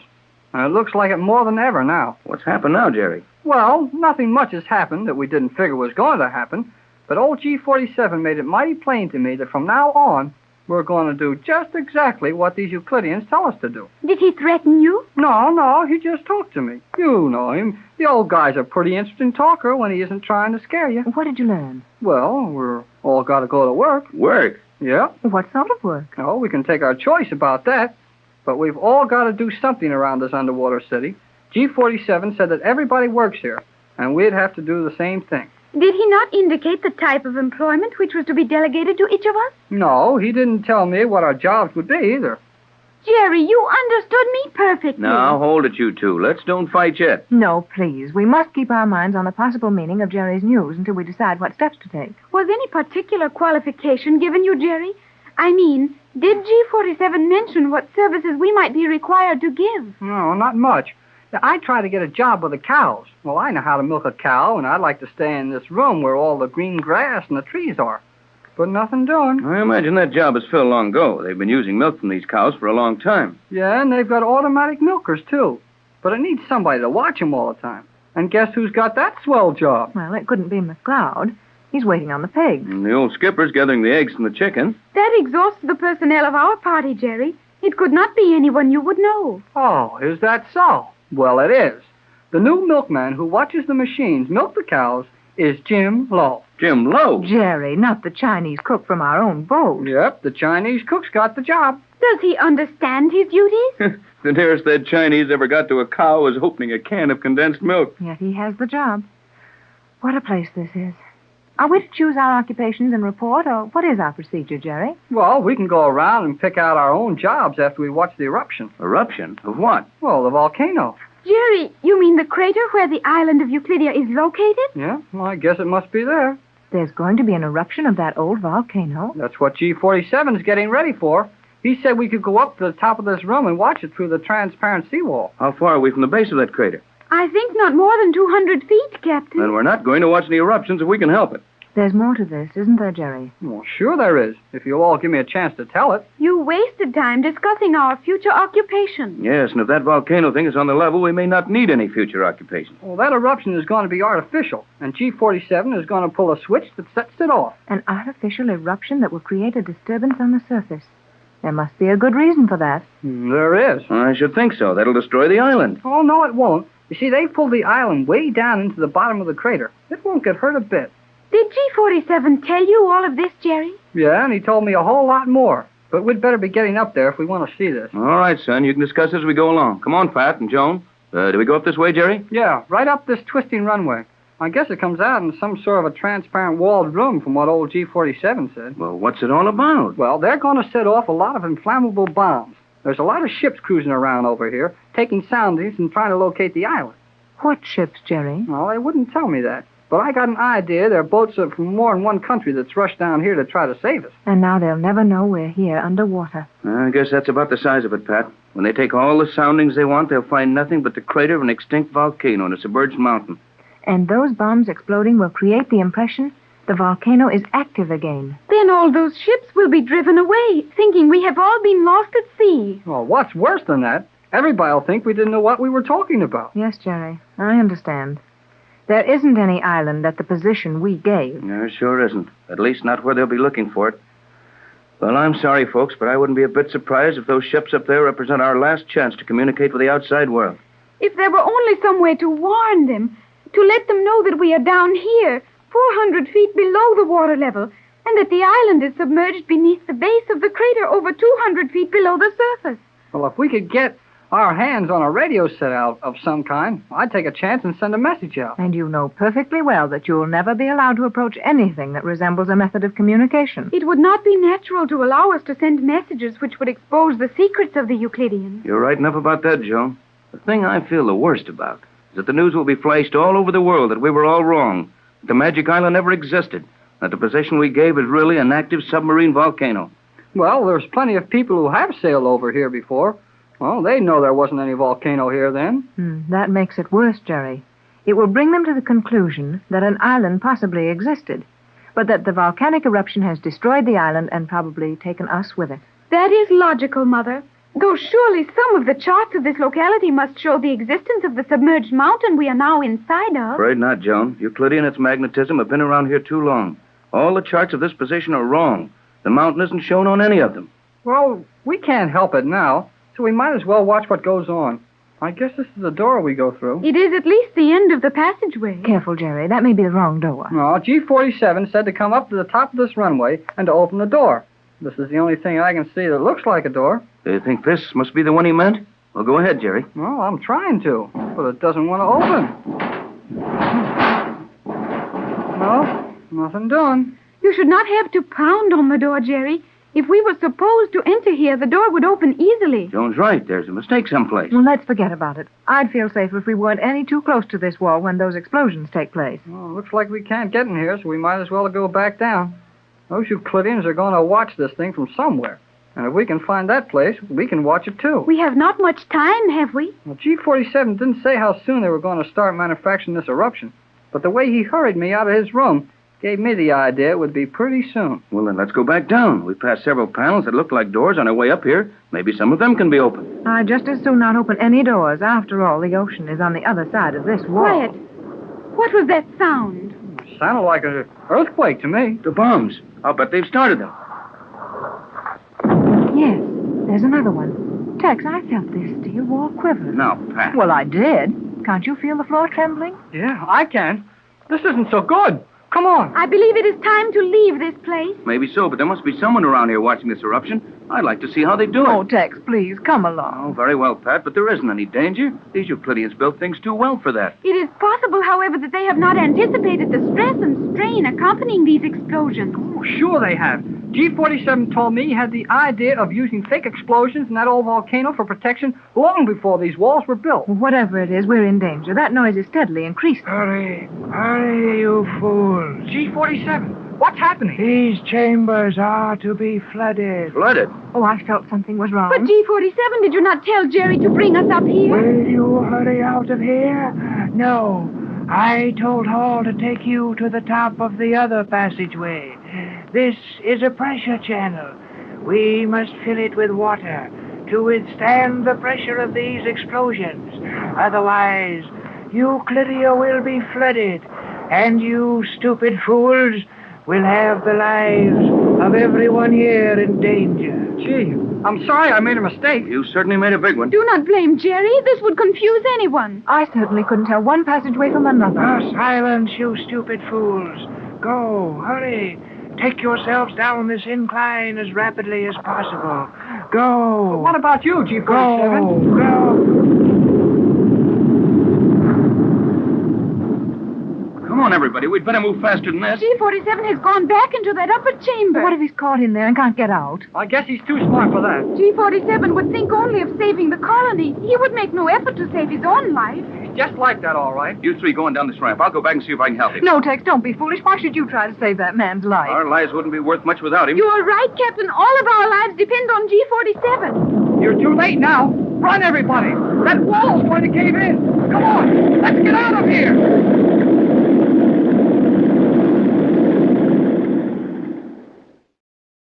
And it looks like it more than ever now. What's happened now, Jerry? Well, nothing much has happened that we didn't figure was going to happen, but old G47 made it mighty plain to me that from now on, we're going to do just exactly what these Euclideans tell us to do. Did he threaten you? No, he just talked to me. You know him. The old guy's a pretty interesting talker when he isn't trying to scare you. What did you learn? Well, we're all got to go to work. Work? Yeah. What sort of work? Oh, we can take our choice about that, but we've all got to do something around this underwater city. G47 said that everybody works here, and we'd have to do the same thing. Did he not indicate the type of employment which was to be delegated to each of us? No, he didn't tell me what our jobs would be either. Jerry, you understood me perfectly. Now, hold it, you two. Let's don't fight yet. No, please. We must keep our minds on the possible meaning of Jerry's news until we decide what steps to take. Was any particular qualification given you, Jerry? I mean, did G47 mention what services we might be required to give? No, not much. I try to get a job with the cows. Well, I know how to milk a cow, and I'd like to stay in this room where all the green grass and the trees are. But nothing doing. I imagine that job is filled long ago. They've been using milk from these cows for a long time. Yeah, and they've got automatic milkers, too. But it needs somebody to watch them all the time. And guess who's got that swell job? Well, it couldn't be McLeod. He's waiting on the pigs. And the old skipper's gathering the eggs from the chicken. That exhausts the personnel of our party, Jerry. It could not be anyone you would know. Oh, is that so? Well, it is. The new milkman who watches the machines milk the cows is Jim Lowe. Jim Lowe? Jerry, not the Chinese cook from our own boat. Yep, the Chinese cook's got the job. Does he understand his duties? The nearest that Chinese ever got to a cow was opening a can of condensed milk. Yet he has the job. What a place this is. Are we to choose our occupations and report, or what is our procedure, Jerry? Well, we can go around and pick out our own jobs after we watch the eruption. Eruption? Of what? Well, the volcano. Jerry, you mean the crater where the island of Euclidia is located? Yeah, well, I guess it must be there. There's going to be an eruption of that old volcano. That's what G47 is getting ready for. He said we could go up to the top of this room and watch it through the transparent seawall. How far are we from the base of that crater? I think not more than 200 feet, Captain. Then we're not going to watch the eruptions if we can help it. There's more to this, isn't there, Jerry? Well, sure there is, if you'll all give me a chance to tell it. You wasted time discussing our future occupation. Yes, and if that volcano thing is on the level, we may not need any future occupation. Well, that eruption is going to be artificial, and G47 is going to pull a switch that sets it off. An artificial eruption that will create a disturbance on the surface. There must be a good reason for that. There is. I should think so. That'll destroy the island. Oh, no, it won't. You see, they pulled the island way down into the bottom of the crater. It won't get hurt a bit. Did G47 tell you all of this, Jerry? Yeah, and he told me a whole lot more. But we'd better be getting up there if we want to see this. All right, son. You can discuss as we go along. Come on, Pat and Joan. Do we go up this way, Jerry? Yeah, right up this twisting runway. I guess it comes out in some sort of a transparent walled room from what old G47 said. Well, what's it all about? Well, they're going to set off a lot of inflammable bombs. There's a lot of ships cruising around over here, taking soundings and trying to locate the island. What ships, Jerry? Well, they wouldn't tell me that. But I got an idea there are boats from more than one country that's rushed down here to try to save us. And now they'll never know we're here underwater. I guess that's about the size of it, Pat. When they take all the soundings they want, they'll find nothing but the crater of an extinct volcano in a submerged mountain. And those bombs exploding will create the impression the volcano is active again. Then all those ships will be driven away, thinking we have all been lost at sea. Well, what's worse than that? Everybody will think we didn't know what we were talking about. Yes, Jerry, I understand. There isn't any island at the position we gave. There sure isn't. At least not where they'll be looking for it. Well, I'm sorry, folks, but I wouldn't be a bit surprised if those ships up there represent our last chance to communicate with the outside world. If there were only some way to warn them, to let them know that we are down here, 400 feet below the water level, and that the island is submerged beneath the base of the crater over 200 feet below the surface. Well, if we could get our hands on a radio set out of some kind, I'd take a chance and send a message out. And you know perfectly well that you'll never be allowed to approach anything that resembles a method of communication. It would not be natural to allow us to send messages which would expose the secrets of the Euclideans. You're right enough about that, Joan. The thing I feel the worst about is that the news will be flashed all over the world that we were all wrong, that the Magic Island never existed, that the position we gave is really an active submarine volcano. Well, there's plenty of people who have sailed over here before. Well, they know there wasn't any volcano here then. That makes it worse, Jerry. It will bring them to the conclusion that an island possibly existed, but that the volcanic eruption has destroyed the island and probably taken us with it. That is logical, Mother. Though surely some of the charts of this locality must show the existence of the submerged mountain we are now inside of. Afraid not, Joan. Euclidean and its magnetism have been around here too long. All the charts of this position are wrong. The mountain isn't shown on any of them. Well, we can't help it now, so we might as well watch what goes on. I guess this is the door we go through. It is at least the end of the passageway. Careful, Jerry. That may be the wrong door. No, G47 said to come up to the top of this runway and to open the door. This is the only thing I can see that looks like a door. Do you think this must be the one he meant? Well, go ahead, Jerry. Well, I'm trying to, but it doesn't want to open. No, nothing doing. You should not have to pound on the door, Jerry. If we were supposed to enter here, the door would open easily. Joan's right. There's a mistake someplace. Well, let's forget about it. I'd feel safer if we weren't any too close to this wall when those explosions take place. Well, looks like we can't get in here, so we might as well go back down. Those Euclideans are going to watch this thing from somewhere. And if we can find that place, we can watch it too. We have not much time, have we? Well, G47 didn't say how soon they were going to start manufacturing this eruption. But the way he hurried me out of his room gave me the idea it would be pretty soon. Well, then let's go back down. We passed several panels that look like doors on our way up here. Maybe some of them can be opened. I'd just as soon not open any doors. After all, the ocean is on the other side of this wall. Quiet. What was that sound? It sounded like an earthquake to me. The bombs. I'll bet they've started them. Yes, there's another one. Tex, I felt this steel wall quiver. Now, Pat. Well, I did. Can't you feel the floor trembling? Yeah, I can. This isn't so good. Come on. I believe it is time to leave this place. Maybe so, but there must be someone around here watching this eruption. I'd like to see how they do it. Oh, Tex, please, come along. Oh, very well, Pat, but there isn't any danger. These Euclideans built things too well for that. It is possible, however, that they have not anticipated the stress and strain accompanying these explosions. Oh, sure they have. G47 told me he had the idea of using fake explosions in that old volcano for protection long before these walls were built. Well, whatever it is, we're in danger. That noise is steadily increasing. Hurry, you fools. G47, what's happening? These chambers are to be flooded. Flooded? Oh, I felt something was wrong. But G47, did you not tell Jerry to bring us up here? Will you hurry out of here? No. I told Hall to take you to the top of the other passageway. This is a pressure channel. We must fill it with water to withstand the pressure of these explosions. Otherwise, Euclidia will be flooded, and you stupid fools will have the lives of everyone here in danger. Gee, I'm sorry I made a mistake. You certainly made a big one. Do not blame Jerry. This would confuse anyone. I certainly couldn't tell one passageway from another. Silence, you stupid fools. Go, hurry. Take yourselves down this incline as rapidly as possible. Go. But what about you, G47? Go. Come on, everybody. We'd better move faster than this. G47 has gone back into that upper chamber. What if he's caught in there and can't get out? I guess he's too smart for that. G47 would think only of saving the colony. He would make no effort to save his own life. He's just like that, all right. You three go on down this ramp. I'll go back and see if I can help him. No, Tex, don't be foolish. Why should you try to save that man's life? Our lives wouldn't be worth much without him. You are right, Captain. All of our lives depend on G47. You're too late now. Run, everybody. That wall's going to cave in. Come on. Let's get out of here.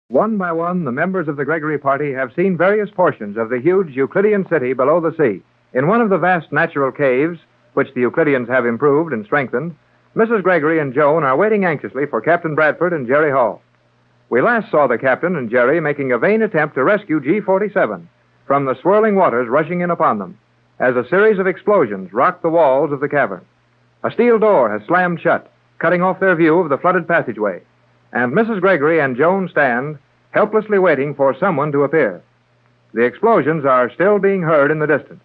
One by one, the members of the Gregory party have seen various portions of the huge Euclidean city below the sea. In one of the vast natural caves, which the Euclideans have improved and strengthened, Mrs. Gregory and Joan are waiting anxiously for Captain Bradford and Jerry Hall. We last saw the captain and Jerry making a vain attempt to rescue G47 from the swirling waters rushing in upon them, as a series of explosions rocked the walls of the cavern. A steel door has slammed shut, cutting off their view of the flooded passageway, and Mrs. Gregory and Joan stand helplessly waiting for someone to appear. The explosions are still being heard in the distance.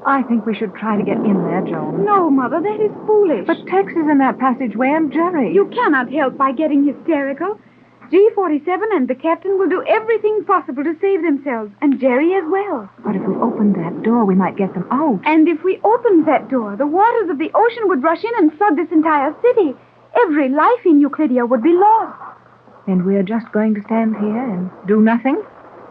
I think we should try to get in there, Joan. No, Mother, that is foolish. But Tex is in that passageway and Jerry. You cannot help by getting hysterical. G47 and the captain will do everything possible to save themselves, and Jerry as well. But if we opened that door, we might get them out. And if we opened that door, the waters of the ocean would rush in and flood this entire city. Every life in Euclidia would be lost. And we're just going to stand here and do nothing?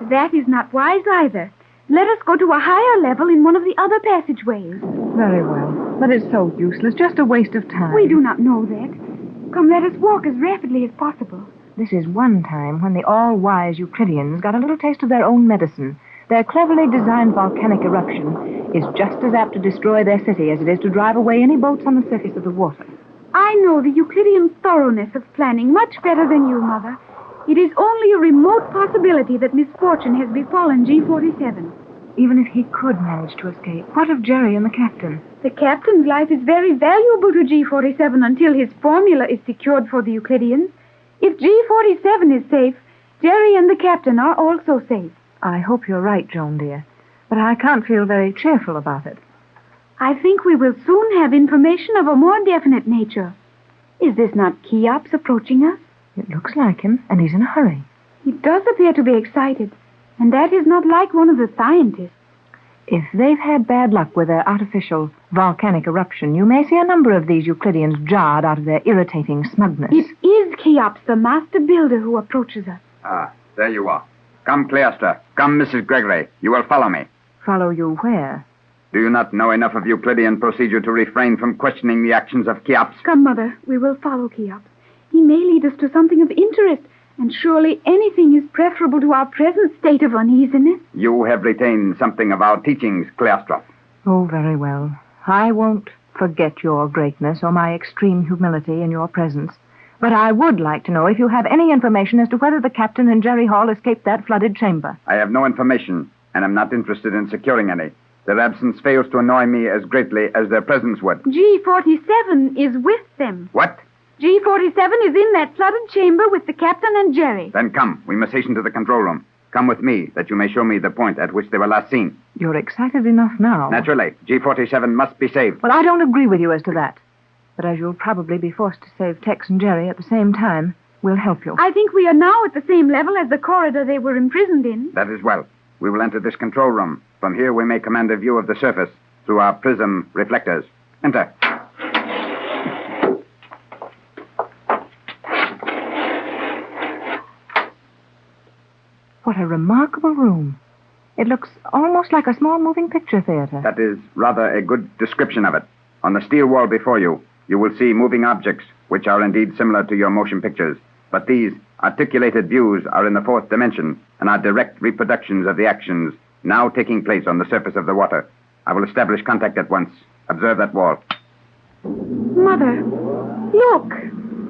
That is not wise either. Let us go to a higher level in one of the other passageways. Very well. But it's so useless, just a waste of time. We do not know that. Come, let us walk as rapidly as possible. This is one time when the all-wise Euclideans got a little taste of their own medicine. Their cleverly designed volcanic eruption is just as apt to destroy their city as it is to drive away any boats on the surface of the water. I know the Euclidean thoroughness of planning much better than you, Mother. It is only a remote possibility that misfortune has befallen G47. Even if he could manage to escape, what of Jerry and the captain? The captain's life is very valuable to G47 until his formula is secured for the Euclideans. If G47 is safe, Jerry and the captain are also safe. I hope you're right, Joan, dear. But I can't feel very cheerful about it. I think we will soon have information of a more definite nature. Is this not Cheops approaching us? It looks like him, and he's in a hurry. He does appear to be excited, and that is not like one of the scientists. If they've had bad luck with their artificial volcanic eruption, you may see a number of these Euclideans jarred out of their irritating smugness. It is Cheops, the master builder, who approaches us. Ah, there you are. Come, Cleostra. Come, Mrs. Gregory. You will follow me. Follow you where? Do you not know enough of Euclidean procedure to refrain from questioning the actions of Cheops? Come, Mother. We will follow Cheops. He may lead us to something of interest, and surely anything is preferable to our present state of uneasiness. You have retained something of our teachings, Cleostra. Oh, very well. I won't forget your greatness or my extreme humility in your presence. But I would like to know if you have any information as to whether the captain and Jerry Hall escaped that flooded chamber. I have no information, and am not interested in securing any. Their absence fails to annoy me as greatly as their presence would. G-47 is with them. What? G-47 is in that flooded chamber with the captain and Jerry. Then come. We must hasten to the control room. Come with me, that you may show me the point at which they were last seen. You're excited enough now. Naturally. G-47 must be saved. Well, I don't agree with you as to that. But as you'll probably be forced to save Tex and Jerry at the same time, we'll help you. I think we are now at the same level as the corridor they were imprisoned in. That is well. We will enter this control room. From here we may command a view of the surface through our prism reflectors. Enter. What a remarkable room. It looks almost like a small moving picture theater. That is rather a good description of it. On the steel wall before you, you will see moving objects, which are indeed similar to your motion pictures. But these articulated views are in the fourth dimension and are direct reproductions of the actions now taking place on the surface of the water. I will establish contact at once. Observe that wall. Mother, look.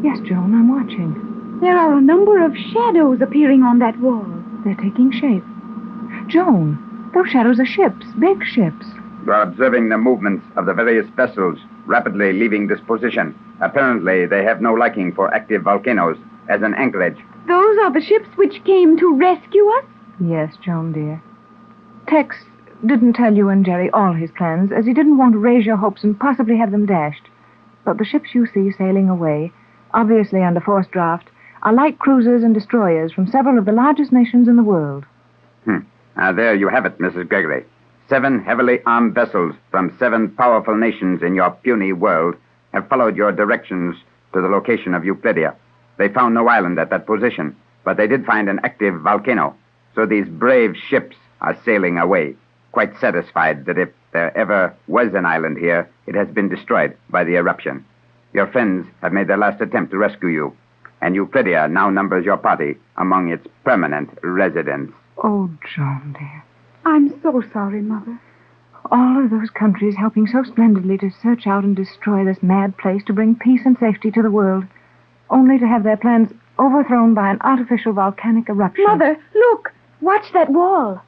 Yes, Joan, I'm watching. There are a number of shadows appearing on that wall. They're taking shape. Joan, those shadows are ships, big ships. You are observing the movements of the various vessels rapidly leaving this position. Apparently, they have no liking for active volcanoes as an anchorage. Those are the ships which came to rescue us? Yes, Joan, dear. Tex didn't tell you and Jerry all his plans, as he didn't want to raise your hopes and possibly have them dashed. But the ships you see sailing away, obviously under forced draft, are light cruisers and destroyers from several of the largest nations in the world. There you have it, Mrs. Gregory. 7 heavily armed vessels from 7 powerful nations in your puny world have followed your directions to the location of Euclidia. They found no island at that position, but they did find an active volcano. So these brave ships are sailing away, quite satisfied that if there ever was an island here, it has been destroyed by the eruption. Your friends have made their last attempt to rescue you, and Euclidia now numbers your party among its permanent residents. Oh, Joan, dear. I'm so sorry, Mother. All of those countries helping so splendidly to search out and destroy this mad place to bring peace and safety to the world, only to have their plans overthrown by an artificial volcanic eruption. Mother, look! Watch that wall.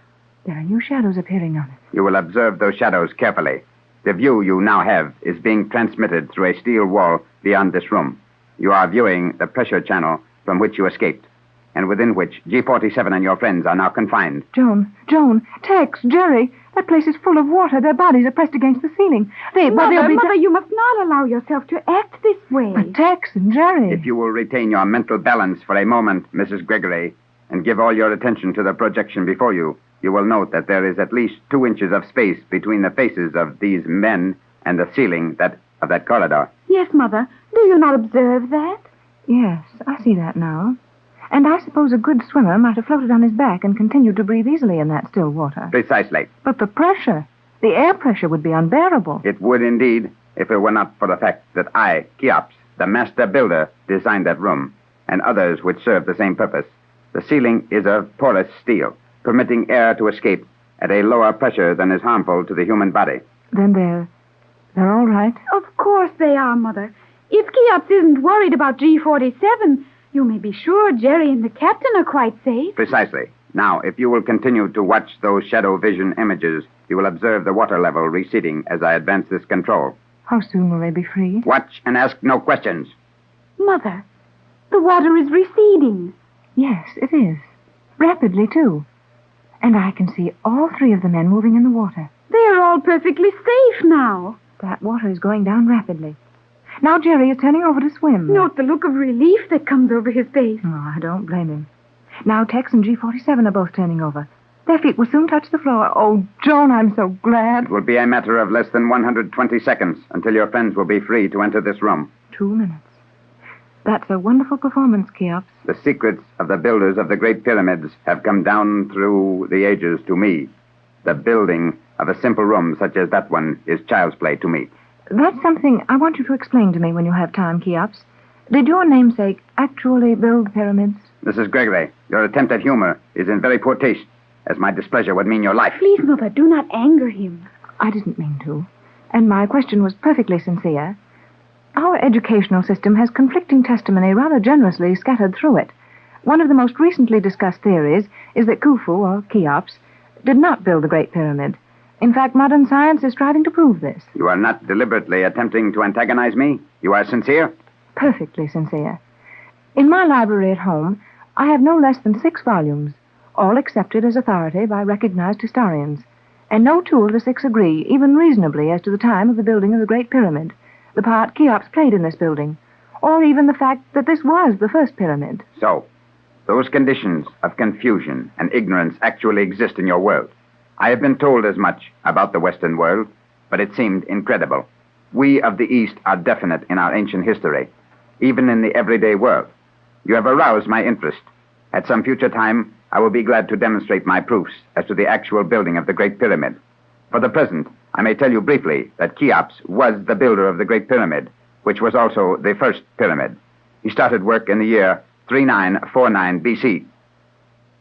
There are new shadows appearing on it. You will observe those shadows carefully. The view you now have is being transmitted through a steel wall beyond this room. You are viewing the pressure channel from which you escaped, and within which G-47 and your friends are now confined. Joan, Tex, Jerry, that place is full of water. Their bodies are pressed against the ceiling. Mother, you must not allow yourself to act this way. But Tex and Jerry... If you will retain your mental balance for a moment, Mrs. Gregory, and give all your attention to the projection before you, you will note that there is at least 2 inches of space between the faces of these men and the ceiling of that corridor. Yes, Mother. Do you not observe that? Yes, I see that now. And I suppose a good swimmer might have floated on his back and continued to breathe easily in that still water. Precisely. But the pressure, the air pressure would be unbearable. It would indeed, if it were not for the fact that I, Cheops, the master builder, designed that room, and others which serve the same purpose. The ceiling is of porous steel, permitting air to escape at a lower pressure than is harmful to the human body. Then they're all right? Of course they are, Mother. If Cheops isn't worried about G-47, you may be sure Jerry and the captain are quite safe. Precisely. Now, if you will continue to watch those shadow vision images, you will observe the water level receding as I advance this control. How soon will they be free? Watch and ask no questions. Mother, the water is receding. Yes, it is. Rapidly, too. And I can see all 3 of the men moving in the water. They are all perfectly safe now. That water is going down rapidly. Now Jerry is turning over to swim. Note the look of relief that comes over his face. Oh, I don't blame him. Now Tex and G47 are both turning over. Their feet will soon touch the floor. Oh, Joan, I'm so glad. It will be a matter of less than 120 seconds until your friends will be free to enter this room. 2 minutes. That's a wonderful performance, Cheops. The secrets of the builders of the Great Pyramids have come down through the ages to me. The building of a simple room such as that one is child's play to me. That's something I want you to explain to me when you have time, Cheops. Did your namesake actually build pyramids? Mrs. Gregory, your attempt at humor is in very poor taste, as my displeasure would mean your life. Please, Mother, do not anger him. I didn't mean to. And my question was perfectly sincere. Our educational system has conflicting testimony rather generously scattered through it. One of the most recently discussed theories is that Khufu, or Cheops, did not build the Great Pyramid. In fact, modern science is striving to prove this. You are not deliberately attempting to antagonize me? You are sincere? Perfectly sincere. In my library at home, I have no less than 6 volumes, all accepted as authority by recognized historians. And no 2 of the 6 agree, even reasonably, as to the time of the building of the Great Pyramid, the part Cheops played in this building, or even the fact that this was the first pyramid. So, those conditions of confusion and ignorance actually exist in your world. I have been told as much about the Western world, but it seemed incredible. We of the East are definite in our ancient history, even in the everyday world. You have aroused my interest. At some future time, I will be glad to demonstrate my proofs as to the actual building of the Great Pyramid. For the present, I may tell you briefly that Cheops was the builder of the Great Pyramid, which was also the first pyramid. He started work in the year 3949 BC,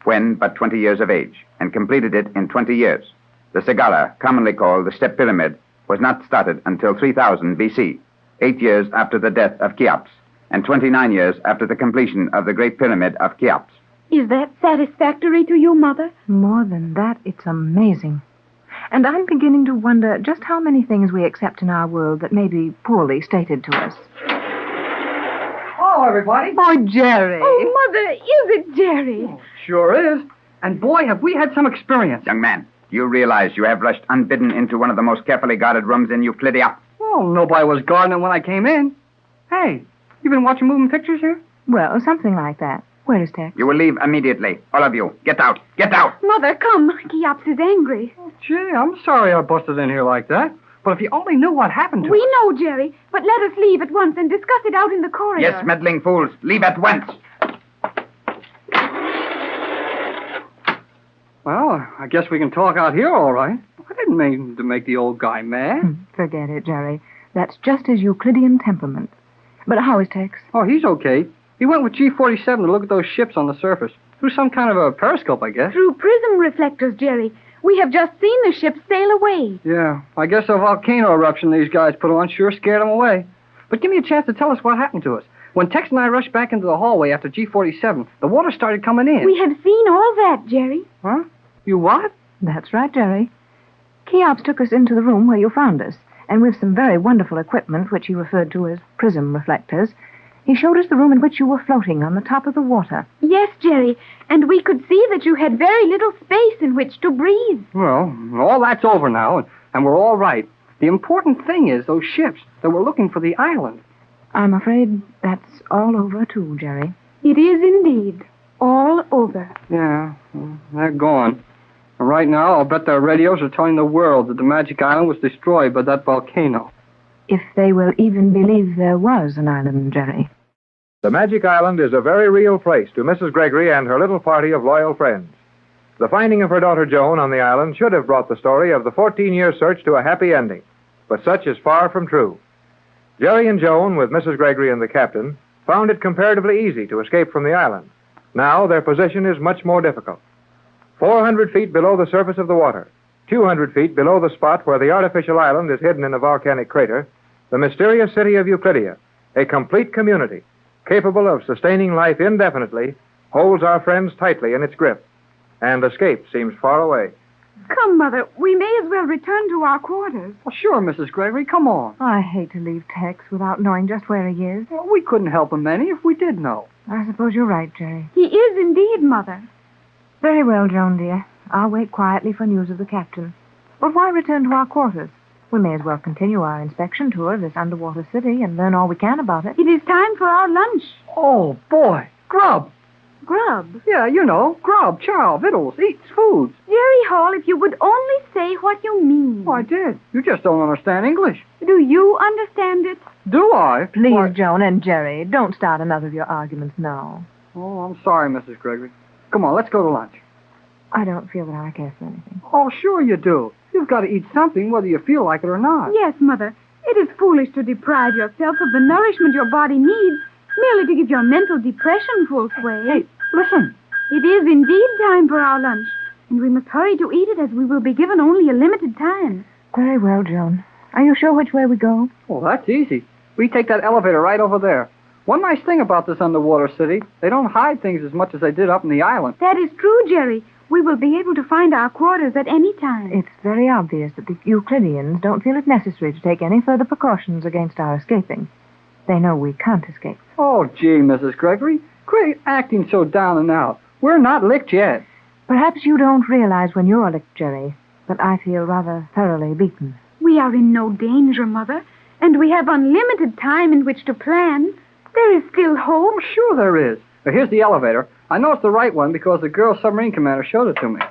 when but 20 years of age, and completed it in 20 years. The Sagara, commonly called the Step Pyramid, was not started until 3000 BC, 8 years after the death of Cheops, and 29 years after the completion of the Great Pyramid of Cheops. Is that satisfactory to you, Mother? More than that, it's amazing. And I'm beginning to wonder just how many things we accept in our world that may be poorly stated to us. Hello, everybody. Oh, Jerry. Oh, Mother, is it Jerry? Oh, sure is. And boy, have we had some experience. Young man, you realize you have rushed unbidden into one of the most carefully guarded rooms in Euclidia? Well, nobody was guarding it when I came in. Hey, you been watching moving pictures here? Well, something like that. Where is Tex? You will leave immediately. All of you. Get out. Get out. Mother, come. Cheops is angry. Oh, gee, I'm sorry I busted in here like that. But if you only knew what happened to us. We know, Jerry, but let us leave at once and discuss it out in the corridor. Yes, meddling fools. Leave at once. Well, I guess we can talk out here all right. I didn't mean to make the old guy mad. Forget it, Jerry. That's just his Euclidean temperament. But how is Tex? Oh, he's okay. He went with G47 to look at those ships on the surface. Through some kind of a periscope, I guess. Through prism reflectors, Jerry. We have just seen the ship sail away. Yeah, I guess the volcano eruption these guys put on sure scared them away. But give me a chance to tell us what happened to us. When Tex and I rushed back into the hallway after G47, the water started coming in. We have seen all that, Jerry. Huh? You what? That's right, Jerry. Cheops took us into the room where you found us, and with some very wonderful equipment, which he referred to as prism reflectors, he showed us the room in which you were floating on the top of the water. Yes, Jerry, and we could see that you had very little space in which to breathe. Well, all that's over now, and we're all right. The important thing is those ships that were looking for the island. I'm afraid that's all over, too, Jerry. It is indeed. All over. Yeah, well, they're gone. And right now, I'll bet their radios are telling the world that the Magic Island was destroyed by that volcano. If they will even believe there was an island, Jerry. The Magic Island is a very real place to Mrs. Gregory and her little party of loyal friends. The finding of her daughter Joan on the island should have brought the story of the 14-year search to a happy ending, but such is far from true. Jerry and Joan, with Mrs. Gregory and the captain, found it comparatively easy to escape from the island. Now their position is much more difficult. 400 feet below the surface of the water, 200 feet below the spot where the artificial island is hidden in a volcanic crater, the mysterious city of Euclidia, a complete community, capable of sustaining life indefinitely, holds our friends tightly in its grip, and escape seems far away. Come, Mother, we may as well return to our quarters. Well, sure, Mrs. Gregory, come on. I hate to leave Tex without knowing just where he is. Well, we couldn't help him any if we did know. I suppose you're right, Jerry. He is indeed, Mother. Very well, Joan, dear. I'll wait quietly for news of the captain. But why return to our quarters? We may as well continue our inspection tour of this underwater city and learn all we can about it. It is time for our lunch. Oh, boy. Grub. Grub? Yeah, you know, grub, chow, victuals, eats, foods. Jerry Hall, if you would only say what you mean. Oh, I did. You just don't understand English. Do you understand it? Do I? Please, Why... Joan and Jerry, don't start another of your arguments now. Oh, I'm sorry, Mrs. Gregory. Come on, let's go to lunch. I don't feel that I care for anything. Oh, sure you do. You've got to eat something whether you feel like it or not. Yes, Mother. It is foolish to deprive yourself of the nourishment your body needs merely to give your mental depression full sway. Hey, listen. It is indeed time for our lunch, and we must hurry to eat it as we will be given only a limited time. Very well, Joan. Are you sure which way we go? Oh, that's easy. We take that elevator right over there. One nice thing about this underwater city, they don't hide things as much as they did up in the island. That is true, Jerry. We will be able to find our quarters at any time. It's very obvious that the Euclideans don't feel it necessary to take any further precautions against our escaping. They know we can't escape. Oh, gee, Mrs. Gregory. Quit acting so down and out. We're not licked yet. Perhaps you don't realize when you're licked, Jerry, but I feel rather thoroughly beaten. We are in no danger, Mother, and we have unlimited time in which to plan. There is still hope. Oh, sure there is. Now, here's the elevator. I know it's the right one because the girl submarine commander showed it to me.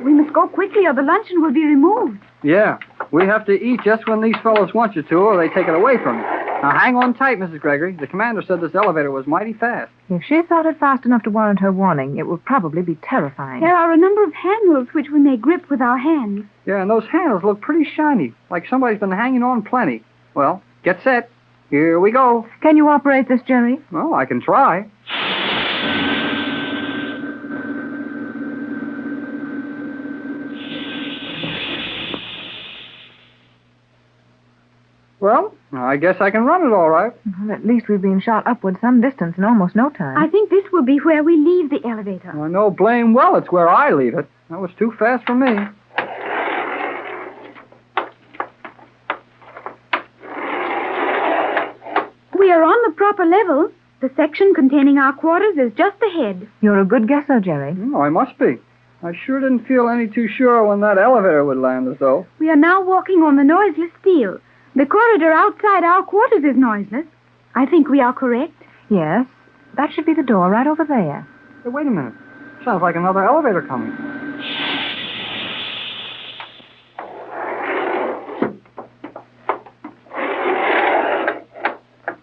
We must go quickly or the luncheon will be removed. Yeah, we have to eat just when these fellows want you to or they take it away from you. Now, hang on tight, Mrs. Gregory. The commander said this elevator was mighty fast. If she thought it fast enough to warrant her warning, it would probably be terrifying. There are a number of handles which we may grip with our hands. Yeah, and those handles look pretty shiny, like somebody's been hanging on plenty. Well, get set. Here we go. Can you operate this, Jerry? Well, I can try. Well, I guess I can run it all right. Well, at least we've been shot upward some distance in almost no time. I think this will be where we leave the elevator. I know blame well it's where I leave it. That was too fast for me. We are on the proper level. The section containing our quarters is just ahead. You're a good guesser, Jerry. Oh, I must be. I sure didn't feel any too sure when that elevator would land us, though. We are now walking on the noiseless steel. The corridor outside our quarters is noiseless. I think we are correct. Yes. That should be the door right over there. Hey, wait a minute. Sounds like another elevator coming.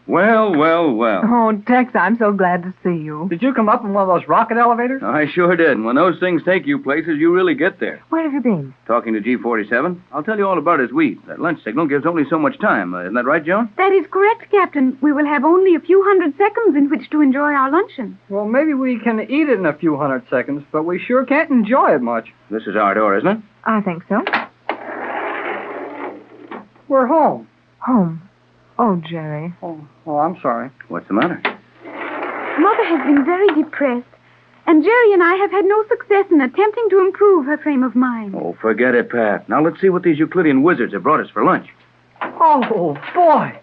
Well, well, well. Oh, Tex, I'm so glad to see you. Did you come up in one of those rocket elevators? I sure did. And when those things take you places, you really get there. Where have you been? Talking to G47. I'll tell you all about his wheat. That lunch signal gives only so much time. Isn't that right, Joan? That is correct, Captain. We will have only a few hundred seconds in which to enjoy our luncheon. Well, maybe we can eat it in a few hundred seconds, but we sure can't enjoy it much. This is our door, isn't it? I think so. We're home. Home. Oh, Jerry. Oh, I'm sorry. What's the matter? Mother has been very depressed, and Jerry and I have had no success in attempting to improve her frame of mind. Oh, forget it, Pat. Now let's see what these Euclidean wizards have brought us for lunch. Oh, boy.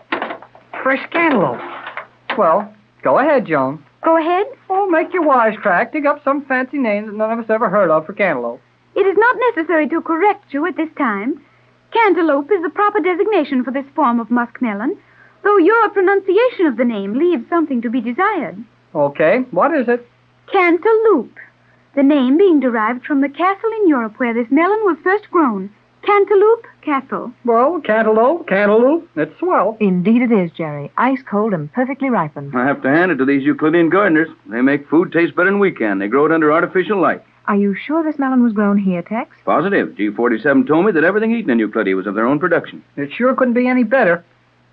Fresh cantaloupe. Well, go ahead, Joan. Go ahead. Oh, make your wisecrack. Dig up some fancy name that none of us ever heard of for cantaloupe. It is not necessary to correct you at this time. Cantaloupe is the proper designation for this form of muskmelon, though your pronunciation of the name leaves something to be desired. Okay, what is it? Cantaloupe, the name being derived from the castle in Europe where this melon was first grown. Cantaloupe Castle. Well, cantaloupe, it's swell. Indeed it is, Jerry. Ice cold and perfectly ripened. I have to hand it to these Euclidean gardeners. They make food taste better than we can. They grow it under artificial light. Are you sure this melon was grown here, Tex? Positive. G47 told me that everything eaten in Euclidia was of their own production. It sure couldn't be any better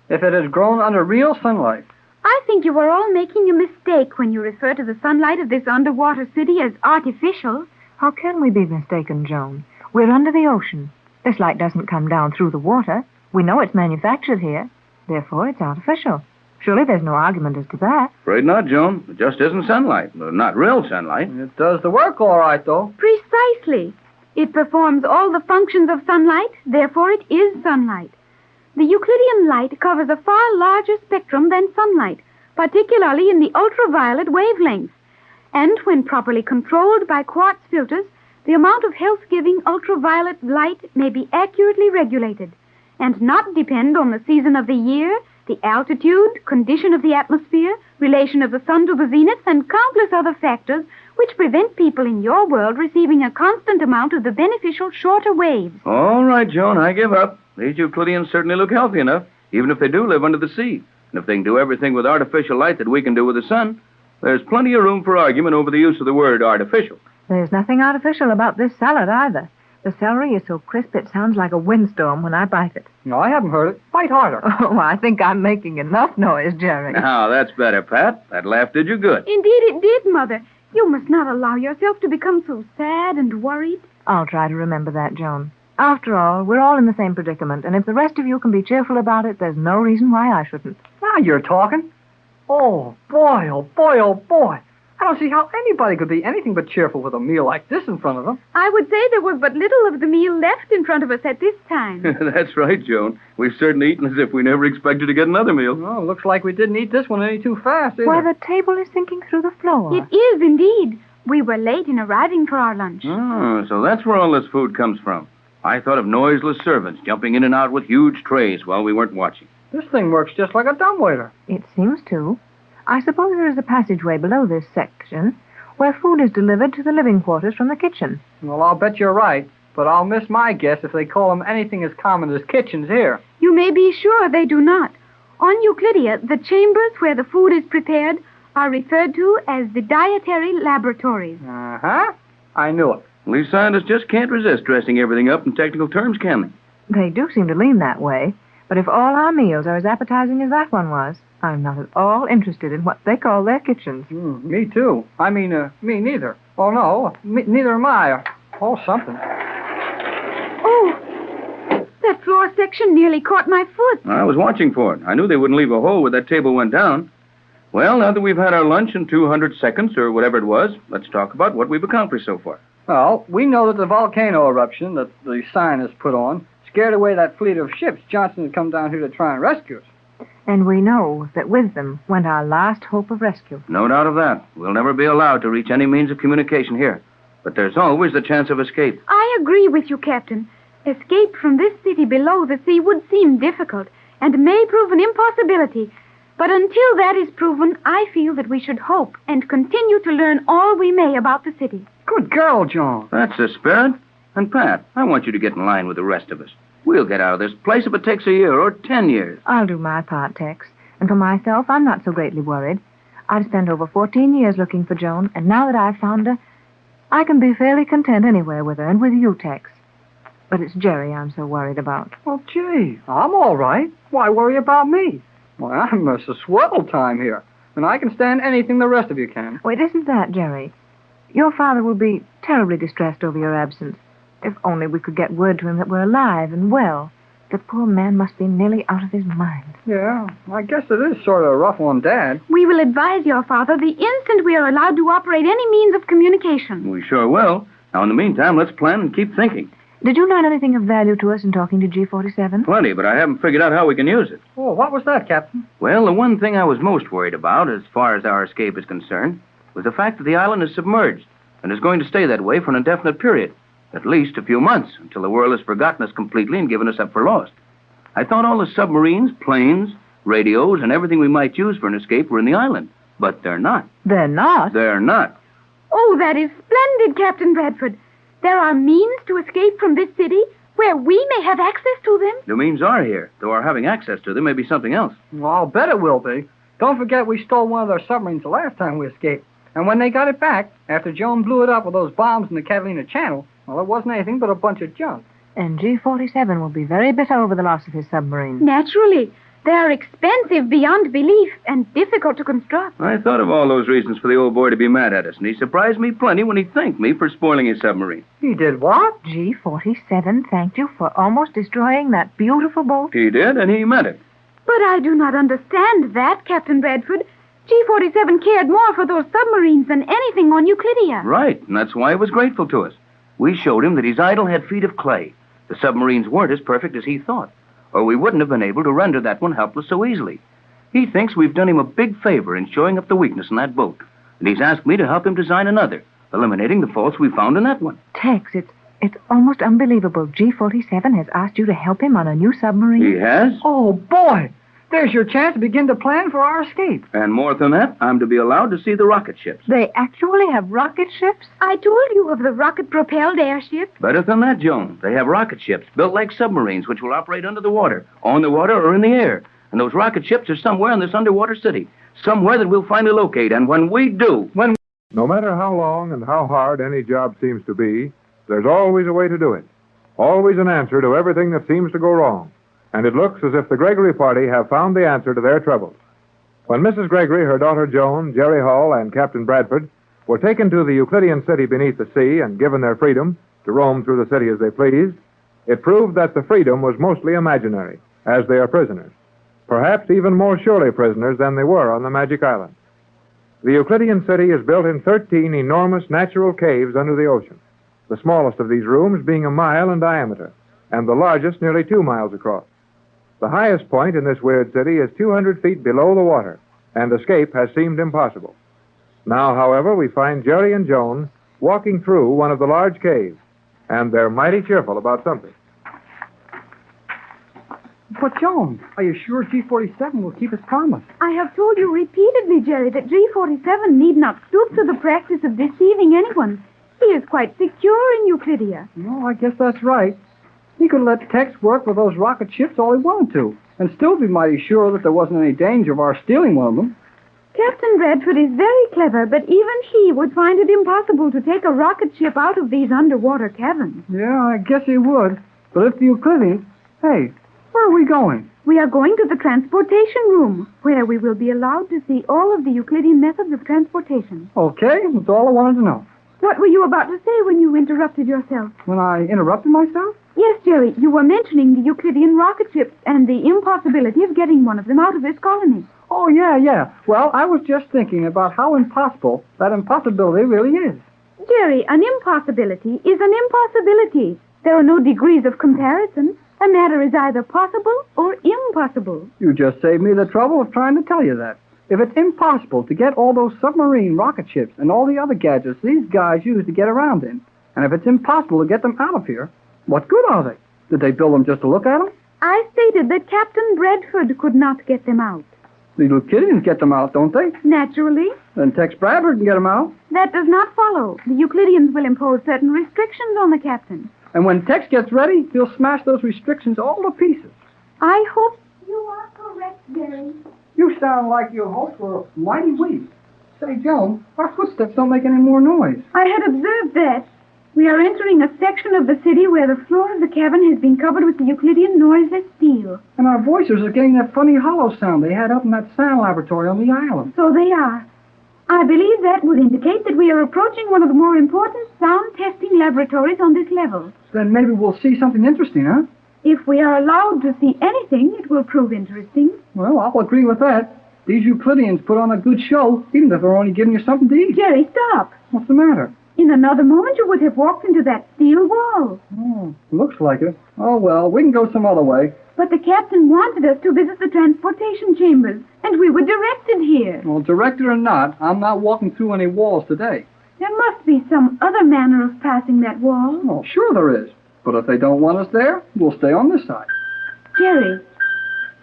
if it had grown under real sunlight. I think you are all making a mistake when you refer to the sunlight of this underwater city as artificial. How can we be mistaken, Joan? We're under the ocean. This light doesn't come down through the water. We know it's manufactured here. Therefore, it's artificial. Surely there's no argument as to that. Afraid not, Joan. It just isn't sunlight. Not real sunlight. It does the work all right, though. Precisely. It performs all the functions of sunlight, therefore it is sunlight. The Euclidean light covers a far larger spectrum than sunlight, particularly in the ultraviolet wavelengths. And when properly controlled by quartz filters, the amount of health-giving ultraviolet light may be accurately regulated and not depend on the season of the year, the altitude, condition of the atmosphere, relation of the sun to the zenith, and countless other factors which prevent people in your world receiving a constant amount of the beneficial shorter waves. All right, Joan, I give up. These Euclideans certainly look healthy enough, even if they do live under the sea. And if they can do everything with artificial light that we can do with the sun, there's plenty of room for argument over the use of the word artificial. There's nothing artificial about this salad either. The celery is so crisp it sounds like a windstorm when I bite it. No, I haven't heard it. Bite harder. Oh, I think I'm making enough noise, Jerry. Now, that's better, Pat. That laugh did you good. Indeed it did, Mother. You must not allow yourself to become so sad and worried. I'll try to remember that, Joan. After all, we're all in the same predicament, and if the rest of you can be cheerful about it, there's no reason why I shouldn't. Now you're talking. Oh, boy, oh, boy, oh, boy. I don't see how anybody could be anything but cheerful with a meal like this in front of them. I would say there was but little of the meal left in front of us at this time. That's right, Joan. We've certainly eaten as if we never expected to get another meal. Oh, looks like we didn't eat this one any too fast, either. Why, the table is sinking through the floor. It is, indeed. We were late in arriving for our lunch. Oh, so that's where all this food comes from. I thought of noiseless servants jumping in and out with huge trays while we weren't watching. This thing works just like a dumbwaiter. It seems to. I suppose there is a passageway below this section where food is delivered to the living quarters from the kitchen. Well, I'll bet you're right, but I'll miss my guess if they call them anything as common as kitchens here. You may be sure they do not. On Euclidia, the chambers where the food is prepared are referred to as the dietary laboratories. Uh-huh. I knew it. We scientists just can't resist dressing everything up in technical terms, can they? They do seem to lean that way, but if all our meals are as appetizing as that one was, I'm not at all interested in what they call their kitchens. Me too. I mean, me neither. Oh, no, neither am I. Oh, something. Oh, that floor section nearly caught my foot. I was watching for it. I knew they wouldn't leave a hole where that table went down. Well, now that we've had our lunch in 200 seconds, or whatever it was, let's talk about what we've accomplished so far. Well, we know that the volcano eruption that the scientists put on scared away that fleet of ships Johnson had come down here to try and rescue us. And we know that with them went our last hope of rescue. No doubt of that. We'll never be allowed to reach any means of communication here. But there's always the chance of escape. I agree with you, Captain. Escape from this city below the sea would seem difficult and may prove an impossibility. But until that is proven, I feel that we should hope and continue to learn all we may about the city. Good girl, Joan. That's the spirit. And, Pat, I want you to get in line with the rest of us. We'll get out of this place if it takes a year or 10 years. I'll do my part, Tex. And for myself, I'm not so greatly worried. I've spent over 14 years looking for Joan, and now that I've found her, I can be fairly content anywhere with her and with you, Tex. But it's Jerry I'm so worried about. Oh, gee, I'm all right. Why worry about me? Why, I'm a swell time here, and I can stand anything the rest of you can. Oh, it isn't that, Jerry. Your father will be terribly distressed over your absence. If only we could get word to him that we're alive and well. The poor man must be nearly out of his mind. Yeah, I guess it is sort of rough on Dad. We will advise your father the instant we are allowed to operate any means of communication. We sure will. Now, in the meantime, let's plan and keep thinking. Did you learn anything of value to us in talking to G47? Plenty, but I haven't figured out how we can use it. Oh, what was that, Captain? Well, the one thing I was most worried about, as far as our escape is concerned, was the fact that the island is submerged and is going to stay that way for an indefinite period. At least a few months, until the world has forgotten us completely and given us up for lost. I thought all the submarines, planes, radios, and everything we might use for an escape were in the island. But they're not. They're not? They're not. Oh, that is splendid, Captain Bradford. There are means to escape from this city where we may have access to them. The means are here, though our having access to them may be something else. Well, I'll bet it will be. Don't forget we stole one of their submarines the last time we escaped. And when they got it back, after Joan blew it up with those bombs in the Catalina Channel, well, it wasn't anything but a bunch of junk. And G47 will be very bitter over the loss of his submarine. Naturally. They are expensive beyond belief and difficult to construct. I thought of all those reasons for the old boy to be mad at us, and he surprised me plenty when he thanked me for spoiling his submarine. He did what? G47 thanked you for almost destroying that beautiful boat? He did, and he meant it. But I do not understand that, Captain Bradford. G47 cared more for those submarines than anything on Euclidia. Right, and that's why he was grateful to us. We showed him that his idol had feet of clay. The submarines weren't as perfect as he thought, or we wouldn't have been able to render that one helpless so easily. He thinks we've done him a big favor in showing up the weakness in that boat, and he's asked me to help him design another, eliminating the faults we found in that one. Tex, it's almost unbelievable. G47 has asked you to help him on a new submarine. He has? Oh, boy. There's your chance to begin to plan for our escape. And more than that, I'm to be allowed to see the rocket ships. They actually have rocket ships? I told you of the rocket-propelled airship. Better than that, Joan. They have rocket ships built like submarines, which will operate under the water, on the water, or in the air. And those rocket ships are somewhere in this underwater city, somewhere that we'll finally locate. And when we do... No matter how long and how hard any job seems to be, there's always a way to do it. Always an answer to everything that seems to go wrong. And it looks as if the Gregory party have found the answer to their troubles. When Mrs. Gregory, her daughter Joan, Jerry Hall, and Captain Bradford were taken to the Euclidean city beneath the sea and given their freedom to roam through the city as they pleased, it proved that the freedom was mostly imaginary, as they are prisoners. Perhaps even more surely prisoners than they were on the Magic Island. The Euclidean city is built in 13 enormous natural caves under the ocean, the smallest of these rooms being 1 mile in diameter, and the largest nearly 2 miles across. The highest point in this weird city is 200 feet below the water, and escape has seemed impossible. Now, however, we find Jerry and Joan walking through one of the large caves, and they're mighty cheerful about something. But, Joan, are you sure G47 will keep his promise? I have told you repeatedly, Jerry, that G47 need not stoop to the practice of deceiving anyone. He is quite secure in Euclidia. No, I guess that's right. He could let Tex work with those rocket ships all he wanted to, and still be mighty sure that there wasn't any danger of our stealing one of them. Captain Bradford is very clever, but even he would find it impossible to take a rocket ship out of these underwater caverns. Yeah, I guess he would. But if the Euclideans... Hey, where are we going? We are going to the transportation room, where we will be allowed to see all of the Euclidean methods of transportation. Okay, that's all I wanted to know. What were you about to say when you interrupted yourself? When I interrupted myself? Yes, Jerry, you were mentioning the Euclidean rocket ships and the impossibility of getting one of them out of this colony. Oh, yeah. Well, I was just thinking about how impossible that impossibility really is. Jerry, an impossibility is an impossibility. There are no degrees of comparison. A matter is either possible or impossible. You just saved me the trouble of trying to tell you that. If it's impossible to get all those submarine rocket ships and all the other gadgets these guys use to get around in, and if it's impossible to get them out of here, what good are they? Did they build them just to look at them? I stated that Captain Bradford could not get them out. The Euclideans get them out, don't they? Naturally. Then Tex Bradford can get them out. That does not follow. The Euclideans will impose certain restrictions on the captain. And when Tex gets ready, he'll smash those restrictions all to pieces. I hope you are correct, Jerry. You sound like your hopes were mighty weak. Say, Joan, our footsteps don't make any more noise. I had observed that. We are entering a section of the city where the floor of the cavern has been covered with the Euclidean noiseless steel. And our voices are getting that funny hollow sound they had up in that sound laboratory on the island. So they are. I believe that would indicate that we are approaching one of the more important sound testing laboratories on this level. Then maybe we'll see something interesting, huh? If we are allowed to see anything, it will prove interesting. Well, I'll agree with that. These Euclideans put on a good show, even if they're only giving you something to eat. Jerry, stop. What's the matter? In another moment, you would have walked into that steel wall. Oh, looks like it. Oh, well, we can go some other way. But the captain wanted us to visit the transportation chambers, and we were directed here. Well, directed or not, I'm not walking through any walls today. There must be some other manner of passing that wall. Oh, sure there is. But if they don't want us there, we'll stay on this side. Jerry,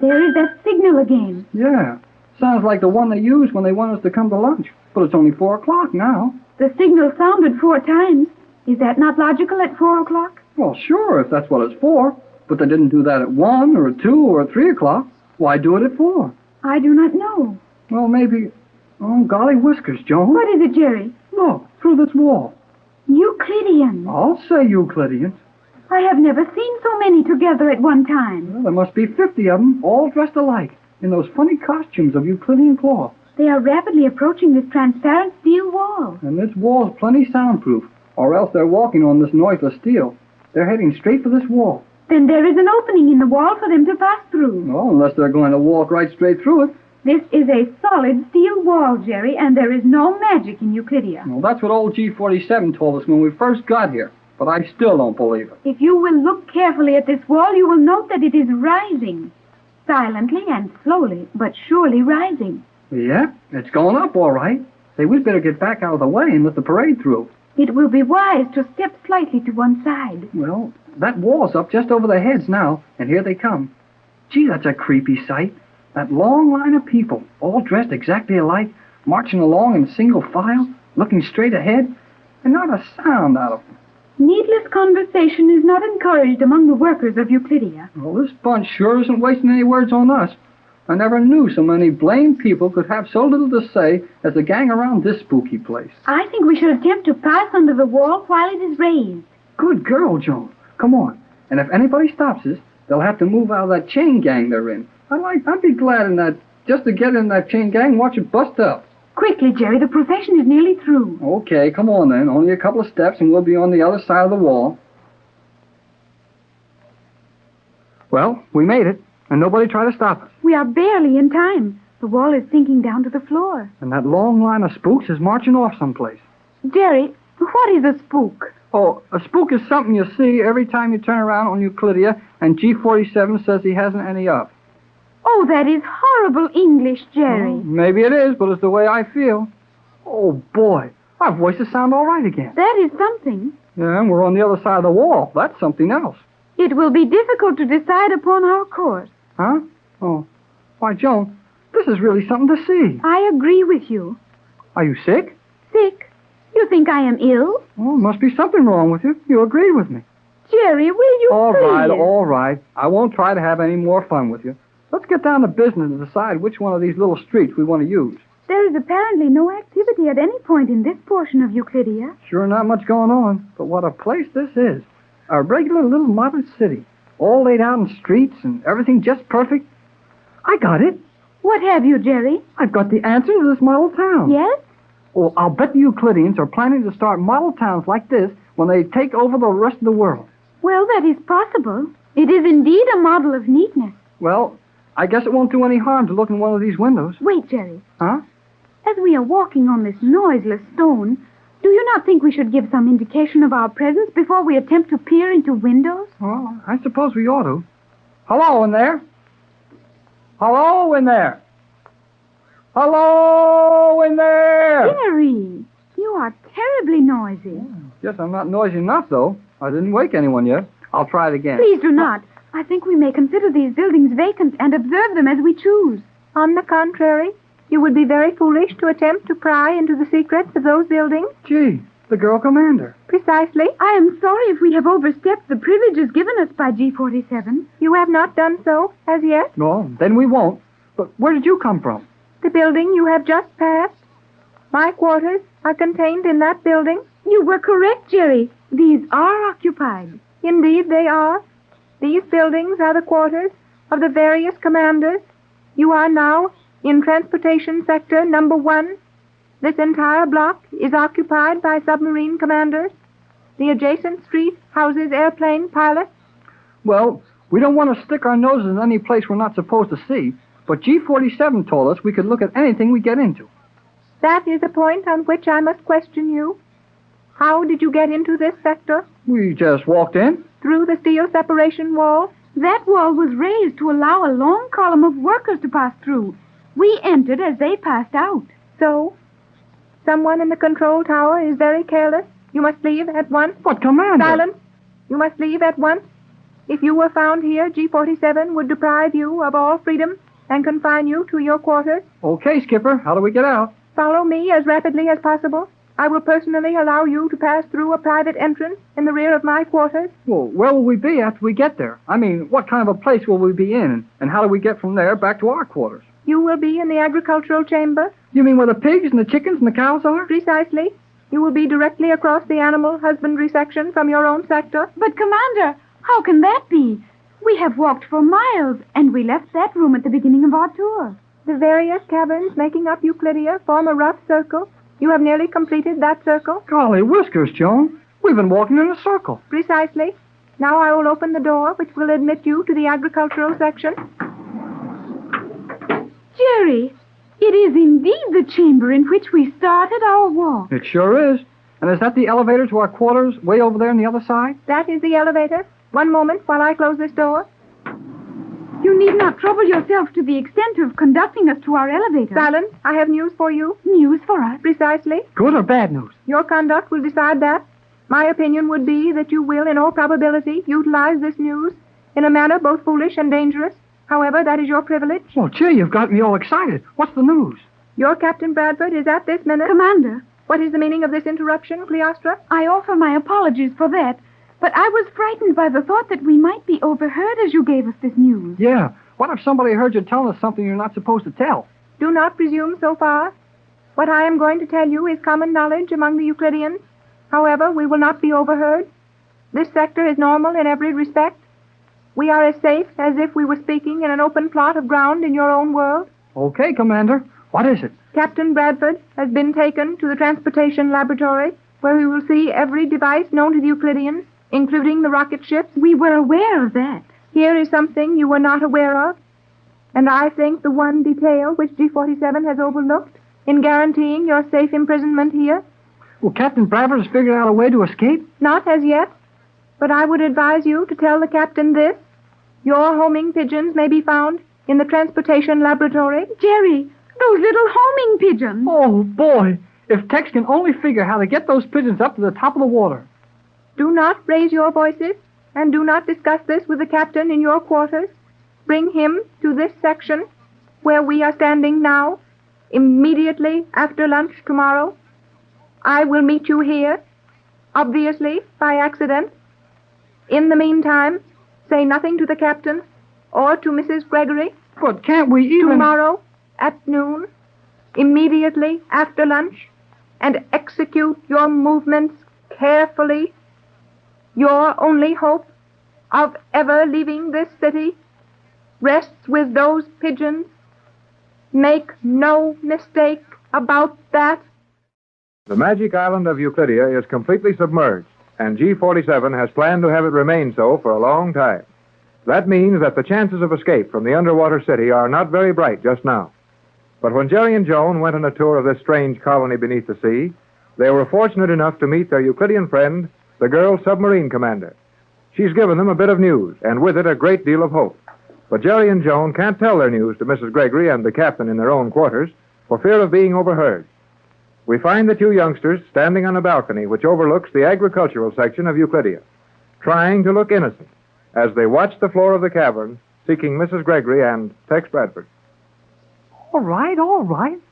there is that signal again. Yeah. Sounds like the one they use when they want us to come to lunch. But it's only 4 o'clock now. The signal sounded 4 times. Is that not logical at 4 o'clock? Well, sure, if that's what it's for. But they didn't do that at 1 or at 2 or at 3 o'clock. Why do it at 4? I do not know. Well, maybe... Oh, golly whiskers, Joan. What is it, Jerry? Look, through this wall. Euclideans. I'll say Euclideans. I have never seen so many together at one time. Well, there must be 50 of them, all dressed alike, in those funny costumes of Euclidean cloth. They are rapidly approaching this transparent steel wall. And this wall's plenty soundproof, or else they're walking on this noiseless steel. They're heading straight for this wall. Then there is an opening in the wall for them to pass through. Well, unless they're going to walk right straight through it. This is a solid steel wall, Jerry, and there is no magic in Euclidia. Well, that's what old G47 told us when we first got here, but I still don't believe it. If you will look carefully at this wall, you will note that it is rising. Silently and slowly, but surely rising. Yeah, it's going up all right. Say, we'd better get back out of the way and let the parade through. It will be wise to step slightly to one side. Well, that wall's up just over their heads now, and here they come. Gee, that's a creepy sight. That long line of people, all dressed exactly alike, marching along in single file, looking straight ahead, and not a sound out of them. Needless conversation is not encouraged among the workers of Euclidia. Well, this bunch sure isn't wasting any words on us. I never knew so many blamed people could have so little to say as the gang around this spooky place. I think we should attempt to pass under the wall while it is raised. Good girl, Joan. Come on. And if anybody stops us, they'll have to move out of that chain gang they're in. I'd be glad in that, just to get in that chain gang and watch it bust up. Quickly, Jerry, the procession is nearly through. Okay, come on then. Only a couple of steps and we'll be on the other side of the wall. Well, we made it, and nobody tried to stop us. We are barely in time. The wall is sinking down to the floor. And that long line of spooks is marching off someplace. Jerry, what is a spook? Oh, a spook is something you see every time you turn around on Euclidia and G47 says he hasn't any up. Oh, that is horrible English, Jerry. Well, maybe it is, but it's the way I feel. Oh, boy. Our voices sound all right again. That is something. Yeah, and we're on the other side of the wall. That's something else. It will be difficult to decide upon our course. Huh? Oh. Why, Joan, this is really something to see. I agree with you. Are you sick? Sick? You think I am ill? Oh, must be something wrong with you. You agree with me. Jerry, will you please? All right. I won't try to have any more fun with you. Let's get down to business and decide which one of these little streets we want to use. There is apparently no activity at any point in this portion of Euclidia. Sure not much going on, but what a place this is. A regular little modern city, all laid out in streets and everything just perfect. I got it. What have you, Jerry? I've got the answer to this model town. Yes? Oh, I'll bet the Euclideans are planning to start model towns like this when they take over the rest of the world. Well, that is possible. It is indeed a model of neatness. Well, I guess it won't do any harm to look in one of these windows. Wait, Jerry. Huh? As we are walking on this noiseless stone, do you not think we should give some indication of our presence before we attempt to peer into windows? Oh, I suppose we ought to. Hello in there. Hello in there. Hello in there. Jerry, you are terribly noisy. Guess I'm not noisy enough, though. I didn't wake anyone yet. I'll try it again. Please do not. I think we may consider these buildings vacant and observe them as we choose. On the contrary, you would be very foolish to attempt to pry into the secrets of those buildings. Gee, the girl commander. Precisely. I am sorry if we have overstepped the privileges given us by G47. You have not done so as yet. No, then we won't. But where did you come from? The building you have just passed. My quarters are contained in that building. You were correct, Jerry. These are occupied. Indeed, they are. These buildings are the quarters of the various commanders. You are now in Transportation Sector Number 1. This entire block is occupied by submarine commanders. The adjacent street houses airplane pilots. Well, we don't want to stick our noses in any place we're not supposed to see, but G47 told us we could look at anything we get into. That is a point on which I must question you. How did you get into this sector? We just walked in. Through the steel separation wall? That wall was raised to allow a long column of workers to pass through. We entered as they passed out. So? Someone in the control tower is very careless. You must leave at once. But, Commander... Silence. You must leave at once. If you were found here, G47 would deprive you of all freedom and confine you to your quarters. Okay, Skipper. How do we get out? Follow me as rapidly as possible. I will personally allow you to pass through a private entrance in the rear of my quarters. Well, where will we be after we get there? I mean, what kind of a place will we be in? And how do we get from there back to our quarters? You will be in the agricultural chamber. You mean where the pigs and the chickens and the cows are? Precisely. You will be directly across the animal husbandry section from your own sector. But, Commander, how can that be? We have walked for miles, and we left that room at the beginning of our tour. The various caverns making up Euclidia form a rough circle. You have nearly completed that circle. Golly whiskers, Joan. We've been walking in a circle. Precisely. Now I will open the door which will admit you to the agricultural section. Jerry, it is indeed the chamber in which we started our walk. It sure is. And is that the elevator to our quarters way over there on the other side? That is the elevator. One moment while I close this door. You need not trouble yourself to the extent of conducting us to our elevator. Silence. I have news for you. News for us? Precisely. Good or bad news? Your conduct will decide that. My opinion would be that you will, in all probability, utilize this news in a manner both foolish and dangerous. However, that is your privilege. Oh, gee, you've got me all excited. What's the news? Your Captain Bradford is at this minute... Commander. What is the meaning of this interruption, Cleostra? I offer my apologies for that, but I was frightened by the thought that we might be overheard as you gave us this news. Yeah. What if somebody heard you telling us something you're not supposed to tell? Do not presume so far. What I am going to tell you is common knowledge among the Euclideans. However, we will not be overheard. This sector is normal in every respect. We are as safe as if we were speaking in an open plot of ground in your own world. Okay, Commander. What is it? Captain Bradford has been taken to the transportation laboratory, where we will see every device known to the Euclideans, including the rocket ships. We were aware of that. Here is something you were not aware of, and I think the one detail which G47 has overlooked in guaranteeing your safe imprisonment here. Well, Captain Bradford has figured out a way to escape? Not as yet, but I would advise you to tell the captain this. Your homing pigeons may be found in the transportation laboratory. Jerry, those little homing pigeons. Oh, boy. If Tex can only figure how to get those pigeons up to the top of the water. Do not raise your voices, and do not discuss this with the captain in your quarters. Bring him to this section, where we are standing now, immediately after lunch tomorrow. I will meet you here, obviously by accident. In the meantime, say nothing to the captain or to Mrs. Gregory. But can't we even... Tomorrow at noon, immediately after lunch, and execute your movements carefully. Your only hope of ever leaving this city rests with those pigeons. Make no mistake about that. The magic island of Euclidia is completely submerged, and G47 has planned to have it remain so for a long time. That means that the chances of escape from the underwater city are not very bright just now. But when Jerry and Joan went on a tour of this strange colony beneath the sea, they were fortunate enough to meet their Euclidean friend, the girl submarine commander. She's given them a bit of news, and with it a great deal of hope. But Jerry and Joan can't tell their news to Mrs. Gregory and the captain in their own quarters for fear of being overheard. We find the two youngsters standing on a balcony which overlooks the agricultural section of Euclidia, trying to look innocent as they watch the floor of the cavern seeking Mrs. Gregory and Tex Bradford. All right.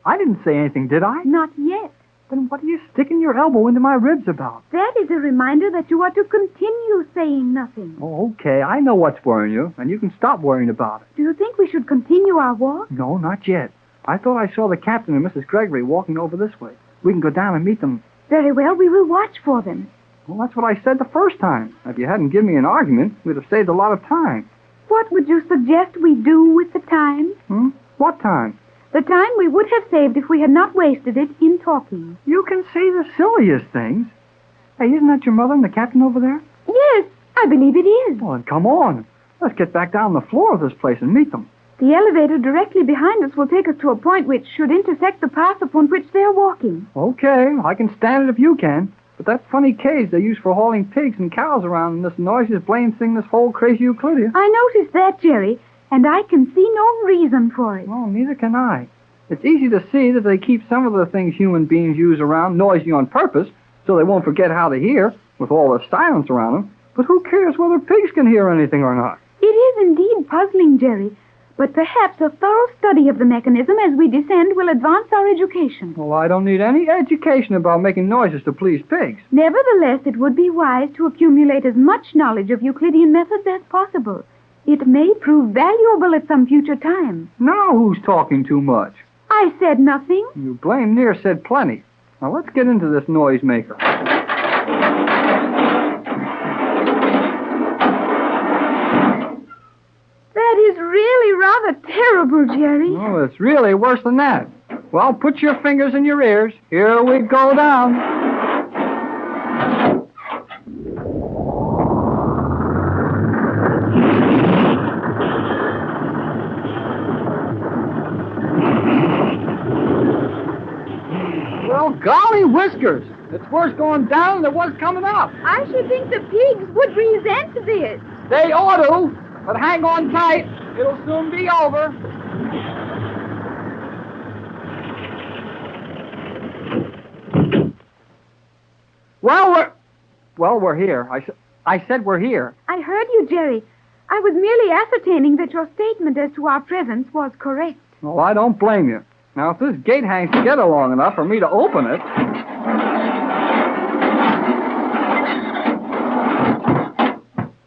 I didn't say anything, did I? Not yet. Then what are you sticking your elbow into my ribs about? That is a reminder that you are to continue saying nothing. Oh, okay. I know what's worrying you, and you can stop worrying about it. Do you think we should continue our walk? No, not yet. I thought I saw the captain and Mrs. Gregory walking over this way. We can go down and meet them. Very well, we will watch for them. Well, that's what I said the first time. If you hadn't given me an argument, we'd have saved a lot of time. What would you suggest we do with the time? What time? The time we would have saved if we had not wasted it in talking. You can say the silliest things. Hey, isn't that your mother and the captain over there? Yes, I believe it is. Well, then come on. Let's get back down the floor of this place and meet them. The elevator directly behind us will take us to a point which should intersect the path upon which they're walking. Okay, I can stand it if you can. But that funny cage they use for hauling pigs and cows around in this noisiest blame thing this whole crazy Euclidia. I noticed that, Jerry, and I can see no reason for it. Well, neither can I. It's easy to see that they keep some of the things human beings use around noisy on purpose so they won't forget how to hear with all the silence around them. But who cares whether pigs can hear anything or not? It is indeed puzzling, Jerry. But perhaps a thorough study of the mechanism as we descend will advance our education. Well, I don't need any education about making noises to please pigs. Nevertheless, it would be wise to accumulate as much knowledge of Euclidean methods as possible. It may prove valuable at some future time. Now who's talking too much? I said nothing. You blame near said plenty. Now let's get into this noisemaker. That is really rather terrible, Jerry. Oh, it's really worse than that. Well, put your fingers in your ears. Here we go down. Well, golly whiskers. It's worse going down than it was coming up. I should think the pigs would resent this. They ought to. But hang on tight. It'll soon be over. Well, we're here. I said we're here. I heard you, Jerry. I was merely ascertaining that your statement as to our presence was correct. Well, I don't blame you. Now, if this gate hangs together long enough for me to open it...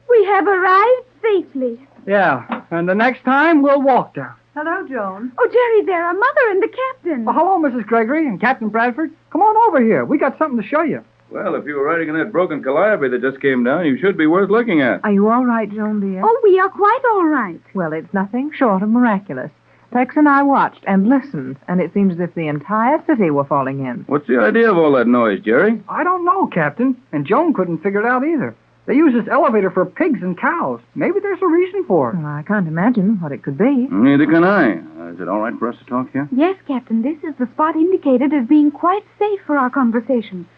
We have arrived safely. Yeah, and the next time we'll walk down. Hello, Joan. Oh, Jerry, there are Mother and the Captain. Well, hello, Mrs. Gregory and Captain Bradford. Come on over here. We got something to show you. Well, if you were riding in that broken calliope that just came down, you should be worth looking at. Are you all right, Joan, dear? Oh, we are quite all right. Well, it's nothing short of miraculous. Tex and I watched and listened, and it seems as if the entire city were falling in. What's the idea of all that noise, Jerry? I don't know, Captain. And Joan couldn't figure it out either. They use this elevator for pigs and cows. Maybe there's a reason for it. Well, I can't imagine what it could be. Neither can I. Is it all right for us to talk here? Yes, Captain, this is the spot indicated as being quite safe for our conversation.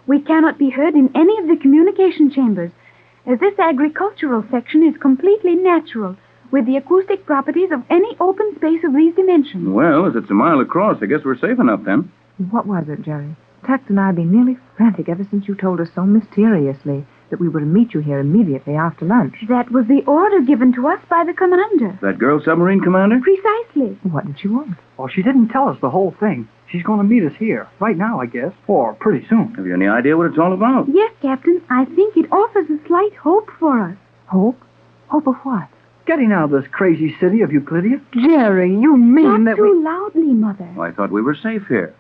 We cannot be heard in any of the communication chambers, as this agricultural section is completely natural, with the acoustic properties of any open space of these dimensions. Well, as it's a mile across, I guess we're safe enough then. What was it, Jerry? Tex and I have been nearly frantic ever since you told us so mysteriously that we were to meet you here immediately after lunch. That was the order given to us by the commander. That girl submarine commander? Precisely. What did she want? Well, she didn't tell us the whole thing. She's going to meet us here, right now, I guess, or pretty soon. Have you any idea what it's all about? Yes, Captain. I think it offers a slight hope for us. Hope? Hope of what? Getting out of this crazy city of Euclidia. Jerry, you mean Not too loudly, Mother. Well, I thought we were safe here.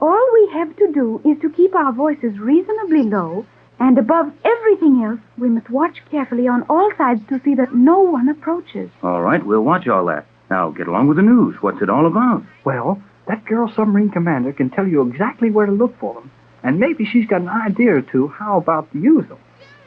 All we have to do is to keep our voices reasonably low, and above everything else, we must watch carefully on all sides to see that no one approaches. All right, we'll watch all that. Now, get along with the news. What's it all about? Well, that girl submarine commander can tell you exactly where to look for them. And maybe she's got an idea or two how about to use them.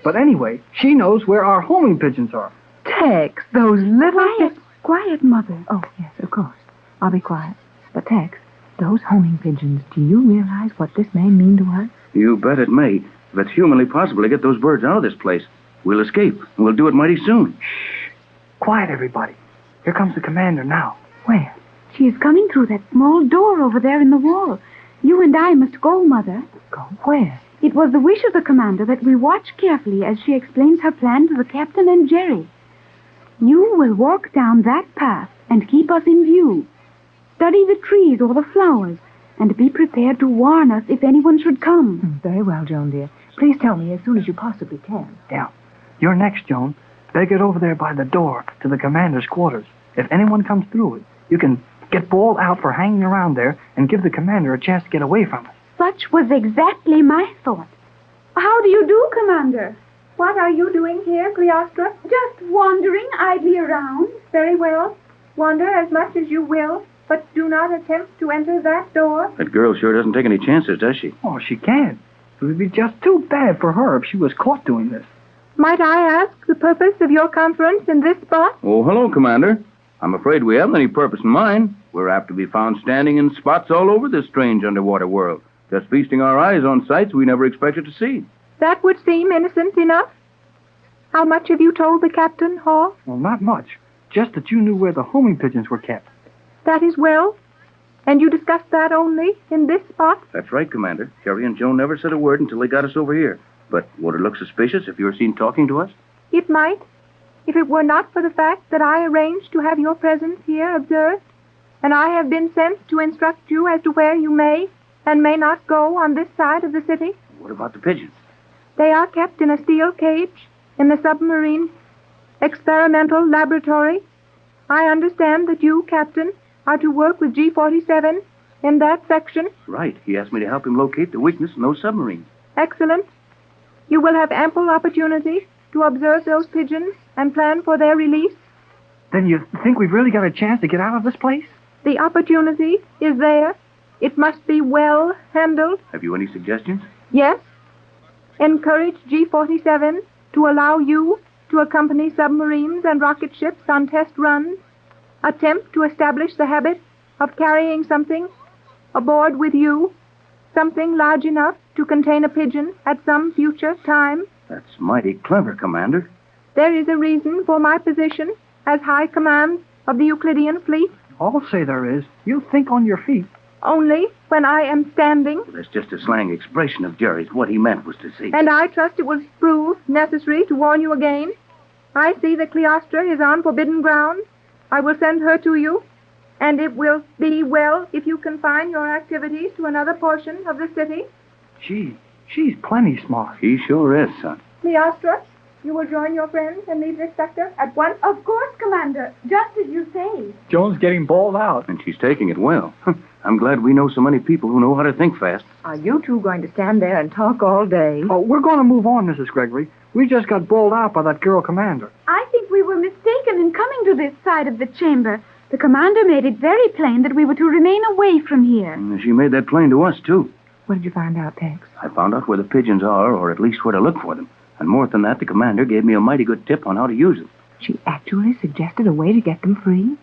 But anyway, she knows where our homing pigeons are. Tex, those little... Quiet, Mother. Oh, yes, of course. I'll be quiet. But, Tex, those homing pigeons, do you realize what this may mean to us? You bet it may. If it's humanly possible to get those birds out of this place, we'll escape, and we'll do it mighty soon. Shh. Quiet, everybody. Here comes the commander now. Where? She is coming through that small door over there in the wall. You and I must go, Mother. Go where? It was the wish of the commander that we watch carefully as she explains her plan to the captain and Jerry. You will walk down that path and keep us in view. Study the trees or the flowers, and be prepared to warn us if anyone should come. Very well, Joan, dear. Please tell me as soon as you possibly can. Yeah. You're next, Joan. Better get over there by the door to the commander's quarters. If anyone comes through it, you can get bawled out for hanging around there and give the commander a chance to get away from us. Such was exactly my thought. How do you do, Commander? What are you doing here, Cleostra? Just wandering idly around. Very well. Wander as much as you will, but do not attempt to enter that door. That girl sure doesn't take any chances, does she? Oh, she can't. It would be just too bad for her if she was caught doing this. Might I ask the purpose of your conference in this spot? Oh, hello, Commander. I'm afraid we haven't any purpose in mind. We're apt to be found standing in spots all over this strange underwater world, just feasting our eyes on sights we never expected to see. That would seem innocent enough. How much have you told the captain, Hall? Well, not much. Just that you knew where the homing pigeons were kept. That is well. And you discussed that only in this spot? That's right, Commander. Jerry and Joan never said a word until they got us over here. But would it look suspicious if you were seen talking to us? It might, if it were not for the fact that I arranged to have your presence here observed, and I have been sent to instruct you as to where you may and may not go on this side of the city. What about the pigeons? They are kept in a steel cage in the submarine experimental laboratory. I understand that you, Captain, are to work with G-47 in that section. Right. He asked me to help him locate the weakness in those submarines. Excellent. You will have ample opportunity to observe those pigeons and plan for their release. Then you think we've really got a chance to get out of this place? The opportunity is there. It must be well handled. Have you any suggestions? Yes. Encourage G-47 to allow you to accompany submarines and rocket ships on test runs. Attempt to establish the habit of carrying something aboard with you, something large enough to contain a pigeon at some future time. That's mighty clever, Commander. There is a reason for my position as high command of the Euclidean fleet? I'll say there is. You think on your feet. Only when I am standing. That's just a slang expression of Jerry's. What he meant was to say... And I trust it will prove necessary to warn you again. I see that Cleostra is on forbidden ground. I will send her to you, and it will be well if you confine your activities to another portion of the city. Gee, she's plenty smart. He sure is, son. Cleostra, you will join your friends and leave this sector at once? Of course, Commander, just as you say. Joan's getting bawled out. And she's taking it well. I'm glad we know so many people who know how to think fast. Are you two going to stand there and talk all day? Oh, we're going to move on, Mrs. Gregory. We just got bawled out by that girl commander. I think we were mistaken in coming to this side of the chamber. The commander made it very plain that we were to remain away from here. And she made that plain to us, too. What did you find out, Tex? I found out where the pigeons are, or at least where to look for them. And more than that, the commander gave me a mighty good tip on how to use them. She actually suggested a way to get them free?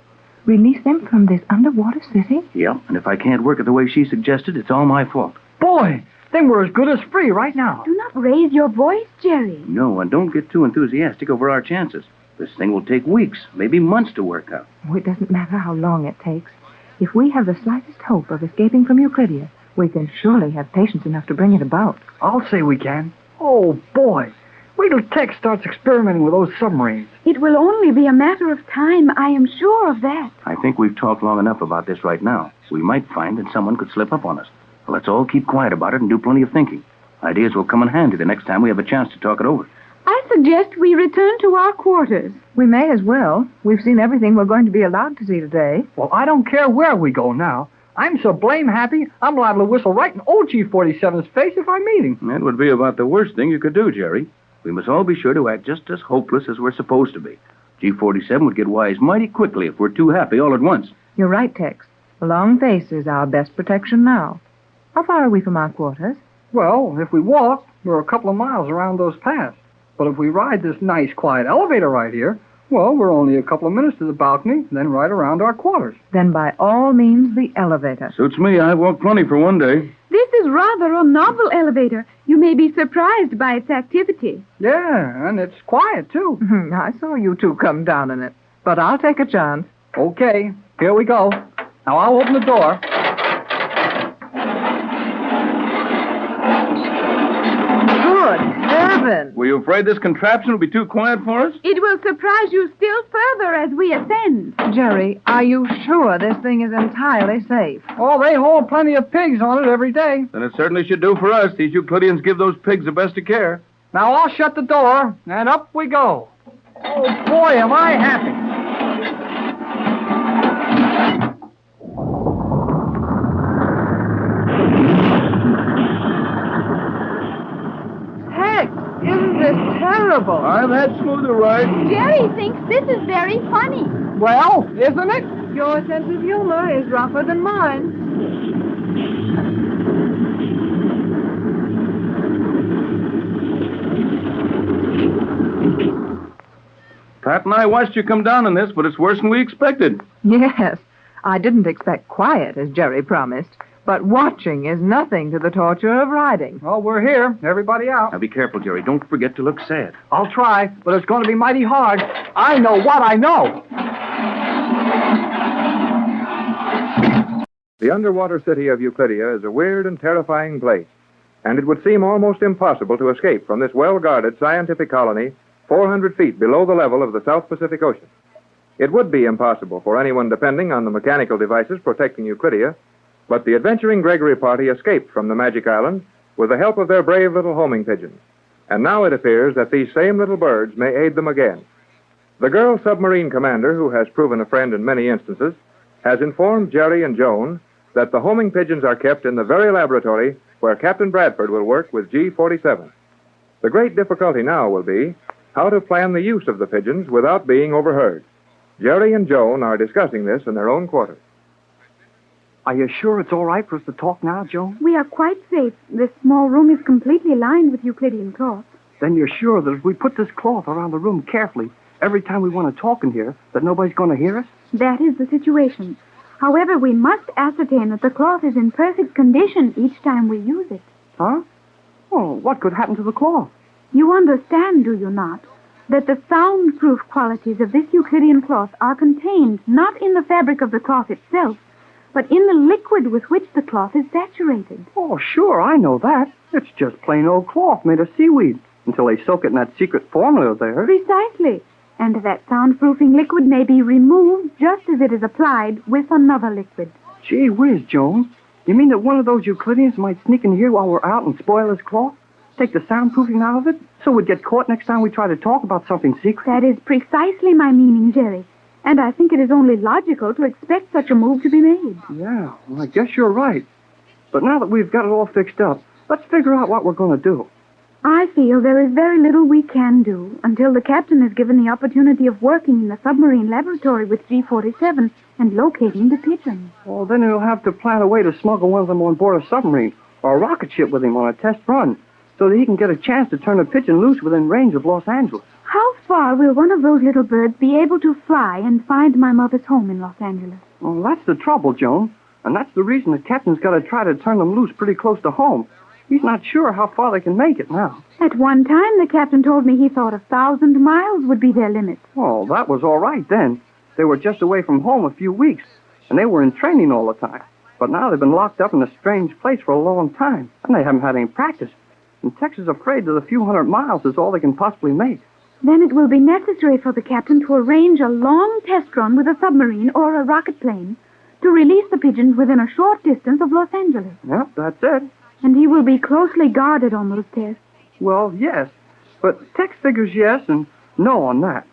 Release them from this underwater city? Yeah, and if I can't work it the way she suggested, it's all my fault. Boy, then we're as good as free right now. Do not raise your voice, Jerry. No, and don't get too enthusiastic over our chances. This thing will take weeks, maybe months to work out. Oh, it doesn't matter how long it takes. If we have the slightest hope of escaping from Euclidia, we can surely have patience enough to bring it about. I'll say we can. Oh, boy. Wait till Tex starts experimenting with those submarines. It will only be a matter of time, I am sure of that. I think we've talked long enough about this right now. We might find that someone could slip up on us. Let's all keep quiet about it and do plenty of thinking. Ideas will come in handy the next time we have a chance to talk it over. I suggest we return to our quarters. We may as well. We've seen everything we're going to be allowed to see today. Well, I don't care where we go now. I'm so blame happy, I'm liable to whistle right in old G47's face if I meet him. That would be about the worst thing you could do, Jerry. We must all be sure to act just as hopeless as we're supposed to be. G47 would get wise mighty quickly if we're too happy all at once. You're right, Tex. A long face is our best protection now. How far are we from our quarters? Well, if we walk, we're a couple of miles around those paths. But if we ride this nice, quiet elevator right here, well, we're only a couple of minutes to the balcony, then right around our quarters. Then by all means, the elevator. Suits me. I've walked plenty for one day. This is rather a novel elevator. You may be surprised by its activity. Yeah, and it's quiet, too. I saw you two come down in it. But I'll take a chance. Okay, here we go. Now I'll open the door. Good heaven! Were you afraid this contraption would be too quiet for us? It will surprise you still further as we ascend. Jerry, are you sure this thing is entirely safe? Oh, they haul plenty of pigs on it every day. Then it certainly should do for us. These Euclideans give those pigs the best of care. Now I'll shut the door, and up we go. Oh, boy, am I happy. Heck, isn't this terrible? I've had smoother rides. Jerry thinks this is very funny. Well, isn't it? Your sense of humor is rougher than mine. Pat and I watched you come down on this, but it's worse than we expected. Yes, I didn't expect quiet, as Jerry promised. But watching is nothing to the torture of riding. Well, we're here. Everybody out. Now be careful, Jerry. Don't forget to look sad. I'll try, but it's going to be mighty hard. I know what I know. The underwater city of Euclidia is a weird and terrifying place, and it would seem almost impossible to escape from this well-guarded scientific colony 400 feet below the level of the South Pacific Ocean. It would be impossible for anyone depending on the mechanical devices protecting Euclidia, but the adventuring Gregory party escaped from the Magic Island with the help of their brave little homing pigeons. And now it appears that these same little birds may aid them again. The girl submarine commander, who has proven a friend in many instances, has informed Jerry and Joan that the homing pigeons are kept in the very laboratory where Captain Bradford will work with G47. The great difficulty now will be how to plan the use of the pigeons without being overheard. Jerry and Joan are discussing this in their own quarters. Are you sure it's all right for us to talk now, Joan? We are quite safe. This small room is completely lined with Euclidean cloth. Then you're sure that if we put this cloth around the room carefully, every time we want to talk in here, that nobody's going to hear us? That is the situation. However, we must ascertain that the cloth is in perfect condition each time we use it. Huh? Well, what could happen to the cloth? You understand, do you not? that the soundproof qualities of this Euclidean cloth are contained not in the fabric of the cloth itself, but in the liquid with which the cloth is saturated. Oh, sure, I know that. It's just plain old cloth made of seaweed until they soak it in that secret formula there. Precisely. And that soundproofing liquid may be removed just as it is applied with another liquid. Gee whiz, Joan. You mean that one of those Euclideans might sneak in here while we're out and spoil his cloth? Take the soundproofing out of it so we'd get caught next time we try to talk about something secret? That is precisely my meaning, Jerry. And I think it is only logical to expect such a move to be made. Yeah, well, I guess you're right. But now that we've got it all fixed up, let's figure out what we're going to do. I feel there is very little we can do until the captain is given the opportunity of working in the submarine laboratory with G-47 and locating the pigeons. Well, then he'll have to plan a way to smuggle one of them on board a submarine or a rocket ship with him on a test run so that he can get a chance to turn a pigeon loose within range of Los Angeles. How far will one of those little birds be able to fly and find my mother's home in Los Angeles? Well, that's the trouble, Joan. And that's the reason the captain's got to try to turn them loose pretty close to home. He's not sure how far they can make it now. At one time, the captain told me he thought 1,000 miles would be their limit. Oh, that was all right then. They were just away from home a few weeks, and they were in training all the time. But now they've been locked up in a strange place for a long time, and they haven't had any practice. And Tex is afraid that a few hundred miles is all they can possibly make. Then it will be necessary for the captain to arrange a long test run with a submarine or a rocket plane to release the pigeons within a short distance of Los Angeles. Yep, that's it. And he will be closely guarded on those tests. Well, yes. But Tex figures yes and no on that.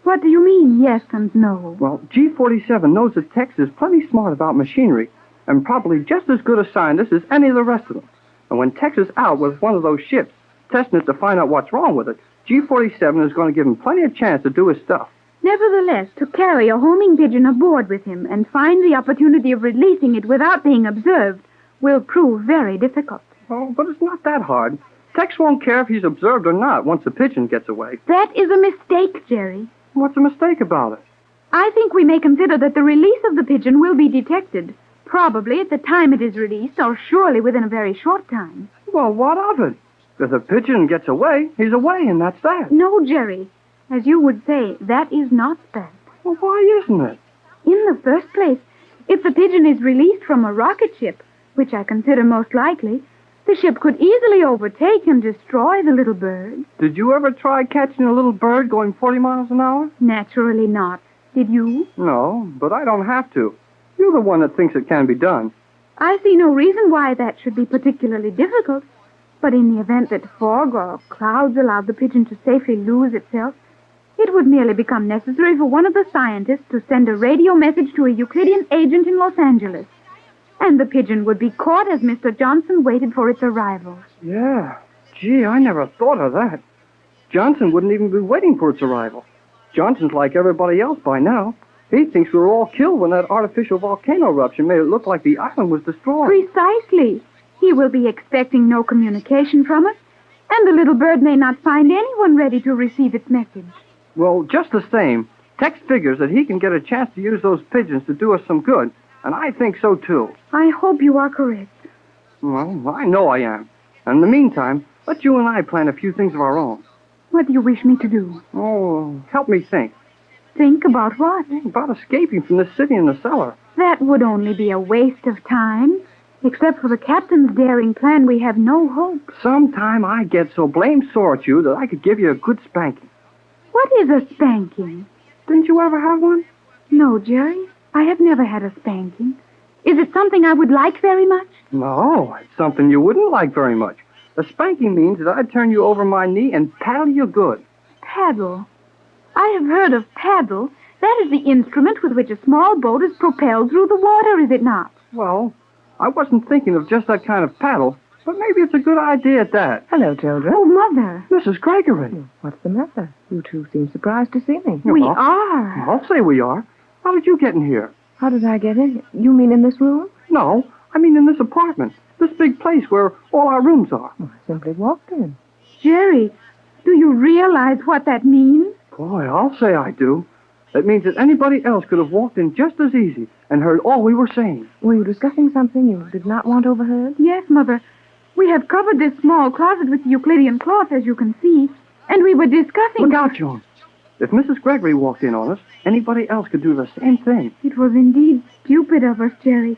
What do you mean, yes and no? Well, G-47 knows that Tex is plenty smart about machinery and probably just as good a scientist as any of the rest of them. And when Tex is out with one of those ships, testing it to find out what's wrong with it, G-47 is going to give him plenty of chance to do his stuff. Nevertheless, to carry a homing pigeon aboard with him and find the opportunity of releasing it without being observed will prove very difficult. Oh, but it's not that hard. Tex won't care if he's observed or not once the pigeon gets away. That is a mistake, Jerry. What's a mistake about it? I think we may consider that the release of the pigeon will be detected, probably at the time it is released, or surely within a very short time. Well, what of it? If the pigeon gets away, he's away, and that's that. No, Jerry. As you would say, that is not that. Well, why isn't it? In the first place, if the pigeon is released from a rocket ship, which I consider most likely, the ship could easily overtake and destroy the little bird. Did you ever try catching a little bird going 40 miles an hour? Naturally not. Did you? No, but I don't have to. You're the one that thinks it can be done. I see no reason why that should be particularly difficult. But in the event that fog or clouds allowed the pigeon to safely lose itself, it would merely become necessary for one of the scientists to send a radio message to a Euclidean agent in Los Angeles. And the pigeon would be caught as Mr. Johnson waited for its arrival. Yeah. Gee, I never thought of that. Johnson wouldn't even be waiting for its arrival. Johnson's like everybody else by now. He thinks we were all killed when that artificial volcano eruption made it look like the island was destroyed. Precisely. He will be expecting no communication from us, and the little bird may not find anyone ready to receive its message. Well, just the same, Tex figures that he can get a chance to use those pigeons to do us some good, and I think so, too. I hope you are correct. Well, I know I am. And in the meantime, let you and I plan a few things of our own. What do you wish me to do? Oh, help me think. Think about what? About escaping from this city in the cellar. That would only be a waste of time. Except for the captain's daring plan, we have no hope. Sometime I get so blamed sore at you that I could give you a good spanking. What is a spanking? Didn't you ever have one? No, Jerry. I have never had a spanking. Is it something I would like very much? No, it's something you wouldn't like very much. A spanking means that I'd turn you over my knee and paddle you good. Paddle? I have heard of paddle. That is the instrument with which a small boat is propelled through the water, is it not? Well, I wasn't thinking of just that kind of paddle, but maybe it's a good idea at that. Hello, children. Oh, Mother. Mrs. Gregory. What's the matter? You two seem surprised to see me. We are. I'll say we are. How did you get in here? How did I get in? You mean in this room? No, I mean in this apartment. This big place where all our rooms are. I simply walked in. Jerry, do you realize what that means? Boy, I'll say I do. It means that anybody else could have walked in just as easy and heard all we were saying. Were you discussing something you did not want overheard? Yes, Mother. We have covered this small closet with the Euclidean cloth, as you can see, And we were discussing... Look out, Joan. If Mrs. Gregory walked in on us, anybody else could do the same thing. It was indeed stupid of us, Jerry.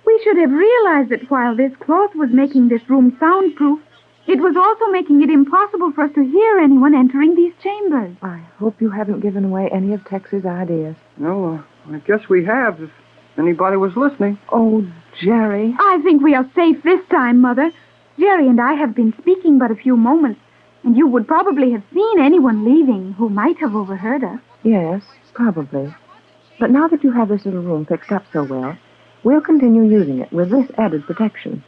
We should have realized that while this cloth was making this room soundproof, it was also making it impossible for us to hear anyone entering these chambers. I hope you haven't given away any of Tex's ideas. No, I guess we have, if anybody was listening. Oh, Jerry. I think we are safe this time, Mother. Jerry and I have been speaking but a few moments, and you would probably have seen anyone leaving who might have overheard us. Yes, probably. But now that you have this little room fixed up so well, we'll continue using it with this added protection.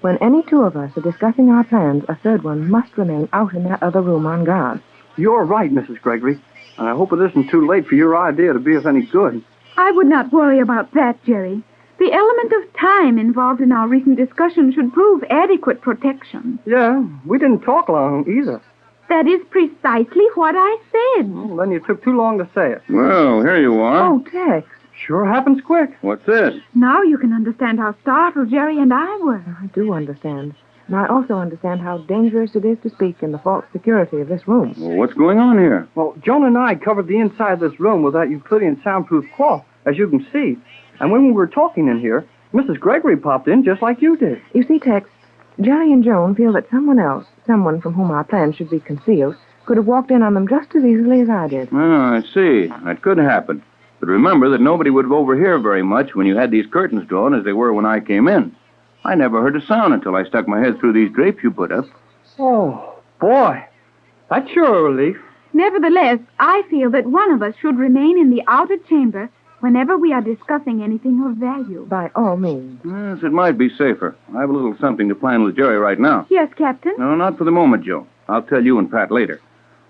When any two of us are discussing our plans, a third one must remain out in that other room on guard. You're right, Mrs. Gregory. And I hope it isn't too late for your idea to be of any good. I would not worry about that, Jerry. The element of time involved in our recent discussion should prove adequate protection. Yeah, we didn't talk long either. That is precisely what I said. Well, then you took too long to say it. Well, here you are. Oh, Tex. Sure happens quick. What's this? Now you can understand how startled Jerry and I were. I do understand. And I also understand how dangerous it is to speak in the false security of this room. Well, what's going on here? Well, Joan and I covered the inside of this room with that Euclidean soundproof cloth, as you can see. And when we were talking in here, Mrs. Gregory popped in just like you did. You see, Tex, Jerry and Joan feel that someone else, someone from whom our plans should be concealed, could have walked in on them just as easily as I did. Oh, I see. That could happen. But remember that nobody would overhear very much when you had these curtains drawn as they were when I came in. I never heard a sound until I stuck my head through these drapes you put up. Oh, boy. That's sure a relief. Nevertheless, I feel that one of us should remain in the outer chamber whenever we are discussing anything of value. By all means. Yes, it might be safer. I have a little something to plan with Jerry right now. Yes, Captain? No, not for the moment, Joe. I'll tell you and Pat later.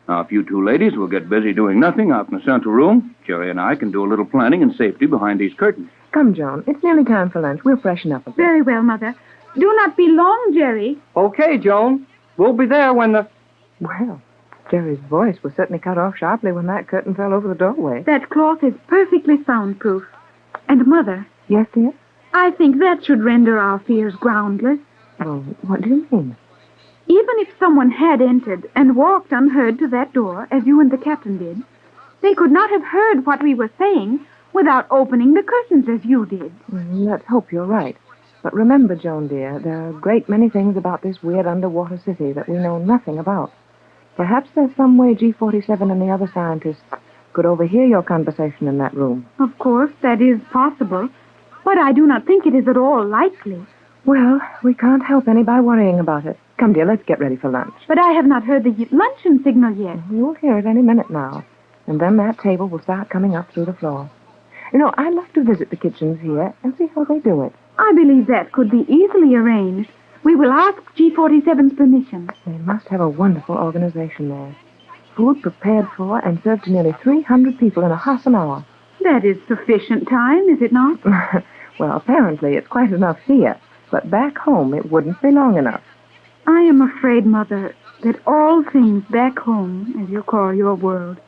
Now, if you two ladies will get busy doing nothing out in the central room, Jerry and I can do a little planning in safety behind these curtains. Come, Joan. It's nearly time for lunch. We'll freshen up a bit. Very well, Mother. Do not be long, Jerry. Okay, Joan. We'll be there when the... Well, Jerry's voice was certainly cut off sharply when that curtain fell over the doorway. That cloth is perfectly soundproof. And, Mother... Yes, dear? I think that should render our fears groundless. Well, what do you mean? Even if someone had entered and walked unheard to that door, as you and the captain did, they could not have heard what we were saying without opening the curtains as you did. Let's hope you're right. But remember, Joan, dear, there are a great many things about this weird underwater city that we know nothing about. Perhaps there's some way G47 and the other scientists could overhear your conversation in that room. Of course, that is possible, but I do not think it is at all likely. Well, we can't help any by worrying about it. Come, dear, let's get ready for lunch. But I have not heard the luncheon signal yet. You'll hear it any minute now. And then that table will start coming up through the floor. You know, I'd love to visit the kitchens here and see how they do it. I believe that could be easily arranged. We will ask G47's permission. They must have a wonderful organization there. Food prepared for and served to nearly 300 people in a half an hour. That is sufficient time, is it not? Well, apparently it's quite enough here. But back home, it wouldn't be long enough. I am afraid, Mother, that all things back home, as you call your world,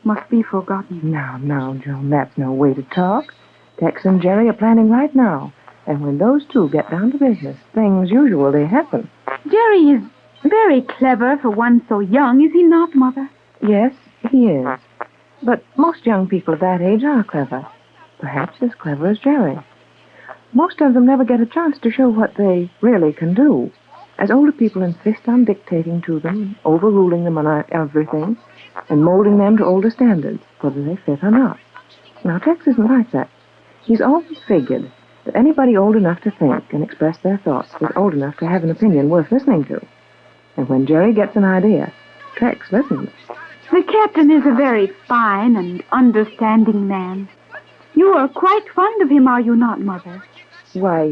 must be forgotten. Now, Joan, that's no way to talk. Tex and Jerry are planning right now. And when those two get down to business, things usually happen. Jerry is very clever for one so young, is he not, Mother? Yes, he is. But most young people of that age are clever. Perhaps as clever as Jerry. Most of them never get a chance to show what they really can do. As older people insist on dictating to them, overruling them on everything, and molding them to older standards, whether they fit or not. Now, Tex isn't like that. He's always figured that anybody old enough to think and express their thoughts is old enough to have an opinion worth listening to. And when Jerry gets an idea, Tex listens. The captain is a very fine and understanding man. You are quite fond of him, are you not, Mother? Why,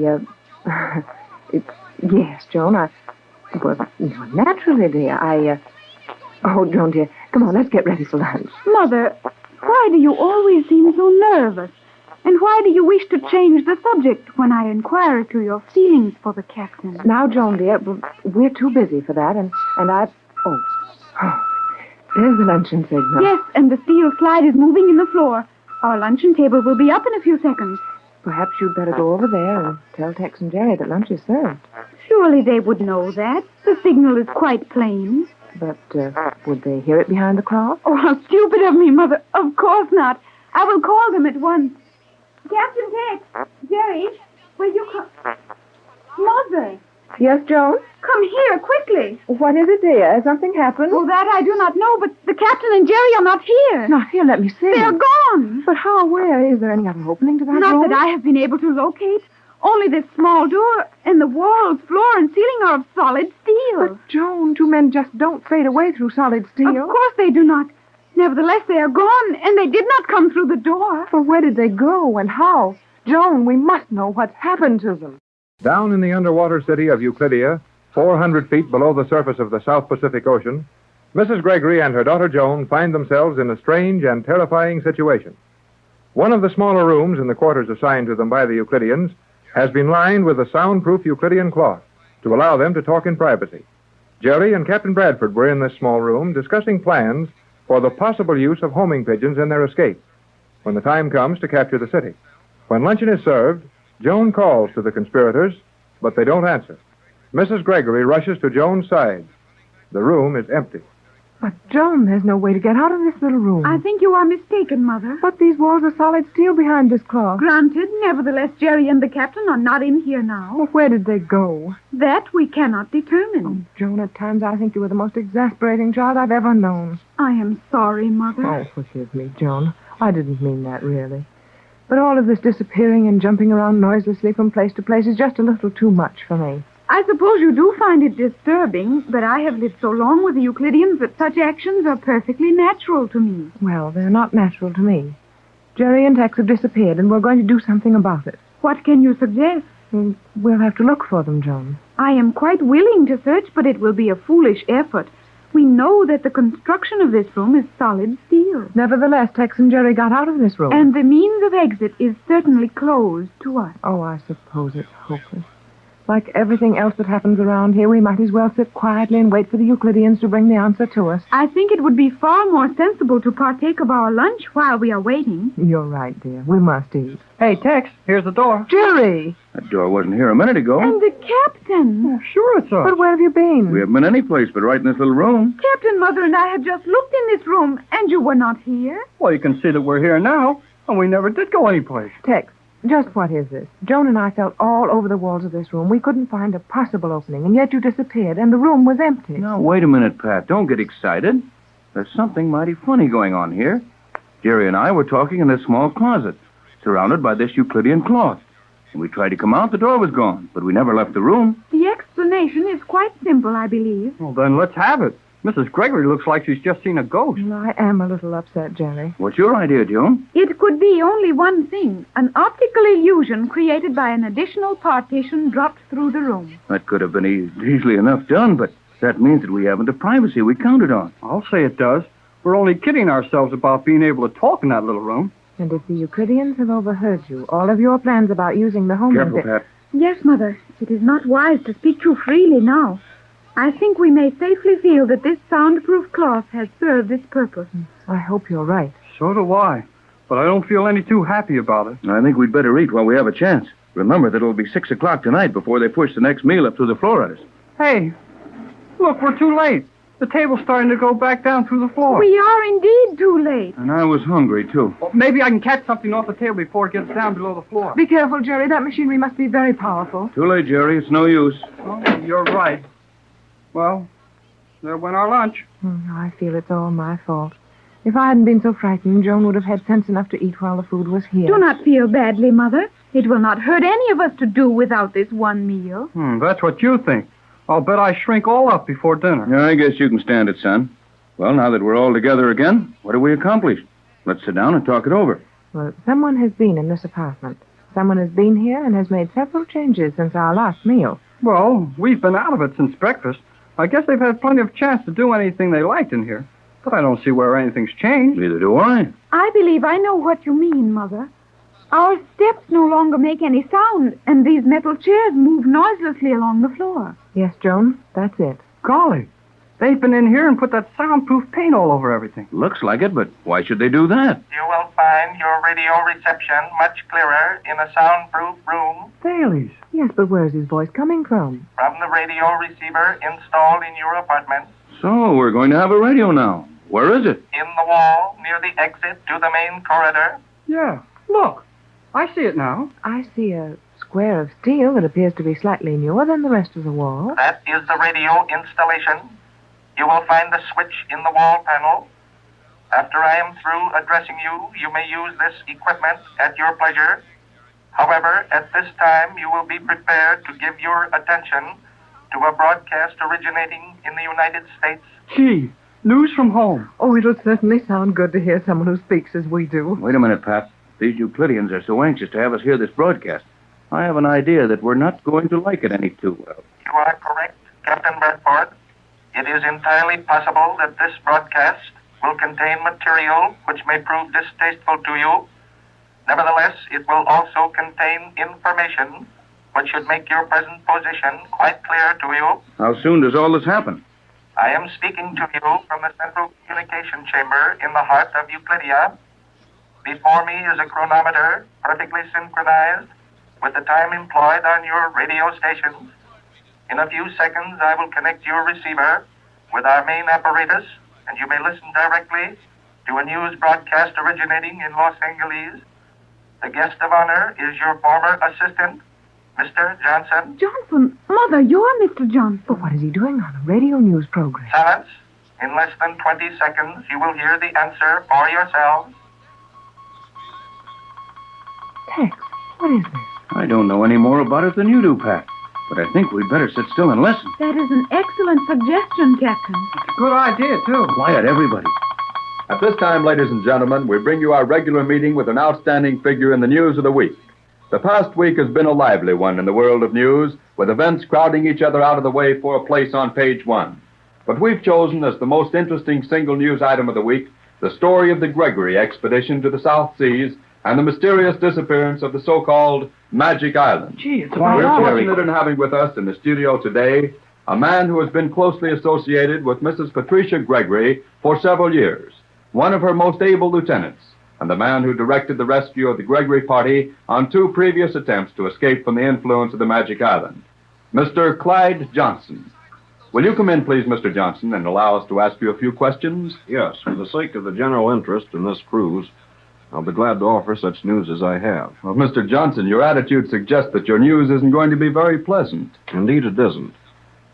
yes, Joan, well, naturally, dear, oh, Joan, dear, come on, let's get ready for lunch. Mother, why do you always seem so nervous? And why do you wish to change the subject when I inquire as to your feelings for the captain? Now, Joan, dear, we're too busy for that, and oh, there's the luncheon signal. Yes, and the steel slide is moving in the floor. Our luncheon table will be up in a few seconds. Perhaps you'd better go over there and tell Tex and Jerry that lunch is served. Surely they would know that. The signal is quite plain. But would they hear it behind the cloth? Oh, how stupid of me, Mother. Of course not. I will call them at once. Captain Tex! Jerry, will you come? Mother! Yes, Joan? Come here, quickly. What is it, dear? Has something happened? Oh, that I do not know, but the captain and Jerry are not here. Not here, let me see. They are gone. But how? Where? Is there any other opening to that room? Not that I have been able to locate. Only this small door, and the walls, floor, and ceiling are of solid steel. But, Joan, two men just don't fade away through solid steel. Of course they do not. Nevertheless, they are gone, and they did not come through the door. But where did they go, and how? Joan, we must know what's happened to them. Down in the underwater city of Euclidia, 400 feet below the surface of the South Pacific Ocean, Mrs. Gregory and her daughter Joan find themselves in a strange and terrifying situation. One of the smaller rooms in the quarters assigned to them by the Euclideans has been lined with a soundproof Euclidean cloth to allow them to talk in privacy. Jerry and Captain Bradford were in this small room discussing plans for the possible use of homing pigeons in their escape when the time comes to capture the city. When luncheon is served, Joan calls to the conspirators, but they don't answer. Mrs. Gregory rushes to Joan's side. The room is empty. But, Joan, there's no way to get out of this little room. I think you are mistaken, Mother. But these walls are solid steel behind this cloth. Granted, nevertheless, Jerry and the captain are not in here now. Well, where did they go? That we cannot determine. Oh, Joan, at times I think you are the most exasperating child I've ever known. I am sorry, Mother. Oh, forgive me, Joan. I didn't mean that, really. But all of this disappearing and jumping around noiselessly from place to place is just a little too much for me. I suppose you do find it disturbing, but I have lived so long with the Euclideans that such actions are perfectly natural to me. Well, they're not natural to me. Jerry and Tex have disappeared, and we're going to do something about it. What can you suggest? We'll have to look for them, Joan. I am quite willing to search, but it will be a foolish effort. We know that the construction of this room is solid steel. Nevertheless, Tex and Jerry got out of this room. And the means of exit is certainly closed to us. Oh, I suppose it's hopeless. Like everything else that happens around here, we might as well sit quietly and wait for the Euclideans to bring the answer to us. I think it would be far more sensible to partake of our lunch while we are waiting. You're right, dear. We must eat. Hey, Tex, here's the door. Jerry! That door wasn't here a minute ago. And the captain. Oh, sure it's us. But where have you been? We haven't been any place but right in this little room. Captain, Mother, and I have just looked in this room, and you were not here. Well, you can see that we're here now, and we never did go anyplace. Tex, just what is this? Joan and I felt all over the walls of this room. We couldn't find a possible opening, and yet you disappeared, and the room was empty. Now, wait a minute, Pat. Don't get excited. There's something mighty funny going on here. Jerry and I were talking in this small closet, surrounded by this Euclidean cloth. When we tried to come out, the door was gone, but we never left the room. The explanation is quite simple, I believe. Well, then let's have it. Mrs. Gregory looks like she's just seen a ghost. Well, I am a little upset, Jerry. What's your idea, Joan? It could be only one thing, an optical illusion created by an additional partition dropped through the room. That could have been easily enough done, but that means that we haven't the privacy we counted on. I'll say it does. We're only kidding ourselves about being able to talk in that little room. And if the Euclideans have overheard you, all of your plans about using the home... Careful, Pat. Yes, Mother. It is not wise to speak too freely now. I think we may safely feel that this soundproof cloth has served its purpose. I hope you're right. So do I. But I don't feel any too happy about it. I think we'd better eat while we have a chance. Remember that it'll be 6 o'clock tonight before they push the next meal up through the floor at us. Hey, look, we're too late. The table's starting to go back down through the floor. We are indeed too late. And I was hungry, too. Well, maybe I can catch something off the table before it gets down below the floor. Be careful, Jerry. That machinery must be very powerful. Too late, Jerry. It's no use. Oh, you're right. Well, there went our lunch. I feel it's all my fault. If I hadn't been so frightened, Joan would have had sense enough to eat while the food was here. Do not feel badly, Mother. It will not hurt any of us to do without this one meal. That's what you think. I'll bet I shrink all up before dinner. Yeah, I guess you can stand it, son. Well, now that we're all together again, what have we accomplished? Let's sit down and talk it over. Well, someone has been in this apartment. Someone has been here and has made several changes since our last meal. Well, we've been out of it since breakfast. I guess they've had plenty of chance to do anything they liked in here. But I don't see where anything's changed. Neither do I. I believe I know what you mean, Mother. Our steps no longer make any sound, and these metal chairs move noiselessly along the floor. Yes, Joan, that's it. Golly, they've been in here and put that soundproof paint all over everything. Looks like it, but why should they do that? You will find your radio reception much clearer in a soundproof room. Thales. Yes, but where's his voice coming from? From the radio receiver installed in your apartment. So, we're going to have a radio now. Where is it? In the wall, near the exit to the main corridor. Yeah, look. I see it now. I see a square of steel that appears to be slightly newer than the rest of the wall. That is the radio installation. You will find the switch in the wall panel. After I am through addressing you, you may use this equipment at your pleasure. However, at this time, you will be prepared to give your attention to a broadcast originating in the United States. Gee, news from home. Oh, it'll certainly sound good to hear someone who speaks as we do. Wait a minute, Pat. These Euclideans are so anxious to have us hear this broadcast. I have an idea that we're not going to like it any too well. You are correct, Captain Bradford. It is entirely possible that this broadcast will contain material which may prove distasteful to you. Nevertheless, it will also contain information which should make your present position quite clear to you. How soon does all this happen? I am speaking to you from the central communication chamber in the heart of Euclidia. Before me is a chronometer perfectly synchronized with the time employed on your radio stations. In a few seconds, I will connect your receiver with our main apparatus, and you may listen directly to a news broadcast originating in Los Angeles. The guest of honor is your former assistant, Mr. Johnson. Johnson? Mother, you're Mr. Johnson. But what is he doing on a radio news program? Silence. In less than 20 seconds, you will hear the answer for yourselves. Tex, what is this? I don't know any more about it than you do, Pat. But I think we'd better sit still and listen. That is an excellent suggestion, Captain. Good idea, too. Quiet, everybody. At this time, ladies and gentlemen, we bring you our regular meeting with an outstanding figure in the news of the week. The past week has been a lively one in the world of news, with events crowding each other out of the way for a place on page one. But we've chosen as the most interesting single news item of the week the story of the Gregory expedition to the South Seas and the mysterious disappearance of the so-called Magic Island. Gee, it's We're fortunate in having with us in the studio today a man who has been closely associated with Mrs. Patricia Gregory for several years, one of her most able lieutenants, and the man who directed the rescue of the Gregory party on 2 previous attempts to escape from the influence of the Magic Island, Mr. Clyde Johnson. Will you come in, please, Mr. Johnson, and allow us to ask you a few questions? Yes, for the sake of the general interest in this cruise, I'll be glad to offer such news as I have. Well, Mr. Johnson, your attitude suggests that your news isn't going to be very pleasant. Indeed, it isn't.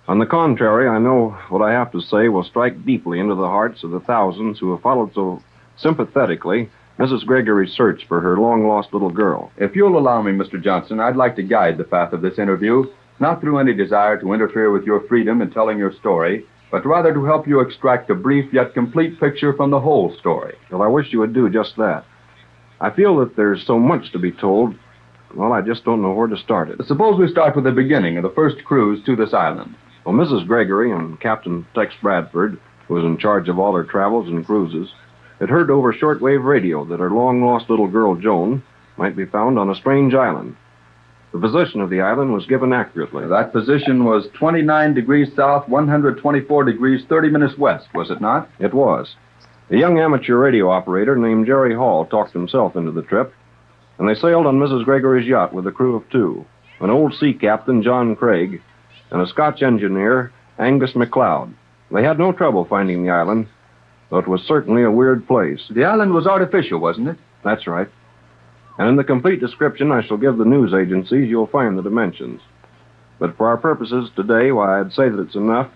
On the contrary, I know what I have to say will strike deeply into the hearts of the thousands who have followed so sympathetically Mrs. Gregory's search for her long-lost little girl. If you'll allow me, Mr. Johnson, I'd like to guide the path of this interview, not through any desire to interfere with your freedom in telling your story, but rather to help you extract a brief yet complete picture from the whole story. Well, I wish you would do just that. I feel that there's so much to be told, well, I just don't know where to start it. Suppose we start with the beginning of the first cruise to this island. Well, Mrs. Gregory and Captain Tex Bradford, who was in charge of all her travels and cruises, had heard over shortwave radio that her long-lost little girl, Joan, might be found on a strange island. The position of the island was given accurately. That position was 29 degrees south, 124 degrees, 30 minutes west, was it not? It was. A young amateur radio operator named Jerry Hall talked himself into the trip, and they sailed on Mrs. Gregory's yacht with a crew of 2, an old sea captain, Joan Gregory, and a Scotch engineer, Angus MacLeod. They had no trouble finding the island, though it was certainly a weird place. The island was artificial, wasn't it? That's right. And in the complete description I shall give the news agencies, you'll find the dimensions. But for our purposes today, why, I'd say that it's enough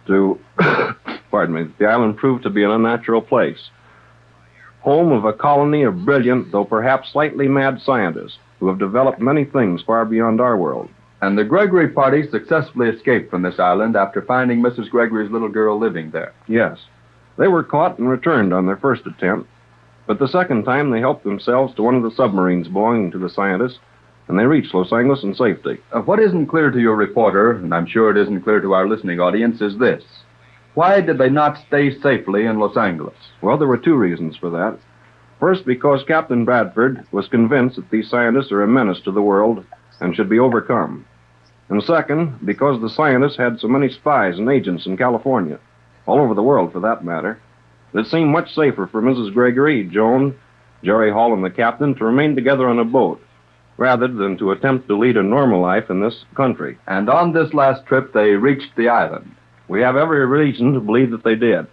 to, the island proved to be an unnatural place. Home of a colony of brilliant, though perhaps slightly mad scientists who have developed many things far beyond our world. And the Gregory party successfully escaped from this island after finding Mrs. Gregory's little girl living there. Yes. They were caught and returned on their first attempt, but the second time they helped themselves to one of the submarines belonging to the scientists, and they reached Los Angeles in safety. What isn't clear to your reporter, and I'm sure it isn't clear to our listening audience, is this. Why did they not stay safely in Los Angeles? Well, there were 2 reasons for that. First, because Captain Bradford was convinced that these scientists are a menace to the world and should be overcome. And second, because the scientists had so many spies and agents in California, all over the world for that matter, it seemed much safer for Mrs. Gregory, Joan, Jerry Hall, and the captain to remain together on a boat, rather than to attempt to lead a normal life in this country. And on this last trip, they reached the island. We have every reason to believe that they did.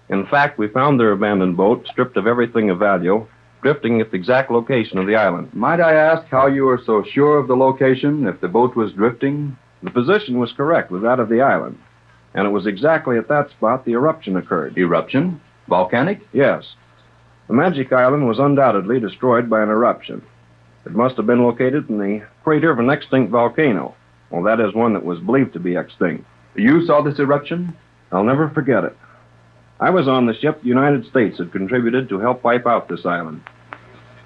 In fact, we found their abandoned boat, stripped of everything of value, drifting at the exact location of the island. Might I ask how you were so sure of the location if the boat was drifting? The position was correct with that of the island, and it was exactly at that spot the eruption occurred. Eruption? Volcanic? Yes. The Magic Island was undoubtedly destroyed by an eruption. It must have been located in the crater of an extinct volcano. Well, that is one that was believed to be extinct. You saw this eruption? I'll never forget it. I was on the ship the United States had contributed to help wipe out this island.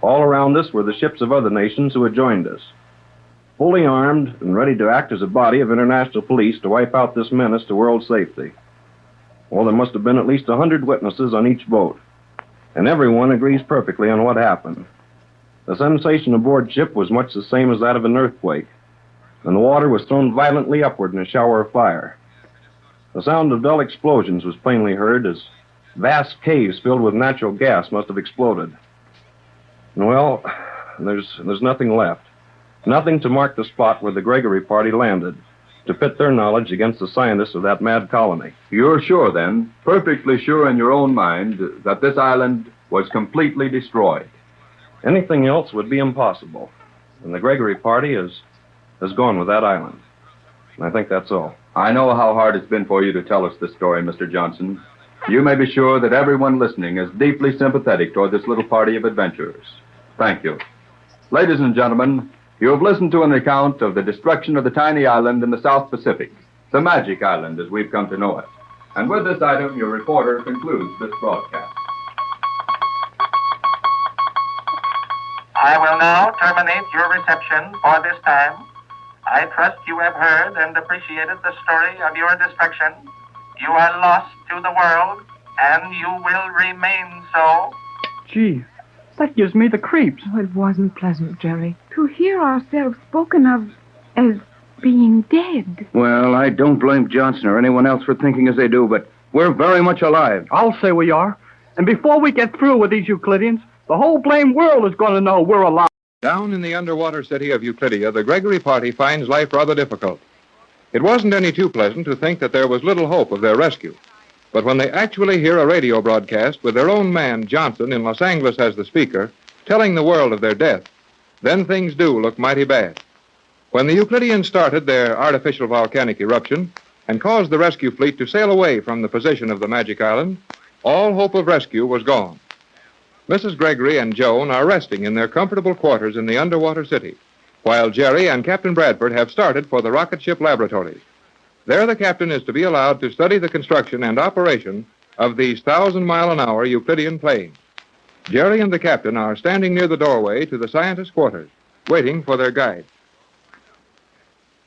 All around us were the ships of other nations who had joined us, fully armed and ready to act as a body of international police to wipe out this menace to world safety. Well, there must have been at least 100 witnesses on each boat, and everyone agrees perfectly on what happened. The sensation aboard ship was much the same as that of an earthquake, and the water was thrown violently upward in a shower of fire. The sound of dull explosions was plainly heard as vast caves filled with natural gas must have exploded. And well, there's nothing left. Nothing to mark the spot where the Gregory party landed, to pit their knowledge against the scientists of that mad colony. You're sure, then, perfectly sure in your own mind, that this island was completely destroyed? Anything else would be impossible. And the Gregory party has gone with that island. And I think that's all. I know how hard it's been for you to tell us this story, Mr. Johnson. You may be sure that everyone listening is deeply sympathetic toward this little party of adventurers. Thank you. Ladies and gentlemen, you have listened to an account of the destruction of the tiny island in the South Pacific, the Magic Island as we've come to know it. And with this item, your reporter concludes this broadcast. I will now terminate your reception for this time. I trust you have heard and appreciated the story of your destruction. You are lost to the world, and you will remain so. Gee, that gives me the creeps. Oh, it wasn't pleasant, Jerry. To hear ourselves spoken of as being dead. Well, I don't blame Johnson or anyone else for thinking as they do, but we're very much alive. I'll say we are. And before we get through with these Euclideans, the whole blame world is going to know we're alive. Down in the underwater city of Euclidia, the Gregory party finds life rather difficult. It wasn't any too pleasant to think that there was little hope of their rescue. But when they actually hear a radio broadcast with their own man, Johnson, in Los Angeles as the speaker, telling the world of their death, then things do look mighty bad. When the Euclideans started their artificial volcanic eruption and caused the rescue fleet to sail away from the position of the Magic Island, all hope of rescue was gone. Mrs. Gregory and Joan are resting in their comfortable quarters in the underwater city, while Jerry and Captain Bradford have started for the rocket ship laboratories. There the captain is to be allowed to study the construction and operation of these 1,000-mile-an-hour Euclidean planes. Jerry and the captain are standing near the doorway to the scientists' quarters, waiting for their guide.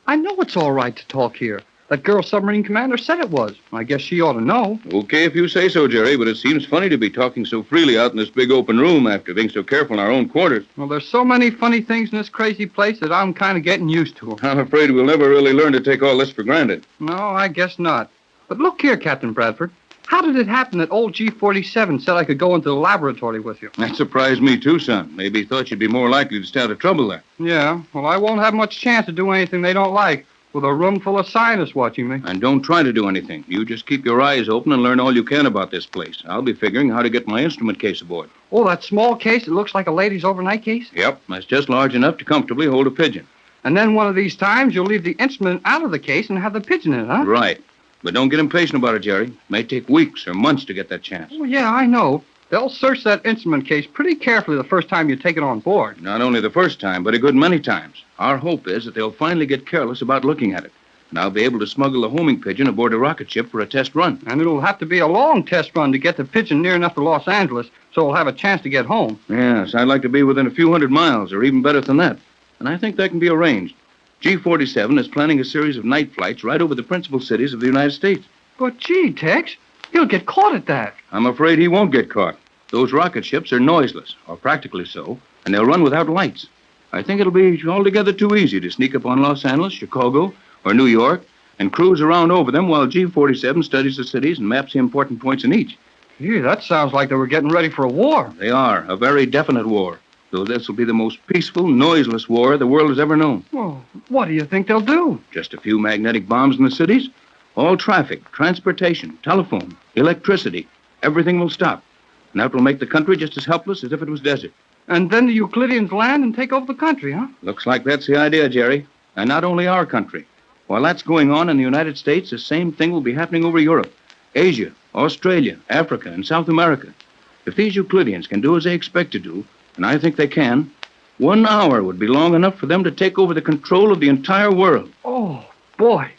I know it's all right to talk here. That girl submarine commander said it was. I guess she ought to know. Okay if you say so, Jerry, but it seems funny to be talking so freely out in this big open room after being so careful in our own quarters. Well, there's so many funny things in this crazy place that I'm kind of getting used to them. I'm afraid we'll never really learn to take all this for granted. No, I guess not. But look here, Captain Bradford. How did it happen that old G-47 said I could go into the laboratory with you? That surprised me too, son. Maybe he thought you'd be more likely to stay out of trouble there. Yeah, well, I won't have much chance to do anything they don't like, with a room full of scientists watching me. And don't try to do anything. You just keep your eyes open and learn all you can about this place. I'll be figuring how to get my instrument case aboard. Oh, that small case that looks like a lady's overnight case? Yep, that's just large enough to comfortably hold a pigeon. And then one of these times you'll leave the instrument out of the case and have the pigeon in it, huh? Right. But don't get impatient about it, Jerry. It may take weeks or months to get that chance. Oh, yeah, I know. They'll search that instrument case pretty carefully the first time you take it on board. Not only the first time, but a good many times. Our hope is that they'll finally get careless about looking at it. And I'll be able to smuggle the homing pigeon aboard a rocket ship for a test run. And it'll have to be a long test run to get the pigeon near enough to Los Angeles so we'll have a chance to get home. Yes, I'd like to be within a few hundred miles, or even better than that. And I think that can be arranged. G-47 is planning a series of night flights right over the principal cities of the United States. But gee, Tex, he'll get caught at that. I'm afraid he won't get caught. Those rocket ships are noiseless, or practically so, and they'll run without lights. I think it'll be altogether too easy to sneak up on Los Angeles, Chicago, or New York, and cruise around over them while G-47 studies the cities and maps the important points in each. Gee, that sounds like they were getting ready for a war. They are, a very definite war. Though this will be the most peaceful, noiseless war the world has ever known. Well, what do you think they'll do? Just a few magnetic bombs in the cities, All traffic, transportation, telephone, electricity, everything will stop. And that will make the country just as helpless as if it was desert. And then the Euclideans land and take over the country, huh? Looks like that's the idea, Jerry. And not only our country. While that's going on in the United States, the same thing will be happening over Europe, Asia, Australia, Africa, and South America. If these Euclideans can do as they expect to do, and I think they can, 1 hour would be long enough for them to take over the control of the entire world. Oh, boy.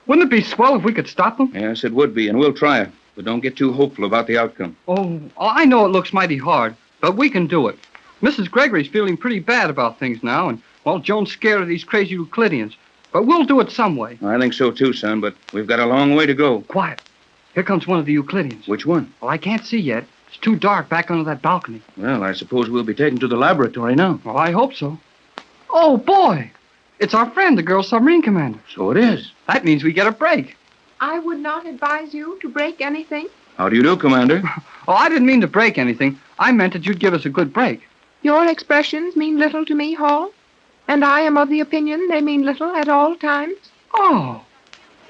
Wouldn't it be swell if we could stop them? Yes, it would be, and we'll try it. But don't get too hopeful about the outcome. Oh, I know it looks mighty hard, but we can do it. Mrs. Gregory's feeling pretty bad about things now, and, well, Joan's scared of these crazy Euclideans. But we'll do it some way. I think so, too, son, but we've got a long way to go. Quiet. Here comes one of the Euclideans. Which one? Well, I can't see yet. It's too dark back under that balcony. Well, I suppose we'll be taken to the laboratory now. Well, I hope so. Oh, boy. It's our friend, the girl submarine commander. So it is. That means we get a break. I would not advise you to break anything. How do you do, Commander? Oh, I didn't mean to break anything. I meant that you'd give us a good break. Your expressions mean little to me, Hall, and I am of the opinion they mean little at all times. Oh,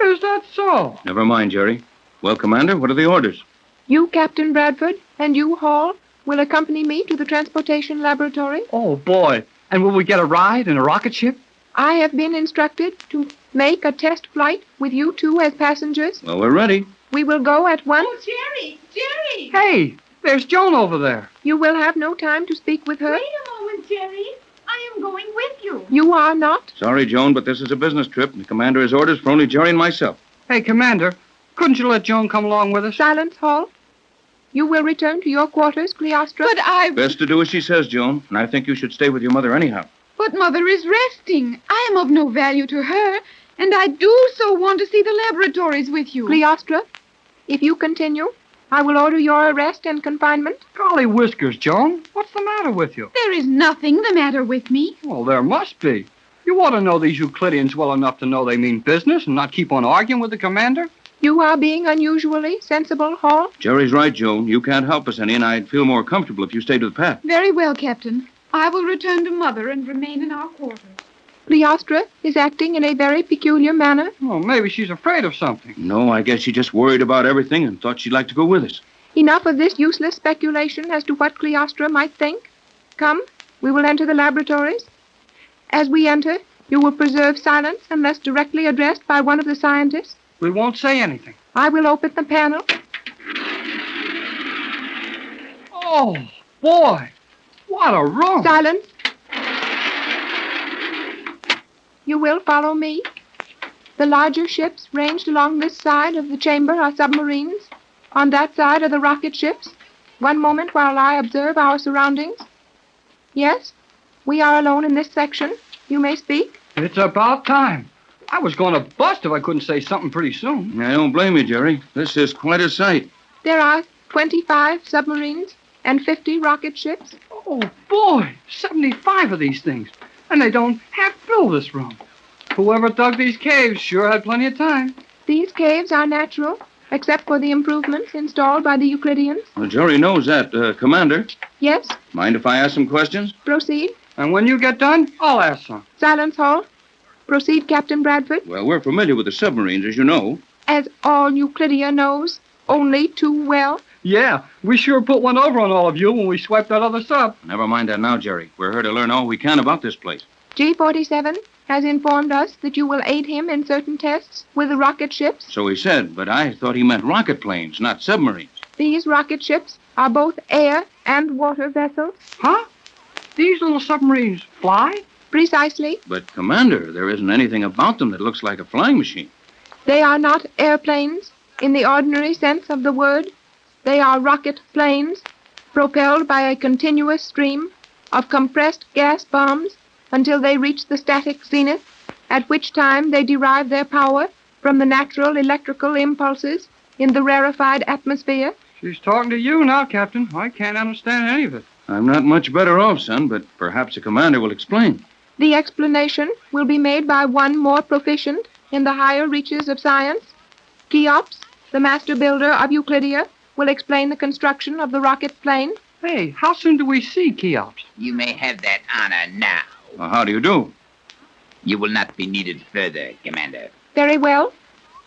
is that so? Never mind, Jerry. Well, Commander, what are the orders? You, Captain Bradford, and you, Hall, will accompany me to the transportation laboratory. Oh, boy. And will we get a ride in a rocket ship? I have been instructed to make a test flight with you two as passengers. Well, we're ready. We will go at once. Oh, Jerry! Jerry! Hey, there's Joan over there. You will have no time to speak with her. Wait a moment, Jerry. I am going with you. You are not. Sorry, Joan, but this is a business trip, and the Commander has orders for only Jerry and myself. Hey, Commander, couldn't you let Joan come along with us? Silence, Hall. You will return to your quarters, Cleostra. But I... Best to do as she says, Joan, and I think you should stay with your mother anyhow. But Mother is resting. I am of no value to her, and I do so want to see the laboratories with you. Cleostra, if you continue, I will order your arrest and confinement. Golly whiskers, Joan. What's the matter with you? There is nothing the matter with me. Well, there must be. You ought to know these Euclideans well enough to know they mean business and not keep on arguing with the Commander. You are being unusually sensible, Hall. Jerry's right, Joan. You can't help us any, and I'd feel more comfortable if you stayed with Pat. Very well, Captain. I will return to Mother and remain in our quarters. Cleostra is acting in a very peculiar manner. Well, maybe she's afraid of something. No, I guess she just worried about everything and thought she'd like to go with us. Enough of this useless speculation as to what Cleostra might think. Come, we will enter the laboratories. As we enter, you will preserve silence unless directly addressed by one of the scientists. We won't say anything. I will open the panel. Oh, boy. What a room. Silence. You will follow me. The larger ships ranged along this side of the chamber are submarines. On that side are the rocket ships. One moment while I observe our surroundings. Yes, we are alone in this section. You may speak. It's about time. I was going to bust if I couldn't say something pretty soon. I don't blame you, Jerry. This is quite a sight. There are 25 submarines and 50 rocket ships. Oh, boy, 75 of these things. And they don't half fill this room. Whoever dug these caves sure had plenty of time. These caves are natural, except for the improvements installed by the Euclideans. Well, Jerry knows that. Commander? Yes? Mind if I ask some questions? Proceed. And when you get done, I'll ask some. Silence, Hall. Proceed, Captain Bradford. Well, we're familiar with the submarines, as you know. As all Euclidia knows, only too well. Yeah, we sure put one over on all of you when we swiped that other sub. Never mind that now, Jerry. We're here to learn all we can about this place. G47 has informed us that you will aid him in certain tests with the rocket ships. So he said, but I thought he meant rocket planes, not submarines. These rocket ships are both air and water vessels. Huh? These little submarines fly? Precisely. But, Commander, there isn't anything about them that looks like a flying machine. They are not airplanes in the ordinary sense of the word. They are rocket planes, propelled by a continuous stream of compressed gas bombs until they reach the static zenith, at which time they derive their power from the natural electrical impulses in the rarefied atmosphere. She's talking to you now, Captain. I can't understand any of it. I'm not much better off, son, but perhaps the Commander will explain. The explanation will be made by one more proficient in the higher reaches of science. Cheops, the master builder of Euclidia, will explain the construction of the rocket plane. Hey, how soon do we see Cheops? You may have that honor now. Well, how do you do? You will not be needed further, Commander. Very well.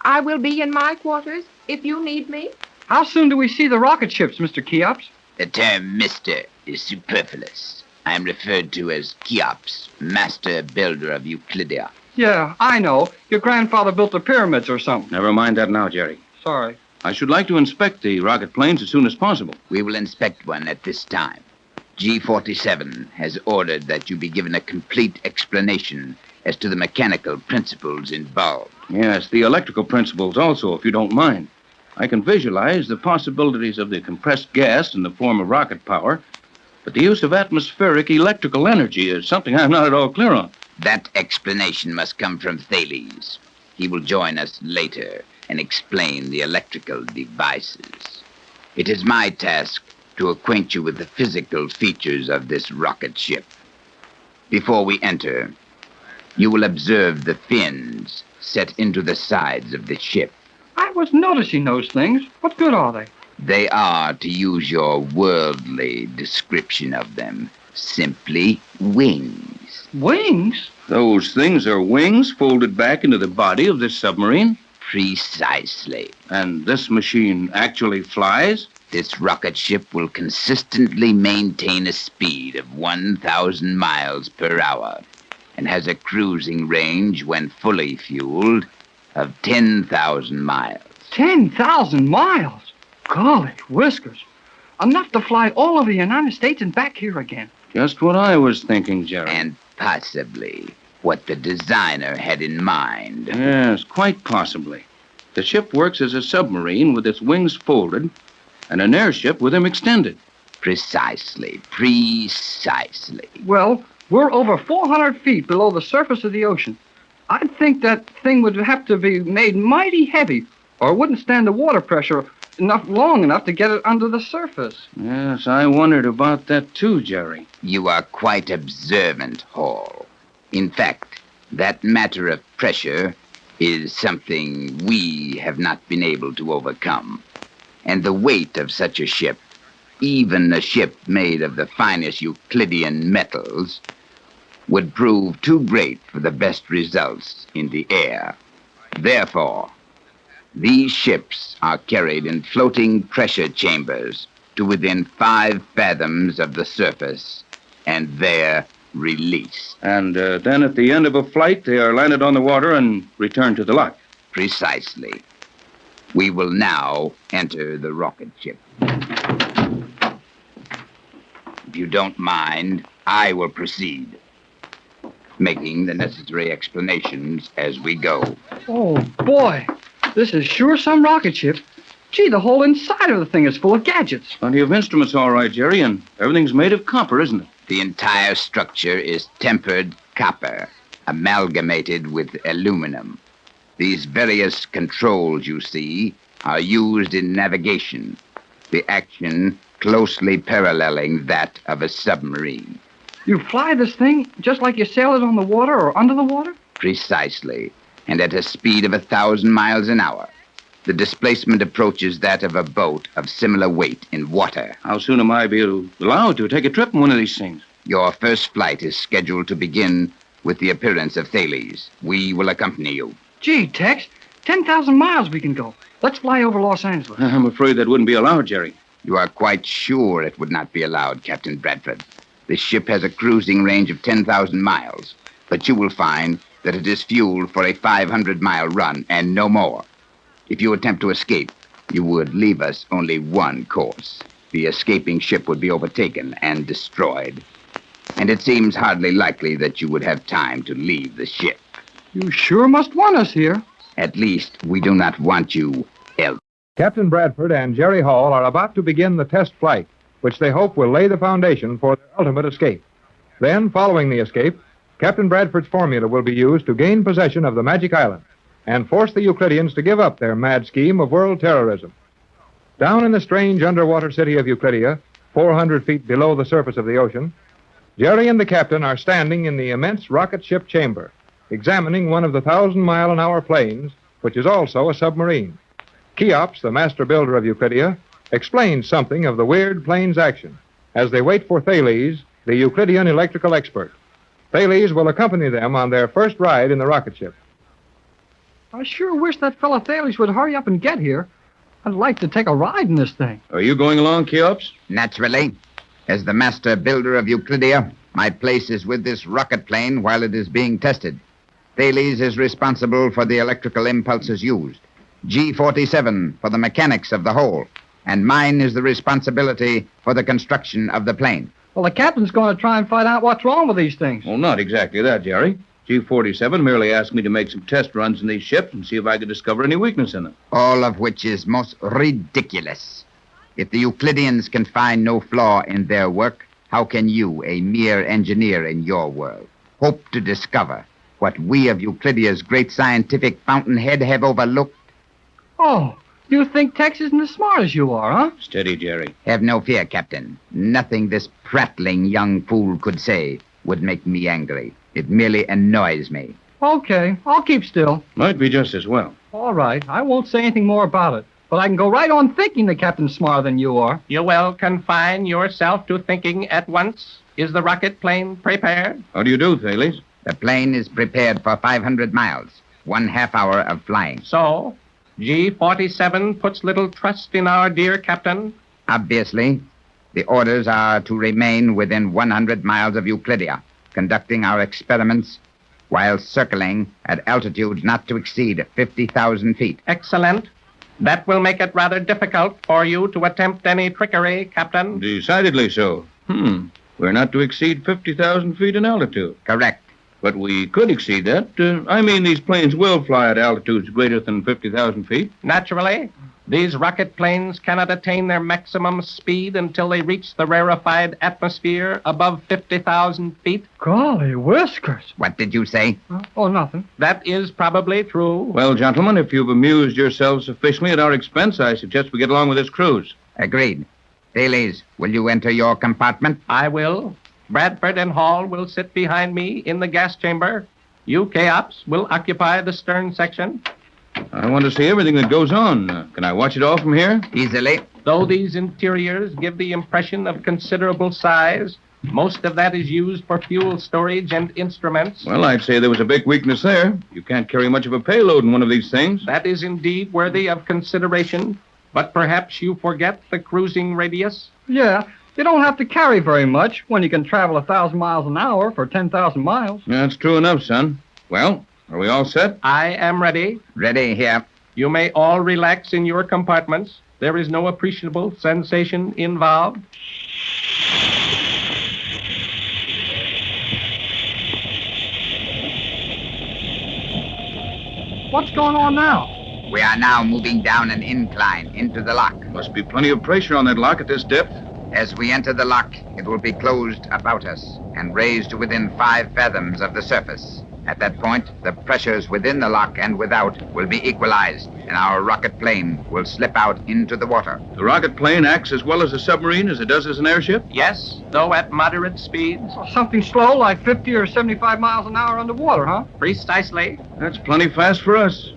I will be in my quarters if you need me. How soon do we see the rocket ships, Mr. Cheops? The term Mr. is superfluous. I am referred to as Cheops, master builder of Euclidia. Yeah, I know. Your grandfather built the pyramids or something. Never mind that now, Jerry. Sorry. I should like to inspect the rocket planes as soon as possible. We will inspect one at this time. G47 has ordered that you be given a complete explanation as to the mechanical principles involved. Yes, the electrical principles also, if you don't mind. I can visualize the possibilities of the compressed gas in the form of rocket power, but the use of atmospheric electrical energy is something I'm not at all clear on. That explanation must come from Thales. He will join us later and explain the electrical devices. It is my task to acquaint you with the physical features of this rocket ship. Before we enter, you will observe the fins set into the sides of the ship. I was noticing those things. What good are they? They are, to use your worldly description of them, simply wings. Wings? Those things are wings folded back into the body of this submarine? Precisely. And this machine actually flies? This rocket ship will consistently maintain a speed of 1,000 miles per hour and has a cruising range, when fully fueled, of 10,000 miles. 10,000 miles? Golly whiskers. Enough to fly all over the United States and back here again. Just what I was thinking, Jerry. And possibly what the designer had in mind. Yes, quite possibly. The ship works as a submarine with its wings folded and an airship with them extended. Precisely. Well, we're over 400 feet below the surface of the ocean. I'd think that thing would have to be made mighty heavy, or it wouldn't stand the water pressure long enough to get it under the surface. Yes, I wondered about that too, Jerry. You are quite observant, Hall. In fact, that matter of pressure is something we have not been able to overcome. And the weight of such a ship, even a ship made of the finest Euclidean metals, would prove too great for the best results in the air. Therefore, these ships are carried in floating pressure chambers to within 5 fathoms of the surface and there released. And then at the end of a flight, they are landed on the water and returned to the lock. Precisely. We will now enter the rocket ship. If you don't mind, I will proceed, making the necessary explanations as we go. Oh, boy. This is sure some rocket ship. Gee, the whole inside of the thing is full of gadgets. Plenty of instruments, all right, Jerry, and everything's made of copper, isn't it? The entire structure is tempered copper, amalgamated with aluminum. These various controls you see are used in navigation, the action closely paralleling that of a submarine. You fly this thing just like you sail it on the water or under the water? Precisely, and at a speed of 1,000 miles an hour. The displacement approaches that of a boat of similar weight in water. How soon am I allowed to take a trip in one of these things? Your first flight is scheduled to begin with the appearance of Thales. We will accompany you. Gee, Tex, 10,000 miles we can go. Let's fly over Los Angeles. I'm afraid that wouldn't be allowed, Jerry. You are quite sure it would not be allowed, Captain Bradford. This ship has a cruising range of 10,000 miles, but you will find that it is fueled for a 500-mile run and no more. If you attempt to escape, you would leave us only one course. The escaping ship would be overtaken and destroyed. And it seems hardly likely that you would have time to leave the ship. You sure must want us here. At least, we do not want you else. Captain Bradford and Jerry Hall are about to begin the test flight, which they hope will lay the foundation for their ultimate escape. Then, following the escape, Captain Bradford's formula will be used to gain possession of the Magic Island and force the Euclideans to give up their mad scheme of world terrorism. Down in the strange underwater city of Euclidia, 400 feet below the surface of the ocean, Jerry and the captain are standing in the immense rocket ship chamber, examining one of the 1,000-mile-an-hour planes, which is also a submarine. Cheops, the master builder of Euclidia, explains something of the weird plane's action as they wait for Thales, the Euclidean electrical expert. Thales will accompany them on their first ride in the rocket ship. I sure wish that fella Thales would hurry up and get here. I'd like to take a ride in this thing. Are you going along, Cheops? Naturally. As the master builder of Euclidia, my place is with this rocket plane while it is being tested. Thales is responsible for the electrical impulses used. G47 for the mechanics of the whole. And mine is the responsibility for the construction of the plane. Well, the captain's going to try and find out what's wrong with these things. Well, not exactly that, Jerry. G47 merely asked me to make some test runs in these ships and see if I could discover any weakness in them. All of which is most ridiculous. If the Euclideans can find no flaw in their work, how can you, a mere engineer in your world, hope to discover what we of Euclidia's great scientific fountainhead have overlooked? Oh, you think Tex isn't as smart as you are, huh? Steady, Jerry. Have no fear, Captain. Nothing this prattling young fool could say would make me angry. It merely annoys me. Okay, I'll keep still. Might be just as well. All right, I won't say anything more about it. But I can go right on thinking the captain's smarter than you are. You will confine yourself to thinking at once. Is the rocket plane prepared? How do you do, Thales? The plane is prepared for 500 miles. 1/2 hour of flying. So, G47 puts little trust in our dear captain? Obviously, the orders are to remain within 100 miles of Euclidia, conducting our experiments while circling at altitudes not to exceed 50,000 feet. Excellent. That will make it rather difficult for you to attempt any trickery, Captain. Decidedly so. We're not to exceed 50,000 feet in altitude. Correct. But we could exceed that. These planes will fly at altitudes greater than 50,000 feet. Naturally. These rocket planes cannot attain their maximum speed until they reach the rarefied atmosphere above 50,000 feet. Golly whiskers. What did you say? Oh, nothing. That is probably true. Well, gentlemen, if you've amused yourselves sufficiently at our expense, I suggest we get along with this cruise. Agreed. Thales, will you enter your compartment? I will. Bradford and Hall will sit behind me in the gas chamber. You, Cheops, will occupy the stern section. I want to see everything that goes on. Can I watch it all from here? Easily. Though these interiors give the impression of considerable size, most of that is used for fuel storage and instruments. Well, I'd say there was a big weakness there. You can't carry much of a payload in one of these things. That is indeed worthy of consideration, but perhaps you forget the cruising radius? Yeah, you don't have to carry very much when you can travel 1,000 miles an hour for 10,000 miles. That's true enough, son. Well, are we all set? I am ready. Ready here. You may all relax in your compartments. There is no appreciable sensation involved. What's going on now? We are now moving down an incline into the lock. Must be plenty of pressure on that lock at this depth. As we enter the lock, it will be closed about us and raised to within 5 fathoms of the surface. At that point, the pressures within the lock and without will be equalized, and our rocket plane will slip out into the water. The rocket plane acts as well as a submarine as it does as an airship? Yes, though at moderate speeds. Something slow, like 50 or 75 miles an hour underwater, huh? Precisely. That's plenty fast for us.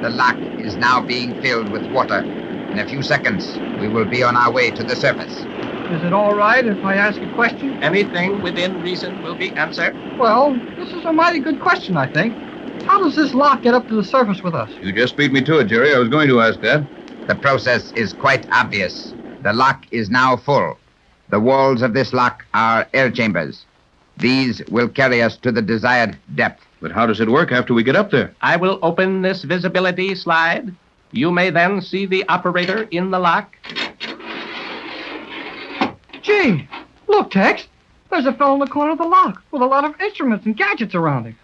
The lock is now being filled with water. In a few seconds, we will be on our way to the surface. Is it all right if I ask a question? Anything within reason will be answered. Well, this is a mighty good question, I think. How does this lock get up to the surface with us? You just beat me to it, Jerry. I was going to ask that. The process is quite obvious. The lock is now full. The walls of this lock are air chambers. These will carry us to the desired depth. But how does it work after we get up there? I will open this visibility slide. You may then see the operator in the lock. Gee, look, Tex. There's a fellow in the corner of the lock with a lot of instruments and gadgets around him.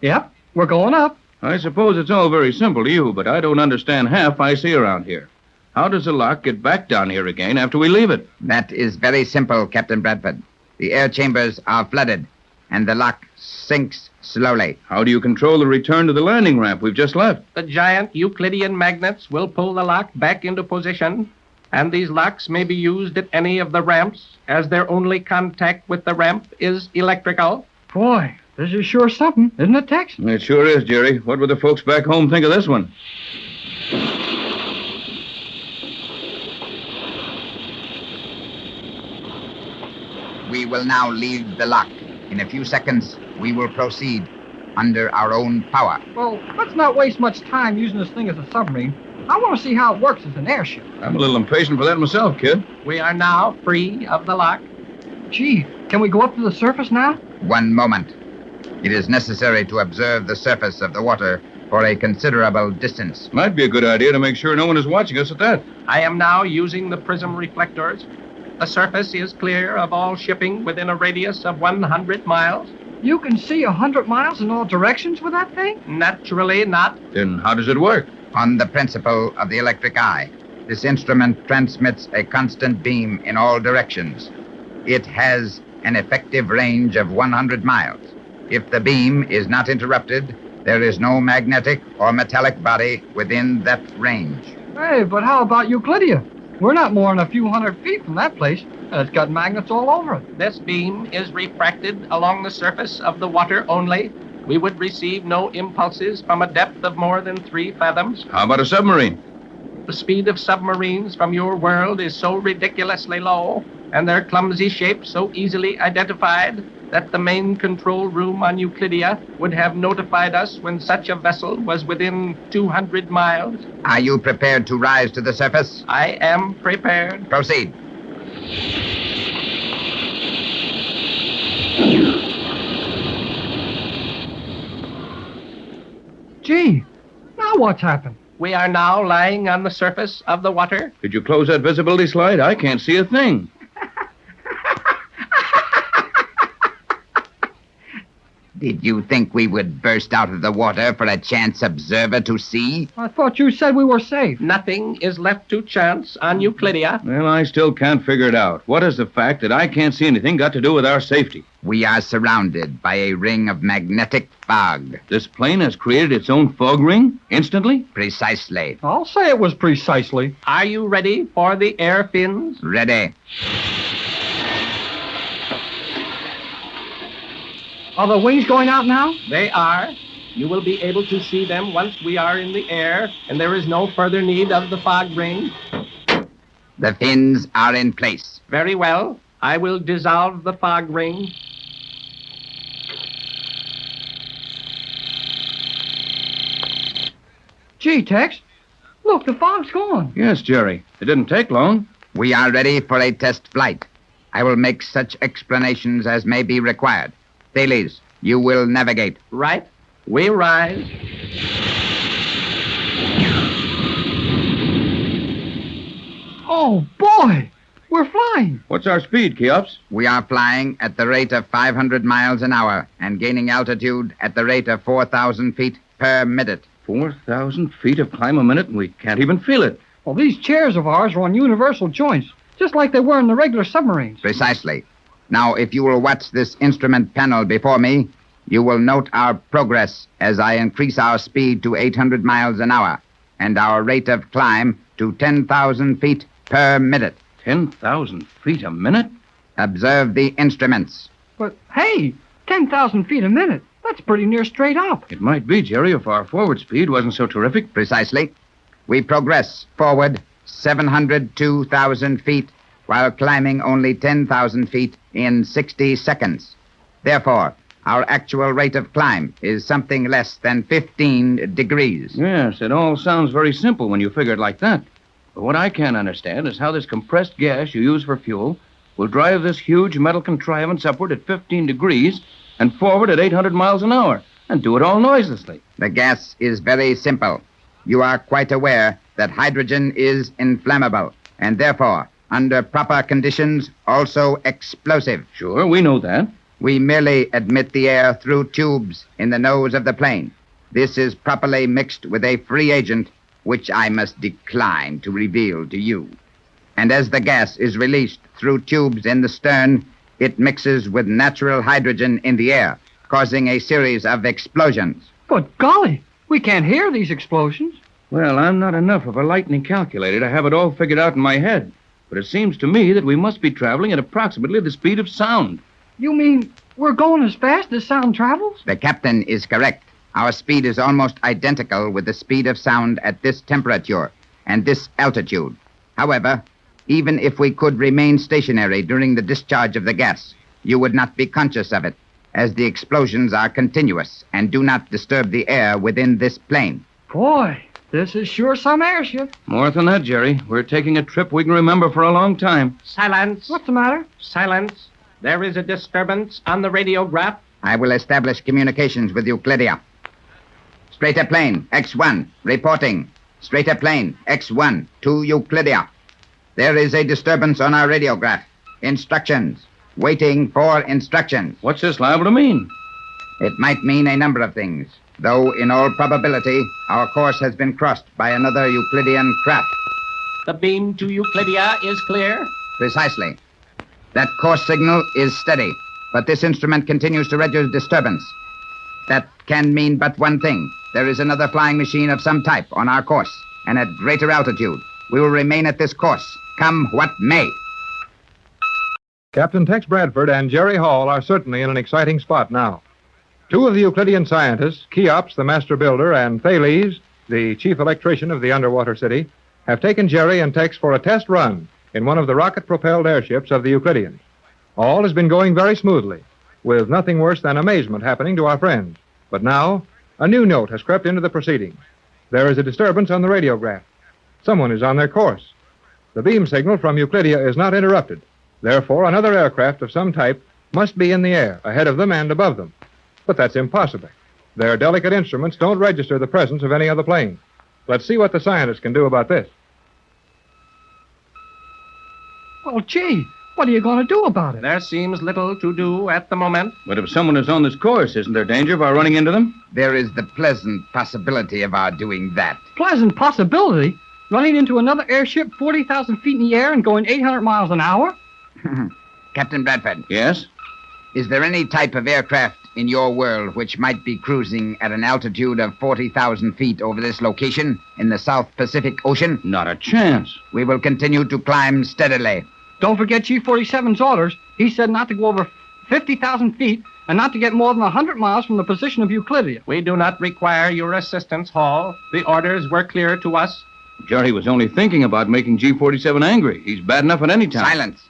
Yep, we're going up. I suppose it's all very simple to you, but I don't understand half I see around here. How does the lock get back down here again after we leave it? That is very simple, Captain Bradford. The air chambers are flooded, and the lock sinks slowly. How do you control the return to the landing ramp we've just left? The giant Euclidean magnets will pull the lock back into position, and these locks may be used at any of the ramps, as their only contact with the ramp is electrical. Boy, this is sure something, isn't it, Tex? It sure is, Jerry. What would the folks back home think of this one? We will now leave the lock. In a few seconds, we will proceed under our own power. Well, let's not waste much time using this thing as a submarine. I want to see how it works as an airship. I'm a little impatient for that myself, kid. We are now free of the lock. Gee, can we go up to the surface now? One moment. It is necessary to observe the surface of the water for a considerable distance. Might be a good idea to make sure no one is watching us at that. I am now using the prism reflectors. The surface is clear of all shipping within a radius of 100 miles. You can see 100 miles in all directions with that thing? Naturally not. Then how does it work? On the principle of the electric eye, this instrument transmits a constant beam in all directions. It has an effective range of 100 miles. If the beam is not interrupted, there is no magnetic or metallic body within that range. Hey, but how about Euclidia? We're not more than a few hundred feet from that place, and it's got magnets all over it. This beam is refracted along the surface of the water only. We would receive no impulses from a depth of more than 3 fathoms. How about a submarine? The speed of submarines from your world is so ridiculously low, and their clumsy shape so easily identified, that the main control room on Euclidia would have notified us when such a vessel was within 200 miles. Are you prepared to rise to the surface? I am prepared. Proceed. Gee, now what's happened? We are now lying on the surface of the water. Did you close that visibility slide? I can't see a thing. Did you think we would burst out of the water for a chance observer to see? I thought you said we were safe. Nothing is left to chance on Euclidia. Well, I still can't figure it out. What has the fact that I can't see anything got to do with our safety? We are surrounded by a ring of magnetic fog. This plane has created its own fog ring instantly? Precisely. I'll say it was precisely. Are you ready for the air fins? Ready. Are the wings going out now? They are. You will be able to see them once we are in the air, and there is no further need of the fog ring. The fins are in place. Very well. I will dissolve the fog ring. Gee, Tex, look, the fog's gone. Yes, Jerry. It didn't take long. We are ready for a test flight. I will make such explanations as may be required. Thales, you will navigate. Right. We rise. Oh, boy! We're flying. What's our speed, Cheops? We are flying at the rate of 500 miles an hour and gaining altitude at the rate of 4,000 feet per minute. 4,000 feet of climb a minute, and we can't even feel it. Well, these chairs of ours are on universal joints, just like they were in the regular submarines. Precisely. Now, if you will watch this instrument panel before me, you will note our progress as I increase our speed to 800 miles an hour and our rate of climb to 10,000 feet per minute. 10,000 feet a minute? Observe the instruments. But, hey, 10,000 feet a minute. That's pretty near straight up. It might be, Jerry, if our forward speed wasn't so terrific. Precisely. We progress forward 702,000 feet while climbing only 10,000 feet in 60 seconds. Therefore, our actual rate of climb is something less than 15 degrees. Yes, it all sounds very simple when you figure it like that. But what I can't understand is how this compressed gas you use for fuel will drive this huge metal contrivance upward at 15 degrees and forward at 800 miles an hour and do it all noiselessly. The gas is very simple. You are quite aware that hydrogen is inflammable and therefore, under proper conditions, also explosive. Sure, we know that. We merely admit the air through tubes in the nose of the plane. This is properly mixed with a free agent, which I must decline to reveal to you. And as the gas is released through tubes in the stern, it mixes with natural hydrogen in the air, causing a series of explosions. But golly, we can't hear these explosions. Well, I'm not enough of a lightning calculator to have it all figured out in my head. But it seems to me that we must be traveling at approximately the speed of sound. You mean we're going as fast as sound travels? The captain is correct. Our speed is almost identical with the speed of sound at this temperature and this altitude. However, even if we could remain stationary during the discharge of the gas, you would not be conscious of it, as the explosions are continuous and do not disturb the air within this plane. Boy, this is sure some airship. More than that, Jerry. We're taking a trip we can remember for a long time. Silence. What's the matter? Silence. There is a disturbance on the radiograph. I will establish communications with Euclidia. Straighter plane, X1, reporting. Straighter plane, X1, to Euclidia. There is a disturbance on our radiograph. Instructions. Waiting for instructions. What's this liable to mean? It might mean a number of things, though in all probability, our course has been crossed by another Euclidean craft. The beam to Euclidia is clear. Precisely. That course signal is steady, but this instrument continues to register disturbance. That can mean but one thing. There is another flying machine of some type on our course, and at greater altitude. We will remain at this course, come what may. Captain Tex Bradford and Jerry Hall are certainly in an exciting spot now. Two of the Euclidean scientists, Cheops, the master builder, and Thales, the chief electrician of the underwater city, have taken Jerry and Tex for a test run in one of the rocket-propelled airships of the Euclideans. All has been going very smoothly, with nothing worse than amazement happening to our friends. But now, a new note has crept into the proceedings. There is a disturbance on the radiograph. Someone is on their course. The beam signal from Euclidia is not interrupted. Therefore, another aircraft of some type must be in the air, ahead of them and above them. But that's impossible. Their delicate instruments don't register the presence of any other plane. Let's see what the scientists can do about this. Well, gee, what are you going to do about it? There seems little to do at the moment. But if someone is on this course, isn't there danger of our running into them? There is the pleasant possibility of our doing that. Pleasant possibility? Running into another airship 40,000 feet in the air and going 800 miles an hour? Captain Bradford. Yes? Is there any type of aircraft in your world which might be cruising at an altitude of 40,000 feet over this location in the South Pacific Ocean? Not a chance. We will continue to climb steadily. Don't forget G47's orders. He said not to go over 50,000 feet and not to get more than 100 miles from the position of Euclidia. We do not require your assistance, Hall. The orders were clear to us. Jerry was only thinking about making G47 angry. He's bad enough at any time. Silence.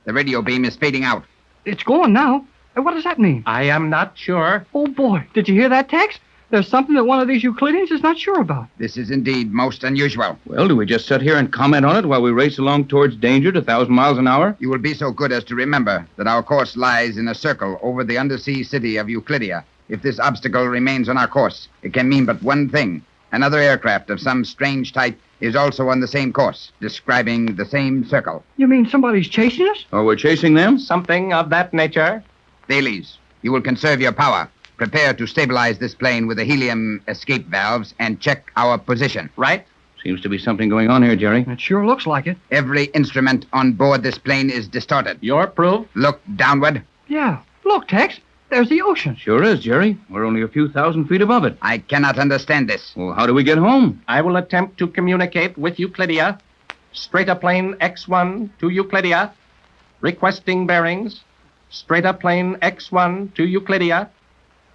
The radio beam is fading out. It's gone now. What does that mean? I am not sure. Oh, boy. Did you hear that, Tex? There's something that one of these Euclideans is not sure about. This is indeed most unusual. Well, do we just sit here and comment on it while we race along towards danger at 1,000 miles an hour? You will be so good as to remember that our course lies in a circle over the undersea city of Euclidia. If this obstacle remains on our course, it can mean but one thing. Another aircraft of some strange type is also on the same course, describing the same circle. You mean somebody's chasing us? Or we're chasing them? Something of that nature. Thales, you will conserve your power. Prepare to stabilize this plane with the helium escape valves and check our position. Right? Seems to be something going on here, Jerry. It sure looks like it. Every instrument on board this plane is distorted. Your proof? Look downward. Yeah. Look, Tex. There's the ocean. Sure is, Jerry. We're only a few thousand feet above it. I cannot understand this. Well, how do we get home? I will attempt to communicate with Euclidia. Straighter plane X1 to Euclidia. Requesting bearings. Straighter plane X1 to Euclidia.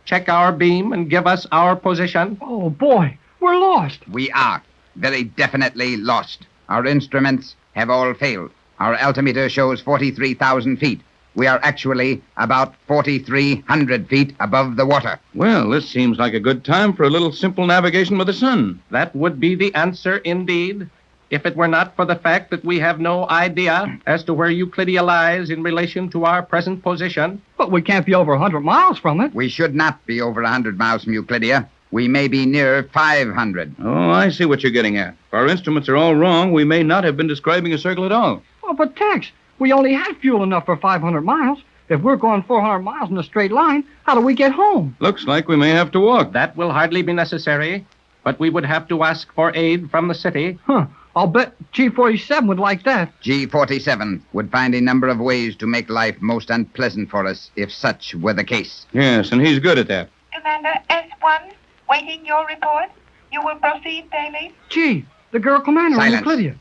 Check our beam and give us our position. Oh, boy. We're lost. We are very definitely lost. Our instruments have all failed. Our altimeter shows 43,000 feet. We are actually about 4,300 feet above the water. Well, this seems like a good time for a little simple navigation with the sun. That would be the answer indeed, if it were not for the fact that we have no idea as to where Euclidia lies in relation to our present position. But we can't be over 100 miles from it. We should not be over 100 miles from Euclidia. We may be near 500. Oh, I see what you're getting at. If our instruments are all wrong, we may not have been describing a circle at all. Oh, but Tex, we only had fuel enough for 500 miles. If we're going 400 miles in a straight line, how do we get home? Looks like we may have to walk. That will hardly be necessary, but we would have to ask for aid from the city. Huh. I'll bet G47 would like that. G47 would find a number of ways to make life most unpleasant for us if such were the case. Yes, and he's good at that. Commander S1, waiting your report. You will proceed, Thales. Gee, the girl commander on Euclidia.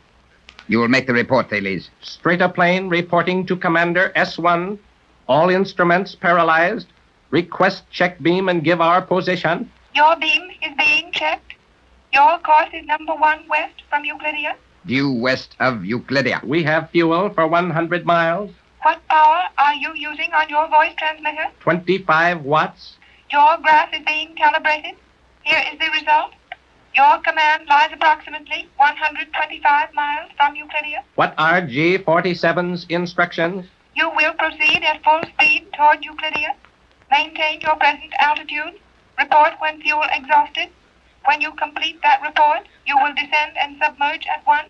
You will make the report, Thales. Straighter plane reporting to Commander S1. All instruments paralyzed. Request check beam and give our position. Your beam is being checked. Your course is number 1 west from Euclidia. Due west of Euclidia. We have fuel for 100 miles. What power are you using on your voice transmitter? 25 watts. Your graph is being calibrated. Here is the result. Your command lies approximately 125 miles from Euclidia. What are G47's instructions? You will proceed at full speed toward Euclidia. Maintain your present altitude. Report when fuel exhausted. When you complete that report, you will descend and submerge at once.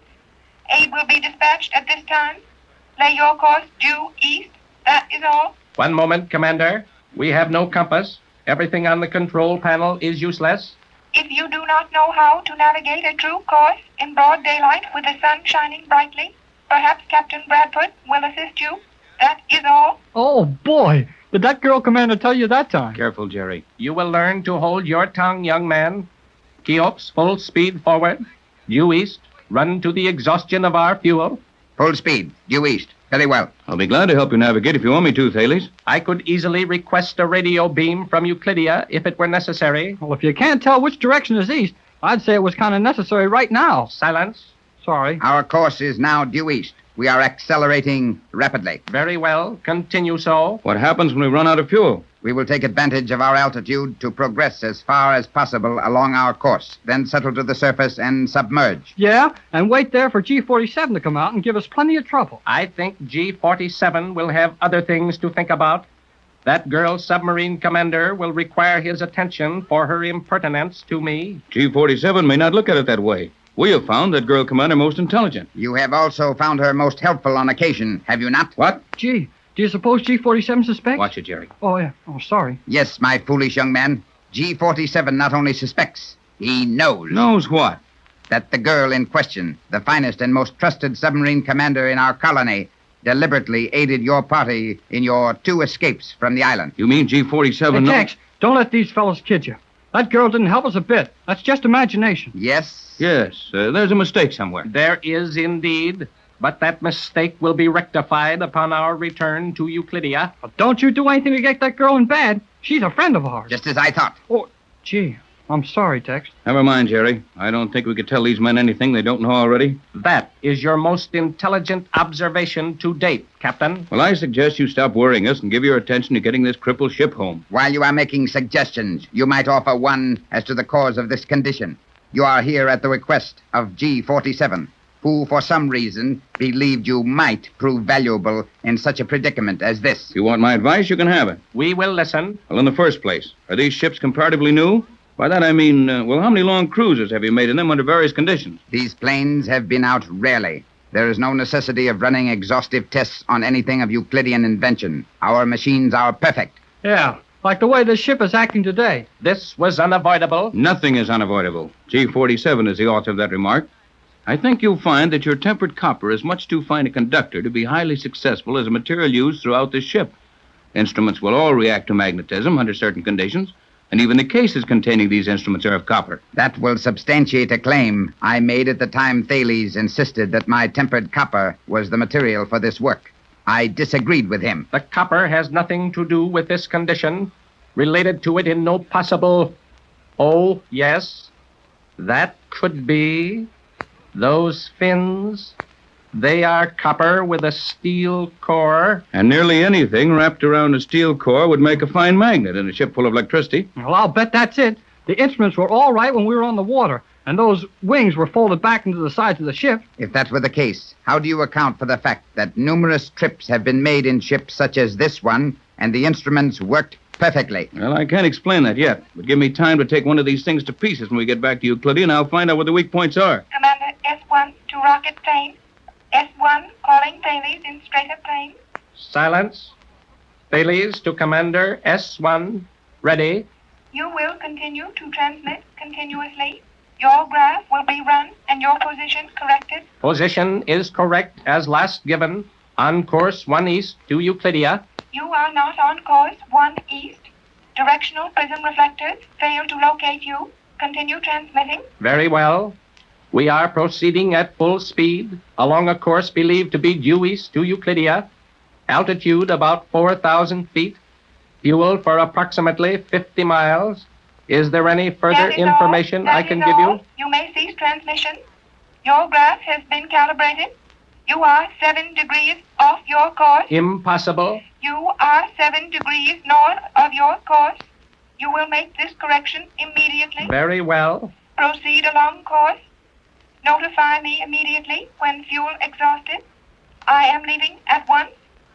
Aid will be dispatched at this time. Lay your course due east. That is all. One moment, Commander. We have no compass. Everything on the control panel is useless. If you do not know how to navigate a true course in broad daylight with the sun shining brightly, perhaps Captain Bradford will assist you. That is all. Oh, boy. Did that girl commander tell you that time? Careful, Jerry. You will learn to hold your tongue, young man. Cheops, full speed forward. Due east. Run to the exhaustion of our fuel. Full speed. Due east. Very well. I'll be glad to help you navigate if you want me to, Thales. I could easily request a radio beam from Euclidia if it were necessary. Well, if you can't tell which direction is east, I'd say it was kind of necessary right now. Silence. Sorry. Our course is now due east. We are accelerating rapidly. Very well. Continue so. What happens when we run out of fuel? We will take advantage of our altitude to progress as far as possible along our course, then settle to the surface and submerge. Yeah, and wait there for G47 to come out and give us plenty of trouble. I think G47 will have other things to think about. That girl submarine commander will require his attention for her impertinence to me. G47 may not look at it that way. We have found that girl commander most intelligent. You have also found her most helpful on occasion, have you not? What? Gee, do you suppose G47 suspects? Watch it, Jerry. Oh, yeah. Oh, sorry. Yes, my foolish young man. G47 not only suspects, he knows. Knows what? That the girl in question, the finest and most trusted submarine commander in our colony, deliberately aided your party in your 2 escapes from the island. You mean G47 Hey, Tex, don't let these fellows kid you. That girl didn't help us a bit. That's just imagination. Yes? Yes, there's a mistake somewhere. There is indeed, but that mistake will be rectified upon our return to Euclidia. But don't you do anything to get that girl in bad. She's a friend of ours. Just as I thought. Oh, gee, I'm sorry, Tex. Never mind, Jerry. I don't think we could tell these men anything they don't know already. That is your most intelligent observation to date, Captain. Well, I suggest you stop worrying us and give your attention to getting this crippled ship home. While you are making suggestions, you might offer one as to the cause of this condition. You are here at the request of G47, who, for some reason, believed you might prove valuable in such a predicament as this. If you want my advice, you can have it. We will listen. Well, in the first place, are these ships comparatively new? By that I mean, how many long cruises have you made in them under various conditions? These planes have been out rarely. There is no necessity of running exhaustive tests on anything of Euclidean invention. Our machines are perfect. Yeah, like the way this ship is acting today. This was unavoidable. Nothing is unavoidable. G47 is the author of that remark. I think you'll find that your tempered copper is much too fine a conductor to be highly successful as a material used throughout this ship. Instruments will all react to magnetism under certain conditions, and even the cases containing these instruments are of copper. That will substantiate a claim I made at the time Thales insisted that my tempered copper was the material for this work. I disagreed with him. The copper has nothing to do with this condition, related to it in no possible... Oh, yes, that could be... Those fins, they are copper with a steel core. And nearly anything wrapped around a steel core would make a fine magnet in a ship full of electricity. Well, I'll bet that's it. The instruments were all right when we were on the water, and those wings were folded back into the sides of the ship. If that were the case, how do you account for the fact that numerous trips have been made in ships such as this one, and the instruments worked perfectly? Well, I can't explain that yet, but give me time to take one of these things to pieces when we get back to Euclidia, and I'll find out what the weak points are. Commander, S1 to rocket plane. S1 calling Thales in straighter plane. Silence. Thales to Commander S1. Ready. You will continue to transmit continuously. Your graph will be run and your position corrected. Position is correct as last given. On course 1 east to Euclidia. You are not on course 1 east. Directional prism reflectors fail to locate you. Continue transmitting. Very well. We are proceeding at full speed along a course believed to be due east to Euclidia. Altitude about 4,000 feet. Fuel for approximately 50 miles. Is there any further information I can give you? You may cease transmission. Your graph has been calibrated. You are 7 degrees off your course. Impossible. You are 7 degrees north of your course. You will make this correction immediately. Very well. Proceed along course. Notify me immediately when fuel exhausted. I am leaving at once.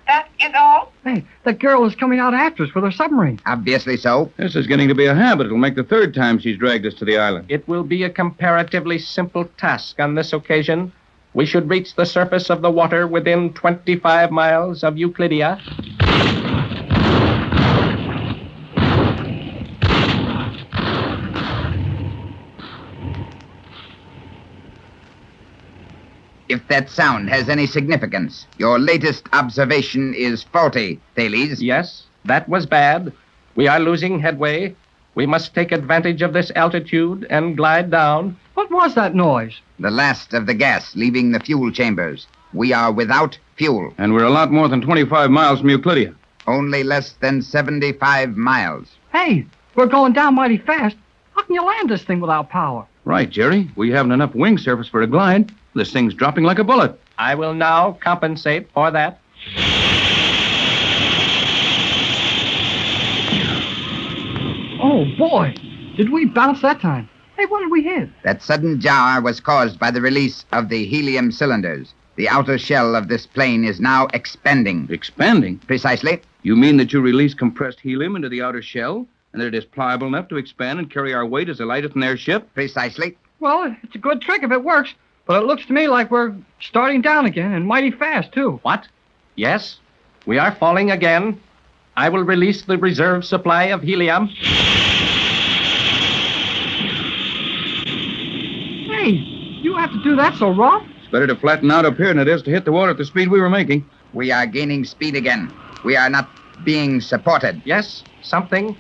That is all. Hey, that girl is coming out after us with her submarine. Obviously so. This is getting to be a habit. It'll make the third time she's dragged us to the island. It will be a comparatively simple task on this occasion. We should reach the surface of the water within 25 miles of Euclidia. If that sound has any significance, your latest observation is faulty, Thales. Yes, that was bad. We are losing headway. We must take advantage of this altitude and glide down. What was that noise? The last of the gas leaving the fuel chambers. We are without fuel. And we're a lot more than 25 miles from Euclidia. Only less than 75 miles. Hey, we're going down mighty fast. How can you land this thing without power? Right, Jerry. We haven't enough wing surface for a glide. This thing's dropping like a bullet. I will now compensate for that. Oh, boy. Did we bounce that time? Hey, what did we hit? That sudden jar was caused by the release of the helium cylinders. The outer shell of this plane is now expanding. Expanding? Precisely. You mean that you release compressed helium into the outer shell, and that it is pliable enough to expand and carry our weight as a light as an airship? Precisely. Well, it's a good trick if it works, but it looks to me like we're starting down again, and mighty fast, too. What? Yes, we are falling again. I will release the reserve supply of helium. Hey, you have to do that so rough? It's better to flatten out up here than it is to hit the water at the speed we were making. We are gaining speed again. We are not being supported. Yes, something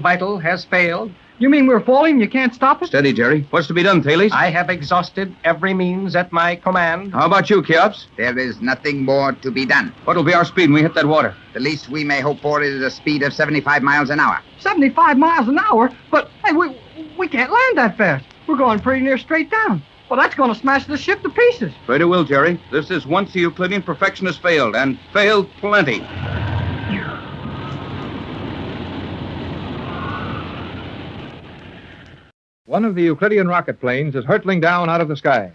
vital has failed. You mean we're falling? You can't stop it? Steady, Jerry. What's to be done, Thales? I have exhausted every means at my command. How about you, Cheops? There is nothing more to be done. What will be our speed when we hit that water? The least we may hope for is a speed of 75 miles an hour. 75 miles an hour? But, hey, we can't land that fast. We're going pretty near straight down. Well, that's going to smash the ship to pieces. Afraid it will, Jerry. This is once the Euclidean perfection has failed, and failed plenty. One of the Euclidean rocket planes is hurtling down out of the sky.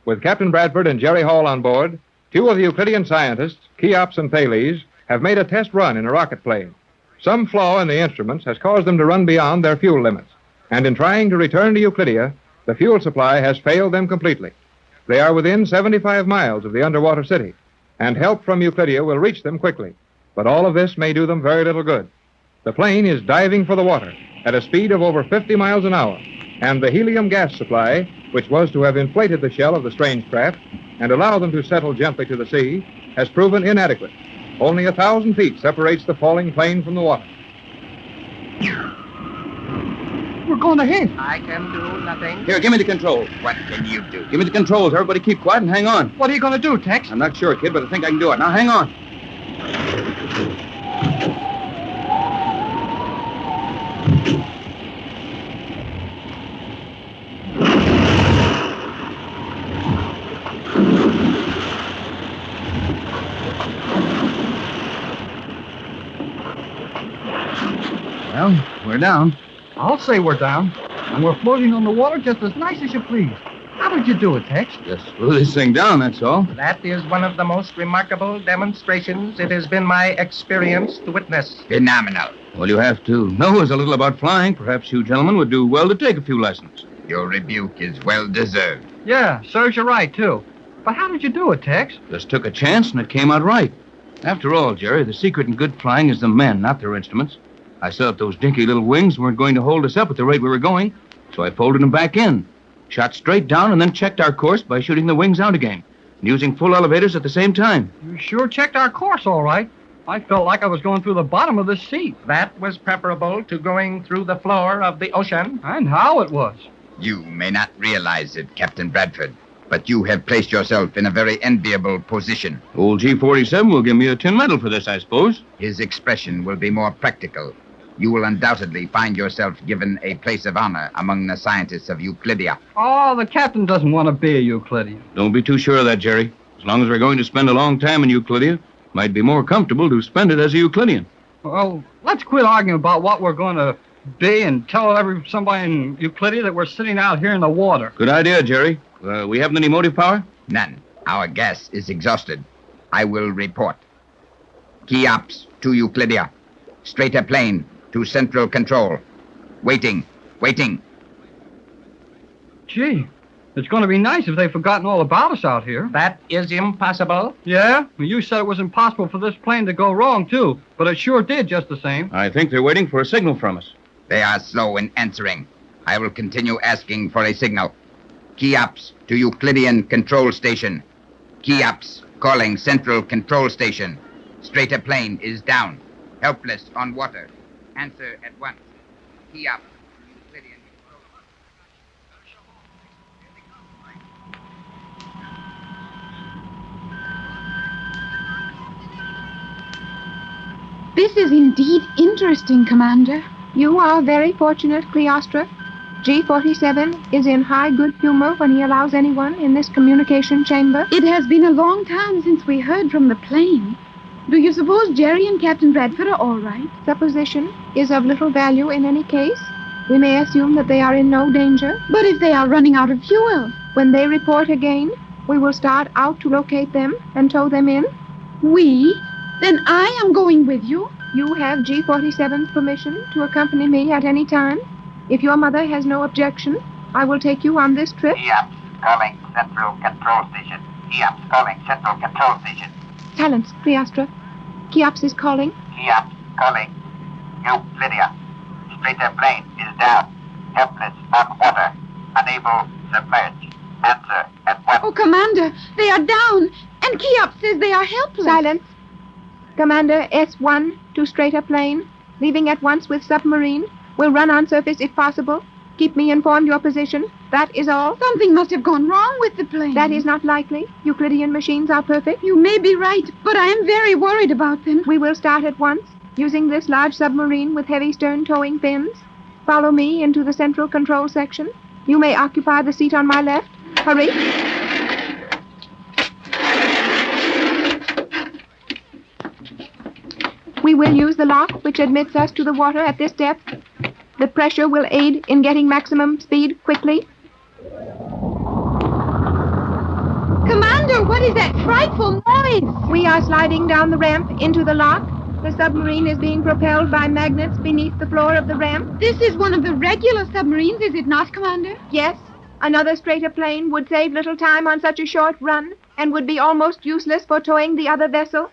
With Captain Bradford and Jerry Hall on board, two of the Euclidean scientists, Cheops and Thales, have made a test run in a rocket plane. Some flaw in the instruments has caused them to run beyond their fuel limits, and in trying to return to Euclidia, the fuel supply has failed them completely. They are within 75 miles of the underwater city, and help from Euclidia will reach them quickly. But all of this may do them very little good. The plane is diving for the water at a speed of over 50 miles an hour, and the helium gas supply, which was to have inflated the shell of the strange craft and allow them to settle gently to the sea, has proven inadequate. Only 1,000 feet separates the falling plane from the water. We're going to hit. I can do nothing. Here, give me the controls. What can you do? Give me the controls. Everybody keep quiet and hang on. What are you going to do, Tex? I'm not sure, kid, but I think I can do it. Now, hang on. Well, we're down. I'll say we're down. And we're floating on the water just as nice as you please. How did you do it, Tex? Just flew this thing down, that's all. That is one of the most remarkable demonstrations it has been my experience to witness. Phenomenal. All you have to know is a little about flying. Perhaps you gentlemen would do well to take a few lessons. Your rebuke is well deserved. Yeah, serves you right, too. But how did you do it, Tex? Just took a chance and it came out right. After all, Jerry, the secret in good flying is the men, not their instruments. I saw that those dinky little wings weren't going to hold us up at the rate we were going, so I folded them back in, shot straight down, and then checked our course by shooting the wings out again, and using full elevators at the same time. You sure checked our course all right. I felt like I was going through the bottom of this sea. That was preferable to going through the floor of the ocean. And how it was. You may not realize it, Captain Bradford, but you have placed yourself in a very enviable position. Old G-47 will give me a tin medal for this, I suppose. His expression will be more practical. You will undoubtedly find yourself given a place of honor among the scientists of Euclidia. Oh, the captain doesn't want to be a Euclidean. Don't be too sure of that, Jerry. As long as we're going to spend a long time in Euclidia, might be more comfortable to spend it as a Euclidean. Well, let's quit arguing about what we're going to be and tell somebody in Euclidia that we're sitting out here in the water. Good idea, Jerry. We haven't any motive power? None. Our gas is exhausted. I will report. Cheops to Euclidia. Straighter plane to central control. Waiting. Gee, it's going to be nice if they've forgotten all about us out here. That is impossible. Yeah? Well, you said it was impossible for this plane to go wrong, too. But it sure did just the same. I think they're waiting for a signal from us. They are slow in answering. I will continue asking for a signal. Cheops to Euclidean control station. Cheops calling central control station. Straighter plane is down. Helpless on water. Answer at once. Cheops. Euclidean control. This is indeed interesting, Commander. You are very fortunate, Cleostra. G47 is in high good humor when he allows anyone in this communication chamber. It has been a long time since we heard from the plane. Do you suppose Jerry and Captain Bradford are all right? Supposition is of little value in any case. We may assume that they are in no danger. But if they are running out of fuel? When they report again, we will start out to locate them and tow them in. We? Then I am going with you. You have G47's permission to accompany me at any time. If your mother has no objection, I will take you on this trip. Cheops calling Central Control Station. Cheops calling Central Control Station. Silence, Cleostra. Cheops is calling. Cheops calling Euclidia. Straighter plane is down. Helpless on water. Unable submerge. Answer at once. Oh, Commander, they are down. And Cheops says they are helpless. Silence. Commander S1 to straighter plane. Leaving at once with submarine. Will run on surface if possible. Keep me informed your position. That is all. Something must have gone wrong with the plane. That is not likely. Euclidean machines are perfect. You may be right, but I am very worried about them. We will start at once, using this large submarine with heavy stern towing fins. Follow me into the central control section. You may occupy the seat on my left. Hurry. We will use the lock which admits us to the water at this depth. The pressure will aid in getting maximum speed quickly. Commander, what is that frightful noise? We are sliding down the ramp into the lock. The submarine is being propelled by magnets beneath the floor of the ramp. This is one of the regular submarines, is it not, Commander? Yes. Another straighter plane would save little time on such a short run and would be almost useless for towing the other vessel.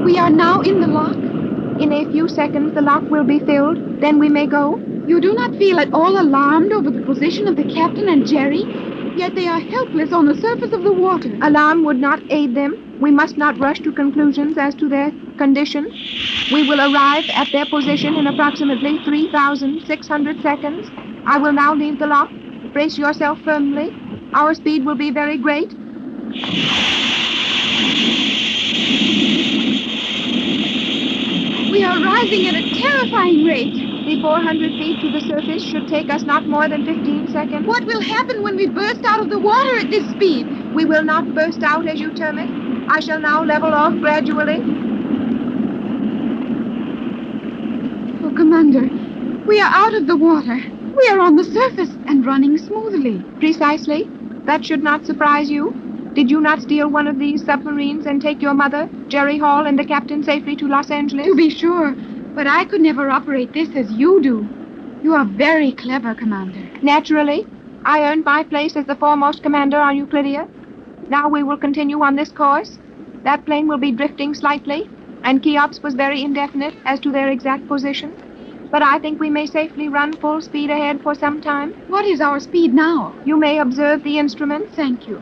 We are now in the lock. In a few seconds, the lock will be filled. Then we may go. You do not feel at all alarmed over the position of the captain and Jerry? Yet they are helpless on the surface of the water. Alarm would not aid them. We must not rush to conclusions as to their condition. We will arrive at their position in approximately 3,600 seconds. I will now leave the lock. Brace yourself firmly. Our speed will be very great. We are rising at a terrifying rate. The 400 feet to the surface should take us not more than 15 seconds. What will happen when we burst out of the water at this speed? We will not burst out, as you term it. I shall now level off gradually. Oh, Commander, we are out of the water. We are on the surface and running smoothly. Precisely. That should not surprise you. Did you not steal one of these submarines and take your mother, Jerry Hall, and the captain safely to Los Angeles? To be sure, but I could never operate this as you do. You are very clever, Commander. Naturally. I earned my place as the foremost commander on Euclidia. Now we will continue on this course. That plane will be drifting slightly, and Cheops was very indefinite as to their exact position. But I think we may safely run full speed ahead for some time. What is our speed now? You may observe the instruments. Thank you.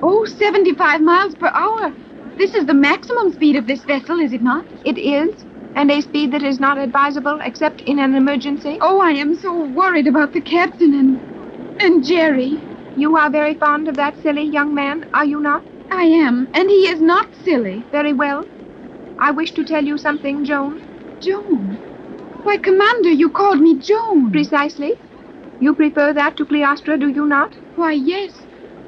Oh, 75 miles per hour. This is the maximum speed of this vessel, is it not? It is, and a speed that is not advisable except in an emergency. Oh, I am so worried about the captain and Jerry. You are very fond of that silly young man, are you not? I am, and he is not silly. Very well. I wish to tell you something, Joan. Joan? Why, Commander, you called me Joan. Precisely. You prefer that to Cleostra, do you not? Why, yes.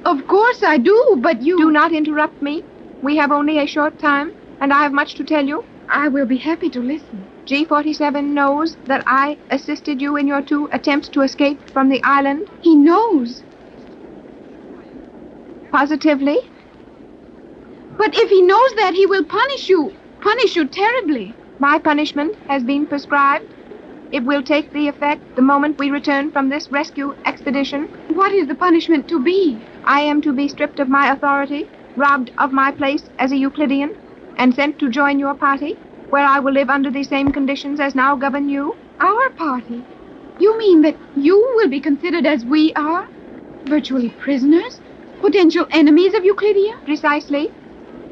Of course I do, but you... Do not interrupt me. We have only a short time, and I have much to tell you. I will be happy to listen. G47 knows that I assisted you in your 2 attempts to escape from the island. He knows. Positively? But if he knows that, he will punish you terribly. My punishment has been prescribed. It will take the effect the moment we return from this rescue expedition. What is the punishment to be? I am to be stripped of my authority, robbed of my place as a Euclidean, and sent to join your party, where I will live under the same conditions as now govern you. Our party? You mean that you will be considered as we are? Virtually prisoners? Potential enemies of Euclidia? Precisely.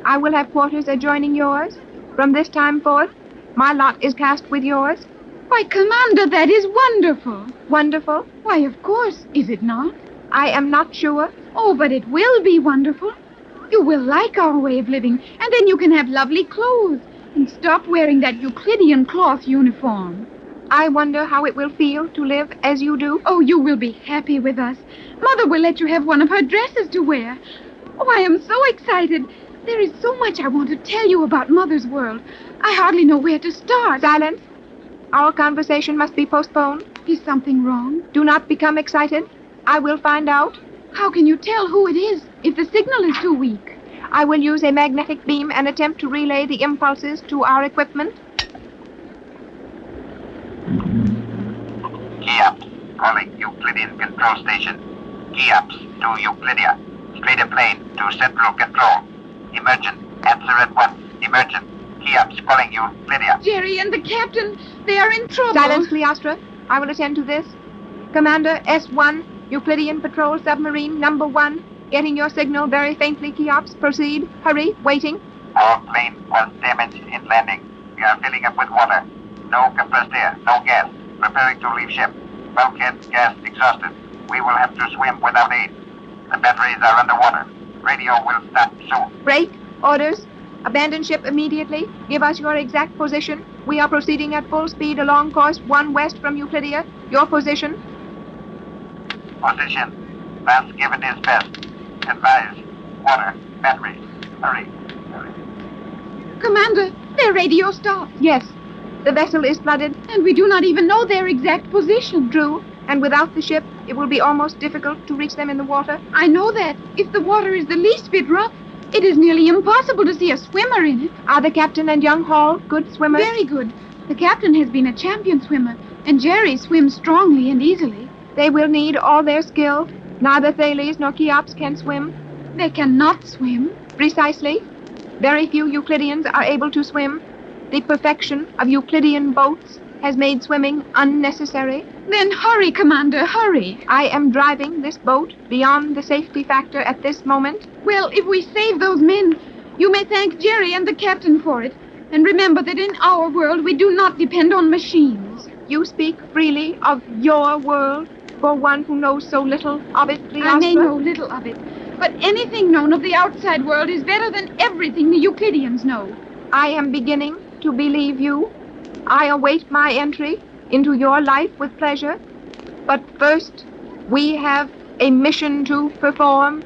I will have quarters adjoining yours. From this time forth, my lot is cast with yours. Why, Commander, that is wonderful. Wonderful? Why, of course. Is it not? I am not sure. Oh, but it will be wonderful. You will like our way of living, and then you can have lovely clothes and stop wearing that Euclidean cloth uniform. I wonder how it will feel to live as you do. Oh, you will be happy with us. Mother will let you have one of her dresses to wear. Oh, I am so excited. There is so much I want to tell you about Mother's world. I hardly know where to start. Silence. Our conversation must be postponed. Is something wrong? Do not become excited. I will find out. How can you tell who it is if the signal is too weak? I will use a magnetic beam and attempt to relay the impulses to our equipment. Cheops, calling Euclidean Control Station. Cheops to Euclidia. Straight a plane to Central Control. Emergent. Answer at once. Emergent. Cheops calling Euclidia. Jerry and the captain, they are in trouble. Silence, Cleostra. I will attend to this. Commander S1, Euclidean Patrol Submarine number 1. Getting your signal very faintly, Cheops. Proceed. Hurry. Waiting. Our plane was damaged in landing. We are filling up with water. No compressed air. No gas. Preparing to leave ship. Bulkhead gas exhausted. We will have to swim without aid. The batteries are underwater. Radio will stop soon. Break. Orders. Abandon ship immediately. Give us your exact position. We are proceeding at full speed along course 1 west from Euclidia. Your position. Position. Last given is best. Advise. Water. Batteries. Hurry. Commander, their radio stopped. Yes. The vessel is flooded. And we do not even know their exact position. True. And without the ship, it will be almost difficult to reach them in the water. I know that. If the water is the least bit rough, it is nearly impossible to see a swimmer in it. Are the captain and young Hall good swimmers? Very good. The captain has been a champion swimmer, and Jerry swims strongly and easily. They will need all their skill. Neither Thales nor Cheops can swim. They cannot swim. Precisely. Very few Euclideans are able to swim. The perfection of Euclidean boats has made swimming unnecessary. Then hurry, Commander, hurry. I am driving this boat beyond the safety factor at this moment. Well, if we save those men, you may thank Jerry and the captain for it. And remember that in our world, we do not depend on machines. You speak freely of your world for one who knows so little of it, Cleostra. I may know little of it, but anything known of the outside world is better than everything the Euclideans know. I am beginning to believe you. I await my entry into your life with pleasure. But first, we have a mission to perform.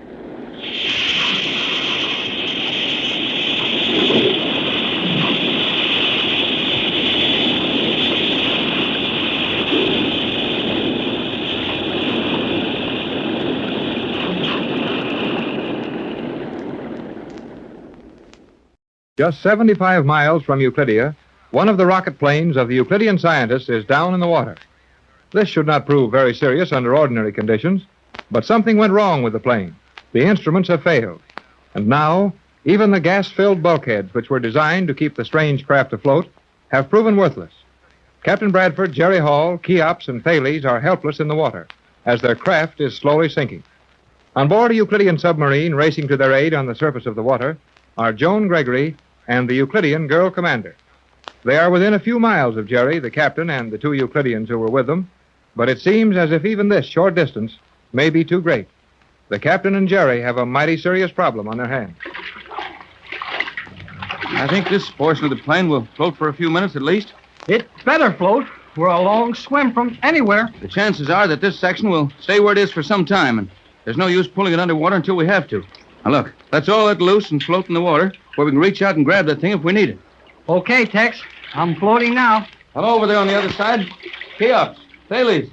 Just 75 miles from Euclidia, one of the rocket planes of the Euclidean scientists is down in the water. This should not prove very serious under ordinary conditions, but something went wrong with the plane. The instruments have failed. And now, even the gas-filled bulkheads which were designed to keep the strange craft afloat have proven worthless. Captain Bradford, Jerry Hall, Cheops, and Thales are helpless in the water as their craft is slowly sinking. On board a Euclidean submarine racing to their aid on the surface of the water are Joan Gregory and the Euclidean girl commander. They are within a few miles of Jerry, the captain, and the 2 Euclideans who were with them, but it seems as if even this short distance may be too great. The captain and Jerry have a mighty serious problem on their hands. I think this portion of the plane will float for a few minutes at least. It better float. We're a long swim from anywhere. The chances are that this section will stay where it is for some time, and there's no use pulling it underwater until we have to. Now, look, let's all let loose and float in the water where we can reach out and grab that thing if we need it. Okay, Tex. I'm floating now. Hello over there on the other side. Cheops, Thales.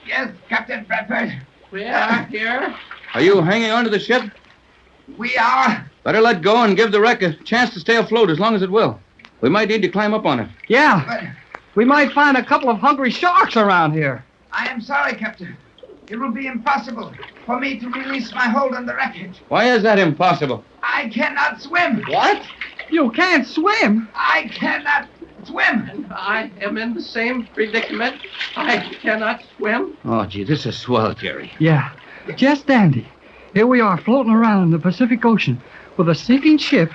Yes, Captain Bradford. We are here. Are you hanging onto the ship? We are. Better let go and give the wreck a chance to stay afloat as long as it will. We might need to climb up on it. Yeah. But We might find a couple of hungry sharks around here. I am sorry, Captain. It will be impossible for me to release my hold on the wreckage. Why is that impossible? I cannot swim. What? You can't swim? I cannot swim. I am in the same predicament. I cannot swim. Oh, gee, this is swell, Jerry. Yeah. Just dandy. Here we are floating around in the Pacific Ocean with a sinking ship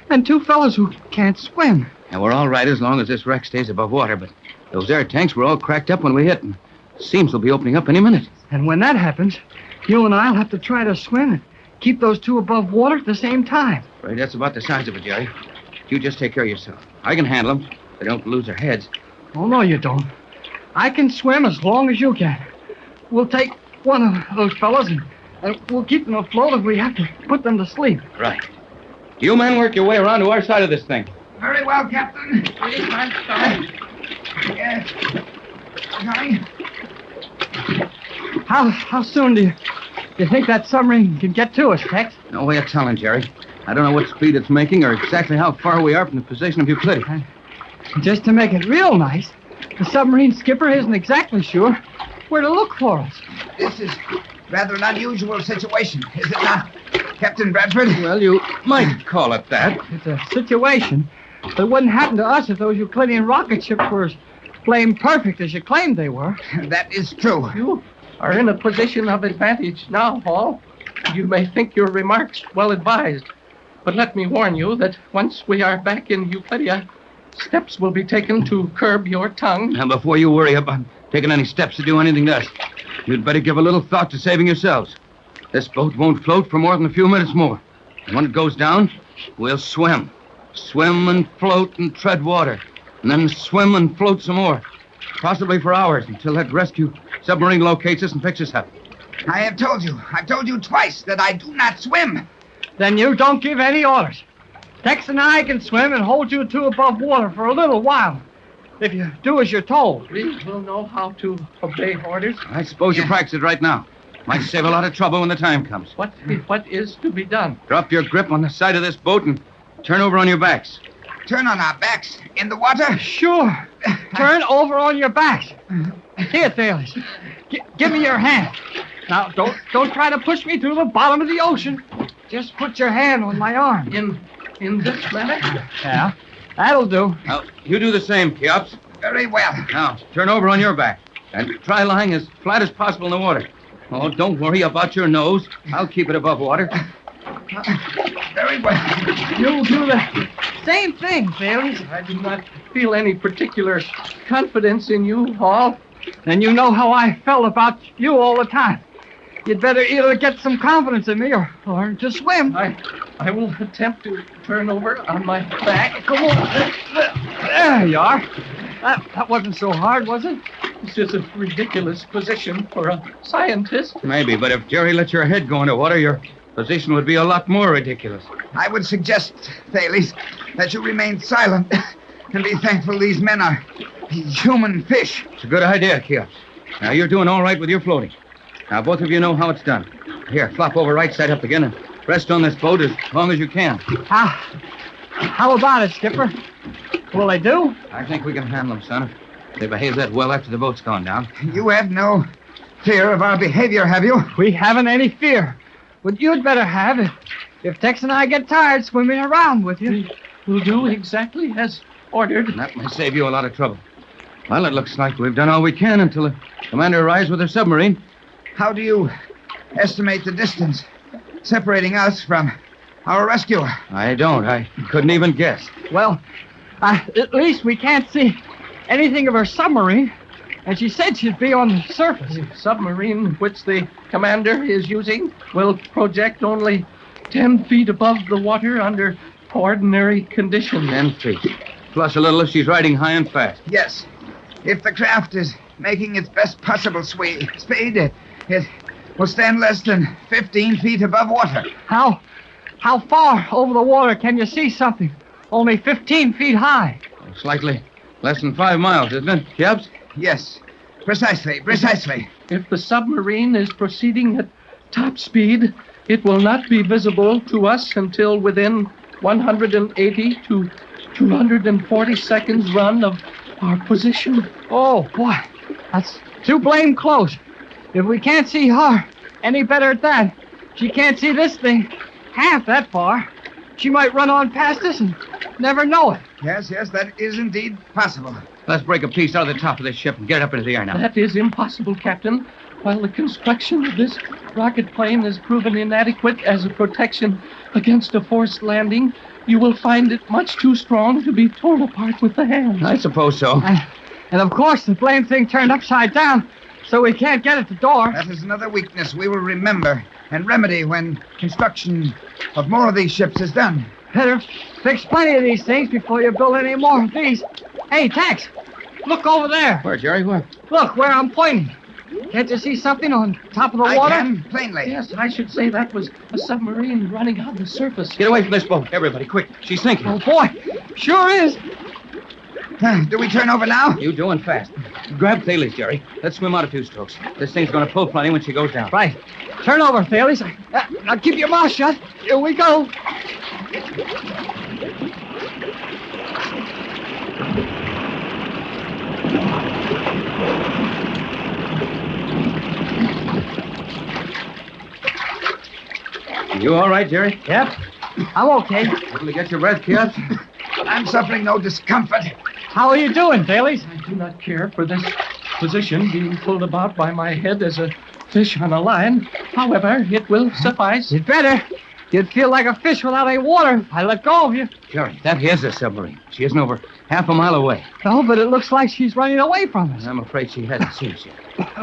and two fellas who can't swim. Now, we're all right as long as this wreck stays above water, but those air tanks were all cracked up when we hit, and seams will be opening up any minute. And when that happens, you and I'll have to try to swim and keep those two above water at the same time. Right, that's about the size of it, Jerry. You just take care of yourself. I can handle them. They don't lose their heads. Oh, no, you don't. I can swim as long as you can. We'll take one of those fellas and we'll keep them afloat if we have to put them to sleep. Right. You men work your way around to our side of this thing. Very well, Captain. I'm sorry. Yes. Coming. How soon do you think that submarine can get to us, Tex? No way of telling, Jerry. I don't know what speed it's making or exactly how far we are from the position of Euclid. Just to make it real nice, the submarine skipper isn't exactly sure where to look for us. This is rather an unusual situation, is it not, Captain Bradford? Well, you might call it that. It's a situation that wouldn't happen to us if those Euclidean rocket ships were as flame perfect as you claimed they were. That is true. You are in a position of advantage now, Hall. You may think your remarks well advised, but let me warn you that once we are back in Euclidia, steps will be taken to curb your tongue. Now, before you worry about taking any steps to do anything to us, you'd better give a little thought to saving yourselves. This boat won't float for more than a few minutes more. And when it goes down, we'll swim. Swim and float and tread water. And then swim and float some more. Possibly for hours until that rescue submarine locates us and picks us up. I have told you. I've told you twice that I do not swim. Then you don't give any orders. Tex and I can swim and hold you two above water for a little while. If you do as you're told. We will know how to obey orders. I suppose you practice it right now. Might save a lot of trouble when the time comes. What is to be done? Drop your grip on the side of this boat and turn over on your backs. Turn on our backs in the water? Sure. Turn over on your backs. Here, Thales. Give me your hand. Now, don't try to push me through the bottom of the ocean. Just put your hand on my arm. In this manner? Yeah, that'll do. Now, you do the same, Cheops. Very well. Now, turn over on your back and try lying as flat as possible in the water. Oh, don't worry about your nose. I'll keep it above water. Very well. You'll do the same thing, Thales. I do not feel any particular confidence in you, Hall. And you know how I felt about you all the time. You'd better either get some confidence in me or learn to swim. I will attempt to turn over on my back. Come on. There you are. That wasn't so hard, was it? This is a ridiculous position for a scientist. Maybe, but if Jerry let your head go into water, your position would be a lot more ridiculous. I would suggest, Thales, that you remain silent and be thankful these men are human fish. It's a good idea, Cheops. Now, you're doing all right with your floating. Now, both of you know how it's done. Here, flop over right side up again and rest on this boat as long as you can. How about it, Skipper? Will they do? I think we can handle them, son. If they behave that well after the boat's gone down. You have no fear of our behavior, have you? We haven't any fear. But you'd better have it. If Tex and I get tired swimming around with you. We'll do exactly as ordered. And that may save you a lot of trouble. Well, it looks like we've done all we can until the commander arrives with her submarine. How do you estimate the distance separating us from our rescuer? I don't. I couldn't even guess. Well, at least we can't see anything of her submarine. And she said she'd be on the surface. The submarine which the commander is using will project only 10 feet above the water under ordinary conditions. 10 feet. Plus a little if she's riding high and fast. Yes. If the craft is making its best possible speed, it will stand less than 15 feet above water. How far over the water can you see something? Only 15 feet high. Slightly less than 5 miles, isn't it, Gibbs? Yes, precisely. If the submarine is proceeding at top speed, it will not be visible to us until within 180 to 240 seconds run of our position. Oh, boy. That's too blame close. If we can't see her any better at that, she can't see this thing half that far. She might run on past us and never know it. Yes, that is indeed possible. Let's break a piece out of the top of this ship and get it up into the air now. That is impossible, Captain. While the construction of this rocket plane has proven inadequate as a protection against a forced landing, you will find it much too strong to be torn apart with the hands. I suppose so. And of course, the blame thing turned upside down, so we can't get at the door. That is another weakness we will remember and remedy when construction of more of these ships is done. Better fix plenty of these things before you build any more of these. Hey, Tex, look over there. Where, Jerry? Where? Look, where I'm pointing. Can't you see something on top of the water? I can, plainly. Yes, I should say that was a submarine running on the surface. Get away from this boat, everybody, quick. She's sinking. Oh, boy, sure is. Do we turn over now? You doing fast. Grab Thales, Jerry. Let's swim out a few strokes. This thing's going to pull plenty when she goes down. Right. Turn over, Thales. Now keep your mouth shut. Here we go. You all right, Jerry? Yep. I'm okay. Able to get your breath, Gibbs? I'm suffering no discomfort. How are you doing, Thales? I do not care for this position being pulled about by my head as a fish on a line. However, it will suffice. You'd better. You'd feel like a fish without any water if I let go of you. Jerry, that is a submarine. She isn't over half a mile away. No, but it looks like she's running away from us. I'm afraid she hasn't seen us yet.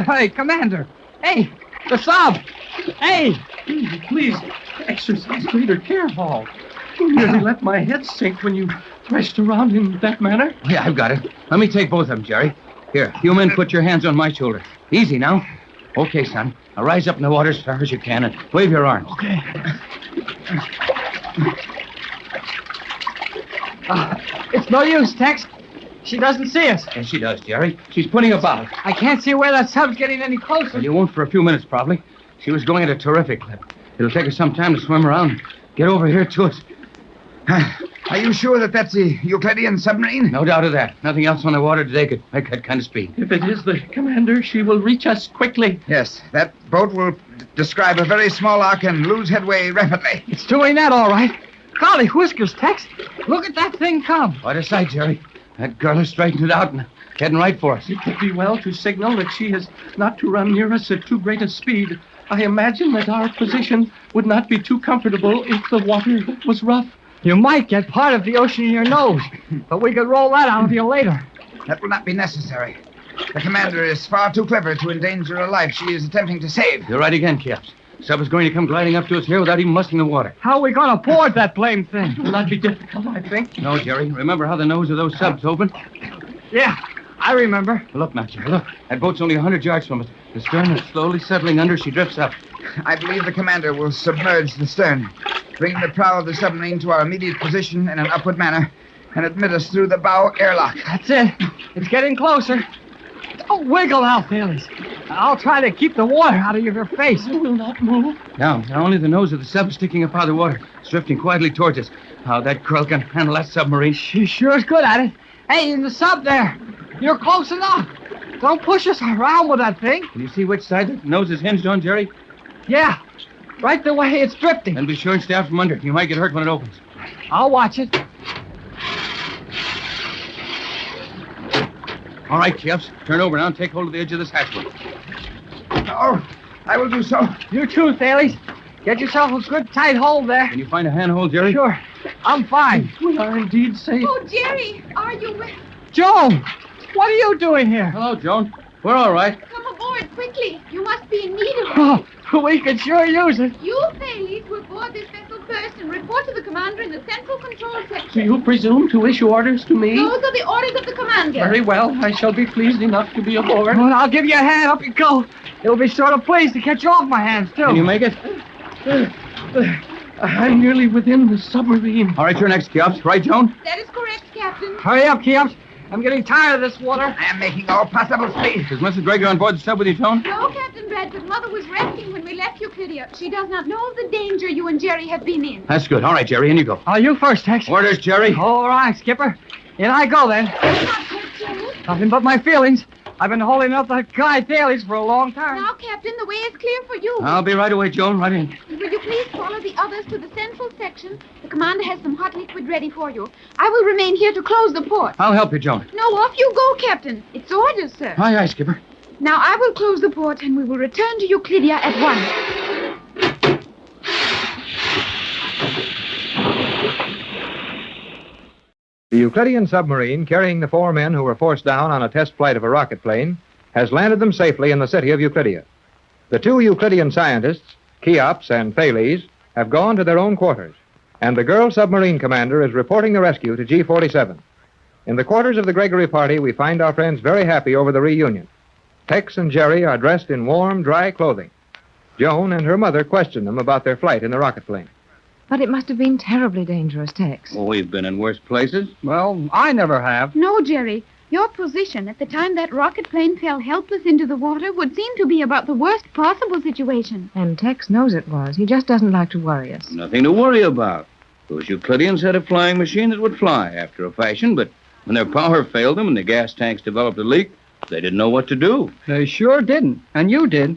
Hey, Commander. Hey, the sub. Hey. Please exercise greater care, Hall. You nearly let my head sink when you threshed around in that manner. Yeah, I've got it. Let me take both of them, Jerry. Here, you men put your hands on my shoulder. Easy now. Okay, son. Now rise up in the water as far as you can and wave your arms. Okay. It's no use, Tex. She doesn't see us. Yes, she does, Jerry. She's putting about. I can't see where that sub's getting any closer. Well, you won't for a few minutes, probably. She was going at a terrific clip. It'll take us some time to swim around. Get over here to us. Are you sure that that's the Euclidean submarine? No doubt of that. Nothing else on the water today could make that kind of speed. If it is the commander, she will reach us quickly. Yes, that boat will describe a very small arc and lose headway rapidly. It's doing that all right. Golly whiskers, Tex. Look at that thing come. What a sight, Jerry. That girl has straightened it out and heading right for us. It would be well to signal that she is not to run near us at too great a speed. I imagine that our position would not be too comfortable if the water was rough. You might get part of the ocean in your nose, but we could roll that out of you later. That will not be necessary. The commander is far too clever to endanger a life she is attempting to save. You're right again, Caps. Sub is going to come gliding up to us here without even muscling the water. How are we going to board that blame thing? It will not be difficult, I think. No, Jerry. Remember how the nose of those subs open? Yeah, I remember. Look now, Jerry. Look. That boat's only 100 yards from us. The stern is slowly settling under. She drifts up. I believe the commander will submerge the stern, bring the prow of the submarine to our immediate position in an upward manner, and admit us through the bow airlock. That's it. It's getting closer. Don't wiggle out, Thales. I'll try to keep the water out of your face. I will not move. Now only the nose of the sub is sticking up out of the water. It's drifting quietly towards us. How that girl can handle that submarine. She sure is good at it. Hey, in the sub there. You're close enough. Don't push us around with that thing. Can you see which side the nose is hinged on, Jerry? Yeah, right the way it's drifting. And be sure and stay out from under. You might get hurt when it opens. I'll watch it. All right, Chips. Turn over now and take hold of the edge of this hatchway. Oh, I will do so. You too, Thales. Get yourself a good tight hold there. Can you find a handhold, Jerry? Sure. I'm fine. We are indeed safe. Oh, Jerry, are you... Joan, what are you doing here? Hello, Joan. We're all right. Come aboard quickly. You must be in need of it. Oh, we could sure use it. You, Thales, will board this vessel first and report report to the commander in the central control section. Do you presume to issue orders to me? Those are the orders of the commander. Very well. I shall be pleased enough to be aboard. Well, I'll give you a hand. Up you go. He'll be sort of pleased to catch you off my hands, too. Can you make it? I'm nearly within the submarine. All right, you're next, Cheops. Right, Joan? That is correct, Captain. Hurry up, Cheops. I'm getting tired of this water. I am making all possible speed. Is Mrs. Gregory on board the sub with you, Joan? No, Captain Bradford. Mother was resting when we left Euclidia. She does not know of the danger you and Jerry have been in. That's good. All right, Jerry, in you go. You first, Tex. Orders, Jerry. All right, Skipper. In I go, then. Nothing but my feelings. I've been holding up the guy dailies for a long time. Now, Captain, the way is clear for you. I'll be right away, Joan. Right in. Will you please follow the others to the central section? The commander has some hot liquid ready for you. I will remain here to close the port. I'll help you, Joan. No, off you go, Captain. It's orders, sir. Aye, Skipper. Now, I will close the port, and we will return to Euclidia at once. The Euclidean submarine, carrying the 4 men who were forced down on a test flight of a rocket plane, has landed them safely in the city of Euclidia. The 2 Euclidean scientists, Cheops and Thales, have gone to their own quarters, and the girl submarine commander is reporting the rescue to G-47. In the quarters of the Gregory party, we find our friends very happy over the reunion. Tex and Jerry are dressed in warm, dry clothing. Joan and her mother question them about their flight in the rocket plane. But it must have been terribly dangerous, Tex. Well, we've been in worse places. Well, I never have. No, Jerry. Your position at the time that rocket plane fell helpless into the water would seem to be about the worst possible situation. And Tex knows it was. He just doesn't like to worry us. Nothing to worry about. Those Euclideans had a flying machine that would fly after a fashion, but when their power failed them and the gas tanks developed a leak, they didn't know what to do. They sure didn't. And you did.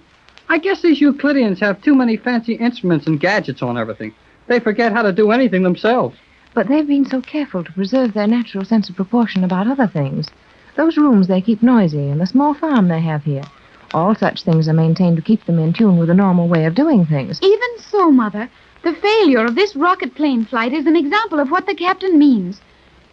I guess these Euclideans have too many fancy instruments and gadgets on everything. They forget how to do anything themselves. But they've been so careful to preserve their natural sense of proportion about other things. Those rooms they keep noisy, and the small farm they have here. All such things are maintained to keep them in tune with the normal way of doing things. Even so, Mother, the failure of this rocket plane flight is an example of what the captain means.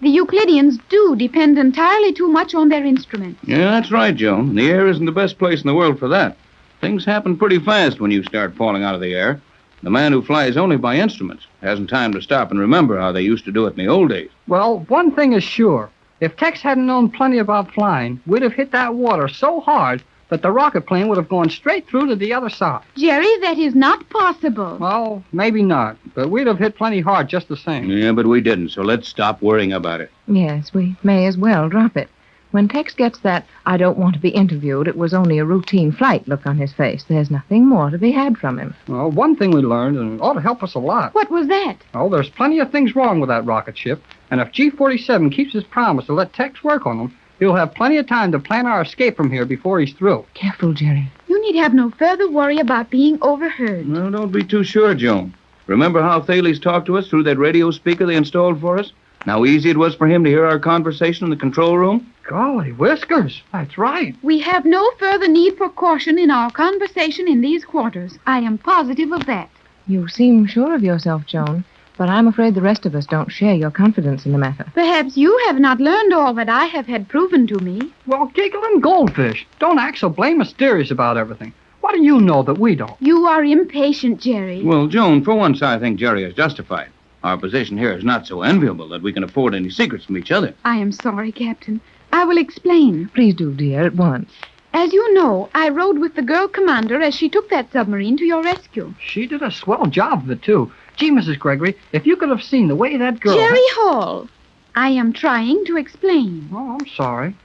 The Euclideans do depend entirely too much on their instruments. Yeah, that's right, Joan. The air isn't the best place in the world for that. Things happen pretty fast when you start falling out of the air. The man who flies only by instruments hasn't time to stop and remember how they used to do it in the old days. Well, one thing is sure. If Tex hadn't known plenty about flying, we'd have hit that water so hard that the rocket plane would have gone straight through to the other side. Jerry, that is not possible. Well, maybe not, but we'd have hit plenty hard just the same. Yeah, but we didn't, so let's stop worrying about it. Yes, we may as well drop it. When Tex gets that, I don't want to be interviewed, it was only a routine flight look on his face. There's nothing more to be had from him. Well, one thing we learned, and it ought to help us a lot. What was that? Oh, there's plenty of things wrong with that rocket ship, and if G-47 keeps his promise to let Tex work on them, he'll have plenty of time to plan our escape from here before he's through. Careful, Jerry. You need have no further worry about being overheard. Well, don't be too sure, Joan. Remember how Thales talked to us through that radio speaker they installed for us? And how easy it was for him to hear our conversation in the control room? Golly whiskers, that's right. We have no further need for caution in our conversation in these quarters. I am positive of that. You seem sure of yourself, Joan, but I'm afraid the rest of us don't share your confidence in the matter. Perhaps you have not learned all that I have had proven to me. Well, giggling goldfish, don't act so blame mysterious about everything. What do you know that we don't? You are impatient, Jerry. Well, Joan, for once I think Jerry is justified. Our position here is not so enviable that we can afford any secrets from each other. I am sorry, Captain. I will explain. Please do, dear, at once. As you know, I rode with the girl commander as she took that submarine to your rescue. She did a swell job of it, too. Gee, Mrs. Gregory, if you could have seen the way that girl... Jerry Hall, I am trying to explain. Oh, I'm sorry.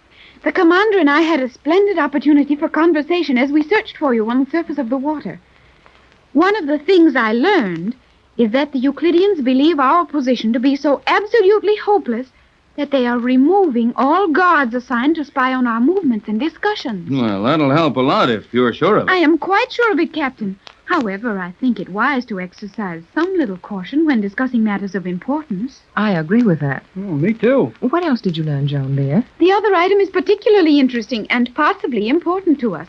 The commander and I had a splendid opportunity for conversation as we searched for you on the surface of the water. One of the things I learned is that the Euclideans believe our position to be so absolutely hopeless that they are removing all guards assigned to spy on our movements and discussions. Well, that'll help a lot if you're sure of it. I am quite sure of it, Captain. However, I think it wise to exercise some little caution when discussing matters of importance. I agree with that. Oh, me too. What else did you learn, Joan, dear? The other item is particularly interesting and possibly important to us.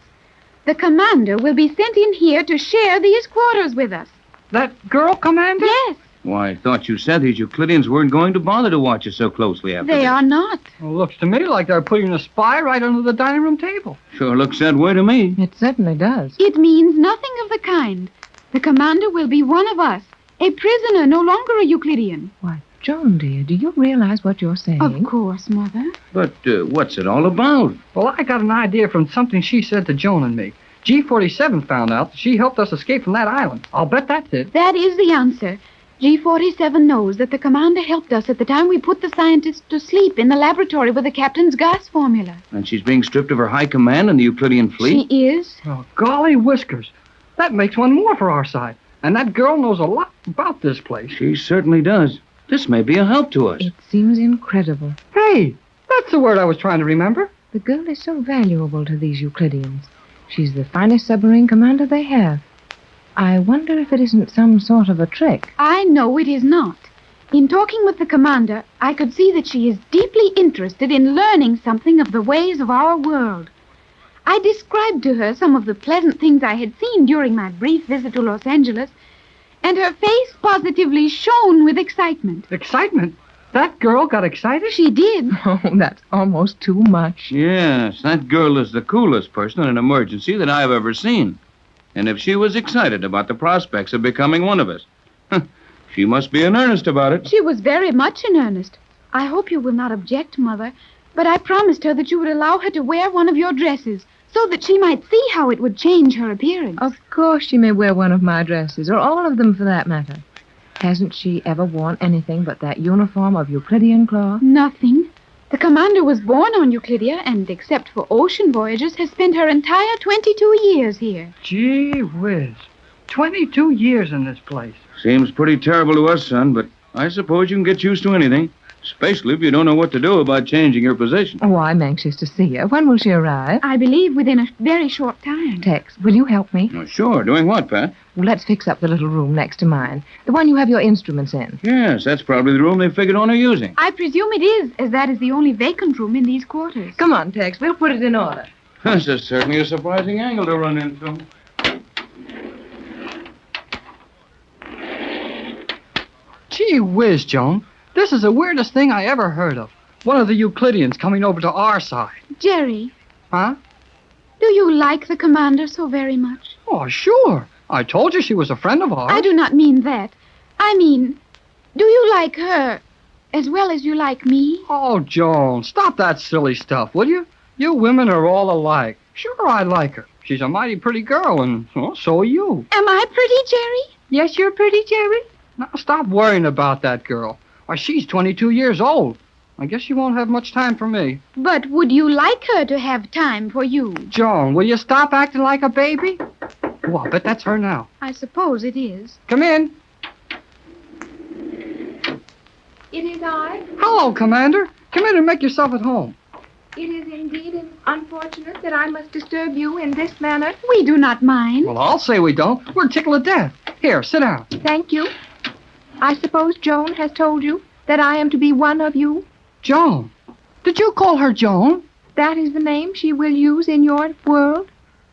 The commander will be sent in here to share these quarters with us. That girl commander? Yes. Why, I thought you said these Euclideans weren't going to bother to watch us so closely after They this. are not. Well, looks to me like they're putting a spy right under the dining room table. Sure looks that way to me. It certainly does. It means nothing of the kind. The commander will be one of us, A prisoner, no longer a Euclidean. Why, Joan, dear, do you realize what you're saying? Of course, Mother. But what's it all about? Well, I got an idea from something she said to Joan and me. G47 found out that she helped us escape from that island. I'll bet that's it. That is the answer. G47 knows that the commander helped us at the time we put the scientists to sleep in the laboratory with the captain's gas formula. And she's being stripped of her high command in the Euclidean fleet? She is. Oh, golly whiskers. That makes one more for our side. And that girl knows a lot about this place. She certainly does. This may be a help to us. It seems incredible. Hey, that's the word I was trying to remember. The girl is so valuable to these Euclideans. She's the finest submarine commander they have. I wonder if it isn't some sort of a trick. I know it is not. In talking with the commander, I could see that she is deeply interested in learning something of the ways of our world. I described to her some of the pleasant things I had seen during my brief visit to Los Angeles, and her face positively shone with excitement. Excitement? That girl got excited? She did. Oh, that's almost too much. Yes, that girl is the coolest person in an emergency that I've ever seen. And if she was excited about the prospects of becoming one of us, she must be in earnest about it. She was very much in earnest. I hope you will not object, Mother, but I promised her that you would allow her to wear one of your dresses so that she might see how it would change her appearance. Of course she may wear one of my dresses, or all of them for that matter. Hasn't she ever worn anything but that uniform of Euclidean cloth? Nothing. The commander was born on Euclidia and, except for ocean voyages, has spent her entire 22 years here. Gee whiz. 22 years in this place. Seems pretty terrible to us, son, but I suppose you can get used to anything. Especially if you don't know what to do about changing your position. Oh, I'm anxious to see her. When will she arrive? I believe within a very short time. Tex, will you help me? Oh, sure. Doing what, Pat? Well, let's fix up the little room next to mine. The one you have your instruments in. Yes, that's probably the room they figured on her using. I presume it is, as that is the only vacant room in these quarters. Come on, Tex. We'll put it in order. This is certainly a surprising angle to run into. Gee whiz, Joan. This is the weirdest thing I ever heard of. One of the Euclideans coming over to our side. Jerry. Huh? Do you like the commander so very much? Oh, sure. I told you she was a friend of ours. I do not mean that. I mean, do you like her as well as you like me? Oh, Joan, stop that silly stuff, will you? You women are all alike. Sure, I like her. She's a mighty pretty girl, and well, so are you. Am I pretty, Jerry? Yes, you're pretty, Jerry. Now, stop worrying about that girl. Why, she's 22 years old. I guess she won't have much time for me. But would you like her to have time for you? Joan, will you stop acting like a baby? Oh, I bet that's her now. I suppose it is. Come in. It is I. Hello, Commander. Come in and make yourself at home. It is indeed unfortunate that I must disturb you in this manner. We do not mind. Well, I'll say we don't. We're tickled to death. Here, sit down. Thank you. I suppose Joan has told you that I am to be one of you? Joan? Did you call her Joan? That is the name she will use in your world.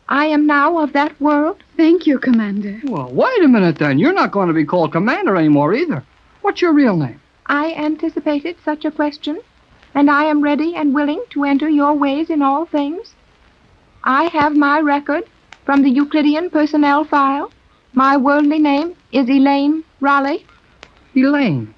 I am now of that world. Thank you, Commander. Well, wait a minute then. You're not going to be called Commander anymore either. What's your real name? I anticipated such a question, and I am ready and willing to enter your ways in all things. I have my record from the Euclidean personnel file. My worldly name is Elaine Raleigh. Elaine.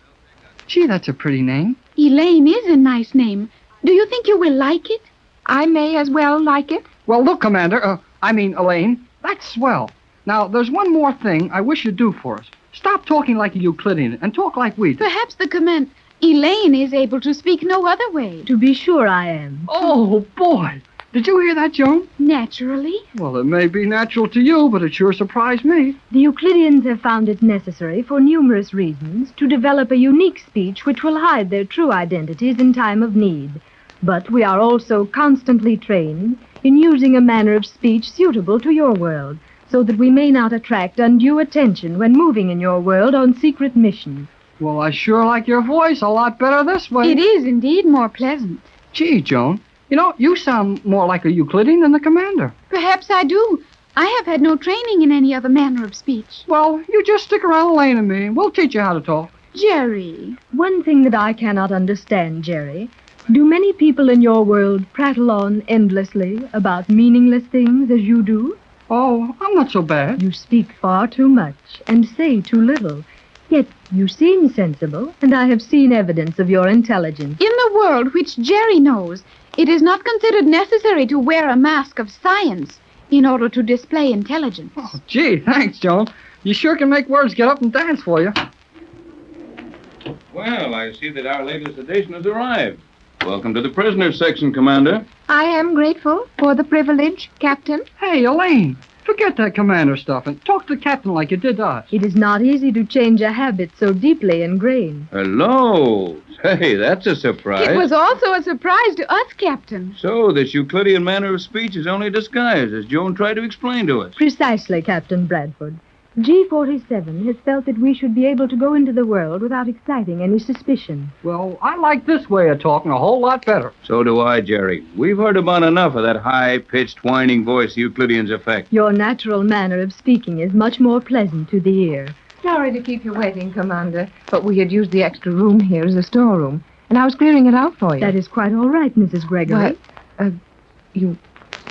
Gee, that's a pretty name. Elaine is a nice name. Do you think you will like it? I may as well like it. Well, look, Commander, Elaine, that's swell. Now, there's one more thing I wish you'd do for us. Stop talking like a Euclidean and talk like we do. Perhaps the command... Elaine is able to speak no other way. To be sure I am. Oh, boy. Did you hear that, Joan? Naturally. Well, it may be natural to you, but it sure surprised me. The Euclideans have found it necessary, for numerous reasons, to develop a unique speech which will hide their true identities in time of need. But we are also constantly trained in using a manner of speech suitable to your world, so that we may not attract undue attention when moving in your world on secret missions. Well, I sure like your voice a lot better this way. It is indeed more pleasant. Gee, Joan, you know, you sound more like a Euclidean than the commander. Perhaps I do. I have had no training in any other manner of speech. Well, you just stick around Elaine and me, and we'll teach you how to talk. Jerry. One thing that I cannot understand, Jerry. Do many people in your world prattle on endlessly about meaningless things as you do? Oh, I'm not so bad. You speak far too much and say too little. Yet you seem sensible, and I have seen evidence of your intelligence. In the world which Jerry knows, it is not considered necessary to wear a mask of science in order to display intelligence. Oh, gee, thanks, Joan. You sure can make words get up and dance for you. Well, I see that our latest edition has arrived. Welcome to the prisoners section, Commander. I am grateful for the privilege, Captain. Hey, Elaine, forget that commander stuff and talk to the captain like you did us. It is not easy to change a habit so deeply ingrained. Hello. Hey, that's a surprise. It was also a surprise to us, Captain. So, this Euclidean manner of speech is only disguise, as Joan tried to explain to us. Precisely, Captain Bradford. G47 has felt that we should be able to go into the world without exciting any suspicion. Well, I like this way of talking a whole lot better. So do I, Jerry. We've heard about enough of that high-pitched, whining voice Euclideans affect. Your natural manner of speaking is much more pleasant to the ear. Sorry to keep you waiting, Commander, but we had used the extra room here as a storeroom, and I was clearing it out for you. That is quite all right, Mrs. Gregory.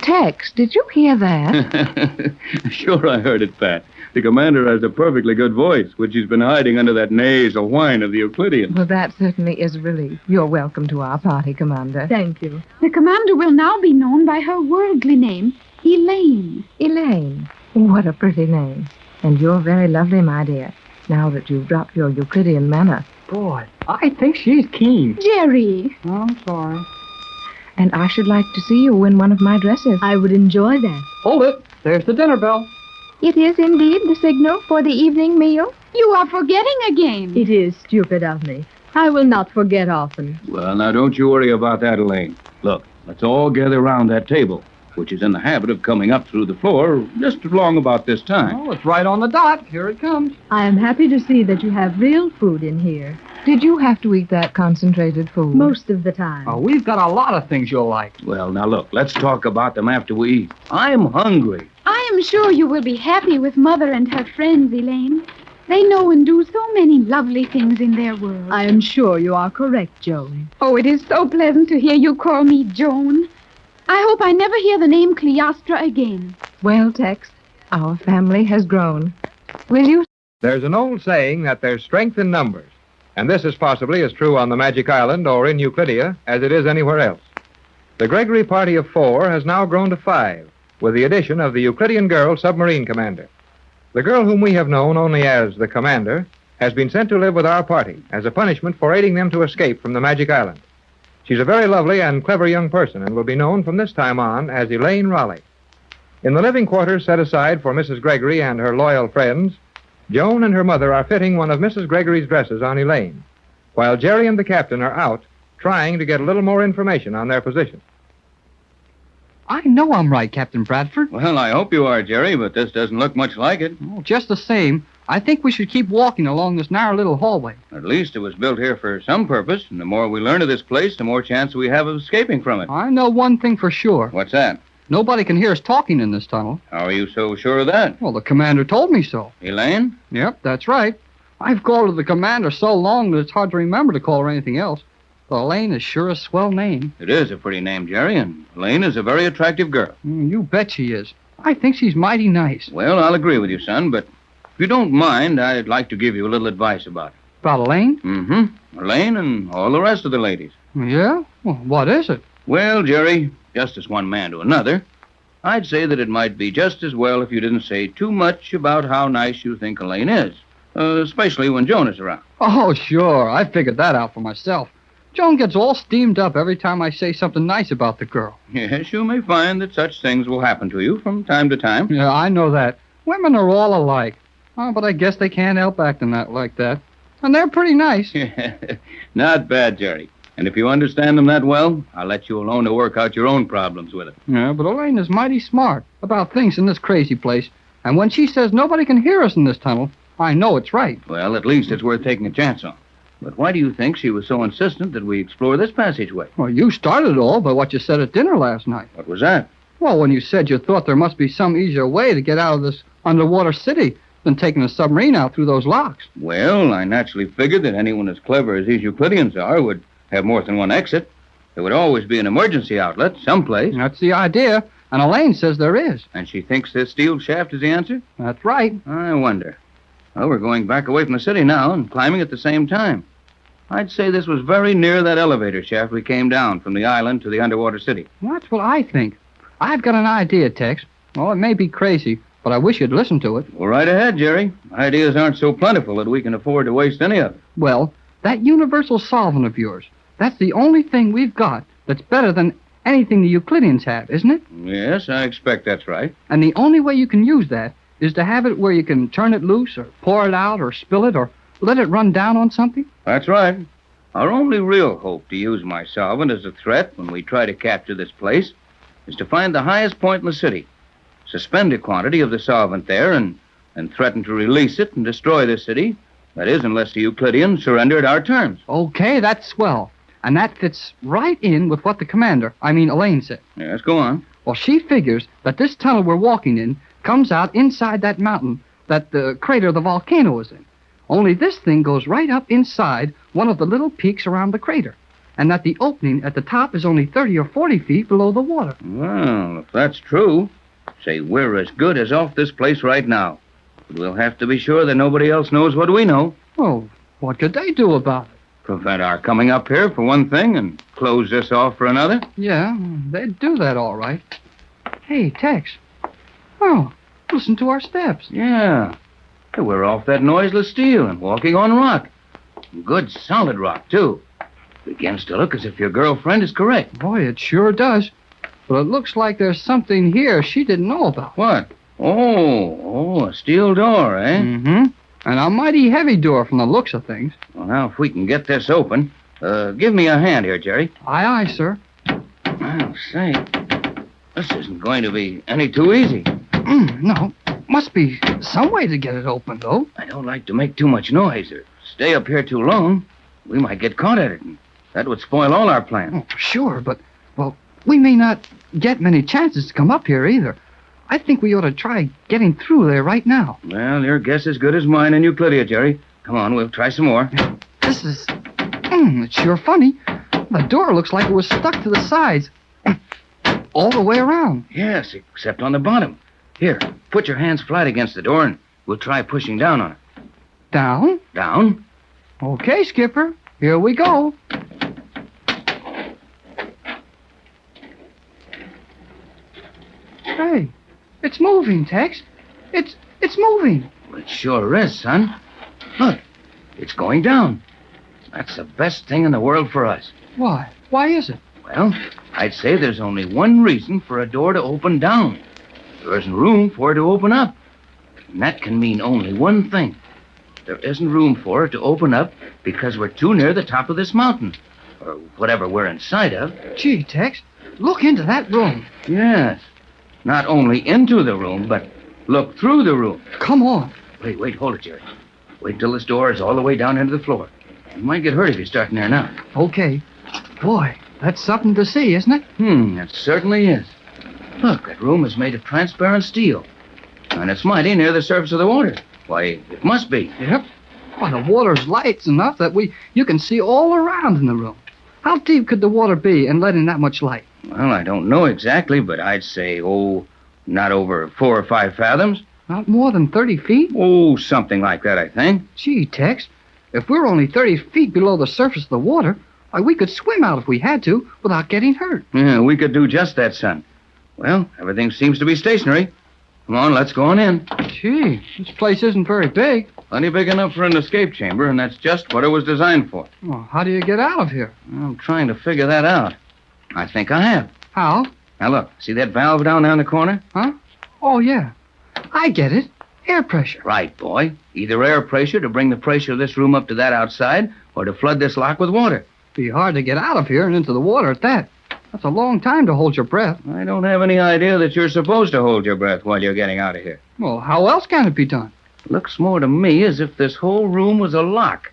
Tex, did you hear that? Sure, I heard it, Pat. The commander has a perfectly good voice, which he's been hiding under that nasal whine of the Euclidean. Well, that certainly is a relief. You're welcome to our party, Commander. Thank you. The commander will now be known by her worldly name, Elaine. Elaine. What a pretty name. And you're very lovely, my dear, now that you've dropped your Euclidean manner. Boy, I think she's keen. Jerry. Oh, I'm sorry. And I should like to see you win one of my dresses. I would enjoy that. Hold it. There's the dinner bell. It is indeed the signal for the evening meal. You are forgetting again. It is stupid of me. I will not forget often. Well, now, don't you worry about that, Elaine. Look, let's all gather around that table, which is in the habit of coming up through the floor just along about this time. Oh, it's right on the dot. Here it comes. I am happy to see that you have real food in here. Did you have to eat that concentrated food? Most of the time. Oh, we've got a lot of things you'll like. Well, now, look, let's talk about them after we eat. I'm hungry. I am sure you will be happy with Mother and her friends, Elaine. They know and do so many lovely things in their world. I am sure you are correct, Joan. Oh, it is so pleasant to hear you call me Joan. I hope I never hear the name Cleostra again. Well, Tex, our family has grown. Will you? There's an old saying that there's strength in numbers, and this is possibly as true on the Magic Island or in Euclidia as it is anywhere else. The Gregory party of 4 has now grown to 5, with the addition of the Euclidean girl submarine commander. The girl whom we have known only as the commander has been sent to live with our party as a punishment for aiding them to escape from the Magic Island. She's a very lovely and clever young person and will be known from this time on as Elaine Raleigh. In the living quarters set aside for Mrs. Gregory and her loyal friends, Joan and her mother are fitting one of Mrs. Gregory's dresses on Elaine, while Jerry and the captain are out trying to get a little more information on their position. I know I'm right, Captain Bradford. Well, I hope you are, Jerry, but this doesn't look much like it. Oh, just the same, I think we should keep walking along this narrow little hallway. At least it was built here for some purpose, and the more we learn of this place, the more chance we have of escaping from it. I know one thing for sure. What's that? Nobody can hear us talking in this tunnel. How are you so sure of that? Well, the commander told me so. Elaine? Yep, that's right. I've called her the commander so long that it's hard to remember to call her anything else. But Elaine is sure a swell name. It is a pretty name, Jerry, and Elaine is a very attractive girl. You bet she is. I think she's mighty nice. Well, I'll agree with you, son, but if you don't mind, I'd like to give you a little advice about her. About Elaine? Mm-hmm. Elaine and all the rest of the ladies. Yeah? Well, what is it? Well, Jerry, just as one man to another, I'd say that it might be just as well if you didn't say too much about how nice you think Elaine is, especially when Joan is around. Oh, sure. I figured that out for myself. Joan gets all steamed up every time I say something nice about the girl. Yes, you may find that such things will happen to you from time to time. Yeah, I know that. Women are all alike. Oh, but I guess they can't help acting like that. And they're pretty nice. Not bad, Jerry. And if you understand them that well, I'll let you alone to work out your own problems with it. Yeah, but Elaine is mighty smart about things in this crazy place. And when she says nobody can hear us in this tunnel, I know it's right. Well, at least it's worth taking a chance on. But why do you think she was so insistent that we explore this passageway? Well, you started it all by what you said at dinner last night. What was that? Well, when you said you thought there must be some easier way to get out of this underwater city than taking a submarine out through those locks. Well, I naturally figured that anyone as clever as these Euclideans are would have more than one exit. There would always be an emergency outlet someplace. That's the idea, and Elaine says there is. And she thinks this steel shaft is the answer? That's right. I wonder. Well, we're going back away from the city now and climbing at the same time. I'd say this was very near that elevator shaft we came down from the island to the underwater city. That's what I think. I've got an idea, Tex. Well, it may be crazy, but I wish you'd listen to it. Well, right ahead, Jerry. Ideas aren't so plentiful that we can afford to waste any of them. Well, that universal solvent of yours, that's the only thing we've got that's better than anything the Euclideans have, isn't it? Yes, I expect that's right. And the only way you can use that is to have it where you can turn it loose or pour it out or spill it or let it run down on something? That's right. Our only real hope to use my solvent as a threat when we try to capture this place is to find the highest point in the city, suspend a quantity of the solvent there, and threaten to release it and destroy the city. That is, unless the Euclideans surrender at our terms. Okay, that's swell. And that fits right in with what the commander, Elaine, said. Yes, go on. Well, she figures that this tunnel we're walking in comes out inside that mountain that the crater of the volcano is in. Only this thing goes right up inside one of the little peaks around the crater, and that the opening at the top is only 30 or 40 feet below the water. Well, if that's true, say we're as good as off this place right now. But we'll have to be sure that nobody else knows what we know. Oh, what could they do about it? Prevent our coming up here, for one thing, and close this off for another? Yeah, they'd do that all right. Hey, Tex. Oh, listen to our steps. Yeah. Hey, we're off that noiseless steel and walking on rock. Good solid rock, too. Begins to look as if your girlfriend is correct. Boy, it sure does. But it looks like there's something here she didn't know about. What? Oh, a steel door, eh? Mm-hmm. And a mighty heavy door from the looks of things. Well, now, if we can get this open, give me a hand here, Jerry. Aye, aye, sir. Well, say, this isn't going to be any too easy. No. Must be some way to get it open, though. I don't like to make too much noise or stay up here too long. We might get caught at it, and that would spoil all our plans. Oh, sure, but, well, we may not get many chances to come up here either. I think we ought to try getting through there right now. Well, your guess is good as mine and Euclidia, Jerry. Come on, we'll try some more. This is... it's sure funny. The door looks like it was stuck to the sides. All the way around. Yes, except on the bottom. Here, put your hands flat against the door, and we'll try pushing down on it. Down? Down. Okay, Skipper. Here we go. Hey, it's moving, Tex. It's moving. It sure is, son. Look, it's going down. That's the best thing in the world for us. Why? Why is it? Well, I'd say there's only one reason for a door to open down. There isn't room for it to open up. And that can mean only one thing. There isn't room for it to open up because we're too near the top of this mountain. Or whatever we're inside of. Gee, Tex, look into that room. Yes. Not only into the room, but look through the room. Come on. Wait, hold it, Jerry. Wait till this door is all the way down into the floor. You might get hurt if you start in there now. Okay. Boy, that's something to see, isn't it? It certainly is. Look, that room is made of transparent steel. And it's mighty near the surface of the water. Why, it must be. Yep. Why, the water's light enough that you can see all around in the room. How deep could the water be in letting that much light? Well, I don't know exactly, but I'd say, not over 4 or 5 fathoms. Not more than 30 feet? Oh, something like that, I think. Gee, Tex, if we're only 30 feet below the surface of the water, why, we could swim out if we had to without getting hurt. Yeah, we could do just that, son. Well, everything seems to be stationary. Come on, let's go on in. Gee, this place isn't very big. Plenty big enough for an escape chamber, and that's just what it was designed for. Well, how do you get out of here? I'm trying to figure that out. I think I have. How? Now, look, see that valve down there in the corner? Huh? Oh, yeah. I get it. Air pressure. Right, boy. Either air pressure to bring the pressure of this room up to that outside, or to flood this lock with water. Be hard to get out of here and into the water at that. That's a long time to hold your breath. I don't have any idea that you're supposed to hold your breath while you're getting out of here. Well, how else can it be done? Looks more to me as if this whole room was a lock.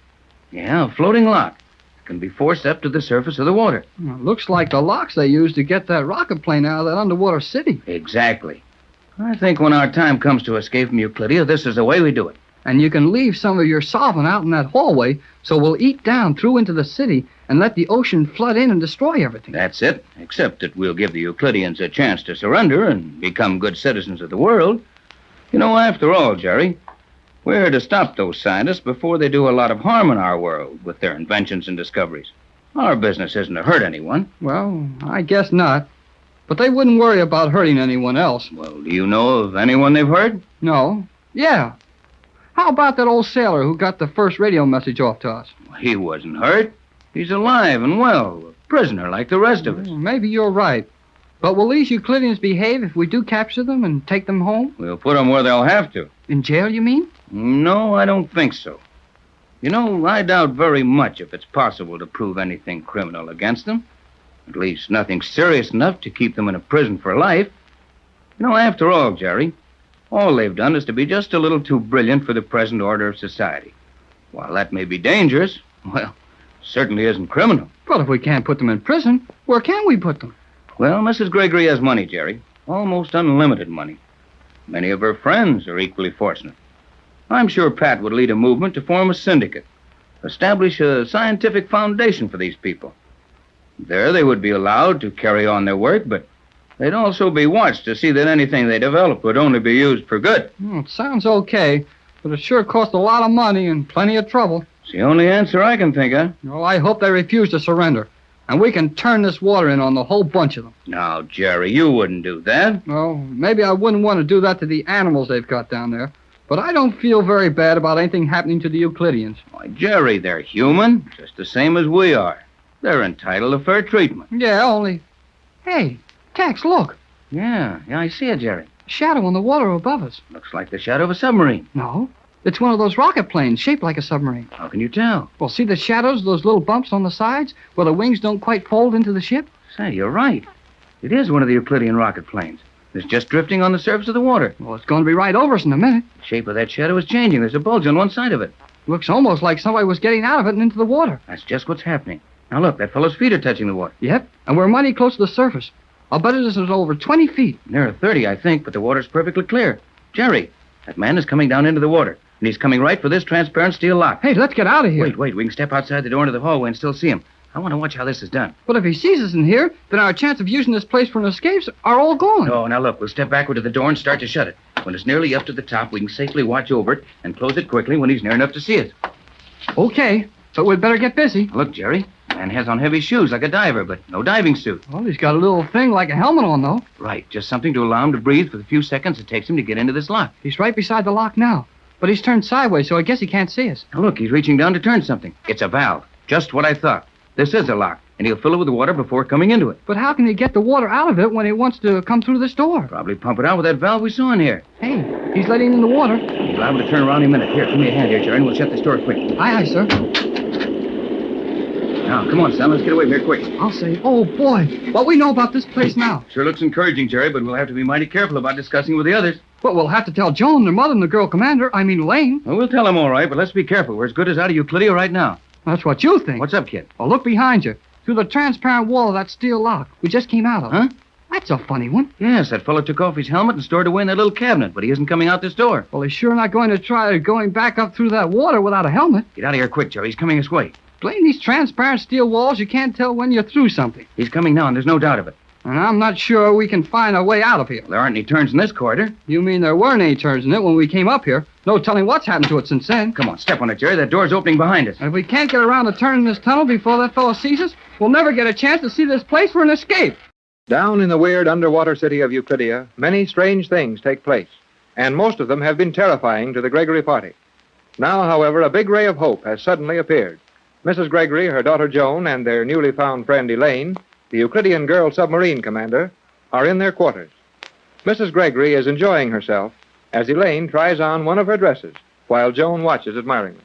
Yeah, a floating lock. It can be forced up to the surface of the water. Well, looks like the locks they used to get that rocket plane out of that underwater city. Exactly. I think when our time comes to escape from Euclidia, this is the way we do it. And you can leave some of your solvent out in that hallway, so we'll eat down through into the city and let the ocean flood in and destroy everything. That's it, except that we'll give the Euclideans a chance to surrender and become good citizens of the world. You know, after all, Jerry, We're to stop those scientists before they do a lot of harm in our world with their inventions and discoveries. Our business isn't to hurt anyone. Well, I guess not. But they wouldn't worry about hurting anyone else. Well, do you know of anyone they've hurt? No. Yeah. How about that old sailor who got the first radio message off to us? He wasn't hurt. He's alive and well, a prisoner like the rest of us. Maybe you're right. But will these Euclideans behave if we do capture them and take them home? We'll put them where they'll have to. In jail, you mean? No, I don't think so. You know, I doubt very much if it's possible to prove anything criminal against them. At least nothing serious enough to keep them in a prison for life. You know, after all, Jerry, all they've done is to be just a little too brilliant for the present order of society. While that may be dangerous, well, certainly isn't criminal. But if we can't put them in prison, where can we put them? Well, Mrs. Gregory has money, Jerry. Almost unlimited money. Many of her friends are equally fortunate. I'm sure Pat would lead a movement to form a syndicate, establish a scientific foundation for these people. There they would be allowed to carry on their work, but they'd also be watched to see that anything they developed would only be used for good. It sounds okay, but it sure costs a lot of money and plenty of trouble. It's the only answer I can think of. Well, I hope they refuse to surrender, and we can turn this water in on the whole bunch of them. Now, Jerry, you wouldn't do that. Well, maybe I wouldn't want to do that to the animals they've got down there, but I don't feel very bad about anything happening to the Euclideans. Why, Jerry, they're human, just the same as we are. They're entitled to fair treatment. Yeah, only... Hey, Tex, look. Yeah, I see it, Jerry. Shadow on the water above us. Looks like the shadow of a submarine. No, it's one of those rocket planes shaped like a submarine. How can you tell? Well, see the shadows, those little bumps on the sides, where the wings don't quite fold into the ship? Say, you're right. It is one of the Euclidean rocket planes. It's just drifting on the surface of the water. Well, it's going to be right over us in a minute. The shape of that shadow is changing. There's a bulge on one side of it. Looks almost like somebody was getting out of it and into the water. That's just what's happening. Now, look, that fellow's feet are touching the water. Yep, and we're mighty close to the surface. I'll bet it is over 20 feet. Nearer 30, I think, but the water's perfectly clear. Jerry, that man is coming down into the water, and he's coming right for this transparent steel lock. Hey, let's get out of here. Wait, we can step outside the door into the hallway and still see him. I want to watch how this is done. But if he sees us in here, then our chance of using this place for an escape are all gone. No, now look, we'll step backward to the door and start to shut it. When it's nearly up to the top, we can safely watch over it and close it quickly when he's near enough to see us. Okay, but we'd better get busy. Look, Jerry, the man has on heavy shoes like a diver, but no diving suit. Well, he's got a little thing like a helmet on, though. Right, just something to allow him to breathe for the few seconds it takes him to get into this lock. He's right beside the lock now, but he's turned sideways, so I guess he can't see us. Now look, he's reaching down to turn something. It's a valve. Just what I thought. This is a lock, and he'll fill it with water before coming into it. But how can he get the water out of it when he wants to come through this door? Probably pump it out with that valve we saw in here. Hey, he's letting in the water. He's liable to turn around in a minute. Here, give me a hand here, Jerry, and we'll shut this door quick. Aye, sir. Now, come on, Sam. Let's get away from here quick. I'll say, oh, boy, what we know about this place now. Sure looks encouraging, Jerry, but we'll have to be mighty careful about discussing with the others. But we'll have to tell Joan, their mother, and the girl commander, Lane. Well, we'll tell them all right, but let's be careful. We're as good as out of Euclidia right now. That's what you think. What's up, kid? Well, look behind you. Through the transparent wall of that steel lock we just came out of. Huh? That's a funny one. Yes, that fellow took off his helmet and stored away in that little cabinet, but he isn't coming out this door. Well, he's sure not going to try going back up through that water without a helmet. Get out of here quick, Jerry. He's coming this way. Blame these transparent steel walls. You can't tell when you're through something. He's coming now, and there's no doubt of it. And I'm not sure we can find a way out of here. Well, there aren't any turns in this corridor. You mean there weren't any turns in it when we came up here? No telling what's happened to it since then. Come on, step on it, Jerry. That door's opening behind us. And if we can't get around the turn in this tunnel before that fellow sees us, we'll never get a chance to see this place for an escape. Down in the weird underwater city of Euclidia, many strange things take place, and most of them have been terrifying to the Gregory party. Now, however, a big ray of hope has suddenly appeared. Mrs. Gregory, her daughter Joan, and their newly found friend Elaine, the Euclidean girl submarine commander, are in their quarters. Mrs. Gregory is enjoying herself as Elaine tries on one of her dresses while Joan watches admiringly.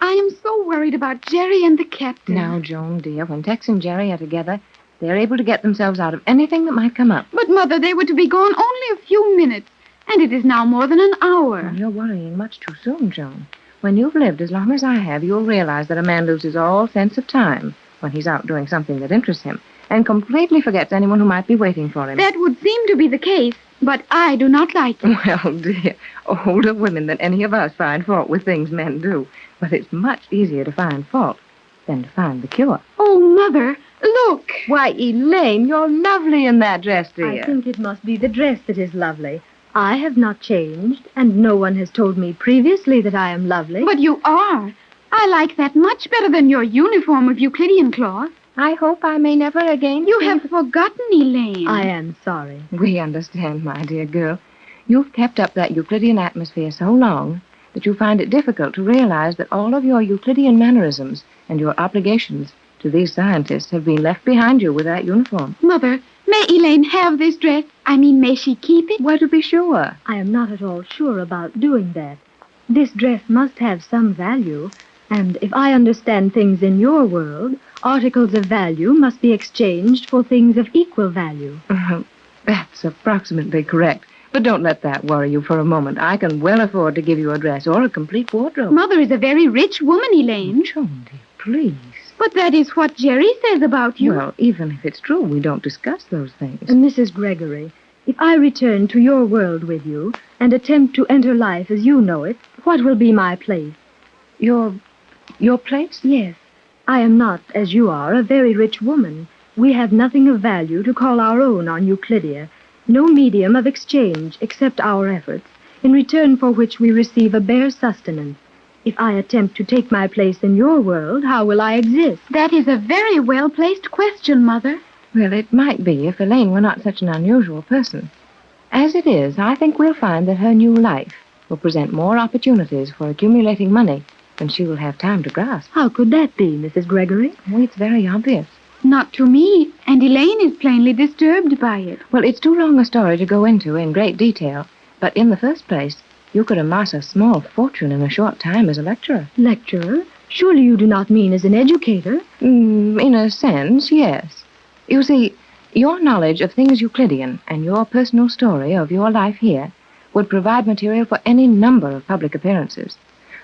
I am so worried about Jerry and the captain. Now, Joan, dear, when Tex and Jerry are together, they're able to get themselves out of anything that might come up. But, Mother, they were to be gone only a few minutes, and it is now more than an hour. Well, you're worrying much too soon, Joan. When you've lived as long as I have, you'll realize that a man loses all sense of time when he's out doing something that interests him and completely forgets anyone who might be waiting for him. That would seem to be the case, but I do not like it. Well, dear, older women than any of us find fault with things men do. But it's much easier to find fault than to find the cure. Oh, Mother, look. Why, Elaine, you're lovely in that dress, dear. I think it must be the dress that is lovely. I have not changed, and no one has told me previously that I am lovely. But you are. I like that much better than your uniform of Euclidean cloth. I hope I may never again... You have forgotten, Elaine. I am sorry. We understand, my dear girl. You've kept up that Euclidean atmosphere so long that you find it difficult to realize that all of your Euclidean mannerisms and your obligations to these scientists have been left behind you with that uniform. Mother, may Elaine have this dress? I mean, may she keep it? Well, to be sure. I am not at all sure about doing that. This dress must have some value, and if I understand things in your world, articles of value must be exchanged for things of equal value. That's approximately correct. But don't let that worry you for a moment. I can well afford to give you a dress or a complete wardrobe. Mother is a very rich woman, Elaine. Joan, dear, please. But that is what Jerry says about you. Well, even if it's true, we don't discuss those things. Mrs. Gregory, if I return to your world with you and attempt to enter life as you know it, what will be my place? Your place? Yes. I am not, as you are, a very rich woman. We have nothing of value to call our own on Euclidia. No medium of exchange except our efforts, in return for which we receive a bare sustenance. If I attempt to take my place in your world, how will I exist? That is a very well-placed question, Mother. Well, it might be if Elaine were not such an unusual person. As it is, I think we'll find that her new life will present more opportunities for accumulating money than she will have time to grasp. How could that be, Mrs. Gregory? Well, it's very obvious. Not to me, and Elaine is plainly disturbed by it. Well, it's too long a story to go into in great detail, but in the first place, you could amass a small fortune in a short time as a lecturer. Lecturer? Surely you do not mean as an educator? In a sense, yes. You see, your knowledge of things Euclidean and your personal story of your life here would provide material for any number of public appearances.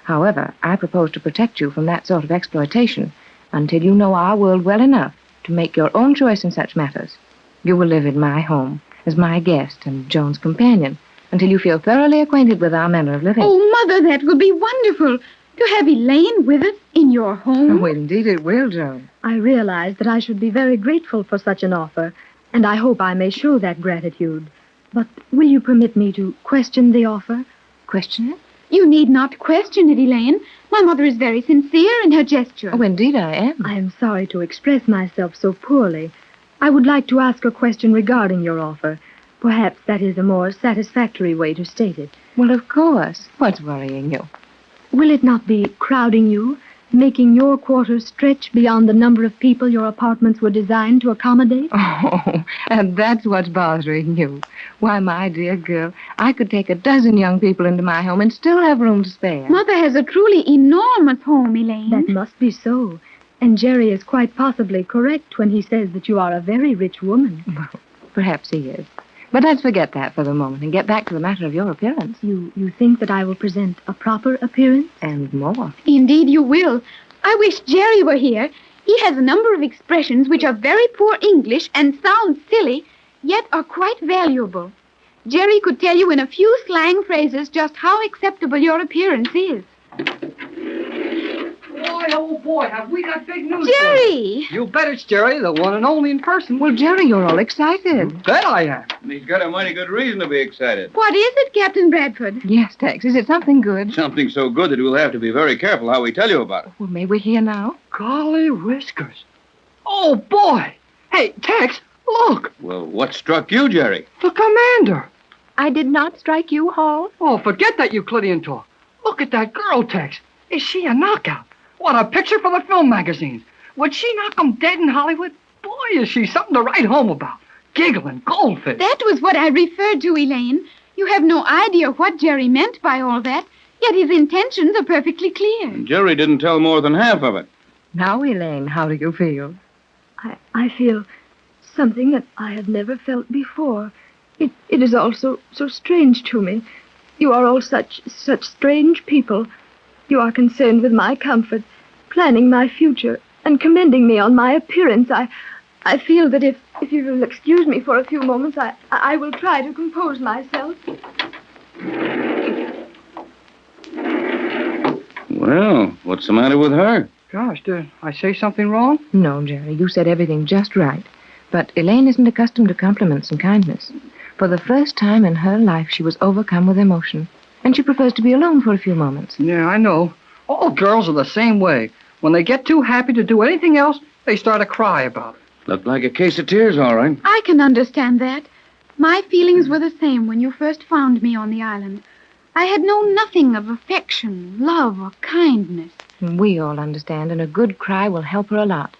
However, I propose to protect you from that sort of exploitation until you know our world well enough to make your own choice in such matters. You will live in my home as my guest and Joan's companion until you feel thoroughly acquainted with our manner of living. Oh, Mother, that will be wonderful. To have Elaine with us in your home. Oh, indeed it will, Joan. I realize that I should be very grateful for such an offer, and I hope I may show that gratitude. But will you permit me to question the offer? Question it? You need not question it, Elaine. My mother is very sincere in her gesture. Oh, indeed I am. I am sorry to express myself so poorly. I would like to ask a question regarding your offer. Perhaps that is a more satisfactory way to state it. Well, of course. What's worrying you? Will it not be crowding you, making your quarters stretch beyond the number of people your apartments were designed to accommodate? Oh, and that's what's bothering you. Why, my dear girl, I could take a dozen young people into my home and still have room to spare. Mother has a truly enormous home, Elaine. That must be so. And Jerry is quite possibly correct when he says that you are a very rich woman. Well, perhaps he is. But let's forget that for the moment and get back to the matter of your appearance. You think that I will present a proper appearance? And more. Indeed you will. I wish Jerry were here. He has a number of expressions which are very poor English and sound silly, yet are quite valuable. Jerry could tell you in a few slang phrases just how acceptable your appearance is. Boy, oh boy, have we got big news Jerry! for you. You bet it's Jerry, the one and only in person. Well, Jerry, you're all excited. Bet I am. He's got a mighty good reason to be excited. What is it, Captain Bradford? Yes, Tex. Is it something good? Something so good that we'll have to be very careful how we tell you about it. Well, may we hear now? Golly whiskers. Oh, boy. Hey, Tex, look. Well, what struck you, Jerry? The commander. I did not strike you, Hall. Oh, forget that Euclidean talk. Look at that girl, Tex. Is she a knockout? What a picture for the film magazines. Would she knock 'em dead in Hollywood? Boy, is she something to write home about. Giggling goldfish. That was what I referred to, Elaine. You have no idea what Jerry meant by all that, yet his intentions are perfectly clear. Jerry didn't tell more than half of it. Now, Elaine, how do you feel? I feel something that I have never felt before. It is all so strange to me. You are all such strange people. You are concerned with my comfort, planning my future, and commending me on my appearance. I feel that if you will excuse me for a few moments, I will try to compose myself. Well, what's the matter with her? Gosh, did I say something wrong? No, Jerry, you said everything just right. But Elaine isn't accustomed to compliments and kindness. For the first time in her life, she was overcome with emotion, and she prefers to be alone for a few moments. Yeah, I know. All girls are the same way. When they get too happy to do anything else, they start to cry about it. Looked like a case of tears, all right. I can understand that. My feelings were the same when you first found me on the island. I had known nothing of affection, love, or kindness. We all understand, and a good cry will help her a lot.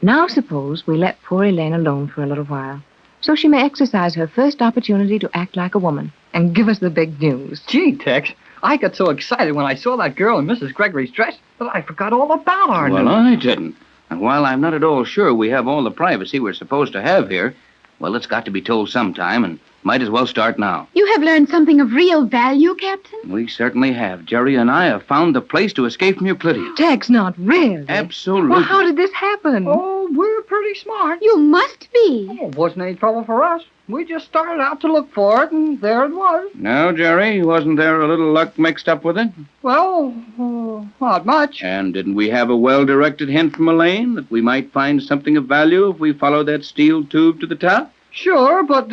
Now suppose we let poor Elaine alone for a little while, so she may exercise her first opportunity to act like a woman and give us the big news. Gee, Tex, I got so excited when I saw that girl in Mrs. Gregory's dress that I forgot all about our news. Well, I didn't. And while I'm not at all sure we have all the privacy we're supposed to have here, well, it's got to be told sometime, and might as well start now. You have learned something of real value, Captain? We certainly have. Jerry and I have found the place to escape from Euclidean. Tex, not really. Absolutely. Well, how did this happen? Oh, we're pretty smart. You must be. Oh, it wasn't any trouble for us. We just started out to look for it, and there it was. No, Jerry, wasn't there a little luck mixed up with it? Well, not much. And didn't we have a well-directed hint from Elaine that we might find something of value if we followed that steel tube to the top? Sure, but,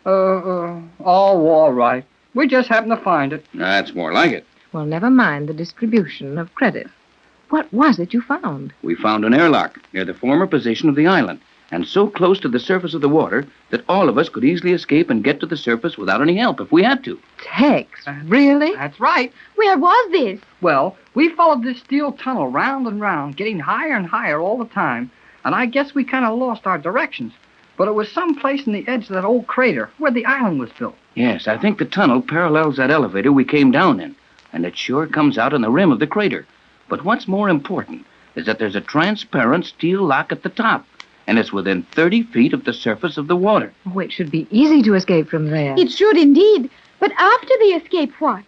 all right. We just happened to find it. That's more like it. Well, never mind the distribution of credit. What was it you found? We found an airlock near the former position of the island, and so close to the surface of the water that all of us could easily escape and get to the surface without any help if we had to. Tex, really? That's right. Where was this? Well, we followed this steel tunnel round and round, getting higher and higher all the time, and I guess we kind of lost our directions. But it was someplace in the edge of that old crater where the island was built. Yes, I think the tunnel parallels that elevator we came down in, and it sure comes out on the rim of the crater. But what's more important is that there's a transparent steel lock at the top, and it's within 30 feet of the surface of the water. Oh, it should be easy to escape from there. It should indeed. But after the escape, what?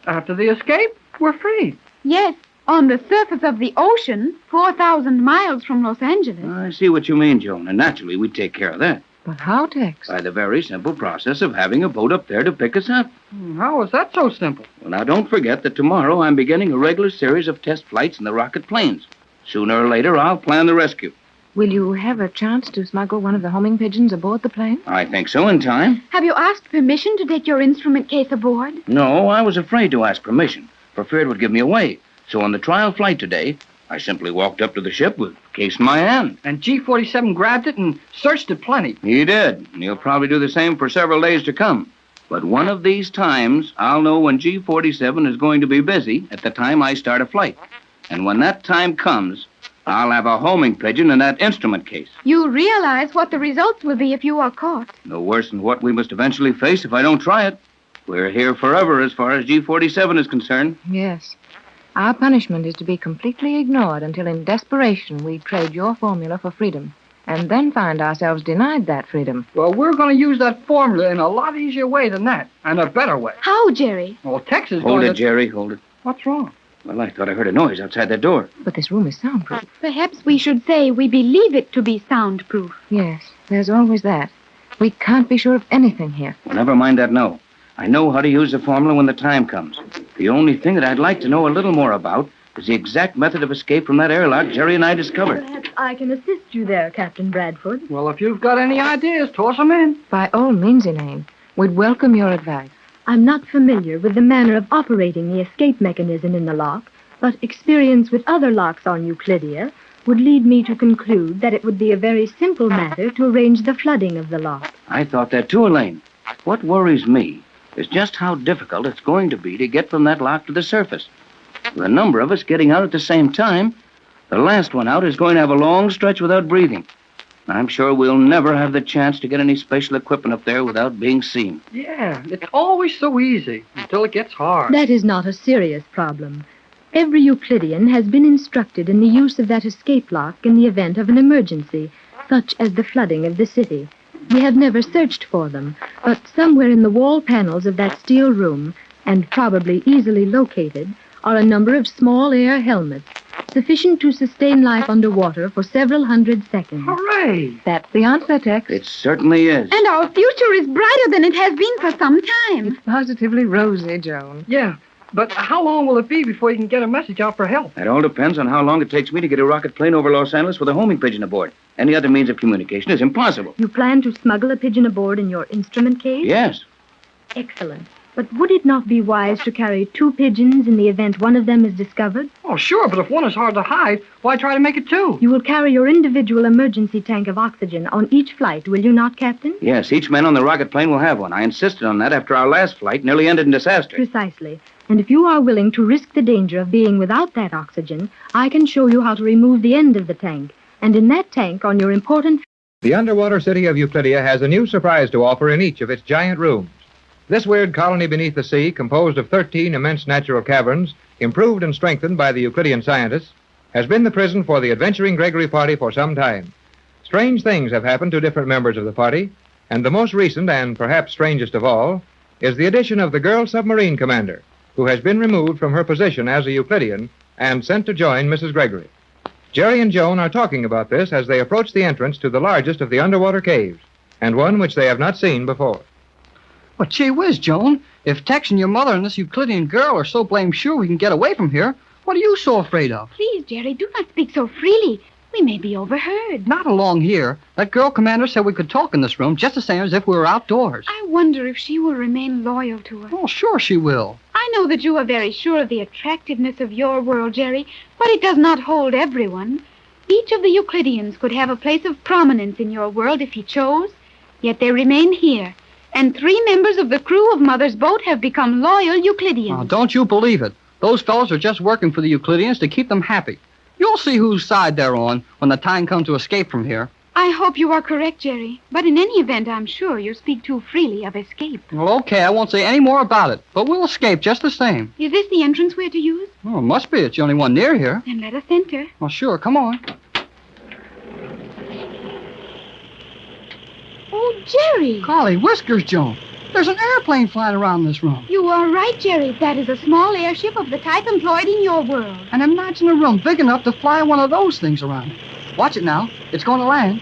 After the escape, we're free. Yes, on the surface of the ocean, 4,000 miles from Los Angeles. I see what you mean, Joan, and naturally we'd take care of that. But how, Tex? By the very simple process of having a boat up there to pick us up. How is that so simple? Well, now, don't forget that tomorrow I'm beginning a regular series of test flights in the rocket planes. Sooner or later, I'll plan the rescue. Will you have a chance to smuggle one of the homing pigeons aboard the plane? I think so, in time. Have you asked permission to take your instrument case aboard? No, I was afraid to ask permission, for fear it would give me away. So on the trial flight today, I simply walked up to the ship with the case in my hand. And G-47 grabbed it and searched it plenty. He did, and he'll probably do the same for several days to come. But one of these times, I'll know when G-47 is going to be busy at the time I start a flight. And when that time comes, I'll have a homing pigeon in that instrument case. You realize what the results will be if you are caught. No worse than what we must eventually face if I don't try it. We're here forever as far as G-47 is concerned. Yes. Our punishment is to be completely ignored until in desperation we trade your formula for freedom, and then find ourselves denied that freedom. Well, we're going to use that formula in a lot easier way than that, and a better way. How, Jerry? Well, Tex is Hold going it, Jerry, hold it. What's wrong? Well, I thought I heard a noise outside that door. But this room is soundproof. Perhaps we should say we believe it to be soundproof. Yes, there's always that. We can't be sure of anything here. Well, never mind that no. I know how to use the formula when the time comes. The only thing that I'd like to know a little more about is the exact method of escape from that airlock Jerry and I discovered. Perhaps I can assist you there, Captain Bradford. Well, if you've got any ideas, toss them in. By all means, Elaine. We'd welcome your advice. I'm not familiar with the manner of operating the escape mechanism in the lock, but experience with other locks on Euclidia would lead me to conclude that it would be a very simple matter to arrange the flooding of the lock. I thought that too, Elaine. What worries me is just how difficult it's going to be to get from that lock to the surface. With a number of us getting out at the same time, the last one out is going to have a long stretch without breathing. I'm sure we'll never have the chance to get any special equipment up there without being seen. Yeah, it's always so easy until it gets hard. That is not a serious problem. Every Euclidean has been instructed in the use of that escape lock in the event of an emergency, such as the flooding of the city. We have never searched for them, but somewhere in the wall panels of that steel room, and probably easily located, are a number of small air helmets, sufficient to sustain life underwater for several hundred seconds. Hooray! That's the answer, Tex. It certainly is. And our future is brighter than it has been for some time. It's positively rosy, Joan. Yeah, But how long will it be before you can get a message out for help? That all depends on how long it takes me to get a rocket plane over Los Angeles with a homing pigeon aboard. Any other means of communication is impossible. You plan to smuggle a pigeon aboard in your instrument case? Yes. Excellent. But would it not be wise to carry 2 pigeons in the event one of them is discovered? Oh, sure, but if one is hard to hide, why try to make it 2? You will carry your individual emergency tank of oxygen on each flight, will you not, Captain? Yes, each man on the rocket plane will have one. I insisted on that after our last flight nearly ended in disaster. Precisely. And if you are willing to risk the danger of being without that oxygen, I can show you how to remove the end of the tank. And in that tank, on your important... The underwater city of Euclidia has a new surprise to offer in each of its giant rooms. This weird colony beneath the sea, composed of 13 immense natural caverns, improved and strengthened by the Euclidean scientists, has been the prison for the adventuring Gregory party for some time. Strange things have happened to different members of the party, and the most recent, and perhaps strangest of all, is the addition of the girl submarine commander, who has been removed from her position as a Euclidean and sent to join Mrs. Gregory. Jerry and Joan are talking about this as they approach the entrance to the largest of the underwater caves, and one which they have not seen before. Well, gee whiz, Joan. If Tex and your mother and this Euclidean girl are so blamed sure we can get away from here, what are you so afraid of? Please, Jerry, do not speak so freely. We may be overheard. Not along here. That girl commander said we could talk in this room just the same as if we were outdoors. I wonder if she will remain loyal to us. Oh, sure she will. I know that you are very sure of the attractiveness of your world, Jerry, but it does not hold everyone. Each of the Euclideans could have a place of prominence in your world if he chose, yet they remain here. And 3 members of the crew of Mother's boat have become loyal Euclideans. Oh, don't you believe it. Those fellows are just working for the Euclideans to keep them happy. You'll see whose side they're on when the time comes to escape from here. I hope you are correct, Jerry. But in any event, I'm sure you speak too freely of escape. Well, okay, I won't say any more about it. But we'll escape just the same. Is this the entrance we're to use? Oh, it must be. It's the only one near here. Then let us enter. Well, sure. Come on. Oh, Jerry. Golly whiskers, Joan. There's an airplane flying around this room. You are right, Jerry. That is a small airship of the type employed in your world. And imagine a room big enough to fly one of those things around it. Watch it now. It's going to land.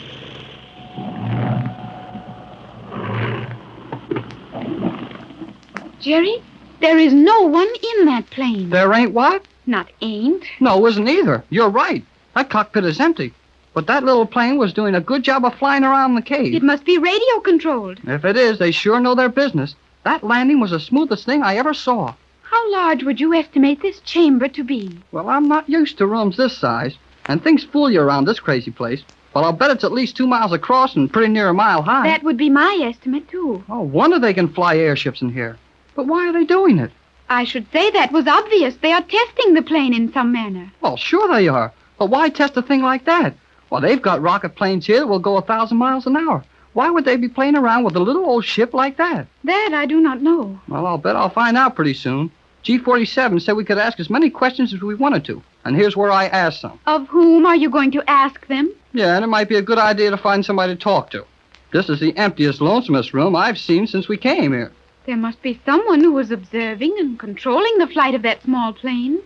Jerry, there is no one in that plane. There ain't what? Not ain't. No, isn't either. You're right. That cockpit is empty. But that little plane was doing a good job of flying around the cave. It must be radio-controlled. If it is, they sure know their business. That landing was the smoothest thing I ever saw. How large would you estimate this chamber to be? Well, I'm not used to rooms this size, and things fool you around this crazy place. But I'll bet it's at least 2 miles across and pretty near a mile high. That would be my estimate, too. Oh, wonder they can fly airships in here. But why are they doing it? I should say that was obvious. They are testing the plane in some manner. Well, sure they are. But why test a thing like that? Well, they've got rocket planes here that will go 1,000 miles an hour. Why would they be playing around with a little old ship like that? That I do not know. Well, I'll bet I'll find out pretty soon. G47 said we could ask as many questions as we wanted to. And here's where I asked some. Of whom are you going to ask them? Yeah, and it might be a good idea to find somebody to talk to. This is the emptiest, lonesomest room I've seen since we came here. There must be someone who was observing and controlling the flight of that small plane.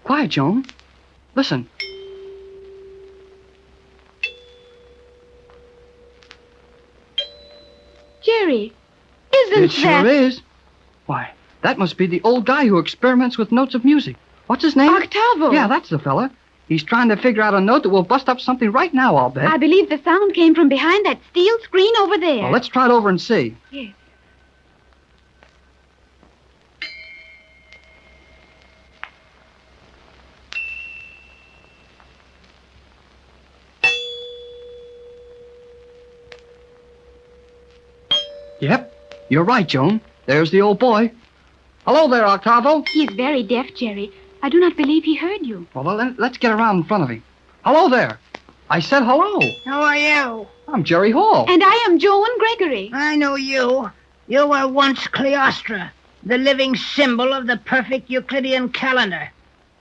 Quiet, Joan. Listen. Jerry, isn't it sure is. Why, that must be the old guy who experiments with notes of music. What's his name? Octavo. Yeah, that's the fella. He's trying to figure out a note that will bust up something right now, I'll bet. I believe the sound came from behind that steel screen over there. Well, let's try it over and see. Yes. Yep, you're right, Joan. There's the old boy. Hello there, Octavo. He is very deaf, Jerry. I do not believe he heard you. Well, let's get around in front of him. Hello there. I said hello. Who are you? I'm Jerry Hall. And I am Joan Gregory. I know you. You were once Cleostra, the living symbol of the perfect Euclidean calendar.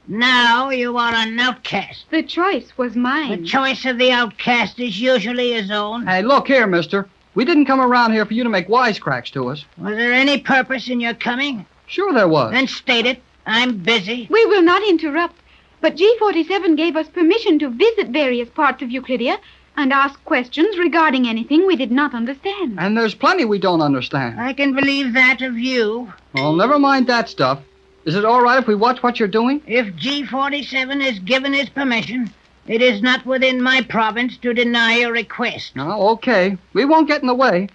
Now you are an outcast. The choice was mine. The choice of the outcast is usually his own. Hey, look here, mister. We didn't come around here for you to make wisecracks to us. Was there any purpose in your coming? Sure there was. Then state it. I'm busy. We will not interrupt, but G47 gave us permission to visit various parts of Euclidia and ask questions regarding anything we did not understand. And there's plenty we don't understand. I can believe that of you. Well, never mind that stuff. Is it all right if we watch what you're doing? If G47 has given his permission, it is not within my province to deny your request. No, okay. We won't get in the way.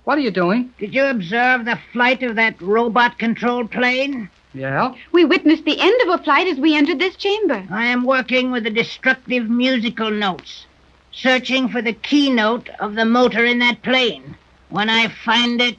What are you doing? Did you observe the flight of that robot-controlled plane? Yeah? We witnessed the end of a flight as we entered this chamber. I am working with the destructive musical notes, searching for the keynote of the motor in that plane. When I find it,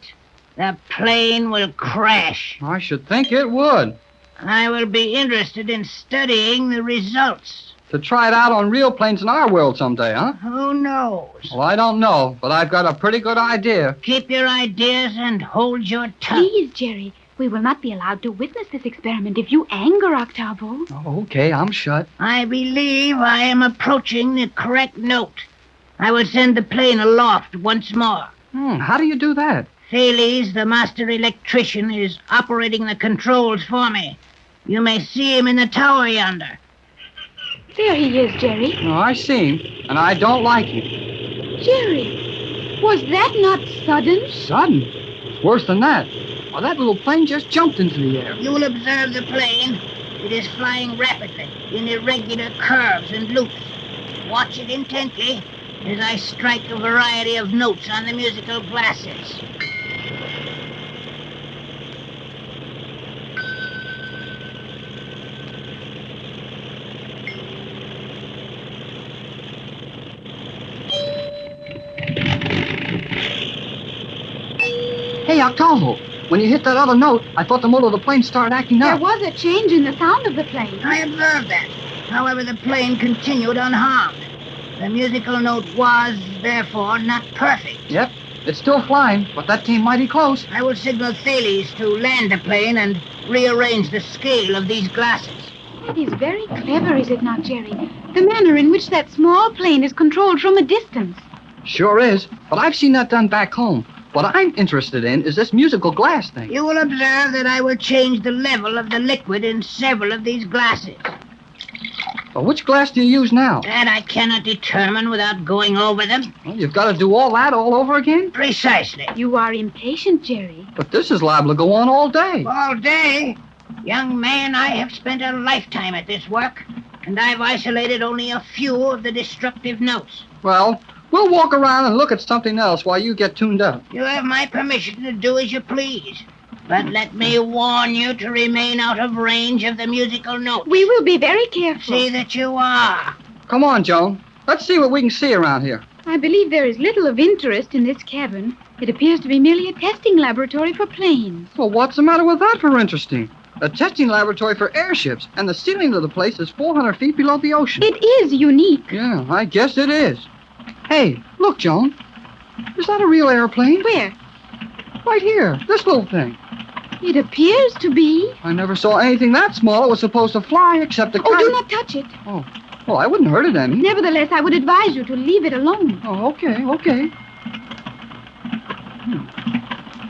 the plane will crash. I should think it would. I will be interested in studying the results. To try it out on real planes in our world someday, huh? Who knows? Well, I don't know, but I've got a pretty good idea. Keep your ideas and hold your tongue. Please, Jerry, we will not be allowed to witness this experiment if you anger Octavo. Oh, okay, I'm shut. I believe I am approaching the correct note. I will send the plane aloft once more. How do you do that? Thales, the master electrician, is operating the controls for me. You may see him in the tower yonder. There he is, Jerry. Oh, I see him, and I don't like him. Jerry, was that not sudden? Sudden? It's worse than that. Well, that little plane just jumped into the air. You will observe the plane. It is flying rapidly, in irregular curves and loops. Watch it intently as I strike a variety of notes on the musical glasses. Hey, Octavo, when you hit that other note, I thought the motor of the plane started acting up. There was a change in the sound of the plane. I observed that. However, the plane continued unharmed. The musical note was, therefore, not perfect. Yep, it's still flying, but that came mighty close. I will signal Thales to land the plane and rearrange the scale of these glasses. That is very clever, is it not, Jerry? The manner in which that small plane is controlled from a distance. Sure is, but I've seen that done back home. What I'm interested in is this musical glass thing. You will observe that I will change the level of the liquid in several of these glasses. Well, which glass do you use now? That I cannot determine without going over them. Well, you've got to do all that all over again? Precisely. You are impatient, Jerry. But this is liable to go on all day. All day? Young man, I have spent a lifetime at this work, and I've isolated only a few of the destructive notes. Well, we'll walk around and look at something else while you get tuned up. You have my permission to do as you please. But let me warn you to remain out of range of the musical notes. We will be very careful. See that you are. Come on, Joan. Let's see what we can see around here. I believe there is little of interest in this cabin. It appears to be merely a testing laboratory for planes. Well, what's the matter with that for interesting? A testing laboratory for airships, and the ceiling of the place is 400 feet below the ocean. It is unique. Yeah, I guess it is. Hey, look, Joan. Is that a real airplane? Where? Right here, this little thing. It appears to be. I never saw anything that small that was supposed to fly except the kite. Oh, do not touch it. Oh, well, I wouldn't hurt it any. Nevertheless, I would advise you to leave it alone. Oh, okay.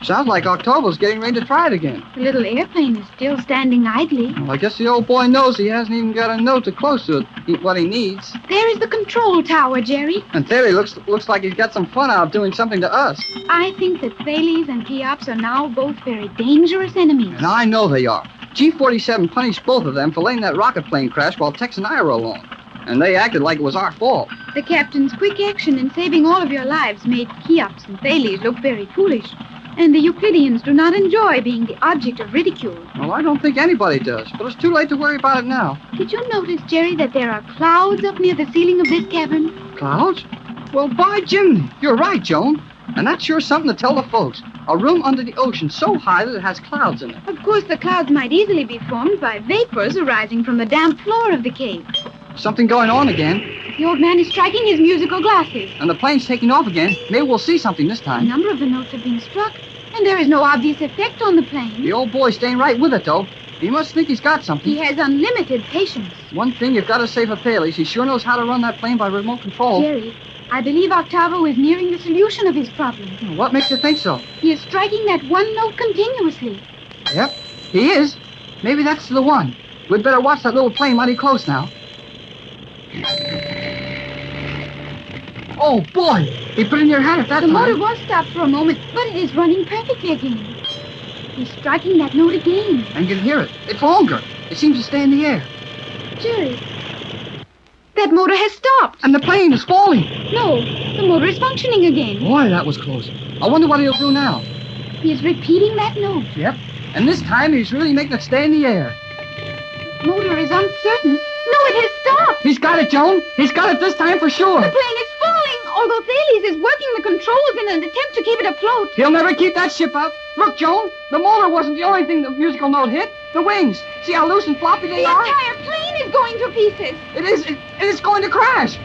Sounds like Octavo's getting ready to try it again. The little airplane is still standing idly. Well, I guess the old boy knows he hasn't even got a note to close to it, what he needs. There is the control tower, Jerry. And Thales looks like he's got some fun out of doing something to us. I think that Thales and Cheops are now both very dangerous enemies. And I know they are. G47 punished both of them for letting that rocket plane crash while Tex and I were along. And they acted like it was our fault. The captain's quick action in saving all of your lives made Cheops and Thales look very foolish. And the Euclideans do not enjoy being the object of ridicule. Well, I don't think anybody does, but it's too late to worry about it now. Did you notice, Jerry, that there are clouds up near the ceiling of this cabin? Clouds? Well, by Jiminy, you're right, Joan. And that's sure something to tell the folks. A room under the ocean so high that it has clouds in it. Of course, the clouds might easily be formed by vapors arising from the damp floor of the cave. Something going on again. The old man is striking his musical glasses. And the plane's taking off again. Maybe we'll see something this A time. number of the notes have been struck, and there is no obvious effect on the plane. The old boy's staying right with it, though. He must think he's got something. He has unlimited patience. One thing you've got to say for Thales, he sure knows how to run that plane by remote control. Jerry, I believe Octavo is nearing the solution of his problem. What makes you think so? He is striking that one note continuously. Yep, he is. Maybe that's the one. We'd better watch that little plane mighty close now. Oh, boy! He put in your hand at that The time. motor was stopped for a moment, but it is running perfectly again. He's striking that note again. I can hear it. It's longer. It seems to stay in the air. Jerry, that motor has stopped. And the plane is falling. No, the motor is functioning again. Boy, that was close. I wonder what he'll do now. He is repeating that note. Yep. And this time he's really making it stay in the air. Motor is uncertain. No, it has stopped. He's got it, Joan. He's got it this time for sure. The plane is falling, although Thales is working the controls in an attempt to keep it afloat. He'll never keep that ship up. Look, Joan, the motor wasn't the only thing the musical note hit. The wings. See how loose and floppy they are? The entire plane is going to pieces. It is going to crash.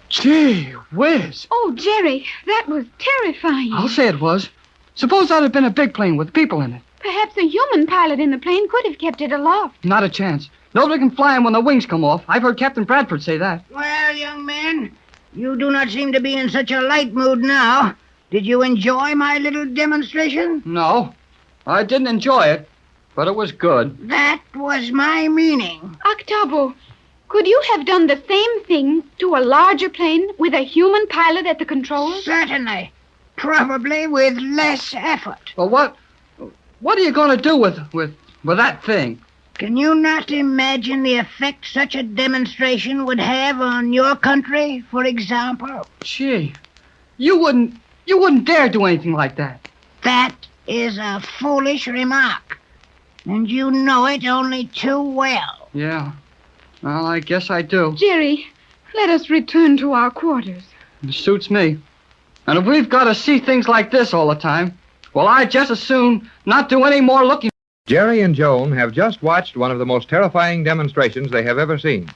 Gee whiz. Oh, Jerry, that was terrifying. I'll say it was. Suppose that had been a big plane with people in it. Perhaps a human pilot in the plane could have kept it aloft. Not a chance. Nobody can fly him when the wings come off. I've heard Captain Bradford say that. Well, young man, you do not seem to be in such a light mood now. Did you enjoy my little demonstration? No, I didn't enjoy it, but it was good. That was my meaning. Octavo, could you have done the same thing to a larger plane with a human pilot at the controls? Certainly. Probably with less effort. Well, what are you going to do with that thing? Can you not imagine the effect such a demonstration would have on your country, for example? Gee, you wouldn't dare do anything like that. That is a foolish remark, and you know it only too well. Yeah, well, I guess I do. Jerry, let us return to our quarters. It suits me. And if we've got to see things like this all the time, well, I'd just as soon not do any more looking. Jerry and Joan have just watched one of the most terrifying demonstrations they have ever seen.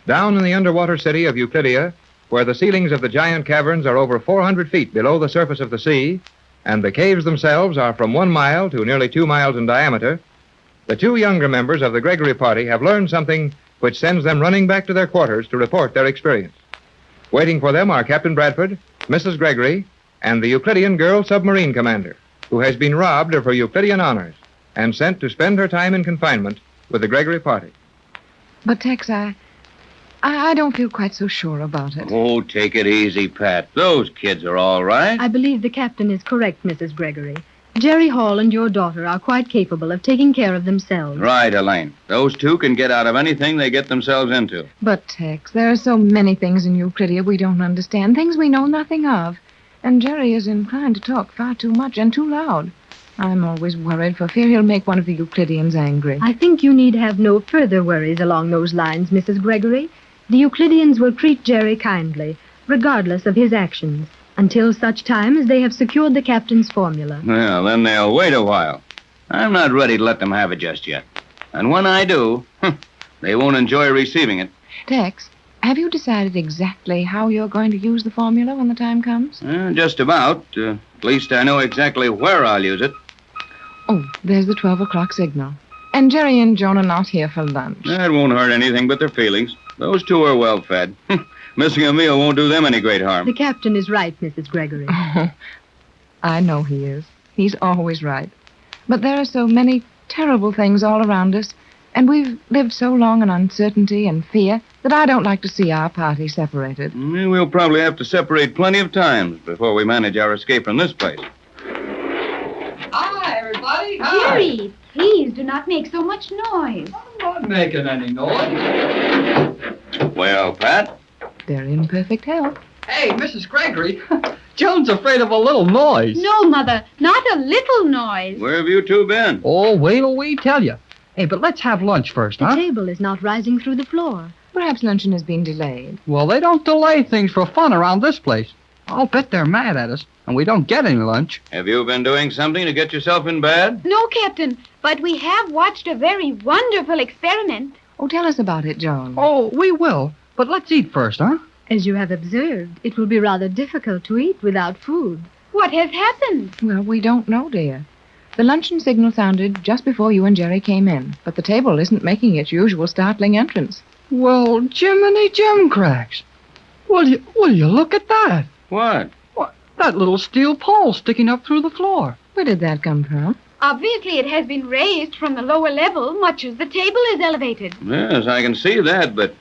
Down in the underwater city of Euclidia, where the ceilings of the giant caverns are over 400 feet below the surface of the sea, and the caves themselves are from 1 mile to nearly 2 miles in diameter, the two younger members of the Gregory party have learned something which sends them running back to their quarters to report their experience. Waiting for them are Captain Bradford, Mrs. Gregory, and the Euclidean girl submarine commander, who has been robbed of her Euclidean honors and sent to spend her time in confinement with the Gregory party. But, Tex, I don't feel quite so sure about it. Oh, take it easy, Pat. Those kids are all right. I believe the captain is correct, Mrs. Gregory. Jerry Hall and your daughter are quite capable of taking care of themselves. Right, Elaine. Those two can get out of anything they get themselves into. But, Tex, there are so many things in Euclidia we don't understand, things we know nothing of. And Jerry is inclined to talk far too much and too loud. I'm always worried for fear he'll make one of the Euclideans angry. I think you need have no further worries along those lines, Mrs. Gregory. The Euclideans will treat Jerry kindly, regardless of his actions, until such time as they have secured the captain's formula. Well, then they'll wait a while. I'm not ready to let them have it just yet. And when I do, they won't enjoy receiving it. Tex, have you decided exactly how you're going to use the formula when the time comes? Just about. At least I know exactly where I'll use it. Oh, there's the 12 o'clock signal. And Jerry and Joan are not here for lunch. That won't hurt anything but their feelings. Those two are well fed. Missing a meal won't do them any great harm. The captain is right, Mrs. Gregory. Oh, I know he is. He's always right. But there are so many terrible things all around us, and we've lived so long in uncertainty and fear that I don't like to see our party separated. We'll probably have to separate plenty of times before we manage our escape from this place. Hi, everybody. Hi. Jerry, please do not make so much noise. I'm not making any noise. Well, Pat? They're in perfect health. Hey, Mrs. Gregory, Joan's afraid of a little noise. No, Mother, not a little noise. Where have you two been? Oh, wait till we tell you. Hey, but let's have lunch first, The huh? table is not rising through the floor. Perhaps luncheon has been delayed. Well, they don't delay things for fun around this place. I'll bet they're mad at us, and we don't get any lunch. Have you been doing something to get yourself in bed? No, Captain, but we have watched a very wonderful experiment. Oh, tell us about it, Joan. Oh, we will. But let's eat first, huh? As you have observed, it will be rather difficult to eat without food. What has happened? Well, we don't know, dear. The luncheon signal sounded just before you and Jerry came in, but the table isn't making its usual startling entrance. Well, Jiminy Jimcracks. Will you look at that? What? That little steel pole sticking up through the floor. Where did that come from? Obviously, it has been raised from the lower level, much as the table is elevated. Yes, I can see that, but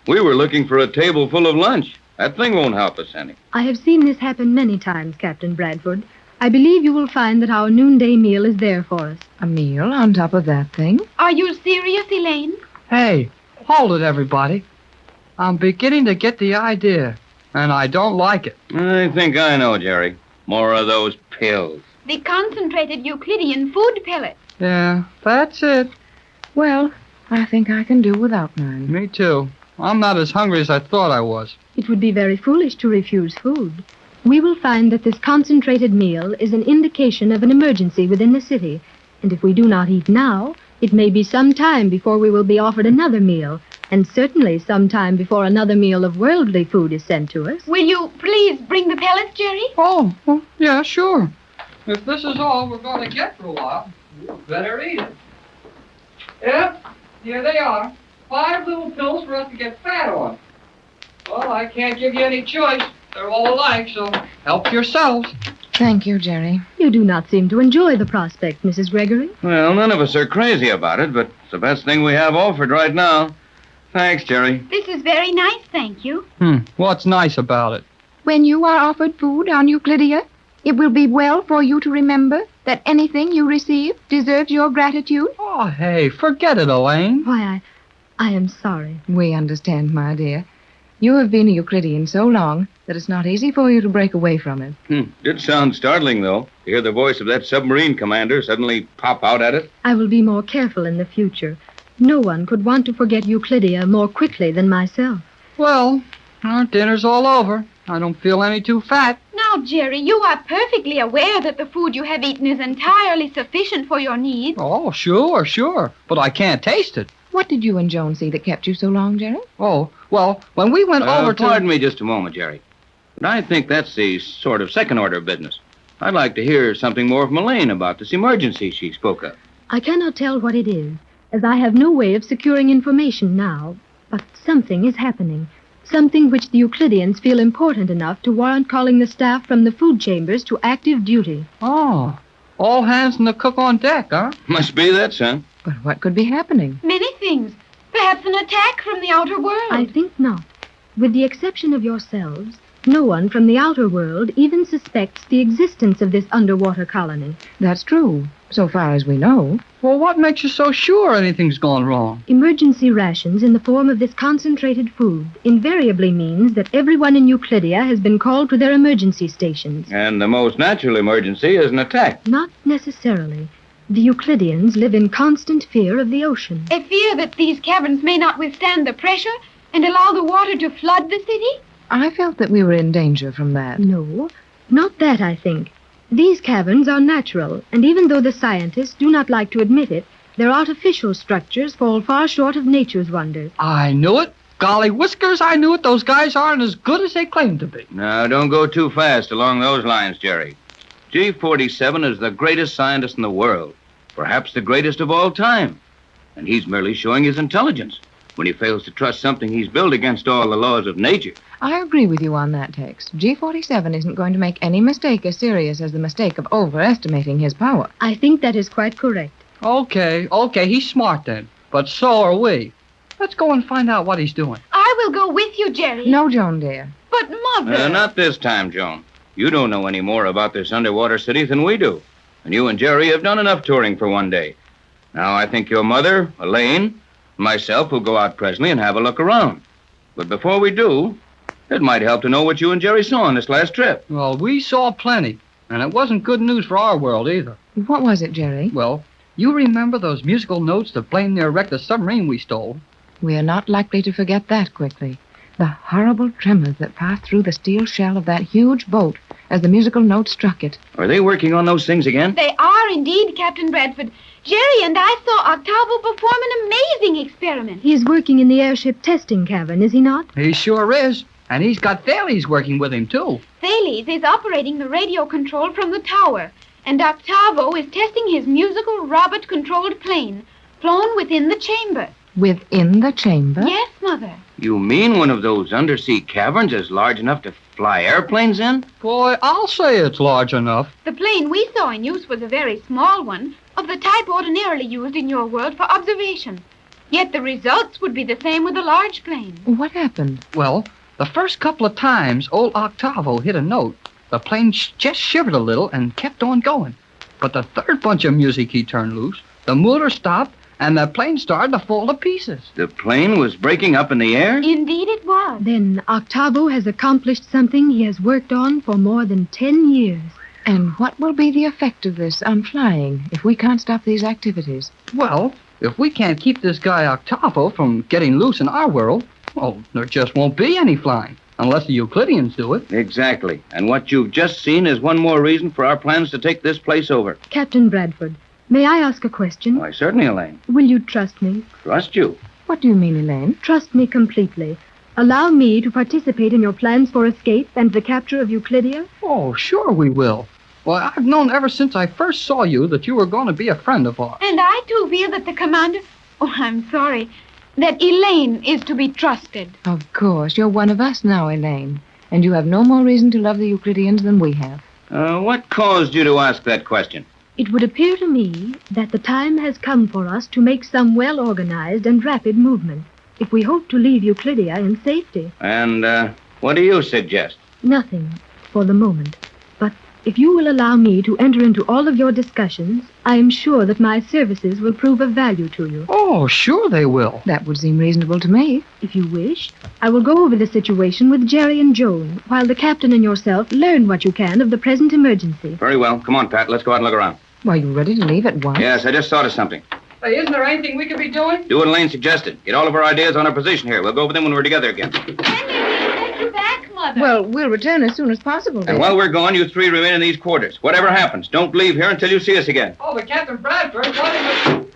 we were looking for a table full of lunch. That thing won't help us any. I have seen this happen many times, Captain Bradford. I believe you will find that our noonday meal is there for us. A meal on top of that thing? Are you serious, Elaine? Hey, hold it, everybody. I'm beginning to get the idea, and I don't like it. I think I know, Jerry. More of those pills. The concentrated Euclidean food pellets. Yeah, that's it. Well, I think I can do without mine. Me too. I'm not as hungry as I thought I was. It would be very foolish to refuse food. We will find that this concentrated meal is an indication of an emergency within the city. And if we do not eat now, it may be some time before we will be offered another meal. And certainly some time before another meal of worldly food is sent to us. Will you please bring the pellets, Jerry? Oh, well, yeah, sure. If this is all we're going to get for a while, you better eat it. Yep, here they are. 5 little pills for us to get fat on. Well, I can't give you any choice. They're all alike, so help yourselves. Thank you, Jerry. You do not seem to enjoy the prospect, Mrs. Gregory. Well, none of us are crazy about it, but it's the best thing we have offered right now. Thanks, Jerry. This is very nice, thank you. What's nice about it? When you are offered food on Euclidia, it will be well for you to remember that anything you receive deserves your gratitude. Oh, hey, forget it, Elaine. Why, I am sorry. We understand, my dear. You have been a Euclidean so long that it's not easy for you to break away from it. Did sound startling, though, to hear the voice of that submarine commander suddenly pop out at it. I will be more careful in the future. No one could want to forget Euclidia more quickly than myself. Well, our dinner's all over. I don't feel any too fat. Now, Jerry, you are perfectly aware that the food you have eaten is entirely sufficient for your needs. Oh, sure. But I can't taste it. What did you and Joan see that kept you so long, Jerry? Oh, well, when we went over to... Pardon me just a moment, Jerry. But I think that's the sort of second-order business. I'd like to hear something more from Elaine about this emergency she spoke of. I cannot tell what it is, as I have no way of securing information now. But something is happening. Something which the Euclideans feel important enough to warrant calling the staff from the food chambers to active duty. Oh, all hands and the cook on deck, huh? Must be that, son. But what could be happening? Many things. Perhaps an attack from the outer world. I think not. With the exception of yourselves, no one from the outer world even suspects the existence of this underwater colony. That's true, so far as we know. Well, what makes you so sure anything's gone wrong? Emergency rations in the form of this concentrated food invariably means that everyone in Euclidia has been called to their emergency stations. And the most natural emergency is an attack. Not necessarily. The Euclideans live in constant fear of the ocean. A fear that these caverns may not withstand the pressure and allow the water to flood the city? I felt that we were in danger from that. No, not that, I think. These caverns are natural, and even though the scientists do not like to admit it, their artificial structures fall far short of nature's wonders. I knew it. Golly whiskers, I knew it. Those guys aren't as good as they claim to be. Now, don't go too fast along those lines, Jerry. G47 is the greatest scientist in the world, perhaps the greatest of all time. And he's merely showing his intelligence when he fails to trust something he's built against all the laws of nature. I agree with you on that, Tex. G47 isn't going to make any mistake as serious as the mistake of overestimating his power. I think that is quite correct. Okay, he's smart then. But so are we. Let's go and find out what he's doing. I will go with you, Jerry. No, Joan, dear. But, Mother... Not this time, Joan. You don't know any more about this underwater city than we do. And you and Jerry have done enough touring for one day. Now, I think your mother, Elaine, and myself will go out presently and have a look around. But before we do, it might help to know what you and Jerry saw on this last trip. Well, we saw plenty. And it wasn't good news for our world, either. What was it, Jerry? Well, you remember those musical notes the plane near wrecked the submarine we stole? We are not likely to forget that quickly. The horrible tremors that passed through the steel shell of that huge boat as the musical notes struck it. Are they working on those things again? They are indeed, Captain Bradford. Jerry and I saw Octavo perform an amazing experiment. He is working in the airship testing cavern, is he not? He sure is. And he's got Thales working with him, too. Thales is operating the radio control from the tower, and Octavo is testing his musical robot-controlled plane, flown within the chamber. Within the chamber? Yes, Mother. You mean one of those undersea caverns is large enough to fly airplanes in? Boy, I'll say it's large enough. The plane we saw in use was a very small one, of the type ordinarily used in your world for observation. Yet the results would be the same with a large plane. What happened? Well, The first couple of times old Octavo hit a note, the plane just shivered a little and kept on going. But the third bunch of music he turned loose, the motor stopped, and the plane started to fall to pieces. The plane was breaking up in the air? Indeed it was. Then Octavo has accomplished something he has worked on for more than 10 years. And what will be the effect of this on flying if we can't stop these activities? Well, if we can't keep this guy Octavo from getting loose in our world, well, there just won't be any flying, unless the Euclideans do it. Exactly. And what you've just seen is one more reason for our plans to take this place over. Captain Bradford, may I ask a question? Why, certainly, Elaine. Will you trust me? Trust you? What do you mean, Elaine? Trust me completely. Allow me to participate in your plans for escape and the capture of Euclidia? Oh, sure we will. Well, I've known ever since I first saw you that you were going to be a friend of ours. And I, too, feel that the commander... Oh, I'm sorry. That Elaine is to be trusted. Of course. You're one of us now, Elaine. And you have no more reason to love the Euclideans than we have. What caused you to ask that question? It would appear to me that the time has come for us to make some well-organized and rapid movement if we hope to leave Euclidia in safety. And, what do you suggest? Nothing for the moment. But if you will allow me to enter into all of your discussions, I am sure that my services will prove of value to you. Oh, sure they will. That would seem reasonable to me. If you wish, I will go over the situation with Jerry and Joan, while the captain and yourself learn what you can of the present emergency. Very well. Come on, Pat. Let's go out and look around. Why, you ready to leave at once? Yes, I just thought of something. Hey, isn't there anything we could be doing? Do what Elaine suggested. Get all of our ideas on our position here. We'll go over them when we're together again. Get you back, Mother. Well, we'll return as soon as possible, dear. And while we're gone, you three remain in these quarters. Whatever happens, don't leave here until you see us again. Oh, but Captain Bradford, what is it?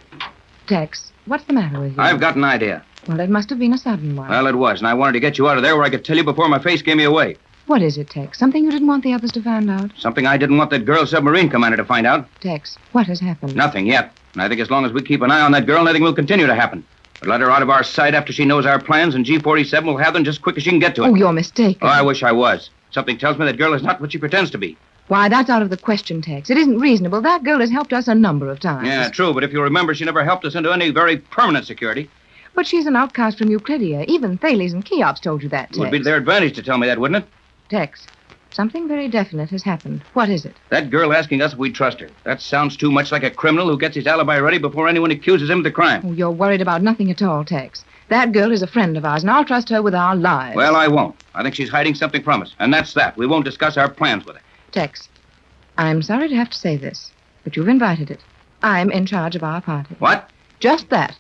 Tex, what's the matter with you? I've got an idea. Well, it must have been a sudden one. Well, it was, and I wanted to get you out of there where I could tell you before my face gave me away. What is it, Tex? Something you didn't want the others to find out? Something I didn't want that girl submarine commander to find out. Tex, what has happened? Nothing yet. And I think as long as we keep an eye on that girl, nothing will continue to happen. But let her out of our sight after she knows our plans, and G-47 will have them just as quick as she can get to it. Oh, you're mistaken. Oh, I wish I was. Something tells me that girl is not what she pretends to be. Why, that's out of the question, Tex. It isn't reasonable. That girl has helped us a number of times. Yeah, true, but if you remember, she never helped us into any very permanent security. But she's an outcast from Euclidia. Even Thales and Cheops told you that, Tex. It would be to their advantage to tell me that, wouldn't it? Tex, something very definite has happened. What is it? That girl asking us if we trust her. That sounds too much like a criminal who gets his alibi ready before anyone accuses him of the crime. Oh, you're worried about nothing at all, Tex. That girl is a friend of ours, and I'll trust her with our lives. Well, I won't. I think she's hiding something from us, and that's that. We won't discuss our plans with her. Tex, I'm sorry to have to say this, but you've invited it. I'm in charge of our party. What? Just that.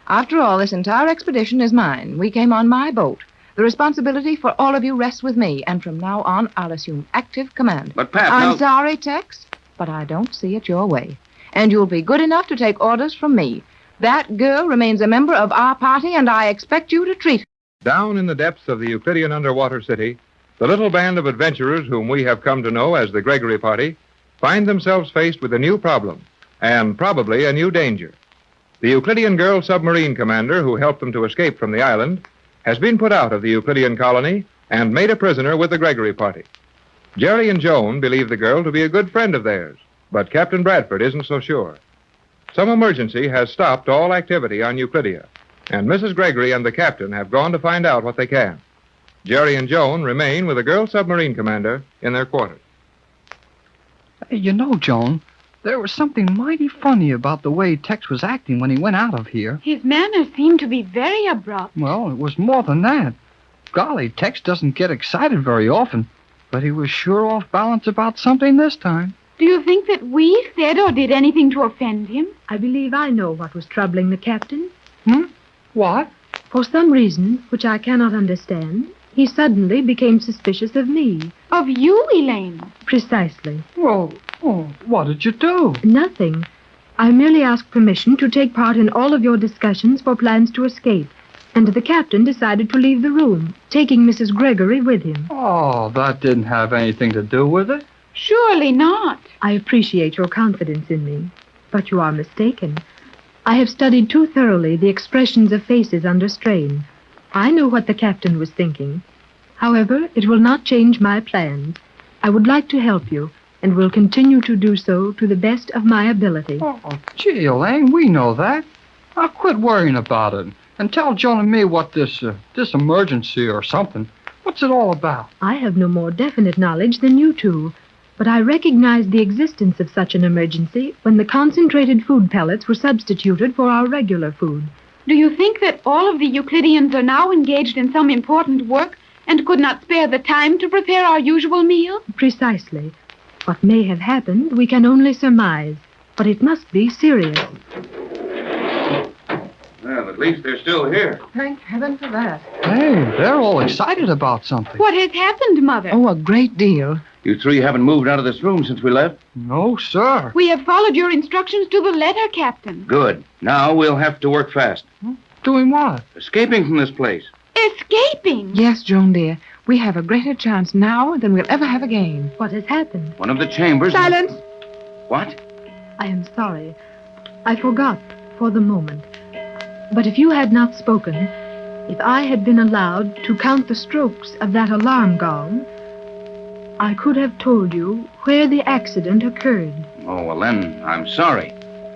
After all, this entire expedition is mine. We came on my boat. The responsibility for all of you rests with me, and from now on, I'll assume active command. But, Pat, I'm sorry, Tex, but I don't see it your way. And you'll be good enough to take orders from me. That girl remains a member of our party, and I expect you to treat her. Down in the depths of the Euclidean underwater city, the little band of adventurers whom we have come to know as the Gregory Party find themselves faced with a new problem, and probably a new danger. The Euclidean girl submarine commander who helped them to escape from the island has been put out of the Euclidean colony and made a prisoner with the Gregory Party. Jerry and Joan believe the girl to be a good friend of theirs, but Captain Bradford isn't so sure. Some emergency has stopped all activity on Euclidia, and Mrs. Gregory and the captain have gone to find out what they can. Jerry and Joan remain with the girl submarine commander in their quarters. Hey, you know, Joan, there was something mighty funny about the way Tex was acting when he went out of here. His manners seemed to be very abrupt. Well, it was more than that. Golly, Tex doesn't get excited very often, but he was sure off balance about something this time. Do you think that we said or did anything to offend him? I believe I know what was troubling the captain. What? For some reason, which I cannot understand, he suddenly became suspicious of me. Of you, Elaine? Precisely. Well, what did you do? Nothing. I merely asked permission to take part in all of your discussions for plans to escape, and the captain decided to leave the room, taking Mrs. Gregory with him. Oh, that didn't have anything to do with it. Surely not. I appreciate your confidence in me, but you are mistaken. I have studied too thoroughly the expressions of faces under strain. I know what the captain was thinking. However, it will not change my plans. I would like to help you, and will continue to do so to the best of my ability. Oh, gee, Elaine, we know that. Now quit worrying about it, and tell Joan and me what this emergency or something. What's it all about? I have no more definite knowledge than you two, but I recognized the existence of such an emergency when the concentrated food pellets were substituted for our regular food. Do you think that all of the Euclideans are now engaged in some important work and could not spare the time to prepare our usual meal? Precisely. What may have happened, we can only surmise, but it must be serious. Well, at least they're still here. Thank heaven for that. Hey, they're all excited about something. What has happened, Mother? Oh, a great deal. You three haven't moved out of this room since we left? No, sir. We have followed your instructions to the letter, Captain. Good. Now we'll have to work fast. Doing what? Escaping from this place. Escaping? Yes, Joan, dear. We have a greater chance now than we'll ever have again. What has happened? One of the chambers... Silence! What? I am sorry. I forgot for the moment. But if you had not spoken, if I had been allowed to count the strokes of that alarm gong, I could have told you where the accident occurred. Oh, well, then, I'm sorry.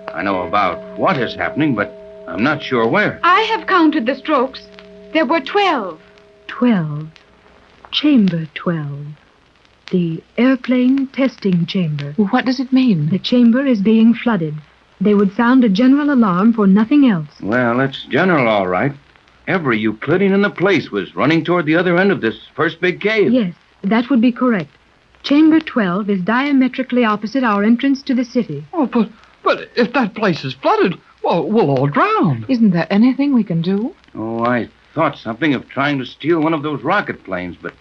I know about what is happening, but I'm not sure where. I have counted the strokes. There were 12. 12. Chamber 12. The airplane testing chamber. What does it mean? The chamber is being flooded. They would sound a general alarm for nothing else. Well, it's general, all right. Every Euclidean in the place was running toward the other end of this first big cave. Yes, that would be correct. Chamber 12 is diametrically opposite our entrance to the city. Oh, but if that place is flooded, well, we'll all drown. Isn't there anything we can do? Oh, I thought something of trying to steal one of those rocket planes, but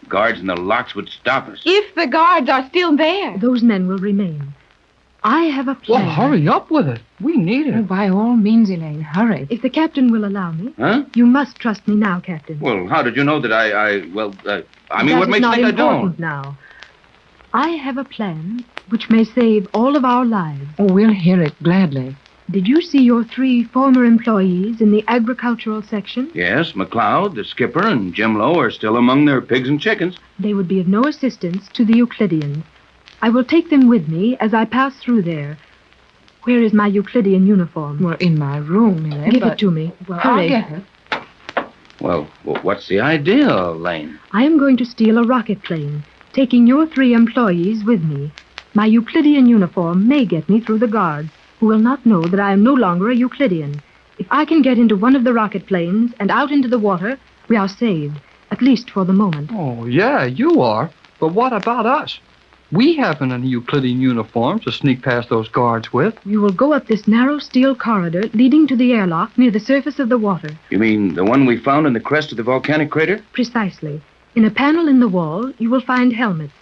guards in the locks would stop us. If the guards are still there. Those men will remain. I have a plan. Well, hurry up with it. We need it. Oh, by all means, Elaine, hurry. If the captain will allow me. Huh? You must trust me now, Captain. Well, how did you know that I mean, what That makes you is think I not don't? important now. I have a plan which may save all of our lives. Oh, we'll hear it gladly. Did you see your 3 former employees in the agricultural section? Yes, McLeod, the skipper, and Jim Lowe are still among their pigs and chickens. They would be of no assistance to the Euclideans. I will take them with me as I pass through there. Where is my Euclidean uniform? Well, in my room, Elaine. Give it to me. Well, Hurry. I'll get it. Well, what's the idea, Elaine? I am going to steal a rocket plane, taking your 3 employees with me. My Euclidean uniform may get me through the guards, who will not know that I am no longer a Euclidean. If I can get into one of the rocket planes and out into the water, we are saved, at least for the moment. Oh, yeah, you are. But what about us? We haven't any Euclidean uniforms to sneak past those guards with. You will go up this narrow steel corridor leading to the airlock near the surface of the water. You mean the one we found in the crest of the volcanic crater? Precisely. In a panel in the wall, you will find helmets.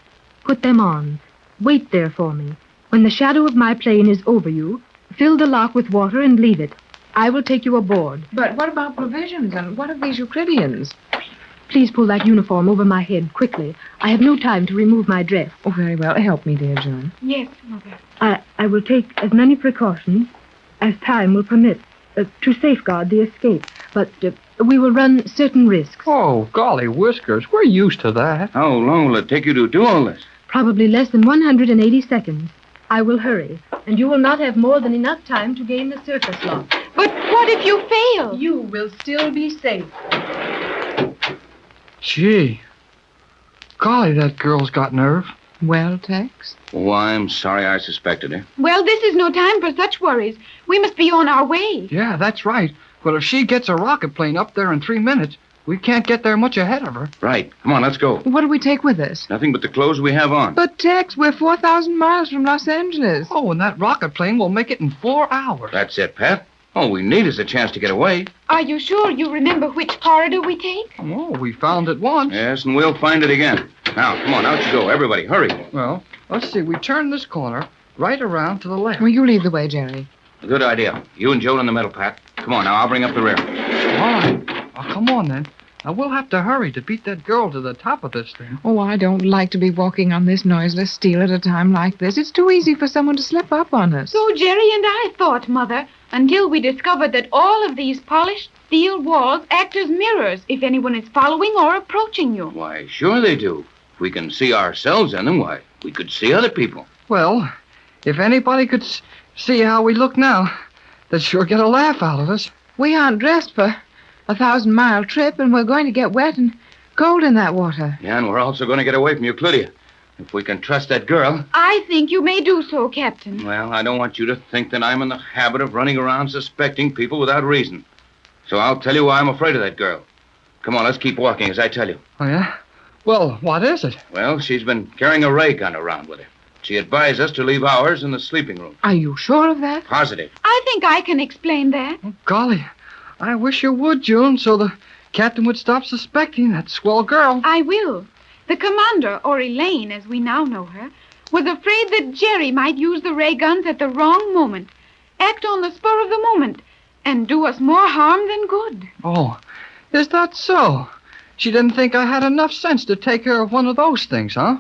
Put them on. Wait there for me. When the shadow of my plane is over you, fill the lock with water and leave it. I will take you aboard. But what about provisions, and what of these Euclideans? Please pull that uniform over my head quickly. I have no time to remove my dress. Oh, very well. Help me, dear Joan. Yes, Mother. I will take as many precautions as time will permit to safeguard the escape. But we will run certain risks. Oh, golly whiskers, we're used to that. How long will it take you to do all this? Probably less than 180 seconds. I will hurry, and you will not have more than enough time to gain the surface lock. But what if you fail? You will still be safe. Gee. Golly, that girl's got nerve. Well, Tex? Oh, I'm sorry I suspected her. Well, this is no time for such worries. We must be on our way. Yeah, that's right. But if she gets a rocket plane up there in 3 minutes, we can't get there much ahead of her. Right. Come on, let's go. What do we take with us? Nothing but the clothes we have on. But, Tex, we're 4,000 miles from Los Angeles. Oh, and that rocket plane will make it in 4 hours. That's it, Pat. All we need is a chance to get away. Are you sure you remember which corridor we take? Oh, we found it once. Yes, and we'll find it again. Now, come on, out you go. Everybody, hurry. Well, let's see. We turn this corner right around to the left. Well, you lead the way, Jerry. A good idea. You and Joan in the middle, Pat. Come on, now, I'll bring up the rear. All right. Oh, come on, then. Now, we'll have to hurry to beat that girl to the top of this thing. Oh, I don't like to be walking on this noiseless steel at a time like this. It's too easy for someone to slip up on us. So Jerry and I thought, Mother, until we discovered that all of these polished steel walls act as mirrors if anyone is following or approaching you. Why, sure they do. If we can see ourselves in them, why, we could see other people. Well, if anybody could see how we look now, they'd sure get a laugh out of us. We aren't dressed for a 1,000-mile trip, and we're going to get wet, and cold in that water. Yeah, and we're also going to get away from Euclidia. If we can trust that girl. I think you may do so, Captain. Well, I don't want you to think that I'm in the habit of running around suspecting people without reason. So I'll tell you why I'm afraid of that girl. Come on, let's keep walking as I tell you. Oh, yeah? Well, what is it? Well, she's been carrying a ray gun around with her. She advised us to leave ours in the sleeping room. Are you sure of that? Positive. I think I can explain that. Oh, golly, I wish you would, June, so the captain would stop suspecting that swell girl. I will. The commander, or Elaine, as we now know her, was afraid that Jerry might use the ray guns at the wrong moment, act on the spur of the moment, and do us more harm than good. Oh, is that so? She didn't think I had enough sense to take care of one of those things, huh?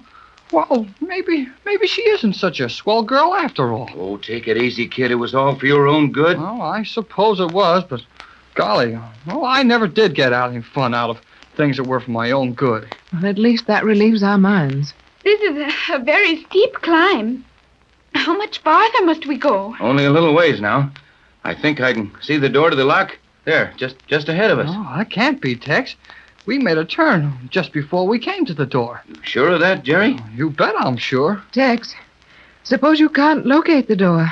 Well, maybe she isn't such a swell girl after all. Oh, take it easy, kid. It was all for your own good. Well, I suppose it was, but golly, well, I never did get any fun out of things that were for my own good. Well, at least that relieves our minds. This is a very steep climb. How much farther must we go? Only a little ways now. I think I can see the door to the lock. There, just ahead of us. Oh, that can't be, Tex. We made a turn just before we came to the door. You sure of that, Jerry? You bet I'm sure. Tex, suppose you can't locate the door.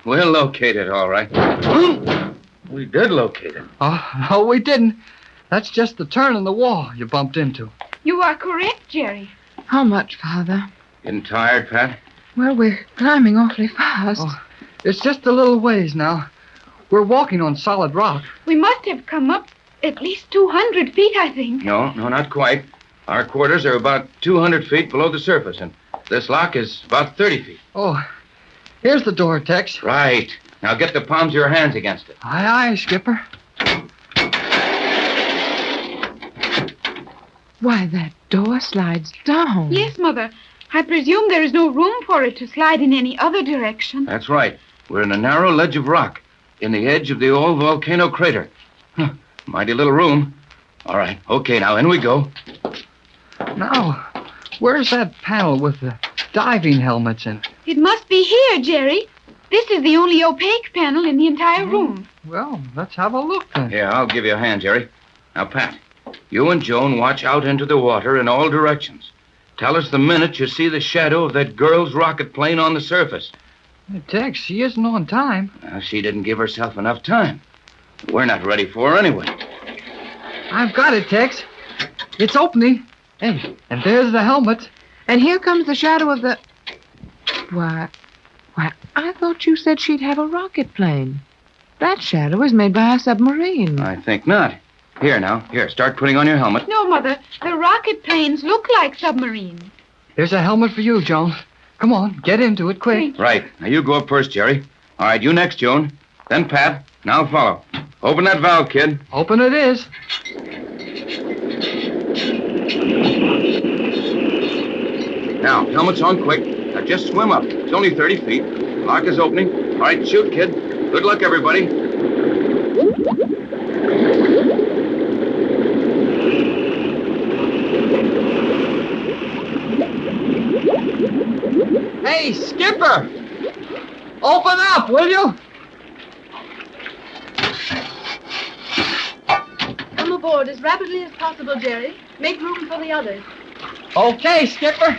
We'll locate it, all right. We did locate it. Oh, no, we didn't. That's just the turn in the wall you bumped into. You are correct, Jerry. How much, Father? Getting tired, Pat? Well, we're climbing awfully fast. Oh, it's just a little ways now. We're walking on solid rock. We must have come up at least 200 feet, I think. No, not quite. Our quarters are about 200 feet below the surface, and this lock is about 30 feet. Oh, here's the door, Tex. Right. Now get the palms of your hands against it. Aye, aye, Skipper. Why, that door slides down. Yes, Mother. I presume there is no room for it to slide in any other direction. That's right. We're in a narrow ledge of rock in the edge of the old volcano crater. Mighty little room. All right. Okay, now in we go. Now, where's that panel with the diving helmets in it? It must be here, Jerry. This is the only opaque panel in the entire room. Well, let's have a look then. Here, I'll give you a hand, Jerry. Now, Pat, you and Joan watch out into the water in all directions. Tell us the minute you see the shadow of that girl's rocket plane on the surface. Hey, Tex, she isn't on time. Well, she didn't give herself enough time. We're not ready for her anyway. I've got it, Tex. It's opening. Hey, and there's the helmet. And here comes the shadow of the... Why, I thought you said she'd have a rocket plane. That shadow is made by a submarine. I think not. Here, now. Here, start putting on your helmet. No, Mother. The rocket planes look like submarines. Here's a helmet for you, Joan. Come on, get into it quick. Right. Now, you go up first, Jerry. All right, you next, Joan. Then Pat. Now follow. Open that valve, kid. Open it is. Now, helmet's on quick. Now, just swim up. It's only 30 feet. Lock is opening. All right, shoot, kid. Good luck, everybody. Hey, Skipper! Open up, will you? Come aboard as rapidly as possible, Jerry. Make room for the others. Okay, Skipper.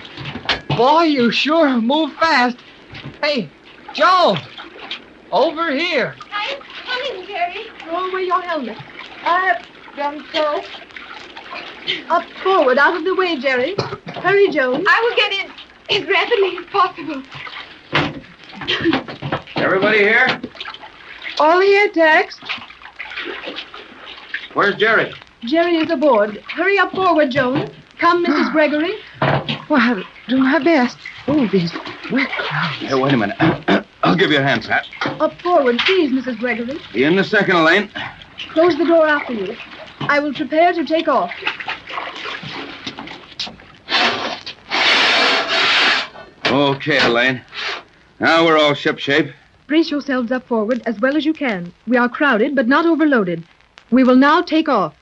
Boy, you sure move fast. Hey, Joan! Over here. I'm coming, Jerry. Throw away your helmet. Done so. Up forward, out of the way, Jerry. Hurry, Joan. I will get in as rapidly as possible. Everybody here? All here, Tex. Where's Jerry? Jerry is aboard. Hurry up forward, Joan. Come, Mrs. Gregory. Well, I'll do my best. Oh, these wet clouds. Hey, wait a minute. I'll give you a hand, Pat. Up forward, please, Mrs. Gregory. Be in the second lane. Close the door after you. I will prepare to take off. Okay, Elaine. Now we're all shipshape. Brace yourselves up forward as well as you can. We are crowded, but not overloaded. We will now take off.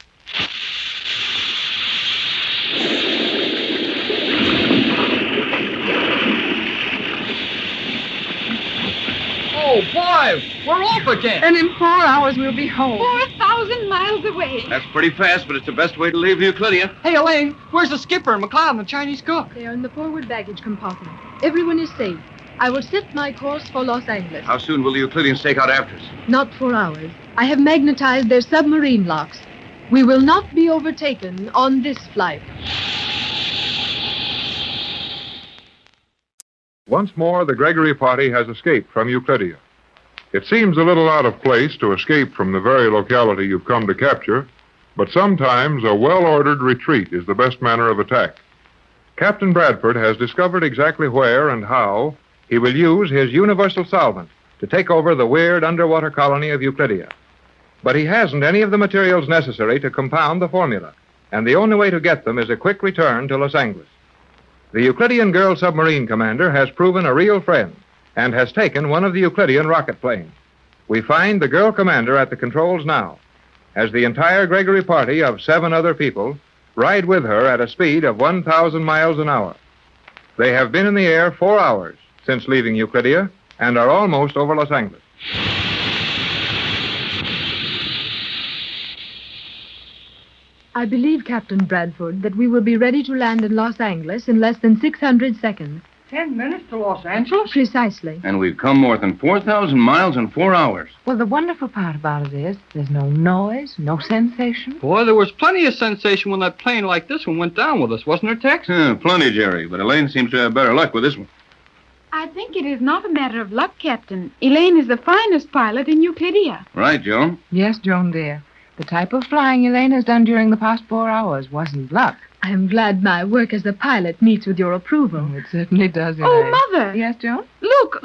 Oh, boy, we're off again. And in 4 hours, we'll be home. 4,000 1,000 miles away. That's pretty fast, but it's the best way to leave Euclidia. Hey, Elaine, where's the skipper and McLeod and the Chinese cook? They are in the forward baggage compartment. Everyone is safe. I will set my course for Los Angeles. How soon will the Euclideans take out after us? Not for hours. I have magnetized their submarine locks. We will not be overtaken on this flight. Once more, the Gregory party has escaped from Euclidia. It seems a little out of place to escape from the very locality you've come to capture, but sometimes a well-ordered retreat is the best manner of attack. Captain Bradford has discovered exactly where and how he will use his universal solvent to take over the weird underwater colony of Euclidia. But he hasn't any of the materials necessary to compound the formula, and the only way to get them is a quick return to Los Angeles. The Euclidean girl submarine commander has proven a real friend and has taken one of the Euclidean rocket planes. We find the girl commander at the controls now, as the entire Gregory party of 7 other people ride with her at a speed of 1,000 miles an hour. They have been in the air 4 hours since leaving Euclidia and are almost over Los Angeles. I believe, Captain Bradford, that we will be ready to land in Los Angeles in less than 600 seconds. 10 minutes to Los Angeles? Precisely. And we've come more than 4,000 miles in 4 hours. Well, the wonderful part about it is there's no noise, no sensation. Boy, there was plenty of sensation when that plane like this one went down with us, wasn't there, Tex? Plenty, Jerry, but Elaine seems to have better luck with this one. I think it is not a matter of luck, Captain. Elaine is the finest pilot in Euclidia. Right, Joan? Yes, Joan, dear. The type of flying Elaine has done during the past 4 hours wasn't luck. I am glad my work as a pilot meets with your approval. It certainly does, Elaine. Oh, Mother! Yes, Joan? Look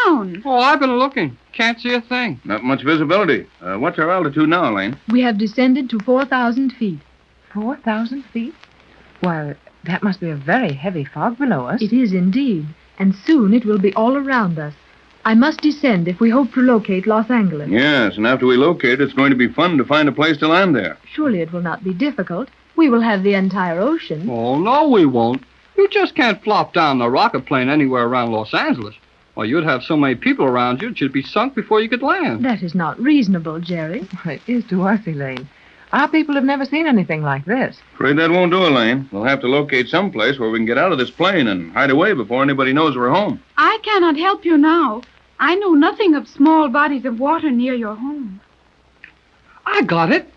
down. Oh, I've been looking. Can't see a thing. Not much visibility. What's our altitude now, Elaine? We have descended to 4,000 feet. 4,000 feet? Why, that must be a very heavy fog below us. It is indeed, and soon it will be all around us. I must descend if we hope to locate Los Angeles. Yes, and after we locate it, it's going to be fun to find a place to land there. Surely it will not be difficult. We will have the entire ocean. Oh, no, we won't. You just can't flop down the rocket plane anywhere around Los Angeles. Well, you'd have so many people around you, it should be sunk before you could land. That is not reasonable, Jerry. It is to us, Elaine. Our people have never seen anything like this. Afraid that won't do, Elaine. We'll have to locate some place where we can get out of this plane and hide away before anybody knows we're home. I cannot help you now. I know nothing of small bodies of water near your home. I got it.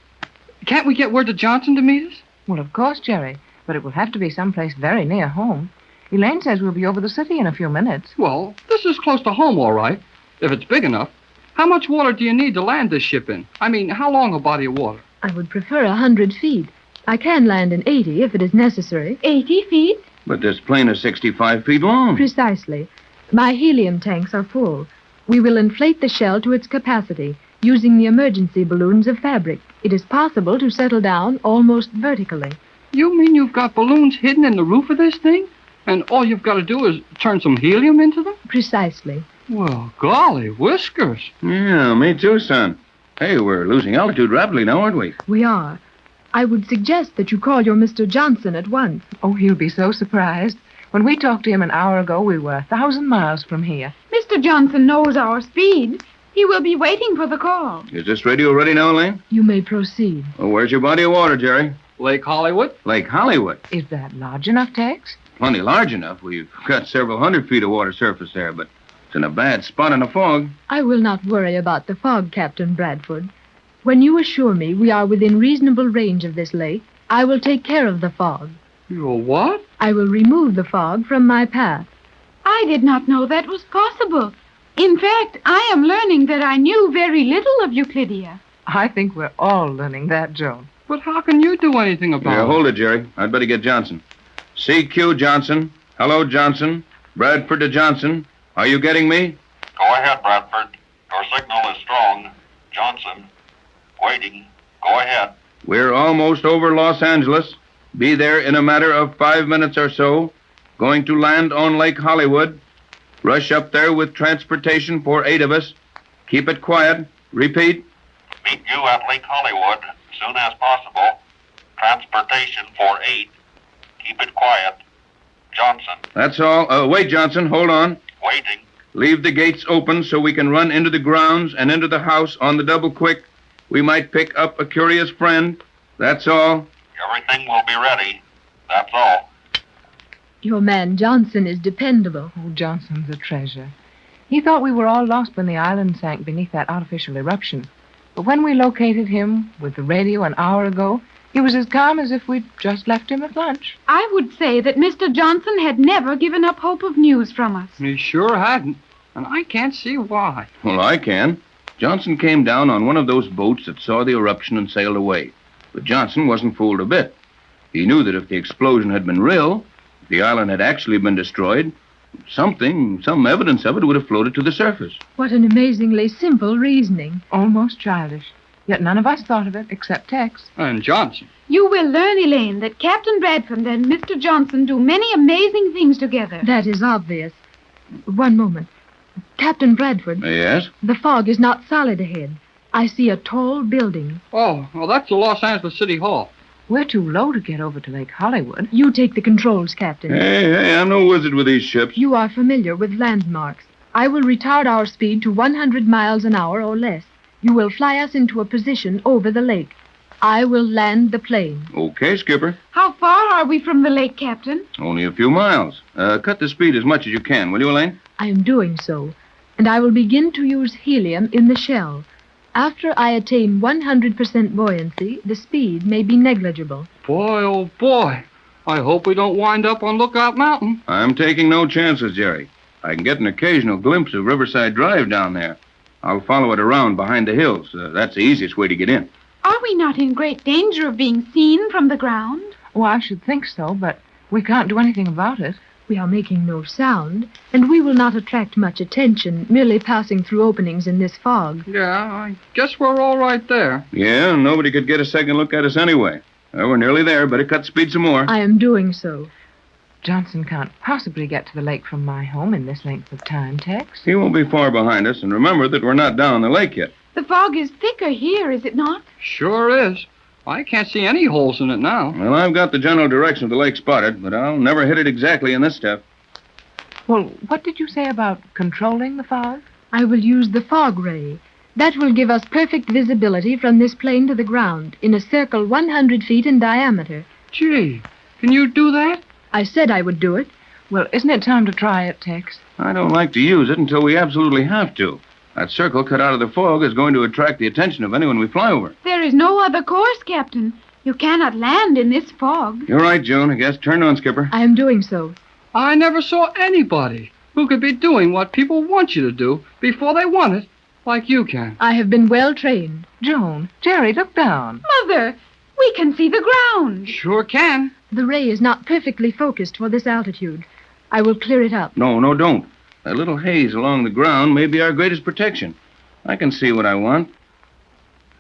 Can't we get word to Johnson to meet us? Well, of course, Jerry, but it will have to be someplace very near home. Elaine says we'll be over the city in a few minutes. Well, this is close to home, all right, if it's big enough. How much water do you need to land this ship in? I mean, how long a body of water? I would prefer 100 feet. I can land in 80 if it is necessary. 80 feet? But this plane is 65 feet long. Precisely. My helium tanks are full. We will inflate the shell to its capacity, using the emergency balloons of fabric. It is possible to settle down almost vertically. You mean you've got balloons hidden in the roof of this thing? And all you've got to do is turn some helium into them? Precisely. Well, golly, whiskers. Yeah, me too, son. Hey, we're losing altitude rapidly now, aren't we? We are. I would suggest that you call your Mr. Johnson at once. Oh, he'll be so surprised. When we talked to him an hour ago, we were 1,000 miles from here. Mr. Johnson knows our speed. He will be waiting for the call. Is this radio ready now, Elaine? You may proceed. Oh, where's your body of water, Jerry? Lake Hollywood. Lake Hollywood? Is that large enough, Tex? Plenty large enough. We've got several hundred feet of water surface there, but it's in a bad spot in the fog. I will not worry about the fog, Captain Bradford. When you assure me we are within reasonable range of this lake, I will take care of the fog. You'll what? I will remove the fog from my path. I did not know that was possible. In fact, I am learning that I knew very little of Euclidia. I think we're all learning that, Joan. But how can you do anything about it? Hold it, Jerry. I'd better get Johnson. CQ Johnson. Hello, Johnson. Bradford to Johnson. Are you getting me? Go ahead, Bradford. Your signal is strong. Johnson. Waiting. Go ahead. We're almost over Los Angeles. Be there in a matter of 5 minutes or so. Going to land on Lake Hollywood. Rush up there with transportation for 8 of us. Keep it quiet. Repeat. Meet you at Lake Hollywood as soon as possible. Transportation for 8. Keep it quiet. Johnson. That's all. Wait, Johnson. Hold on. Waiting. Leave the gates open so we can run into the grounds and into the house on the double quick. We might pick up a curious friend. That's all. Everything will be ready. That's all. Your man Johnson is dependable. Oh, Johnson's a treasure. He thought we were all lost when the island sank beneath that artificial eruption. But when we located him with the radio an hour ago, he was as calm as if we'd just left him at lunch. I would say that Mr. Johnson had never given up hope of news from us. He sure hadn't, and I can't see why. Well, I can. Johnson came down on one of those boats that saw the eruption and sailed away. But Johnson wasn't fooled a bit. He knew that if the explosion had been real, if the island had actually been destroyed, some evidence of it would have floated to the surface. What an amazingly simple reasoning. Almost childish. Yet none of us thought of it except Tex. And Johnson. You will learn, Elaine, that Captain Bradford and Mr. Johnson do many amazing things together. That is obvious. One moment. Captain Bradford. Yes? The fog is not solid ahead. I see a tall building. Oh, well, that's the Los Angeles City Hall. We're too low to get over to Lake Hollywood. You take the controls, Captain. Hey, I'm no wizard with these ships. You are familiar with landmarks. I will retard our speed to 100 miles an hour or less. You will fly us into a position over the lake. I will land the plane. Okay, Skipper. How far are we from the lake, Captain? Only a few miles. Cut the speed as much as you can, will you, Elaine? I am doing so, and I will begin to use helium in the shell. After I attain 100% buoyancy, the speed may be negligible. Boy, oh boy. I hope we don't wind up on Lookout Mountain. I'm taking no chances, Jerry. I can get an occasional glimpse of Riverside Drive down there. I'll follow it around behind the hills. That's the easiest way to get in. Are we not in great danger of being seen from the ground? Oh, I should think so, but we can't do anything about it. We are making no sound, and we will not attract much attention, merely passing through openings in this fog. Yeah, I guess we're all right there. Yeah, nobody could get a second look at us anyway. Well, we're nearly there. Better cut speed some more. I am doing so. Johnson can't possibly get to the lake from my home in this length of time, Tex. He won't be far behind us, and remember that we're not down the lake yet. The fog is thicker here, is it not? Sure is. I can't see any holes in it now. Well, I've got the general direction of the lake spotted, but I'll never hit it exactly in this stuff. Well, what did you say about controlling the fog? I will use the fog ray. That will give us perfect visibility from this plane to the ground, in a circle 100 feet in diameter. Gee, can you do that? I said I would do it. Well, isn't it time to try it, Tex? I don't like to use it until we absolutely have to. That circle cut out of the fog is going to attract the attention of anyone we fly over. There is no other course, Captain. You cannot land in this fog. You're right, June. I guess. Turn on, Skipper. I am doing so. I never saw anybody who could be doing what people want you to do before they want it, like you can. I have been well trained. Joan, Jerry, look down. Mother, we can see the ground. Sure can. The ray is not perfectly focused for this altitude. I will clear it up. No, don't. That little haze along the ground may be our greatest protection. I can see what I want.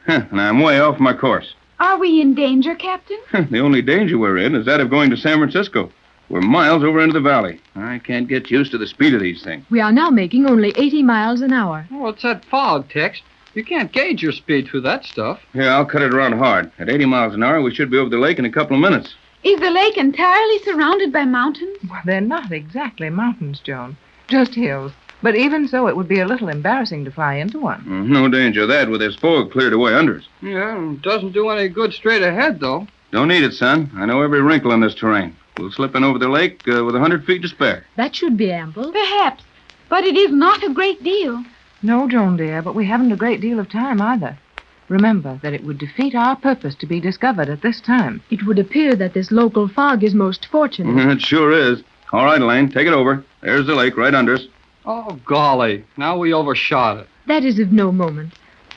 And I'm way off my course. Are we in danger, Captain? The only danger we're in is that of going to San Francisco. We're miles over into the valley. I can't get used to the speed of these things. We are now making only 80 miles an hour. Oh, it's that fog, Tex. You can't gauge your speed through that stuff. Yeah, I'll cut it around hard. At 80 miles an hour, we should be over the lake in a couple of minutes. Is the lake entirely surrounded by mountains? Well, they're not exactly mountains, Joan. Just hills. But even so, it would be a little embarrassing to fly into one. No danger of that with this fog cleared away under us. Yeah, it doesn't do any good straight ahead, though. Don't need it, son. I know every wrinkle in this terrain. We'll slip in over the lake with 100 feet to spare. That should be ample. Perhaps, but it is not a great deal. No, Joan, dear, but we haven't a great deal of time either. Remember that it would defeat our purpose to be discovered at this time. It would appear that this local fog is most fortunate. It sure is. All right, Elaine, take it over. There's the lake right under us. Oh, golly. Now we overshot it. That is of no moment.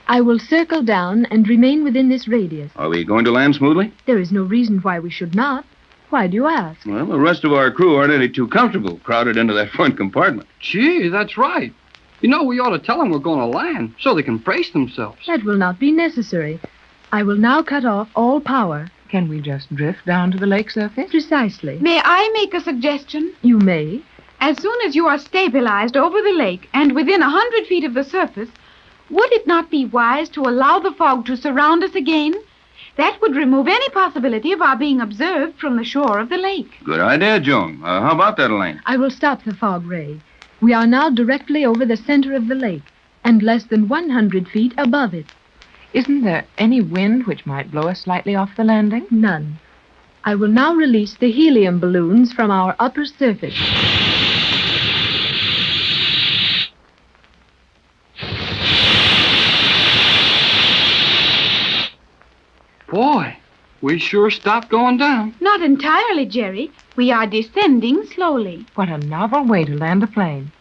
I will circle down and remain within this radius. Are we going to land smoothly? There is no reason why we should not. Why do you ask? Well, the rest of our crew aren't any too comfortable crowded into that front compartment. Gee, that's right. You know, we ought to tell them we're going to land so they can brace themselves. That will not be necessary. I will now cut off all power. Can we just drift down to the lake surface? Precisely. May I make a suggestion? You may. As soon as you are stabilized over the lake and within 100 feet of the surface, would it not be wise to allow the fog to surround us again? That would remove any possibility of our being observed from the shore of the lake. Good idea, Joan. How about that, Elaine? I will stop the fog ray. We are now directly over the center of the lake and less than 100 feet above it. Isn't there any wind which might blow us slightly off the landing? None. I will now release the helium balloons from our upper surface. Boy, we sure stopped going down. Not entirely, Jerry. We are descending slowly. What a novel way to land a plane.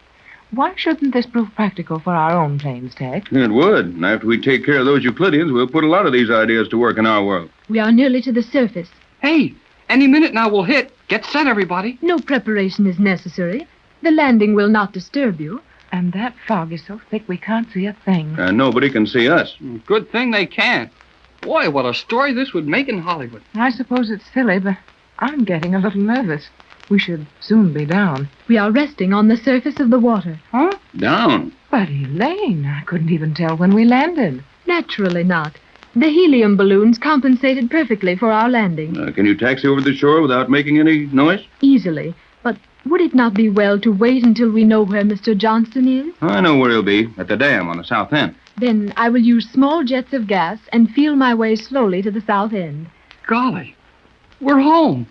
Why shouldn't this prove practical for our own planes, Tex? It would. And after we take care of those Euclideans, we'll put a lot of these ideas to work in our world. We are nearly to the surface. Hey, any minute now we'll hit. Get set, everybody. No preparation is necessary. The landing will not disturb you. And that fog is so thick we can't see a thing. And nobody can see us. Good thing they can't. Boy, what a story this would make in Hollywood. I suppose it's silly, but I'm getting a little nervous. We should soon be down. We are resting on the surface of the water. Huh? Down? But, Elaine, I couldn't even tell when we landed. Naturally not. The helium balloons compensated perfectly for our landing. Can you taxi over the shore without making any noise? Easily. But would it not be well to wait until we know where Mr. Johnston is? I know where he'll be, at the dam on the south end. Then I will use small jets of gas and feel my way slowly to the south end. Golly, we're home.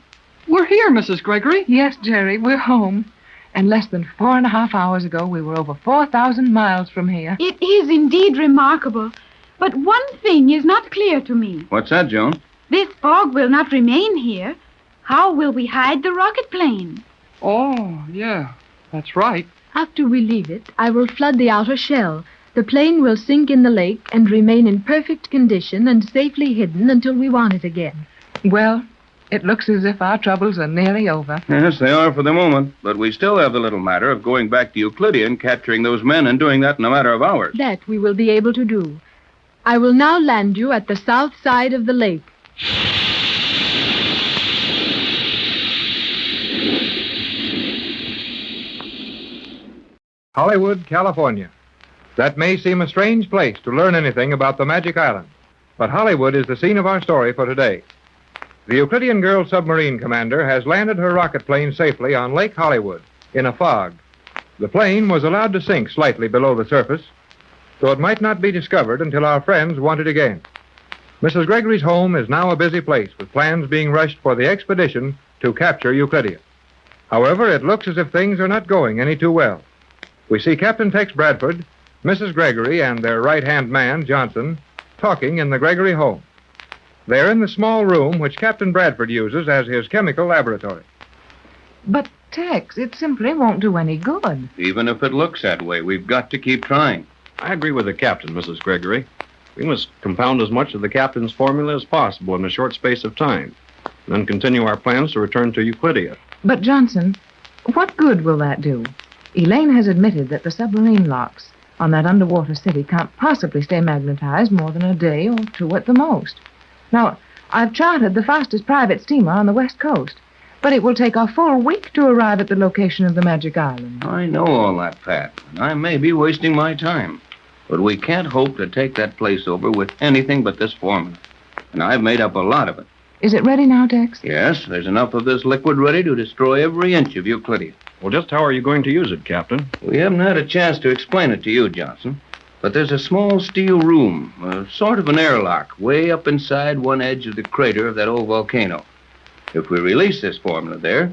We're here, Mrs. Gregory. Yes, Jerry, we're home. And less than 4.5 hours ago, we were over 4,000 miles from here. It is indeed remarkable. But one thing is not clear to me. What's that, Joan? This fog will not remain here. How will we hide the rocket plane? Oh, yeah, that's right. After we leave it, I will flood the outer shell. The plane will sink in the lake and remain in perfect condition and safely hidden until we want it again. Well, it looks as if our troubles are nearly over. Yes, they are for the moment. But we still have the little matter of going back to Euclidean, capturing those men, and doing that in a matter of hours. That we will be able to do. I will now land you at the south side of the lake. Hollywood, California. That may seem a strange place to learn anything about the Magic Island, but Hollywood is the scene of our story for today. The Euclidean girl submarine commander has landed her rocket plane safely on Lake Hollywood in a fog. The plane was allowed to sink slightly below the surface, so it might not be discovered until our friends want it again. Mrs. Gregory's home is now a busy place, with plans being rushed for the expedition to capture Euclidia. However, it looks as if things are not going any too well. We see Captain Tex Bradford, Mrs. Gregory, and their right-hand man, Johnson, talking in the Gregory home. They're in the small room which Captain Bradford uses as his chemical laboratory. But, Tex, it simply won't do any good. Even if it looks that way, we've got to keep trying. I agree with the captain, Mrs. Gregory. We must compound as much of the captain's formula as possible in a short space of time, and then continue our plans to return to Euclidia. But, Johnson, what good will that do? Elaine has admitted that the submarine locks on that underwater city can't possibly stay magnetized more than a day or two at the most. Now, I've chartered the fastest private steamer on the West Coast, but it will take a full week to arrive at the location of the Magic Island. I know all that, Pat, and I may be wasting my time. But we can't hope to take that place over with anything but this formula. And I've made up a lot of it. Is it ready now, Tex? Yes, there's enough of this liquid ready to destroy every inch of Euclidia. Well, just how are you going to use it, Captain? We haven't had a chance to explain it to you, Johnson. But there's a small steel room, a sort of an airlock, way up inside one edge of the crater of that old volcano. If we release this formula there,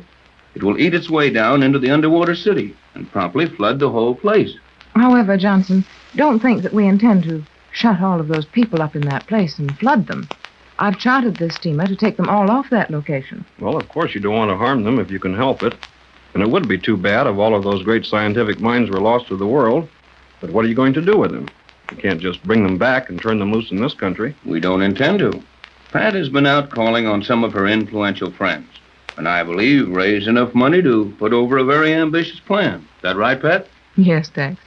it will eat its way down into the underwater city and promptly flood the whole place. However, Johnson, don't think that we intend to shut all of those people up in that place and flood them. I've chartered this steamer to take them all off that location. Well, of course you don't want to harm them if you can help it. And it would be too bad if all of those great scientific minds were lost to the world. But what are you going to do with them? You can't just bring them back and turn them loose in this country. We don't intend to. Pat has been out calling on some of her influential friends. And I believe raised enough money to put over a very ambitious plan. Is that right, Pat? Yes, Tex.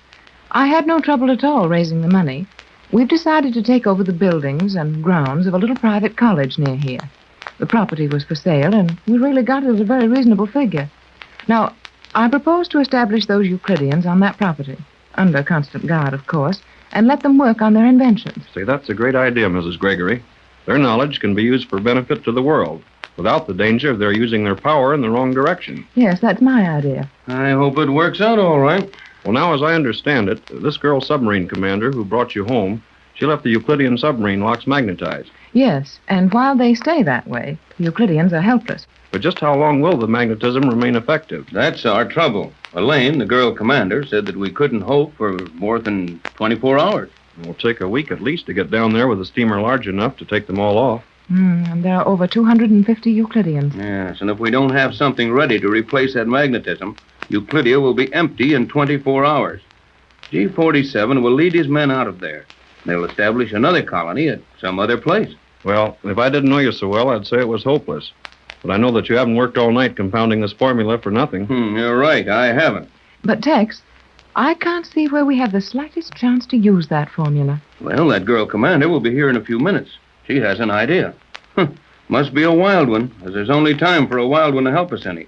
I had no trouble at all raising the money. We've decided to take over the buildings and grounds of a little private college near here. The property was for sale, and we really got it at a very reasonable figure. Now, I propose to establish those Euclideans on that property, under constant guard, of course, and let them work on their inventions. Say, that's a great idea, Mrs. Gregory. Their knowledge can be used for benefit to the world, without the danger of their using their power in the wrong direction. Yes, that's my idea. I hope it works out all right. Well, now, as I understand it, this girl submarine commander who brought you home She left the Euclidean submarine locks magnetized. Yes, and while they stay that way, the Euclideans are helpless. But just how long will the magnetism remain effective? That's our trouble. Elaine, the girl commander, said that we couldn't hope for more than 24 hours. It'll take a week at least to get down there with a steamer large enough to take them all off. And there are over 250 Euclideans. Yes, and if we don't have something ready to replace that magnetism, Euclidia will be empty in 24 hours. G47 will lead his men out of there. They'll establish another colony at some other place. Well, if I didn't know you so well, I'd say it was hopeless. But I know that you haven't worked all night compounding this formula for nothing. You're right, I haven't. But, Tex, I can't see where we have the slightest chance to use that formula. Well, that girl commander will be here in a few minutes. She has an idea. Must be a wild one, as there's only time for a wild one to help us any.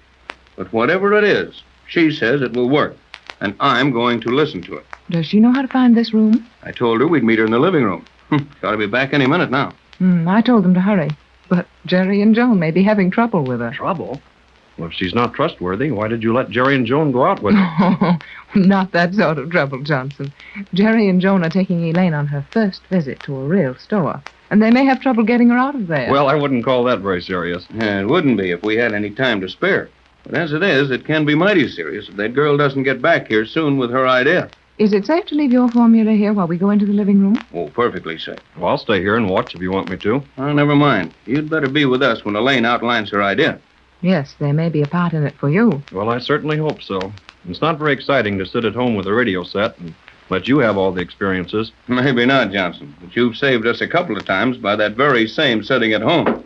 But whatever it is, she says it will work, and I'm going to listen to it. Does she know how to find this room? I told her we'd meet her in the living room. Got to be back any minute now. I told them to hurry. But Jerry and Joan may be having trouble with her. Trouble? Well, if she's not trustworthy, why did you let Jerry and Joan go out with her? Not that sort of trouble, Johnson. Jerry and Joan are taking Elaine on her first visit to a real store, and they may have trouble getting her out of there. Well, I wouldn't call that very serious. Yeah, it wouldn't be if we had any time to spare. But as it is, it can be mighty serious if that girl doesn't get back here soon with her idea. Is it safe to leave your formula here while we go into the living room? Oh, perfectly safe. Well, I'll stay here and watch if you want me to. Oh, never mind. You'd better be with us when Elaine outlines her idea. Yes, there may be a part in it for you. Well, I certainly hope so. It's not very exciting to sit at home with a radio set and let you have all the experiences. Maybe not, Johnson, but you've saved us a couple of times by that very same sitting at home.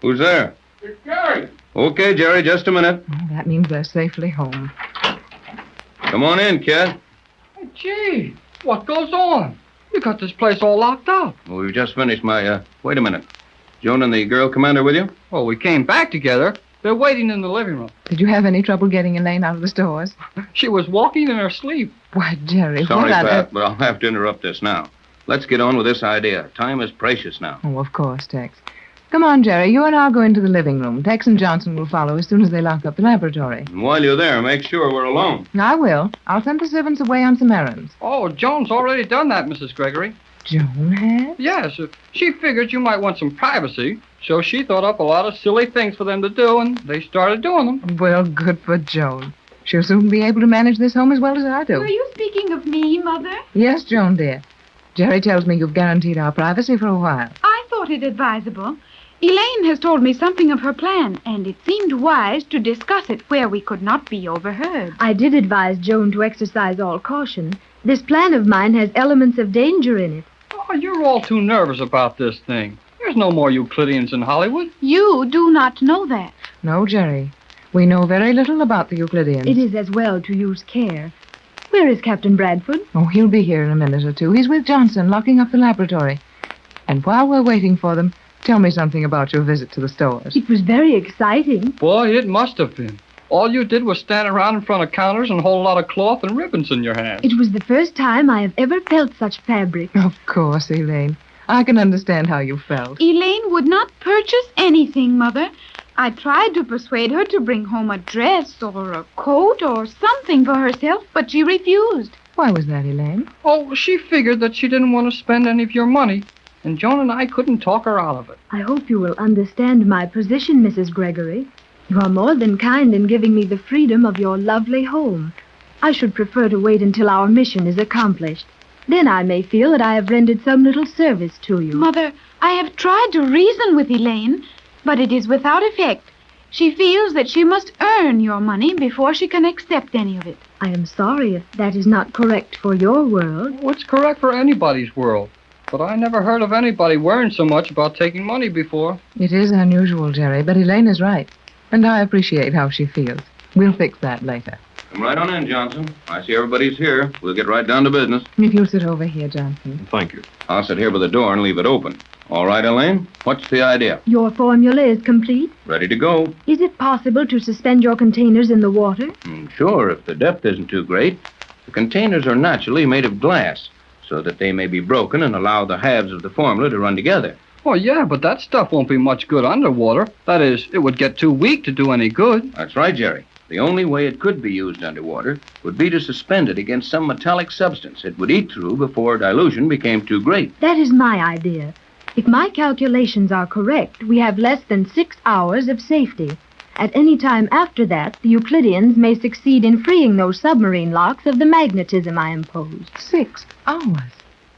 Who's there? It's Jerry. Okay, Jerry, just a minute. Oh, that means they're safely home. Come on in, kid. Hey, gee, what goes on? You got this place all locked up. Well, we've just finished my, wait a minute. Joan and the girl commander with you? Well, we came back together. They're waiting in the living room. Did you have any trouble getting Elaine out of the stores? She was walking in her sleep. Why, Jerry, Sorry, what on Pat, earth? but I'll have to interrupt this now. Let's get on with this idea. Time is precious now. Oh, of course, Tex. Come on, Jerry. You and I'll go into the living room. Tex and Johnson will follow as soon as they lock up the laboratory. And while you're there, make sure we're alone. I will. I'll send the servants away on some errands. Oh, Joan's already done that, Mrs. Gregory. Joan has? Yes. She figured you might want some privacy, so she thought up a lot of silly things for them to do, and they started doing them. Well, good for Joan. She'll soon be able to manage this home as well as I do. Were you speaking of me, Mother? Yes, Joan, dear. Jerry tells me you've guaranteed our privacy for a while. I thought it advisable. Elaine has told me something of her plan, and it seemed wise to discuss it where we could not be overheard. I did advise Joan to exercise all caution. This plan of mine has elements of danger in it. Oh, you're all too nervous about this thing. There's no more Euclideans in Hollywood. You do not know that. No, Jerry. We know very little about the Euclideans. It is as well to use care. Where is Captain Bradford? Oh, he'll be here in a minute or two. He's with Johnson, locking up the laboratory. And while we're waiting for them, tell me something about your visit to the stores. It was very exciting. Boy, it must have been. All you did was stand around in front of counters and hold a lot of cloth and ribbons in your hands. It was the first time I have ever felt such fabric. Of course, Elaine. I can understand how you felt. Elaine would not purchase anything, Mother. I tried to persuade her to bring home a dress or a coat or something for herself, but she refused. Why was that, Elaine? Oh, she figured that she didn't want to spend any of your money, and Joan and I couldn't talk her out of it. I hope you will understand my position, Mrs. Gregory. You are more than kind in giving me the freedom of your lovely home. I should prefer to wait until our mission is accomplished. Then I may feel that I have rendered some little service to you. Mother, I have tried to reason with Elaine, but it is without effect. She feels that she must earn your money before she can accept any of it. I am sorry if that is not correct for your world. Well, it's correct for anybody's world. But I never heard of anybody worrying so much about taking money before. It is unusual, Jerry, but Elaine is right. And I appreciate how she feels. We'll fix that later. Come right on in, Johnson. I see everybody's here. We'll get right down to business. If you'll sit over here, Johnson. Thank you. I'll sit here by the door and leave it open. All right, Elaine? What's the idea? Your formula is complete? Ready to go. Is it possible to suspend your containers in the water? Sure, if the depth isn't too great. The containers are naturally made of glass, so that they may be broken and allow the halves of the formula to run together. Oh, yeah, but that stuff won't be much good underwater. That is, it would get too weak to do any good. That's right, Jerry. The only way it could be used underwater would be to suspend it against some metallic substance it would eat through before dilution became too great. That is my idea. If my calculations are correct, we have less than 6 hours of safety. At any time after that, the Euclideans may succeed in freeing those submarine locks of the magnetism I imposed. 6 hours?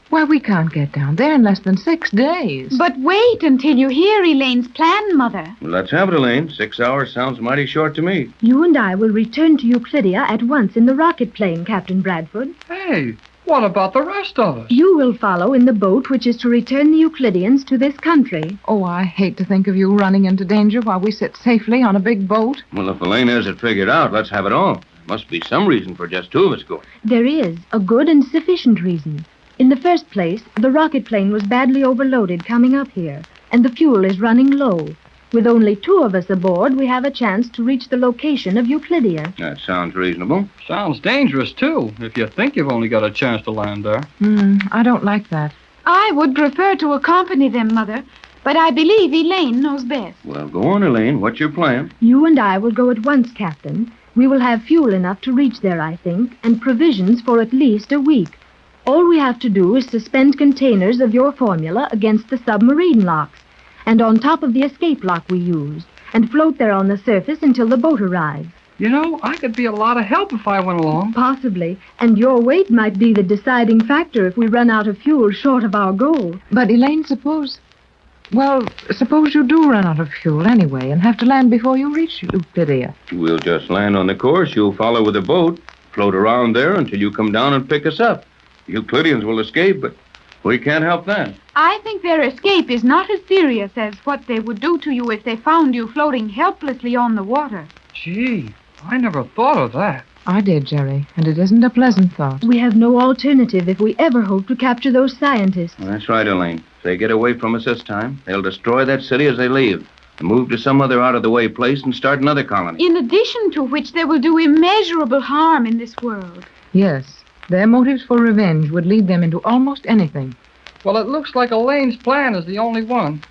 Why, we can't get down there in less than 6 days. But wait until you hear Elaine's plan, Mother. Well, let's have it, Elaine. 6 hours sounds mighty short to me. You and I will return to Euclidia at once in the rocket plane, Captain Bradford. Hey, what about the rest of us? You will follow in the boat which is to return the Euclideans to this country. Oh, I hate to think of you running into danger while we sit safely on a big boat. Well, if Elaine has it figured out, let's have it all. There must be some reason for just 2 of us going. There is a good and sufficient reason. In the first place, the rocket plane was badly overloaded coming up here, and the fuel is running low. With only 2 of us aboard, we have a chance to reach the location of Euclidia. That sounds reasonable. Sounds dangerous, too, if you think you've only got a chance to land there. I don't like that. I would prefer to accompany them, Mother, but I believe Elaine knows best. Well, go on, Elaine. What's your plan? You and I will go at once, Captain. We will have fuel enough to reach there, I think, and provisions for at least a week. All we have to do is suspend containers of your formula against the submarine locks and on top of the escape lock we used and float there on the surface until the boat arrives. You know, I could be a lot of help if I went along. Possibly, and your weight might be the deciding factor if we run out of fuel short of our goal. But, Elaine, suppose you do run out of fuel anyway and have to land before you reach Euclidia. We'll just land on the course. You'll follow with the boat, float around there until you come down and pick us up. The Euclideans will escape, but we can't help that. I think their escape is not as serious as what they would do to you if they found you floating helplessly on the water. Gee, I never thought of that. I did, Jerry, and it isn't a pleasant thought. We have no alternative if we ever hope to capture those scientists. Well, that's right, Elaine. If they get away from us this time, they'll destroy that city as they leave and move to some other out-of-the-way place and start another colony. In addition to which, they will do immeasurable harm in this world. Yes. Their motives for revenge would lead them into almost anything. Well, it looks like Elaine's plan is the only one.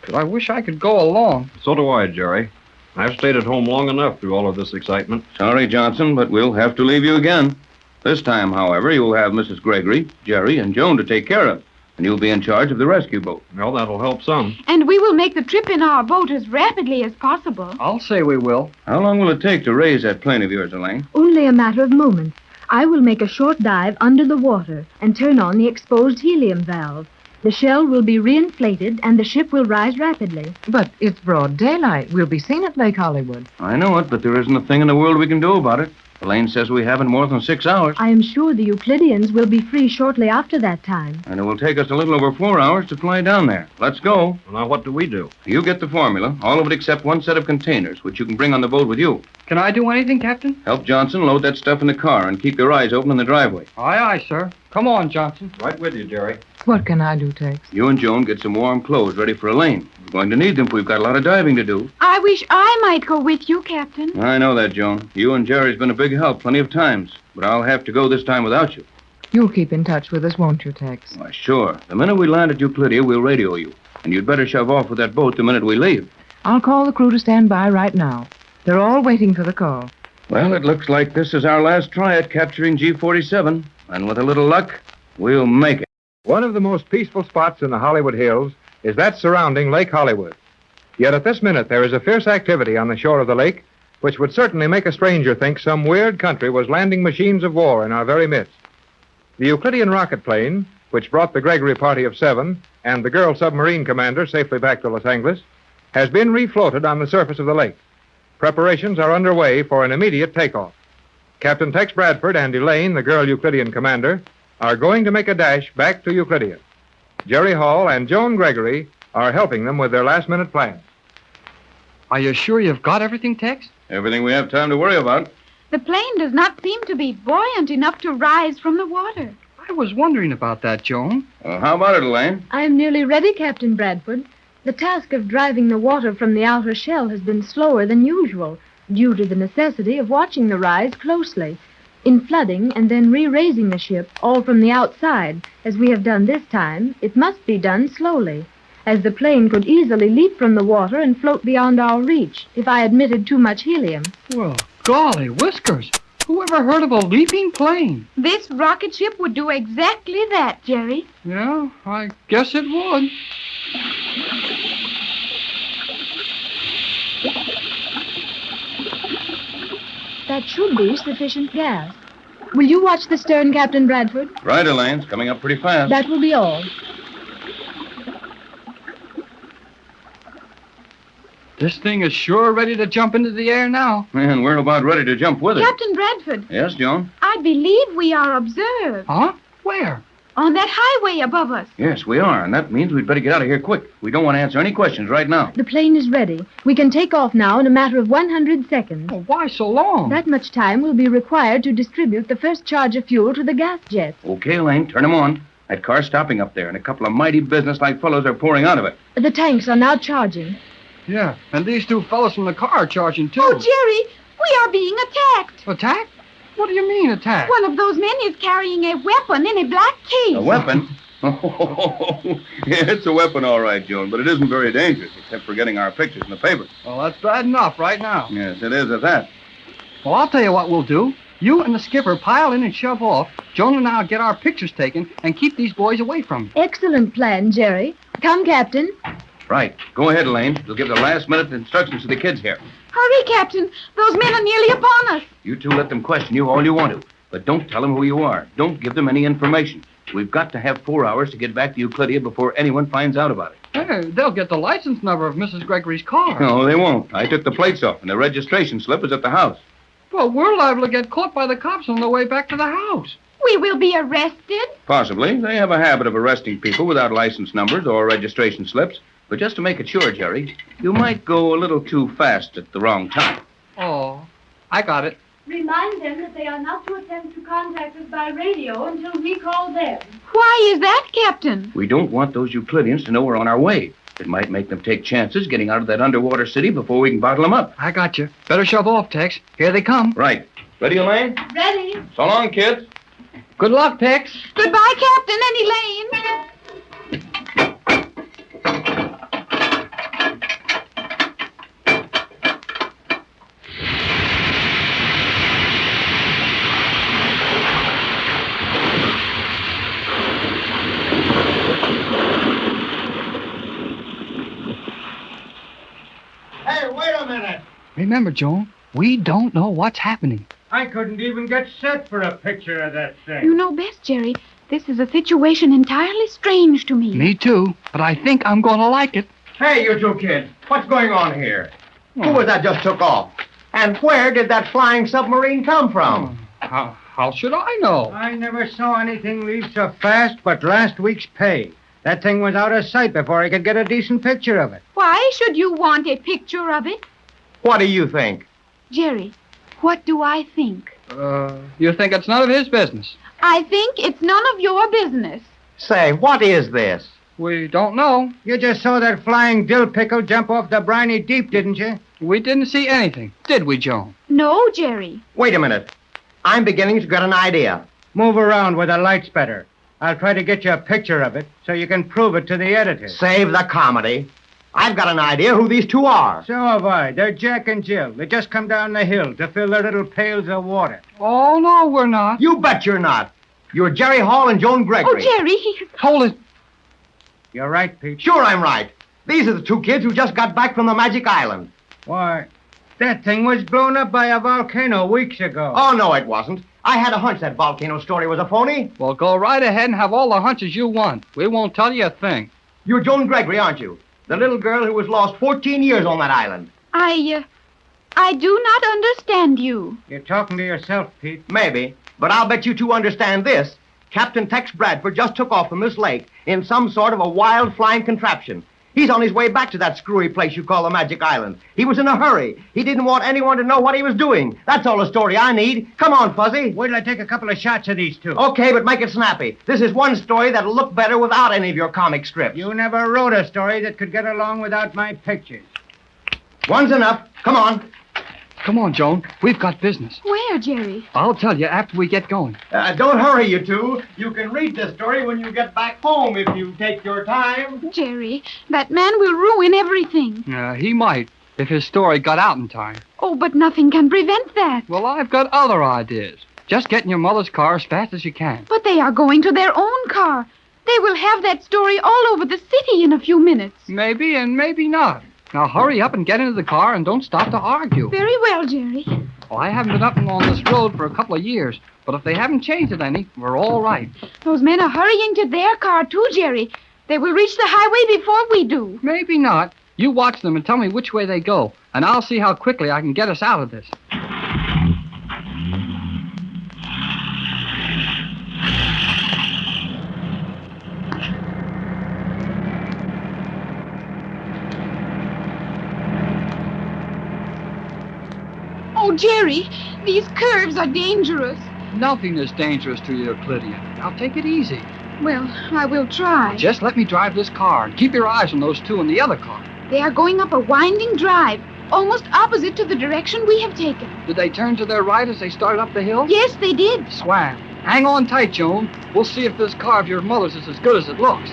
But I wish I could go along. So do I, Jerry. I've stayed at home long enough through all of this excitement. Sorry, Johnson, but we'll have to leave you again. This time, however, you'll have Mrs. Gregory, Jerry, and Joan to take care of. And you'll be in charge of the rescue boat. Well, that'll help some. And we will make the trip in our boat as rapidly as possible. I'll say we will. How long will it take to raise that plane of yours, Elaine? Only a matter of moments. I will make a short dive under the water and turn on the exposed helium valve. The shell will be reinflated and the ship will rise rapidly. But it's broad daylight. We'll be seen at Lake Hollywood. I know it, but there isn't a thing in the world we can do about it. Elaine says we haven't more than 6 hours. I am sure the Euclideans will be free shortly after that time. And it will take us a little over 4 hours to fly down there. Let's go. Well, now, what do we do? You get the formula, all of it except one set of containers, which you can bring on the boat with you. Can I do anything, Captain? Help Johnson load that stuff in the car and keep your eyes open in the driveway. Aye, aye, sir. Come on, Johnson. Right with you, Jerry. What can I do, Tex? You and Joan get some warm clothes ready for Elaine. We're going to need them, for we've got a lot of diving to do. I wish I might go with you, Captain. I know that, Joan. You and Jerry's been a big help plenty of times, but I'll have to go this time without you. You'll keep in touch with us, won't you, Tex? Why, sure. The minute we land at Euclidia, we'll radio you. And you'd better shove off with that boat the minute we leave. I'll call the crew to stand by right now. They're all waiting for the call. Well, it looks like this is our last try at capturing G-47. And with a little luck, we'll make it. One of the most peaceful spots in the Hollywood Hills is that surrounding Lake Hollywood. Yet at this minute, there is a fierce activity on the shore of the lake, which would certainly make a stranger think some weird country was landing machines of war in our very midst. The Euclidean rocket plane, which brought the Gregory party of 7 and the girl submarine commander safely back to Los Angeles, has been refloated on the surface of the lake. Preparations are underway for an immediate takeoff. Captain Tex Bradford and Elaine, the girl Euclidean commander, are going to make a dash back to Euclidia. Jerry Hall and Joan Gregory are helping them with their last-minute plans. Are you sure you've got everything, Tex? Everything we have time to worry about. The plane does not seem to be buoyant enough to rise from the water. I was wondering about that, Joan. Well, how about it, Elaine? I am nearly ready, Captain Bradford. The task of driving the water from the outer shell has been slower than usual, due to the necessity of watching the rise closely. In flooding and then re-raising the ship, all from the outside, as we have done this time, it must be done slowly, as the plane could easily leap from the water and float beyond our reach if I admitted too much helium. Well, Golly whiskers. Who ever heard of a leaping plane? This rocket ship would do exactly that, Jerry. Yeah, I guess it would. That should be sufficient gas. Will you watch the stern, Captain Bradford? Right, Elaine. It's coming up pretty fast. That will be all. This thing is sure ready to jump into the air now. And we're about ready to jump with it. Captain Bradford, Yes, Joan? I believe we are observed. Huh? Where? On that highway above us. Yes, we are, and that means we'd better get out of here quick. We don't want to answer any questions right now. The plane is ready. We can take off now in a matter of 100 seconds. Oh, why so long? That much time will be required to distribute the first charge of fuel to the gas jets. Okay, Elaine, turn them on. That car's stopping up there, and a couple of mighty businesslike fellows are pouring out of it. The tanks are now charging. Yeah, and these two fellows from the car are charging, too. Oh, Jerry, we are being attacked. Attacked? What do you mean, attacked? One of those men is carrying a weapon in a black case. A weapon? Oh, yeah, it's a weapon, all right, Joan, but it isn't very dangerous, except for getting our pictures in the paper. Well, that's bad enough right now. Yes, it is at that. Well, I'll tell you what we'll do. You and the skipper pile in and shove off. Joan and I'll get our pictures taken and keep these boys away from you. Excellent plan, Jerry. Come, Captain. Right. Go ahead, Elaine. We'll give the last-minute instructions to the kids here. Hurry, Captain. Those men are nearly upon us. You two let them question you all you want to, but don't tell them who you are. Don't give them any information. We've got to have 4 hours to get back to Euclidia before anyone finds out about it. Hey, they'll get the license number of Mrs. Gregory's car. No, they won't. I took the plates off, and the registration slip is at the house. Well, we're liable to get caught by the cops on the way back to the house. We will be arrested. Possibly. They have a habit of arresting people without license numbers or registration slips. But just to make it sure, Jerry, you might go a little too fast at the wrong time. Oh, I got it. Remind them that they are not to attempt to contact us by radio until we call them. Why is that, Captain? We don't want those Euclideans to know we're on our way. It might make them take chances getting out of that underwater city before we can bottle them up. I got you. Better shove off, Tex. Here they come. Right. Ready, Elaine? Ready. So long, kids. Good luck, Tex. Goodbye, Captain and Elaine. Hey, wait a minute. Remember, Joan, we don't know what's happening. I couldn't even get set for a picture of that thing. You know best, Jerry. This is a situation entirely strange to me. Me too, but I think I'm going to like it. Hey, you two kids. What's going on here? Who was that just took off? And where did that flying submarine come from? How should I know? I never saw anything leave so fast but last week's pay. That thing was out of sight before I could get a decent picture of it. Why should you want a picture of it? What do you think? Jerry, what do I think? You think it's none of his business? I think it's none of your business. Say, what is this? We don't know. You just saw that flying dill pickle jump off the briny deep, didn't you? We didn't see anything, did we, Joan? No, Jerry. Wait a minute. I'm beginning to get an idea. Move around where the light's better. I'll try to get you a picture of it so you can prove it to the editor. Save the comedy. I've got an idea who these two are. So have I. They're Jack and Jill. They just come down the hill to fill their little pails of water. Oh, no, we're not. You bet you're not. You're Jerry Hall and Joan Gregory. Oh, Jerry. Hold it. You're right, Pete. Sure, I'm right. These are the two kids who just got back from the Magic Island. Why, that thing was blown up by a volcano weeks ago. Oh, no, it wasn't. I had a hunch that volcano story was a phony. Well, go right ahead and have all the hunches you want. We won't tell you a thing. You're Joan Gregory, aren't you? The little girl who was lost 14 years on that island. I do not understand you. You're talking to yourself, Pete. Maybe, but I'll bet you two understand this. Captain Tex Bradford just took off from this lake in some sort of a wild flying contraption. He's on his way back to that screwy place you call the Magic Island. He was in a hurry. He didn't want anyone to know what he was doing. That's all the story I need. Come on, Fuzzy. Wait till I take a couple of shots of these two. Okay, but make it snappy. This is one story that'll look better without any of your comic strips. You never wrote a story that could get along without my pictures. One's enough. Come on. Come on, Joan. We've got business. Where, Jerry? I'll tell you after we get going. Don't hurry, you two. You can read this story when you get back home if you take your time. Jerry, that man will ruin everything. He might. if his story got out in time. Oh, but nothing can prevent that. Well, I've got other ideas. Just get in your mother's car as fast as you can. But they are going to their own car. They will have that story all over the city in a few minutes. Maybe and maybe not. Now hurry up and get into the car and don't stop to argue. Very well, Jerry. Well, I haven't been up and on this road for a couple of years, but if they haven't changed it any, we're all right. Those men are hurrying to their car, too, Jerry. They will reach the highway before we do. Maybe not. You watch them and tell me which way they go, and I'll see how quickly I can get us out of this. Oh, Jerry, these curves are dangerous. Nothing is dangerous to you, Euclidean. Now take it easy. Well, I will try. Just let me drive this car and keep your eyes on those two in the other car. They are going up a winding drive, almost opposite to the direction we have taken. Did they turn to their right as they started up the hill? Yes, they did. Swam. Hang on tight, Joan. We'll see if this car of your mother's is as good as it looks.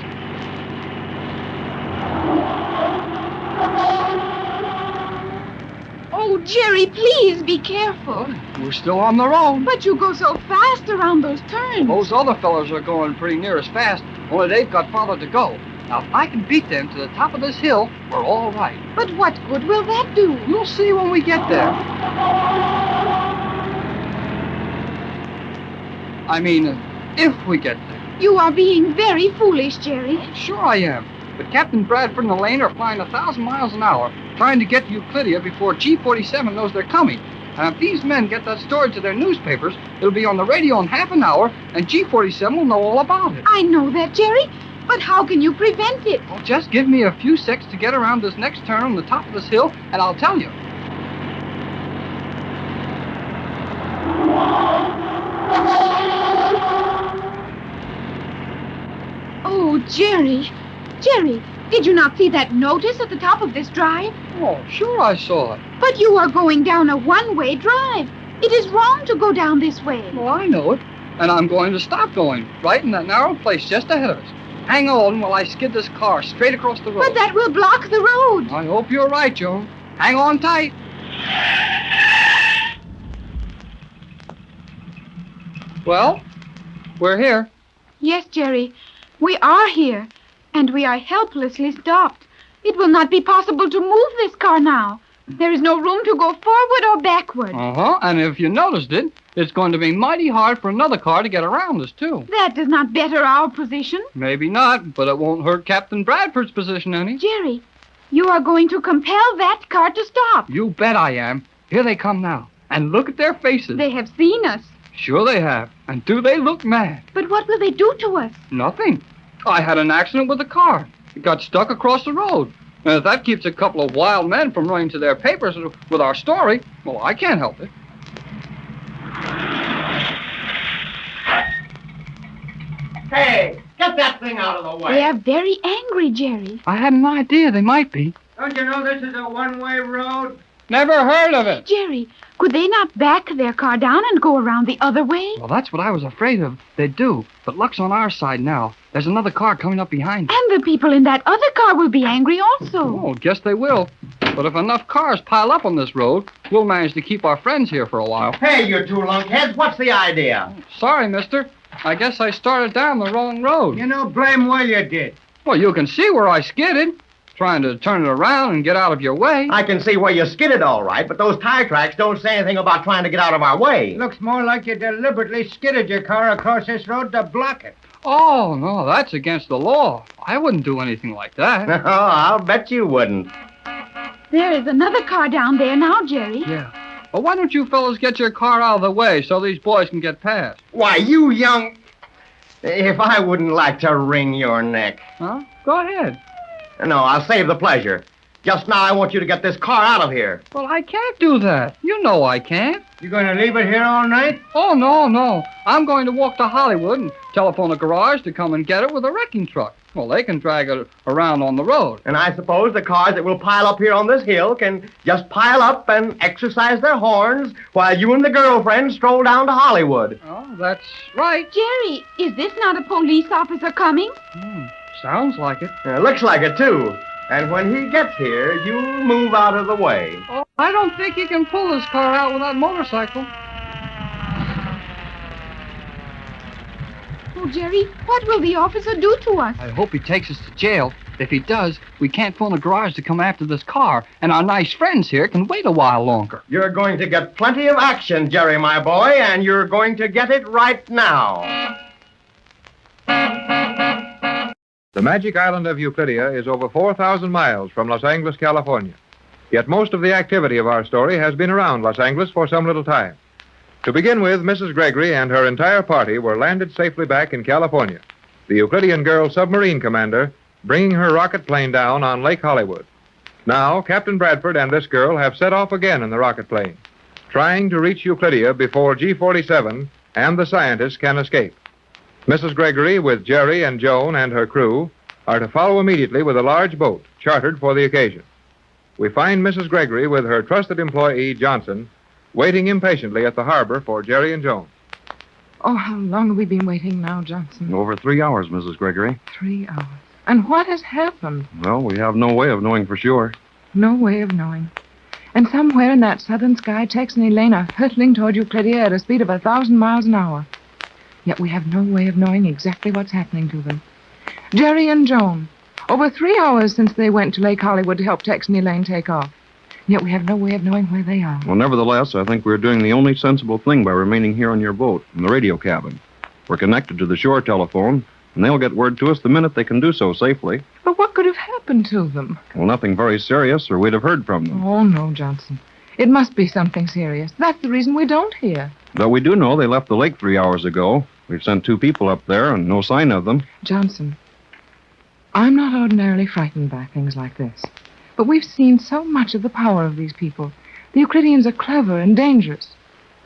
Oh, Jerry, please be careful. We're still on the road. But you go so fast around those turns. Well, those other fellows are going pretty near as fast, only they've got farther to go. Now, if I can beat them to the top of this hill, we're all right. But what good will that do? You'll see when we get there. I mean, if we get there. You are being very foolish, Jerry. Sure I am. But Captain Bradford and Elaine are flying 1,000 miles an hour, trying to get to Euclidia before G47 knows they're coming. And if these men get that story to their newspapers, it'll be on the radio in half an hour, and G47 will know all about it. I know that, Jerry. But how can you prevent it? Well, just give me a few seconds to get around this next turn on the top of this hill, and I'll tell you. Oh, Jerry. Jerry, did you not see that notice at the top of this drive? Oh, sure I saw it. But you are going down a one-way drive. It is wrong to go down this way. Well, I know it. And I'm going to stop going, right in that narrow place just ahead of us. Hang on while I skid this car straight across the road. But that will block the road. I hope you're right, Joan. Hang on tight. Well, we're here. Yes, Jerry, we are here, and we are helplessly stopped. It will not be possible to move this car now. There is no room to go forward or backward. And if you noticed it, it's going to be mighty hard for another car to get around us, too. That does not better our position. Maybe not, but it won't hurt Captain Bradford's position any. Jerry, you are going to compel that car to stop. You bet I am. Here they come now. And look at their faces. They have seen us. Sure they have. And do they look mad? But what will they do to us? Nothing. I had an accident with a car. It got stuck across the road. And if that keeps a couple of wild men from running to their papers with our story, well, I can't help it. Hey, get that thing out of the way. They are very angry, Jerry. I had an idea they might be. Don't you know this is a one-way road? Never heard of it. Jerry, could they not back their car down and go around the other way? Well, that's what I was afraid of. They'd do. But luck's on our side now. There's another car coming up behind us. And the people in that other car will be angry also. Oh, guess they will. But if enough cars pile up on this road, we'll manage to keep our friends here for a while. Hey, you two lunkheads, what's the idea? Sorry, mister. I guess I started down the wrong road. You know, blame well you did. Well, you can see where I skidded. Trying to turn it around and get out of your way. I can see where you skidded all right, but those tire tracks don't say anything about trying to get out of our way. Looks more like you deliberately skidded your car across this road to block it. Oh, no, that's against the law. I wouldn't do anything like that. Oh, I'll bet you wouldn't. There is another car down there now, Jerry. Yeah. Well, why don't you fellows get your car out of the way so these boys can get past? Why, you young... If I wouldn't like to wring your neck. Huh? Go ahead. No, I'll save the pleasure. Just now I want you to get this car out of here. Well, I can't do that. You know I can't. You going to leave it here all night? Oh, no. I'm going to walk to Hollywood and telephone a garage to come and get it with a wrecking truck. Well, they can drag it around on the road. And I suppose the cars that will pile up here on this hill can just pile up and exercise their horns while you and the girlfriend stroll down to Hollywood. Oh, that's right. Jerry, is this not a police officer coming? Sounds like it. Looks like it, too. And when he gets here, you move out of the way. Oh, I don't think he can pull this car out with that motorcycle. Oh, Jerry, what will the officer do to us? I hope he takes us to jail. If he does, we can't phone a garage to come after this car, and our nice friends here can wait a while longer. You're going to get plenty of action, Jerry, my boy, and you're going to get it right now. The magic island of Euclidia is over 4,000 miles from Los Angeles, California. Yet most of the activity of our story has been around Los Angeles for some little time. To begin with, Mrs. Gregory and her entire party were landed safely back in California, the Euclidean girl submarine commander bringing her rocket plane down on Lake Hollywood. Now, Captain Bradford and this girl have set off again in the rocket plane, trying to reach Euclidia before G-47 and the scientists can escape. Mrs. Gregory, with Jerry and Joan and her crew, are to follow immediately with a large boat chartered for the occasion. We find Mrs. Gregory with her trusted employee, Johnson, waiting impatiently at the harbor for Jerry and Joan. Oh, how long have we been waiting now, Johnson? Over 3 hours, Mrs. Gregory. 3 hours. And what has happened? Well, we have no way of knowing for sure. No way of knowing. And somewhere in that southern sky, Tex and Elaine are hurtling toward Euclidia at a speed of 1,000 miles an hour. Yet we have no way of knowing exactly what's happening to them. Jerry and Joan, over 3 hours since they went to Lake Hollywood to help Tex and Elaine take off. Yet we have no way of knowing where they are. Well, nevertheless, I think we're doing the only sensible thing by remaining here on your boat, in the radio cabin. We're connected to the shore telephone, and they'll get word to us the minute they can do so safely. But what could have happened to them? Well, nothing very serious, or we'd have heard from them. Oh, no, Johnson. It must be something serious. That's the reason we don't hear. Though we do know they left the lake 3 hours ago. We've sent 2 people up there, and no sign of them. Johnson, I'm not ordinarily frightened by things like this. But we've seen so much of the power of these people. The Euclideans are clever and dangerous.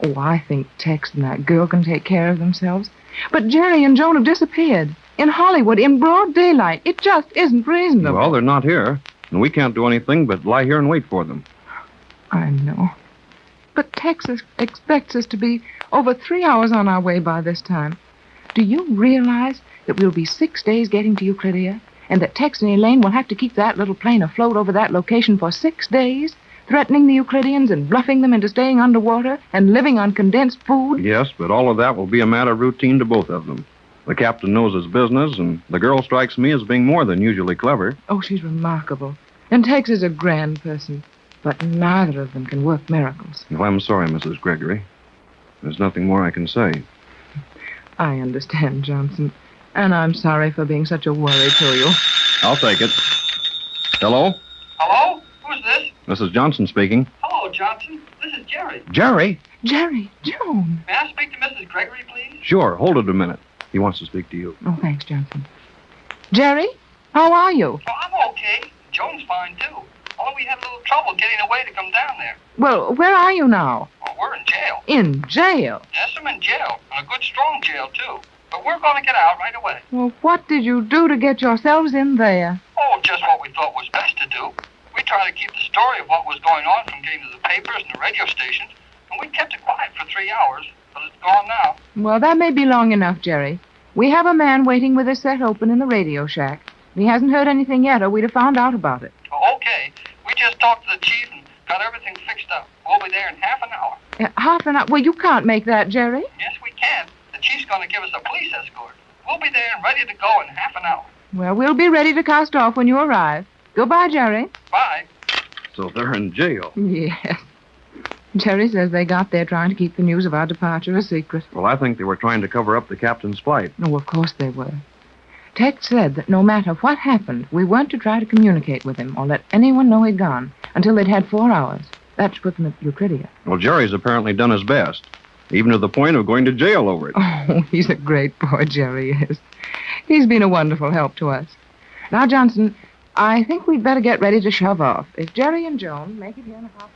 Oh, I think Tex and that girl can take care of themselves. But Jerry and Joan have disappeared. In Hollywood, in broad daylight. It just isn't reasonable. Well, they're not here, and we can't do anything but lie here and wait for them. I know. But Tex expects us to be over 3 hours on our way by this time. Do you realize that we'll be 6 days getting to Euclidia? And that Tex and Elaine will have to keep that little plane afloat over that location for 6 days, threatening the Euclideans and bluffing them into staying underwater and living on condensed food? Yes, but all of that will be a matter of routine to both of them. The captain knows his business, and the girl strikes me as being more than usually clever. Oh, she's remarkable. And Tex is a grand person. But neither of them can work miracles. Well, I'm sorry, Mrs. Gregory. There's nothing more I can say. I understand, Johnson. And I'm sorry for being such a worry to you. I'll take it. Hello? Hello? Who's this? This is Johnson speaking. Hello, Johnson. This is Jerry. Jerry? Jerry, Joan. May I speak to Mrs. Gregory, please? Sure, hold it a minute. He wants to speak to you. Oh, thanks, Johnson. Jerry, how are you? Oh, I'm okay. Joan's fine, too. Only we had a little trouble getting away to come down there. Well, where are you now? Well, we're in jail. In jail? Yes, I'm in jail. And a good, strong jail, too. But we're going to get out right away. Well, what did you do to get yourselves in there? Oh, just what we thought was best to do. We tried to keep the story of what was going on from getting to the papers and the radio stations, and we kept it quiet for 3 hours, but it's gone now. Well, that may be long enough, Jerry. We have a man waiting with his set open in the radio shack. He hasn't heard anything yet, or we'd have found out about it. Oh, okay. We just talked to the chief and got everything fixed up. We'll be there in half an hour. Half an hour? Well, you can't make that, Jerry. Yes, we can. The chief's going to give us a police escort. We'll be there and ready to go in half an hour. Well, we'll be ready to cast off when you arrive. Goodbye, Jerry. Bye. So they're in jail. Yes. Jerry says they got there trying to keep the news of our departure a secret. Well, I think they were trying to cover up the captain's flight. Oh, of course they were. Tex said that no matter what happened, we weren't to try to communicate with him or let anyone know he'd gone until they'd had 4 hours. That to put them at Euclidia. Well, Jerry's apparently done his best, even to the point of going to jail over it. Oh, he's a great boy, Jerry is. He's been a wonderful help to us. Now, Johnson, I think we'd better get ready to shove off. If Jerry and Joan make it here in a half an hour...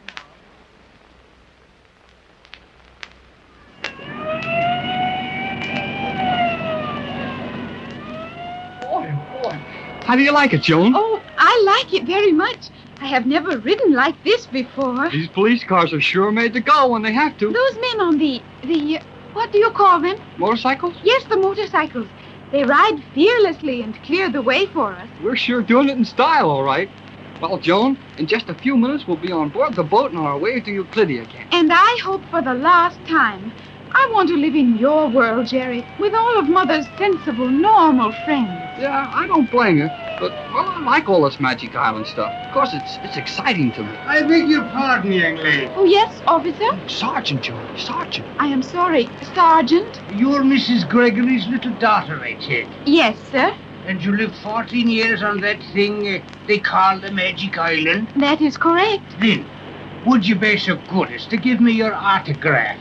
How do you like it, Joan? Oh, I like it very much. I have never ridden like this before. These police cars are sure made to go when they have to. Those men on the what do you call them? Motorcycles? Yes, the motorcycles. They ride fearlessly and clear the way for us. We're sure doing it in style, all right. Well, Joan, in just a few minutes, we'll be on board the boat and on our way to Euclidia again. And I hope for the last time. I want to live in your world, Jerry, with all of Mother's sensible, normal friends. Yeah, I don't blame you. But, well, I like all this Magic Island stuff. Of course, it's exciting to me. I beg your pardon, young lady. Oh, yes, officer? Sergeant, Joan, Sergeant. I am sorry, Sergeant. You're Mrs. Gregory's little daughter, I take. Yes, sir. And you lived 14 years on that thing they call the Magic Island? That is correct. Then, would you be so good as to give me your autograph?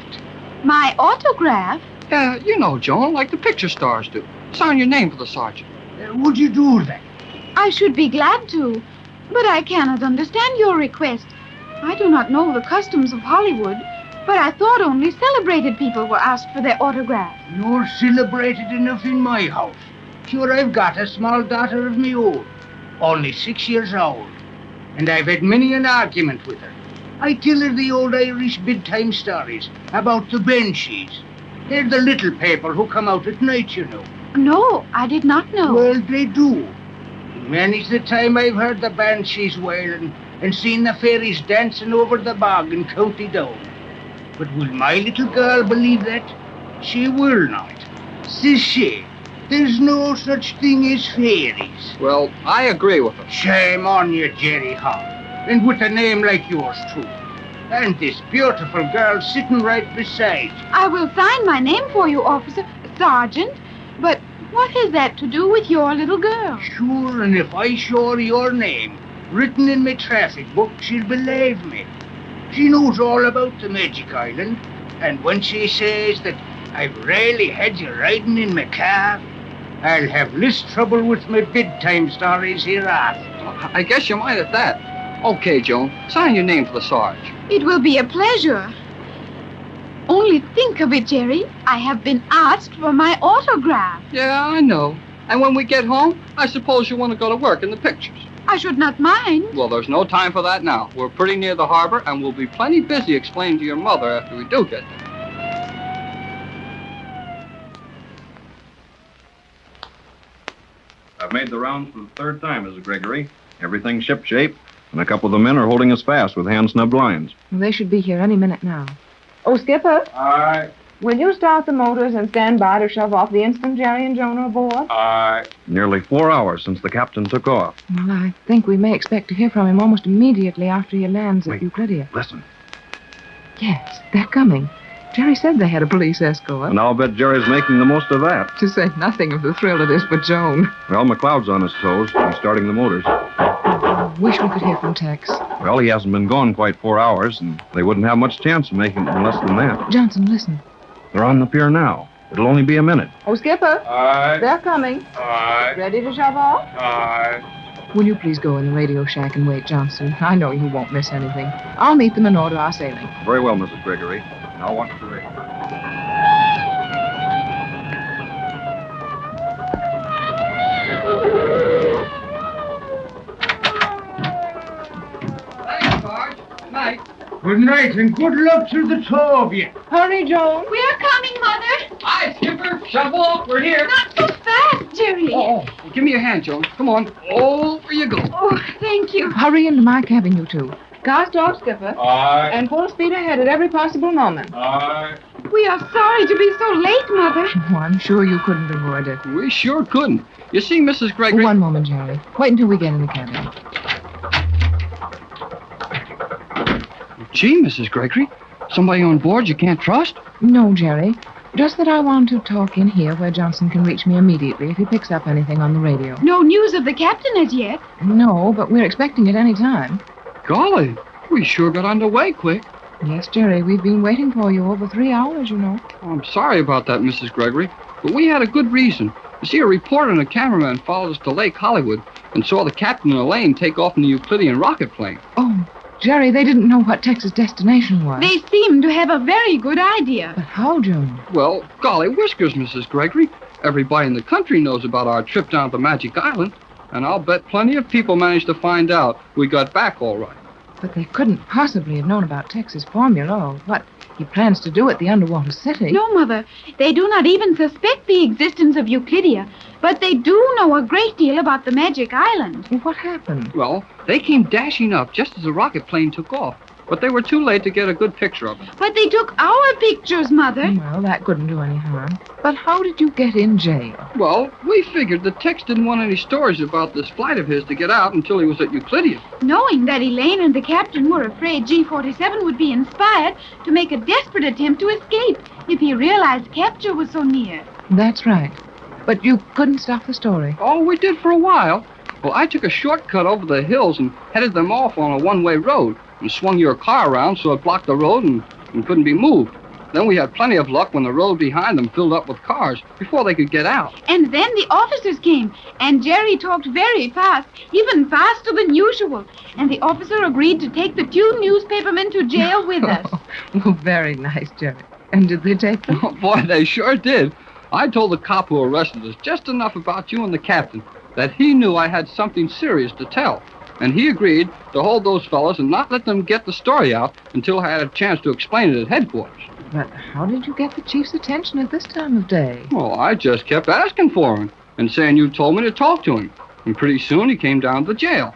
My autograph? Yeah, you know, Joan, like the picture stars do. Sign your name for the sergeant. Would you do that? I should be glad to, but I cannot understand your request. I do not know the customs of Hollywood, but I thought only celebrated people were asked for their autographs. You're celebrated enough in my house. Sure, I've got a small daughter of my own, only 6 years old, and I've had many an argument with her. I tell her the old Irish bedtime stories about the banshees. They're the little people who come out at night, you know. No, I did not know. Well, they do. Many's the time I've heard the banshees wailing and seen the fairies dancing over the bog in County Down. But will my little girl believe that? She will not. Says she, there's no such thing as fairies. Well, I agree with her. Shame on you, Jerry Hall. And with a name like yours, too. And this beautiful girl sitting right beside you. I will sign my name for you, officer, Sergeant. But what has that to do with your little girl? Sure, and if I show her your name, written in my traffic book, she'll believe me. She knows all about the Magic Island, and when she says that I've really had you riding in my car, I'll have less trouble with my bedtime stories hereafter. I guess you might at that. Okay, Joan, sign your name for the Sarge. It will be a pleasure. Only think of it, Jerry. I have been asked for my autograph. Yeah, I know. And when we get home, I suppose you want to go to work in the pictures. I should not mind. Well, there's no time for that now. We're pretty near the harbor, and we'll be plenty busy explaining to your mother after we do get there. I've made the rounds for the third time, Mrs. Gregory. Everything's shipshape, and a couple of the men are holding us fast with hand-snubbed lines. Well, they should be here any minute now. Oh, Skipper. Aye. Will you start the motors and stand by to shove off the instant Jerry and Joan are aboard? Aye. Nearly 4 hours since the captain took off. Well, I think we may expect to hear from him almost immediately after he lands at Euclidia. Listen. Yes, they're coming. Jerry said they had a police escort. And I'll bet Jerry's making the most of that. To say nothing of the thrill of this for Joan. Well, McLeod's on his toes. He's starting the motors. Wish we could hear from Tex. Well, he hasn't been gone quite 4 hours, and they wouldn't have much chance of making it in less than that. Johnson, listen. They're on the pier now. It'll only be a minute. Oh, Skipper. Aye. They're coming. Aye. Ready to shove off? Aye. Will you please go in the radio shack and wait, Johnson? I know you won't miss anything. I'll meet them and order our sailing. Very well, Mrs. Gregory. Now watch the radio. Thanks, Sarge. Good night. Good night, and good luck to the two of you. Hurry, Joan. We're coming, Mother. Hi, Skipper. Shove off. We're here. Not so fast, Jerry. Oh, well, give me your hand, Joan. Come on. Over you go. Oh, thank you. Hurry into my cabin, you two. Car stop, Skipper. Aye. And full speed ahead at every possible moment. Aye. We are sorry to be so late, Mother. Oh, I'm sure you couldn't avoid it. We sure couldn't. You see, Mrs. Gregory... One moment, Jerry. Wait until we get in the cabin. Gee, Mrs. Gregory, somebody on board you can't trust? No, Jerry. Just that I want to talk in here where Johnson can reach me immediately if he picks up anything on the radio. No news of the captain as yet. No, but we're expecting it any time. Golly, we sure got underway quick. Yes, Jerry, we've been waiting for you over 3 hours, you know. Oh, I'm sorry about that, Mrs. Gregory, but we had a good reason. You see, a reporter and a cameraman followed us to Lake Hollywood and saw the captain and Elaine take off in the Euclidean rocket plane. Oh, Jerry, they didn't know what Tex's destination was. They seem to have a very good idea. But how, Joan? Well, golly whiskers, Mrs. Gregory. Everybody in the country knows about our trip down to Magic Island, and I'll bet plenty of people managed to find out we got back all right. But they couldn't possibly have known about Tex's formula or what he plans to do at the underwater city. No, Mother. They do not even suspect the existence of Euclidia, but they do know a great deal about the Magic Island. What happened? Well, they came dashing up just as the rocket plane took off, but they were too late to get a good picture of it. But they took our pictures, Mother. Well, that couldn't do any harm. But how did you get in jail? Well, we figured that Tex didn't want any stories about this flight of his to get out until he was at Euclidia. Knowing that Elaine and the captain were afraid G-47 would be inspired to make a desperate attempt to escape if he realized capture was so near. That's right. But you couldn't stop the story. Oh, we did for a while. Well, I took a shortcut over the hills and headed them off on a one-way road and swung your car around so it blocked the road and couldn't be moved. Then we had plenty of luck when the road behind them filled up with cars before they could get out. And then the officers came, and Jerry talked very fast, even faster than usual. And the officer agreed to take the 2 newspapermen to jail with us. Oh, very nice, Jerry. And did they take them? Oh, boy, they sure did. I told the cop who arrested us just enough about you and the captain that he knew I had something serious to tell. And he agreed to hold those fellows and not let them get the story out until I had a chance to explain it at headquarters. But how did you get the chief's attention at this time of day? Well, I just kept asking for him and saying you told me to talk to him. And pretty soon he came down to the jail.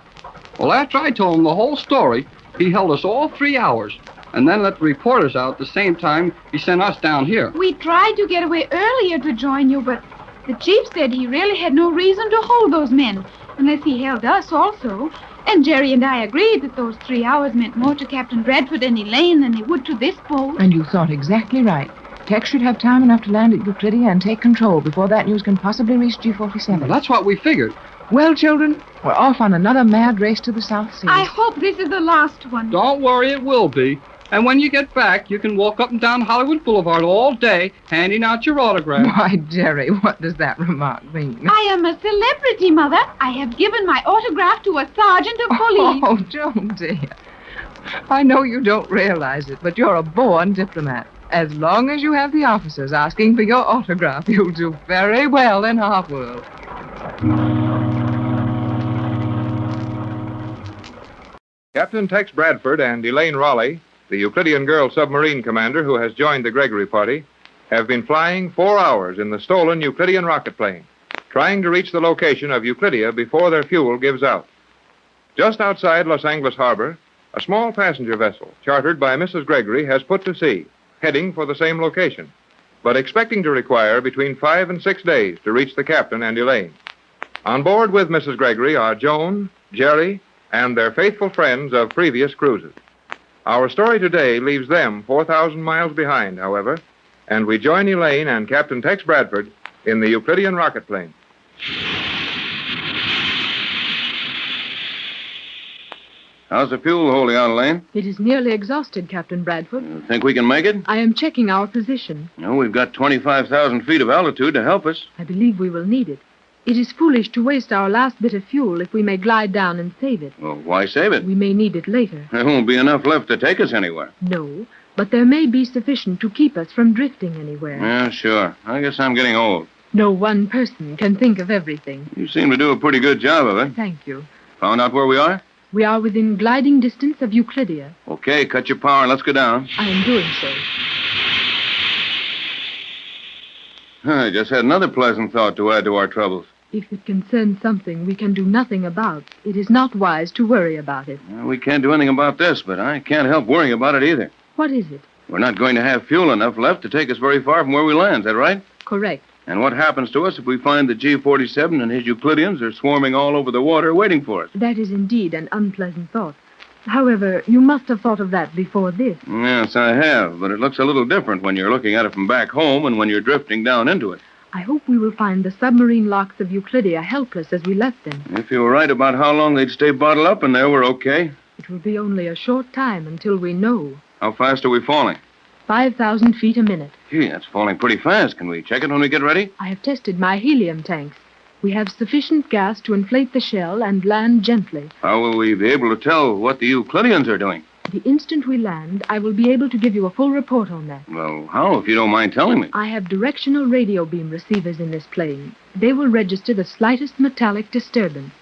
Well, after I told him the whole story, he held us all 3 hours and then let the reporters out at the same time he sent us down here. We tried to get away earlier to join you, but the chief said he really had no reason to hold those men unless he held us also. And Jerry and I agreed that those 3 hours meant more to Captain Bradford and Elaine than they would to this boat. And you thought exactly right. Tex should have time enough to land at Euclidia and take control before that news can possibly reach G-47. Well, that's what we figured. Well, children, we're off on another mad race to the South Seas. I hope this is the last one. Don't worry, it will be. And when you get back, you can walk up and down Hollywood Boulevard all day handing out your autograph. Why, Jerry, what does that remark mean? I am a celebrity, Mother. I have given my autograph to a sergeant of police. Oh, Joan, dear. I know you don't realize it, but you're a born diplomat. As long as you have the officers asking for your autograph, you'll do very well in our world. Captain Tex Bradford and Elaine Raleigh, the Euclidean girl submarine commander who has joined the Gregory party, have been flying 4 hours in the stolen Euclidean rocket plane, trying to reach the location of Euclidia before their fuel gives out. Just outside Los Angeles Harbor, a small passenger vessel chartered by Mrs. Gregory has put to sea, heading for the same location, but expecting to require between 5 and 6 days to reach the captain and Elaine. On board with Mrs. Gregory are Joan, Jerry, and their faithful friends of previous cruises. Our story today leaves them 4,000 miles behind, however, and we join Elaine and Captain Tex Bradford in the Euclidean rocket plane. How's the fuel holding out, Elaine? It is nearly exhausted, Captain Bradford. You think we can make it? I am checking our position. No, we've got 25,000 feet of altitude to help us. I believe we will need it. It is foolish to waste our last bit of fuel if we may glide down and save it. Well, why save it? We may need it later. There won't be enough left to take us anywhere. No, but there may be sufficient to keep us from drifting anywhere. Yeah, sure. I guess I'm getting old. No one person can think of everything. You seem to do a pretty good job of it. Thank you. Found out where we are? We are within gliding distance of Euclidia. Okay, cut your power and let's go down. I am doing so. I just had another pleasant thought to add to our troubles. If it concerns something we can do nothing about, it is not wise to worry about it. Well, we can't do anything about this, but I can't help worrying about it either. What is it? We're not going to have fuel enough left to take us very far from where we land, is that right? Correct. And what happens to us if we find the G-47 and his Euclideans are swarming all over the water waiting for us? That is indeed an unpleasant thought. However, you must have thought of that before this. Yes, I have, but it looks a little different when you're looking at it from back home and when you're drifting down into it. I hope we will find the submarine locks of Euclidia helpless as we left them. If you were right about how long they'd stay bottled up in there, we're okay. It will be only a short time until we know. How fast are we falling? 5,000 feet a minute. Gee, that's falling pretty fast. Can we check it when we get ready? I have tested my helium tanks. We have sufficient gas to inflate the shell and land gently. How will we be able to tell what the Euclideans are doing? The instant we land, I will be able to give you a full report on that. Well, how, if you don't mind telling me? I have directional radio beam receivers in this plane. They will register the slightest metallic disturbance.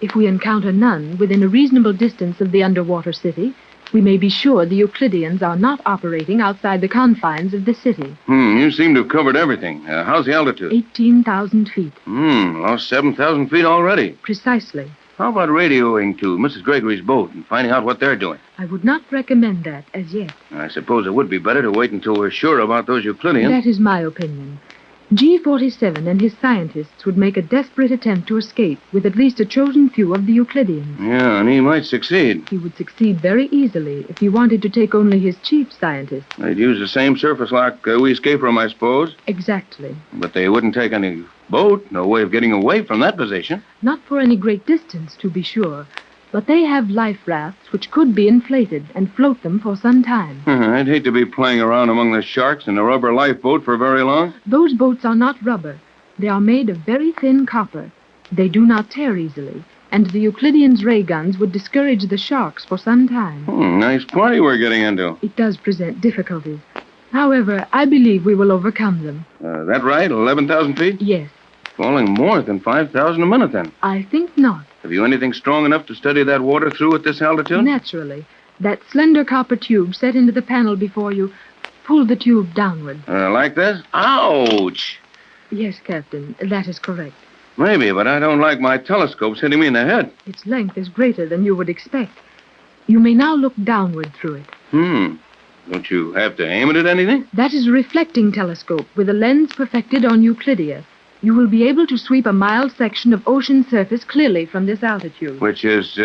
If we encounter none within a reasonable distance of the underwater city, We may be sure the Euclideans are not operating outside the confines of the city. You seem to have covered everything. How's the altitude? 18,000 feet. Lost 7,000 feet already. Precisely. How about radioing to Mrs. Gregory's boat and finding out what they're doing? I would not recommend that as yet. I suppose it would be better to wait until we're sure about those Euclideans. That is my opinion. G47 and his scientists would make a desperate attempt to escape with at least a chosen few of the Euclideans. Yeah, and he might succeed. He would succeed very easily if he wanted to take only his chief scientists. They'd use the same surface lock we escaped from, I suppose. Exactly. But they wouldn't take any boat. No way of getting away from that position. Not for any great distance, to be sure. But they have life rafts which could be inflated and float them for some time. I'd hate to be playing around among the sharks in a rubber lifeboat for very long. Those boats are not rubber. They are made of very thin copper. They do not tear easily, and the Euclideans' ray guns would discourage the sharks for some time. Nice party we're getting into. It does present difficulties. However, I believe we will overcome them. That right? 11,000 feet? Yes. Falling more than 5,000 a minute, then. I think not. Have you anything strong enough to steady that water through at this altitude? Naturally. That slender copper tube set into the panel before you. Pull the tube downward. Like this? Ouch! Yes, Captain. That is correct. Maybe, but I don't like my telescopes hitting me in the head. Its length is greater than you would expect. You may now look downward through it. Don't you have to aim it at anything? That is a reflecting telescope with a lens perfected on Euclidia. You will be able to sweep a mild section of ocean surface clearly from this altitude. Which is,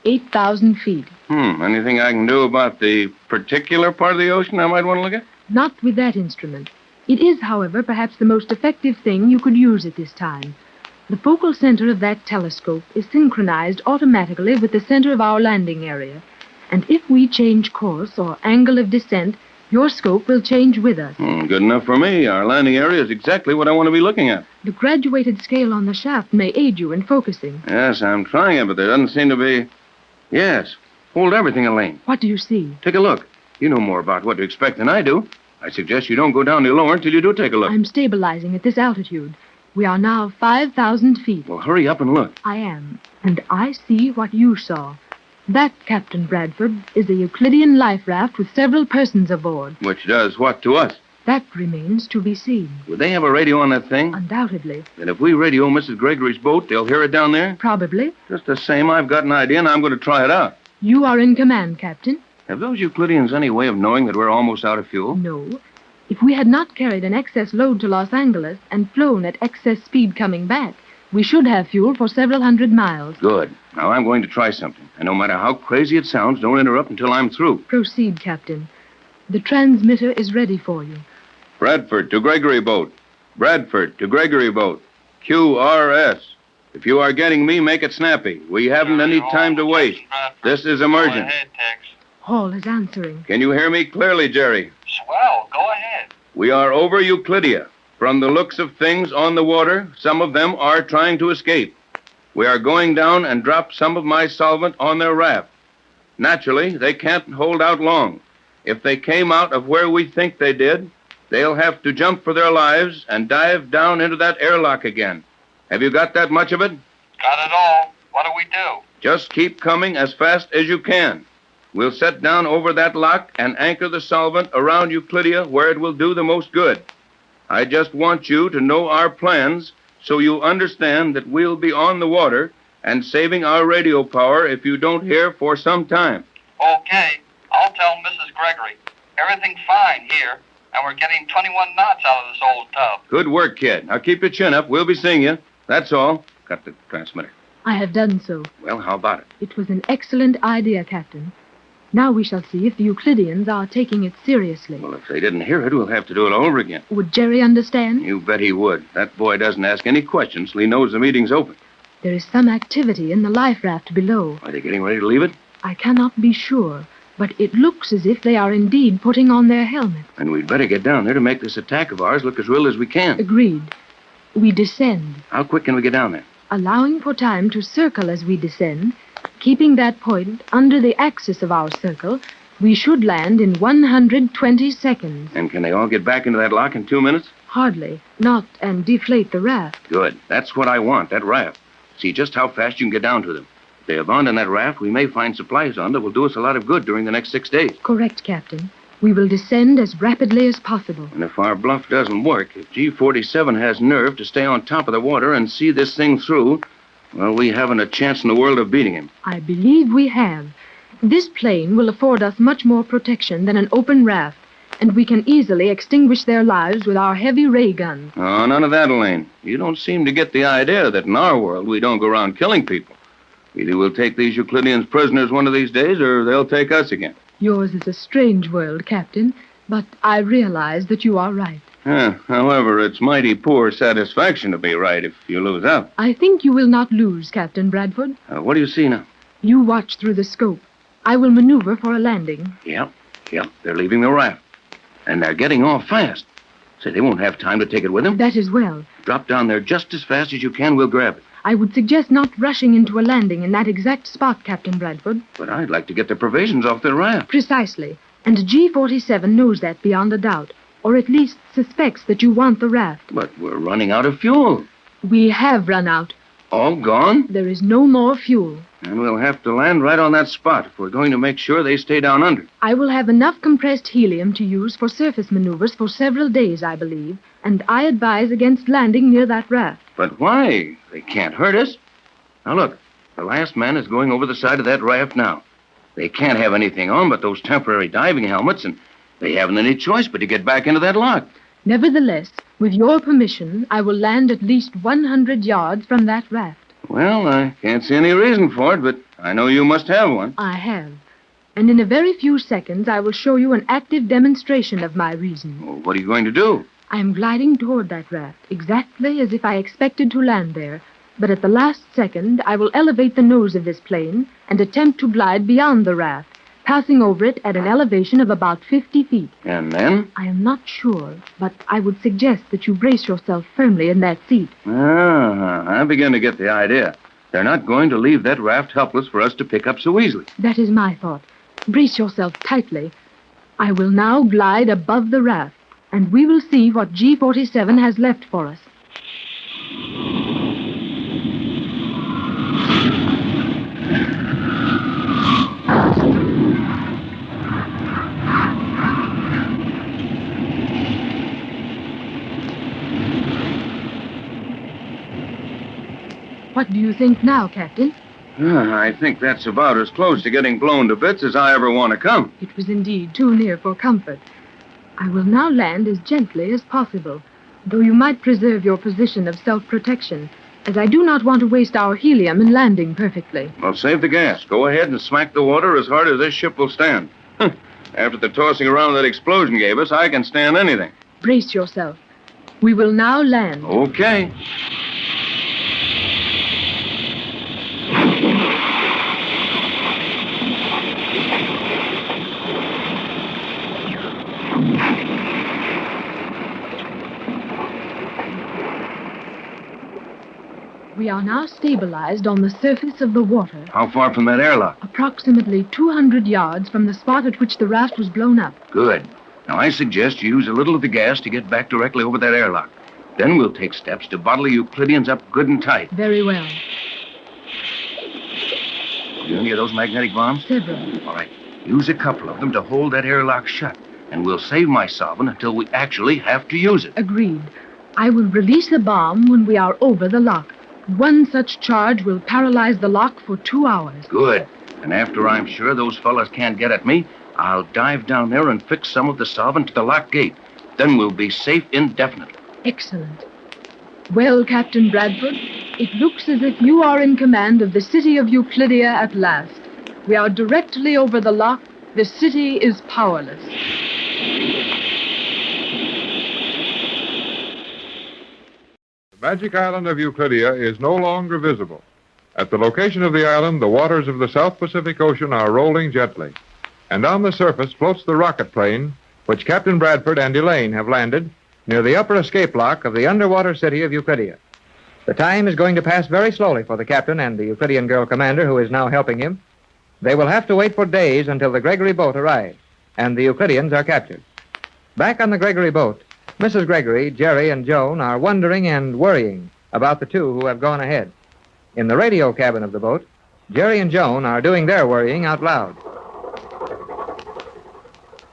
8,000 feet. Anything I can do about the particular part of the ocean I might want to look at? Not with that instrument. It is, however, perhaps the most effective thing you could use at this time. The focal center of that telescope is synchronized automatically with the center of our landing area. And if we change course or angle of descent, your scope will change with us. Good enough for me. Our landing area is exactly what I want to be looking at. The graduated scale on the shaft may aid you in focusing. Yes, I'm trying it, but there doesn't seem to be... Yes. Hold everything, Elaine. What do you see? Take a look. You know more about what to expect than I do. I suggest you don't go down any lower until you do take a look. I'm stabilizing at this altitude. We are now 5,000 feet. Well, hurry up and look. I am. And I see what you saw. That, Captain Bradford, is a Euclidean life raft with several persons aboard. Which does what to us? That remains to be seen. Would they have a radio on that thing? Undoubtedly. Then if we radio Mrs. Gregory's boat, they'll hear it down there? Probably. Just the same, I've got an idea, and I'm going to try it out. You are in command, Captain. Have those Euclideans any way of knowing that we're almost out of fuel? No. If we had not carried an excess load to Los Angeles and flown at excess speed coming back, we should have fuel for several hundred miles. Good. Now I'm going to try something. And no matter how crazy it sounds, don't interrupt until I'm through. Proceed, Captain. The transmitter is ready for you. Bradford to Gregory boat. Bradford to Gregory boat. QRS. If you are getting me, make it snappy. We haven't any time to waste. This is emergent. Hall is answering. Can you hear me clearly, Jerry? Swell. Go ahead. We are over Euclidia. From the looks of things on the water, some of them are trying to escape. We are going down and drop some of my solvent on their raft. Naturally, they can't hold out long. If they came out of where we think they did, they'll have to jump for their lives and dive down into that airlock again. Have you got that much of it? Got it all. What do we do? Just keep coming as fast as you can. We'll set down over that lock and anchor the solvent around Euclidia where it will do the most good. I just want you to know our plans so you understand that we'll be on the water and saving our radio power if you don't hear for some time. Okay. I'll tell Mrs. Gregory. Everything's fine here, and we're getting 21 knots out of this old tub. Good work, kid. Now keep your chin up. We'll be seeing you. That's all. Got the transmitter. I have done so. Well, how about it? It was an excellent idea, Captain. Now we shall see if the Euclideans are taking it seriously. Well, if they didn't hear it, we'll have to do it all over again. Would Jerry understand? You bet he would. That boy doesn't ask any questions till he knows the meeting's open. There is some activity in the life raft below. Are they getting ready to leave it? I cannot be sure, but it looks as if they are indeed putting on their helmets. And we'd better get down there to make this attack of ours look as real as we can. Agreed. We descend. How quick can we get down there? Allowing for time to circle as we descend, keeping that point under the axis of our circle, we should land in 120 seconds. And can they all get back into that lock in 2 minutes? Hardly. Not and deflate the raft. Good. That's what I want, that raft. See just how fast you can get down to them. If they abandon that raft, we may find supplies on that will do us a lot of good during the next 6 days. Correct, Captain. We will descend as rapidly as possible. And if our bluff doesn't work, if G47 has nerve to stay on top of the water and see this thing through, well, we haven't a chance in the world of beating him. I believe we have. This plane will afford us much more protection than an open raft, and we can easily extinguish their lives with our heavy ray gun. Oh, none of that, Elaine. You don't seem to get the idea that in our world we don't go around killing people. Either we'll take these Euclideans prisoners one of these days, or they'll take us again. Yours is a strange world, Captain, but I realize that you are right. However, it's mighty poor satisfaction to be right if you lose out. I think you will not lose, Captain Bradford. What do you see now? You watch through the scope. I will maneuver for a landing. Yep. They're leaving the raft. And they're getting off fast. Say, they won't have time to take it with them. That is well. Drop down there just as fast as you can. We'll grab it. I would suggest not rushing into a landing in that exact spot, Captain Bradford. But I'd like to get the provisions off the raft. Precisely. And G47 knows that beyond a doubt, or at least suspects that you want the raft. But we're running out of fuel. We have run out. All gone? There is no more fuel. And we'll have to land right on that spot if we're going to make sure they stay down under. I will have enough compressed helium to use for surface maneuvers for several days, I believe, and I advise against landing near that raft. But why? They can't hurt us. Now look, the last man is going over the side of that raft now. They can't have anything on but those temporary diving helmets, and they haven't any choice but to get back into that lock. Nevertheless, with your permission, I will land at least 100 yards from that raft. Well, I can't see any reason for it, but I know you must have one. I have. And in a very few seconds, I will show you an active demonstration of my reason. Well, what are you going to do? I am gliding toward that raft, exactly as if I expected to land there. But at the last second, I will elevate the nose of this plane and attempt to glide beyond the raft, passing over it at an elevation of about 50 feet. And then? I am not sure, but I would suggest that you brace yourself firmly in that seat. I begin to get the idea. They're not going to leave that raft helpless for us to pick up so easily. That is my thought. Brace yourself tightly. I will now glide above the raft, and we will see what G47 has left for us. What do you think now, Captain? I think that's about as close to getting blown to bits as I ever want to come. It was indeed too near for comfort. I will now land as gently as possible, though you might preserve your position of self-protection, as I do not want to waste our helium in landing perfectly. Well, save the gas. Go ahead and smack the water as hard as this ship will stand. After the tossing around that explosion gave us, I can stand anything. Brace yourself. We will now land. Okay. We are now stabilized on the surface of the water. How far from that airlock? Approximately 200 yards from the spot at which the raft was blown up. Good. Now, I suggest you use a little of the gas to get back directly over that airlock. Then we'll take steps to bottle the Euclideans up good and tight. Very well. You any of those magnetic bombs? Several. All right. Use a couple of them to hold that airlock shut, and we'll save my solvent until we actually have to use it. Agreed. I will release the bomb when we are over the lock. One such charge will paralyze the lock for 2 hours. Good. And after I'm sure those fellas can't get at me, I'll dive down there and fix some of the solvent to the lock gate. Then we'll be safe indefinitely. Excellent. Well, Captain Bradford, it looks as if you are in command of the city of Euclidia at last. We are directly over the lock. The city is powerless. The magic island of Euclidia is no longer visible. At the location of the island, the waters of the South Pacific Ocean are rolling gently. And on the surface floats the rocket plane, which Captain Bradford and Elaine have landed near the upper escape lock of the underwater city of Euclidia. The time is going to pass very slowly for the captain and the Euclidean girl commander who is now helping him. They will have to wait for days until the Gregory boat arrives, and the Euclideans are captured. Back on the Gregory boat, Mrs. Gregory, Jerry, and Joan are wondering and worrying about the two who have gone ahead. In the radio cabin of the boat, Jerry and Joan are doing their worrying out loud.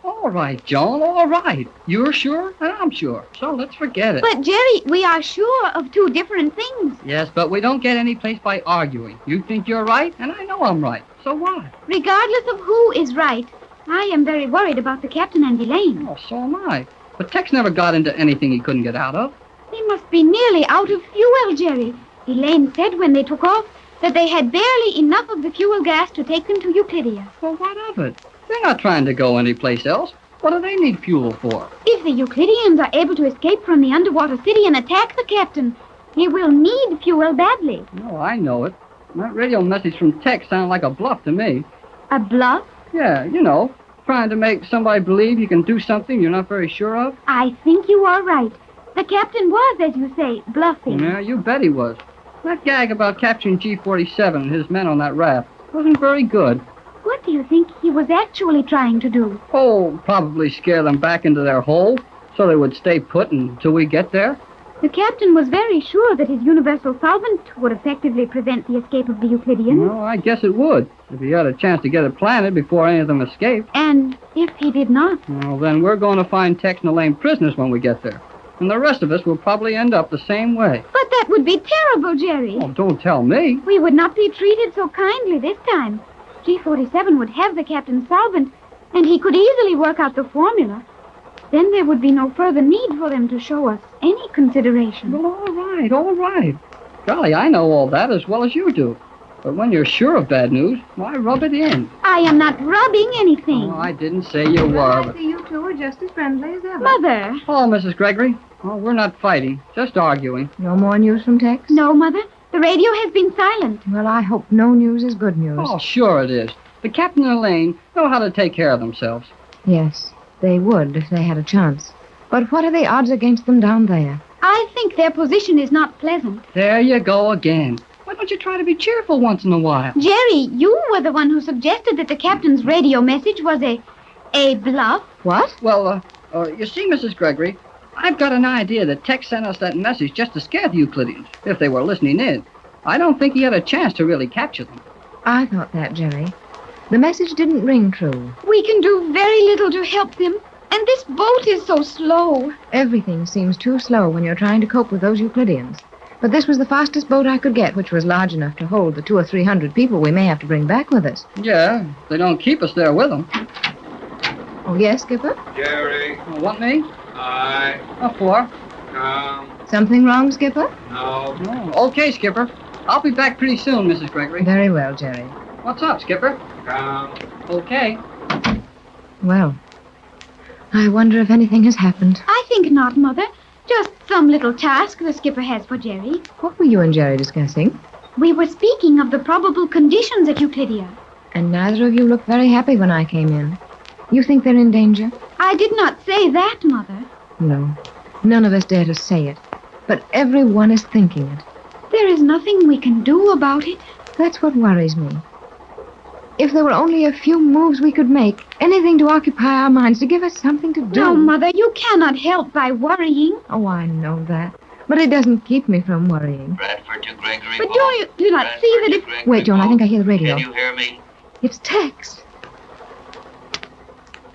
All right, Joan, all right. You're sure, and I'm sure. So let's forget it. But, Jerry, we are sure of two different things. Yes, but we don't get any place by arguing. You think you're right, and I know I'm right. So what? Regardless of who is right, I am very worried about the captain and Elaine. Oh, so am I. But Tex never got into anything he couldn't get out of. They must be nearly out of fuel, Jerry. Elaine said when they took off that they had barely enough of the fuel gas to take them to Euclidia. Well, what of it? They're not trying to go anyplace else. What do they need fuel for? If the Euclideans are able to escape from the underwater city and attack the captain, he will need fuel badly. Oh, I know it. That radio message from Tex sounded like a bluff to me. A bluff? Yeah, you know, trying to make somebody believe you can do something you're not very sure of. I think you are right. The captain was, as you say, bluffing. Yeah, you bet he was. That gag about capturing G-47 and his men on that raft wasn't very good. What do you think he was actually trying to do? Oh, probably scare them back into their hole so they would stay put until we get there. The captain was very sure that his universal solvent would effectively prevent the escape of the Euclideans. Well, I guess it would, if he had a chance to get it planted before any of them escaped. And if he did not? Well, then we're going to find Tex and Elaine prisoners when we get there. And the rest of us will probably end up the same way. But that would be terrible, Jerry. Oh, don't tell me. We would not be treated so kindly this time. G-47 would have the captain's solvent, and he could easily work out the formula. Then there would be no further need for them to show us any consideration. Well, all right. Golly, I know all that as well as you do. But when you're sure of bad news, why rub it in? I am not rubbing anything. Oh, I didn't say you were. I see you two are just as friendly as ever. Mother. Oh, Mrs. Gregory. Oh, we're not fighting, just arguing. No more news from Tex? No, Mother. The radio has been silent. Well, I hope no news is good news. Oh, sure it is. The captain and Elaine know how to take care of themselves. Yes, they would if they had a chance. But what are the odds against them down there? I think their position is not pleasant. There you go again. Why don't you try to be cheerful once in a while? Jerry, you were the one who suggested that the captain's radio message was a bluff. What? Well, you see, Mrs. Gregory, I've got an idea that Tex sent us that message just to scare the Euclideans, if they were listening in. I don't think he had a chance to really capture them. I thought that, Jerry. The message didn't ring true. We can do very little to help them, and this boat is so slow. Everything seems too slow when you're trying to cope with those Euclideans. But this was the fastest boat I could get, which was large enough to hold the 200 or 300 people we may have to bring back with us. Yeah, they don't keep us there with them. Oh, yes, Skipper? Jerry. Want me? Aye. What for? Come. Something wrong, Skipper? No. Oh, okay, Skipper. I'll be back pretty soon, Mrs. Gregory. Very well, Jerry. What's up, Skipper? Come. Okay. Well, I wonder if anything has happened. I think not, Mother. Just some little task the skipper has for Jerry. What were you and Jerry discussing? We were speaking of the probable conditions at Euclidia. And neither of you looked very happy when I came in. You think they're in danger? I did not say that, Mother. No. None of us dare to say it. But everyone is thinking it. There is nothing we can do about it. That's what worries me. If there were only a few moves we could make, anything to occupy our minds, to give us something to do. No, Mother, you cannot help by worrying. Oh, I know that. But it doesn't keep me from worrying. Bradford to Gregory. But don't you do not see that if... Wait, Joan, I think I hear the radio. Can you hear me? It's Tex.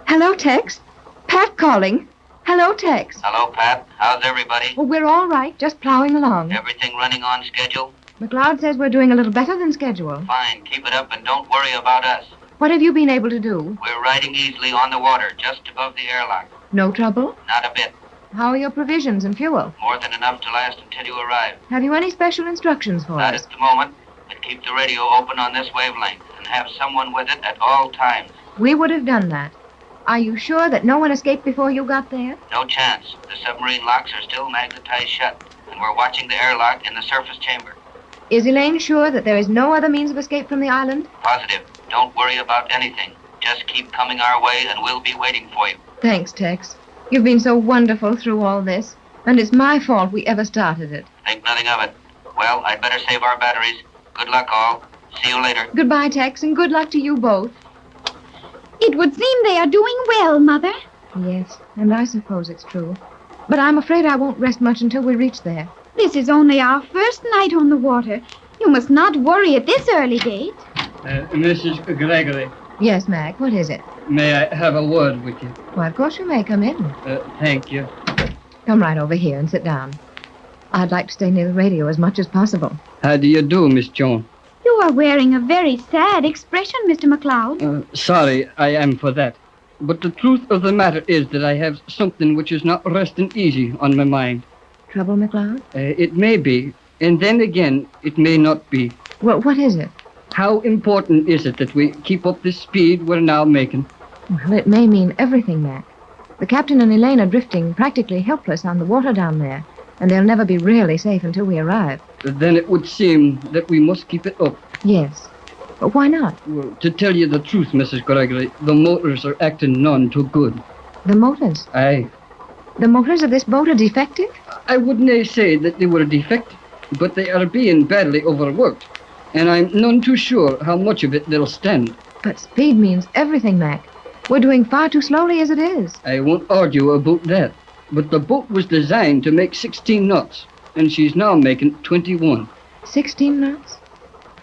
Hello, Tex. Pat calling. Hello, Tex. Hello, Pat. How's everybody? Well, we're all right, just plowing along. Everything running on schedule? McLeod says we're doing a little better than schedule. Fine. Keep it up and don't worry about us. What have you been able to do? We're riding easily on the water, just above the airlock. No trouble? Not a bit. How are your provisions and fuel? More than enough to last until you arrive. Have you any special instructions for Not us? at the moment, but keep the radio open on this wavelength and have someone with it at all times. We would have done that. Are you sure that no one escaped before you got there? No chance. The submarine locks are still magnetized shut, and we're watching the airlock in the surface chamber. Is Elaine sure that there is no other means of escape from the island? Positive. Don't worry about anything. Just keep coming our way, and we'll be waiting for you. Thanks, Tex. You've been so wonderful through all this, and it's my fault we ever started it. Think nothing of it. Well, I'd better save our batteries. Good luck, all. See you later. Goodbye, Tex, and good luck to you both. It would seem they are doing well, Mother. Yes, and I suppose it's true. But I'm afraid I won't rest much until we reach there. This is only our first night on the water. You must not worry at this early date. Mrs. Gregory, Yes, Mac, what is it? may I have a word with you? Why, of course you may. Come in. Thank you. Come right over here and sit down. I'd like to stay near the radio as much as possible. How do you do, Miss Joan? You are wearing a very sad expression, Mr. McLeod. Sorry, I am for that. But the truth of the matter is that I have something which is not resting easy on my mind. Trouble, McLeod? It may be, and then again, it may not be. Well, what is it? How important is it that we keep up this speed we're now making? Well, it may mean everything, Mac. The captain and Elaine are drifting practically helpless on the water down there, and they'll never be really safe until we arrive. Then it would seem that we must keep it up. Yes. But why not? Well, to tell you the truth, Mrs. Gregory, the motors are acting none too good. The motors? Aye. The motors of this boat are defective? I wouldn't say that they were defective, but they are being badly overworked, and I'm none too sure how much of it they'll stand. But speed means everything, Mac. We're doing far too slowly as it is. I won't argue about that, but the boat was designed to make 16 knots, and she's now making 21. 16 knots?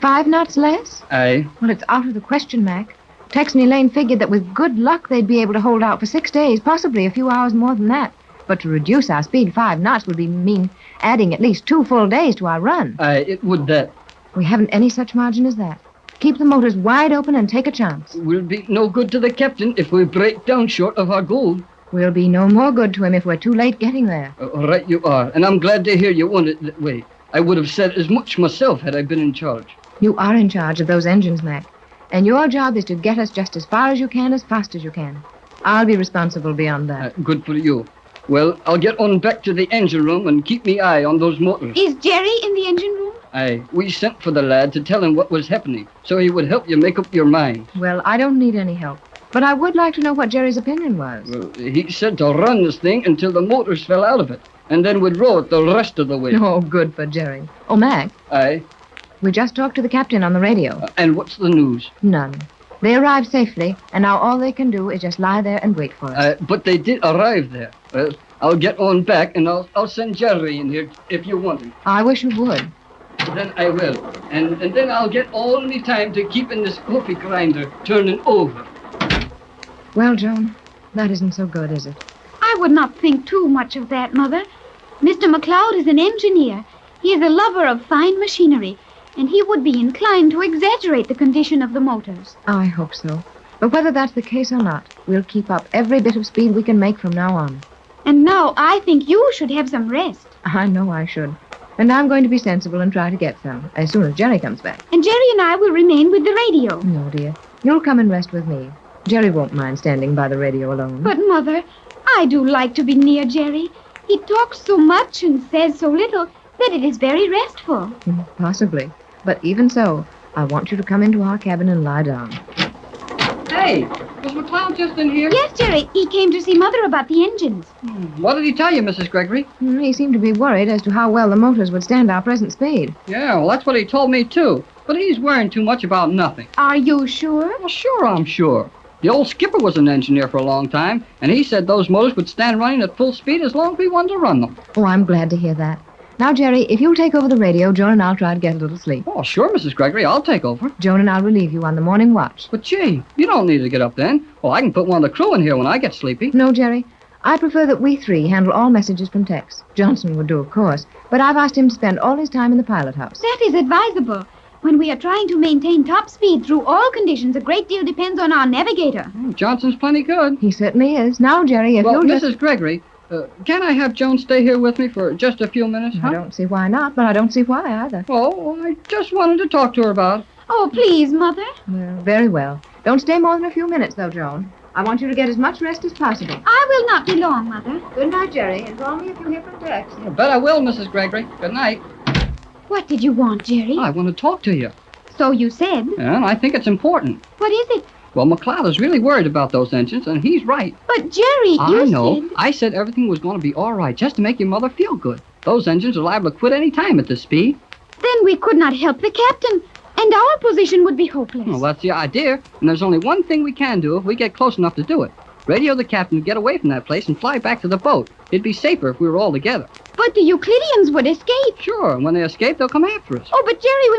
5 knots less? Aye. Well, it's out of the question, Mac. Tex and Elaine figured that with good luck they'd be able to hold out for 6 days, possibly a few hours more than that. But to reduce our speed 5 knots would mean adding at least 2 full days to our run. Aye, it would that. We haven't any such margin as that. Keep the motors wide open and take a chance. We'll be no good to the captain if we break down short of our goal. We'll be no more good to him if we're too late getting there. Right you are, and I'm glad to hear you want it that way. I would have said as much myself had I been in charge. You are in charge of those engines, Mac. And your job is to get us just as far as you can, as fast as you can. I'll be responsible beyond that. Good for you. Well, I'll get on back to the engine room and keep me eye on those motors. Is Jerry in the engine room? Aye, we sent for the lad to tell him what was happening, so he would help you make up your mind. Well, I don't need any help. But I would like to know what Jerry's opinion was. Well, he said to run this thing until the motors fell out of it, and then we'd row it the rest of the way. Oh, good for Jerry. Oh, Mac. Aye? We just talked to the captain on the radio. And what's the news? None. They arrived safely, and now all they can do is just lie there and wait for us. But they did arrive there. Well, I'll get on back, and I'll send Jerry in here if you want him. I wish you would. Then I will. And then I'll get all me time to keeping this coffee grinder turning over. Well, Joan, that isn't so good, is it? I would not think too much of that, Mother. Mr. McLeod is an engineer. He is a lover of fine machinery, and he would be inclined to exaggerate the condition of the motors. I hope so. But whether that's the case or not, we'll keep up every bit of speed we can make from now on. And now I think you should have some rest. I know I should. And I'm going to be sensible and try to get some, as soon as Jerry comes back. And Jerry and I will remain with the radio. No, dear. You'll come and rest with me. Jerry won't mind standing by the radio alone. But, Mother, I do like to be near Jerry. He talks so much and says so little that it is very restful. Possibly. But even so, I want you to come into our cabin and lie down. Hey, was McLeod just in here? Yes, Jerry. He came to see Mother about the engines. What did he tell you, Mrs. Gregory? He seemed to be worried as to how well the motors would stand our present speed. Yeah, well, that's what he told me, too. But he's worrying too much about nothing. Are you sure? Well, sure, I'm sure. The old skipper was an engineer for a long time, and he said those motors would stand running at full speed as long as we wanted to run them. Oh, I'm glad to hear that. Now, Jerry, if you'll take over the radio, Joan and I'll try to get a little sleep. Oh, sure, Mrs. Gregory, I'll take over. Joan and I'll relieve you on the morning watch. But, gee, you don't need to get up then. Well, I can put one of the crew in here when I get sleepy. No, Jerry. I prefer that we three handle all messages from Tex. Johnson would do, of course, but I've asked him to spend all his time in the pilot house. That is advisable. When we are trying to maintain top speed through all conditions, a great deal depends on our navigator. Johnson's plenty good. He certainly is. Now, Jerry, if you'll Mrs. Just... Gregory, can I have Joan stay here with me for just a few minutes? I don't see why not, but I don't see why either. Oh, I just wanted to talk to her about it. Oh, please, Mother. Well, very well. Don't stay more than a few minutes, though, Joan. I want you to get as much rest as possible. I will not be long, Mother. Good night, Jerry, and call me if you hear from Tex. I bet I will, Mrs. Gregory. Good night. What did you want, Jerry? I want to talk to you. So you said. And I think it's important. What is it? Well, McLeod is really worried about those engines, and he's right. But, Jerry, I know. I said everything was going to be all right, just to make your mother feel good. Those engines are liable to quit any time at this speed. Then we could not help the captain, and our position would be hopeless. Well, that's the idea, and there's only one thing we can do if we get close enough to do it. Radio the captain to get away from that place and fly back to the boat. It'd be safer if we were all together. But the Euclideans would escape. Sure, and when they escape, they'll come after us. Oh, but Jerry, we